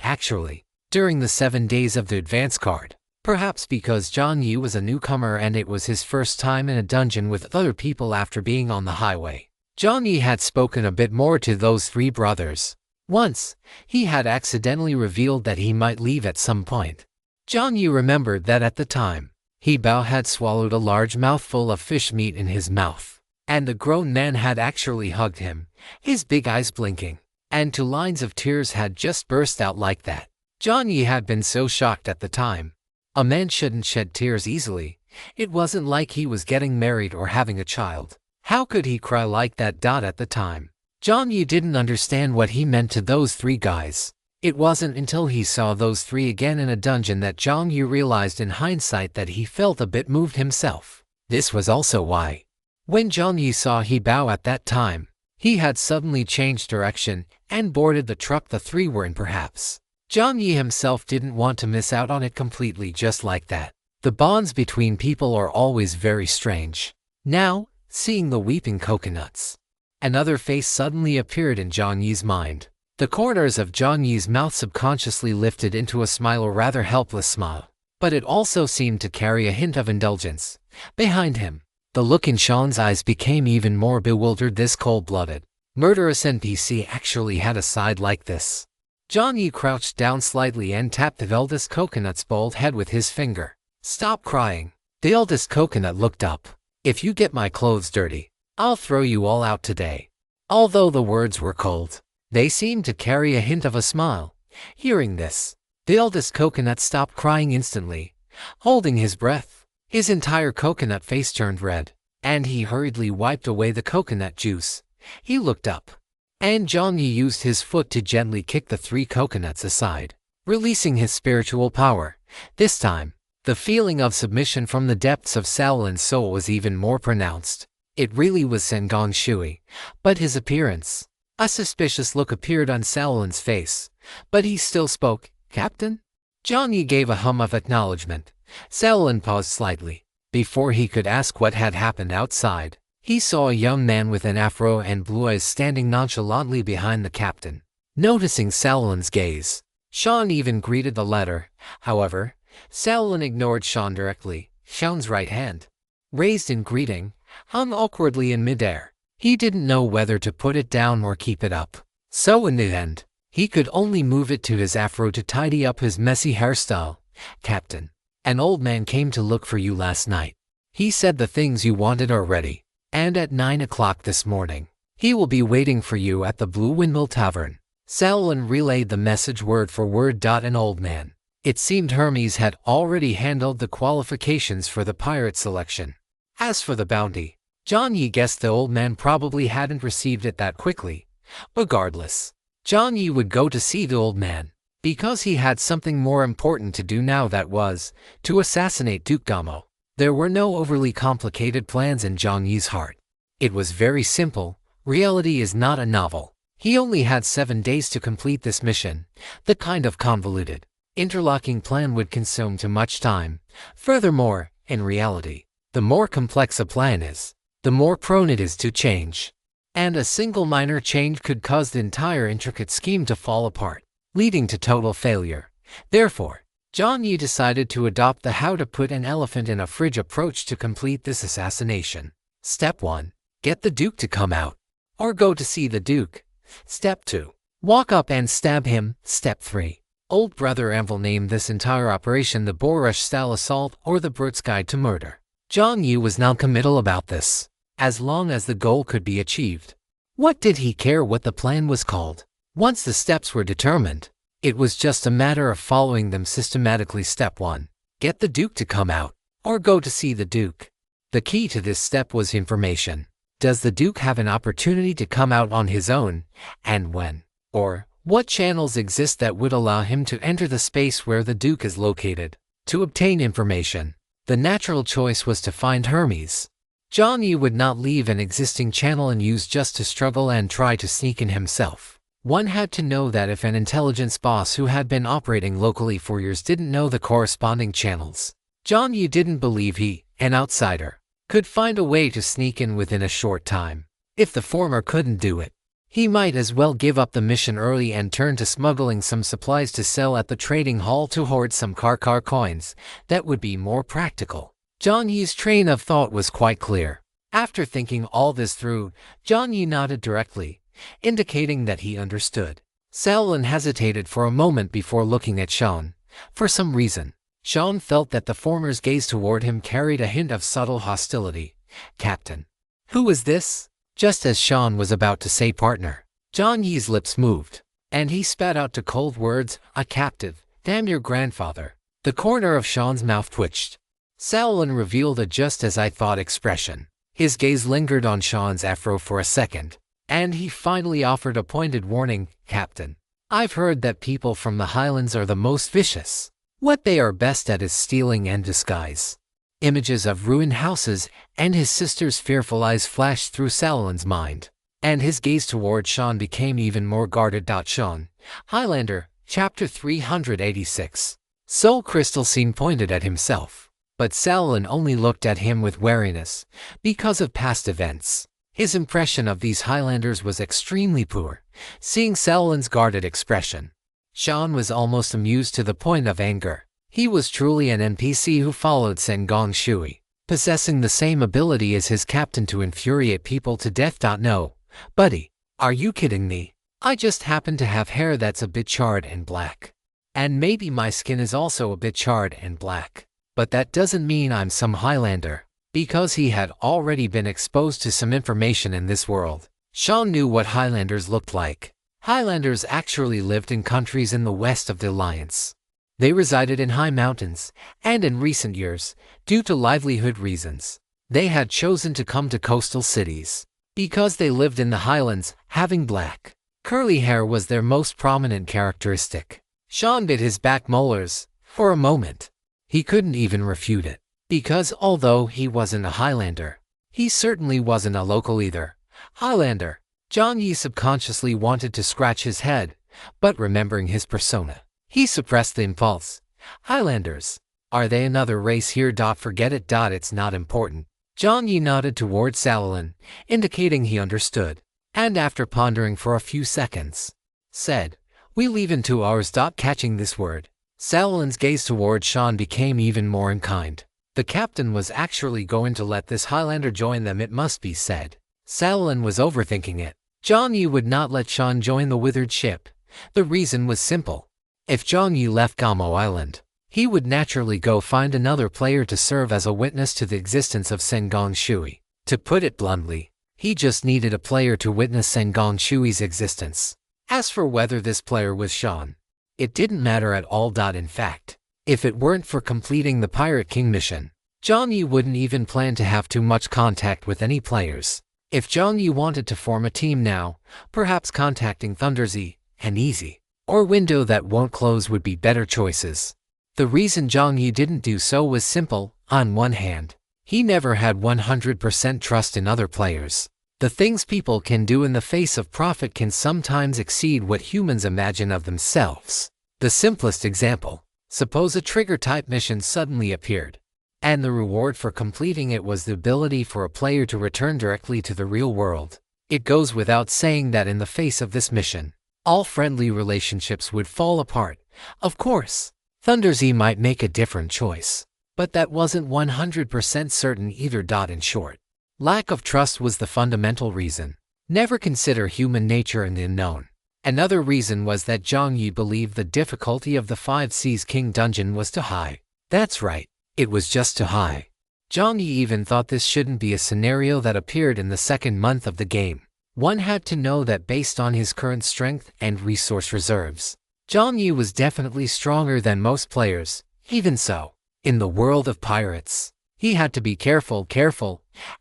Actually, during the 7 days of the advance card, perhaps because Jiang Yi was a newcomer and it was his first time in a dungeon with other people after being on the highway, Jiang Yi had spoken a bit more to those three brothers. Once, he had accidentally revealed that he might leave at some point. Jiang Yi remembered that at the time, he Bao had swallowed a large mouthful of fish meat in his mouth, and the grown man had actually hugged him, his big eyes blinking, and 2 lines of tears had just burst out like that. Jiang Yi had been so shocked at the time. A man shouldn't shed tears easily. It wasn't like he was getting married or having a child. How could he cry like that? At the time, Jiang Yi didn't understand what he meant to those three guys. It wasn't until he saw those three again in a dungeon that Jiang Yi realized in hindsight that he felt a bit moved himself. This was also why, when Jiang Yi saw he bow at that time, he had suddenly changed direction and boarded the truck the three were in perhaps. Jiang Yi himself didn't want to miss out on it completely just like that. The bonds between people are always very strange. Now, seeing the weeping coconuts, another face suddenly appeared in Jiang Yi's mind. The corners of Jiang Yi's mouth subconsciously lifted into a smile, or rather helpless smile. But it also seemed to carry a hint of indulgence. Behind him, the look in Sean's eyes became even more bewildered. This cold-blooded, murderous NPC actually had a side like this. Jiang Yi crouched down slightly and tapped the eldest coconut's bald head with his finger. "Stop crying." The eldest coconut looked up. "If you get my clothes dirty, I'll throw you all out today." Although the words were cold, they seemed to carry a hint of a smile. Hearing this, the eldest coconut stopped crying instantly, holding his breath. His entire coconut face turned red, and he hurriedly wiped away the coconut juice. He looked up, and Jiang Yi used his foot to gently kick the three coconuts aside, releasing his spiritual power. This time, the feeling of submission from the depths of Shaolin's soul was even more pronounced. It really was Sengon Shui, but his appearance. A suspicious look appeared on Shaolin's face, but he still spoke. "Captain?" Jiang Yi gave a hum of acknowledgement. Shaolin paused slightly. Before he could ask what had happened outside, he saw a young man with an afro and blue eyes standing nonchalantly behind the captain. Noticing Shaolin's gaze, Sean even greeted the latter. However, Shaolin ignored Sean directly. Sean's right hand, raised in greeting, hung awkwardly in midair. He didn't know whether to put it down or keep it up. So in the end, he could only move it to his afro to tidy up his messy hairstyle. "Captain, an old man came to look for you last night. He said the things you wanted are ready, and at 9 o'clock this morning, he will be waiting for you at the Blue Windmill Tavern." Shaolin relayed the message word for word. An old man. It seemed Hermes had already handled the qualifications for the pirate selection. As for the bounty, Jiang Yi guessed the old man probably hadn't received it that quickly. Regardless, Jiang Yi would go to see the old man, because he had something more important to do now, that was, to assassinate Duke Gamo. There were no overly complicated plans in Jiang Yi's heart. It was very simple. Reality is not a novel. He only had 7 days to complete this mission. The kind of convoluted, interlocking plan would consume too much time. Furthermore, in reality, the more complex a plan is, the more prone it is to change. And a single minor change could cause the entire intricate scheme to fall apart, leading to total failure. Therefore, Jiang Yi decided to adopt the how to put an elephant in a fridge approach to complete this assassination. Step 1. Get the Duke to come out, or go to see the Duke. Step 2. Walk up and stab him. Step 3. Old Brother Anvil named this entire operation the Borush-style assault, or the Brute's Guide to Murder. Jiang Yi was non-committal about this, as long as the goal could be achieved. What did he care what the plan was called? Once the steps were determined, it was just a matter of following them systematically. Step 1. Get the Duke to come out, or go to see the Duke. The key to this step was information. Does the Duke have an opportunity to come out on his own, and when? Or, what channels exist that would allow him to enter the space where the Duke is located? To obtain information, the natural choice was to find Hermes. Jiang Yi would not leave an existing channel and use just to struggle and try to sneak in himself. One had to know that if an intelligence boss who had been operating locally for years didn't know the corresponding channels, Jiang Yi didn't believe he, an outsider, could find a way to sneak in within a short time. If the former couldn't do it, he might as well give up the mission early and turn to smuggling some supplies to sell at the trading hall to hoard some car coins. That would be more practical. Jiang Yi's train of thought was quite clear. After thinking all this through, Jiang Yi nodded directly, indicating that he understood. Shaolin hesitated for a moment before looking at Sean. For some reason, Sean felt that the former's gaze toward him carried a hint of subtle hostility. "Captain." "Who is this?" Just as Sean was about to say partner, Jiang Yi's lips moved, and he spat out two cold words, "A captive, damn your grandfather." The corner of Sean's mouth twitched. Shaolin revealed a just as I thought expression. His gaze lingered on Sean's afro for a second, And he finally offered a pointed warning, "Captain, I've heard that people from the highlands are the most vicious. What they are best at is stealing and disguise." Images of ruined houses and his sister's fearful eyes flashed through Salalin's mind, and his gaze toward Sean became even more guarded. Sean, Highlander, Chapter 386. Soul Crystal seemed pointed at himself, but Salalin only looked at him with wariness, because of past events. His impression of these Highlanders was extremely poor, seeing Salalin's guarded expression. Sean was almost amused to the point of anger. He was truly an NPC who followed Sengong Shui, possessing the same ability as his captain to infuriate people to death. No, buddy, are you kidding me? I just happen to have hair that's a bit charred and black. And maybe my skin is also a bit charred and black. But that doesn't mean I'm some Highlander. Because he had already been exposed to some information in this world, Sean knew what Highlanders looked like. Highlanders actually lived in countries in the west of the Alliance. They resided in high mountains, and in recent years, due to livelihood reasons, they had chosen to come to coastal cities. Because they lived in the highlands, having black, curly hair was their most prominent characteristic. Sean bit his back molars. For a moment, he couldn't even refute it. Because although he wasn't a Highlander, he certainly wasn't a local either. Highlander. Jiang Yi subconsciously wanted to scratch his head, but remembering his persona, he suppressed the impulse. Highlanders. Are they another race here? Forget it. It's not important. Jiang Yi nodded toward Salalin, indicating he understood, and after pondering for a few seconds, said, "We leave in 2 hours." Catching this word, Salalin's gaze toward Sean became even more unkind. The captain was actually going to let this Highlander join them, it must be said. Salalin was overthinking it. Jiang Yi would not let Sean join the withered ship. The reason was simple. If Jiang Yi left Gamo Island, he would naturally go find another player to serve as a witness to the existence of Sengong Shui. To put it bluntly, he just needed a player to witness Sengong Shui's existence. As for whether this player was Sean, it didn't matter at all. In fact, if it weren't for completing the Pirate King mission, Jiang Yi wouldn't even plan to have too much contact with any players. If Jiang Yi wanted to form a team now, perhaps contacting Thunderzy and Easy, or Window That Won't Close would be better choices. The reason Jiang Yi didn't do so was simple. On one hand, he never had 100% trust in other players. The things people can do in the face of profit can sometimes exceed what humans imagine of themselves. The simplest example, suppose a trigger-type mission suddenly appeared, and the reward for completing it was the ability for a player to return directly to the real world. It goes without saying that in the face of this mission, all friendly relationships would fall apart. Of course, Thunderzy might make a different choice, but that wasn't 100% certain either. In short, lack of trust was the fundamental reason. Never consider human nature in the unknown. Another reason was that Jiang Yi believed the difficulty of the 5 Seas King dungeon was too high. That's right, it was just too high. Jiang Yi even thought this shouldn't be a scenario that appeared in the second month of the game. One had to know that based on his current strength and resource reserves, Jiang Yi was definitely stronger than most players. Even so, in the world of pirates, he had to be careful,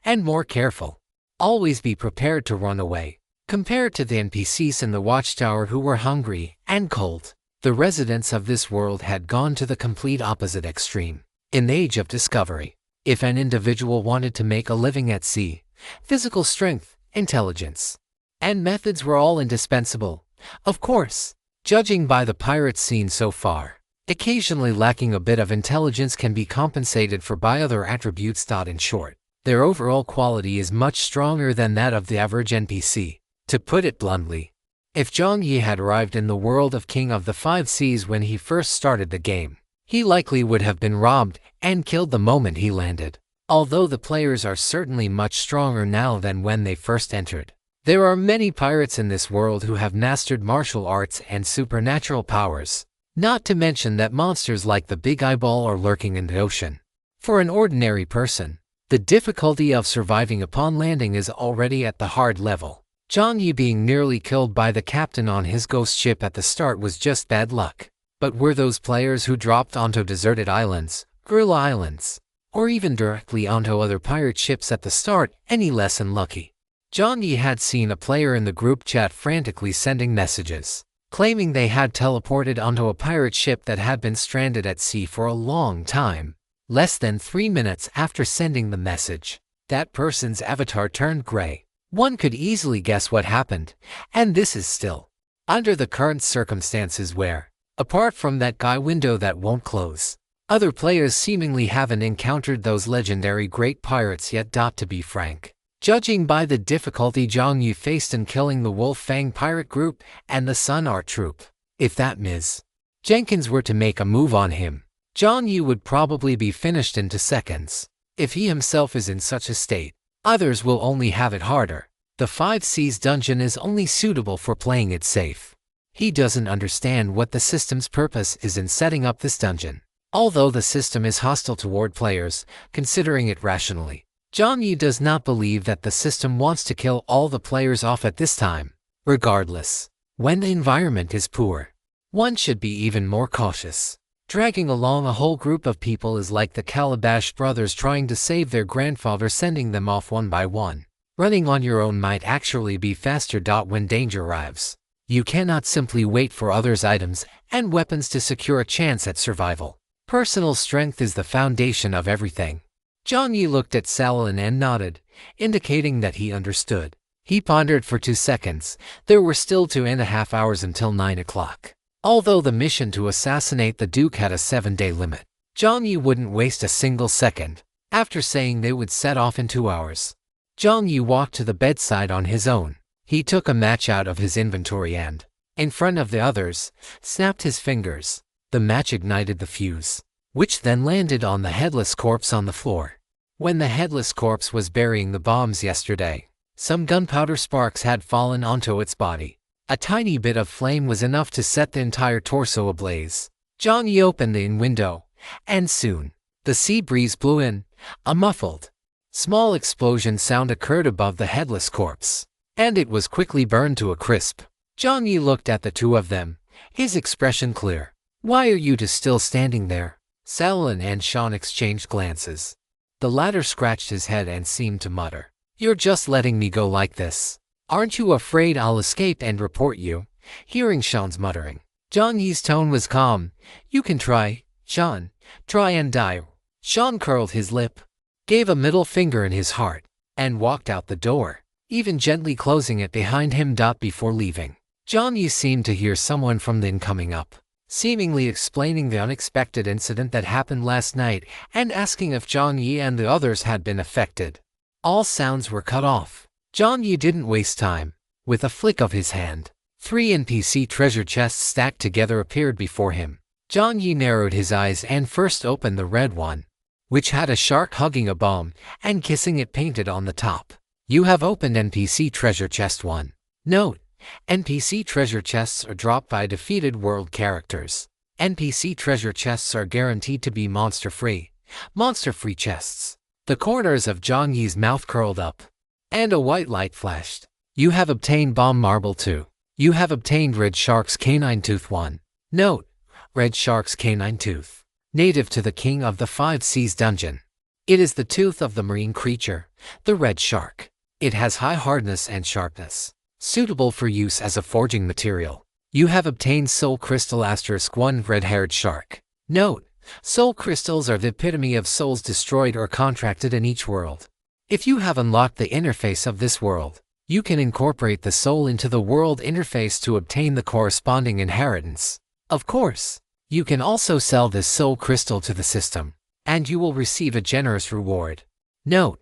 and more careful. Always be prepared to run away. Compared to the NPCs in the watchtower who were hungry and cold, the residents of this world had gone to the complete opposite extreme. In the age of discovery, if an individual wanted to make a living at sea, physical strength, intelligence, and methods were all indispensable. Of course, judging by the pirate scene so far, occasionally lacking a bit of intelligence can be compensated for by other attributes. In short, their overall quality is much stronger than that of the average NPC. To put it bluntly, if Jiang Yi had arrived in the world of King of the 5 Seas when he first started the game, he likely would have been robbed and killed the moment he landed. Although the players are certainly much stronger now than when they first entered, there are many pirates in this world who have mastered martial arts and supernatural powers. Not to mention that monsters like the Big Eyeball are lurking in the ocean. For an ordinary person, the difficulty of surviving upon landing is already at the hard level. Jiang Yi being nearly killed by the captain on his ghost ship at the start was just bad luck. But were those players who dropped onto deserted islands, gorilla islands, or even directly onto other pirate ships at the start any less unlucky? Jiang Yi had seen a player in the group chat frantically sending messages, claiming they had teleported onto a pirate ship that had been stranded at sea for a long time. Less than 3 minutes after sending the message, that person's avatar turned gray. One could easily guess what happened, and this is still under the current circumstances where, apart from that guy window that won't close, other players seemingly haven't encountered those legendary great pirates yet. To be frank, judging by the difficulty Jiang Yi faced in killing the Wolf Fang pirate group and the Sun Art troop, if that Ms. Jenkins were to make a move on him, Jiang Yi would probably be finished into seconds. If he himself is in such a state, others will only have it harder. The 5 Seas dungeon is only suitable for playing it safe. He doesn't understand what the system's purpose is in setting up this dungeon. Although the system is hostile toward players, considering it rationally, Jiang Yi does not believe that the system wants to kill all the players off at this time. Regardless, when the environment is poor, one should be even more cautious. Dragging along a whole group of people is like the Calabash brothers trying to save their grandfather, sending them off one by one. Running on your own might actually be faster. When danger arrives, you cannot simply wait for others' items and weapons to secure a chance at survival. Personal strength is the foundation of everything. Jiang Yi looked at Saladin and nodded, indicating that he understood. He pondered for 2 seconds. There were still 2.5 hours until 9 o'clock. Although the mission to assassinate the Duke had a 7-day limit, Jiang Yi wouldn't waste a single second. After saying they would set off in 2 hours, Jiang Yi walked to the bedside on his own. He took a match out of his inventory and, in front of the others, snapped his fingers. The match ignited the fuse, which then landed on the headless corpse on the floor. When the headless corpse was burying the bombs yesterday, some gunpowder sparks had fallen onto its body. A tiny bit of flame was enough to set the entire torso ablaze. Jiang Yi opened the window, and soon, the sea breeze blew in. A muffled, small explosion sound occurred above the headless corpse, and it was quickly burned to a crisp. Jiang Yi looked at the two of them, his expression clear. "Why are you two still standing there?" Saladin and Sean exchanged glances. The latter scratched his head and seemed to mutter, "You're just letting me go like this. Aren't you afraid I'll escape and report you?" Hearing Sean's muttering, Jiang Yi's tone was calm. "You can try, Sean. Try and die." Sean curled his lip, gave a middle finger in his heart, and walked out the door, even gently closing it behind him. Before leaving, Jiang Yi seemed to hear someone from the inn coming up, seemingly explaining the unexpected incident that happened last night and asking if Jiang Yi and the others had been affected. All sounds were cut off. Jiang Yi didn't waste time. With a flick of his hand, 3 NPC treasure chests stacked together appeared before him. Jiang Yi narrowed his eyes and first opened the red one, which had a shark hugging a bomb and kissing it painted on the top. "You have opened NPC treasure chest 1. Note: NPC treasure chests are dropped by defeated world characters. NPC treasure chests are guaranteed to be monster-free. Monster-free chests." The corners of Jiang Yi's mouth curled up, and a white light flashed. "You have obtained Bomb Marble 2. You have obtained Red Shark's Canine Tooth 1. Note: Red Shark's Canine Tooth. Native to the King of the 5 Seas dungeon. It is the tooth of the marine creature, the red shark. It has high hardness and sharpness, suitable for use as a forging material. You have obtained Soul Crystal *1 Red-Haired Shark. Note: Soul crystals are the epitome of souls destroyed or contracted in each world. If you have unlocked the interface of this world, you can incorporate the soul into the world interface to obtain the corresponding inheritance. Of course, you can also sell this soul crystal to the system, and you will receive a generous reward. Note: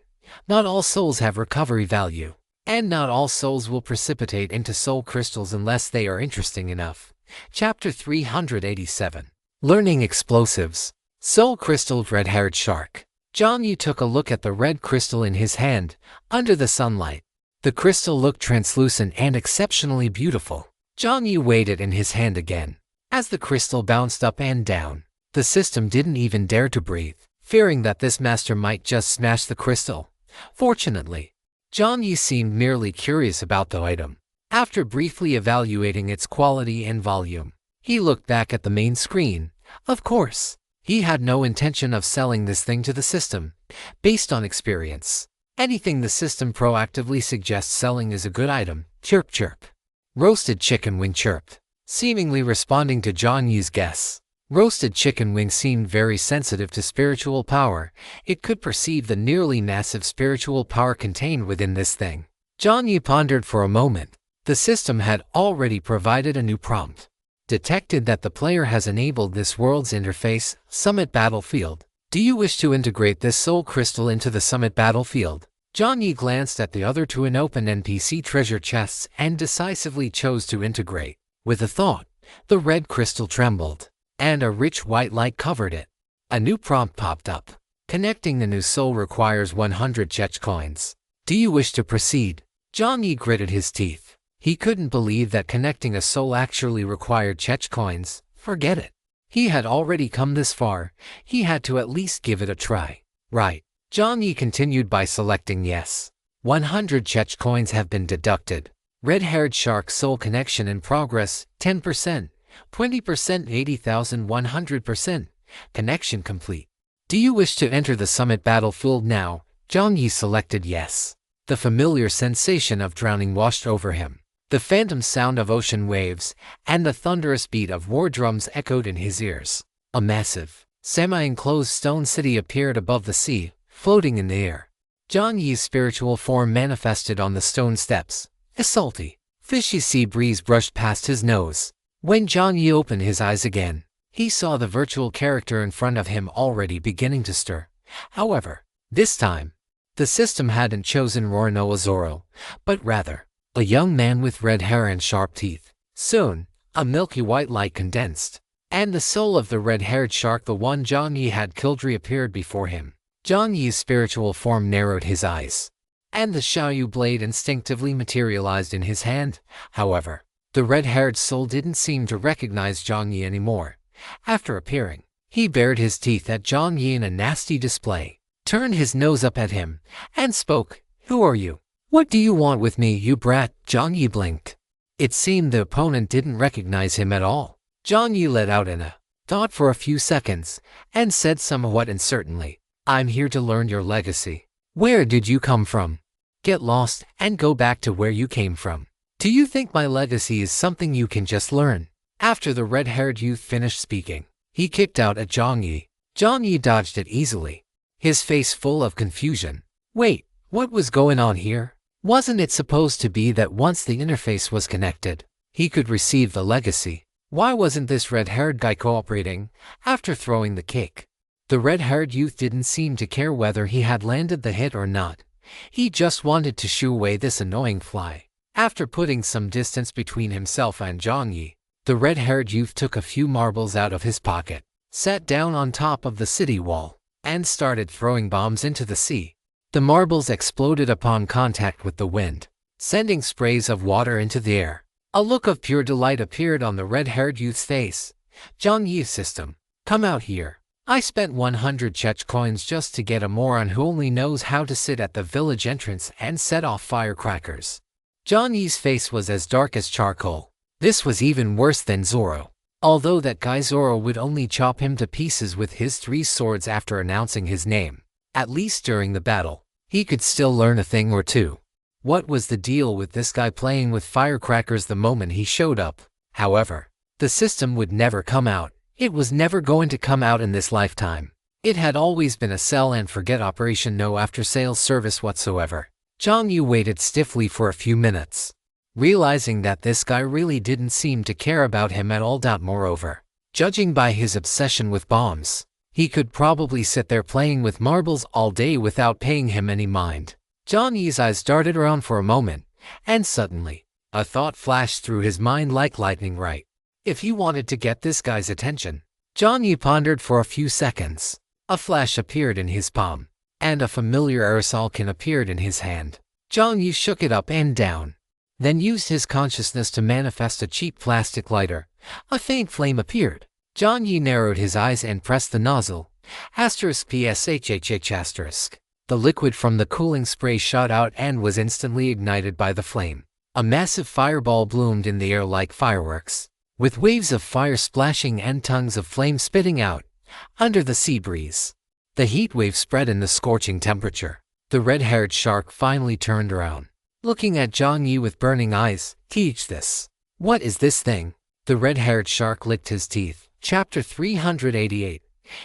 not all souls have recovery value, and not all souls will precipitate into soul crystals unless they are interesting enough. Chapter 387. Learning Explosives. Soul Crystal Red-Haired Shark. Jiang Yi took a look at the red crystal in his hand, under the sunlight. The crystal looked translucent and exceptionally beautiful. Jiang Yi weighed it in his hand again. As the crystal bounced up and down, the system didn't even dare to breathe, fearing that this master might just smash the crystal. Fortunately, Jiang Yi seemed merely curious about the item. After briefly evaluating its quality and volume, he looked back at the main screen. Of course, he had no intention of selling this thing to the system. Based on experience, Anything the system proactively suggests selling is a good item. Chirp chirp. Roasted chicken wing chirped, seemingly responding to Jiang Yi's guess. Roasted chicken wing seemed very sensitive to spiritual power. It could perceive the nearly massive spiritual power contained within this thing. Jiang Yi pondered for a moment. The system had already provided a new prompt. Detected that the player has enabled this world's interface, Summit Battlefield. Do you wish to integrate this soul crystal into the Summit Battlefield? Jiang Yi glanced at the other two unopened NPC treasure chests and decisively chose to integrate. With a thought, the red crystal trembled, and a rich white light covered it. A new prompt popped up. Connecting the new soul requires 100 ecchi coins. Do you wish to proceed? Jiang Yi gritted his teeth. He couldn't believe that connecting a soul actually required ecchi coins. Forget it. He had already come this far. He had to at least give it a try. Right. Jiang Yi continued by selecting yes. 100 ecchi coins have been deducted. Red-haired shark soul connection in progress, 10%, 20%, 80,000, 100%. Connection complete. Do you wish to enter the Summit Battlefield now? Jiang Yi selected yes. The familiar sensation of drowning washed over him. The phantom sound of ocean waves and the thunderous beat of war drums echoed in his ears. A massive, semi-enclosed stone city appeared above the sea, floating in the air. Jiang Yi's spiritual form manifested on the stone steps. A salty, fishy sea breeze brushed past his nose. When Jiang Yi opened his eyes again, he saw the virtual character in front of him already beginning to stir. However, this time, the system hadn't chosen Roronoa Zoro, but rather, a young man with red hair and sharp teeth. Soon, a milky white light condensed, and the soul of the red-haired shark, the one Jiang Yi had killed, reappeared before him. Jiang Yi's spiritual form narrowed his eyes, and the Xiaoyu blade instinctively materialized in his hand. However, the red-haired soul didn't seem to recognize Jiang Yi anymore. After appearing, he bared his teeth at Jiang Yi in a nasty display, turned his nose up at him, and spoke. Who are you? What do you want with me, you brat? Jiang Yi blinked. It seemed the opponent didn't recognize him at all. Jiang Yi let out a thought for a few seconds, and said somewhat uncertainly, I'm here to learn your legacy. Where did you come from? Get lost and go back to where you came from. Do you think my legacy is something you can just learn? After the red-haired youth finished speaking, he kicked out at Jiang Yi. Jiang Yi dodged it easily, his face full of confusion. Wait, what was going on here? Wasn't it supposed to be that once the interface was connected, he could receive the legacy? Why wasn't this red-haired guy cooperating after throwing the kick? The red-haired youth didn't seem to care whether he had landed the hit or not. He just wanted to shoo away this annoying fly. After putting some distance between himself and Jiang Yi, the red-haired youth took a few marbles out of his pocket, sat down on top of the city wall, and started throwing bombs into the sea. The marbles exploded upon contact with the wind, sending sprays of water into the air. A look of pure delight appeared on the red-haired youth's face. Jiang Yi's system, come out here. I spent 100 ecchi coins just to get a moron who only knows how to sit at the village entrance and set off firecrackers. Jiang Yi's face was as dark as charcoal. This was even worse than Zoro. Although that guy Zoro would only chop him to pieces with his 3 swords after announcing his name. At least during the battle, he could still learn a thing or two. What was the deal with this guy playing with firecrackers the moment he showed up? However, the system would never come out. It was never going to come out in this lifetime. It had always been a sell and forget operation, no after-sales service whatsoever. Jiang Yi waited stiffly for a few minutes, realizing that this guy really didn't seem to care about him at all. Moreover, judging by his obsession with bombs, he could probably sit there playing with marbles all day without paying him any mind. Jiang Yi's eyes darted around for a moment, and suddenly, a thought flashed through his mind like lightning. Right. If he wanted to get this guy's attention. Jiang Yi pondered for a few seconds. A flash appeared in his palm, and a familiar aerosol can appeared in his hand. Jiang Yi shook it up and down, then used his consciousness to manifest a cheap plastic lighter. A faint flame appeared. Jiang Yi narrowed his eyes and pressed the nozzle. *PSHHH*. The liquid from the cooling spray shot out and was instantly ignited by the flame. A massive fireball bloomed in the air like fireworks, with waves of fire splashing and tongues of flame spitting out under the sea breeze. The heat wave spread in the scorching temperature. The red-haired shark finally turned around, looking at Jiang Yi with burning eyes. Teach this. What is this thing? The red-haired shark licked his teeth. Chapter 388.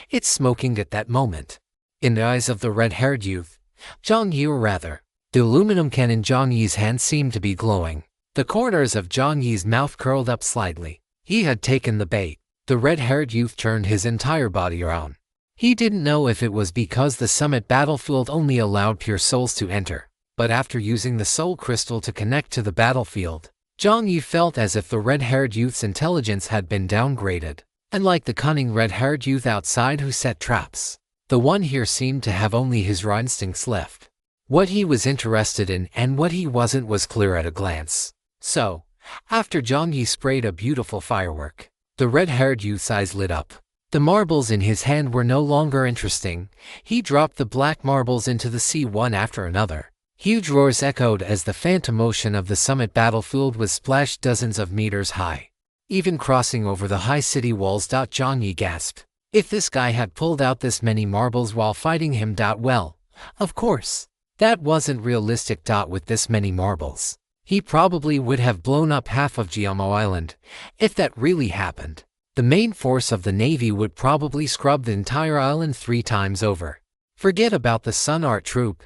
It's smoking at that moment. In the eyes of the red-haired youth, Jiang Yi, or rather, the aluminum can in Jiang Yi's hand seemed to be glowing. The corners of Jiang Yi's mouth curled up slightly. He had taken the bait. The red-haired youth turned his entire body around. He didn't know if it was because the summit battlefield only allowed pure souls to enter, but after using the soul crystal to connect to the battlefield, Jiang Yi felt as if the red-haired youth's intelligence had been downgraded. And like the cunning red-haired youth outside who set traps, the one here seemed to have only his raw instincts left. What he was interested in and what he wasn't was clear at a glance. So, after Jiang Yi sprayed a beautiful firework, the red-haired youth's eyes lit up. The marbles in his hand were no longer interesting. He dropped the black marbles into the sea one after another. Huge roars echoed as the phantom ocean of the summit battlefield was splashed dozens of meters high, even crossing over the high city walls. Jiang Yi gasped. If this guy had pulled out this many marbles while fighting him, well, of course, that wasn't realistic. With this many marbles, he probably would have blown up half of Jiamo Island. If that really happened, the main force of the Navy would probably scrub the entire island 3 times over. Forget about the Sun Art Troupe.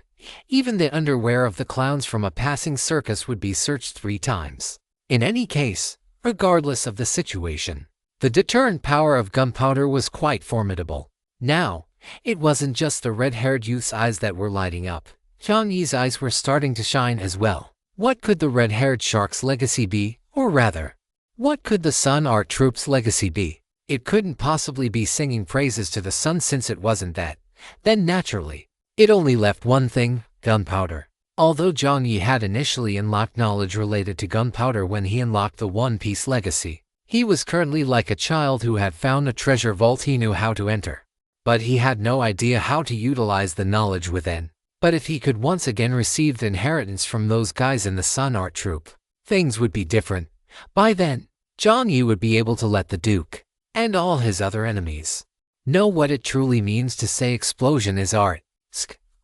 Even the underwear of the clowns from a passing circus would be searched 3 times. In any case, regardless of the situation, the deterrent power of gunpowder was quite formidable. Now, it wasn't just the red-haired youth's eyes that were lighting up. Jiang Yi's eyes were starting to shine as well. What could the red-haired shark's legacy be? Or rather, what could the Sun Art Troupe's legacy be? It couldn't possibly be singing praises to the sun, since it wasn't that. Then naturally, it only left one thing: gunpowder. Although Jiang Yi had initially unlocked knowledge related to gunpowder when he unlocked the One Piece legacy, he was currently like a child who had found a treasure vault he knew how to enter. But he had no idea how to utilize the knowledge within. But if he could once again receive the inheritance from those guys in the Sun Art Troupe, things would be different. By then, Jiang Yi would be able to let the Duke and all his other enemies know what it truly means to say explosion is art.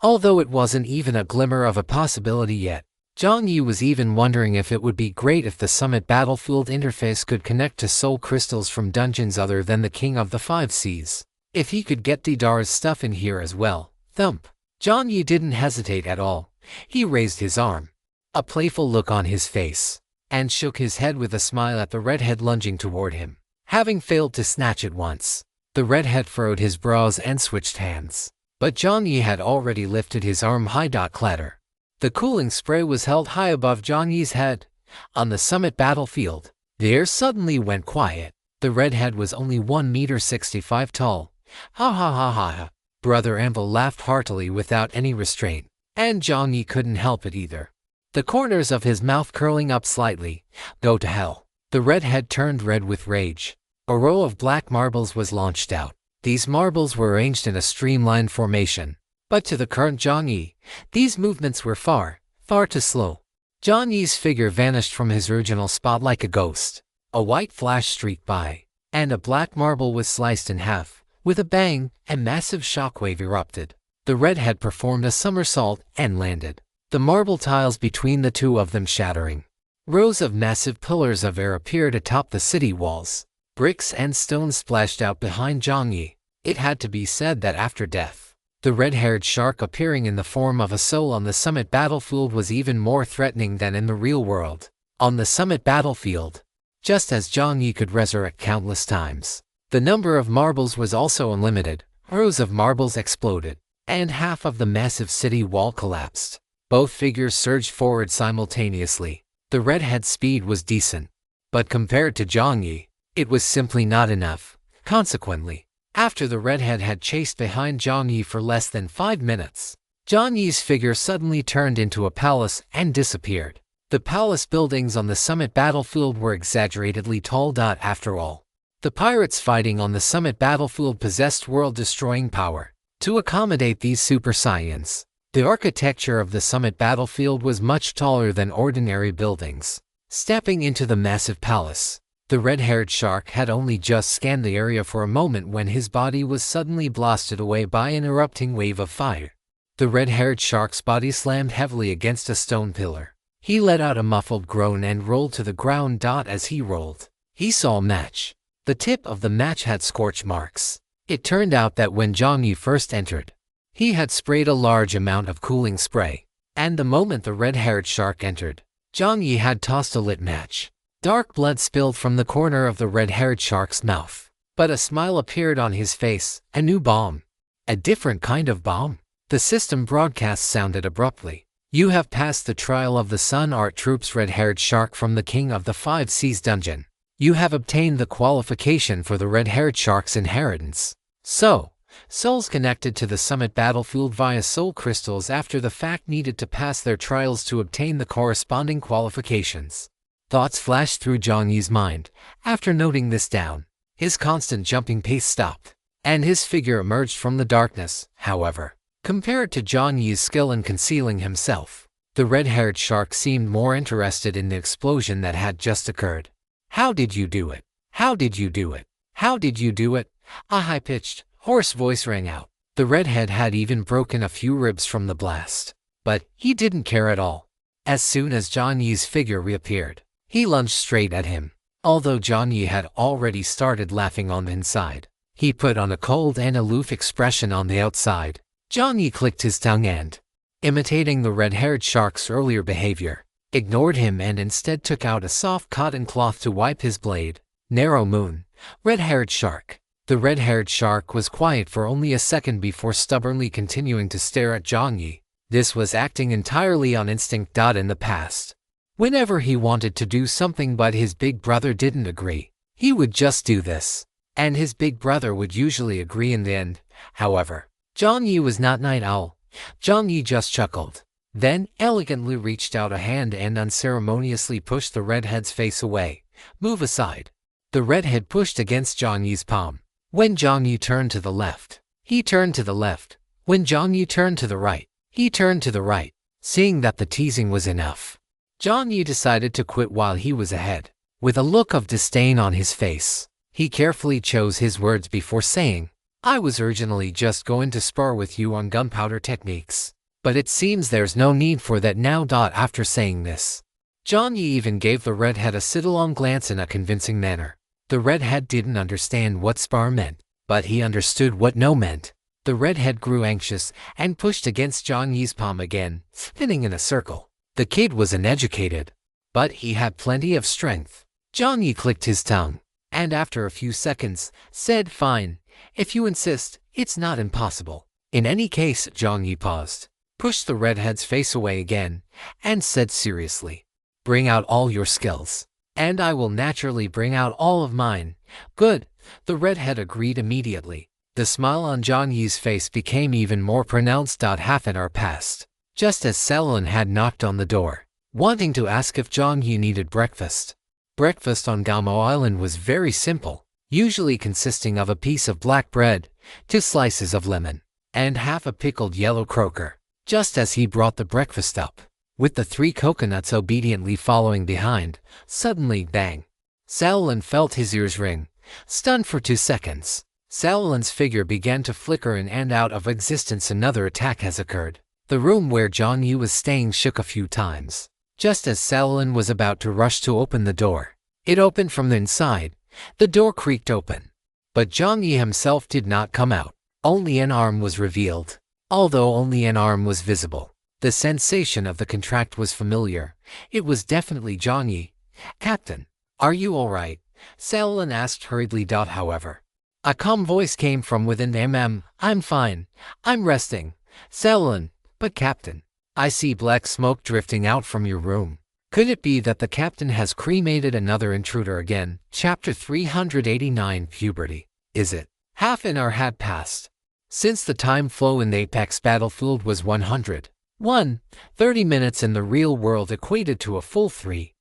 Although it wasn't even a glimmer of a possibility yet, Jiang Yi was even wondering if it would be great if the summit battlefield interface could connect to soul crystals from dungeons other than the King of the Five Seas. If he could get Didar's stuff in here as well. Thump. Jiang Yi didn't hesitate at all. He raised his arm, a playful look on his face, and shook his head with a smile at the redhead lunging toward him. Having failed to snatch it once, the redhead furrowed his brows and switched hands. But Jiang Yi had already lifted his arm high. Clatter. The cooling spray was held high above Jiang Yi's head. On the summit battlefield, the air suddenly went quiet. The redhead was only 1.65 meters tall. Ha ha ha ha ha. Brother Anvil laughed heartily without any restraint, and Jiang Yi couldn't help it either, the corners of his mouth curling up slightly. Go to hell. The redhead turned red with rage. A row of black marbles was launched out. These marbles were arranged in a streamlined formation. But to the current Jiang Yi, these movements were far, far too slow. Jiang Yi's figure vanished from his original spot like a ghost. A white flash streaked by, and a black marble was sliced in half. With a bang, a massive shockwave erupted. The redhead performed a somersault and landed, the marble tiles between the two of them shattering. Rows of massive pillars of air appeared atop the city walls. Bricks and stones splashed out behind Jiang Yi. It had to be said that after death, the red-haired shark appearing in the form of a soul on the summit battlefield was even more threatening than in the real world. On the summit battlefield, just as Jiang Yi could resurrect countless times, the number of marbles was also unlimited. Rows of marbles exploded, and half of the massive city wall collapsed. Both figures surged forward simultaneously. The redhead's speed was decent, but compared to Jiang Yi, it was simply not enough. Consequently, after the redhead had chased behind Jiang Yi for less than 5 minutes, Jiang Yi's figure suddenly turned into a palace and disappeared. The palace buildings on the summit battlefield were exaggeratedly tall. After all, the pirates fighting on the summit battlefield possessed world-destroying power. To accommodate these super saiyan, the architecture of the summit battlefield was much taller than ordinary buildings. Stepping into the massive palace, the red-haired shark had only just scanned the area for a moment when his body was suddenly blasted away by an erupting wave of fire. The red-haired shark's body slammed heavily against a stone pillar. He let out a muffled groan and rolled to the ground. As he rolled, he saw a match. The tip of the match had scorch marks. It turned out that when Jiang Yi first entered, he had sprayed a large amount of cooling spray. And the moment the red-haired shark entered, Jiang Yi had tossed a lit match. Dark blood spilled from the corner of the red-haired shark's mouth. But a smile appeared on his face. A new bomb. A different kind of bomb. The system broadcast sounded abruptly. You have passed the trial of the Sun Art Troop's red-haired shark from the King of the Five Seas dungeon. You have obtained the qualification for the red-haired shark's inheritance. So, souls connected to the summit battlefield via soul crystals after the fact needed to pass their trials to obtain the corresponding qualifications. Thoughts flashed through Jiang Yi's mind. After noting this down, his constant jumping pace stopped, and his figure emerged from the darkness. However, compared to Jiang Yi's skill in concealing himself, the red-haired shark seemed more interested in the explosion that had just occurred. How did you do it? How did you do it? How did you do it? A high-pitched, hoarse voice rang out. The redhead had even broken a few ribs from the blast. But he didn't care at all. As soon as Jiang Yi's figure reappeared, he lunged straight at him. Although Jiang Yi had already started laughing on the inside, he put on a cold and aloof expression on the outside. Jiang Yi clicked his tongue and, imitating the red-haired shark's earlier behavior, ignored him and instead took out a soft cotton cloth to wipe his blade. Narrow moon. Red-haired shark. The red-haired shark was quiet for only a second before stubbornly continuing to stare at Jiang Yi. This was acting entirely on instinct. In the past, whenever he wanted to do something but his big brother didn't agree, he would just do this. And his big brother would usually agree in the end. However, Jiang Yi was not Night Owl. Jiang Yi just chuckled, then elegantly reached out a hand and unceremoniously pushed the redhead's face away. Move aside. The redhead pushed against Jiang Yi's palm. When Jiang Yi turned to the left, he turned to the left. When Jiang Yi turned to the right, he turned to the right. Seeing that the teasing was enough, Jiang Yi decided to quit while he was ahead. With a look of disdain on his face, he carefully chose his words before saying, I was originally just going to spar with you on gunpowder techniques, but it seems there's no need for that now. After saying this, Jiang Yi even gave the redhead a sidelong glance in a convincing manner. The redhead didn't understand what spar meant, but he understood what no meant. The redhead grew anxious and pushed against Jiang Yi's palm again, spinning in a circle. The kid was uneducated, but he had plenty of strength. Jiang Yi clicked his tongue, and after a few seconds, said, Fine, if you insist, it's not impossible. In any case, Jiang Yi paused, pushed the redhead's face away again, and said seriously, Bring out all your skills, and I will naturally bring out all of mine. Good. The redhead agreed immediately. The smile on Jiang Yi's face became even more pronounced. Half an hour passed, just as Selin had knocked on the door, wanting to ask if Jiang Yi needed breakfast. Breakfast on Gaomo Island was very simple, usually consisting of a piece of black bread, 2 slices of lemon, and half a pickled yellow croaker. Just as he brought the breakfast up, with the 3 coconuts obediently following behind, suddenly, bang! Selin felt his ears ring. Stunned for 2 seconds, Selin's figure began to flicker in and out of existence. Another attack has occurred. The room where Jiang Yi was staying shook a few times. Just as Selin was about to rush to open the door, it opened from the inside. The door creaked open, but Jiang Yi himself did not come out. Only an arm was revealed. Although only an arm was visible, the sensation of the contract was familiar. It was definitely Jiang Yi. Captain, are you all right? Selin asked hurriedly. However, a calm voice came from within him. I'm fine. I'm resting. Selin, but Captain, I see black smoke drifting out from your room. Could it be that the captain has cremated another intruder again? Chapter 389 Puberty. Is it? Half an hour had passed since the time flow in the Apex battlefield was 30 minutes in the real world equated to a full 30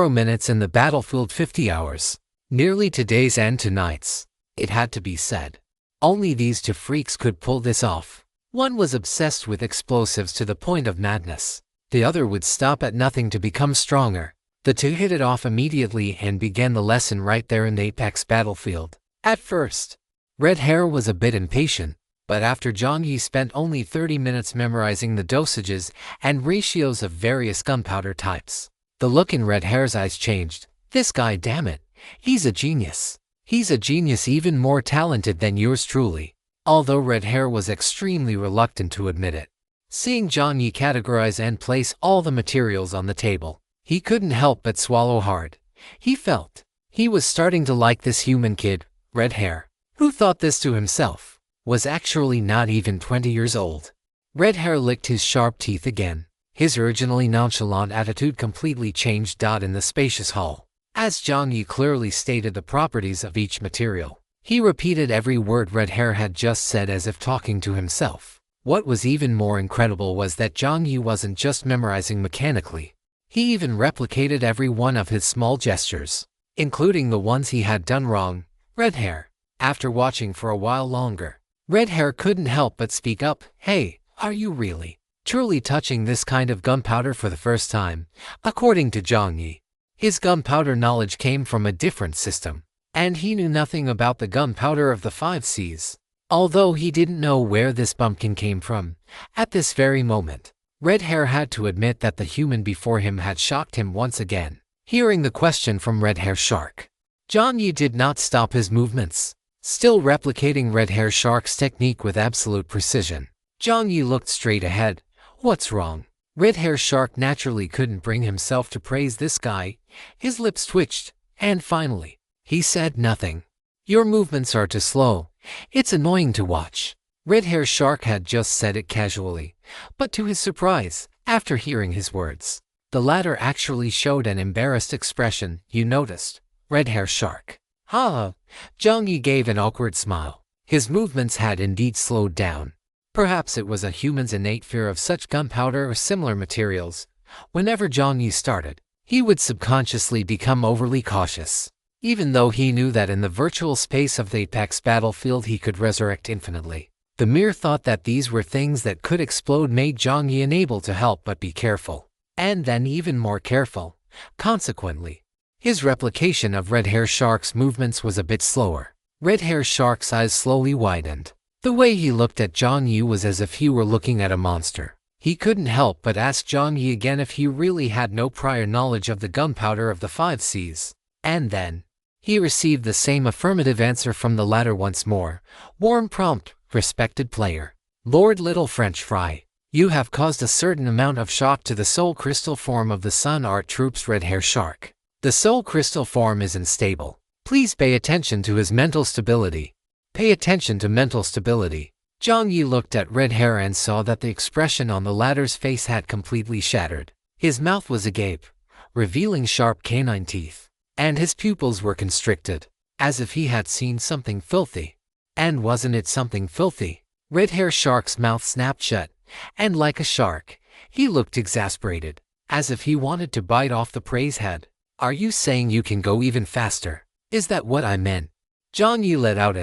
minutes in the battlefield. 50 hours. Nearly to days and to nights. It had to be said. Only these 2 freaks could pull this off. One was obsessed with explosives to the point of madness. The other would stop at nothing to become stronger. The 2 hit it off immediately and began the lesson right there in the Apex battlefield. At first, Red Hair was a bit impatient, But after Jiang Yi spent only 30 minutes memorizing the dosages and ratios of various gunpowder types, the look in Red Hair's eyes changed. This guy, damn it, he's a genius. He's a genius, even more talented than yours truly. Although Red Hair was extremely reluctant to admit it. Seeing Jiang Yi categorize and place all the materials on the table, he couldn't help but swallow hard. He felt he was starting to like this human kid, Red Hair, who thought this to himself, was actually not even 20 years old. Red Hair licked his sharp teeth again. His originally nonchalant attitude completely changed. In the spacious hall, as Jiang Yi clearly stated the properties of each material, he repeated every word Red Hair had just said as if talking to himself. What was even more incredible was that Jiang Yi wasn't just memorizing mechanically. He even replicated every one of his small gestures, including the ones he had done wrong. Red Hair, after watching for a while longer, Red Hair couldn't help but speak up. Hey, are you really, truly touching this kind of gunpowder for the first time? According to Jiang Yi, his gunpowder knowledge came from a different system, and he knew nothing about the gunpowder of the 5 Cs. Although he didn't know where this bumpkin came from, at this very moment, Red Hair had to admit that the human before him had shocked him once again. Hearing the question from Red Hair Shark, Jiang Yi did not stop his movements, still replicating Red Hair Shark's technique with absolute precision. Jiang Yi looked straight ahead. What's wrong? Red Hair Shark naturally couldn't bring himself to praise this guy. His lips twitched, and finally, he said nothing. Your movements are too slow. It's annoying to watch. Red Hair Shark had just said it casually, but to his surprise, after hearing his words, the latter actually showed an embarrassed expression. You noticed, Red Hair Shark? Ha! Jiang Yi gave an awkward smile. His movements had indeed slowed down. Perhaps it was a human's innate fear of such gunpowder or similar materials. Whenever Jiang Yi started, he would subconsciously become overly cautious, even though he knew that in the virtual space of the Apex battlefield he could resurrect infinitely. The mere thought that these were things that could explode made Jiang Yi unable to help but be careful, and then even more careful. Consequently, his replication of Red Hair Shark's movements was a bit slower. Red Hair Shark's eyes slowly widened. The way he looked at Jiang Yi was as if he were looking at a monster. He couldn't help but ask Jiang Yi again if he really had no prior knowledge of the gunpowder of the 5 Cs. And then, he received the same affirmative answer from the latter once more. Warm prompt, respected player. Lord Little French Fry, you have caused a certain amount of shock to the soul crystal form of the Sun Art Troops Red Hair Shark. The soul crystal form is unstable. Please pay attention to his mental stability. Pay attention to mental stability. Jiang Yi looked at Red Hair and saw that the expression on the latter's face had completely shattered. His mouth was agape, revealing sharp canine teeth, and his pupils were constricted, as if he had seen something filthy. And wasn't it something filthy? Red Hair Shark's mouth snapped shut, and like a shark, he looked exasperated, as if he wanted to bite off the prey's head. Are you saying you can go even faster? Is that what I meant? Jiang Yi let out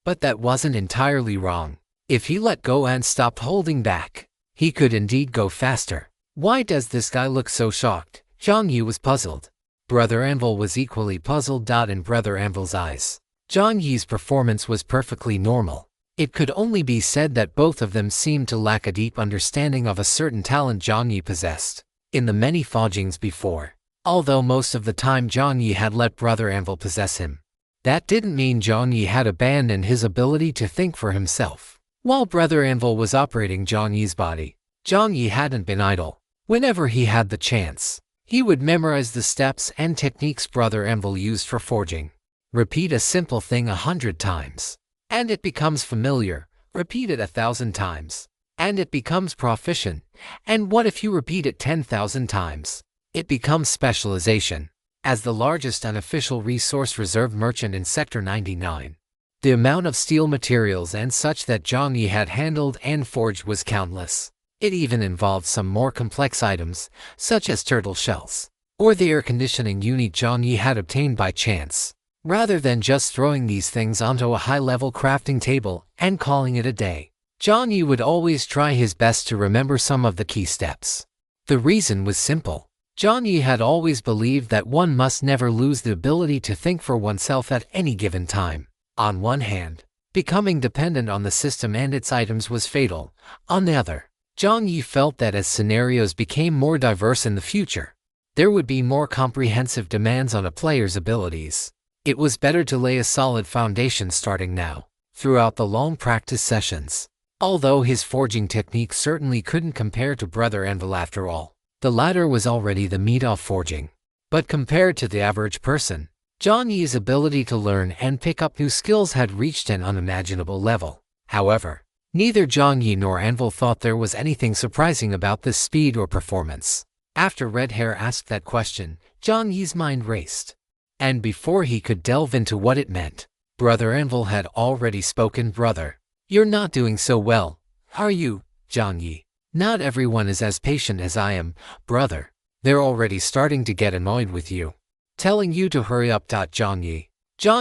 but that wasn't entirely wrong. If he let go and stopped holding back, he could indeed go faster. Why does this guy look so shocked? Jiang Yi was puzzled. Brother Anvil was equally puzzled. In Brother Anvil's eyes, Jiang Yi's performance was perfectly normal. It could only be said that both of them seemed to lack a deep understanding of a certain talent Jiang Yi possessed. In the many forgings before, although most of the time Jiang Yi had let Brother Anvil possess him, that didn't mean Jiang Yi had abandoned his ability to think for himself. While Brother Anvil was operating Jiang Yi's body, Jiang Yi hadn't been idle. Whenever he had the chance, he would memorize the steps and techniques Brother Anvil used for forging. Repeat a simple thing 100 times, and it becomes familiar. Repeat it 1,000 times, and it becomes proficient. And what if you repeat it 10,000 times? It becomes specialization. As the largest unofficial resource reserve merchant in Sector 99, the amount of steel materials and such that Jiang Yi had handled and forged was countless. It even involved some more complex items, such as turtle shells, or the air conditioning unit Jiang Yi had obtained by chance. Rather than just throwing these things onto a high-level crafting table and calling it a day, Jiang Yi would always try his best to remember some of the key steps. The reason was simple. Jiang Yi had always believed that one must never lose the ability to think for oneself at any given time. On one hand, Becoming dependent on the system and its items was fatal. On the other, Jiang Yi felt that as scenarios became more diverse in the future, there would be more comprehensive demands on a player's abilities. It was better to lay a solid foundation starting now, throughout the long practice sessions. Although his forging technique certainly couldn't compare to Brother Anvil after all, the latter was already the meat of forging. But compared to the average person, Jiang Yi's ability to learn and pick up new skills had reached an unimaginable level. However, neither Jiang Yi nor Anvil thought there was anything surprising about this speed or performance. After Red Hair asked that question, Jiang Yi's mind raced. And before he could delve into what it meant, Brother Anvil had already spoken. "Brother, you're not doing so well, are you, Jiang Yi? Not everyone is as patient as I am, brother. They're already starting to get annoyed with you, telling you to hurry up." Jiang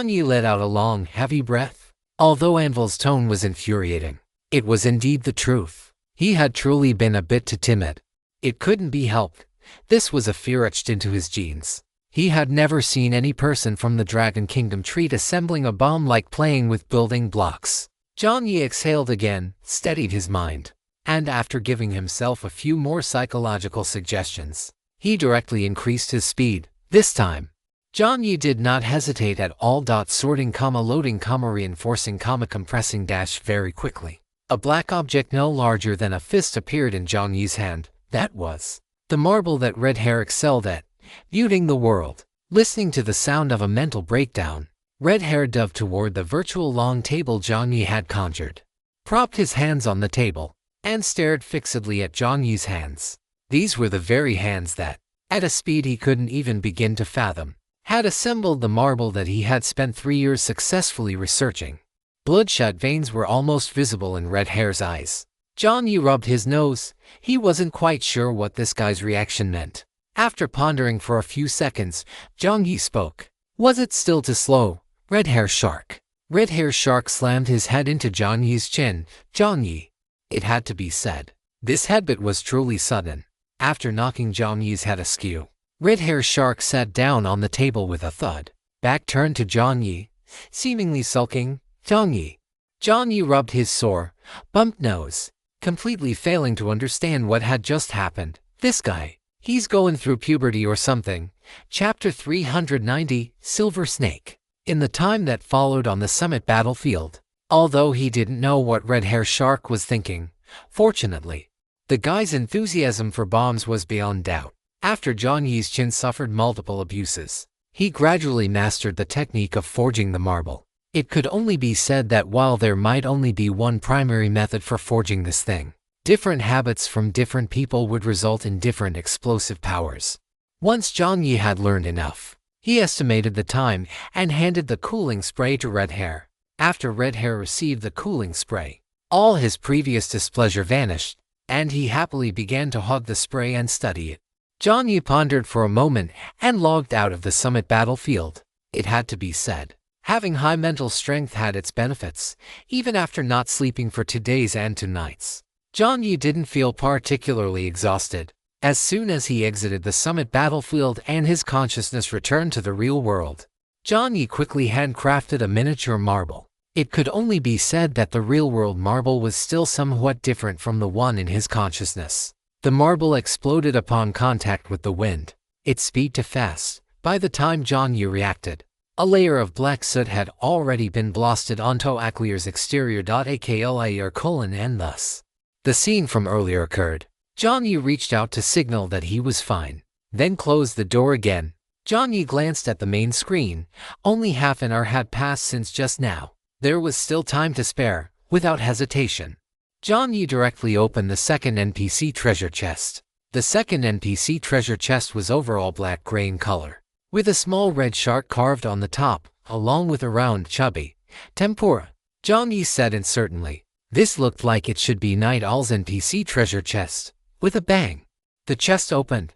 Yi let out a long, heavy breath. Although Anvil's tone was infuriating, it was indeed the truth. He had truly been a bit too timid. It couldn't be helped. This was a fear etched into his genes. He had never seen any person from the Dragon Kingdom treat assembling a bomb like playing with building blocks. Jiang Yi exhaled again, steadied his mind, and after giving himself a few more psychological suggestions, he directly increased his speed. This time, Jiang Yi did not hesitate at all. Sorting, loading, reinforcing, compressing very quickly. A black object no larger than a fist appeared in Jiang Yi's hand. That was the marble that Red Hair excelled at, viewing the world. Listening to the sound of a mental breakdown, Red Hair dove toward the virtual long table Jiang Yi had conjured, propped his hands on the table, and stared fixedly at Jiang Yi's hands. These were the very hands that, at a speed he couldn't even begin to fathom, had assembled the marble that he had spent 3 years successfully researching. Bloodshot veins were almost visible in Red Hair's eyes. Jiang Yi rubbed his nose. He wasn't quite sure what this guy's reaction meant. After pondering for a few seconds, Jiang Yi spoke. "Was it still too slow, Red Hair Shark?" Red Hair Shark slammed his head into Jiang Yi's chin. "Jiang Yi." It had to be said. This headbutt was truly sudden. After knocking Jiang Yi's head askew, Red Hair Shark sat down on the table with a thud. Back turned to Jiang Yi, seemingly sulking. "Jiang Yi." Jiang Yi rubbed his sore, bumped nose, completely failing to understand what had just happened. This guy, he's going through puberty or something. Chapter 390, Silver Snake. In the time that followed on the summit battlefield, although he didn't know what Red Hair Shark was thinking, fortunately, the guy's enthusiasm for bombs was beyond doubt. After Jiang Yi's chin suffered multiple abuses, he gradually mastered the technique of forging the marble. It could only be said that while there might only be one primary method for forging this thing, different habits from different people would result in different explosive powers. Once Jiang Yi had learned enough, he estimated the time and handed the cooling spray to Red Hair. After Red Hair received the cooling spray, all his previous displeasure vanished, and he happily began to hug the spray and study it. Jiang Yi pondered for a moment and logged out of the summit battlefield. It had to be said, having high mental strength had its benefits, even after not sleeping for 2 days and 2 nights. Jiang Yi didn't feel particularly exhausted. As soon as he exited the summit battlefield and his consciousness returned to the real world, Jiang Yi quickly handcrafted a miniature marble. It could only be said that the real-world marble was still somewhat different from the one in his consciousness. The marble exploded upon contact with the wind. Its speed too fast. By the time Jiang Yi reacted, a layer of black soot had already been blasted onto Aclier's exterior. And thus, the scene from earlier occurred. Jiang Yi reached out to signal that he was fine, then closed the door again. Jiang Yi glanced at the main screen. Only half an hour had passed since just now. There was still time to spare. Without hesitation, Jiang Yi directly opened the second NPC treasure chest. The second NPC treasure chest was overall black-gray in color, with a small red shark carved on the top, along with a round chubby tempura. Jiang Yi said uncertainly. This looked like it should be Night Owl's NPC treasure chest. With a bang, the chest opened.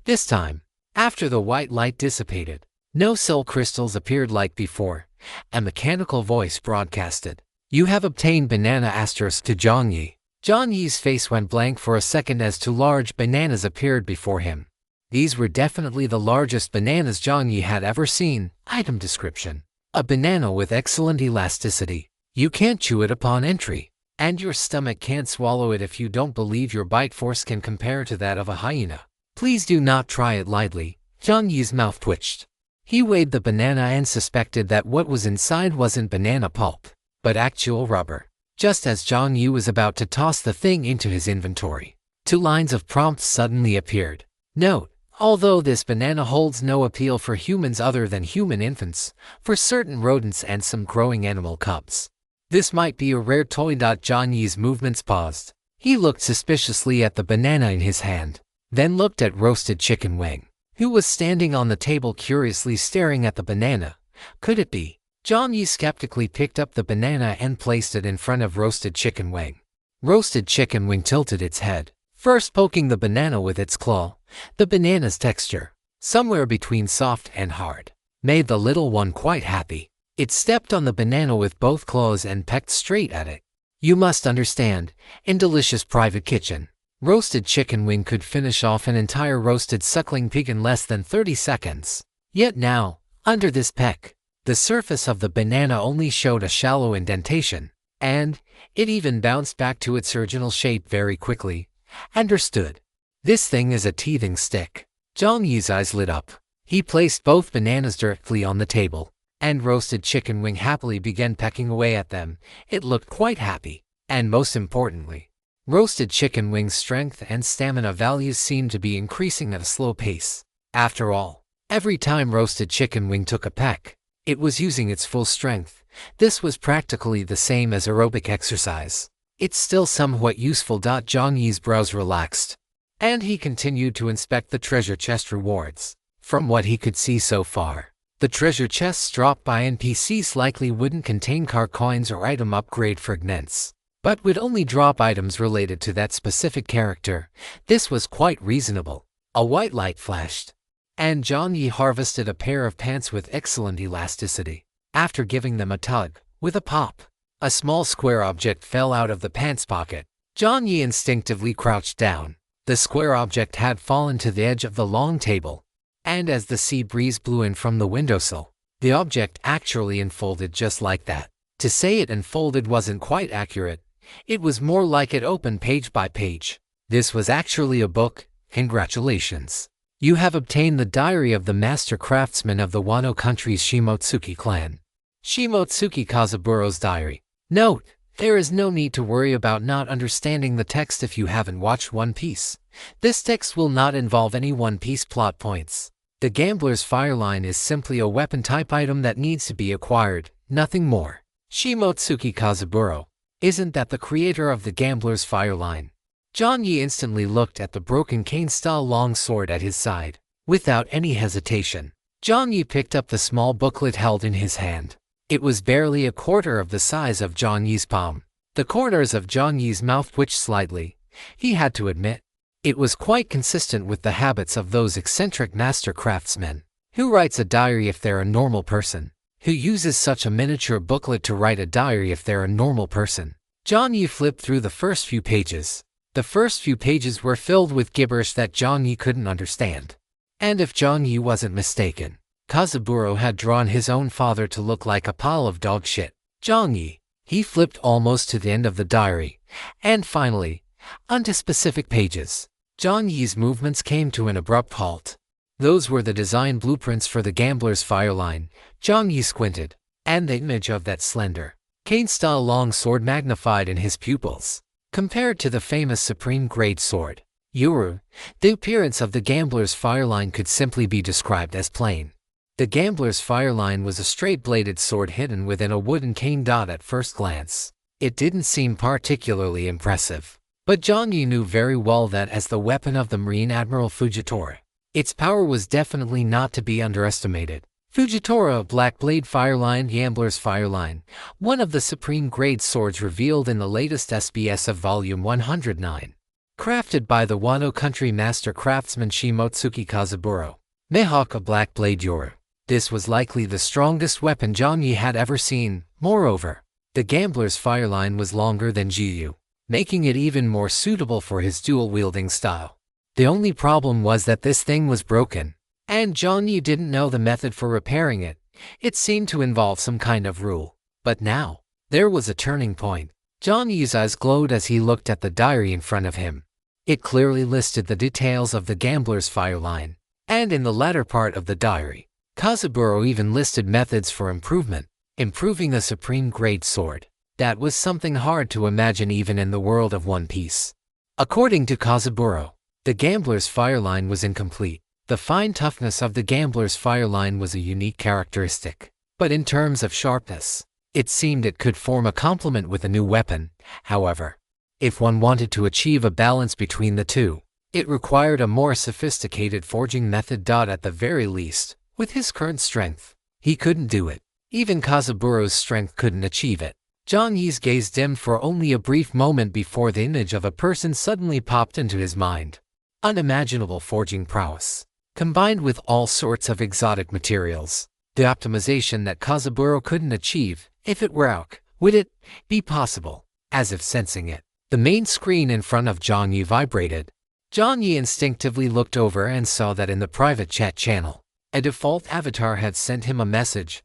This time, after the white light dissipated, no soul crystals appeared like before. A mechanical voice broadcasted. "You have obtained banana asterisk to Jiang Yi." Jiang Yi's face went blank for a second as 2 large bananas appeared before him. These were definitely the largest bananas Jiang Yi had ever seen. Item description: a banana with excellent elasticity. You can't chew it upon entry, and your stomach can't swallow it if you don't believe your bite force can compare to that of a hyena. Please do not try it lightly. Jiang Yi's mouth twitched. He weighed the banana and suspected that what was inside wasn't banana pulp, but actual rubber. Just as Jiang Yi was about to toss the thing into his inventory, 2 lines of prompts suddenly appeared. Note: although this banana holds no appeal for humans other than human infants, for certain rodents and some growing animal cubs, this might be a rare toy. Jiang Yi's movements paused. He looked suspiciously at the banana in his hand, then looked at roasted chicken wing, who was standing on the table curiously staring at the banana. Could it be? Jiang Yi skeptically picked up the banana and placed it in front of roasted chicken wing. Roasted chicken wing tilted its head, first poking the banana with its claw. The banana's texture, somewhere between soft and hard, made the little one quite happy. It stepped on the banana with both claws and pecked straight at it. You must understand, in delicious private kitchen, roasted chicken wing could finish off an entire roasted suckling pig in less than 30 seconds. Yet now, under this peck, the surface of the banana only showed a shallow indentation, and it even bounced back to its original shape very quickly. Understood. This thing is a teething stick. Jiang Yi's eyes lit up. He placed both bananas directly on the table, and roasted chicken wing happily began pecking away at them. It looked quite happy, and most importantly, roasted chicken wing's strength and stamina values seemed to be increasing at a slow pace. After all, every time roasted chicken wing took a peck, it was using its full strength. This was practically the same as aerobic exercise. It's still somewhat useful. Jiang Yi's brows relaxed, and he continued to inspect the treasure chest rewards. From what he could see so far, the treasure chests dropped by NPCs likely wouldn't contain car coins or item upgrade fragments, but would only drop items related to that specific character. This was quite reasonable. A white light flashed, and Jiang Yi harvested a pair of pants with excellent elasticity. After giving them a tug, with a pop, a small square object fell out of the pants pocket. Jiang Yi instinctively crouched down. The square object had fallen to the edge of the long table, and as the sea breeze blew in from the windowsill, the object actually unfolded just like that. To say it unfolded wasn't quite accurate. It was more like it opened page by page. This was actually a book. Congratulations. You have obtained the diary of the master craftsman of the Wano country's Shimotsuki clan. Shimotsuki Kazuburo's diary. Note: there is no need to worry about not understanding the text if you haven't watched One Piece. This text will not involve any One Piece plot points. The Gambler's Fireline is simply a weapon type item that needs to be acquired, nothing more. Shimotsuki Kazuburo. Isn't that the creator of the Gambler's Fireline? Jiang Yi instantly looked at the broken cane-style long sword at his side. Without any hesitation, Jiang Yi picked up the small booklet held in his hand. It was barely a quarter of the size of Jiang Yi's palm. The corners of Jiang Yi's mouth twitched slightly. He had to admit, it was quite consistent with the habits of those eccentric master craftsmen. Who writes a diary if they're a normal person? Who uses such a miniature booklet to write a diary if they're a normal person? Jiang Yi flipped through the first few pages. The first few pages were filled with gibberish that Jiang Yi couldn't understand. And if Jiang Yi wasn't mistaken, Kazuburo had drawn his own father to look like a pile of dog shit. Jiang Yi. He flipped almost to the end of the diary, and finally, onto specific pages. Jiang Yi's movements came to an abrupt halt. Those were the design blueprints for the Gambler's Fireline. Jiang Yi squinted, and the image of that slender, cane-style long sword magnified in his pupils. Compared to the famous supreme-grade sword, Yuru, the appearance of the Gambler's Fireline could simply be described as plain. The Gambler's Fireline was a straight-bladed sword hidden within a wooden cane. At first glance, it didn't seem particularly impressive, but Jiang Yi knew very well that as the weapon of the Marine Admiral Fujitora, its power was definitely not to be underestimated. Fujitora Black Blade Fireline. Gambler's Fireline, one of the supreme-grade swords revealed in the latest SBS of Volume 109. Crafted by the Wano country master craftsman Shimotsuki Kazuburo. Mehaka Black Blade Yoru. This was likely the strongest weapon Jiang Yi had ever seen. Moreover, the Gambler's Fireline was longer than Jiyu, making it even more suitable for his dual-wielding style. The only problem was that this thing was broken, and Jiang Yi didn't know the method for repairing it. It seemed to involve some kind of rule. But now, There was a turning point. Jiang Yi's eyes glowed as he looked at the diary in front of him. It clearly listed the details of the gambler's fire line, and in the latter part of the diary, Kazaburo even listed methods for improving a supreme grade sword. That was something hard to imagine even in the world of One Piece. According to Kazaburo, the gambler's fire line was incomplete. The fine toughness of the gambler's fire line was a unique characteristic, but in terms of sharpness, it seemed it could form a complement with a new weapon. However, if one wanted to achieve a balance between the two, it required a more sophisticated forging method. At the very least, with his current strength, he couldn't do it. Even Kazaburo's strength couldn't achieve it. Jiang Yi's gaze dimmed for only a brief moment before the image of a person suddenly popped into his mind. Unimaginable forging prowess, combined with all sorts of exotic materials. The optimization that Kazaburo couldn't achieve, if it were out, would it be possible? As if sensing it, the main screen in front of Jiang Yi vibrated. Jiang Yi instinctively looked over and saw that in the private chat channel, a default avatar had sent him a message.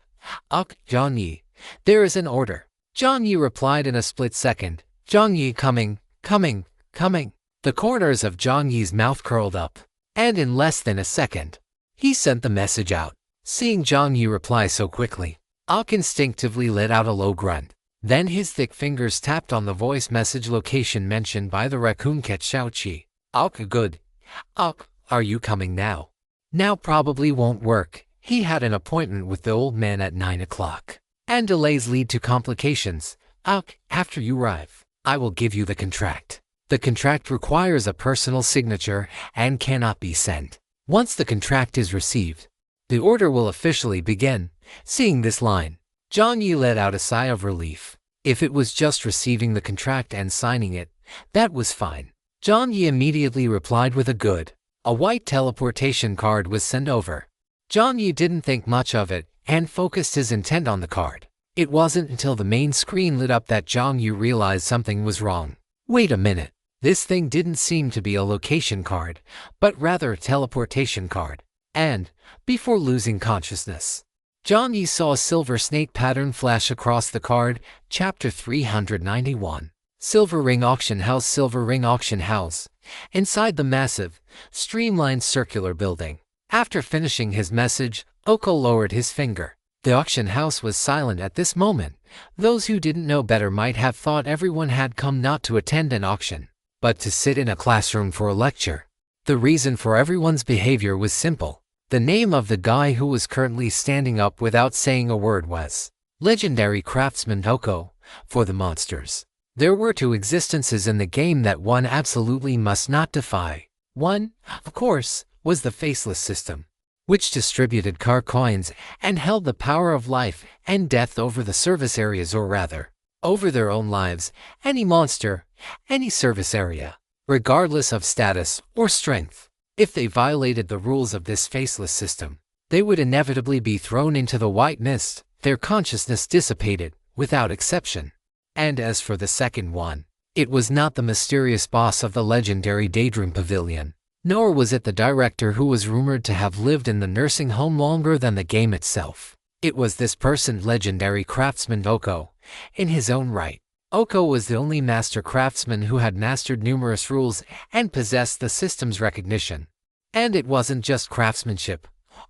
Jiang Yi, there is an order. Jiang Yi replied in a split second. Jiang Yi, coming. The corners of Jiang Yi's mouth curled up, and in less than a second, he sent the message out. Seeing Jiang Yi reply so quickly, instinctively let out a low grunt. Then his thick fingers tapped on the voice message location mentioned by the raccoon cat Xiaoqi. Good. Are you coming now? Now probably won't work. He had an appointment with the old man at 9 o'clock. And delays lead to complications. After you arrive, I will give you the contract. The contract requires a personal signature and cannot be sent. Once the contract is received, the order will officially begin. Seeing this line, Jiang Yi let out a sigh of relief. If it was just receiving the contract and signing it, that was fine. Jiang Yi immediately replied with a good. A white teleportation card was sent over. Jiang Yi didn't think much of it and focused his intent on the card. It wasn't until the main screen lit up that Jiang Yi realized something was wrong. Wait a minute. This thing didn't seem to be a location card, but rather a teleportation card. And, before losing consciousness, Jiang Yi saw a silver snake pattern flash across the card. Chapter 391. Silver Ring Auction House. Silver Ring Auction House. Inside the massive, streamlined circular building. After finishing his message, Oko lowered his finger. The auction house was silent at this moment. Those who didn't know better might have thought everyone had come not to attend an auction, but to sit in a classroom for a lecture. The reason for everyone's behavior was simple. The name of the guy who was currently standing up without saying a word was Legendary Craftsman Oko. For the monsters, there were two existences in the game that one absolutely must not defy. One, of course, was the faceless system, which distributed car coins and held the power of life and death over the service areas, or rather, over their own lives. Any monster, any service area, regardless of status or strength, if they violated the rules of this faceless system, they would inevitably be thrown into the white mist, their consciousness dissipated, without exception. And as for the second one, it was not the mysterious boss of the legendary Daydream Pavilion, nor was it the director who was rumored to have lived in the nursing home longer than the game itself. It was this person, Legendary Craftsman Oko. In his own right, Oko was the only master craftsman who had mastered numerous rules and possessed the system's recognition. And it wasn't just craftsmanship.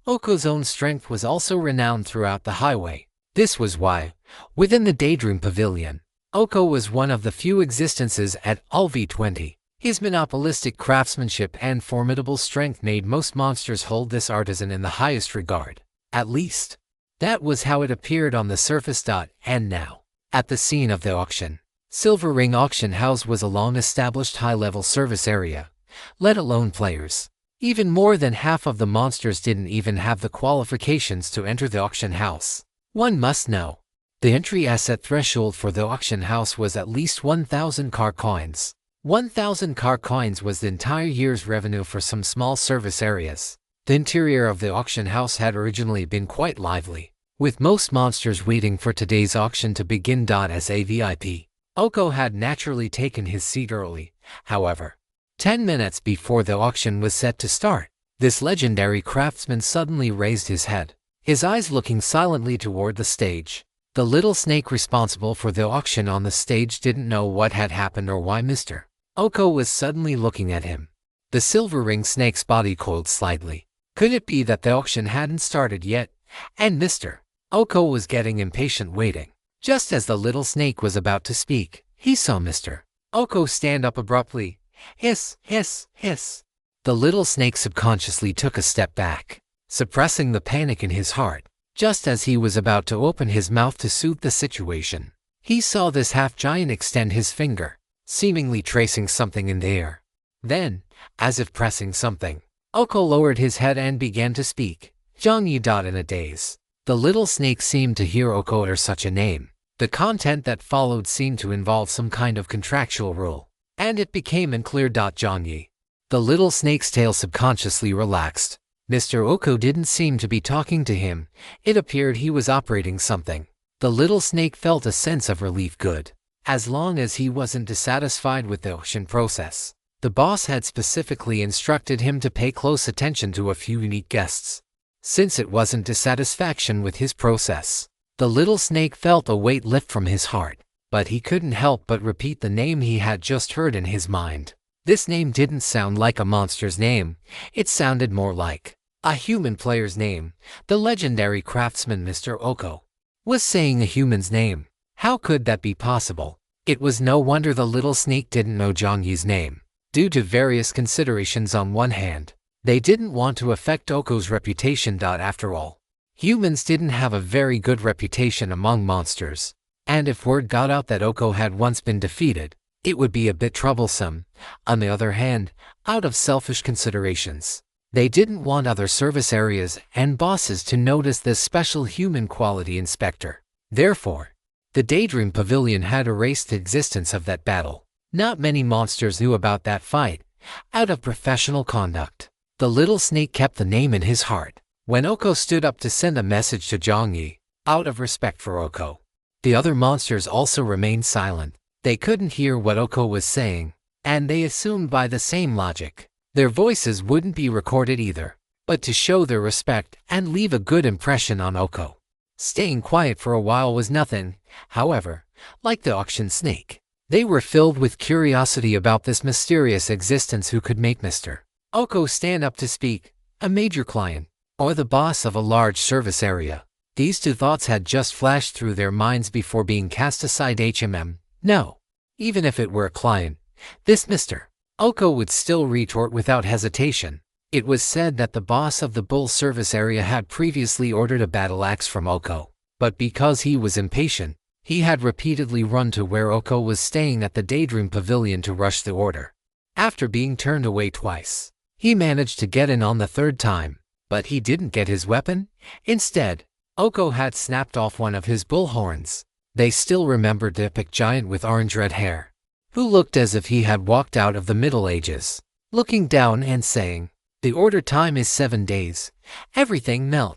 Oko's own strength was also renowned throughout the highway. This was why, within the Daydream Pavilion, Oko was one of the few existences at all V20. His monopolistic craftsmanship and formidable strength made most monsters hold this artisan in the highest regard. At least, that was how it appeared on the surface. And now, at the scene of the auction, Silver Ring Auction House was a long-established high-level service area, let alone players. Even more than half of the monsters didn't even have the qualifications to enter the auction house. One must know, the entry asset threshold for the auction house was at least 1,000 car coins. 1,000 car coins was the entire year's revenue for some small service areas. The interior of the auction house had originally been quite lively, with most monsters waiting for today's auction to begin. As a VIP, Oko had naturally taken his seat early. However, 10 minutes before the auction was set to start, this legendary craftsman suddenly raised his head, his eyes looking silently toward the stage. The little snake responsible for the auction on the stage didn't know what had happened or why Mr. Oko was suddenly looking at him. The silver ring snake's body coiled slightly. Could it be that the auction hadn't started yet, and Mr. Oko was getting impatient waiting? Just as the little snake was about to speak, he saw Mr. Oko stand up abruptly. Hiss, hiss, hiss. The little snake subconsciously took a step back, suppressing the panic in his heart. Just as he was about to open his mouth to soothe the situation, he saw this half-giant extend his finger, seemingly tracing something in the air. Then, as if pressing something, Oko lowered his head and began to speak. Jiang Yi. In a daze, the little snake seemed to hear Oko utter such a name. The content that followed seemed to involve some kind of contractual rule, and it became unclear. Jiang Yi. The little snake's tail subconsciously relaxed. Mr. Oko didn't seem to be talking to him. It appeared he was operating something. The little snake felt a sense of relief. Good. As long as he wasn't dissatisfied with the auction process. The boss had specifically instructed him to pay close attention to a few unique guests. Since it wasn't dissatisfaction with his process, the little snake felt a weight lift from his heart. But he couldn't help but repeat the name he had just heard in his mind. This name didn't sound like a monster's name. It sounded more like a human player's name. The legendary craftsman Mr. Oko was saying a human's name. How could that be possible? It was no wonder the little snake didn't know Jiang Yi's name. Due to various considerations, on one hand, they didn't want to affect Oko's reputation. After all, humans didn't have a very good reputation among monsters. And if word got out that Oko had once been defeated, it would be a bit troublesome. On the other hand, out of selfish considerations, they didn't want other service areas and bosses to notice this special human quality inspector. Therefore, the Daydream Pavilion had erased the existence of that battle. Not many monsters knew about that fight. Out of professional conduct, the little snake kept the name in his heart. When Oko stood up to send a message to Jiang Yi, out of respect for Oko, the other monsters also remained silent. They couldn't hear what Oko was saying, and they assumed by the same logic, their voices wouldn't be recorded either. But to show their respect and leave a good impression on Oko, staying quiet for a while was nothing. However, like the auction snake, they were filled with curiosity about this mysterious existence who could make Mr. Oko stand up to speak, a major client, or the boss of a large service area. These two thoughts had just flashed through their minds before being cast aside. No. Even if it were a client, this Mr. Oko would still retort without hesitation. It was said that the boss of the bull service area had previously ordered a battle axe from Oko, but because he was impatient, he had repeatedly run to where Oko was staying at the Daydream Pavilion to rush the order. After being turned away twice, he managed to get in on the third time, but he didn't get his weapon. Instead, Oko had snapped off one of his bull horns. They still remembered the epic giant with orange-red hair, who looked as if he had walked out of the Middle Ages, looking down and saying, "The order time is 7 days. Everything melt."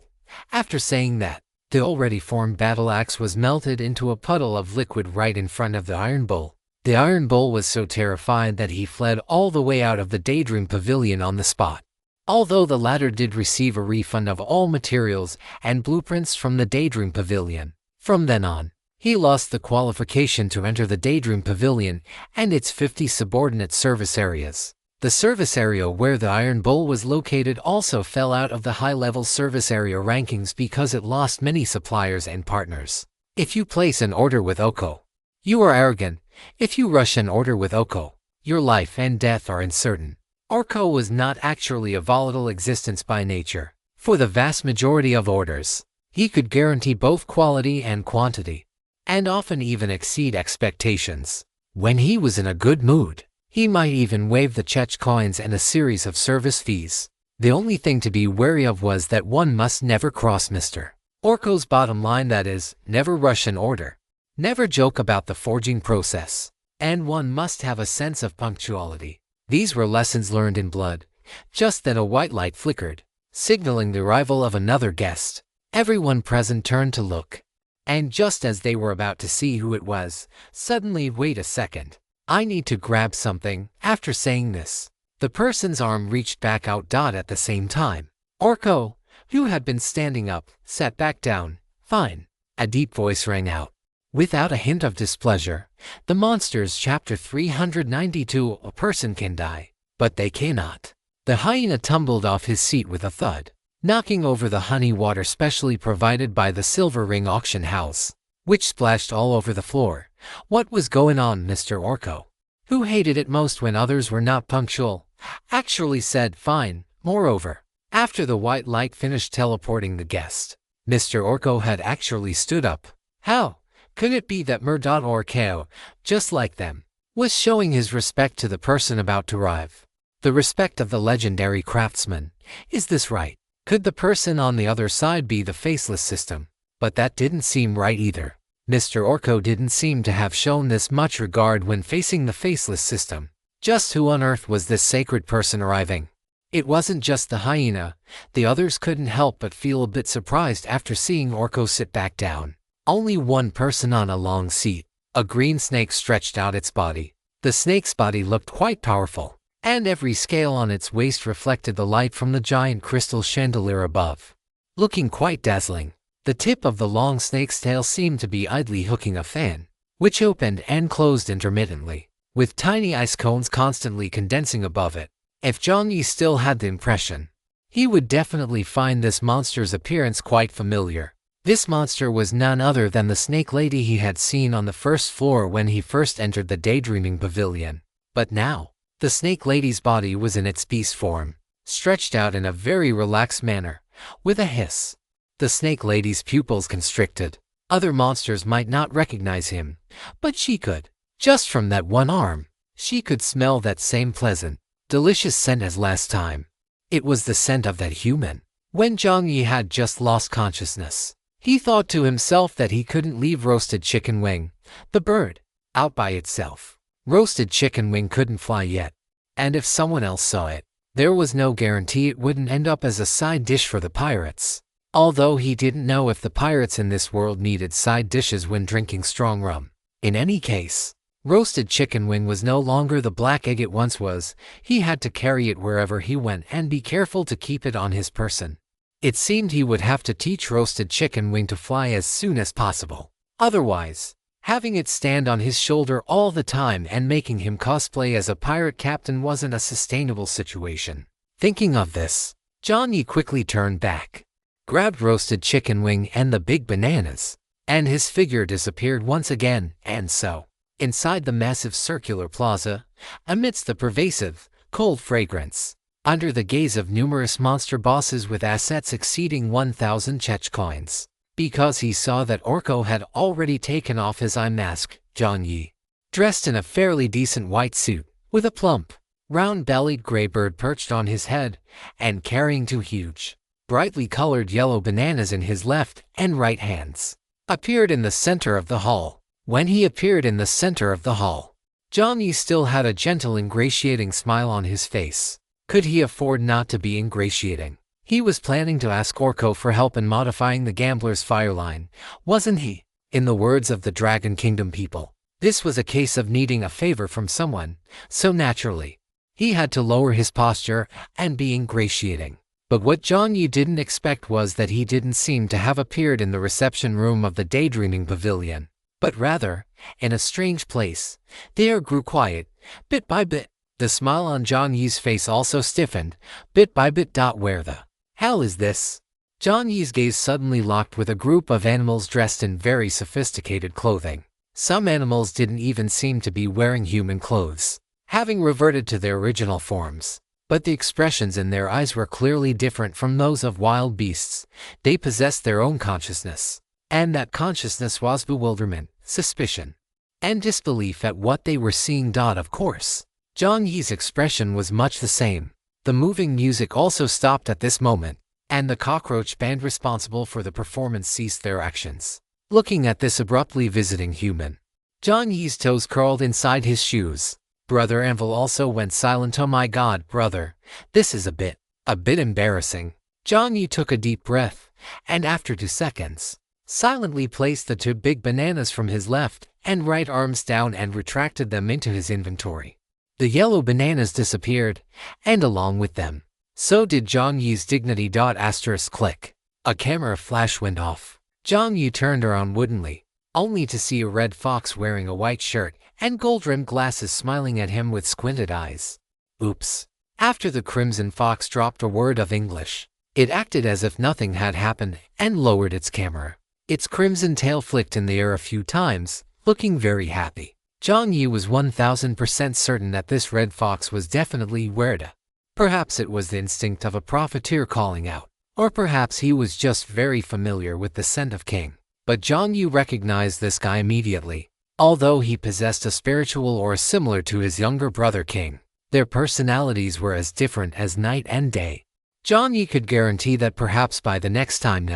After saying that, the already formed battle axe was melted into a puddle of liquid right in front of the Iron Bull. The Iron Bull was so terrified that he fled all the way out of the Daydream Pavilion on the spot. Although the latter did receive a refund of all materials and blueprints from the Daydream Pavilion, from then on, he lost the qualification to enter the Daydream Pavilion and its 50 subordinate service areas. The service area where the Iron Bull was located also fell out of the high-level service area rankings because it lost many suppliers and partners. If you place an order with Oko, you are arrogant. If you rush an order with Oko, your life and death are uncertain. Oko was not actually a volatile existence by nature. For the vast majority of orders, he could guarantee both quality and quantity, and often even exceed expectations. When he was in a good mood, he might even waive the Chech coins and a series of service fees. The only thing to be wary of was that one must never cross Mr. Oko's bottom line, that is, never rush an order, never joke about the forging process, and one must have a sense of punctuality. These were lessons learned in blood. Just then a white light flickered, signaling the arrival of another guest. Everyone present turned to look, and just as they were about to see who it was, suddenly, "Wait a second. I need to grab something." After saying this, the person's arm reached back out. At the same time, Oko, who had been standing up, sat back down. "Fine. A deep voice rang out. Without a hint of displeasure, the monsters chapter 392 A person can die, but they cannot. The hyena tumbled off his seat with a thud, knocking over the honey water specially provided by the Silver Ring auction house, which splashed all over the floor. What was going on, Mr. Orko, who hated it most when others were not punctual, actually said fine. Moreover, after the white light finished teleporting the guest, Mr. Orko had actually stood up. How could it be that Orko, just like them, was showing his respect to the person about to arrive? The respect of the legendary craftsman. Is this right? Could the person on the other side be the faceless system? But that didn't seem right either. Mr. Orko didn't seem to have shown this much regard when facing the faceless system. Just who on earth was this sacred person arriving? It wasn't just the hyena. The others couldn't help but feel a bit surprised after seeing Orko sit back down. Only one person on a long seat. A green snake stretched out its body. The snake's body looked quite powerful, and every scale on its waist reflected the light from the giant crystal chandelier above, looking quite dazzling. The tip of the long snake's tail seemed to be idly hooking a fan, which opened and closed intermittently, with tiny ice cones constantly condensing above it. If Jiang Yi still had the impression, he would definitely find this monster's appearance quite familiar. This monster was none other than the snake lady he had seen on the first floor when he first entered the daydreaming pavilion. But now, the snake lady's body was in its beast form, stretched out in a very relaxed manner. With a hiss, the snake lady's pupils constricted. Other monsters might not recognize him, but she could. Just from that one arm, she could smell that same pleasant, delicious scent as last time. It was the scent of that human. When Jiang Yi had just lost consciousness, he thought to himself that he couldn't leave roasted chicken wing, the bird, out by itself. Roasted chicken wing couldn't fly yet, and if someone else saw it, there was no guarantee it wouldn't end up as a side dish for the pirates. Although he didn't know if the pirates in this world needed side dishes when drinking strong rum. In any case, roasted chicken wing was no longer the black egg it once was. He had to carry it wherever he went and be careful to keep it on his person. It seemed he would have to teach roasted chicken wing to fly as soon as possible. Otherwise, having it stand on his shoulder all the time and making him cosplay as a pirate captain wasn't a sustainable situation. Thinking of this, Jiang Yi quickly turned back, grabbed roasted chicken wing and the big bananas, and his figure disappeared once again. And so, inside the massive circular plaza, amidst the pervasive, cold fragrance, under the gaze of numerous monster bosses with assets exceeding 1,000 Chech coins, because he saw that Orko had already taken off his eye mask, Jiang Yi, dressed in a fairly decent white suit, with a plump, round-bellied gray bird perched on his head, and carrying two huge, brightly colored yellow bananas in his left and right hands, appeared in the center of the hall. When he appeared in the center of the hall, Jiang Yi still had a gentle, ingratiating smile on his face. Could he afford not to be ingratiating? He was planning to ask Orko for help in modifying the gambler's fire line, wasn't he? In the words of the Dragon Kingdom people, this was a case of needing a favor from someone, so naturally, he had to lower his posture and be ingratiating. But what Jiang Yi didn't expect was that he didn't seem to have appeared in the reception room of the daydreaming pavilion, but rather, in a strange place. The air grew quiet, bit by bit. The smile on Jiang Yi's face also stiffened, bit by bit. Where the hell is this? Jiang Yi's gaze suddenly locked with a group of animals dressed in very sophisticated clothing. Some animals didn't even seem to be wearing human clothes, having reverted to their original forms. But the expressions in their eyes were clearly different from those of wild beasts. They possessed their own consciousness, and that consciousness was bewilderment, suspicion, and disbelief at what they were seeing. Of course, Jiang Yi's expression was much the same. The moving music also stopped at this moment, and the cockroach band responsible for the performance ceased their actions. Looking at this abruptly visiting human, Jiang Yi's toes curled inside his shoes. Brother Anvil also went silent. Oh my god, brother, this is a bit embarrassing. Jiang Yi took a deep breath, and after 2 seconds, silently placed the two big bananas from his left and right arms down and retracted them into his inventory. The yellow bananas disappeared, and along with them, so did Jiang Yi's dignity. Click. A camera flash went off, Jiang Yi turned around woodenly, only to see a red fox wearing a white shirt and gold-rimmed glasses smiling at him with squinted eyes. Oops. After the crimson fox dropped a word of English, it acted as if nothing had happened and lowered its camera. Its crimson tail flicked in the air a few times, looking very happy. Jiang Yi was 1000% certain that this red fox was definitely weird. Perhaps it was the instinct of a profiteer calling out, or perhaps he was just very familiar with the scent of king. But Jiang Yi recognized this guy immediately. Although he possessed a spiritual aura similar to his younger brother King, their personalities were as different as night and day. Jiang Yi could guarantee that perhaps by the next time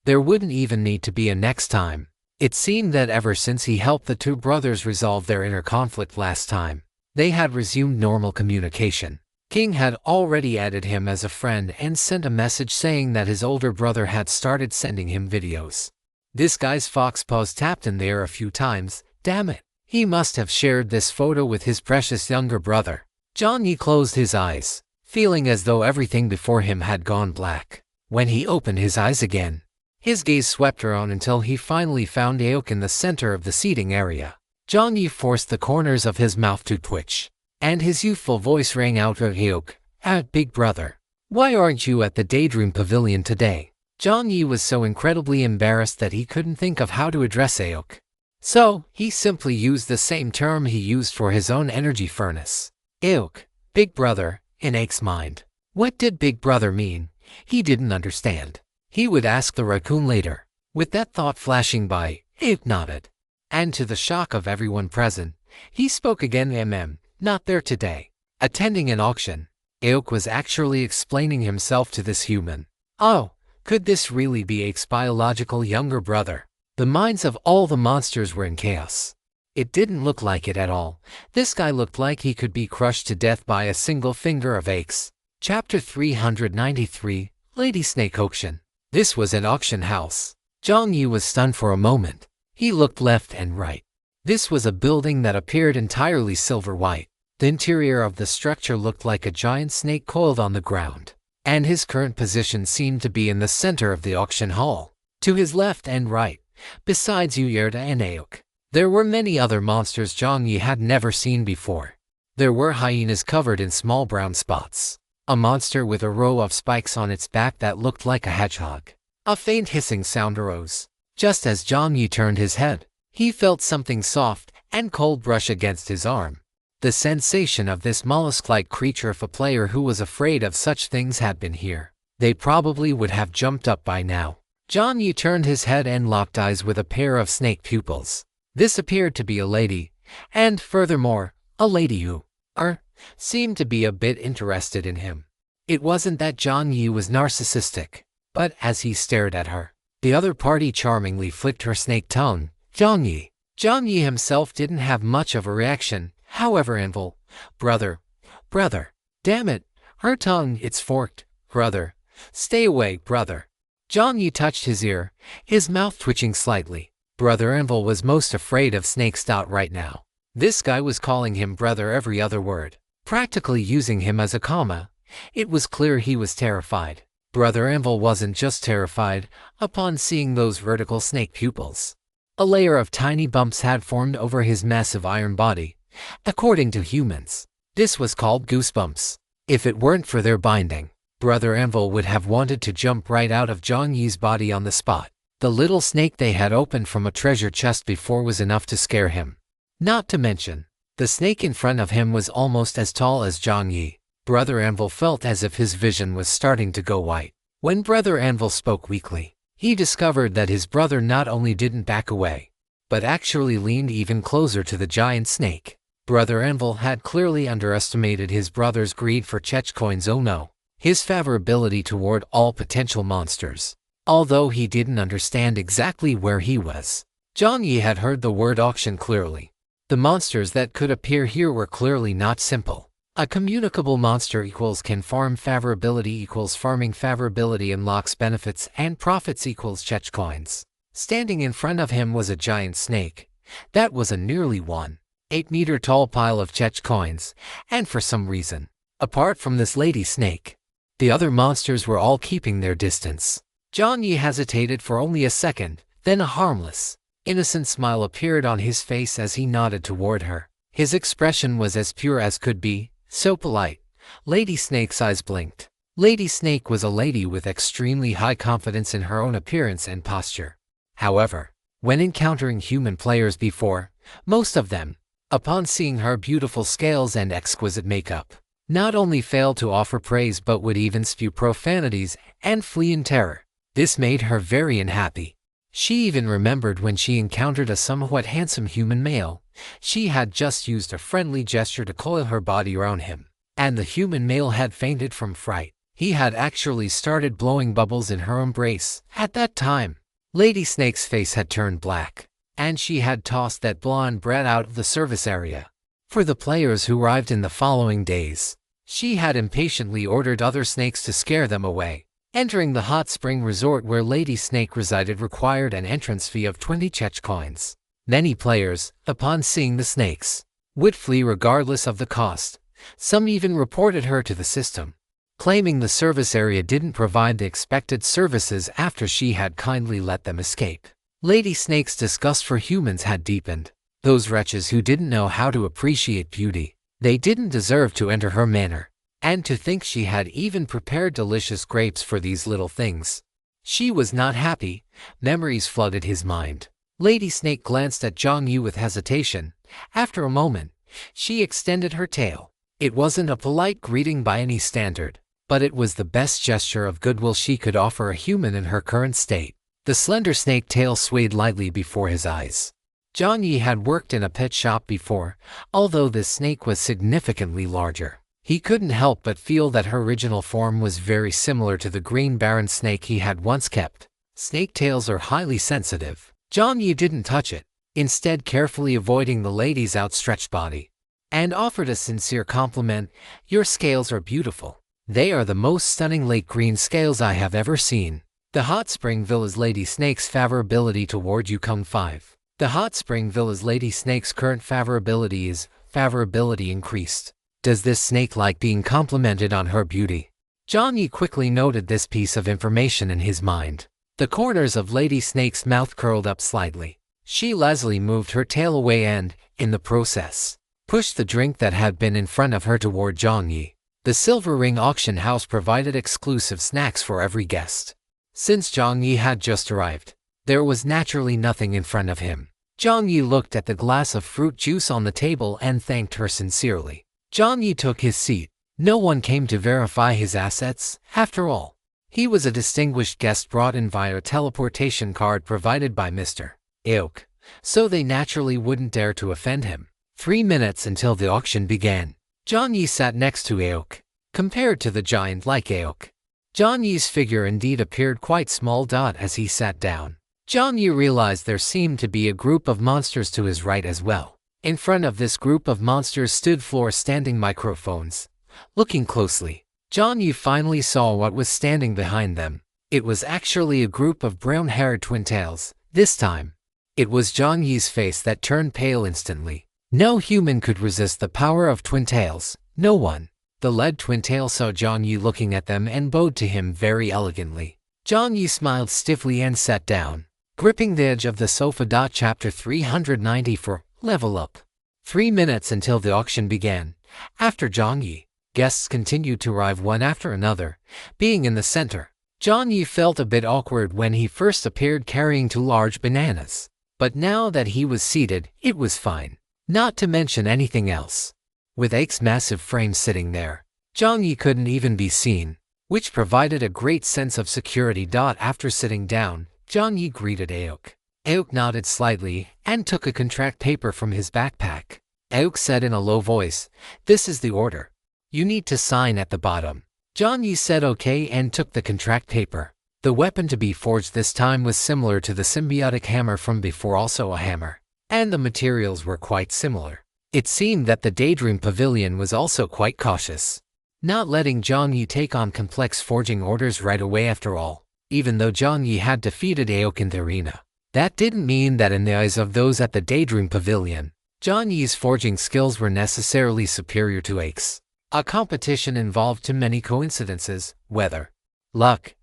there wouldn't even need to be a next time. It seemed that ever since he helped the two brothers resolve their inner conflict last time, they had resumed normal communication. King had already added him as a friend and sent a message saying that his older brother had started sending him videos. This guy's fox paws tapped in the air a few times. Damn it, he must have shared this photo with his precious younger brother. Jiang Yi closed his eyes, feeling as though everything before him had gone black. When he opened his eyes again, his gaze swept around until he finally found Aok in the center of the seating area. Jiang Yi forced the corners of his mouth to twitch, and his youthful voice rang out to Aok, "Big brother, why aren't you at the Daydream Pavilion today?" Jiang Yi was so incredibly embarrassed that he couldn't think of how to address Aok. So, he simply used the same term he used for his own energy furnace. Aok, big brother, in Aok's mind. What did big brother mean? He didn't understand. He would ask the raccoon later. With that thought flashing by, Aok nodded. And to the shock of everyone present, he spoke again. Not there today. Attending an auction. Aok was actually explaining himself to this human. Oh, could this really be Aok's biological younger brother? The minds of all the monsters were in chaos. It didn't look like it at all. This guy looked like he could be crushed to death by a single finger of Aok's. Chapter 393, Lady Snake Auction. This was an auction house. Jiang Yi was stunned for a moment. He looked left and right. This was a building that appeared entirely silver-white. The interior of the structure looked like a giant snake coiled on the ground, and his current position seemed to be in the center of the auction hall. To his left and right, besides Uyerda and Aok, there were many other monsters Jiang Yi had never seen before. There were hyenas covered in small brown spots, a monster with a row of spikes on its back that looked like a hedgehog. A faint hissing sound arose. Just as Jiang Yi turned his head, he felt something soft and cold brush against his arm. The sensation of this mollusk-like creature. If a player who was afraid of such things had been here, they probably would have jumped up by now. Jiang Yi turned his head and locked eyes with a pair of snake pupils. This appeared to be a lady, and furthermore, a lady who seemed to be a bit interested in him. It wasn't that Jiang Yi was narcissistic, but as he stared at her, the other party charmingly flicked her snake tongue. Jiang Yi himself didn't have much of a reaction. However, Anvil, brother, damn it, her tongue, it's forked, brother, stay away, brother. Jiang Yi touched his ear, his mouth twitching slightly. Brother Anvil was most afraid of snakes. Right now, this guy was calling him brother every other word, practically using him as a comma. It was clear he was terrified. Brother Anvil wasn't just terrified. Upon seeing those vertical snake pupils, a layer of tiny bumps had formed over his massive iron body. According to humans, this was called goosebumps. If it weren't for their binding, Brother Anvil would have wanted to jump right out of Jiang Yi's body on the spot. The little snake they had opened from a treasure chest before was enough to scare him. Not to mention, the snake in front of him was almost as tall as Jiang Yi. Brother Anvil felt as if his vision was starting to go white. When Brother Anvil spoke weakly, he discovered that his brother not only didn't back away, but actually leaned even closer to the giant snake. Brother Anvil had clearly underestimated his brother's greed for Chech coins. Oh no, his favorability toward all potential monsters. Although he didn't understand exactly where he was, Jiang Yi had heard the word auction clearly. The monsters that could appear here were clearly not simple. A communicable monster equals can farm favorability equals farming favorability unlocks benefits and profits equals Chech coins. Standing in front of him was a giant snake. That was a nearly 1.8-meter tall pile of Chech coins, and for some reason, apart from this lady snake, the other monsters were all keeping their distance. Jiang Yi hesitated for only a second, Then a harmless, innocent smile appeared on his face as he nodded toward her. His expression was as pure as could be, so polite. Lady Snake's eyes blinked. Lady Snake was a lady with extremely high confidence in her own appearance and posture. However, when encountering human players before, most of them, upon seeing her beautiful scales and exquisite makeup, not only failed to offer praise but would even spew profanities and flee in terror. This made her very unhappy. She even remembered when she encountered a somewhat handsome human male. She had just used a friendly gesture to coil her body around him, and the human male had fainted from fright. He had actually started blowing bubbles in her embrace. At that time, Lady Snake's face had turned black, and she had tossed that blonde brat out of the service area. For the players who arrived in the following days, she had impatiently ordered other snakes to scare them away. Entering the hot spring resort where Lady Snake resided required an entrance fee of 20 chech coins. Many players, upon seeing the snakes, would flee regardless of the cost. Some even reported her to the system, claiming the service area didn't provide the expected services after she had kindly let them escape. Lady Snake's disgust for humans had deepened. Those wretches who didn't know how to appreciate beauty, they didn't deserve to enter her manor. And to think she had even prepared delicious grapes for these little things. She was not happy. Memories flooded his mind. Lady Snake glanced at Jiang Yi with hesitation. After a moment, she extended her tail. It wasn't a polite greeting by any standard, but it was the best gesture of goodwill she could offer a human in her current state. The slender snake tail swayed lightly before his eyes. Jiang Yi had worked in a pet shop before, although this snake was significantly larger. He couldn't help but feel that her original form was very similar to the green baron snake he had once kept. Snake tails are highly sensitive. Jiang Yi didn't touch it, instead carefully avoiding the lady's outstretched body, and offered a sincere compliment. "Your scales are beautiful. They are the most stunning lake green scales I have ever seen." The Hot Spring Villa's Lady Snake's favorability toward you come 5. The Hot Spring Villa's Lady Snake's current favorability is favorability increased. Does this snake like being complimented on her beauty? Jiang Yi quickly noted this piece of information in his mind. The corners of Lady Snake's mouth curled up slightly. She lazily moved her tail away and, in the process, pushed the drink that had been in front of her toward Jiang Yi. The Silver Ring auction house provided exclusive snacks for every guest. Since Jiang Yi had just arrived, there was naturally nothing in front of him. Jiang Yi looked at the glass of fruit juice on the table and thanked her sincerely. Jiang Yi took his seat. No one came to verify his assets. After all, he was a distinguished guest brought in via a teleportation card provided by Mr. Aok, so they naturally wouldn't dare to offend him. 3 minutes until the auction began. Jiang Yi sat next to Aok. Compared to the giant like Aok, Jiang Yi's figure indeed appeared quite small. As he sat down, Jiang Yi realized there seemed to be a group of monsters to his right as well. In front of this group of monsters stood floor-standing microphones. Looking closely, Jiang Yi finally saw what was standing behind them. It was actually a group of brown-haired twin tails. This time, it was Jiang Yi's face that turned pale instantly. No human could resist the power of twin tails. No one. The lead twin tail saw Jiang Yi looking at them and bowed to him very elegantly. Jiang Yi smiled stiffly and sat down, gripping the edge of the sofa. Chapter 394. Level up. 3 minutes until the auction began. After Jiang Yi, guests continued to arrive one after another. Being in the center, Jiang Yi felt a bit awkward when he first appeared carrying 2 large bananas. But now that he was seated, it was fine. Not to mention anything else. With Aok's massive frame sitting there, Jiang Yi couldn't even be seen, which provided a great sense of security. After sitting down, Jiang Yi greeted Aok. Aok nodded slightly and took a contract paper from his backpack. Aok said in a low voice, "This is the order. You need to sign at the bottom." Jiang Yi said okay and took the contract paper. The weapon to be forged this time was similar to the symbiotic hammer from before, also a hammer, and the materials were quite similar. It seemed that the Daydream Pavilion was also quite cautious, not letting Jiang Yi take on complex forging orders right away. After all, even though Jiang Yi had defeated Aok in the arena, that didn't mean that in the eyes of those at the Daydream Pavilion, Jiang Yi's forging skills were necessarily superior to Aok's. A competition involved too many coincidences. Weather, luck,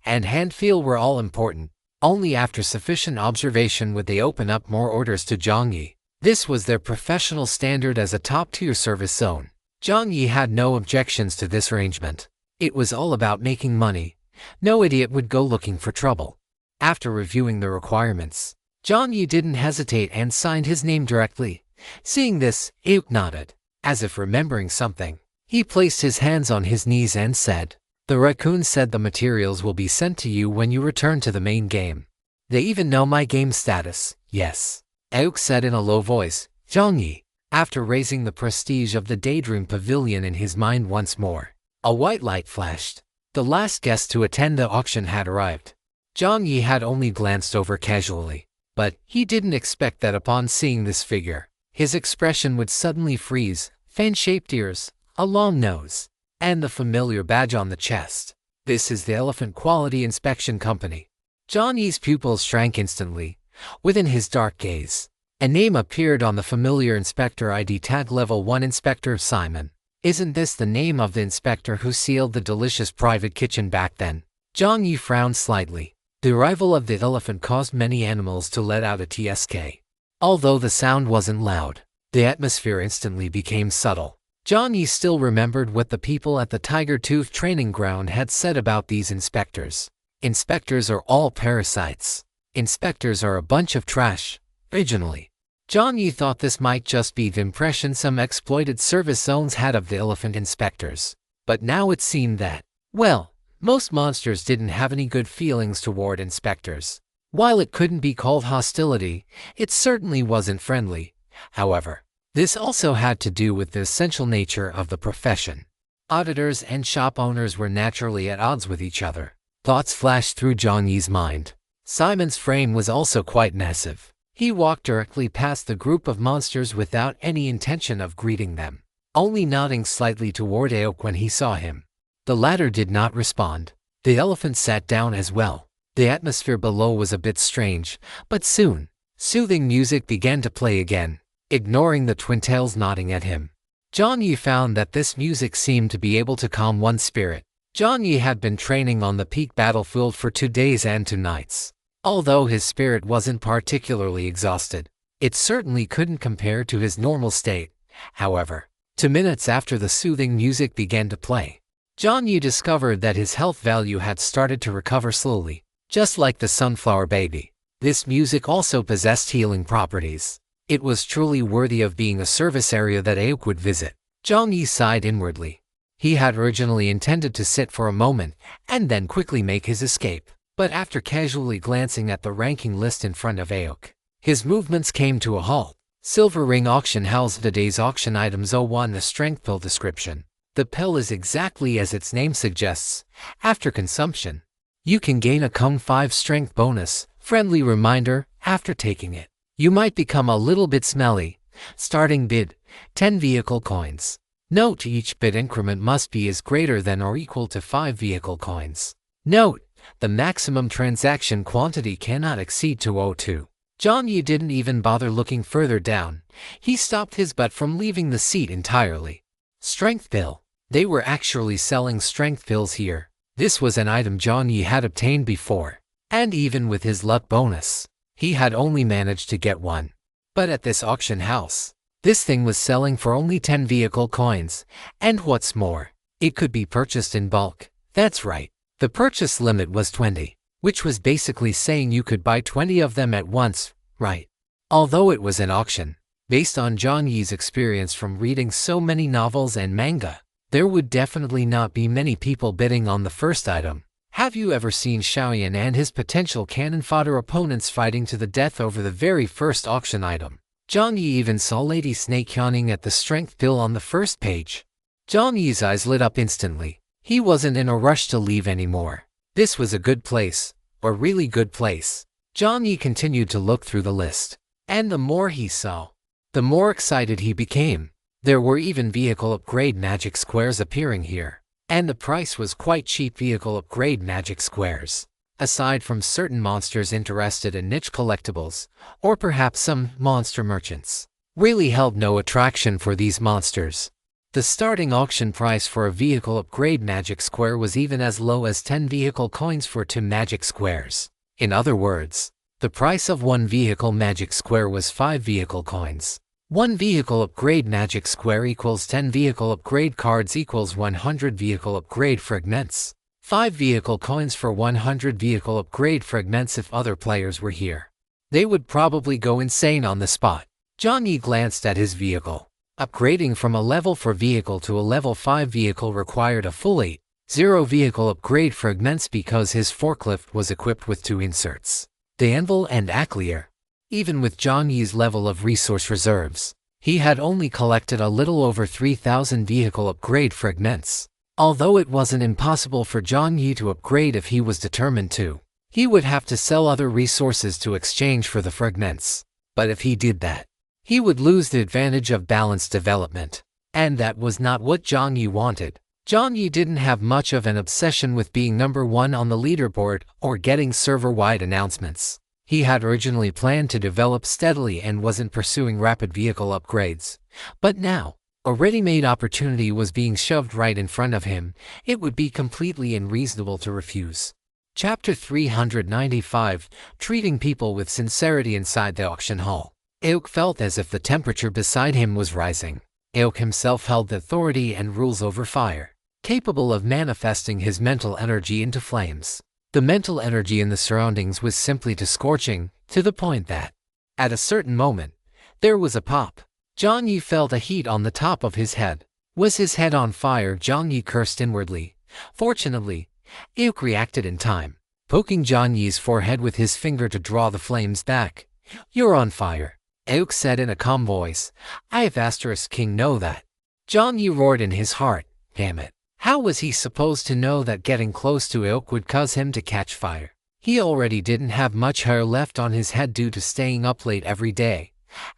and hand feel were all important. Only after sufficient observation would they open up more orders to Jiang Yi. This was their professional standard as a top-tier service zone. Jiang Yi had no objections to this arrangement. It was all about making money. No idiot would go looking for trouble. After reviewing the requirements, Jiang Yi didn't hesitate and signed his name directly. Seeing this, Aok nodded. As if remembering something, he placed his hands on his knees and said, "The raccoon said the materials will be sent to you when you return to the main game. They even know my game status." "Yes," Aok said in a low voice. Jiang Yi, after raising the prestige of the Daydream Pavilion in his mind once more, a white light flashed. The last guest to attend the auction had arrived. Jiang Yi had only glanced over casually, but he didn't expect that upon seeing this figure, his expression would suddenly freeze. Fan-shaped ears, a long nose, and the familiar badge on the chest. This is the Elephant Quality Inspection Company. Jiang Yi's pupils shrank instantly. Within his dark gaze, a name appeared on the familiar inspector ID tag. Level 1 Inspector Simon. Isn't this the name of the inspector who sealed the delicious private kitchen back then? Jiang Yi frowned slightly. The arrival of the elephant caused many animals to let out a tsk. Although the sound wasn't loud, the atmosphere instantly became subtle. Jiang Yi still remembered what the people at the Tiger Tooth training ground had said about these inspectors. Inspectors are all parasites. Inspectors are a bunch of trash. Originally, Jiang Yi thought this might just be the impression some exploited service zones had of the elephant inspectors. But now it seemed that, well, most monsters didn't have any good feelings toward inspectors. While it couldn't be called hostility, it certainly wasn't friendly. However, this also had to do with the essential nature of the profession. Auditors and shop owners were naturally at odds with each other. Thoughts flashed through Jiang Yi's mind. Simon's frame was also quite massive. He walked directly past the group of monsters without any intention of greeting them, only nodding slightly toward Aok when he saw him. The latter did not respond. The elephant sat down as well. The atmosphere below was a bit strange, but soon, soothing music began to play again, ignoring the twin tails nodding at him. Jiang Yi found that this music seemed to be able to calm one's spirit. Jiang Yi had been training on the peak battlefield for 2 days and 2 nights. Although his spirit wasn't particularly exhausted, it certainly couldn't compare to his normal state. However, 2 minutes after the soothing music began to play, Jiang Yi discovered that his health value had started to recover slowly, just like the sunflower baby. This music also possessed healing properties. It was truly worthy of being a service area that Aok would visit. Jiang Yi sighed inwardly. He had originally intended to sit for a moment and then quickly make his escape. But after casually glancing at the ranking list in front of Aok, his movements came to a halt. Silver Ring Auction House. Today's auction items. 01 The Strength Pill. Description. The pill is exactly as its name suggests. After consumption, you can gain a Kung 5 strength bonus. Friendly reminder, after taking it, you might become a little bit smelly. Starting bid, 10 vehicle coins. Note: each bid increment must be as greater than or equal to 5 vehicle coins. Note: the maximum transaction quantity cannot exceed 202. Jiang Yi didn't even bother looking further down. He stopped his butt from leaving the seat entirely. Strength pill. They were actually selling strength pills here. This was an item Jiang Yi had obtained before, and even with his luck bonus, he had only managed to get one. But at this auction house, this thing was selling for only 10 vehicle coins, and what's more, it could be purchased in bulk. That's right. The purchase limit was 20, which was basically saying you could buy 20 of them at once, right? Although it was an auction, based on Jiang Yi's experience from reading so many novels and manga, there would definitely not be many people bidding on the first item. Have you ever seen Xiaoyan and his potential cannon fodder opponents fighting to the death over the very first auction item? Jiang Yi even saw Lady Snake yawning at the strength pill on the first page. Jiang Yi's eyes lit up instantly. He wasn't in a rush to leave anymore. This was a good place, a really good place. Jiang Yi continued to look through the list, and the more he saw, the more excited he became. There were even vehicle upgrade magic squares appearing here, and the price was quite cheap. Vehicle upgrade magic squares, aside from certain monsters interested in niche collectibles, or perhaps some monster merchants, really held no attraction for these monsters. The starting auction price for a vehicle upgrade magic square was even as low as 10 vehicle coins for 2 magic squares. In other words, the price of one vehicle magic square was 5 vehicle coins. 1 vehicle upgrade magic square equals 10 vehicle upgrade cards equals 100 vehicle upgrade fragments. 5 vehicle coins for 100 vehicle upgrade fragments. If other players were here, they would probably go insane on the spot. Jiang Yi glanced at his vehicle. Upgrading from a level 4 vehicle to a level 5 vehicle required a full 8.0 vehicle upgrade fragments because his forklift was equipped with 2 inserts, the anvil and aclier. Even with Jiang Yi's level of resource reserves, he had only collected a little over 3,000 vehicle upgrade fragments. Although it wasn't impossible for Jiang Yi to upgrade if he was determined to, he would have to sell other resources to exchange for the fragments. But if he did that, he would lose the advantage of balanced development. And that was not what Jiang Yi wanted. Jiang Yi didn't have much of an obsession with being number 1 on the leaderboard or getting server-wide announcements. He had originally planned to develop steadily and wasn't pursuing rapid vehicle upgrades. But now, a ready-made opportunity was being shoved right in front of him. It would be completely unreasonable to refuse. Chapter 395, Treating People with Sincerity Inside the Auction Hall. Aok felt as if the temperature beside him was rising. Aok himself held the authority and rules over fire, capable of manifesting his mental energy into flames. The mental energy in the surroundings was simply too scorching, to the point that, at a certain moment, there was a pop. Jiang Yi felt a heat on the top of his head. Was his head on fire? Jiang Yi cursed inwardly. Fortunately, Aok reacted in time, poking Jiang Yi's forehead with his finger to draw the flames back. "You're on fire," Aok said in a calm voice. "I have asterisk king know that." Jiang Yi roared in his heart. Damn it. How was he supposed to know that getting close to Aok would cause him to catch fire? He already didn't have much hair left on his head due to staying up late every day.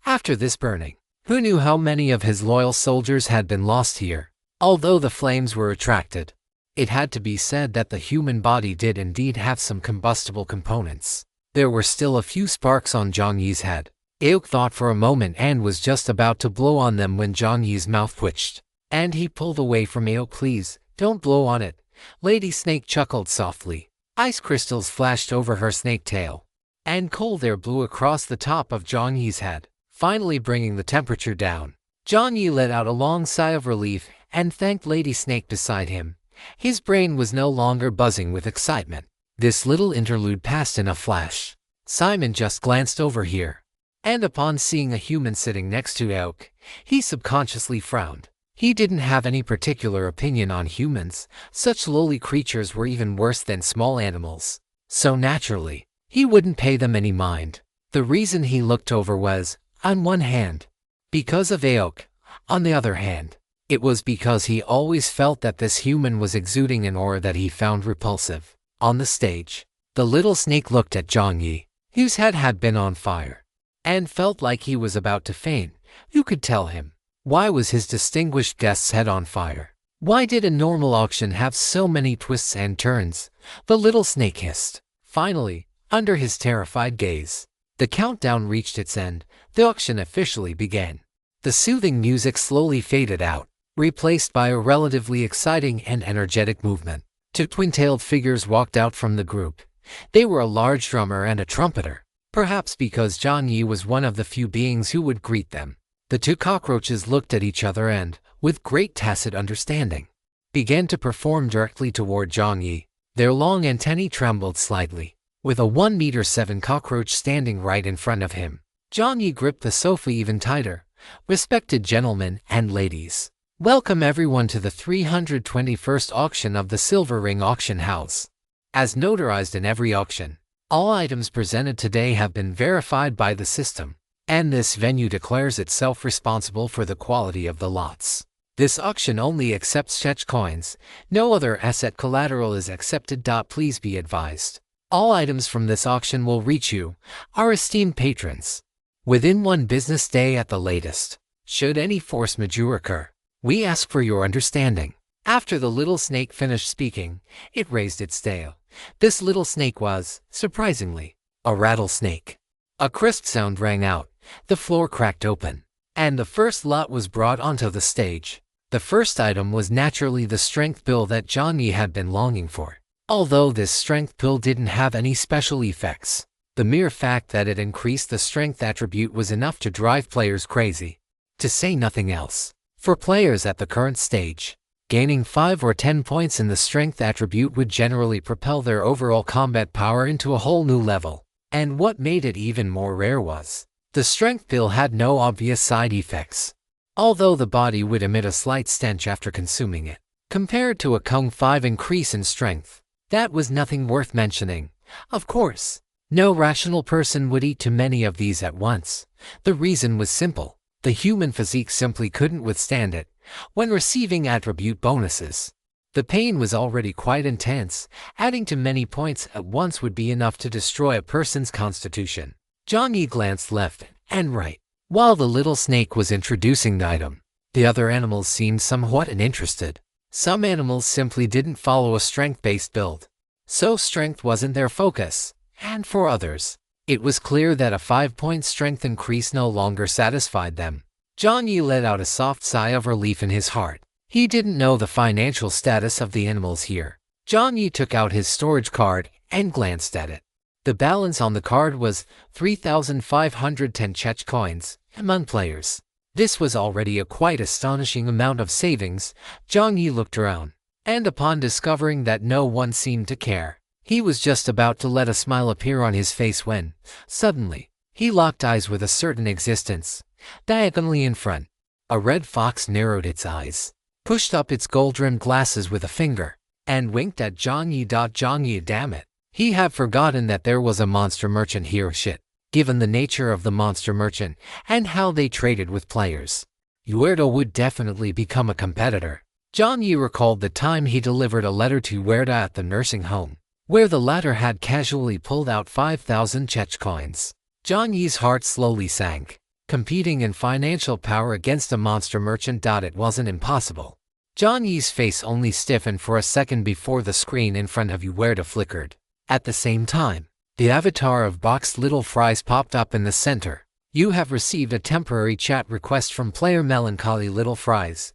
After this burning, who knew how many of his loyal soldiers had been lost here? Although the flames were attracted, it had to be said that the human body did indeed have some combustible components. There were still a few sparks on Jiang Yi's head. Aok thought for a moment and was just about to blow on them when Jiang Yi's mouth twitched, and he pulled away from Aok. "Please, don't blow on it." Lady Snake chuckled softly. Ice crystals flashed over her snake tail, and cold air blew across the top of Jiang Yi's head, finally bringing the temperature down. Jiang Yi let out a long sigh of relief and thanked Lady Snake beside him. His brain was no longer buzzing with excitement. This little interlude passed in a flash. Simon just glanced over here, and upon seeing a human sitting next to Aok, he subconsciously frowned. He didn't have any particular opinion on humans. Such lowly creatures were even worse than small animals. So naturally, he wouldn't pay them any mind. The reason he looked over was, on one hand, because of Aok. On the other hand, it was because he always felt that this human was exuding an aura that he found repulsive. On the stage, the little snake looked at Jiang Yi, whose head had been on fire, and felt like he was about to faint. Who could tell him? Why was his distinguished guest's head on fire? Why did a normal auction have so many twists and turns? The little snake hissed. Finally, under his terrified gaze, the countdown reached its end. The auction officially began. The soothing music slowly faded out, replaced by a relatively exciting and energetic movement. 2 twin-tailed figures walked out from the group. They were a large drummer and a trumpeter, perhaps because Jiang Yi was one of the few beings who would greet them. The 2 cockroaches looked at each other and, with great tacit understanding, began to perform directly toward Jiang Yi. Their long antennae trembled slightly, with a 1.7 meter cockroach standing right in front of him. Jiang Yi gripped the sofa even tighter. "Respected gentlemen and ladies, welcome everyone to the 321st auction of the Silver Ring Auction House. As notarized in every auction, all items presented today have been verified by the system, and this venue declares itself responsible for the quality of the lots. This auction only accepts sketch coins. No other asset collateral is accepted. Please be advised, all items from this auction will reach you, our esteemed patrons, within 1 business day at the latest. Should any force majeure occur, we ask for your understanding." After the little snake finished speaking, it raised its tail. This little snake was, surprisingly, a rattlesnake. A crisp sound rang out, the floor cracked open, and the first lot was brought onto the stage. The first item was naturally the strength bill that Jiang Yi had been longing for. Although this strength pill didn't have any special effects, the mere fact that it increased the strength attribute was enough to drive players crazy, to say nothing else. For players at the current stage, gaining 5 or 10 points in the strength attribute would generally propel their overall combat power into a whole new level. And what made it even more rare was, the strength pill had no obvious side effects, although the body would emit a slight stench after consuming it. Compared to a Kung 5 increase in strength, that was nothing worth mentioning. Of course, no rational person would eat too many of these at once. The reason was simple. The human physique simply couldn't withstand it when receiving attribute bonuses. The pain was already quite intense. Adding too many points at once would be enough to destroy a person's constitution. Jiang Yi glanced left and right. While the little snake was introducing the item, the other animals seemed somewhat uninterested. Some animals simply didn't follow a strength-based build, so strength wasn't their focus. And for others, it was clear that a 5-point strength increase no longer satisfied them. Jiang Yi let out a soft sigh of relief in his heart. He didn't know the financial status of the animals here. Jiang Yi took out his storage card and glanced at it. The balance on the card was 3,510 chech coins among players. This was already a quite astonishing amount of savings. Jiang Yi looked around, and upon discovering that no one seemed to care, he was just about to let a smile appear on his face when, suddenly, he locked eyes with a certain existence. Diagonally in front, a red fox narrowed its eyes, pushed up its gold-rimmed glasses with a finger, and winked at Jiang Yi. Jiang Yi, damn it. He had forgotten that there was a monster merchant here. Shit. Given the nature of the monster merchant and how they traded with players, Yahello would definitely become a competitor. Jiang Yi recalled the time he delivered a letter to Yahello at the nursing home, where the latter had casually pulled out 5,000 chech coins. Jiang Yi's heart slowly sank. Competing in financial power against a monster merchant. It wasn't impossible. Jiang Yi's face only stiffened for a second before the screen in front of Yahello flickered. At the same time, the avatar of boxed little fries popped up in the center. You have received a temporary chat request from player Melancholy Little Fries.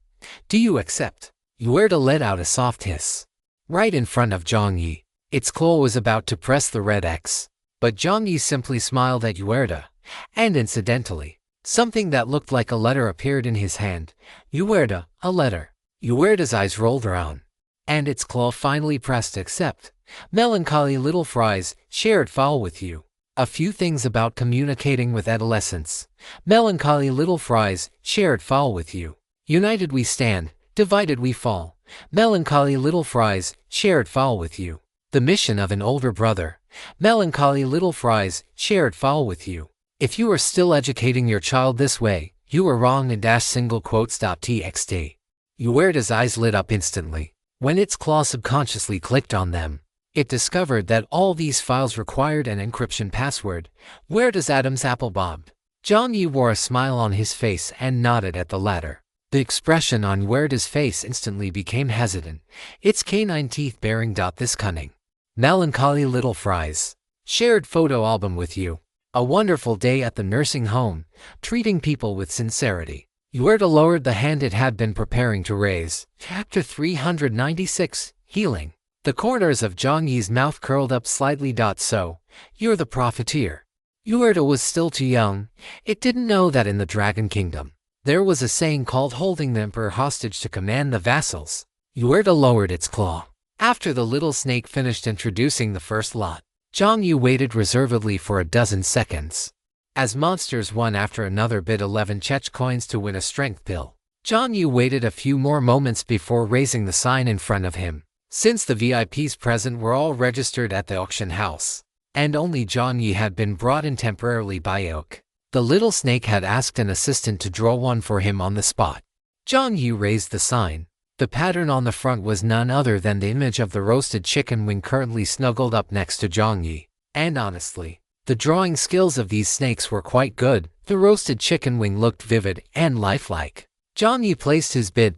Do you accept? Yahello let out a soft hiss. Right in front of Jiang Yi, its claw was about to press the red X, but Jiang Yi simply smiled at Yahello, and incidentally, something that looked like a letter appeared in his hand. Yahello, a letter. Yahello's eyes rolled around, and its claw finally pressed accept. Melancholy Little Fries, shared file with you. A few things about communicating with adolescents. Melancholy Little Fries, shared file with you. United we stand, divided we fall. Melancholy Little Fries, shared file with you. The mission of an older brother. Melancholy Little Fries, shared file with you. If you are still educating your child this way, you are wrong. Single quotes.txt. Yahello's eyes lit up instantly. When its claw subconsciously clicked on them, it discovered that all these files required an encryption password. Where does Adam's apple bob? Jiang Yi wore a smile on his face and nodded at the latter. The expression on Yahello's face instantly became hesitant, its canine teeth baring. This cunning. Melancholy Little Fries. Shared photo album with you. A wonderful day at the nursing home, treating people with sincerity. Yahello lowered the hand it had been preparing to raise. Chapter 396, Healing. The corners of Jiang Yi's mouth curled up slightly. So, you're the profiteer. Yahello was still too young. It didn't know that in the Dragon Kingdom, there was a saying called holding the emperor hostage to command the vassals. Yahello lowered its claw. After the little snake finished introducing the first lot, Jiang Yi waited reservedly for a dozen seconds. As monsters one after another bid 11 chech coins to win a strength pill, Jiang Yi waited a few more moments before raising the sign in front of him. Since the VIPs present were all registered at the auction house, and only Jiang Yi had been brought in temporarily by Oak, the little snake had asked an assistant to draw one for him on the spot. Jiang Yi raised the sign. The pattern on the front was none other than the image of the roasted chicken wing currently snuggled up next to Jiang Yi. And honestly, the drawing skills of these snakes were quite good. The roasted chicken wing looked vivid and lifelike. Jiang Yi placed his bid,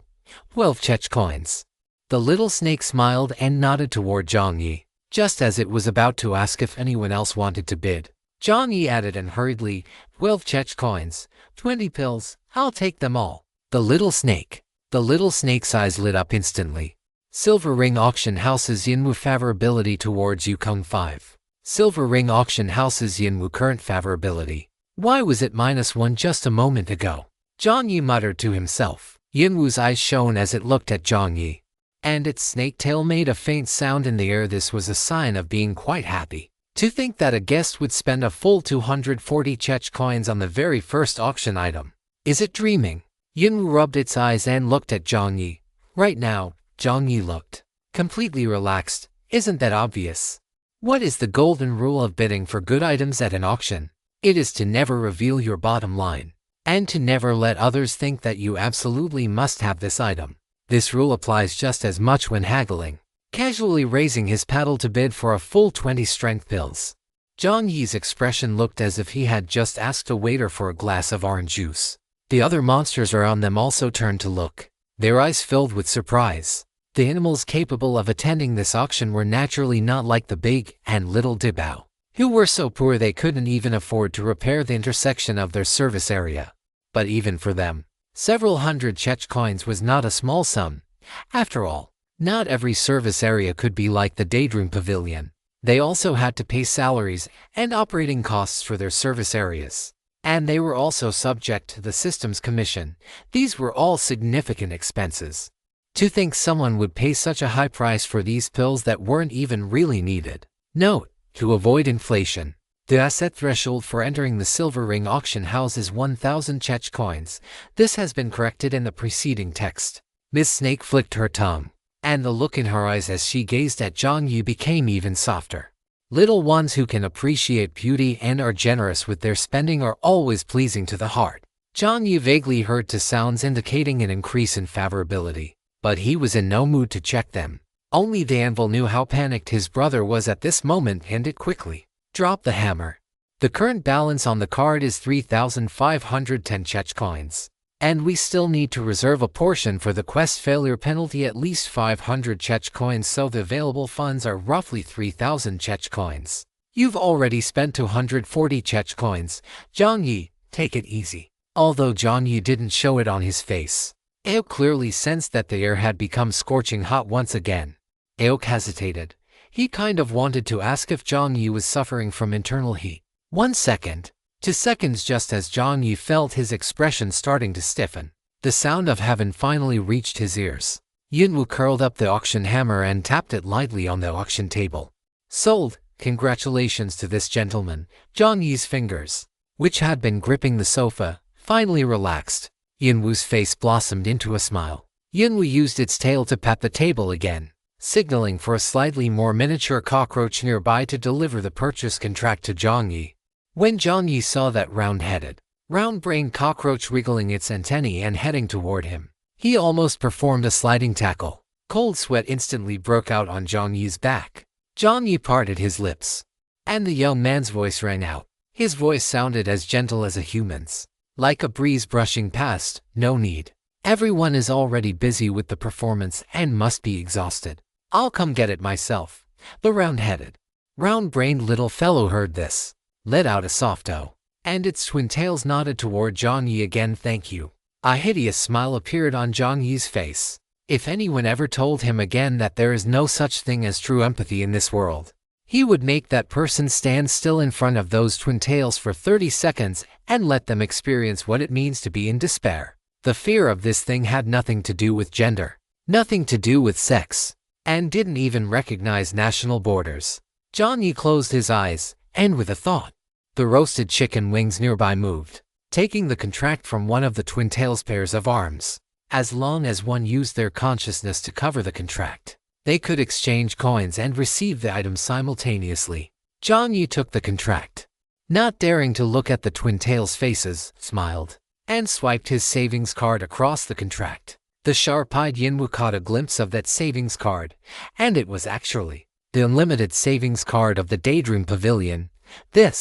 12 chech coins. The little snake smiled and nodded toward Jiang Yi, just as it was about to ask if anyone else wanted to bid. Jiang Yi added and hurriedly, 12 chech coins, 20 pills, I'll take them all. The little snake's eyes lit up instantly. Silver Ring Auction House's Yinwu favorability towards Yukong 5. Silver Ring Auction House's Yinwu current favorability. Why was it -1 just a moment ago? Jiang Yi muttered to himself. Yinwu's eyes shone as it looked at Jiang Yi, and its snake tail made a faint sound in the air. This was a sign of being quite happy. To think that a guest would spend a full 240 chech coins on the very first auction item. Is it dreaming? Yinwu rubbed its eyes and looked at Jiang Yi. Right now, Jiang Yi looked completely relaxed. Isn't that obvious? What is the golden rule of bidding for good items at an auction? It is to never reveal your bottom line, and to never let others think that you absolutely must have this item. This rule applies just as much when haggling. Casually raising his paddle to bid for a full 20 strength pills. Jiang Yi's expression looked as if he had just asked a waiter for a glass of orange juice. The other monsters around them also turned to look, their eyes filled with surprise. The animals capable of attending this auction were naturally not like the big and little Dibao, who were so poor they couldn't even afford to repair the intersection of their service area. But even for them, several hundred chech coins was not a small sum. After all, not every service area could be like the Daydream Pavilion. They also had to pay salaries and operating costs for their service areas. And they were also subject to the system's commission. These were all significant expenses. To think someone would pay such a high price for these pills that weren't even really needed. Note: to avoid inflation, the asset threshold for entering the Silver Ring auction house is 1,000 chech coins. This has been corrected in the preceding text. Miss Snake flicked her tongue, and the look in her eyes as she gazed at Jiang Yi became even softer. Little ones who can appreciate beauty and are generous with their spending are always pleasing to the heart. Jiang Yi vaguely heard two sounds indicating an increase in favorability, but he was in no mood to check them. Only the anvil knew how panicked his brother was at this moment, and it quickly dropped the hammer. The current balance on the card is 3,510 chech coins, and we still need to reserve a portion for the quest failure penalty, at least 500 chech coins, so the available funds are roughly 3,000 chech coins. You've already spent 240 chech coins. Jiang Yi, take it easy. Although Jiang Yi didn't show it on his face, Aok clearly sensed that the air had become scorching hot once again. Aok hesitated. He kind of wanted to ask if Jiang Yi was suffering from internal heat. 1 second. 2 seconds. Just as Jiang Yi felt his expression starting to stiffen, the sound of heaven finally reached his ears. Yinwu curled up the auction hammer and tapped it lightly on the auction table. Sold. Congratulations to this gentleman. Jiang Yi's fingers, which had been gripping the sofa, finally relaxed. Yinwu's face blossomed into a smile. Yinwu used its tail to pat the table again, signaling for a slightly more miniature cockroach nearby to deliver the purchase contract to Jiang Yi. When Jiang Yi saw that round-headed, round-brained cockroach wriggling its antennae and heading toward him, he almost performed a sliding tackle. Cold sweat instantly broke out on Jiang Yi's back. Jiang Yi parted his lips, and the young man's voice rang out. His voice sounded as gentle as a human's, like a breeze brushing past. No need. Everyone is already busy with the performance and must be exhausted. I'll come get it myself. The round-headed, round-brained little fellow heard this, let out a soft "oh," and its twin tails nodded toward Jiang Yi again. Thank you. A hideous smile appeared on Jiang Yi's face. If anyone ever told him again that there is no such thing as true empathy in this world, he would make that person stand still in front of those twin tails for 30 seconds and let them experience what it means to be in despair. The fear of this thing had nothing to do with gender, nothing to do with sex, and didn't even recognize national borders. Jiang Yi closed his eyes, and with a thought, the roasted chicken wings nearby moved, taking the contract from one of the twin tails' pairs of arms. As long as one used their consciousness to cover the contract, they could exchange coins and receive the items simultaneously. Jiang Yi took the contract, not daring to look at the twin tails' faces, smiled, and swiped his savings card across the contract. The sharp-eyed Yinwu caught a glimpse of that savings card, and it was actually the unlimited savings card of the Daydream Pavilion. The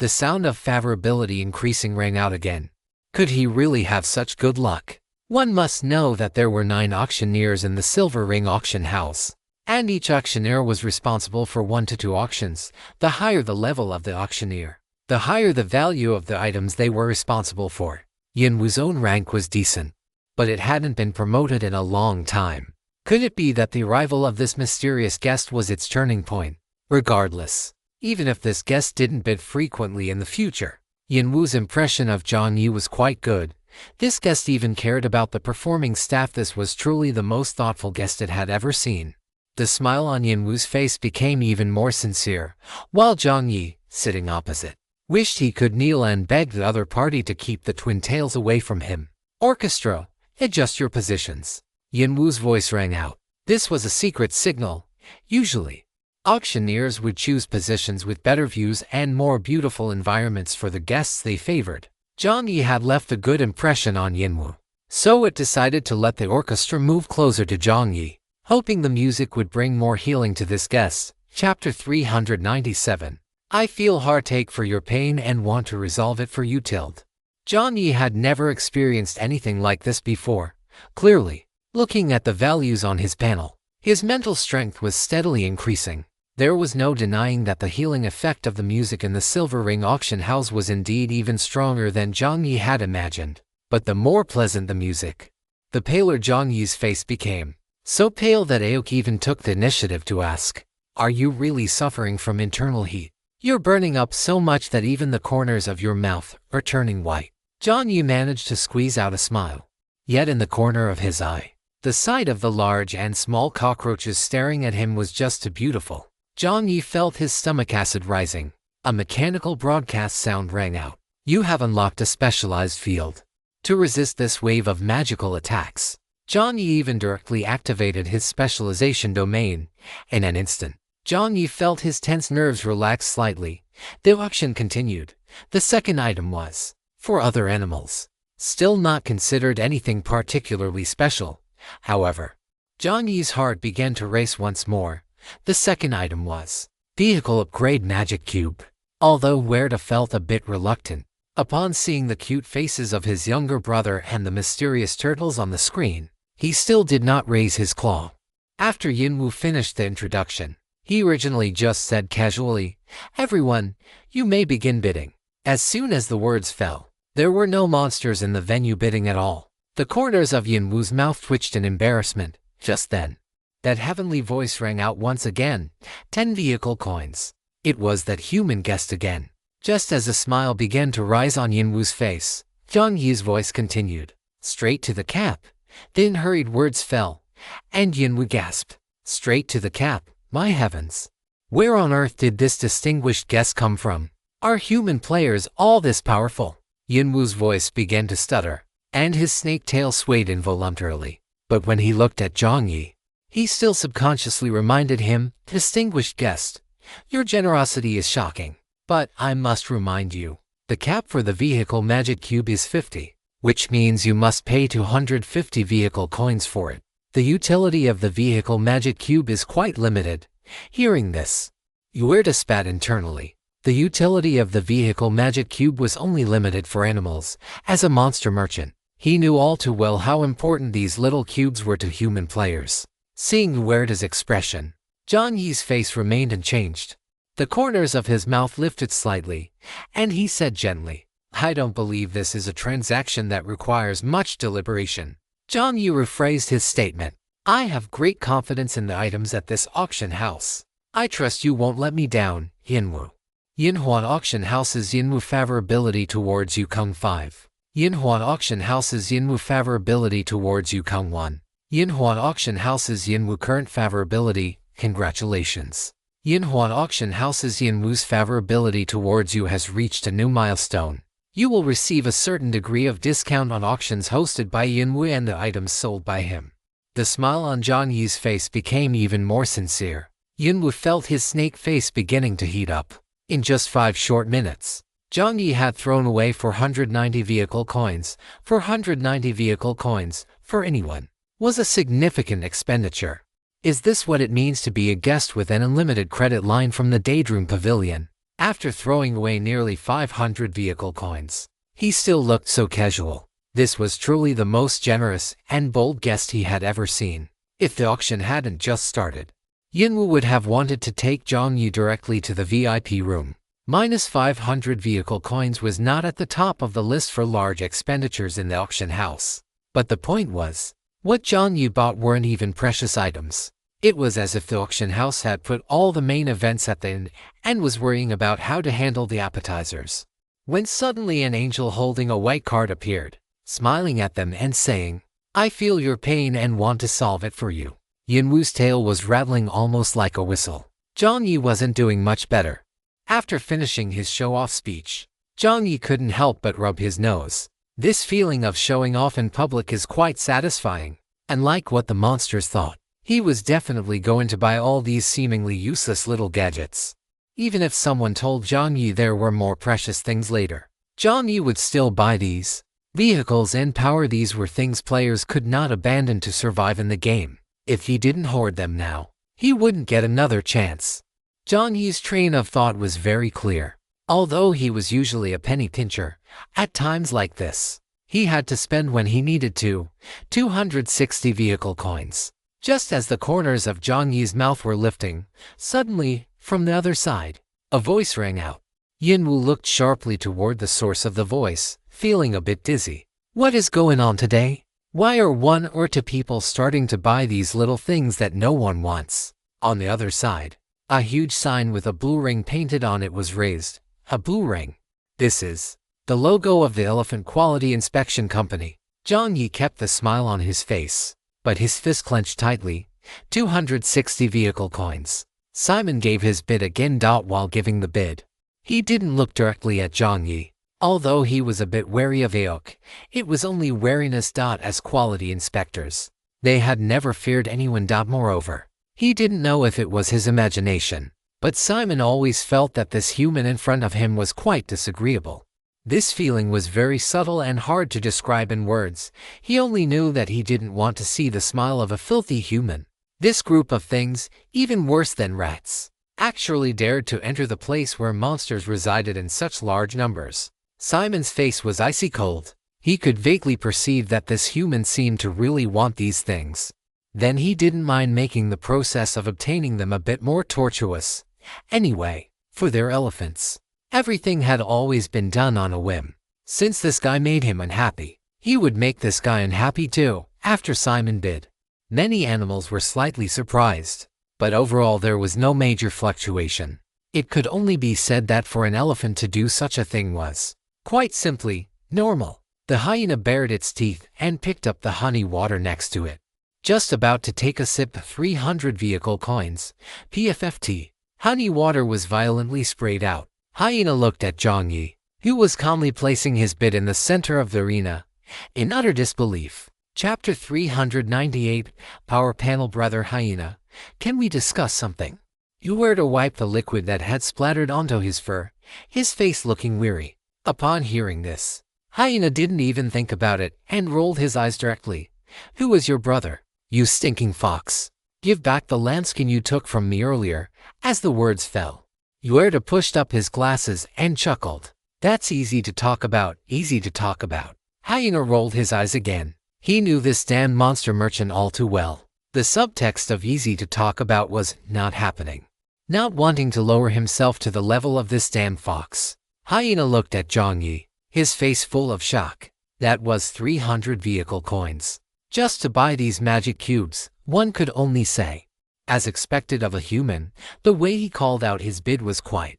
sound of favorability increasing rang out again. Could he really have such good luck? One must know that there were 9 auctioneers in the Silver Ring auction house, and each auctioneer was responsible for 1 to 2 auctions. The higher the level of the auctioneer, the higher the value of the items they were responsible for. Yinwu's own rank was decent, but it hadn't been promoted in a long time. Could it be that the arrival of this mysterious guest was its turning point? Regardless, even if this guest didn't bid frequently in the future, Yinwu's impression of Jiang Yi was quite good. This guest even cared about the performing staff. This was truly the most thoughtful guest it had ever seen. The smile on Yinwu's face became even more sincere, while Jiang Yi, sitting opposite, wished he could kneel and beg the other party to keep the twin tails away from him. Orchestra, adjust your positions. Yinwu's voice rang out. This was a secret signal. Usually, auctioneers would choose positions with better views and more beautiful environments for the guests they favored. Jiang Yi had left a good impression on Yinwu, so it decided to let the orchestra move closer to Jiang Yi, hoping the music would bring more healing to this guest. Chapter 397. I feel heartache for your pain and want to resolve it for you. Jiang Yi had never experienced anything like this before. Clearly, looking at the values on his panel, his mental strength was steadily increasing. There was no denying that the healing effect of the music in the Silver Ring auction house was indeed even stronger than Jiang Yi had imagined. But the more pleasant the music, the paler Jiang Yi's face became. So pale that Aoki even took the initiative to ask, "Are you really suffering from internal heat? You're burning up so much that even the corners of your mouth are turning white." Jiang Yi managed to squeeze out a smile. Yet in the corner of his eye, the sight of the large and small cockroaches staring at him was just too beautiful. Jiang Yi felt his stomach acid rising. A mechanical broadcast sound rang out. You have unlocked a specialized field. To resist this wave of magical attacks, Jiang Yi even directly activated his specialization domain. In an instant, Jiang Yi felt his tense nerves relax slightly. The auction continued. The second item was, for other animals, still not considered anything particularly special. However, Jiang Yi's heart began to race once more. The second item was Vehicle Upgrade Magic Cube. Although Werda felt a bit reluctant, upon seeing the cute faces of his younger brother and the mysterious turtles on the screen, he still did not raise his claw. After Yinwu finished the introduction, he originally just said casually, "Everyone, you may begin bidding." As soon as the words fell, there were no monsters in the venue bidding at all. The corners of Yinwu's mouth twitched in embarrassment. Just then, that heavenly voice rang out once again, 10 vehicle coins. It was that human guest again. Just as a smile began to rise on Yinwu's face, Jiang Yi's voice continued, straight to the cap. Then hurried words fell, and Yinwu gasped, straight to the cap, my heavens. Where on earth did this distinguished guest come from? Are human players all this powerful? Yinwu's voice began to stutter, and his snake tail swayed involuntarily. But when he looked at Jiang Yi, he still subconsciously reminded him, distinguished guest, your generosity is shocking. But I must remind you, the cap for the vehicle magic cube is 50, which means you must pay 250 vehicle coins for it. The utility of the vehicle magic cube is quite limited. Hearing this, Werda spat internally. The utility of the vehicle magic cube was only limited for animals. As a monster merchant, he knew all too well how important these little cubes were to human players. Seeing Werda's expression, Jiang Yi's face remained unchanged. The corners of his mouth lifted slightly, and he said gently, I don't believe this is a transaction that requires much deliberation. Jiang Yi rephrased his statement. I have great confidence in the items at this auction house. I trust you won't let me down, Yinwu. Yinhuan Auction House's Yinwu favorability towards Yukong 5. Yinhuan Auction House's Yinwu favorability towards Yukong 1. Yinhuan Auction House's Yinwu current favorability, congratulations. Yinhuan Auction House's Yinwu's favorability towards you has reached a new milestone. You will receive a certain degree of discount on auctions hosted by Yinwu and the items sold by him. The smile on Jiang Yi's face became even more sincere. Yinwu felt his snake face beginning to heat up. In just 5 short minutes, Jiang Yi had thrown away 490 vehicle coins. 490 vehicle coins, for anyone, was a significant expenditure. Is this what it means to be a guest with an unlimited credit line from the Daydream Pavilion? After throwing away nearly 500 vehicle coins, he still looked so casual. This was truly the most generous and bold guest he had ever seen. If the auction hadn't just started, Yinwu would have wanted to take Jiang Yi directly to the VIP room. Minus 500 vehicle coins was not at the top of the list for large expenditures in the auction house. But the point was, What Jiang Yi bought weren't even precious items. It was as if the auction house had put all the main events at the end and was worrying about how to handle the appetizers. When suddenly an angel holding a white card appeared, smiling at them and saying, "I feel your pain and want to solve it for you." Yinwu's tail was rattling almost like a whistle. Jiang Yi wasn't doing much better. After finishing his show-off speech, Jiang Yi couldn't help but rub his nose. This feeling of showing off in public is quite satisfying, and like what the monsters thought, he was definitely going to buy all these seemingly useless little gadgets. Even if someone told Jiang Yi there were more precious things later, Jiang Yi would still buy these. Vehicles and power, these were things players could not abandon to survive in the game. If he didn't hoard them now, he wouldn't get another chance. Jiang Yi's train of thought was very clear. Although he was usually a penny pincher, at times like this, he had to spend when he needed to, 260 vehicle coins. Just as the corners of Jiang Yi's mouth were lifting, suddenly, from the other side, a voice rang out. Yinwu looked sharply toward the source of the voice, feeling a bit dizzy. What is going on today? Why are one or two people starting to buy these little things that no one wants? On the other side, a huge sign with a blue ring painted on it was raised. A blue ring. This is the logo of the Elephant Quality Inspection Company. Jiang Yi kept the smile on his face, but his fist clenched tightly. 260 vehicle coins. Simon gave his bid again. While giving the bid, he didn't look directly at Jiang Yi. Although he was a bit wary of Aok, it was only wariness. As quality inspectors, they had never feared anyone. Moreover, he didn't know if it was his imagination, but Simon always felt that this human in front of him was quite disagreeable. This feeling was very subtle and hard to describe in words. He only knew that he didn't want to see the smile of a filthy human. This group of things, even worse than rats, actually dared to enter the place where monsters resided in such large numbers. Simon's face was icy cold. He could vaguely perceive that this human seemed to really want these things. Then he didn't mind making the process of obtaining them a bit more tortuous. Anyway, for their elephants, everything had always been done on a whim. Since this guy made him unhappy, he would make this guy unhappy too. After Simon bid, many animals were slightly surprised, but overall there was no major fluctuation. It could only be said that for an elephant to do such a thing was, quite simply, normal. The hyena bared its teeth and picked up the honey water next to it. Just about to take a sip. 300 vehicle coins. PFFT. Honey water was violently sprayed out. Hyena looked at Jiang Yi, who was calmly placing his bid in the center of the arena, in utter disbelief. Chapter 398, Power Panel. Brother Hyena, can we discuss something? You were to wipe the liquid that had splattered onto his fur, his face looking weary. Upon hearing this, Hyena didn't even think about it and rolled his eyes directly. Who was your brother? You stinking fox. Give back the lambskin you took from me earlier. As the words fell, Yuerta pushed up his glasses and chuckled. That's easy to talk about, easy to talk about. Hyena rolled his eyes again. He knew this damn monster merchant all too well. The subtext of easy to talk about was not happening. Not wanting to lower himself to the level of this damn fox, Hyena looked at Jiang Yi, his face full of shock. That was 300 vehicle coins. Just to buy these magic cubes, one could only say. As expected of a human, the way he called out his bid was quite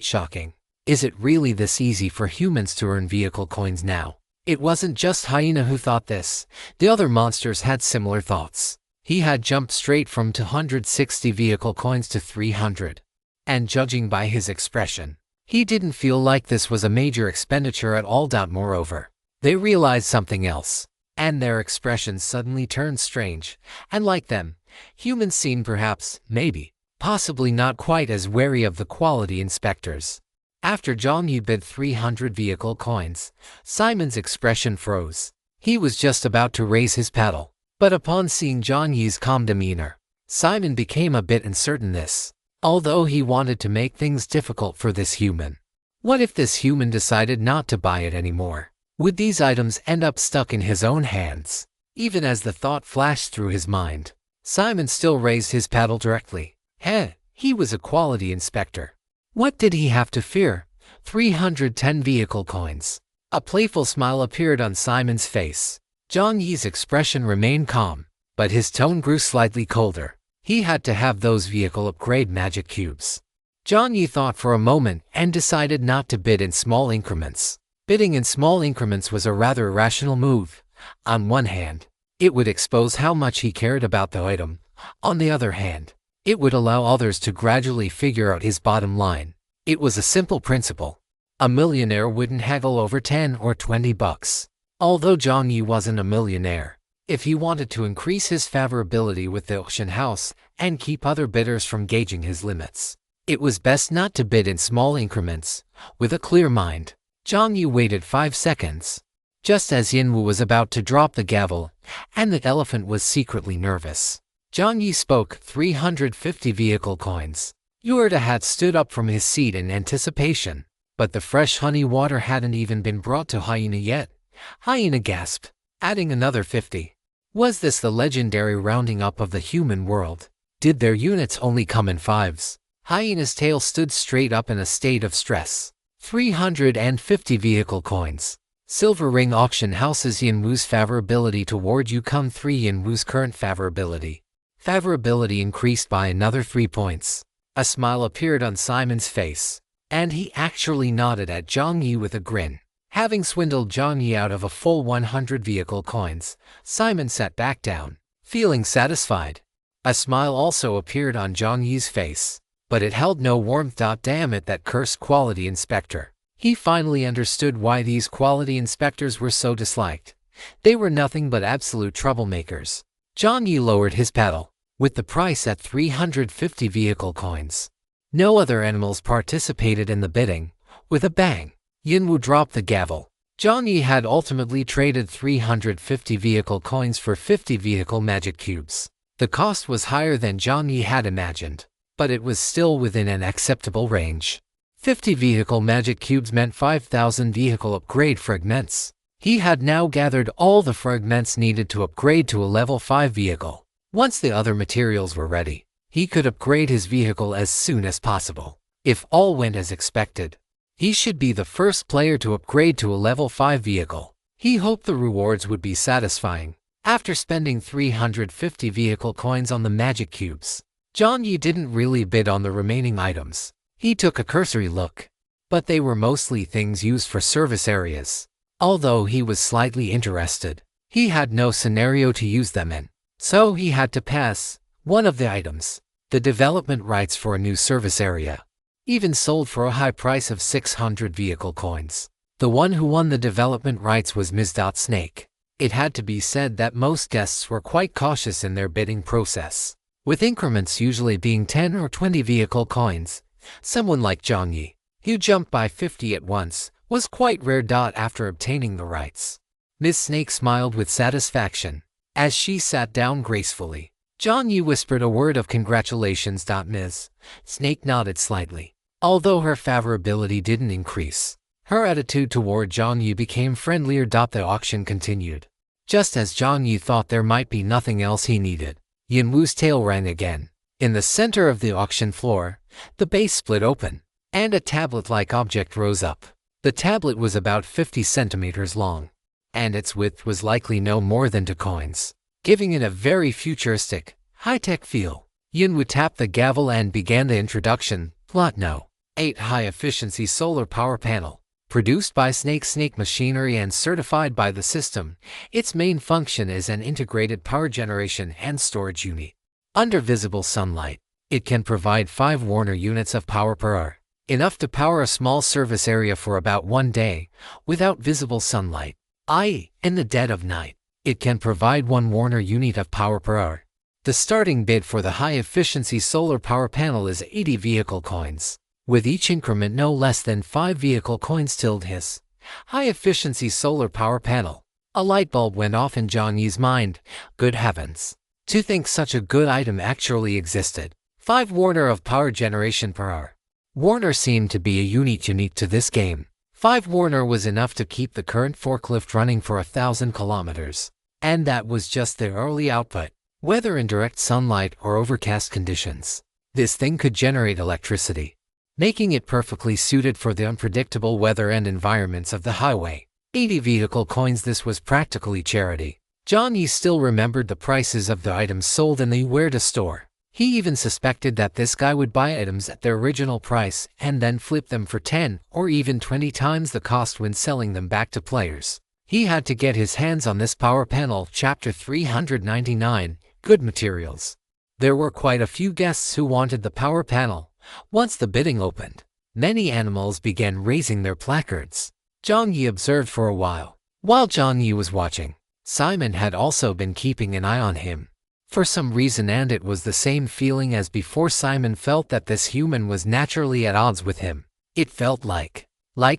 shocking. Is it really this easy for humans to earn vehicle coins now? It wasn't just Hyena who thought this. The other monsters had similar thoughts. He had jumped straight from 260 vehicle coins to 300. And judging by his expression, he didn't feel like this was a major expenditure at all. Moreover, they realized something else, and their expressions suddenly turned strange, and like them, humans seemed perhaps, maybe, possibly not quite as wary of the quality inspectors. After Jiang Yi bid 300 vehicle coins, Simon's expression froze. He was just about to raise his paddle, but upon seeing Jiang Yi's calm demeanor, Simon became a bit uncertain. Although he wanted to make things difficult for this human. What if this human decided not to buy it anymore? Would these items end up stuck in his own hands? Even as the thought flashed through his mind, Simon still raised his paddle directly. He was a quality inspector. What did he have to fear? 310 vehicle coins. A playful smile appeared on Simon's face. Jiang Yi's expression remained calm, but his tone grew slightly colder. He had to have those vehicle upgrade magic cubes. Jiang Yi thought for a moment and decided not to bid in small increments. Bidding in small increments was a rather irrational move. On one hand, it would expose how much he cared about the item. On the other hand, it would allow others to gradually figure out his bottom line. It was a simple principle. A millionaire wouldn't haggle over 10 or 20 bucks. Although Jiang Yi wasn't a millionaire, if he wanted to increase his favorability with the auction house and keep other bidders from gauging his limits, it was best not to bid in small increments. With a clear mind, Jiang Yi waited 5 seconds. Just as Yinwu was about to drop the gavel, and the elephant was secretly nervous, Jiang Yi spoke. 350 vehicle coins. Yurda had stood up from his seat in anticipation, but the fresh honey water hadn't even been brought to Hyena yet. Hyena gasped, adding another 50. Was this the legendary rounding up of the human world? Did their units only come in fives? Hyena's tail stood straight up in a state of stress. 350 vehicle coins. Silver Ring Auction House's Yinwu's favorability toward you come 3 Yinwu's current favorability. Favorability increased by another 3 points. A smile appeared on Simon's face, and he actually nodded at Jiang Yi with a grin. Having swindled Jiang Yi out of a full 100 vehicle coins, Simon sat back down, feeling satisfied. A smile also appeared on Jiang Yi's face, but it held no warmth. Damn it, that cursed quality inspector. He finally understood why these quality inspectors were so disliked. They were nothing but absolute troublemakers. Jiang Yi lowered his paddle, with the price at 350 vehicle coins. No other animals participated in the bidding. With a bang, Yinwu dropped the gavel. Jiang Yi had ultimately traded 350 vehicle coins for 50 vehicle magic cubes. The cost was higher than Jiang Yi had imagined, but it was still within an acceptable range. 50 vehicle magic cubes meant 5,000 vehicle upgrade fragments. He had now gathered all the fragments needed to upgrade to a level 5 vehicle. Once the other materials were ready, he could upgrade his vehicle as soon as possible. If all went as expected, he should be the first player to upgrade to a level 5 vehicle. He hoped the rewards would be satisfying. After spending 350 vehicle coins on the magic cubes, Jiang Yi didn't really bid on the remaining items. He took a cursory look, but they were mostly things used for service areas. Although he was slightly interested, he had no scenario to use them in, so he had to pass. One of the items, the development rights for a new service area, even sold for a high price of 600 vehicle coins. The one who won the development rights was Ms. Snake. It had to be said that most guests were quite cautious in their bidding process, with increments usually being 10 or 20 vehicle coins. Someone like Jiang Yi, who jumped by 50 at once, was quite rare. After obtaining the rights, Ms. Snake smiled with satisfaction as she sat down gracefully. Jiang Yi whispered a word of congratulations. Ms. Snake nodded slightly. Although her favorability didn't increase, her attitude toward Jiang Yi became friendlier. The auction continued. Just as Jiang Yi thought there might be nothing else he needed, Yinwu's tail rang again. In the center of the auction floor, the base split open, and a tablet-like object rose up. The tablet was about 50 centimeters long, and its width was likely no more than 2 coins, giving it a very futuristic, high-tech feel. Yinwu tapped the gavel and began the introduction. Plot No. 8 high-efficiency solar power panel. Produced by Snake Machinery and certified by the system, its main function is an integrated power generation and storage unit. Under visible sunlight, it can provide 5 Warner units of power per hour, enough to power a small service area for about 1 day. Without visible sunlight, i.e., in the dead of night, it can provide 1 Warner unit of power per hour. The starting bid for the high-efficiency solar power panel is 80 vehicle coins, with each increment no less than 5 vehicle coins. His high-efficiency solar power panel. A light bulb went off in Jiang Yi's mind. Good heavens! To think such a good item actually existed. 5 Warner of power generation per hour. Warner seemed to be a unit unique to this game. 5 Warner was enough to keep the current forklift running for 1,000 kilometers. And that was just the early output. Whether in direct sunlight or overcast conditions, this thing could generate electricity, making it perfectly suited for the unpredictable weather and environments of the highway. 80 vehicle coins. This was practically charity. Jiang Yi still remembered the prices of the items sold in the Uerta store. He even suspected that this guy would buy items at their original price and then flip them for 10 or even 20 times the cost when selling them back to players. He had to get his hands on this power panel. Chapter 399, Good Materials. There were quite a few guests who wanted the power panel. Once the bidding opened, many animals began raising their placards. Jiang Yi observed for a while. While Jiang Yi was watching, Simon had also been keeping an eye on him. For some reason, and it was the same feeling as before, Simon felt that this human was naturally at odds with him. It felt like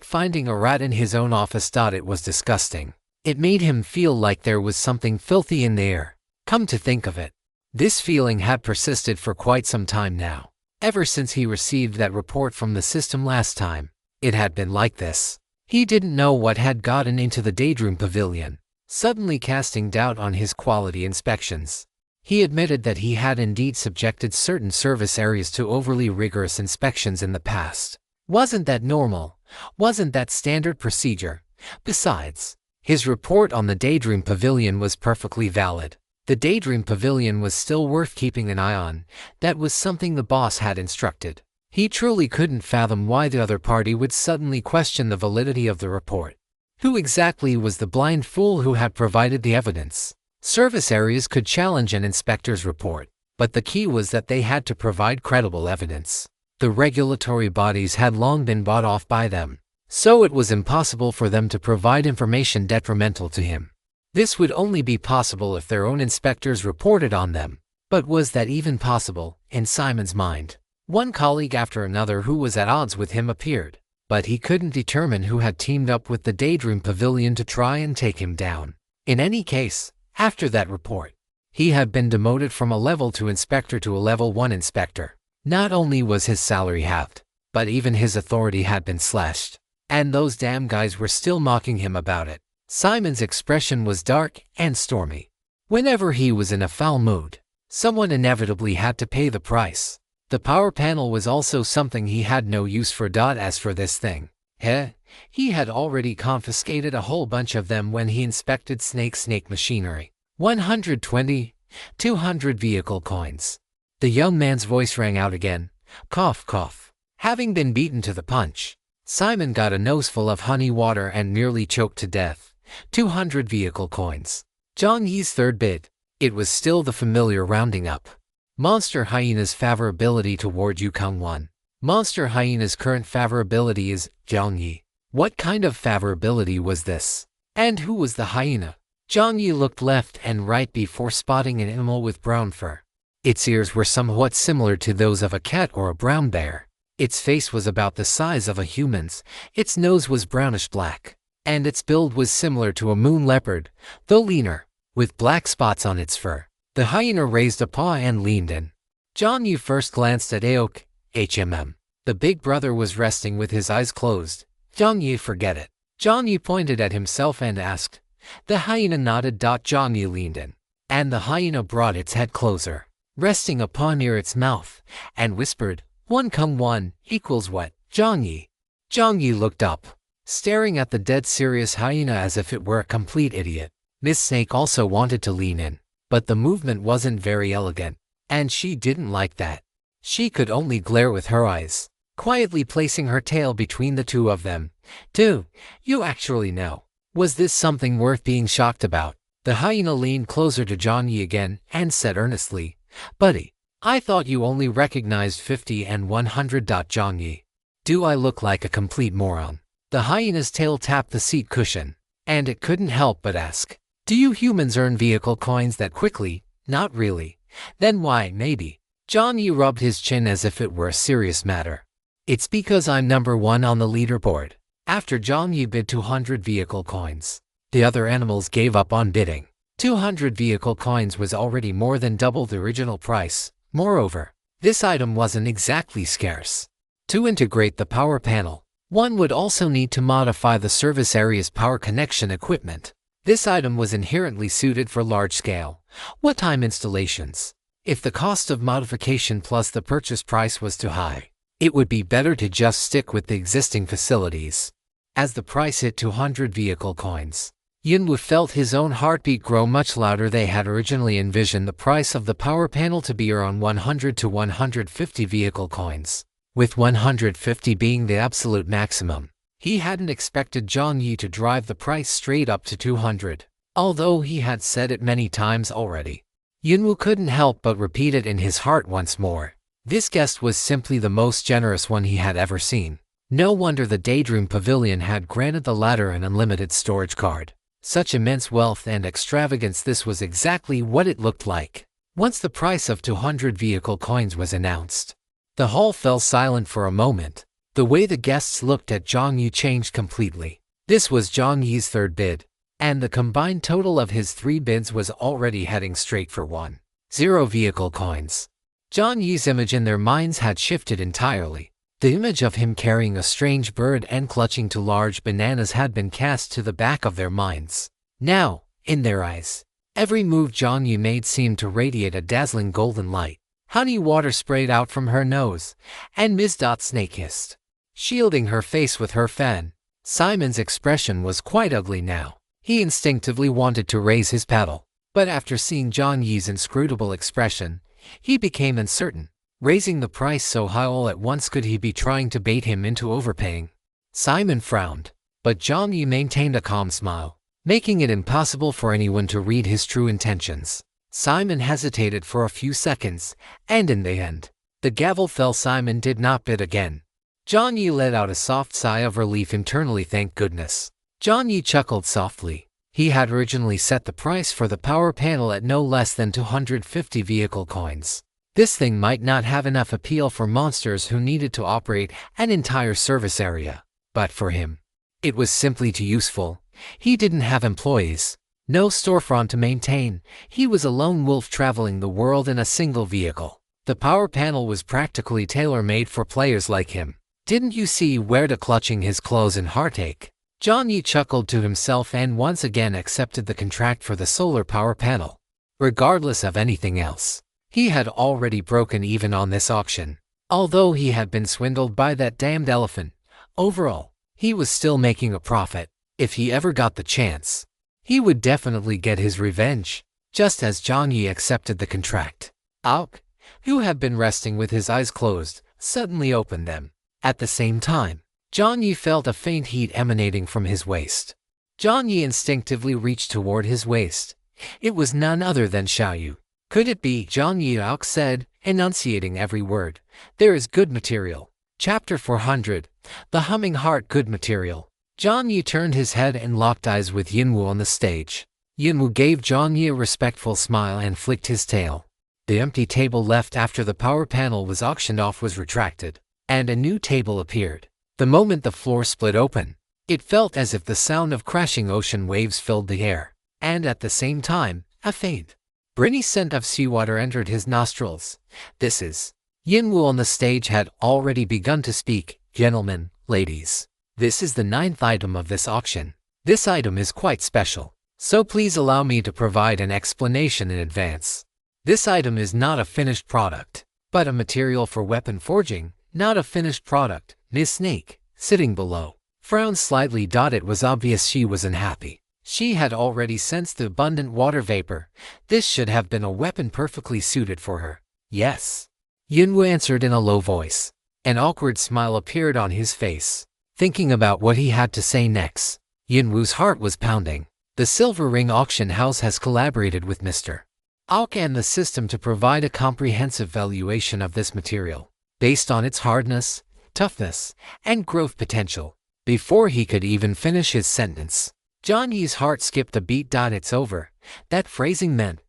finding a rat in his own office. It was disgusting. It made him feel like there was something filthy in the air. Come to think of it, this feeling had persisted for quite some time now. Ever since he received that report from the system last time, it had been like this. He didn't know what had gotten into the Daydream Pavilion, suddenly casting doubt on his quality inspections. He admitted that he had indeed subjected certain service areas to overly rigorous inspections in the past. Wasn't that normal? Wasn't that standard procedure? Besides, his report on the Daydream Pavilion was perfectly valid. The Daydream Pavilion was still worth keeping an eye on. That was something the boss had instructed. He truly couldn't fathom why the other party would suddenly question the validity of the report. Who exactly was the blind fool who had provided the evidence? Service areas could challenge an inspector's report, but the key was that they had to provide credible evidence. The regulatory bodies had long been bought off by them, so it was impossible for them to provide information detrimental to him. This would only be possible if their own inspectors reported on them. But was that even possible? In Simon's mind, one colleague after another who was at odds with him appeared, but he couldn't determine who had teamed up with the Daydream Pavilion to try and take him down. In any case, after that report, he had been demoted from a level 2 inspector to a level 1 inspector. Not only was his salary halved, but even his authority had been slashed. And those damn guys were still mocking him about it. Simon's expression was dark and stormy. Whenever he was in a foul mood, someone inevitably had to pay the price. The power panel was also something he had no use for. As for this thing, he had already confiscated a whole bunch of them when he inspected snake machinery. 120, 200 vehicle coins. The young man's voice rang out again. Cough, cough. Having been beaten to the punch, Simon got a noseful of honey water and nearly choked to death. 200 vehicle coins. Jiang Yi's third bid. It was still the familiar rounding up. Monster Hyena's favorability toward Yukong 1. Monster Hyena's current favorability is Jiang Yi. What kind of favorability was this? And who was the hyena? Jiang Yi looked left and right before spotting an animal with brown fur. Its ears were somewhat similar to those of a cat or a brown bear. Its face was about the size of a human's. Its nose was brownish-black, and its build was similar to a moon leopard, though leaner, with black spots on its fur. The hyena raised a paw and leaned in. Jiang Yi first glanced at Aok, The big brother was resting with his eyes closed. Jiang Yi, forget it. Jiang Yi pointed at himself and asked. The hyena nodded. Jiang Yi leaned in, and the hyena brought its head closer, resting a paw near its mouth, and whispered, 1 × 1 = what? Jiang Yi. Jiang Yi looked up, staring at the dead serious hyena as if it were a complete idiot. Miss Snake also wanted to lean in, but the movement wasn't very elegant, and she didn't like that. She could only glare with her eyes, quietly placing her tail between the two of them. Do you actually know? Was this something worth being shocked about? The hyena leaned closer to Jiang Yi again and said earnestly, Buddy, I thought you only recognized 50 and 100. Jiang Yi. Do I look like a complete moron? The hyena's tail tapped the seat cushion, and it couldn't help but ask, do you humans earn vehicle coins that quickly? Not really. Then why, maybe? Jiang Yi rubbed his chin as if it were a serious matter. It's because I'm number 1 on the leaderboard. After Jiang Yi bid 200 vehicle coins, the other animals gave up on bidding. 200 vehicle coins was already more than double the original price. Moreover, this item wasn't exactly scarce. To integrate the power panel, one would also need to modify the service area's power connection equipment. This item was inherently suited for large-scale, one-time installations. If the cost of modification plus the purchase price was too high, it would be better to just stick with the existing facilities. As the price hit 200 vehicle coins, Yinwu felt his own heartbeat grow much louder. They had originally envisioned the price of the power panel to be around 100 to 150 vehicle coins, with 150 being the absolute maximum. He hadn't expected Jiang Yi to drive the price straight up to 200, although he had said it many times already. Yinwu couldn't help but repeat it in his heart once more. This guest was simply the most generous one he had ever seen. No wonder the Daydream Pavilion had granted the latter an unlimited storage card. Such immense wealth and extravagance, this was exactly what it looked like. Once the price of 200 vehicle coins was announced, the hall fell silent for a moment. The way the guests looked at Jiang Yi changed completely. This was Jiang Yi's third bid, and the combined total of his 3 bids was already heading straight for 10 vehicle coins. Jiang Yi's image in their minds had shifted entirely. The image of him carrying a strange bird and clutching 2 large bananas had been cast to the back of their minds. Now, in their eyes, every move Jiang Yi made seemed to radiate a dazzling golden light. Honey water sprayed out from her nose, and Ms. Snake hissed, shielding her face with her fan. Simon's expression was quite ugly now. He instinctively wanted to raise his paddle, but after seeing Jiang Yi's inscrutable expression, he became uncertain. Raising the price so high all at once, could he be trying to bait him into overpaying? Simon frowned, but Jiang Yi maintained a calm smile, making it impossible for anyone to read his true intentions. Simon hesitated for a few seconds, and in the end, the gavel fell. Simon did not bid again. Jiang Yi let out a soft sigh of relief internally. Thank goodness. Jiang Yi chuckled softly. He had originally set the price for the power panel at no less than 250 vehicle coins. This thing might not have enough appeal for monsters who needed to operate an entire service area, but for him, it was simply too useful. He didn't have employees, no storefront to maintain. He was a lone wolf traveling the world in a single vehicle. The power panel was practically tailor-made for players like him. Didn't you see where to clutching his clothes in heartache? Jiang Yi chuckled to himself and once again accepted the contract for the solar power panel. Regardless of anything else, he had already broken even on this auction. Although he had been swindled by that damned elephant, overall, he was still making a profit. If he ever got the chance, he would definitely get his revenge. Just as Jiang Yi accepted the contract, Auk, who had been resting with his eyes closed, suddenly opened them. At the same time, Jiang Yi felt a faint heat emanating from his waist. Jiang Yi instinctively reached toward his waist. It was none other than Xiaoyu. Could it be? Jiang Yi, Auk said, enunciating every word. There is good material. Chapter 400, The Humming Heart. Good material. Jiang Yi turned his head and locked eyes with Yinwu on the stage. Yinwu gave Jiang Yi a respectful smile and flicked his tail. The empty table left after the power panel was auctioned off was retracted, and a new table appeared. The moment the floor split open, it felt as if the sound of crashing ocean waves filled the air, and at the same time, a faint, briny scent of seawater entered his nostrils. This is... Yinwu on the stage had already begun to speak. Gentlemen, ladies, this is the 9th item of this auction. This item is quite special, so please allow me to provide an explanation in advance. This item is not a finished product, but a material for weapon forging. Not a finished product. Miss Snake, sitting below, frowned slightly. It was obvious she was unhappy. She had already sensed the abundant water vapor. This should have been a weapon perfectly suited for her. Yes. Yinwu answered in a low voice. An awkward smile appeared on his face. Thinking about what he had to say next, Yinwu's heart was pounding. The Silver Ring Auction House has collaborated with Mr. Auk and the system to provide a comprehensive valuation of this material, based on its hardness, toughness, and growth potential. Before he could even finish his sentence, Jiang Yi's heart skipped a beat. It's over. That phrasing meant,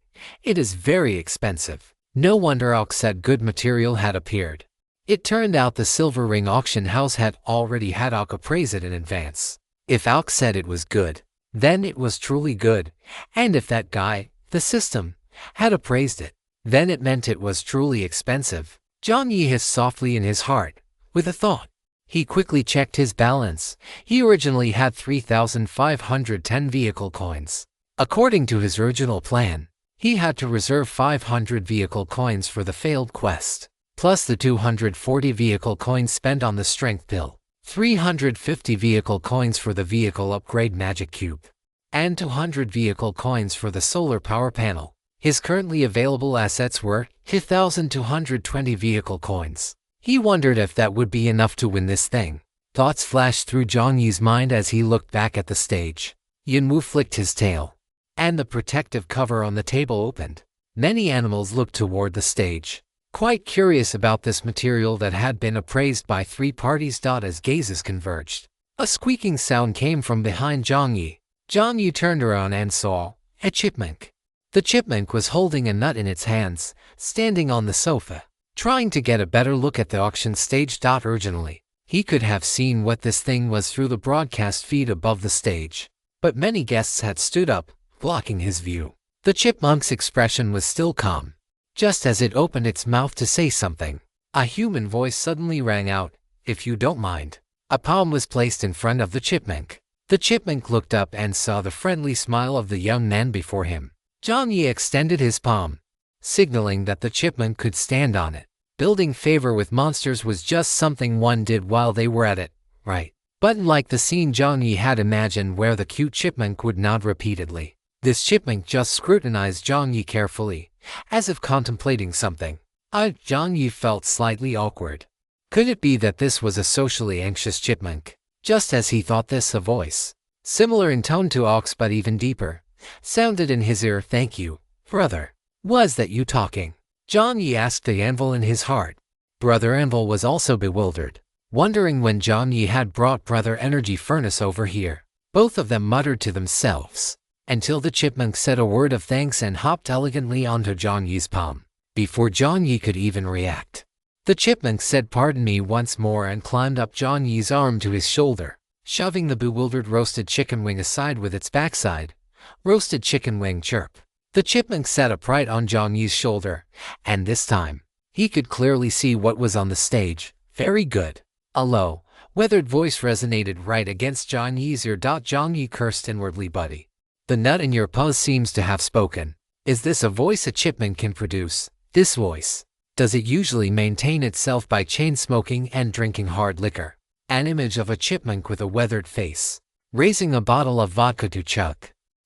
it is very expensive. No wonder Auk said good material had appeared. It turned out the Silver Ring Auction House had already had Auk appraise it in advance. If Auk said it was good, then it was truly good, and if that guy, the system, had appraised it, then it meant it was truly expensive. Jiang Yi hissed softly in his heart, with a thought. He quickly checked his balance. He originally had 3,510 vehicle coins. According to his original plan, he had to reserve 500 vehicle coins for the failed quest, plus the 240 vehicle coins spent on the strength pill. 350 vehicle coins for the vehicle upgrade magic cube, and 200 vehicle coins for the solar power panel. His currently available assets were 1,220 vehicle coins. He wondered if that would be enough to win this thing. Thoughts flashed through Jiang Yi's mind as he looked back at the stage. Yunwu flicked his tail, and the protective cover on the table opened. Many animals looked toward the stage, quite curious about this material that had been appraised by 3 parties. As gazes converged, a squeaking sound came from behind Jiang Yi. Jiang Yi turned around and saw a chipmunk. The chipmunk was holding a nut in its hands, standing on the sofa, trying to get a better look at the auction stage. Urgently, he could have seen what this thing was through the broadcast feed above the stage, but many guests had stood up, blocking his view. The chipmunk's expression was still calm. Just as it opened its mouth to say something, a human voice suddenly rang out, "If you don't mind." A palm was placed in front of the chipmunk. The chipmunk looked up and saw the friendly smile of the young man before him. Jiang Yi extended his palm, signaling that the chipmunk could stand on it. Building favor with monsters was just something one did while they were at it, right? But like the scene Jiang Yi had imagined where the cute chipmunk would nod repeatedly, this chipmunk just scrutinized Jiang Yi carefully, as if contemplating something. Jiang Yi felt slightly awkward. Could it be that this was a socially anxious chipmunk? Just as he thought this, a voice, similar in tone to Ox but even deeper, sounded in his ear. "Thank you, brother. Was that you talking?" Jiang Yi asked the anvil in his heart. Brother Anvil was also bewildered, wondering when Jiang Yi had brought Brother Energy Furnace over here. Both of them muttered to themselves, until the chipmunk said a word of thanks and hopped elegantly onto Jiang Yi's palm. Before Jiang Yi could even react, the chipmunk said "Pardon me" once more and climbed up Jiang Yi's arm to his shoulder, shoving the bewildered roasted chicken wing aside with its backside. Roasted chicken wing chirp. The chipmunk sat upright on Jiang Yi's shoulder, and this time, he could clearly see what was on the stage. "Very good." A low, weathered voice resonated right against Jiang Yi's ear. Jiang Yi cursed inwardly. "Buddy, the nut in your paws seems to have spoken." Is this a voice a chipmunk can produce? This voice, does it usually maintain itself by chain smoking and drinking hard liquor? An image of a chipmunk with a weathered face, raising a bottle of vodka to chug,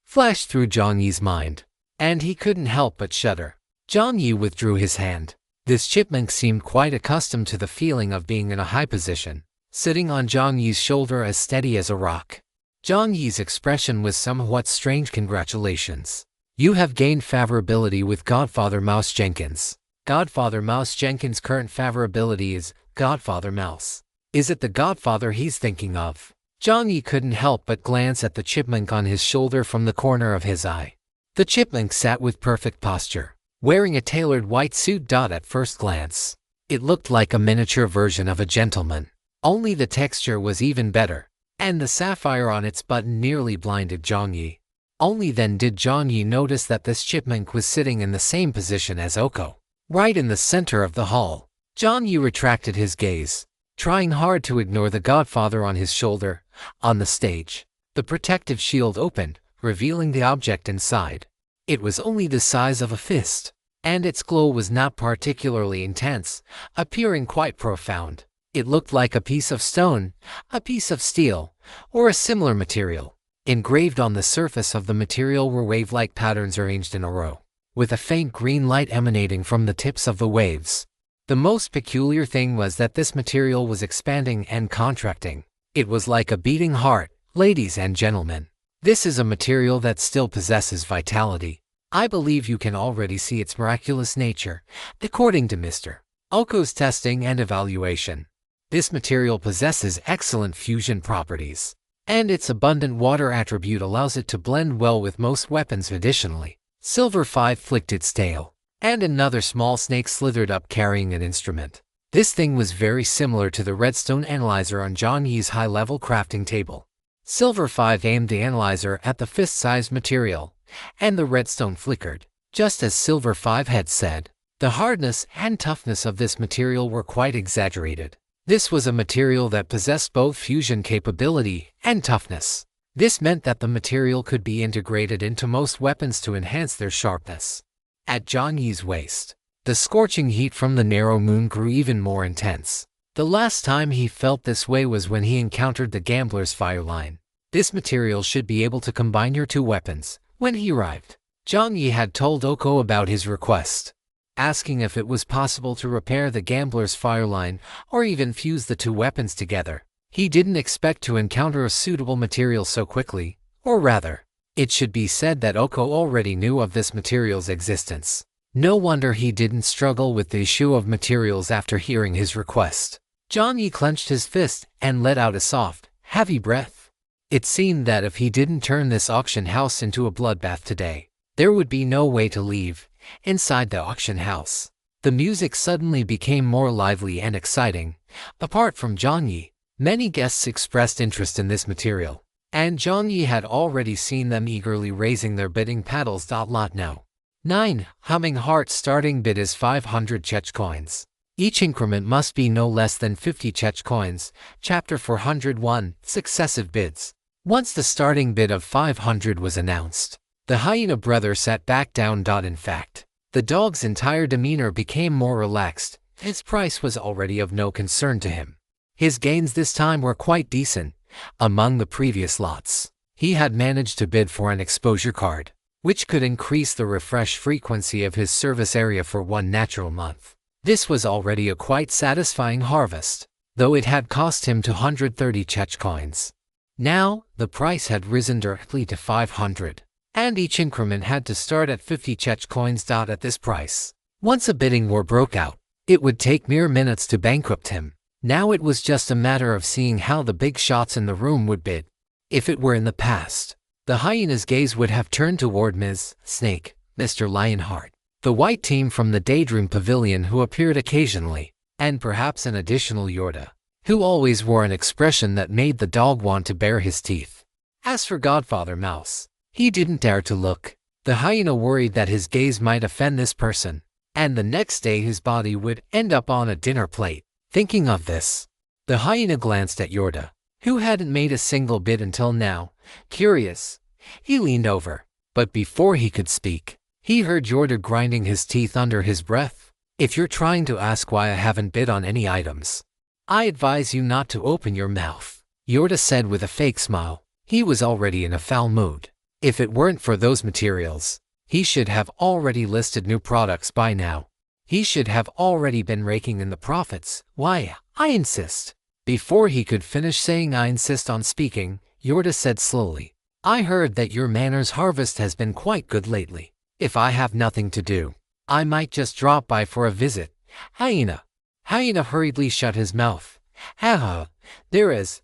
flashed through Jiang Yi's mind, and he couldn't help but shudder. Jiang Yi withdrew his hand. This chipmunk seemed quite accustomed to the feeling of being in a high position, sitting on Jiang Yi's shoulder as steady as a rock. Jiang Yi's expression was somewhat strange. "Congratulations. You have gained favorability with Godfather Mouse Jenkins." Godfather Mouse Jenkins' current favorability is Godfather Mouse. Is it the Godfather he's thinking of? Jiang Yi couldn't help but glance at the chipmunk on his shoulder from the corner of his eye. The chipmunk sat with perfect posture, wearing a tailored white suit. At first glance, it looked like a miniature version of a gentleman, only the texture was even better, and the sapphire on its button nearly blinded Jiang Yi. Only then did Jiang Yi notice that this chipmunk was sitting in the same position as Oko, right in the center of the hall. Jiang Yi retracted his gaze, trying hard to ignore the Godfather on his shoulder. On the stage, the protective shield opened, revealing the object inside. It was only the size of a fist, and its glow was not particularly intense, appearing quite profound. It looked like a piece of stone, a piece of steel, or a similar material. Engraved on the surface of the material were wave-like patterns arranged in a row, with a faint green light emanating from the tips of the waves. The most peculiar thing was that this material was expanding and contracting. It was like a beating heart. Ladies and gentlemen, this is a material that still possesses vitality. I believe you can already see its miraculous nature, according to Mr. Oko's testing and evaluation. This material possesses excellent fusion properties, and its abundant water attribute allows it to blend well with most weapons. Additionally, Silver 5 flicked its tail, and another small snake slithered up carrying an instrument. This thing was very similar to the redstone analyzer on Jiang Yi's high-level crafting table. Silver 5 aimed the analyzer at the fist-sized material, and the redstone flickered. Just as Silver 5 had said, the hardness and toughness of this material were quite exaggerated. This was a material that possessed both fusion capability and toughness. This meant that the material could be integrated into most weapons to enhance their sharpness. At Jiang Yi's waist, the scorching heat from the narrow moon grew even more intense. The last time he felt this way was when he encountered the gambler's fire line. This material should be able to combine your two weapons. When he arrived, Jiang Yi had told Oko about his request, asking if it was possible to repair the gambler's fire line or even fuse the two weapons together. He didn't expect to encounter a suitable material so quickly, or rather, it should be said that Oko already knew of this material's existence. No wonder he didn't struggle with the issue of materials after hearing his request. Jiang Yi clenched his fist and let out a soft, heavy breath. It seemed that if he didn't turn this auction house into a bloodbath today, there would be no way to leave. Inside the auction house, the music suddenly became more lively and exciting. Apart from Jiang Yi, many guests expressed interest in this material, and Jiang Yi had already seen them eagerly raising their bidding paddles. Lot now. 9. Humming Heart. Starting bid is 500 chech coins. Each increment must be no less than 50 chech coins. Chapter 401. Successive bids. Once the starting bid of 500 was announced, the hyena brother sat back down. In fact, the dog's entire demeanor became more relaxed. His price was already of no concern to him. His gains this time were quite decent. Among the previous lots, he had managed to bid for an exposure card, which could increase the refresh frequency of his service area for 1 natural month. This was already a quite satisfying harvest, though it had cost him 230 chech coins. Now, the price had risen directly to 500, and each increment had to start at 50 chech coins. At this price, once a bidding war broke out, it would take mere minutes to bankrupt him. Now it was just a matter of seeing how the big shots in the room would bid. If it were in the past, the hyena's gaze would have turned toward Ms. Snake, Mr. Lionheart, the white team from the Daydream Pavilion who appeared occasionally, and perhaps an additional Yorda, who always wore an expression that made the dog want to bare his teeth. As for Godfather Mouse, he didn't dare to look. The hyena worried that his gaze might offend this person, and the next day his body would end up on a dinner plate. Thinking of this, the hyena glanced at Yorda, who hadn't made a single bid until now. Curious, he leaned over, but before he could speak, he heard Yorda grinding his teeth under his breath. If you're trying to ask why I haven't bid on any items, I advise you not to open your mouth, Yorda said with a fake smile. He was already in a foul mood. If it weren't for those materials, he should have already listed new products by now. He should have already been raking in the profits. Why, I insist. Before he could finish saying I insist on speaking, Yorda said slowly, I heard that your manor's harvest has been quite good lately. If I have nothing to do, I might just drop by for a visit. Hyena. Hyena hurriedly shut his mouth. Ha, there is.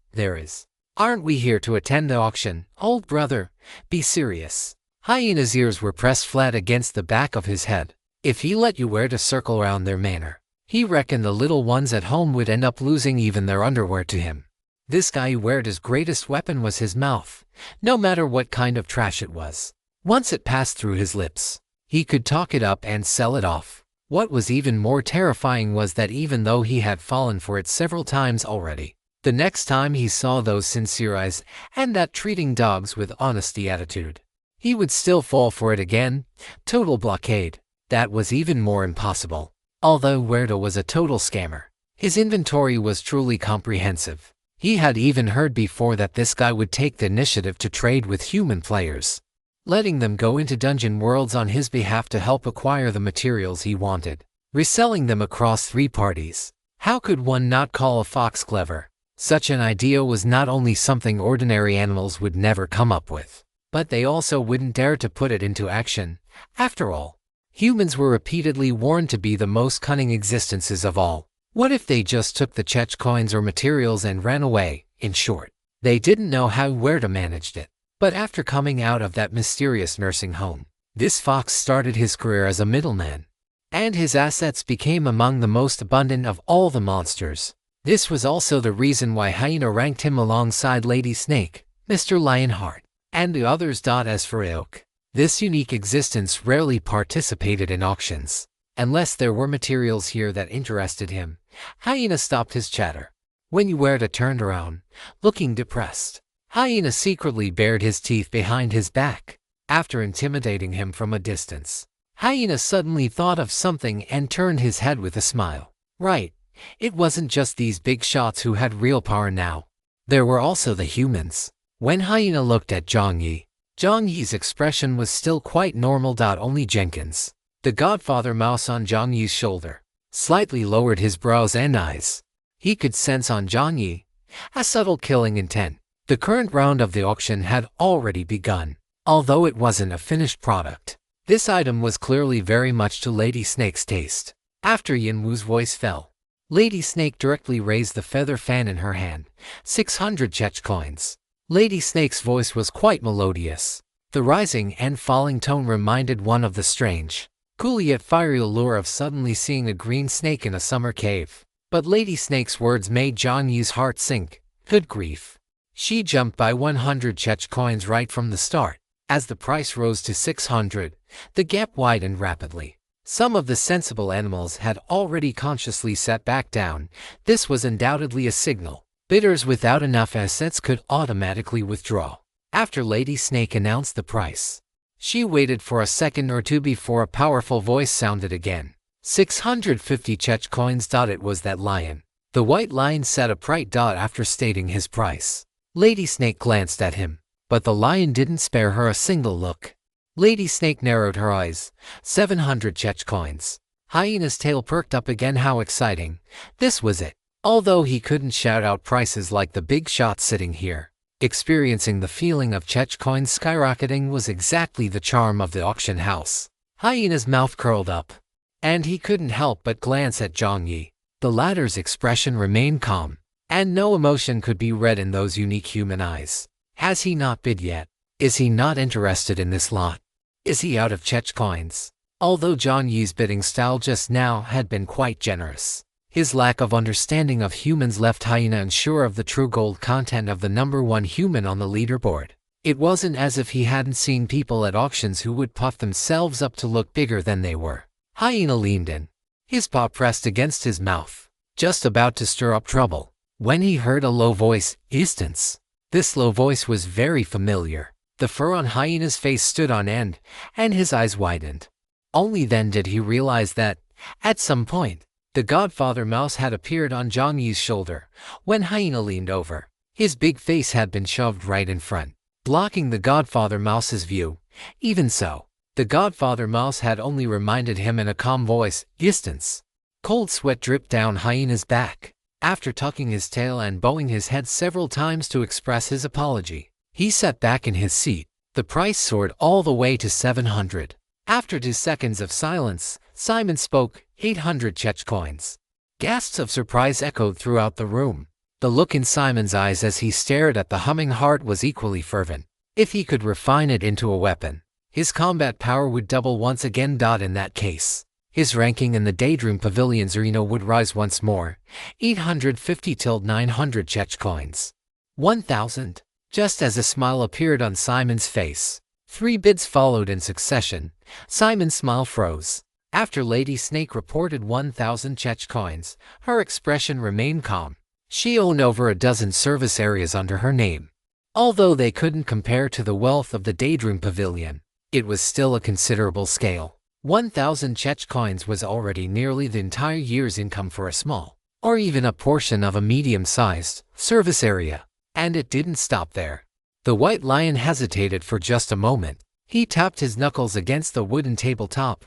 Aren't we here to attend the auction? Old brother, be serious. Hyena's ears were pressed flat against the back of his head. If he let you wear to circle around their manor, he reckoned the little ones at home would end up losing even their underwear to him. This guy who weared his greatest weapon was his mouth, no matter what kind of trash it was. Once it passed through his lips, he could talk it up and sell it off. What was even more terrifying was that even though he had fallen for it several times already, the next time he saw those sincere eyes and that treating dogs with honesty attitude, he would still fall for it again. Total blockade. That was even more impossible. Although Huerta was a total scammer, his inventory was truly comprehensive. He had even heard before that this guy would take the initiative to trade with human players, letting them go into dungeon worlds on his behalf to help acquire the materials he wanted, reselling them across 3 parties. How could one not call a fox clever? Such an idea was not only something ordinary animals would never come up with, but they also wouldn't dare to put it into action. After all, humans were repeatedly warned to be the most cunning existences of all. What if they just took the chech coins or materials and ran away? In short, they didn't know how Huerta managed it. But after coming out of that mysterious nursing home, this fox started his career as a middleman, and his assets became among the most abundant of all the monsters. This was also the reason why Hyena ranked him alongside Lady Snake, Mr. Lionheart, and the others. As for Ilk, this unique existence rarely participated in auctions, unless there were materials here that interested him. Hyena stopped his chatter. When Huerta turned around, looking depressed, Hyena secretly bared his teeth behind his back. After intimidating him from a distance, Hyena suddenly thought of something and turned his head with a smile. Right, It wasn't just these big shots who had real power now. There were also the humans. When Hyena looked at Jiang Yi, Jiang Yi's expression was still quite normal. Only Jenkins, the Godfather mouse on Jiang Yi's shoulder, slightly lowered his brows and eyes. He could sense on Jiang Yi a subtle killing intent. The current round of the auction had already begun. Although it wasn't a finished product, this item was clearly very much to Lady Snake's taste. After Yinwu's voice fell, Lady Snake directly raised the feather fan in her hand. 600 Chech coins. Lady Snake's voice was quite melodious. The rising and falling tone reminded one of the strange, cool yet fiery allure of suddenly seeing a green snake in a summer cave. But Lady Snake's words made Jiang Yi's heart sink. Good grief. She jumped by 100 Chech coins right from the start. As the price rose to 600, the gap widened rapidly. Some of the sensible animals had already consciously sat back down. This was undoubtedly a signal. Bidders without enough assets could automatically withdraw. After Lady Snake announced the price, she waited for a second or two before a powerful voice sounded again. 650 Chech coins. It was that lion. The white lion sat upright. After stating his price, Lady Snake glanced at him, but the lion didn't spare her a single look. Lady Snake narrowed her eyes. 700 Chech coins. Hyena's tail perked up again. How exciting. This was it. Although he couldn't shout out prices like the big shots sitting here, experiencing the feeling of Chech coins skyrocketing was exactly the charm of the auction house. Hyena's mouth curled up, and he couldn't help but glance at Jiang Yi. The latter's expression remained calm, and no emotion could be read in those unique human eyes. Has he not bid yet? Is he not interested in this lot? Is he out of Chech coins? Although Jiang Yi's bidding style just now had been quite generous, his lack of understanding of humans left Hyena unsure of the true gold content of the #1 human on the leaderboard. It wasn't as if he hadn't seen people at auctions who would puff themselves up to look bigger than they were. Hyena leaned in, his paw pressed against his mouth, just about to stir up trouble, when he heard a low voice. Distance. This low voice was very familiar. The fur on Hyena's face stood on end, and his eyes widened. Only then did he realize that, at some point, the Godfather mouse had appeared on Jiang Yi's shoulder. When Hyena leaned over, his big face had been shoved right in front, blocking the Godfather mouse's view. Even so, the Godfather mouse had only reminded him in a calm voice. Distance. Cold sweat dripped down Hyena's back. After tucking his tail and bowing his head several times to express his apology, he sat back in his seat. The price soared all the way to 700. After 2 seconds of silence, Simon spoke. 800 Chech coins. Gasps of surprise echoed throughout the room. The look in Simon's eyes as he stared at the humming heart was equally fervent. If he could refine it into a weapon, his combat power would double once again. In that case, his ranking in the Daydream Pavilion's arena would rise once more. 850 till 900 Chech coins. 1,000. Just as a smile appeared on Simon's face, 3 bids followed in succession. Simon's smile froze. After Lady Snake reported 1,000 Chech coins, her expression remained calm. She owned over a dozen service areas under her name. Although they couldn't compare to the wealth of the Daydream Pavilion, it was still a considerable scale. 1,000 Chech coins was already nearly the entire year's income for a small, or even a portion of a medium-sized, service area. And it didn't stop there. The white lion hesitated for just a moment. He tapped his knuckles against the wooden tabletop,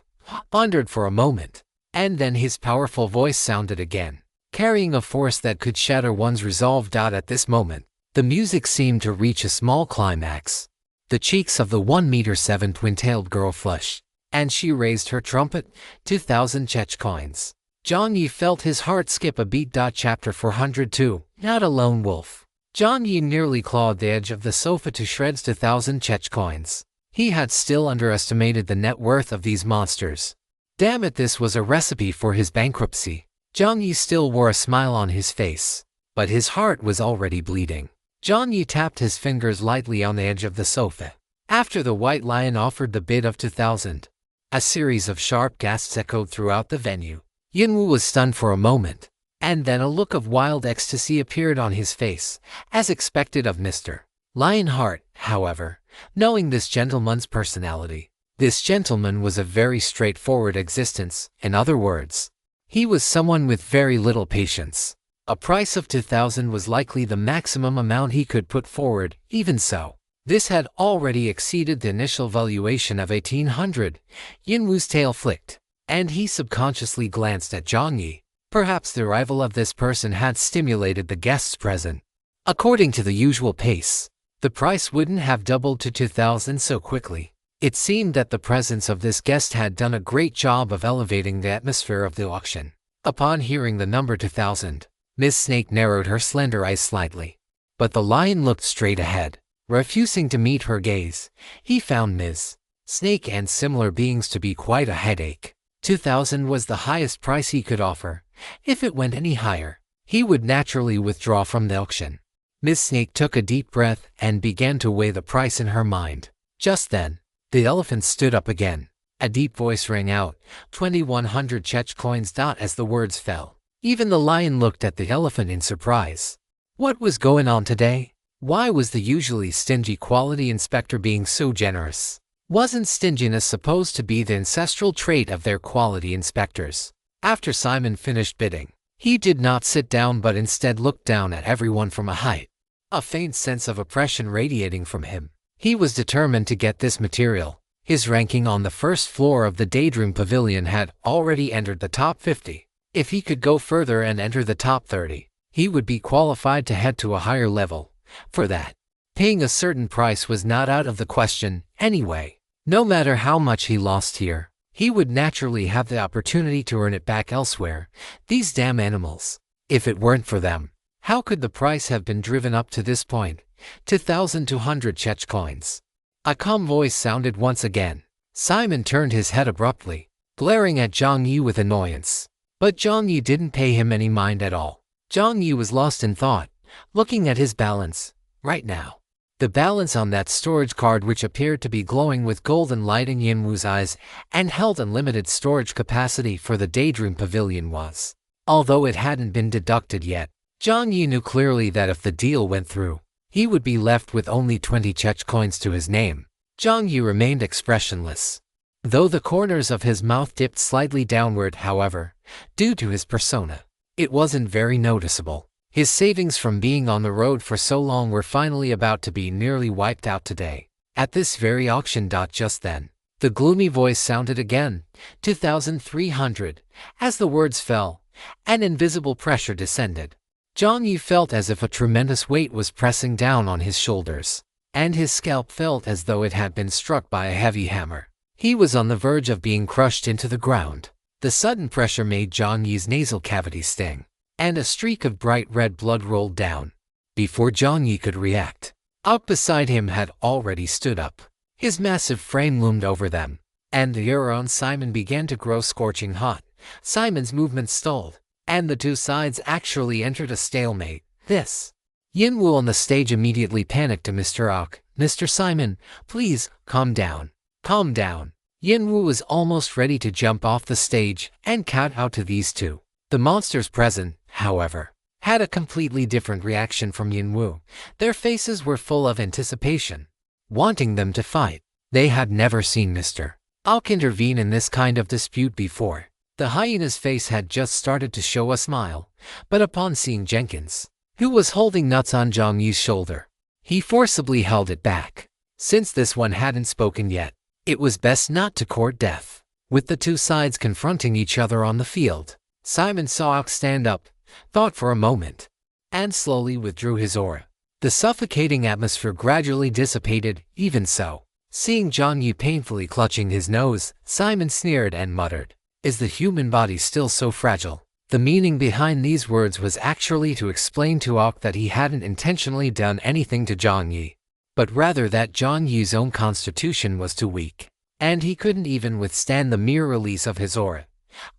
pondered for a moment, and then his powerful voice sounded again, carrying a force that could shatter one's resolve. At this moment, the music seemed to reach a small climax. The cheeks of the 1-meter-7 twin-tailed girl flushed, and she raised her trumpet. 2,000 Chech coins. Jiang Yi felt his heart skip a beat. Chapter 402. Not a lone wolf. Jiang Yi nearly clawed the edge of the sofa to shreds. 2,000 Chech coins. He had still underestimated the net worth of these monsters. Damn it, this was a recipe for his bankruptcy. Jiang Yi still wore a smile on his face, but his heart was already bleeding. Jiang Yi tapped his fingers lightly on the edge of the sofa. After the white lion offered the bid of 2,000, a series of sharp gasps echoed throughout the venue. Yinwu was stunned for a moment, and then a look of wild ecstasy appeared on his face, as expected of Mr. Lionheart. However, knowing this gentleman's personality, this gentleman was a very straightforward existence. In other words, He was someone with very little patience. A price of 2,000 was likely the maximum amount he could put forward. Even so, this had already exceeded the initial valuation of 1,800. Yinwu's tail flicked, and he subconsciously glanced at Jiang Yi. Perhaps the arrival of this person had stimulated the guests present. According to the usual pace, the price wouldn't have doubled to 2,000 so quickly. It seemed that the presence of this guest had done a great job of elevating the atmosphere of the auction. Upon hearing the number 2,000, Miss Snake narrowed her slender eyes slightly. But the lion looked straight ahead, refusing to meet her gaze. He found Ms. Snake and similar beings to be quite a headache. 2,000 was the highest price he could offer. If it went any higher, he would naturally withdraw from the auction. Miss Snake took a deep breath and began to weigh the price in her mind. Just then, the elephant stood up again. A deep voice rang out, 2,100 Czech coins. As the words fell, even the lion looked at the elephant in surprise. What was going on today? Why was the usually stingy quality inspector being so generous? Wasn't stinginess supposed to be the ancestral trait of their quality inspectors? After Simon finished bidding, he did not sit down but instead looked down at everyone from a height. A faint sense of oppression radiating from him. He was determined to get this material. His ranking on the first floor of the Daydream Pavilion had already entered the top 50. If he could go further and enter the top 30, he would be qualified to head to a higher level. For that, paying a certain price was not out of the question anyway. No matter how much he lost here, he would naturally have the opportunity to earn it back elsewhere. These damn animals. If it weren't for them, how could the price have been driven up to this point? 2,200 Czech coins. A calm voice sounded once again. Simon turned his head abruptly, glaring at Jiang Yi with annoyance. But Jiang Yi didn't pay him any mind at all. Jiang Yi was lost in thought, looking at his balance. Right now, the balance on that storage card, which appeared to be glowing with golden light in Yinwu's eyes and held unlimited storage capacity for the Daydream Pavilion, was. Although it hadn't been deducted yet, Jiang Yi knew clearly that if the deal went through, he would be left with only 20 Czech coins to his name. Jiang Yi remained expressionless, though the corners of his mouth dipped slightly downward. However, due to his persona, it wasn't very noticeable. His savings from being on the road for so long were finally about to be nearly wiped out today. At this very auction. Just then, the gloomy voice sounded again, 2,300. As the words fell, an invisible pressure descended. Jiang Yi felt as if a tremendous weight was pressing down on his shoulders, and his scalp felt as though it had been struck by a heavy hammer. He was on the verge of being crushed into the ground. The sudden pressure made Jiang Yi's nasal cavity sting, and a streak of bright red blood rolled down. Before Jiang Yi could react, out beside him had already stood up. His massive frame loomed over them, and the air around Simon began to grow scorching hot. Simon's movements stalled, and the two sides actually entered a stalemate. This. Yinwu on the stage immediately panicked to Mr. Auk. Mr. Simon, please, calm down. Calm down. Yinwu was almost ready to jump off the stage and cut out to these two. The monsters present, however, had a completely different reaction from Yinwu. Their faces were full of anticipation, wanting them to fight. They had never seen Mr. Auk intervene in this kind of dispute before. The hyena's face had just started to show a smile, but upon seeing Jenkins, who was holding nuts on Jiang Yi's shoulder, he forcibly held it back. Since this one hadn't spoken yet, it was best not to court death. With the two sides confronting each other on the field, Simon saw Auk stand up, thought for a moment, and slowly withdrew his aura. The suffocating atmosphere gradually dissipated. Even so, seeing Jiang Yi painfully clutching his nose, Simon sneered and muttered, "Is the human body still so fragile?" The meaning behind these words was actually to explain to Auk that he hadn't intentionally done anything to Jiang Yi, but rather that Jiang Yi's own constitution was too weak, and he couldn't even withstand the mere release of his aura.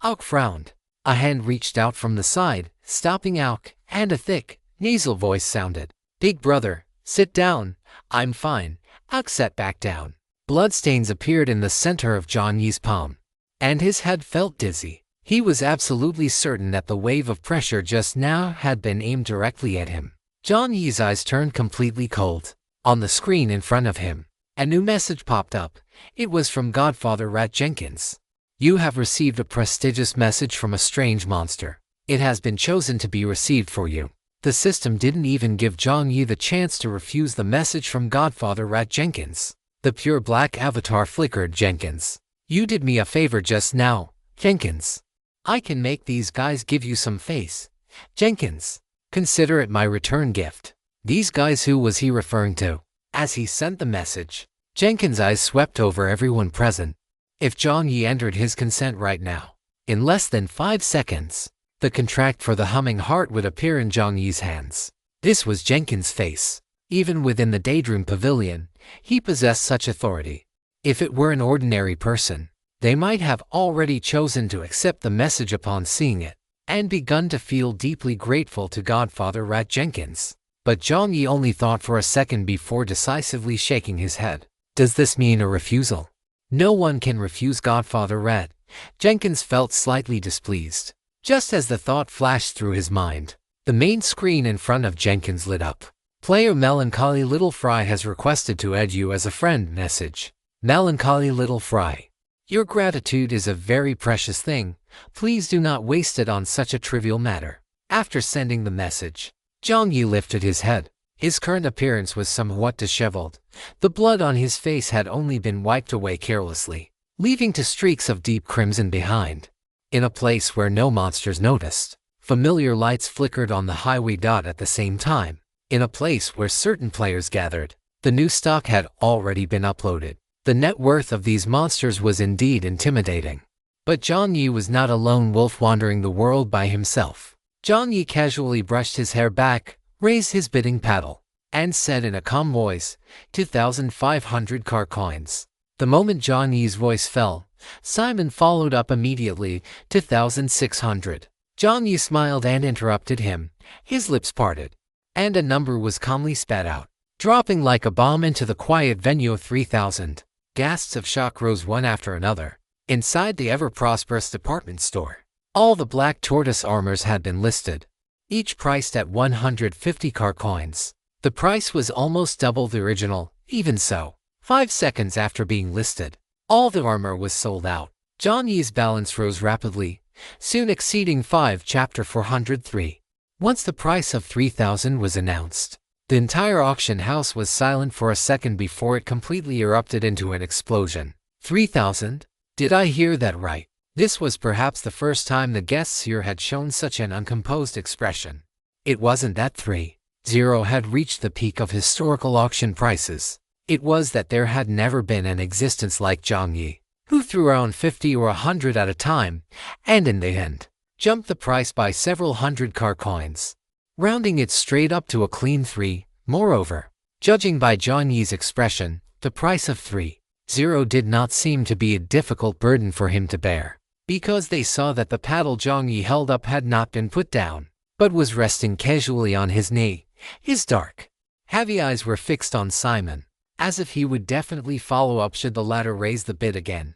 Auk frowned. A hand reached out from the side, stopping Auk, and a thick, nasal voice sounded, "Big brother, sit down." "I'm fine." Auk sat back down. Bloodstains appeared in the center of Jiang Yi's palm, and his head felt dizzy. He was absolutely certain that the wave of pressure just now had been aimed directly at him. Jiang Yi's eyes turned completely cold. On the screen in front of him, a new message popped up. It was from Godfather Rat Jenkins. You have received a prestigious message from a strange monster. It has been chosen to be received for you. The system didn't even give Jiang Yi the chance to refuse the message from Godfather Rat Jenkins. The pure black avatar flickered. Jenkins, you did me a favor just now, Jenkins. I can make these guys give you some face. Jenkins, consider it my return gift. These guys, who was he referring to? As he sent the message, Jenkins' eyes swept over everyone present. If Jiang Yi entered his consent right now, in less than 5 seconds, the contract for the humming heart would appear in Jiang Yi's hands. This was Jenkins' face. Even within the Daydream Pavilion, he possessed such authority. If it were an ordinary person, they might have already chosen to accept the message upon seeing it, and begun to feel deeply grateful to Godfather Rat Jenkins. But Jiang Yi only thought for a second before decisively shaking his head. Does this mean a refusal? No one can refuse Godfather Rat. Jenkins felt slightly displeased. Just as the thought flashed through his mind, the main screen in front of Jenkins lit up. Player Melancholy Little Fry has requested to add you as a friend. Message. Melancholy Little Fry, your gratitude is a very precious thing. Please do not waste it on such a trivial matter. After sending the message, Jiang Yi lifted his head. His current appearance was somewhat disheveled. The blood on his face had only been wiped away carelessly, leaving two streaks of deep crimson behind. In a place where no monsters noticed, familiar lights flickered on the highway. At the same time, in a place where certain players gathered, the new stock had already been uploaded. The net worth of these monsters was indeed intimidating. But Jiang Yi was not a lone wolf wandering the world by himself. Jiang Yi casually brushed his hair back, raised his bidding paddle, and said in a calm voice, 2,500 car coins. The moment Jiang Yi's voice fell, Simon followed up immediately, 2,600. Jiang Yi smiled and interrupted him. His lips parted, and a number was calmly spat out, dropping like a bomb into the quiet venue of 3,000. Gasps of shock rose one after another. Inside the ever-prosperous department store, all the black tortoise armors had been listed, each priced at 150 car coins. The price was almost double the original. Even so, 5 seconds after being listed, all the armor was sold out. Jiang Yi's balance rose rapidly, soon exceeding 5. Chapter 403. Once the price of 3,000 was announced, the entire auction house was silent for a second before it completely erupted into an explosion. 3,000? Did I hear that right? This was perhaps the first time the guests here had shown such an uncomposed expression. It wasn't that 3,000 had reached the peak of historical auction prices. It was that there had never been an existence like Jiang Yi, who threw around 50 or 100 at a time, and in the end, jumped the price by several hundred car coins, rounding it straight up to a clean 3. Moreover, judging by Jiang Yi's expression, the price of 3,000 did not seem to be a difficult burden for him to bear, because they saw that the paddle Jiang Yi held up had not been put down, but was resting casually on his knee. His dark, heavy eyes were fixed on Simon, as if he would definitely follow up should the latter raise the bid again.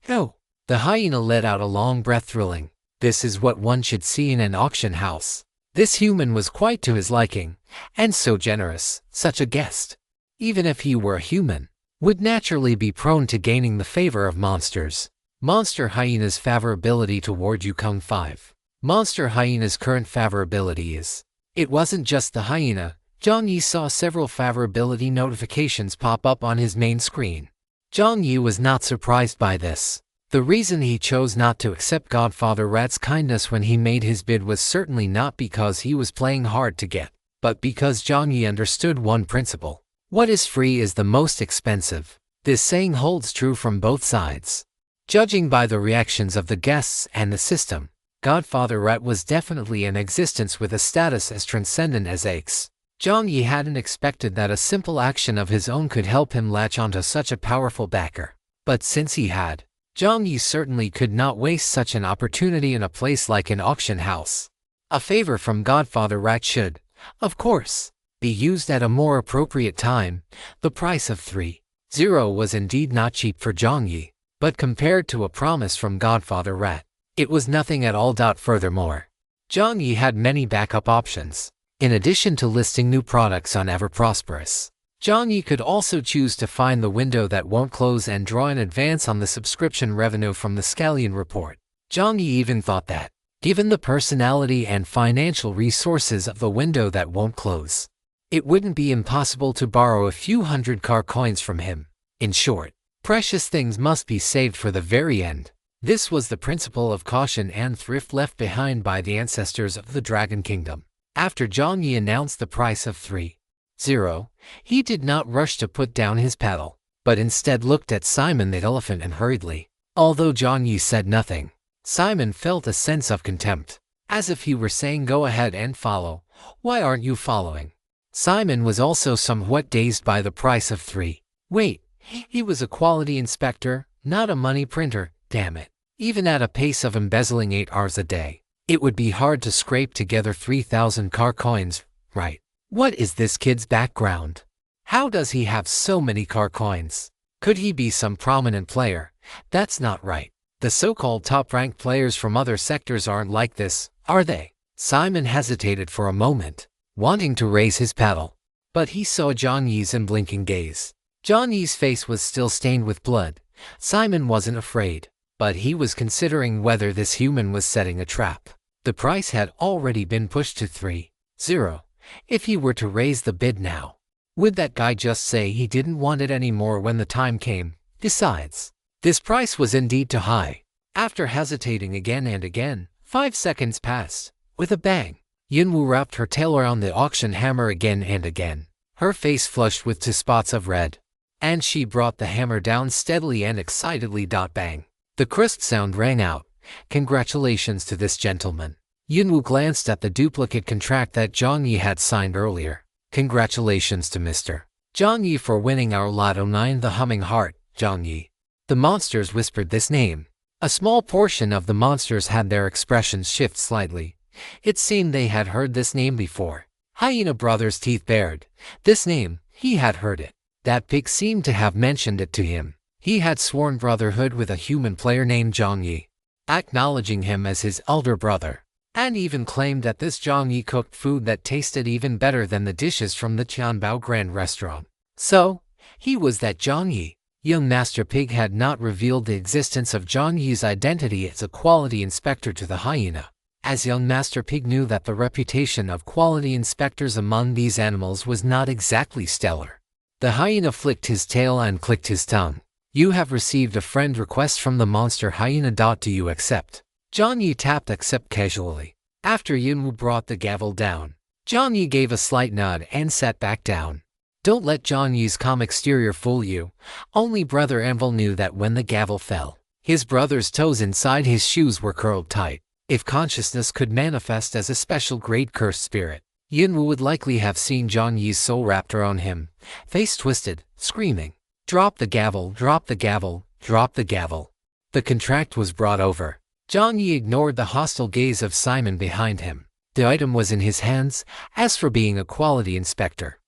No. The hyena let out a long breath, thrilling. This is what one should see in an auction house. This human was quite to his liking, and so generous. Such a guest, even if he were a human, would naturally be prone to gaining the favor of monsters. Monster Hyena's favorability toward you. Kung 5. Monster Hyena's current favorability is. It wasn't just the hyena. Jiang Yi saw several favorability notifications pop up on his main screen. Jiang Yi was not surprised by this. The reason he chose not to accept Godfather Rat's kindness when he made his bid was certainly not because he was playing hard to get, but because Jiang Yi understood one principle. What is free is the most expensive. This saying holds true from both sides. Judging by the reactions of the guests and the system, Godfather Rat was definitely in existence with a status as transcendent as Aches. Jiang Yi hadn't expected that a simple action of his own could help him latch onto such a powerful backer. But since he had, Jiang Yi certainly could not waste such an opportunity in a place like an auction house. A favor from Godfather Rat should, of course, be used at a more appropriate time. The price of 3,000 was indeed not cheap for Jiang Yi, but compared to a promise from Godfather Rat, it was nothing at all. Furthermore, Jiang Yi had many backup options. In addition to listing new products on Ever Prosperous, Jiang Yi could also choose to find the window that won't close and draw in advance on the subscription revenue from the Scallion report. Jiang Yi even thought that, given the personality and financial resources of the window that won't close, it wouldn't be impossible to borrow a few hundred car coins from him. In short, precious things must be saved for the very end. This was the principle of caution and thrift left behind by the ancestors of the Dragon Kingdom. After Jiang Yi announced the price of 3,000, he did not rush to put down his paddle, but instead looked at Simon the elephant and hurriedly. Although Jiang Yi said nothing, Simon felt a sense of contempt, as if he were saying, "Go ahead and follow. Why aren't you following?" Simon was also somewhat dazed by the price of 3. Wait, he was a quality inspector, not a money printer, damn it. Even at a pace of embezzling 8 hours a day, it would be hard to scrape together 3,000 car coins, right? What is this kid's background? How does he have so many car coins? Could he be some prominent player? That's not right. The so-called top-ranked players from other sectors aren't like this, are they? Simon hesitated for a moment, wanting to raise his paddle. But he saw Jiang Yi's unblinking gaze. Jiang Yi's face was still stained with blood. Simon wasn't afraid, but he was considering whether this human was setting a trap. The price had already been pushed to 3,000. If he were to raise the bid now, would that guy just say he didn't want it anymore when the time came? Besides, this price was indeed too high. After hesitating again and again, 5 seconds passed. With a bang, Yunwu wrapped her tail around the auction hammer again and again. Her face flushed with 2 spots of red, and she brought the hammer down steadily and excitedly. Bang. The crisp sound rang out. Congratulations to this gentleman. Yunwu glanced at the duplicate contract that Jiang Yi had signed earlier. Congratulations to Mr. Jiang Yi for winning our Lotto 9, the Humming Heart, Jiang Yi. The monsters whispered this name. A small portion of the monsters had their expressions shift slightly. It seemed they had heard this name before. Hyena Brothers' teeth bared. This name, he had heard it. That pig seemed to have mentioned it to him. He had sworn brotherhood with a human player named Jiang Yi, acknowledging him as his elder brother, and even claimed that this Jiang Yi cooked food that tasted even better than the dishes from the Qianbao Grand Restaurant. So, he was that Jiang Yi. Young Master Pig had not revealed the existence of Jiang Yi's identity as a quality inspector to the hyena, as young Master Pig knew that the reputation of quality inspectors among these animals was not exactly stellar. The hyena flicked his tail and clicked his tongue. You have received a friend request from the monster hyena. Do you accept? Jiang Yi tapped accept casually. After Yunwu brought the gavel down, Jiang Yi gave a slight nod and sat back down. Don't let Jiang Yi's calm exterior fool you. Only Brother Anvil knew that when the gavel fell, his brother's toes inside his shoes were curled tight. If consciousness could manifest as a special great cursed spirit, Yunwu would likely have seen Jiang Yi's soul wrapped around him, face twisted, screaming, "Drop the gavel, drop the gavel, drop the gavel." The contract was brought over. Jiang Yi ignored the hostile gaze of Simon behind him. The item was in his hands. As for being a quality inspector,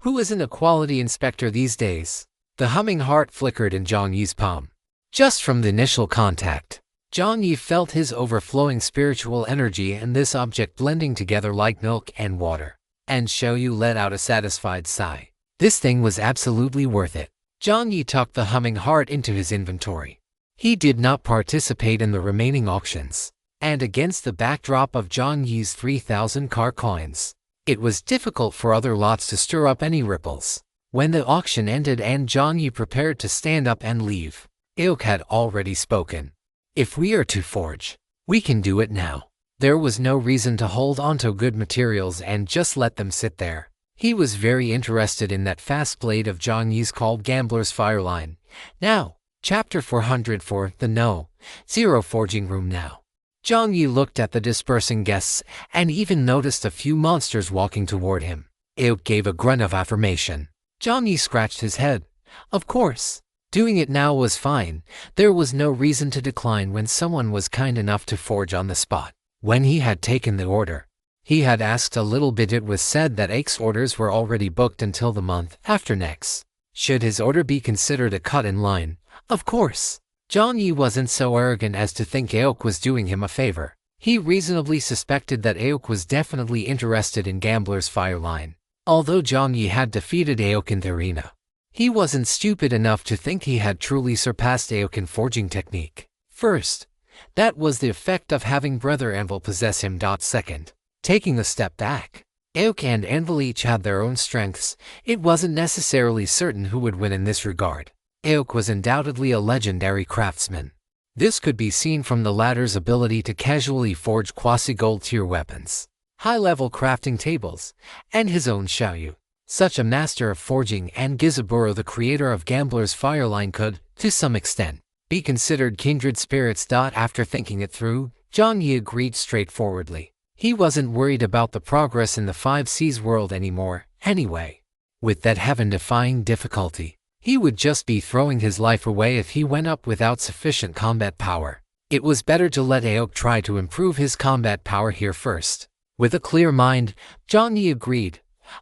who isn't a quality inspector these days? The humming heart flickered in Jiang Yi's palm. Just from the initial contact, Jiang Yi felt his overflowing spiritual energy and this object blending together like milk and water. And Xiao Yu let out a satisfied sigh. This thing was absolutely worth it. Jiang Yi tucked the humming heart into his inventory. He did not participate in the remaining auctions, and against the backdrop of Jiang Yi's 3,000 car coins, it was difficult for other lots to stir up any ripples. When the auction ended and Jiang Yi prepared to stand up and leave, Aok had already spoken. If we are to forge, we can do it now. There was no reason to hold onto good materials and just let them sit there. He was very interested in that fast blade of Jiang Yi's called Gambler's Fireline. Now, Chapter 404, the No-Zero Forging Room now. Jiang Yi looked at the dispersing guests and even noticed a few monsters walking toward him. Aok gave a grunt of affirmation. Jiang Yi scratched his head. Of course, doing it now was fine. There was no reason to decline when someone was kind enough to forge on the spot. When he had taken the order, he had asked a little bit. It was said that Aok's orders were already booked until the month after next. Should his order be considered a cut in line? Of course. Jiang Yi wasn't so arrogant as to think Aok was doing him a favor. He reasonably suspected that Aok was definitely interested in Gambler's Fireline. Although Jiang Yi had defeated Aok in the arena, he wasn't stupid enough to think he had truly surpassed Aok in forging technique. First, that was the effect of having Brother Anvil possess him. Second, taking a step back, Aok and Anvil each had their own strengths. It wasn't necessarily certain who would win in this regard. Aok was undoubtedly a legendary craftsman. This could be seen from the latter's ability to casually forge quasi-gold tier weapons, high-level crafting tables, and his own Xiaoyu. Such a master of forging, and Gizaburo, the creator of Gambler's Fireline, could, to some extent, be considered kindred spirits. After thinking it through, Jiang Yi agreed straightforwardly. He wasn't worried about the progress in the 5 Seas world anymore, anyway. With that heaven-defying difficulty, he would just be throwing his life away if he went up without sufficient combat power. It was better to let Aok try to improve his combat power here first. With a clear mind, Jiang Yi agreed.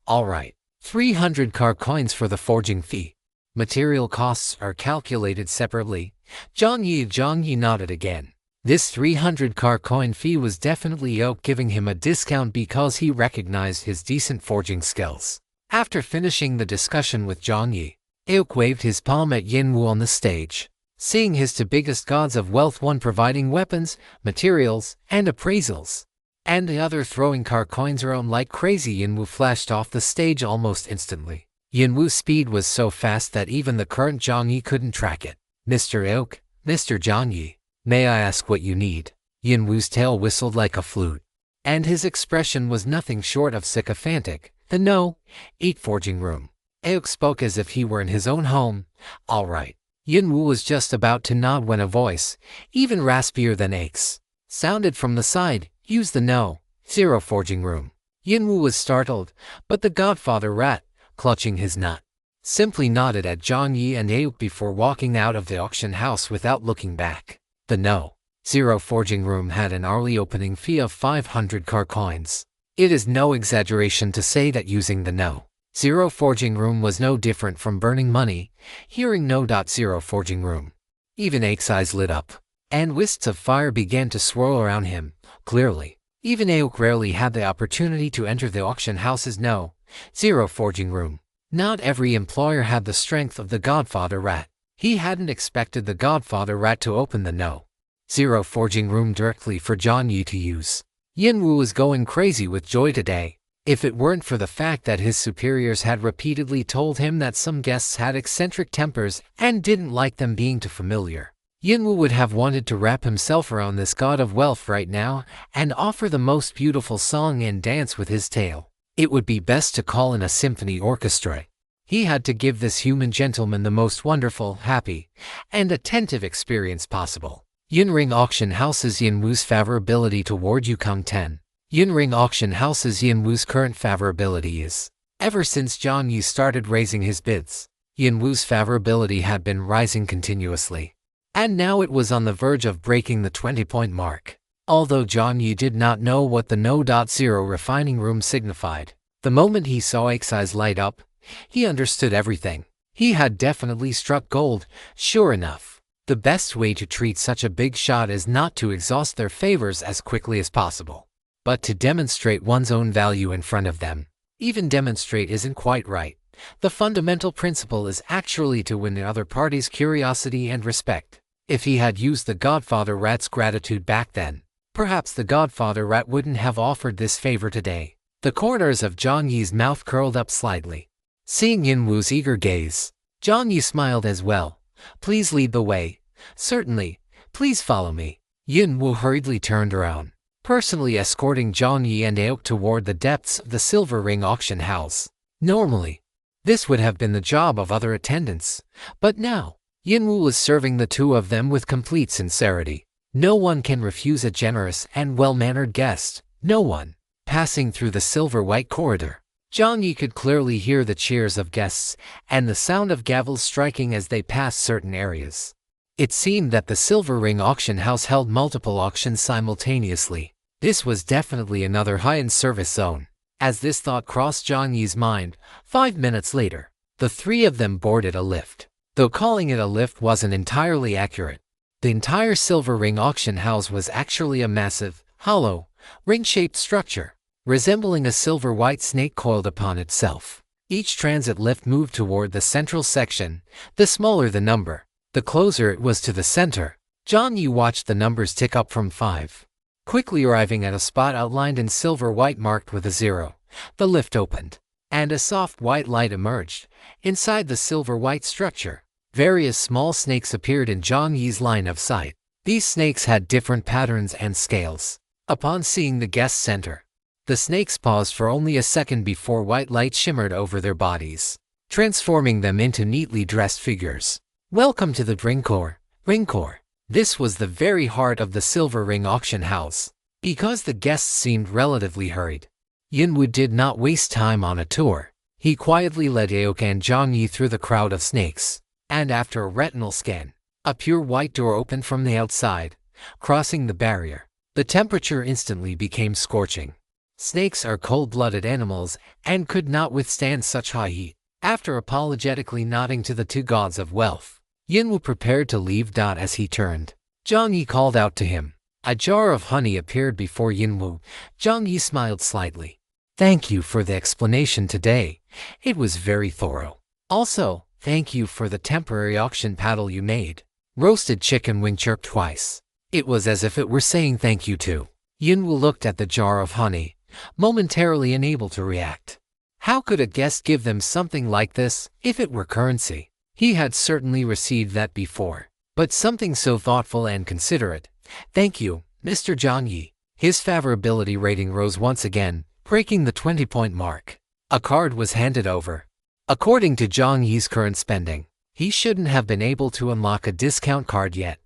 Alright, 300 car coins for the forging fee. Material costs are calculated separately. Jiang Yi nodded again. This 300 car coin fee was definitely Aok giving him a discount because he recognized his decent forging skills. After finishing the discussion with Jiang Yi, Aok waved his palm at Yinwu on the stage. Seeing his two biggest gods of wealth, one providing weapons, materials, and appraisals, and the other throwing car coins around like crazy, Yinwu flashed off the stage almost instantly. Yinwu's speed was so fast that even the current Jiang Yi couldn't track it. Mr. Aok, Mr. Jiang Yi, may I ask what you need? Yinwu's tail whistled like a flute, and his expression was nothing short of sycophantic. The No. 8 forging room. Aok spoke as if he were in his own home. All right. Yinwu was just about to nod when a voice, even raspier than Aok's, sounded from the side. Use the No. 0 forging room. Yinwu was startled, but the Godfather rat, clutching his nut, simply nodded at Jiang Yi and Aok before walking out of the auction house without looking back. The No. 0 forging room had an hourly opening fee of 500 car coins. It is no exaggeration to say that using the No. 0 forging room was no different from burning money. Hearing No. 0 forging room, even Aok's eyes lit up, and wisps of fire began to swirl around him. Clearly, even Aok rarely had the opportunity to enter the auction house's No. 0 forging room. Not every employer had the strength of the Godfather rat. He hadn't expected the Godfather rat to open the No. 0 forging room directly for Jiang Yi to use. Yinwu was going crazy with joy today. If it weren't for the fact that his superiors had repeatedly told him that some guests had eccentric tempers and didn't like them being too familiar, Yinwu would have wanted to wrap himself around this god of wealth right now and offer the most beautiful song and dance with his tail. It would be best to call in a symphony orchestra. He had to give this human gentleman the most wonderful, happy, and attentive experience possible. Yunring Auction Houses. Yinwu's favorability toward Yukong 10. Yunring Auction Houses. Yinwu's current favorability is, ever since Jiang Yi started raising his bids, Yinwu's favorability had been rising continuously, and now it was on the verge of breaking the 20-point mark. Although Jiang Yi did not know what the No. 0 refining room signified, the moment he saw Aok's eyes light up, he understood everything. He had definitely struck gold. Sure enough, the best way to treat such a big shot is not to exhaust their favors as quickly as possible, but to demonstrate one's own value in front of them. Even demonstrate isn't quite right. The fundamental principle is actually to win the other party's curiosity and respect. If he had used the Godfather rat's gratitude back then, perhaps the Godfather rat wouldn't have offered this favor today. The corners of Jiang Yi's mouth curled up slightly. Seeing Yinwu's eager gaze, Jiang Yi smiled as well. Please lead the way. Certainly. Please follow me. Yinwu hurriedly turned around, personally escorting Jiang Yi and Aok toward the depths of the Silver Ring auction house. Normally, this would have been the job of other attendants, but now, Yinwu was serving the two of them with complete sincerity. No one can refuse a generous and well-mannered guest. No one. Passing through the silver-white corridor, Jiang Yi could clearly hear the cheers of guests and the sound of gavels striking as they passed certain areas. It seemed that the Silver Ring auction house held multiple auctions simultaneously. This was definitely another high-end service zone. As this thought crossed Jiang Yi's mind, 5 minutes later, the three of them boarded a lift. Though calling it a lift wasn't entirely accurate, the entire Silver Ring auction house was actually a massive, hollow, ring-shaped structure. resembling a silver-white snake coiled upon itself. Each transit lift moved toward the central section. The smaller the number, the closer it was to the center. Jiang Yi watched the numbers tick up from 5, quickly arriving at a spot outlined in silver-white marked with a 0. The lift opened, and a soft white light emerged. Inside the silver-white structure, various small snakes appeared in Jiang Yi's line of sight. These snakes had different patterns and scales. Upon seeing the guest center, the snakes paused for only a second before white light shimmered over their bodies, transforming them into neatly dressed figures. Welcome to the Ringcore. This was the very heart of the Silver Ring auction house. Because the guests seemed relatively hurried, Yinwu did not waste time on a tour. He quietly led Aoka and Jiang Yi through the crowd of snakes, and after a retinal scan, a pure white door opened from the outside. Crossing the barrier, the temperature instantly became scorching. Snakes are cold-blooded animals and could not withstand such high heat. After apologetically nodding to the two gods of wealth, Yinwu prepared to leave. As he turned, Jiang Yi called out to him. A jar of honey appeared before Yinwu. Jiang Yi smiled slightly. Thank you for the explanation today. It was very thorough. Also, thank you for the temporary auction paddle you made. Roasted chicken wing chirped twice. It was as if it were saying thank you too. Yinwu looked at the jar of honey, momentarily unable to react. How could a guest give them something like this if it were currency? He had certainly received that before, but something so thoughtful and considerate. Thank you, Mr. Jiang Yi. His favorability rating rose once again, breaking the 20-point mark. A card was handed over. According to Jiang Yi's current spending, he shouldn't have been able to unlock a discount card yet,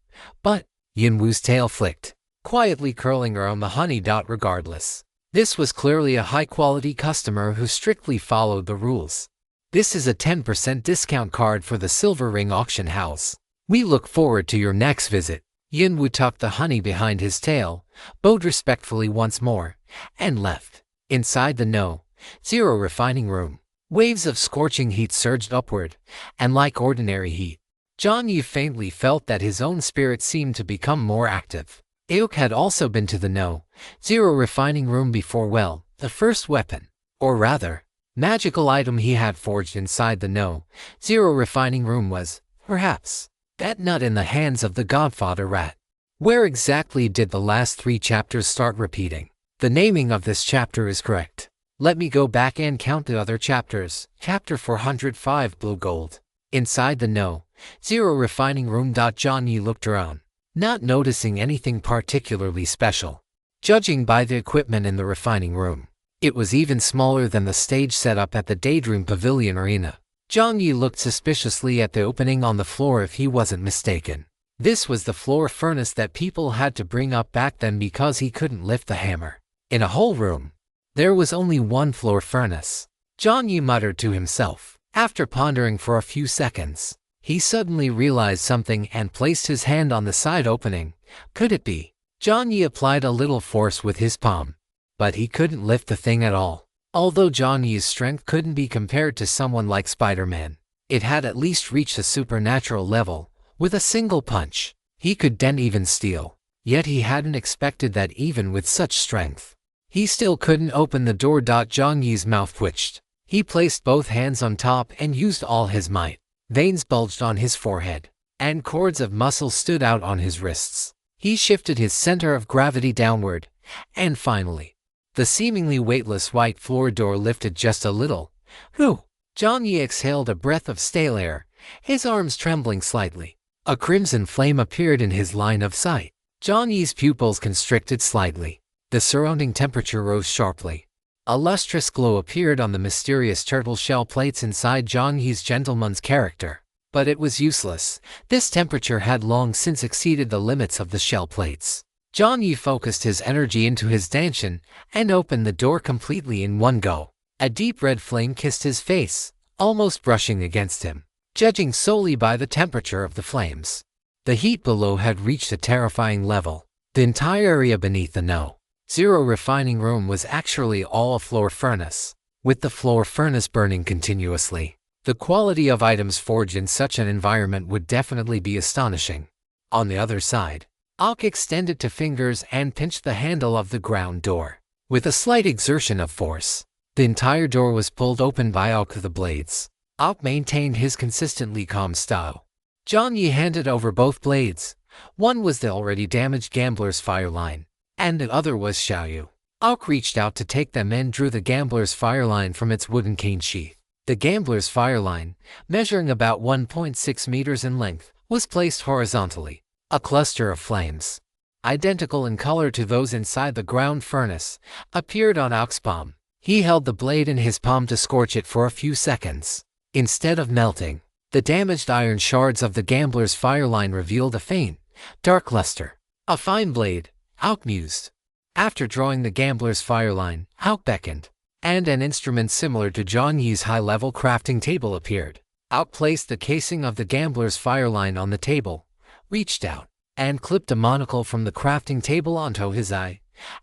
but Yinwu's tail flicked, quietly curling around the honey. Regardless, this was clearly a high-quality customer who strictly followed the rules. This is a 10% discount card for the Silver Ring auction house. We look forward to your next visit. Yinwu tucked the honey behind his tail, bowed respectfully once more, and left. Inside the zero refining room, waves of scorching heat surged upward, and like ordinary heat, Jiang Yi faintly felt that his own spirit seemed to become more active. Aoka had also been to the zero refining room before. Well, the first weapon, or rather, magical item he had forged inside the zero refining room was, perhaps, that nut in the hands of the Godfather rat. Where exactly did the last 3 chapters start repeating? The naming of this chapter is correct. Let me go back and count the other chapters. Chapter 405, Blue Gold. Inside the zero refining room. Jiang Yi looked around, not noticing anything particularly special. Judging by the equipment in the refining room, it was even smaller than the stage setup at the Daydream Pavilion Arena. Jiang Yi looked suspiciously at the opening on the floor. If he wasn't mistaken, this was the floor furnace that people had to bring up back then because he couldn't lift the hammer. In a whole room, there was only one floor furnace. Jiang Yi muttered to himself. After pondering for a few seconds, he suddenly realized something and placed his hand on the side opening. Could it be? Jiang Yi applied a little force with his palm, but he couldn't lift the thing at all. Although Jiang Yi's strength couldn't be compared to someone like Spider-Man, it had at least reached a supernatural level. With a single punch, he could dent even steel. Yet he hadn't expected that even with such strength, he still couldn't open the door. Jiang Yi's mouth twitched. He placed both hands on top and used all his might. Veins bulged on his forehead, and cords of muscle stood out on his wrists. He shifted his center of gravity downward, and finally, the seemingly weightless white floor door lifted just a little. Whew! Jiang Yi exhaled a breath of stale air, his arms trembling slightly. A crimson flame appeared in his line of sight. Jiang Yi's pupils constricted slightly. The surrounding temperature rose sharply. A lustrous glow appeared on the mysterious turtle shell plates inside Jiang Yi's gentleman's character. But it was useless. This temperature had long since exceeded the limits of the shell plates. Jiang Yi focused his energy into his dantian and opened the door completely in one go. A deep red flame kissed his face, almost brushing against him. Judging solely by the temperature of the flames, the heat below had reached a terrifying level. The entire area beneath the zero refining room was actually all a floor furnace, with the floor furnace burning continuously. The quality of items forged in such an environment would definitely be astonishing. On the other side, Aoka extended two fingers and pinched the handle of the ground door. With a slight exertion of force, the entire door was pulled open by Auk the blades. Auk maintained his consistently calm style. Jiang Yi handed over both blades. One was the already damaged gambler's fireline, and the other was Xiaoyu. Auk reached out to take them and drew the gambler's fireline from its wooden cane sheath. The gambler's fireline, measuring about 1.6 meters in length, was placed horizontally. A cluster of flames, identical in color to those inside the ground furnace, appeared on Auk's palm. He held the blade in his palm to scorch it for a few seconds. Instead of melting, the damaged iron shards of the gambler's fireline revealed a faint, dark luster. A fine blade, Auk mused. After drawing the gambler's fireline, Auk beckoned, and an instrument similar to Jiang Yi's high-level crafting table appeared. Auk placed the casing of the gambler's fireline on the table, reached out, and clipped a monocle from the crafting table onto his eye.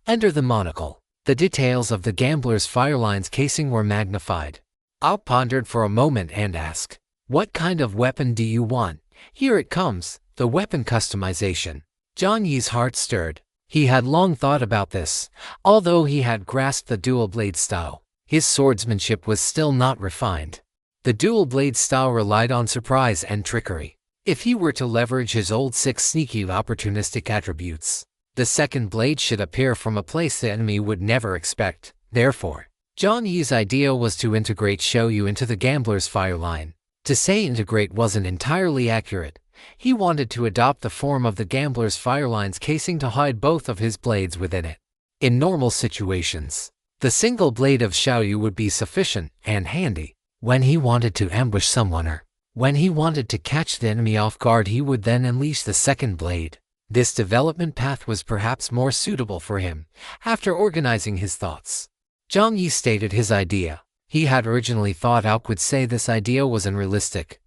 Under the monocle, the details of the gambler's fireline's casing were magnified. Auk pondered for a moment and asked, "What kind of weapon do you want?" "Here it comes, the weapon customization." Jiang Yi's heart stirred. He had long thought about this, although he had grasped the dual blade style. His swordsmanship was still not refined. The dual blade style relied on surprise and trickery. If he were to leverage his old 6 sneaky opportunistic attributes, the second blade should appear from a place the enemy would never expect. Therefore, Jiang Yi's idea was to integrate Xiaoyu into the gambler's fireline. To say integrate wasn't entirely accurate. He wanted to adopt the form of the gambler's fireline's casing to hide both of his blades within it. In normal situations, the single blade of Xiaoyu would be sufficient and handy. When he wanted to ambush someone or when he wanted to catch the enemy off guard, he would then unleash the second blade. This development path was perhaps more suitable for him. After organizing his thoughts, Jiang Yi stated his idea. He had originally thought Auk would say this idea was unrealistic,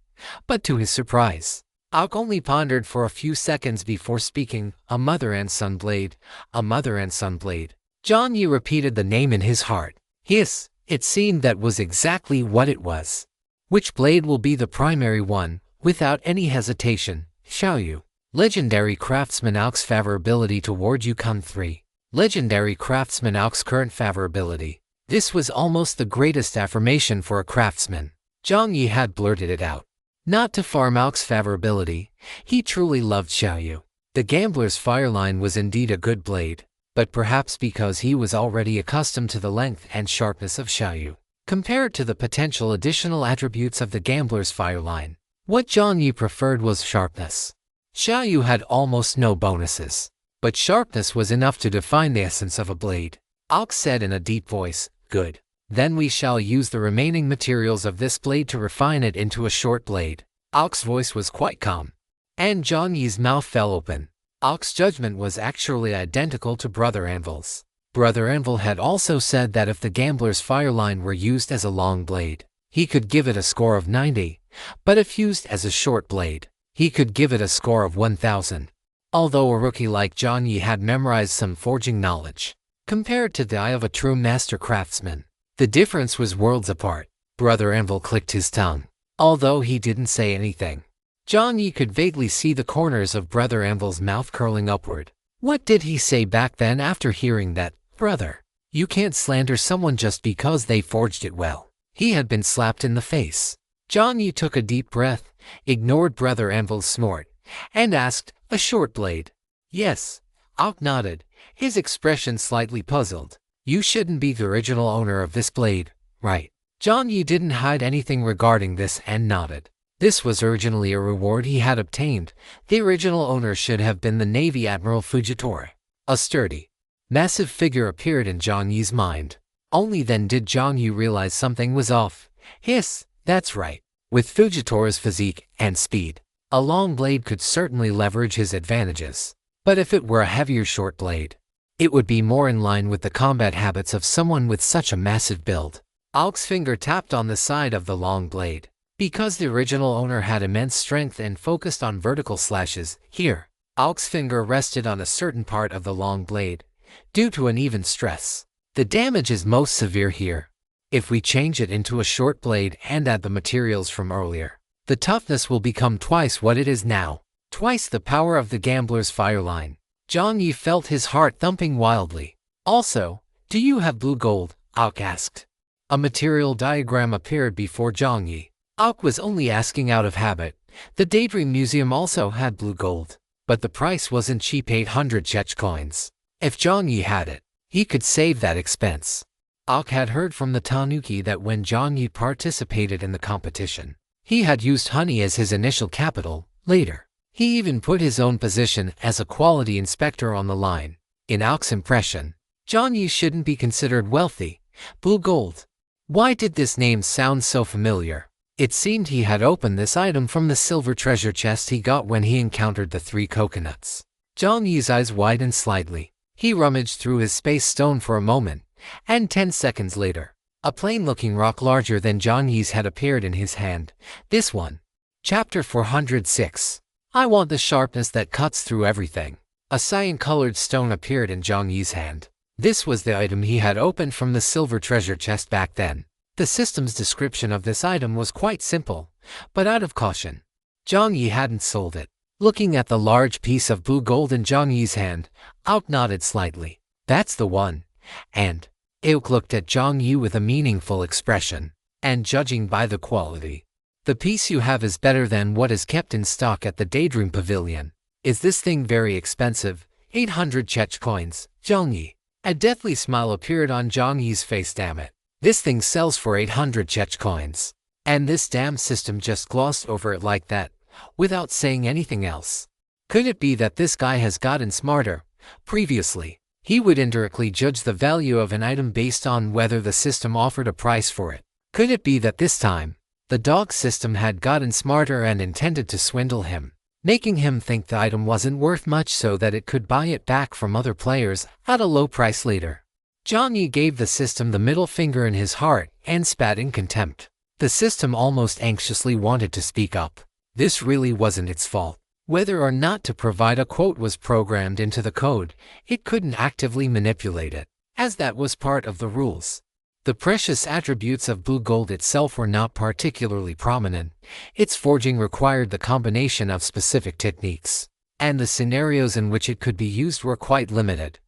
but to his surprise, Auk only pondered for a few seconds before speaking. "A mother and son blade, a mother and son blade." Jiang Yi repeated the name in his heart. Yes, it seemed that was exactly what it was. "Which blade will be the primary one?" Without any hesitation, Xiaoyu. Legendary Craftsman Auk's favorability toward Yukon 3. Legendary Craftsman Auk's current favorability. This was almost the greatest affirmation for a craftsman. Jiang Yi had blurted it out. Not to farm Auk's favorability, he truly loved Xiaoyu. The gambler's fireline was indeed a good blade, but perhaps because he was already accustomed to the length and sharpness of Xiaoyu, compared to the potential additional attributes of the gambler's fireline, what Jiang Yi preferred was sharpness. Xiaoyu had almost no bonuses, but sharpness was enough to define the essence of a blade. Auk said in a deep voice, "Good. Then we shall use the remaining materials of this blade to refine it into a short blade." Auk's voice was quite calm, and Jiang Yi's mouth fell open. Auk's judgment was actually identical to Brother Anvil's. Brother Anvil had also said that if the gambler's fireline were used as a long blade, he could give it a score of 90, but if used as a short blade, he could give it a score of 1000. Although a rookie like Jiang Yi had memorized some forging knowledge, compared to the eye of a true master craftsman, the difference was worlds apart. Brother Anvil clicked his tongue. Although he didn't say anything, Jiang Yi could vaguely see the corners of Brother Anvil's mouth curling upward. What did he say back then after hearing that? "Brother, you can't slander someone just because they forged it well." He had been slapped in the face. Jiang Yi took a deep breath, ignored Brother Anvil's snort, and asked, "A short blade?" "Yes." Auk nodded, his expression slightly puzzled. "You shouldn't be the original owner of this blade, right?" Jiang Yi didn't hide anything regarding this and nodded. This was originally a reward he had obtained. The original owner should have been the Navy Admiral Fujitora. A sturdy, massive figure appeared in Jiang Yi's mind. Only then did Jiang Yi realize something was off. Yes, that's right. With Fujitora's physique and speed, a long blade could certainly leverage his advantages. But if it were a heavier short blade, it would be more in line with the combat habits of someone with such a massive build. Auk's finger tapped on the side of the long blade. Because the original owner had immense strength and focused on vertical slashes, here, Auk's finger rested on a certain part of the long blade, due to uneven stress. The damage is most severe here. If we change it into a short blade and add the materials from earlier, the toughness will become twice what it is now. Twice the power of the gambler's fireline. Jiang Yi felt his heart thumping wildly. Also, Do you have blue gold? Auk asked. A material diagram appeared before Jiang Yi. Auk was only asking out of habit. The Daydream Museum also had blue gold, but the price wasn't cheap, 800 Chech coins. If Jiang Yi had it, he could save that expense. Auk had heard from the Tanuki that when Jiang Yi participated in the competition, he had used honey as his initial capital. Later, he even put his own position as a quality inspector on the line. In Auk's impression, Jiang Yi shouldn't be considered wealthy. Blue gold. Why did this name sound so familiar? It seemed he had opened this item from the silver treasure chest he got when he encountered the 3 coconuts. Jiang Yi's eyes widened slightly. He rummaged through his space stone for a moment, and 10 seconds later, a plain-looking rock larger than Jiang Yi's had appeared in his hand. This one. Chapter 406. I want the sharpness that cuts through everything. A cyan-colored stone appeared in Jiang Yi's hand. This was the item he had opened from the silver treasure chest back then. The system's description of this item was quite simple, but out of caution, Jiang Yi hadn't sold it. Looking at the large piece of blue gold in Jiang Yi's hand, Auk nodded slightly. That's the one. And Auk looked at Jiang Yi with a meaningful expression. And judging by the quality, the piece you have is better than what is kept in stock at the Daydream Pavilion. Is this thing very expensive? 800 Chech coins, Jiang Yi. A deathly smile appeared on Jiang Yi's face. Damn it. This thing sells for 800 Chech coins. And this damn system just glossed over it like that, without saying anything else. Could it be that this guy has gotten smarter? Previously, he would indirectly judge the value of an item based on whether the system offered a price for it. Could it be that this time, the dog system had gotten smarter and intended to swindle him, making him think the item wasn't worth much so that it could buy it back from other players at a low price later? Jiang Yi gave the system the middle finger in his heart and spat in contempt. The system almost anxiously wanted to speak up. This really wasn't its fault. Whether or not to provide a quote was programmed into the code, it couldn't actively manipulate it, as that was part of the rules. The precious attributes of blue gold itself were not particularly prominent. Its forging required the combination of specific techniques, and the scenarios in which it could be used were quite limited.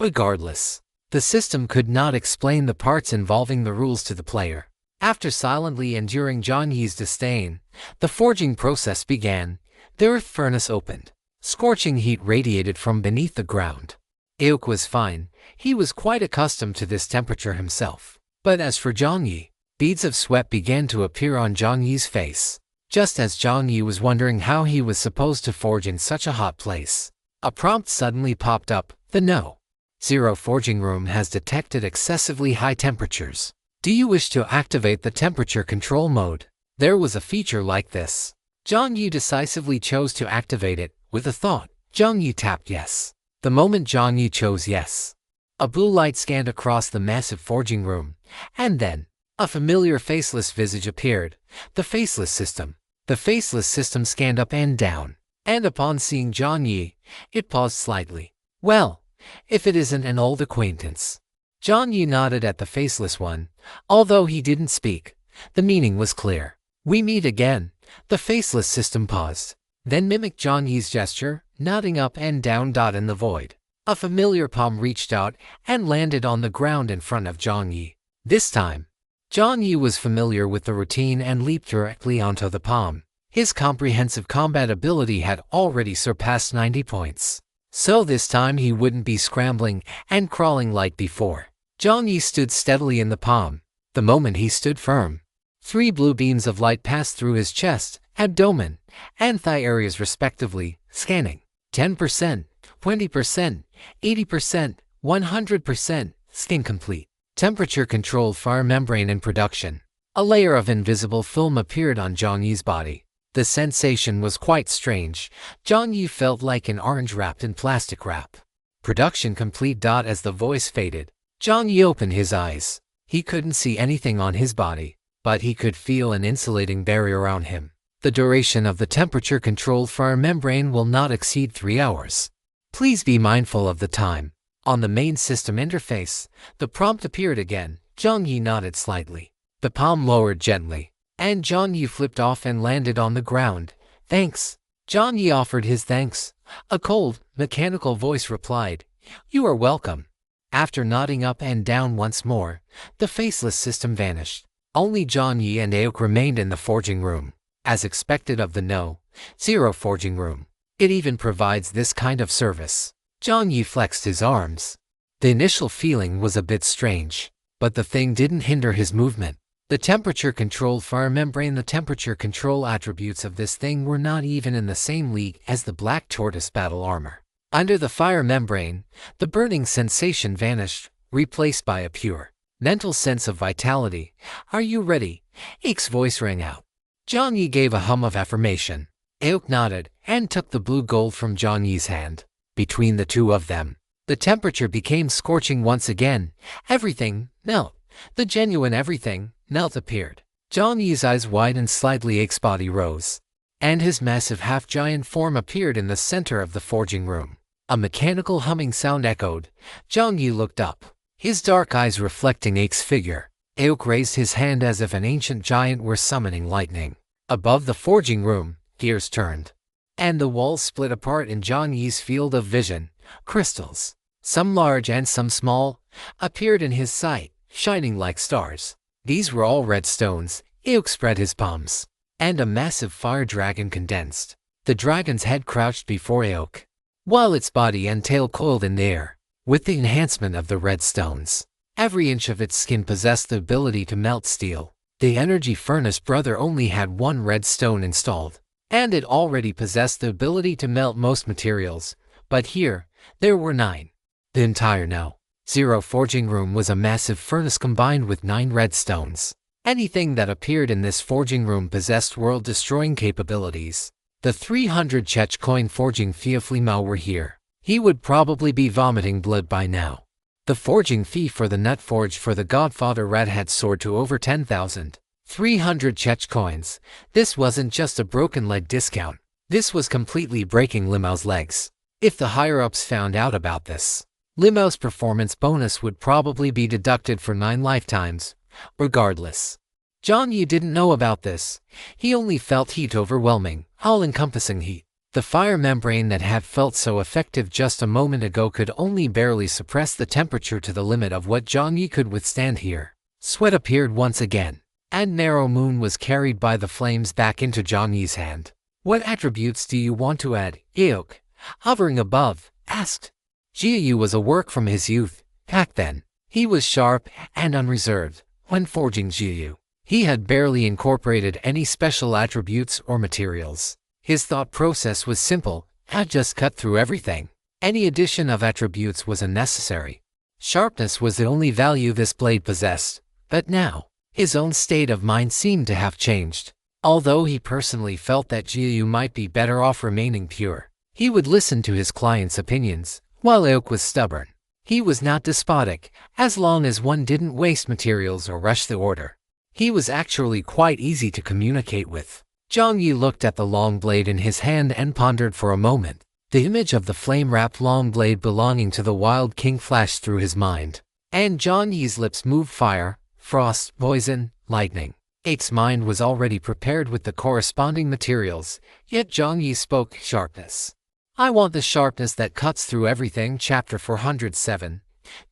Regardless, the system could not explain the parts involving the rules to the player. After silently enduring Jiang Yi's disdain, the forging process began. The earth furnace opened. Scorching heat radiated from beneath the ground. Auk was fine. He was quite accustomed to this temperature himself. But as for Jiang Yi, beads of sweat began to appear on Jiang Yi's face. Just as Jiang Yi was wondering how he was supposed to forge in such a hot place, a prompt suddenly popped up. The No. 0 forging room has detected excessively high temperatures. Do you wish to activate the temperature control mode? There was a feature like this. Jiang Yi decisively chose to activate it. With a thought, Jiang Yi tapped yes. The moment Jiang Yi chose yes, a blue light scanned across the massive forging room, and then, a familiar faceless visage appeared. The faceless system. The faceless system scanned up and down, and upon seeing Jiang Yi, it paused slightly. Well, if it isn't an old acquaintance. Jiang Yi nodded at the faceless one. Although he didn't speak, the meaning was clear. We meet again. The faceless system paused, then mimicked Jiang Yi's gesture, nodding up and down. In the void, a familiar palm reached out and landed on the ground in front of Jiang Yi. This time, Jiang Yi was familiar with the routine and leaped directly onto the palm. His comprehensive combat ability had already surpassed 90 points. So this time he wouldn't be scrambling and crawling like before. Jiang Yi stood steadily in the palm. The moment he stood firm, 3 blue beams of light passed through his chest, abdomen, and thigh areas respectively, scanning 10%, 20%, 80%, 100%, skin complete. Temperature-controlled fire membrane in production. A layer of invisible film appeared on Jiang Yi's body. The sensation was quite strange. Jiang Yi felt like an orange wrapped in plastic wrap. Production complete. As the voice faded, Jiang Yi opened his eyes. He couldn't see anything on his body, but he could feel an insulating barrier around him. The duration of the temperature-controlled fire membrane will not exceed 3 hours. Please be mindful of the time. On the main system interface, the prompt appeared again. Jiang Yi nodded slightly. The palm lowered gently, and Jiang Yi flipped off and landed on the ground. Thanks. Jiang Yi offered his thanks. A cold, mechanical voice replied, You are welcome. After nodding up and down once more, the faceless system vanished. Only Jiang Yi and Aok remained in the forging room. As expected of the No-Zero forging room, it even provides this kind of service. Jiang Yi flexed his arms. The initial feeling was a bit strange, but the thing didn't hinder his movement. The temperature-controlled fire membrane. The temperature control attributes of this thing were not even in the same league as the black tortoise battle armor. Under the fire membrane, the burning sensation vanished, replaced by a pure, mental sense of vitality. "Are you ready?" Aok's voice rang out. Jiang Yi gave a hum of affirmation. Aok nodded and took the blue gold from Jiang Yi's hand. Between the two of them, the temperature became scorching once again. Everything melt. The genuine everything melt appeared. Jiang Yi's eyes widened slightly. Aok's body rose, and his massive half-giant form appeared in the center of the forging room. A mechanical humming sound echoed. Jiang Yi looked up, his dark eyes reflecting Aok's figure. Aok raised his hand as if an ancient giant were summoning lightning. Above the forging room, gears turned, and the walls split apart in Jiang Yi's field of vision. Crystals, some large and some small, appeared in his sight, shining like stars. These were all red stones. Aok spread his palms, and a massive fire dragon condensed. The dragon's head crouched before Aok, while its body and tail coiled in the air. With the enhancement of the red stones, every inch of its skin possessed the ability to melt steel. The energy furnace brother only had one red stone installed, and it already possessed the ability to melt most materials, but here, there were 9. The entire No-Zero forging room was a massive furnace combined with 9 red stones. Anything that appeared in this forging room possessed world-destroying capabilities. The 300 Chech coin forging Fiaflima were here. He would probably be vomiting blood by now. The forging fee for the nut forged for the Godfather rat had soared to over 10,000. 300 Chech coins. This wasn't just a broken leg discount. This was completely breaking Limao's legs. If the higher-ups found out about this, Limao's performance bonus would probably be deducted for 9 lifetimes. Regardless, Jiang Yi didn't know about this. He only felt heat, overwhelming, all-encompassing heat. The fire membrane that had felt so effective just a moment ago could only barely suppress the temperature to the limit of what Jiang Yi could withstand here. Sweat appeared once again, and Narrow Moon was carried by the flames back into Jiang Yi's hand. "What attributes do you want to add?" Aok, hovering above, asked. Jiang Yi was a work from his youth. Back then, he was sharp and unreserved. When forging Jiang Yi, he had barely incorporated any special attributes or materials. His thought process was simple: I'd just cut through everything. Any addition of attributes was unnecessary. Sharpness was the only value this blade possessed, but now, his own state of mind seemed to have changed. Although he personally felt that Jiang Yi might be better off remaining pure, he would listen to his client's opinions. While Aok was stubborn, he was not despotic, as long as one didn't waste materials or rush the order. He was actually quite easy to communicate with. Jiang Yi looked at the long blade in his hand and pondered for a moment. The image of the flame-wrapped long blade belonging to the Wild King flashed through his mind, and Jiang Yi's lips moved: fire, frost, poison, lightning. Aok's mind was already prepared with the corresponding materials, yet Jiang Yi spoke: sharpness. "I want the sharpness that cuts through everything." Chapter 407.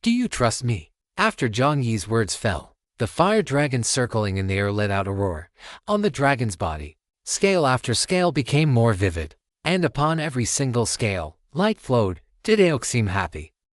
Do you trust me? After Jiang Yi's words fell, the fire dragon circling in the air let out a roar. On the dragon's body, scale after scale became more vivid, and upon every single scale, light flowed. Did Aok seem happy?